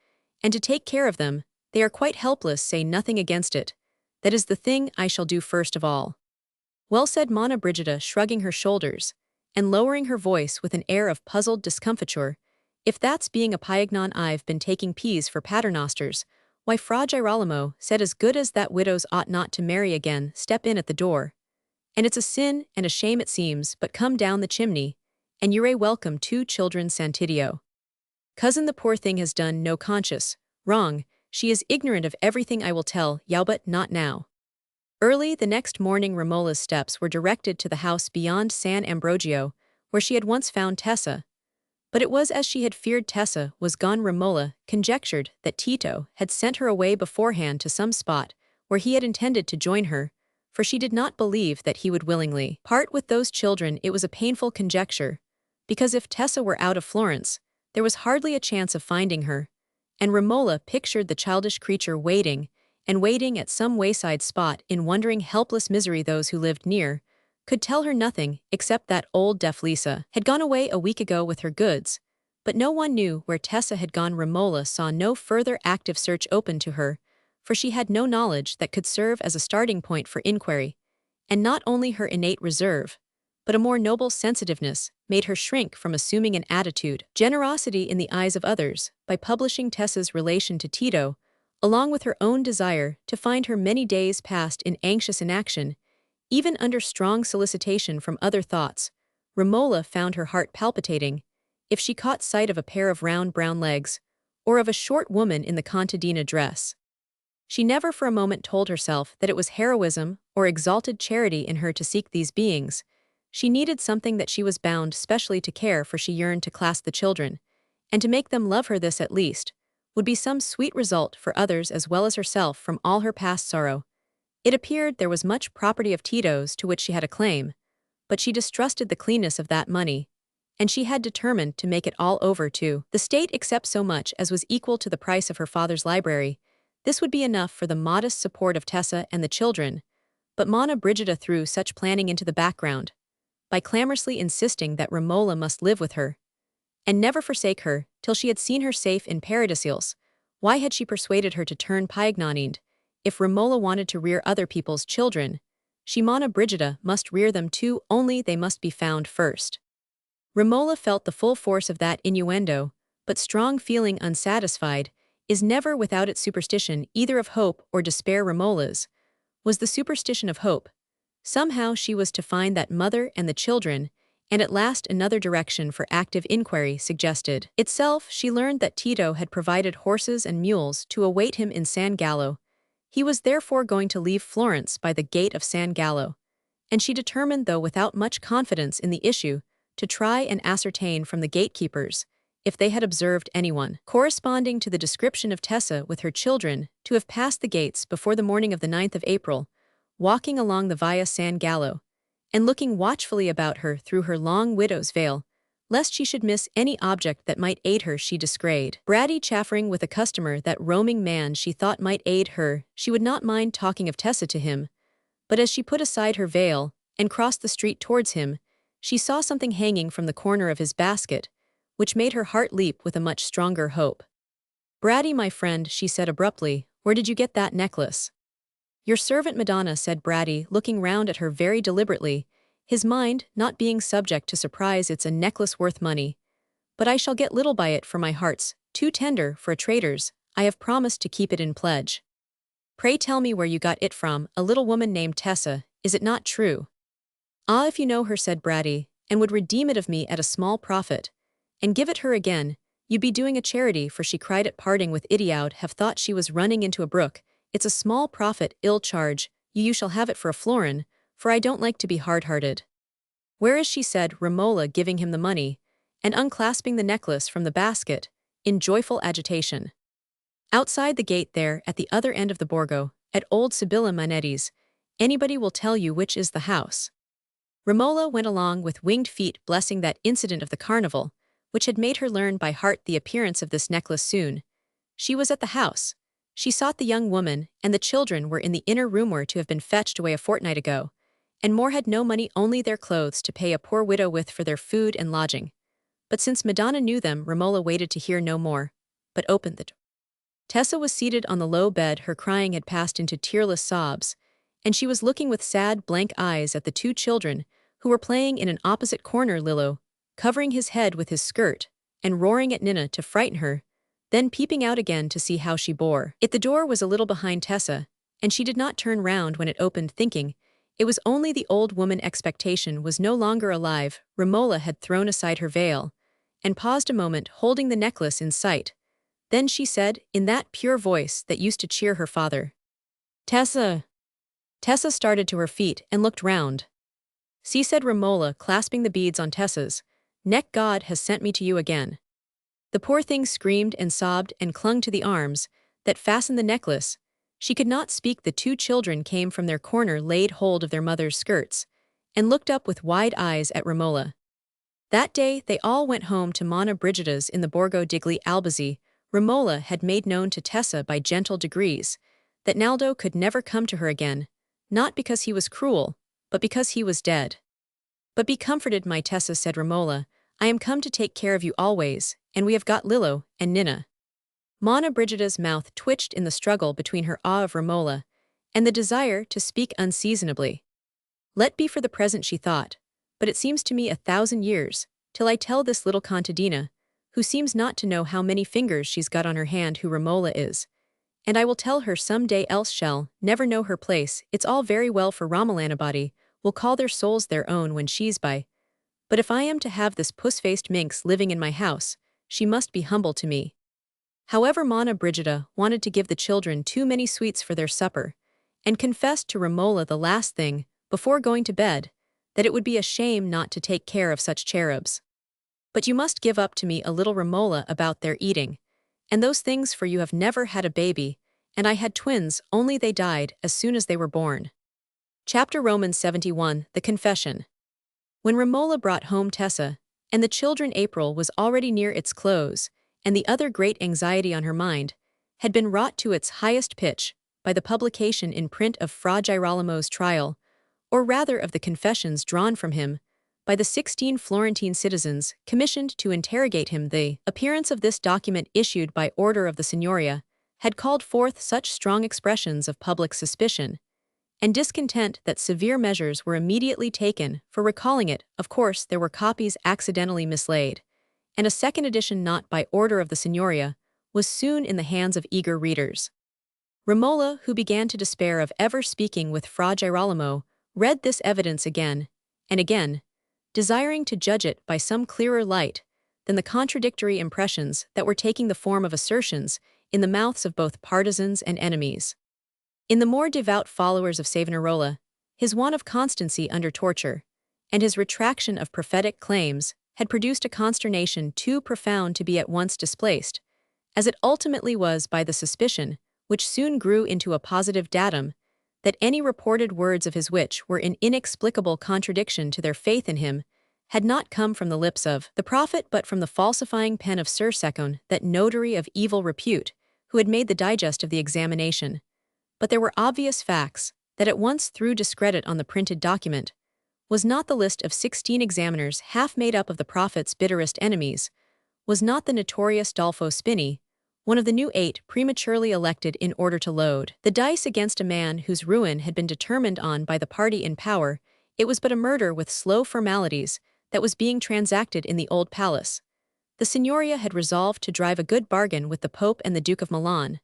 and to take care of them. They are quite helpless. Say nothing against it. That is the thing I shall do first of all." "Well," said Monna Brigida, shrugging her shoulders, and lowering her voice with an air of puzzled discomfiture, "if that's being a Piagnon, I've been taking peas for paternosters. Why, Fra Girolamo said as good as that widows ought not to marry again. Step in at the door. And it's a sin and a shame it seems, but come down the chimney, and you're welcome, two children, Santiddio." Cousin, the poor thing has done no conscious wrong. She is ignorant of everything I will tell, but not now. Early the next morning Romola's steps were directed to the house beyond San Ambrogio, where she had once found Tessa. But it was as she had feared. Tessa was gone. Romola conjectured that Tito had sent her away beforehand to some spot where he had intended to join her, for she did not believe that he would willingly part with those children. It was a painful conjecture, because if Tessa were out of Florence, there was hardly a chance of finding her, and Romola pictured the childish creature waiting at some wayside spot in wondering helpless misery. Those who lived near could tell her nothing except that old deaf Lisa had gone away a week ago with her goods, but no one knew where Tessa had gone. Romola saw no further active search open to her, for she had no knowledge that could serve as a starting point for inquiry, and not only her innate reserve, but a more noble sensitiveness made her shrink from assuming an attitude generosity in the eyes of others. By publishing Tessa's relation to Tito, along with her own desire to find her, many days passed in anxious inaction, even under strong solicitation from other thoughts. Romola found her heart palpitating if she caught sight of a pair of round brown legs, or of a short woman in the contadina dress. She never for a moment told herself that it was heroism or exalted charity in her to seek these beings. She needed something that she was bound specially to care for. She yearned to clasp the children, and to make them love her. This, at least, would be some sweet result for others as well as herself from all her past sorrow. It appeared there was much property of Tito's to which she had a claim, but she distrusted the cleanness of that money, and she had determined to make it all over to the state except so much as was equal to the price of her father's library. This would be enough for the modest support of Tessa and the children, but Monna Brigida threw such planning into the background, by clamorously insisting that Romola must live with her, and never forsake her till she had seen her safe in Paradiseals. Why had she persuaded her to turn Piagnonide? If Romola wanted to rear other people's children, she, Monna Brigida, must rear them too, only they must be found first. Romola felt the full force of that innuendo, but strong feeling unsatisfied is never without its superstition, either of hope or despair. Romola's was the superstition of hope. Somehow she was to find that mother and the children, and at last another direction for active inquiry suggested itself. She learned that Tito had provided horses and mules to await him in San Gallo. He was therefore going to leave Florence by the gate of San Gallo, and she determined, though without much confidence in the issue, to try and ascertain from the gatekeepers if they had observed anyone corresponding to the description of Tessa with her children to have passed the gates before the morning of the 9th of April, walking along the Via San Gallo, and looking watchfully about her through her long widow's veil, lest she should miss any object that might aid her. She descried Braddy chaffering with a customer. That roaming man she thought might aid her. She would not mind talking of Tessa to him, but as she put aside her veil and crossed the street towards him, she saw something hanging from the corner of his basket, which made her heart leap with a much stronger hope. "Braddy, my friend," she said abruptly, "where did you get that necklace?" "Your servant, Madonna," said Braddy, looking round at her very deliberately, his mind not being subject to surprise. "It's a necklace worth money, but I shall get little by it, for my heart's too tender for a trader's. I have promised to keep it in pledge." "Pray tell me where you got it from. A little woman named Tessa, is it not true?" "Ah, if you know her," said Braddy, "and would redeem it of me at a small profit, and give it her again, you'd be doing a charity, for she cried at parting with Idiot, have thought she was running into a brook. It's a small profit, ill charge, you shall have it for a florin, for I don't like to be hard-hearted." "Where is she?" said Romola, giving him the money, and unclasping the necklace from the basket, in joyful agitation. "Outside the gate there, at the other end of the Borgo, at old Sibylla Manetti's. Anybody will tell you which is the house." Romola went along with winged feet, blessing that incident of the carnival, which had made her learn by heart the appearance of this necklace. Soon she was at the house. She sought the young woman, and the children were in the inner room, were to have been fetched away a fortnight ago, and more had no money, only their clothes to pay a poor widow with for their food and lodging. But since Madonna knew them, Romola waited to hear no more, but opened the door. Tessa was seated on the low bed. Her crying had passed into tearless sobs, and she was looking with sad, blank eyes at the two children, who were playing in an opposite corner. Lillo, covering his head with his skirt, and roaring at Nina to frighten her, then peeping out again to see how she bore it. The door was a little behind Tessa, and she did not turn round when it opened, thinking it was only the old woman. Expectation was no longer alive. Romola had thrown aside her veil, and paused a moment holding the necklace in sight. Then she said, in that pure voice that used to cheer her father, "Tessa." Tessa started to her feet and looked round. "See," said Romola, clasping the beads on Tessa's neck, "God has sent me to you again." The poor thing screamed and sobbed and clung to the arms that fastened the necklace. She could not speak. The two children came from their corner, laid hold of their mother's skirts, and looked up with wide eyes at Romola. That day they all went home to Monna Brigida's in the Borgo degli Albizzi. Romola had made known to Tessa by gentle degrees that Naldo could never come to her again, not because he was cruel, but because he was dead. "But be comforted, my Tessa," said Romola. "I am come to take care of you always, and we have got Lillo and Nina." Monna Brigida's mouth twitched in the struggle between her awe of Romola and the desire to speak unseasonably. "Let be for the present," she thought, "but it seems to me 1,000 years, till I tell this little contadina, who seems not to know how many fingers she's got on her hand, who Romola is. And I will tell her some day, else shall never know her place. It's all very well for Romolanabody, will call their souls their own when she's by. But if I am to have this puss-faced minx living in my house, she must be humble to me." However, Monna Brigida wanted to give the children too many sweets for their supper, and confessed to Romola the last thing, before going to bed, that it would be a shame not to take care of such cherubs. "But you must give up to me a little, Romola, about their eating, and those things, for you have never had a baby, and I had twins, only they died as soon as they were born." Chapter Romans 71, The Confession. When Romola brought home Tessa and the children, April was already near its close, and the other great anxiety on her mind had been wrought to its highest pitch by the publication in print of Fra Girolamo's trial, or rather of the confessions drawn from him by the 16 Florentine citizens commissioned to interrogate him. The appearance of this document, issued by order of the Signoria, had called forth such strong expressions of public suspicion and discontent that severe measures were immediately taken for recalling it. Of course, there were copies accidentally mislaid, and a second edition, not by order of the Signoria, was soon in the hands of eager readers. Romola, who began to despair of ever speaking with Fra Girolamo, read this evidence again and again, desiring to judge it by some clearer light than the contradictory impressions that were taking the form of assertions in the mouths of both partisans and enemies. In the more devout followers of Savonarola, his want of constancy under torture, and his retraction of prophetic claims, had produced a consternation too profound to be at once displaced, as it ultimately was, by the suspicion, which soon grew into a positive datum, that any reported words of his which were in inexplicable contradiction to their faith in him had not come from the lips of the prophet, but from the falsifying pen of Ser Secon, that notary of evil repute, who had made the digest of the examination. But there were obvious facts that at once threw discredit on the printed document. Was not the list of 16 examiners half made up of the prophet's bitterest enemies? Was not the notorious Dolfo Spini one of the new 8 prematurely elected in order to load the dice against a man whose ruin had been determined on by the party in power? It was but a murder with slow formalities that was being transacted in the old palace. The Signoria had resolved to drive a good bargain with the Pope and the Duke of Milan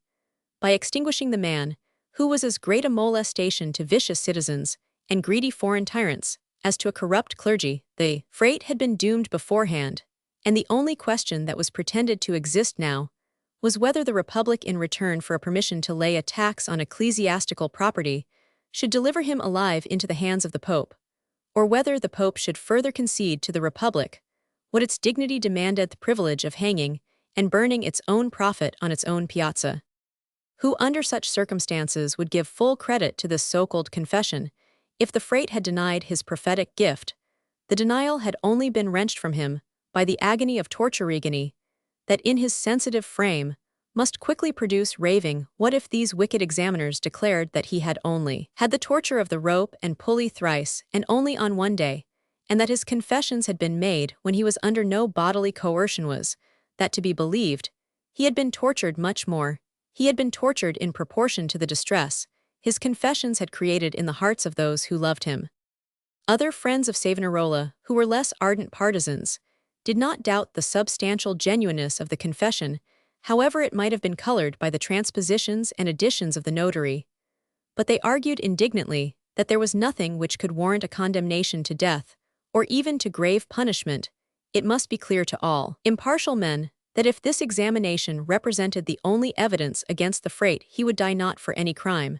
by extinguishing the man who was as great a molestation to vicious citizens and greedy foreign tyrants as to a corrupt clergy. The fate had been doomed beforehand, and the only question that was pretended to exist now was whether the Republic, in return for a permission to lay a tax on ecclesiastical property, should deliver him alive into the hands of the Pope, or whether the Pope should further concede to the Republic what its dignity demanded, the privilege of hanging and burning its own prophet on its own piazza. Who under such circumstances would give full credit to this so-called confession? If the Frate had denied his prophetic gift, the denial had only been wrenched from him by the agony of torturigony that in his sensitive frame must quickly produce raving. What if these wicked examiners declared that he had only had the torture of the rope and pulley thrice and only on one day, and that his confessions had been made when he was under no bodily coercion? Was that to be believed? He had been tortured much more. He had been tortured in proportion to the distress his confessions had created in the hearts of those who loved him. Other friends of Savonarola, who were less ardent partisans, did not doubt the substantial genuineness of the confession, however it might have been colored by the transpositions and additions of the notary. But they argued indignantly that there was nothing which could warrant a condemnation to death, or even to grave punishment, it must be clear to all impartial men that if this examination represented the only evidence against the Frate, he would die not for any crime,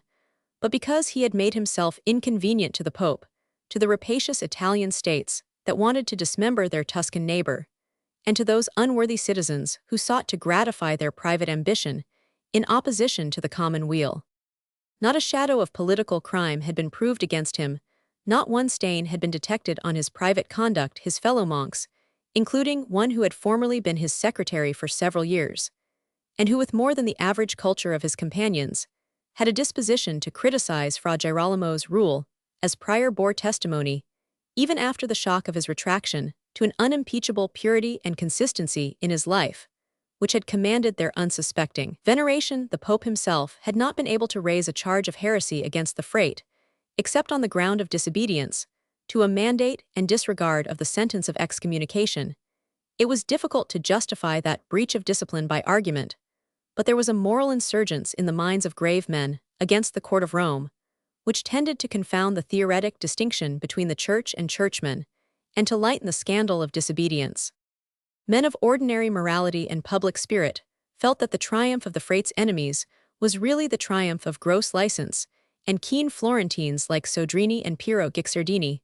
but because he had made himself inconvenient to the Pope, to the rapacious Italian states that wanted to dismember their Tuscan neighbor, and to those unworthy citizens who sought to gratify their private ambition in opposition to the common weal. Not a shadow of political crime had been proved against him, not one stain had been detected on his private conduct. His fellow monks, including one who had formerly been his secretary for several years, and who with more than the average culture of his companions, had a disposition to criticize Fra Girolamo's rule, as prior bore testimony, even after the shock of his retraction, to an unimpeachable purity and consistency in his life, which had commanded their unsuspecting veneration. The Pope himself had not been able to raise a charge of heresy against the Frate, except on the ground of disobedience to a mandate and disregard of the sentence of excommunication. It was difficult to justify that breach of discipline by argument, but there was a moral insurgence in the minds of grave men against the court of Rome, which tended to confound the theoretic distinction between the church and churchmen, and to lighten the scandal of disobedience. Men of ordinary morality and public spirit felt that the triumph of the Frate's enemies was really the triumph of gross license, and keen Florentines like Sodrini and Piero Guicciardini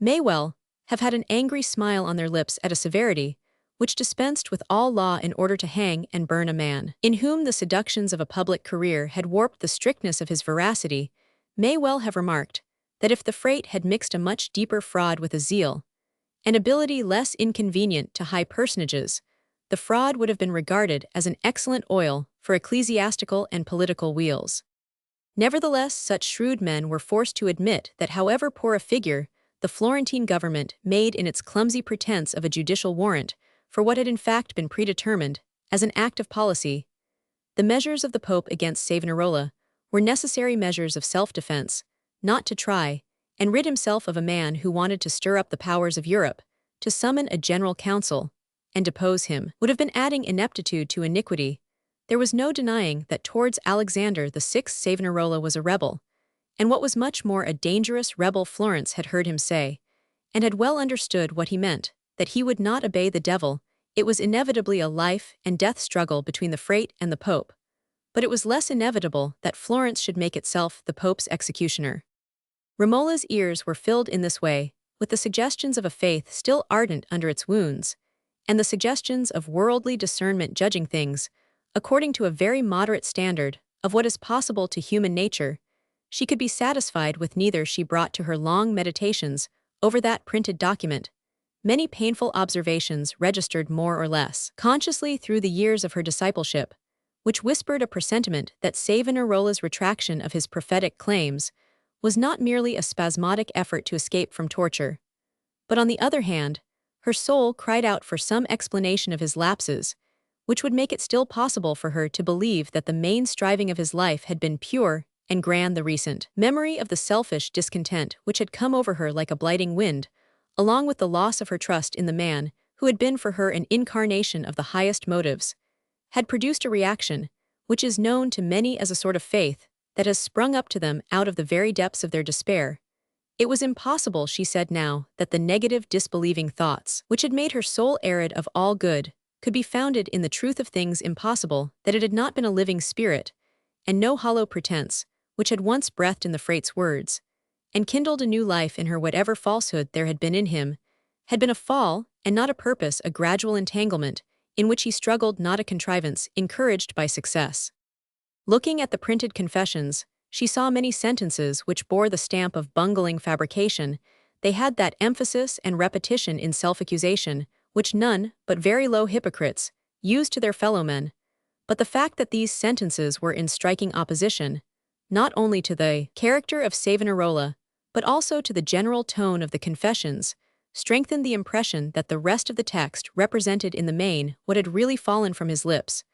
may well have had an angry smile on their lips at a severity which dispensed with all law in order to hang and burn a man, in whom the seductions of a public career had warped the strictness of his veracity, may well have remarked that if the Frate had mixed a much deeper fraud with a zeal, an ability less inconvenient to high personages, the fraud would have been regarded as an excellent oil for ecclesiastical and political wheels. Nevertheless, such shrewd men were forced to admit that however poor a figure the Florentine government made in its clumsy pretense of a judicial warrant for what had in fact been predetermined as an act of policy, the measures of the Pope against Savonarola were necessary measures of self-defense, not to try and rid himself of a man who wanted to stir up the powers of Europe, to summon a general council and depose him, would have been adding ineptitude to iniquity. There was no denying that towards Alexander VI Savonarola was a rebel, and what was much more a dangerous rebel. Florence had heard him say, and had well understood what he meant, that he would not obey the devil. It was inevitably a life-and-death struggle between the Frate and the Pope, but it was less inevitable that Florence should make itself the Pope's executioner. Romola's ears were filled in this way with the suggestions of a faith still ardent under its wounds, and the suggestions of worldly discernment judging things according to a very moderate standard of what is possible to human nature. She could be satisfied with neither. She brought to her long meditations over that printed document many painful observations registered more or less consciously through the years of her discipleship, which whispered a presentiment that Savonarola's retraction of his prophetic claims was not merely a spasmodic effort to escape from torture, but on the other hand, her soul cried out for some explanation of his lapses, which would make it still possible for her to believe that the main striving of his life had been pure and grand. The recent memory of the selfish discontent which had come over her like a blighting wind, along with the loss of her trust in the man who had been for her an incarnation of the highest motives, had produced a reaction, which is known to many as a sort of faith, that has sprung up to them out of the very depths of their despair. It was impossible, she said now, that the negative disbelieving thoughts, which had made her soul arid of all good, could be founded in the truth of things. Impossible that it had not been a living spirit, and no hollow pretense, which had once breathed in the Frate's words, and kindled a new life in her. Whatever falsehood there had been in him, had been a fall, and not a purpose, a gradual entanglement, in which he struggled, not a contrivance, encouraged by success. Looking at the printed confessions, she saw many sentences which bore the stamp of bungling fabrication. They had that emphasis and repetition in self-accusation which none but very low hypocrites use to their fellowmen. But the fact that these sentences were in striking opposition, not only to the character of Savonarola, but also to the general tone of the confessions, strengthened the impression that the rest of the text represented in the main what had really fallen from his lips.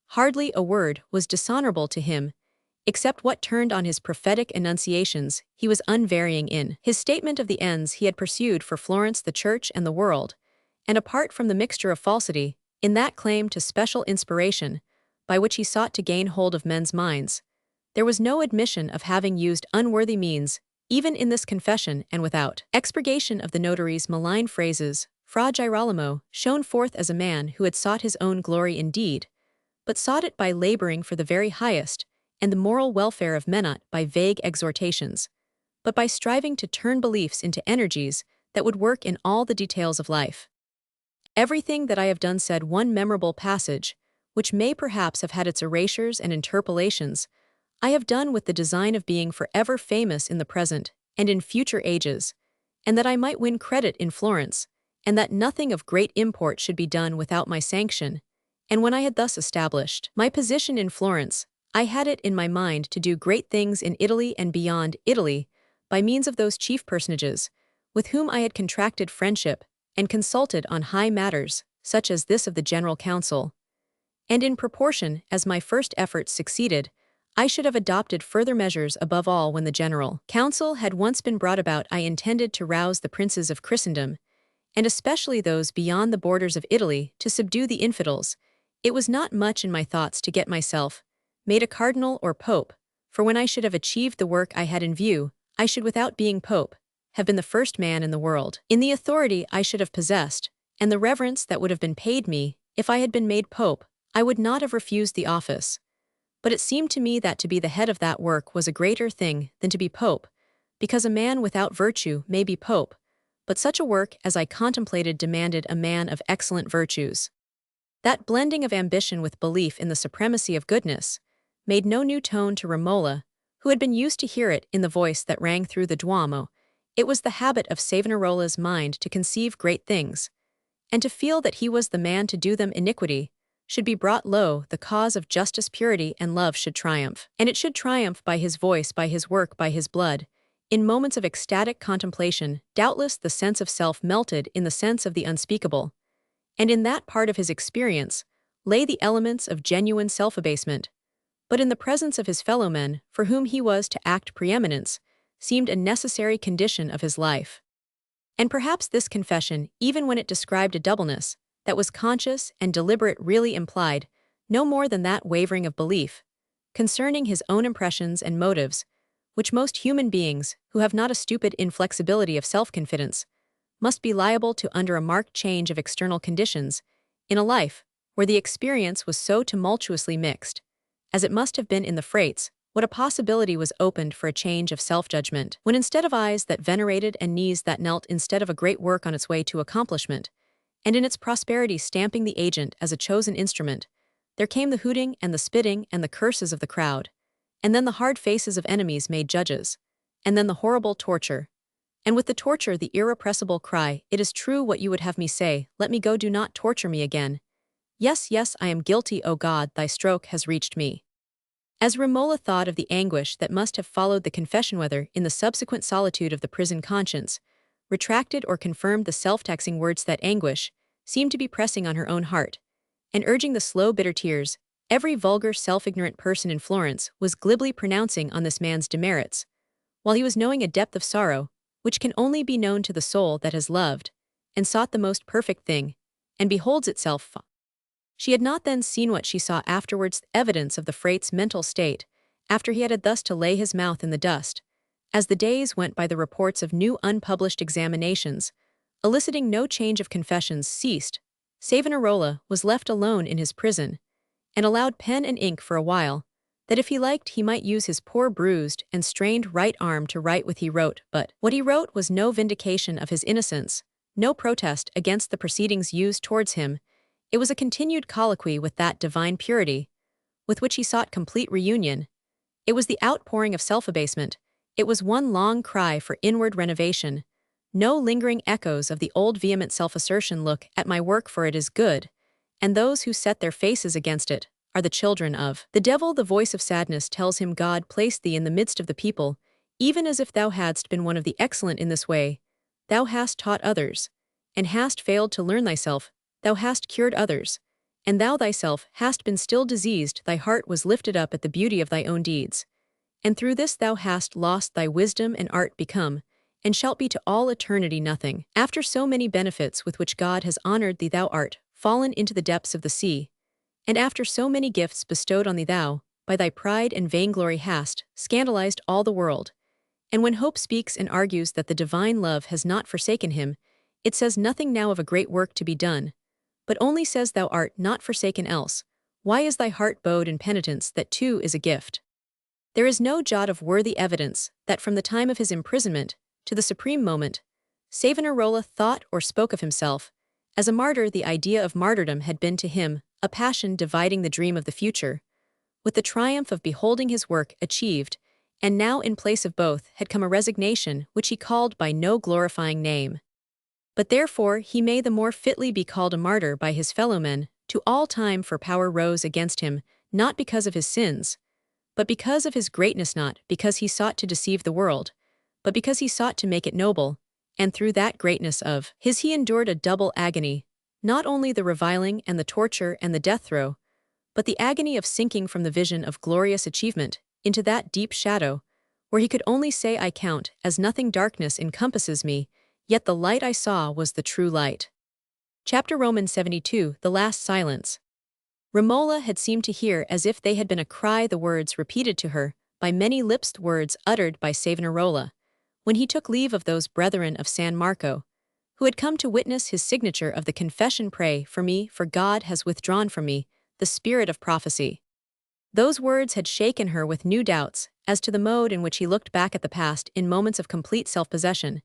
Hardly a word was dishonorable to him, except what turned on his prophetic enunciations. He was unvarying in his statement of the ends he had pursued for Florence, the Church, and the world, and apart from the mixture of falsity, in that claim to special inspiration, by which he sought to gain hold of men's minds. There was no admission of having used unworthy means, even in this confession, and without expurgation of the notary's malign phrases. Fra Girolamo, shone forth as a man who had sought his own glory indeed, but sought it by laboring for the very highest, and the moral welfare of men not by vague exhortations, but by striving to turn beliefs into energies that would work in all the details of life. Everything that I have done, said one memorable passage, which may perhaps have had its erasures and interpolations, I have done with the design of being forever famous in the present and in future ages, and that I might win credit in Florence, and that nothing of great import should be done without my sanction. And when I had thus established my position in Florence, I had it in my mind to do great things in Italy and beyond Italy, by means of those chief personages, with whom I had contracted friendship, and consulted on high matters, such as this of the General Council. And in proportion as my first efforts succeeded, I should have adopted further measures. Above all, when the General Council had once been brought about, I intended to rouse the princes of Christendom, and especially those beyond the borders of Italy, to subdue the infidels. It was not much in my thoughts to get myself made a cardinal or pope, for when I should have achieved the work I had in view, I should, without being pope, have been the first man in the world. In the authority I should have possessed, and the reverence that would have been paid me, if I had been made pope, I would not have refused the office. But it seemed to me that to be the head of that work was a greater thing than to be pope, because a man without virtue may be pope, but such a work as I contemplated demanded a man of excellent virtues. That blending of ambition with belief in the supremacy of goodness made no new tone to Romola, who had been used to hear it in the voice that rang through the Duomo. It was the habit of Savonarola's mind to conceive great things, and to feel that he was the man to do them. Iniquity should be brought low, the cause of justice, purity, and love should triumph. And it should triumph by his voice, by his work, by his blood. In moments of ecstatic contemplation, doubtless the sense of self melted in the sense of the unspeakable, and in that part of his experience lay the elements of genuine self-abasement. But in the presence of his fellow-men, for whom he was to act preeminence, seemed a necessary condition of his life. And perhaps this confession, even when it described a doubleness that was conscious and deliberate, really implied no more than that wavering of belief concerning his own impressions and motives, which most human beings, who have not a stupid inflexibility of self-confidence, must be liable to under a marked change of external conditions, in a life where the experience was so tumultuously mixed, as it must have been in the Frates. What a possibility was opened for a change of self-judgment, when instead of eyes that venerated and knees that knelt, instead of a great work on its way to accomplishment, and in its prosperity stamping the agent as a chosen instrument, there came the hooting and the spitting and the curses of the crowd, and then the hard faces of enemies made judges, and then the horrible torture, and with the torture the irrepressible cry, "It is true what you would have me say, let me go, do not torture me again. Yes, yes, I am guilty, O God, thy stroke has reached me." As Romola thought of the anguish that must have followed the confession, whether in the subsequent solitude of the prison conscience retracted or confirmed the self-taxing words, that anguish seemed to be pressing on her own heart, and urging the slow bitter tears every vulgar self-ignorant person in Florence was glibly pronouncing on this man's demerits, while he was knowing a depth of sorrow which can only be known to the soul that has loved and sought the most perfect thing, and beholds itself. She had not then seen what she saw afterwards, evidence of the Frate's mental state, after he had thus to lay his mouth in the dust. As the days went by, the reports of new unpublished examinations, eliciting no change of confessions, ceased. Savonarola was left alone in his prison, and allowed pen and ink for a while, that if he liked he might use his poor bruised and strained right arm to write what he wrote. But what he wrote was no vindication of his innocence, no protest against the proceedings used towards him. It was a continued colloquy with that divine purity, with which he sought complete reunion. It was the outpouring of self-abasement. It was one long cry for inward renovation. No lingering echoes of the old vehement self-assertion, "Look at my work, for it is good," and those who set their faces against it are the children of the devil. The voice of sadness tells him God placed thee in the midst of the people, even as if thou hadst been one of the excellent in this way. Thou hast taught others, and hast failed to learn thyself. Thou hast cured others, and thou thyself hast been still diseased. Thy heart was lifted up at the beauty of thy own deeds, and through this thou hast lost thy wisdom and art become, and shalt be to all eternity nothing. After so many benefits with which God has honored thee, thou art fallen into the depths of the sea, and after so many gifts bestowed on thee, thou, by thy pride and vainglory, hast scandalized all the world. And when hope speaks and argues that the divine love has not forsaken him, It says nothing now of a great work to be done, but only says thou art not forsaken else. Why is thy heart bowed in penitence? That too is a gift. There is no jot of worthy evidence that from the time of his imprisonment to the supreme moment, Savonarola thought or spoke of himself. As a martyr, the idea of martyrdom had been to him a passion dividing the dream of the future, with the triumph of beholding his work achieved, and now in place of both had come a resignation which he called by no glorifying name. But therefore he may the more fitly be called a martyr by his fellowmen, to all time, for power rose against him, not because of his sins, but because of his greatness, not because he sought to deceive the world, but because he sought to make it noble, and through that greatness of his he endured a double agony, not only the reviling and the torture and the death throe, but the agony of sinking from the vision of glorious achievement into that deep shadow, where he could only say, I count as nothing, darkness encompasses me, yet the light I saw was the true light. Chapter Romans 72, The Last Silence. Romola had seemed to hear as if they had been a cry, the words repeated to her by many lips, words uttered by Savonarola, when he took leave of those brethren of San Marco, who had come to witness his signature of the confession, pray for me, for God has withdrawn from me the spirit of prophecy. Those words had shaken her with new doubts as to the mode in which he looked back at the past in moments of complete self-possession,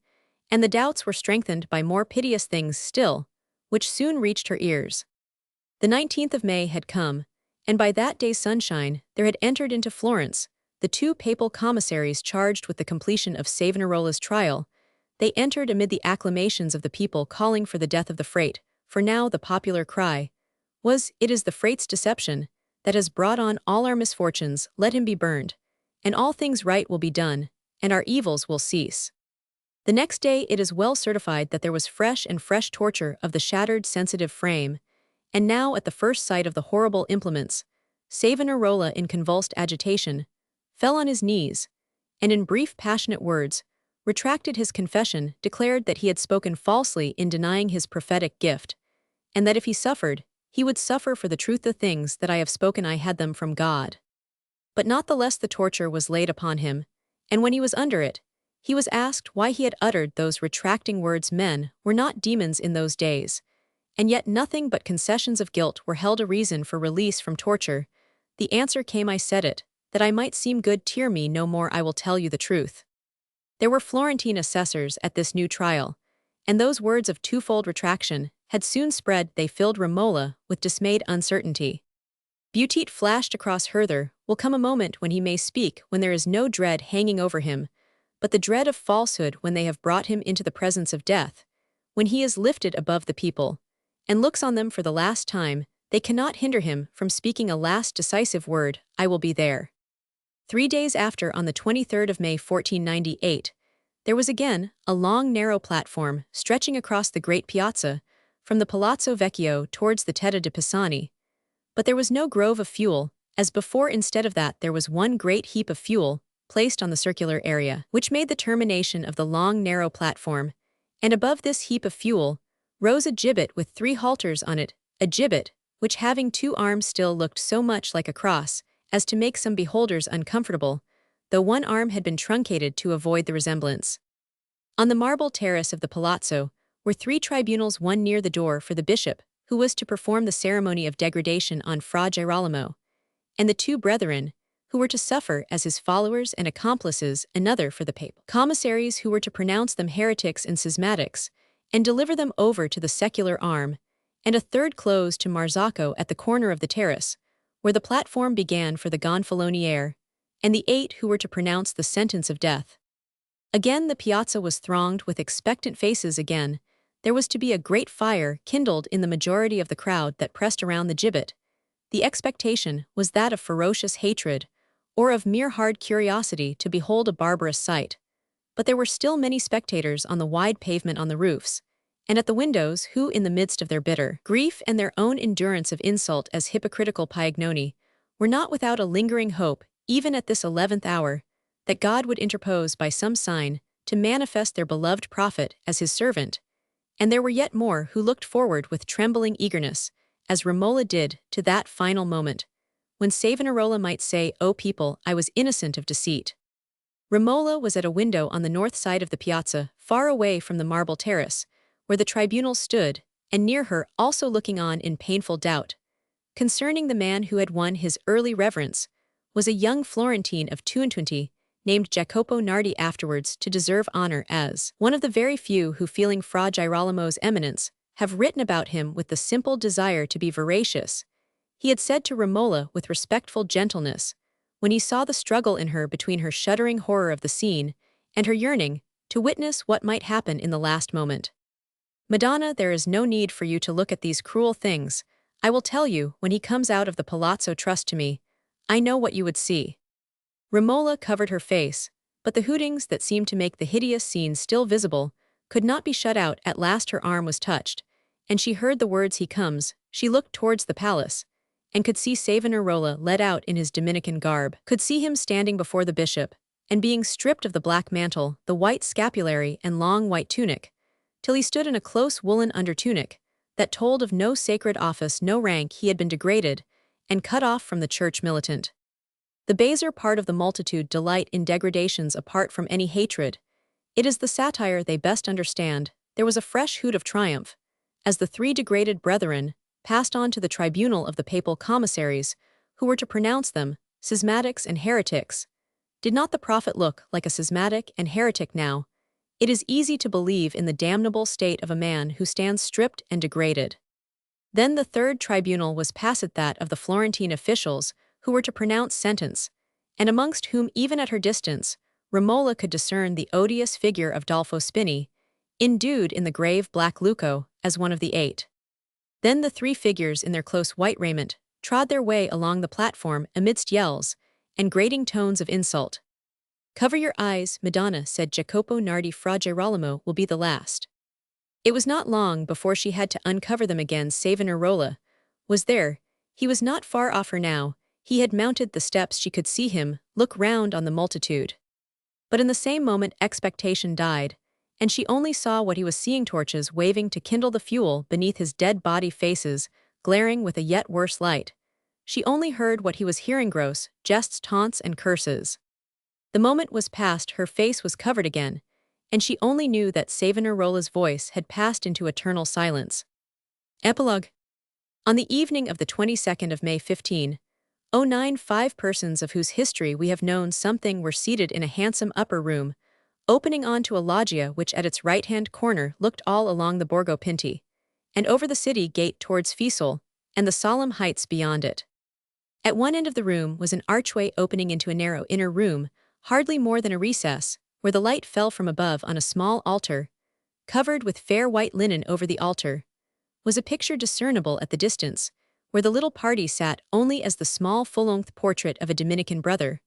and the doubts were strengthened by more piteous things still, which soon reached her ears. The 19th of May had come, and by that day's sunshine there had entered into Florence the two papal commissaries charged with the completion of Savonarola's trial. They entered amid the acclamations of the people calling for the death of the frate, for now the popular cry was, it is the frate's deception that has brought on all our misfortunes, let him be burned, and all things right will be done, and our evils will cease. The next day it is well certified that there was fresh torture of the shattered sensitive frame, and now at the first sight of the horrible implements, Savonarola in convulsed agitation fell on his knees, and in brief passionate words retracted his confession, declared that he had spoken falsely in denying his prophetic gift, and that if he suffered, he would suffer for the truth. The things that I have spoken I had them from God. But not the less the torture was laid upon him, and when he was under it, he was asked why he had uttered those retracting words. Men were not demons in those days, and yet nothing but concessions of guilt were held a reason for release from torture. The answer came, I said it, that I might seem good. Tear me no more, I will tell you the truth. There were Florentine assessors at this new trial, and those words of twofold retraction had soon spread. They filled Romola with dismayed uncertainty. Butit flashed across her. There will come a moment when he may speak, when there is no dread hanging over him, but the dread of falsehood, when they have brought him into the presence of death, when he is lifted above the people, and looks on them for the last time, they cannot hinder him from speaking a last decisive word, I will be there. 3 days after, on the 23rd of May 1498, there was again a long narrow platform stretching across the great piazza, from the Palazzo Vecchio towards the Tetta de Pisani. But there was no grove of fuel, as before. Instead of that there was one great heap of fuel, placed on the circular area, which made the termination of the long narrow platform, and above this heap of fuel rose a gibbet with 3 halters on it, a gibbet which, having 2 arms, still looked so much like a cross as to make some beholders uncomfortable, though one arm had been truncated to avoid the resemblance. On the marble terrace of the palazzo were 3 tribunals, one near the door for the bishop, who was to perform the ceremony of degradation on Fra Girolamo, and the 2 brethren, who were to suffer as his followers and accomplices, another for the papal commissaries, who were to pronounce them heretics and schismatics, and deliver them over to the secular arm, and a third close to Marzocco at the corner of the terrace, where the platform began, for the gonfaloniere, and the 8 who were to pronounce the sentence of death. Again the piazza was thronged with expectant faces. Again there was to be a great fire kindled in the majority of the crowd that pressed around the gibbet. The expectation was that of ferocious hatred, or of mere hard curiosity to behold a barbarous sight. But there were still many spectators on the wide pavement, on the roofs, and at the windows, who, in the midst of their bitter grief and their own endurance of insult as hypocritical Piagnoni, were not without a lingering hope, even at this 11th hour, that God would interpose by some sign to manifest their beloved prophet as his servant. And there were yet more who looked forward with trembling eagerness, as Romola did, to that final moment, when Savonarola might say, O people, I was innocent of deceit. Romola was at a window on the north side of the piazza, far away from the marble terrace, where the tribunal stood, and near her, also looking on in painful doubt, concerning the man who had won his early reverence, was a young Florentine of 22, named Jacopo Nardi, afterwards to deserve honor as one of the very few who, feeling Fra Girolamo's eminence, have written about him with the simple desire to be veracious. He had said to Romola with respectful gentleness, when he saw the struggle in her between her shuddering horror of the scene and her yearning to witness what might happen in the last moment, "Madonna, there is no need for you to look at these cruel things. I will tell you, when he comes out of the palazzo, trust to me. I know what you would see." Romola covered her face, but the hootings that seemed to make the hideous scene still visible could not be shut out. At last her arm was touched, and she heard the words, "He comes." She looked towards the palace, and could see Savonarola led out in his Dominican garb, could see him standing before the bishop, and being stripped of the black mantle, the white scapulary and long white tunic, till he stood in a close woolen under-tunic, that told of no sacred office, no rank. He had been degraded, and cut off from the church militant. The baser part of the multitude delight in degradations apart from any hatred. It is the satire they best understand. There was a fresh hoot of triumph, as the three degraded brethren passed on to the tribunal of the papal commissaries, who were to pronounce them schismatics and heretics. Did not the prophet look like a schismatic and heretic now? It is easy to believe in the damnable state of a man who stands stripped and degraded. Then the third tribunal was passed, that of the Florentine officials, who were to pronounce sentence, and amongst whom, even at her distance, Romola could discern the odious figure of Dolfo Spini, endued in the grave black lucco, as one of the eight. Then the three figures in their close white raiment trod their way along the platform amidst yells and grating tones of insult. "Cover your eyes, Madonna," said Jacopo Nardi. "Fra Girolamo will be the last." It was not long before she had to uncover them again. Savonarola was there. He was not far off her now. He had mounted the steps. She could see him look round on the multitude. But in the same moment expectation died, and she only saw what he was seeing: torches waving to kindle the fuel beneath his dead body, faces glaring with a yet worse light. She only heard what he was hearing: gross jests, taunts, and curses. The moment was past, her face was covered again, and she only knew that Savonarola's voice had passed into eternal silence. Epilogue. On the evening of the 22nd of May 1509, 5 persons of whose history we have known something were seated in a handsome upper room, opening on to a loggia which at its right-hand corner looked all along the Borgo Pinti, and over the city gate towards Fiesole, and the solemn heights beyond it. At one end of the room was an archway opening into a narrow inner room, hardly more than a recess, where the light fell from above on a small altar, covered with fair white linen. Over the altar was a picture discernible at the distance, where the little party sat only as the small full-length portrait of a Dominican brother,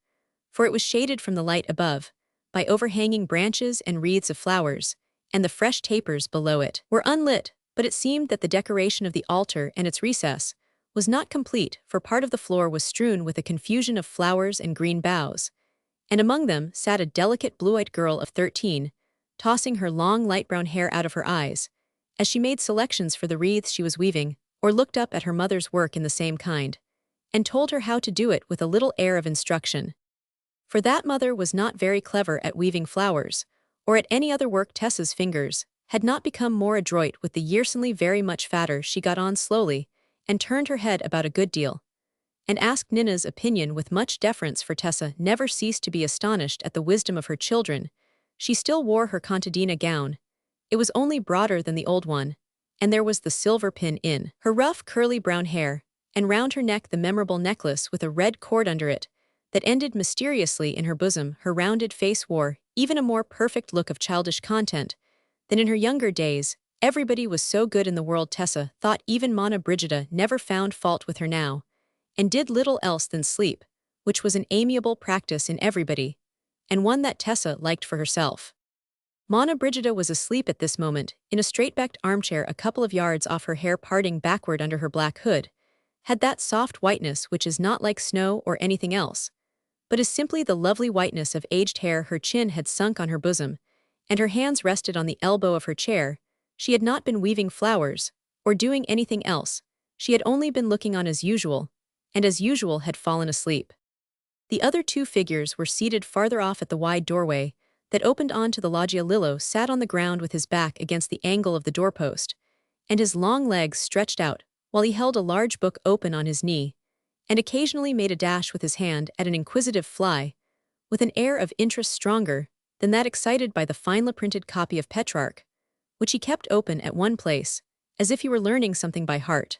for it was shaded from the light above by overhanging branches and wreaths of flowers, and the fresh tapers below it were unlit. But it seemed that the decoration of the altar and its recess was not complete, for part of the floor was strewn with a confusion of flowers and green boughs, and among them sat a delicate blue-eyed girl of 13, tossing her long light brown hair out of her eyes, as she made selections for the wreaths she was weaving, or looked up at her mother's work in the same kind, and told her how to do it with a little air of instruction. For that mother was not very clever at weaving flowers, or at any other work. Tessa's fingers had not become more adroit with the years. Very much fatter, she got on slowly, and turned her head about a good deal, and asked Nina's opinion with much deference, for Tessa never ceased to be astonished at the wisdom of her children. She still wore her contadina gown. It was only broader than the old one, and there was the silver pin in her rough curly brown hair, and round her neck the memorable necklace with a red cord under it, that ended mysteriously in her bosom. Her rounded face wore even a more perfect look of childish content than in her younger days. Everybody was so good in the world, Tessa thought. Even Monna Brigida never found fault with her now, and did little else than sleep, which was an amiable practice in everybody, and one that Tessa liked for herself. Monna Brigida was asleep at this moment, in a straight-backed armchair a couple of yards off, her hair parting backward under her black hood, had that soft whiteness which is not like snow or anything else, but is simply the lovely whiteness of aged hair. Her chin had sunk on her bosom, and her hands rested on the elbow of her chair. She had not been weaving flowers, or doing anything else. She had only been looking on as usual, and as usual had fallen asleep. The other 2 figures were seated farther off at the wide doorway. that opened onto the loggia. Lillo sat on the ground with his back against the angle of the doorpost, and his long legs stretched out, while he held a large book open on his knee, and occasionally made a dash with his hand at an inquisitive fly, with an air of interest stronger than that excited by the finely printed copy of Petrarch, which he kept open at one place, as if he were learning something by heart.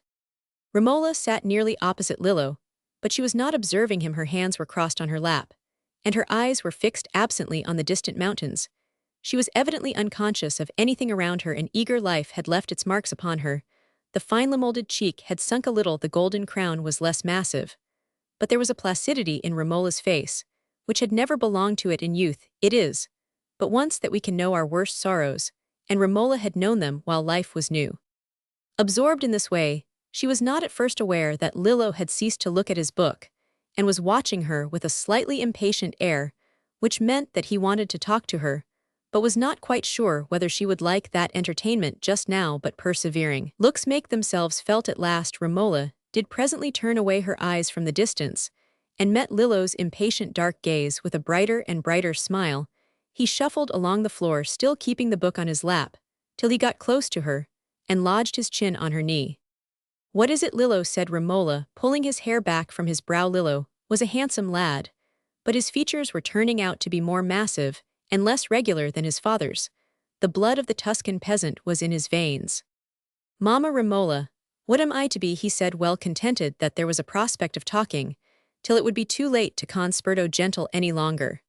Romola sat nearly opposite Lillo, but she was not observing him. Her hands were crossed on her lap, and her eyes were fixed absently on the distant mountains. She was evidently unconscious of anything around her, and eager life had left its marks upon her. The finely molded cheek had sunk a little, the golden crown was less massive, but there was a placidity in Romola's face, which had never belonged to it in youth. It is but once that we can know our worst sorrows, and Romola had known them while life was new. Absorbed in this way, she was not at first aware that Lillo had ceased to look at his book, and was watching her with a slightly impatient air, which meant that he wanted to talk to her, but was not quite sure whether she would like that entertainment just now. But persevering looks make themselves felt at last. Romola did presently turn away her eyes from the distance, and met Lillo's impatient dark gaze with a brighter and brighter smile. He shuffled along the floor, still keeping the book on his lap, till he got close to her, and lodged his chin on her knee. "What is it, Lillo?" said Romola, pulling his hair back from his brow. Lillo was a handsome lad, but his features were turning out to be more massive and less regular than his father's. The blood of the Tuscan peasant was in his veins. "Mamma Romola, what am I to be?" he said, well contented that there was a prospect of talking, till it would be too late to conspirto gentle any longer.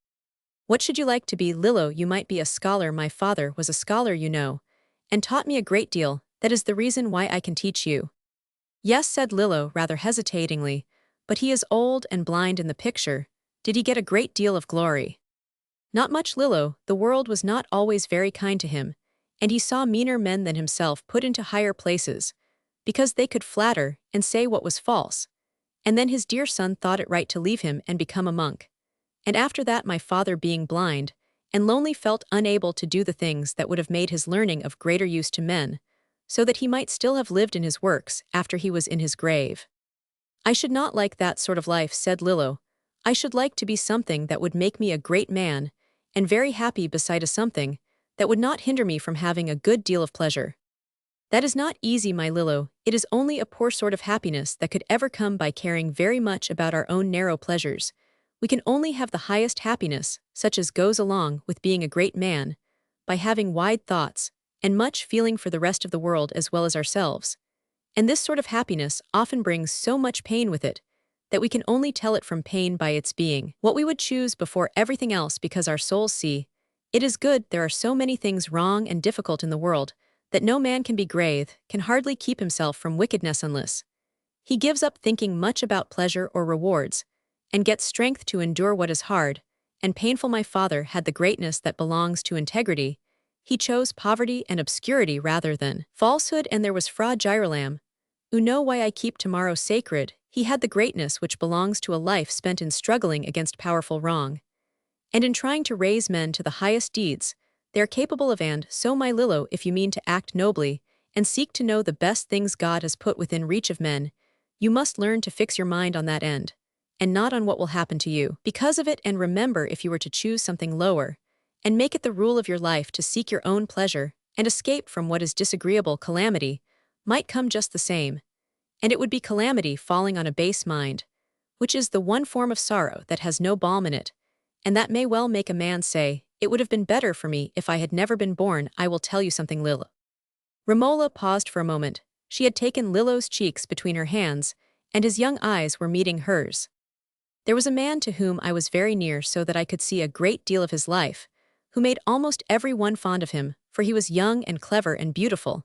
"What should you like to be?" "Lillo, you might be a scholar. My father was a scholar, you know, and taught me a great deal. That is the reason why I can teach you." "Yes," said Lillo rather hesitatingly, "but he is old and blind in the picture. Did he get a great deal of glory?" "Not much, Lillo. The world was not always very kind to him, and he saw meaner men than himself put into higher places, because they could flatter and say what was false. And then his dear son thought it right to leave him and become a monk. And after that, my father, being blind and lonely, felt unable to do the things that would have made his learning of greater use to men, so that he might still have lived in his works after he was in his grave." "I should not like that sort of life," said Lillo. "I should like to be something that would make me a great man, and very happy beside a something that would not hinder me from having a good deal of pleasure." "That is not easy, my Lillo. It is only a poor sort of happiness that could ever come by caring very much about our own narrow pleasures. We can only have the highest happiness, such as goes along with being a great man, by having wide thoughts, and much feeling for the rest of the world as well as ourselves. And this sort of happiness often brings so much pain with it, that we can only tell it from pain by its being what we would choose before everything else, because our souls see it is good. There are so many things wrong and difficult in the world, that no man can be grave, can hardly keep himself from wickedness unless he gives up thinking much about pleasure or rewards, and gets strength to endure what is hard and painful. My father had the greatness that belongs to integrity. He chose poverty and obscurity rather than falsehood, and there was Fra Girolamo, who know why I keep tomorrow sacred. He had the greatness which belongs to a life spent in struggling against powerful wrong, and in trying to raise men to the highest deeds they are capable of. And so, my Lillo, if you mean to act nobly, and seek to know the best things God has put within reach of men, you must learn to fix your mind on that end, and not on what will happen to you because of it. And remember, if you were to choose something lower, and make it the rule of your life to seek your own pleasure, and escape from what is disagreeable, calamity might come just the same. And it would be calamity falling on a base mind, which is the one form of sorrow that has no balm in it, and that may well make a man say, "It would have been better for me if I had never been born." "I will tell you something, Lillo." Romola paused for a moment. She had taken Lillo's cheeks between her hands, and his young eyes were meeting hers. "There was a man to whom I was very near, so that I could see a great deal of his life, who made almost every one fond of him, for he was young and clever and beautiful,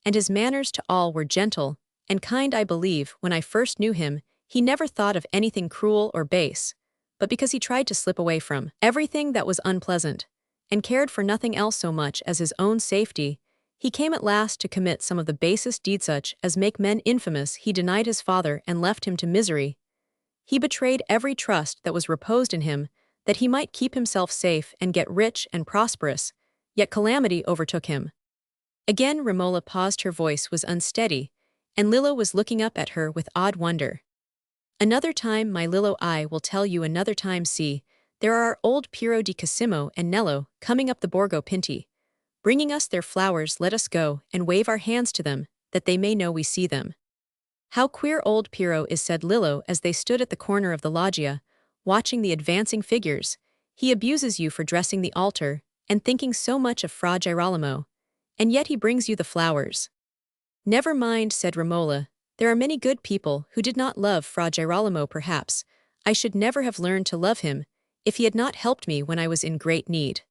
and his manners to all were gentle and kind. I believe, when I first knew him, he never thought of anything cruel or base, but because he tried to slip away from everything that was unpleasant, and cared for nothing else so much as his own safety, he came at last to commit some of the basest deeds, such as make men infamous. He denied his father and left him to misery. He betrayed every trust that was reposed in him, that he might keep himself safe and get rich and prosperous, yet calamity overtook him." Again Romola paused. Her voice was unsteady, and Lillo was looking up at her with odd wonder. "Another time, my Lillo, I will tell you another time. See, There are old Piero di Cosimo and Nello coming up the Borgo Pinti. Bringing us their flowers, let us go and wave our hands to them, that they may know we see them. How queer old Piero is, said Lillo as they stood at the corner of the loggia, watching the advancing figures. He abuses you for dressing the altar and thinking so much of Fra Girolamo, and yet he brings you the flowers. Never mind, said Romola, there are many good people who did not love Fra Girolamo perhaps. I should never have learned to love him if he had not helped me when I was in great need.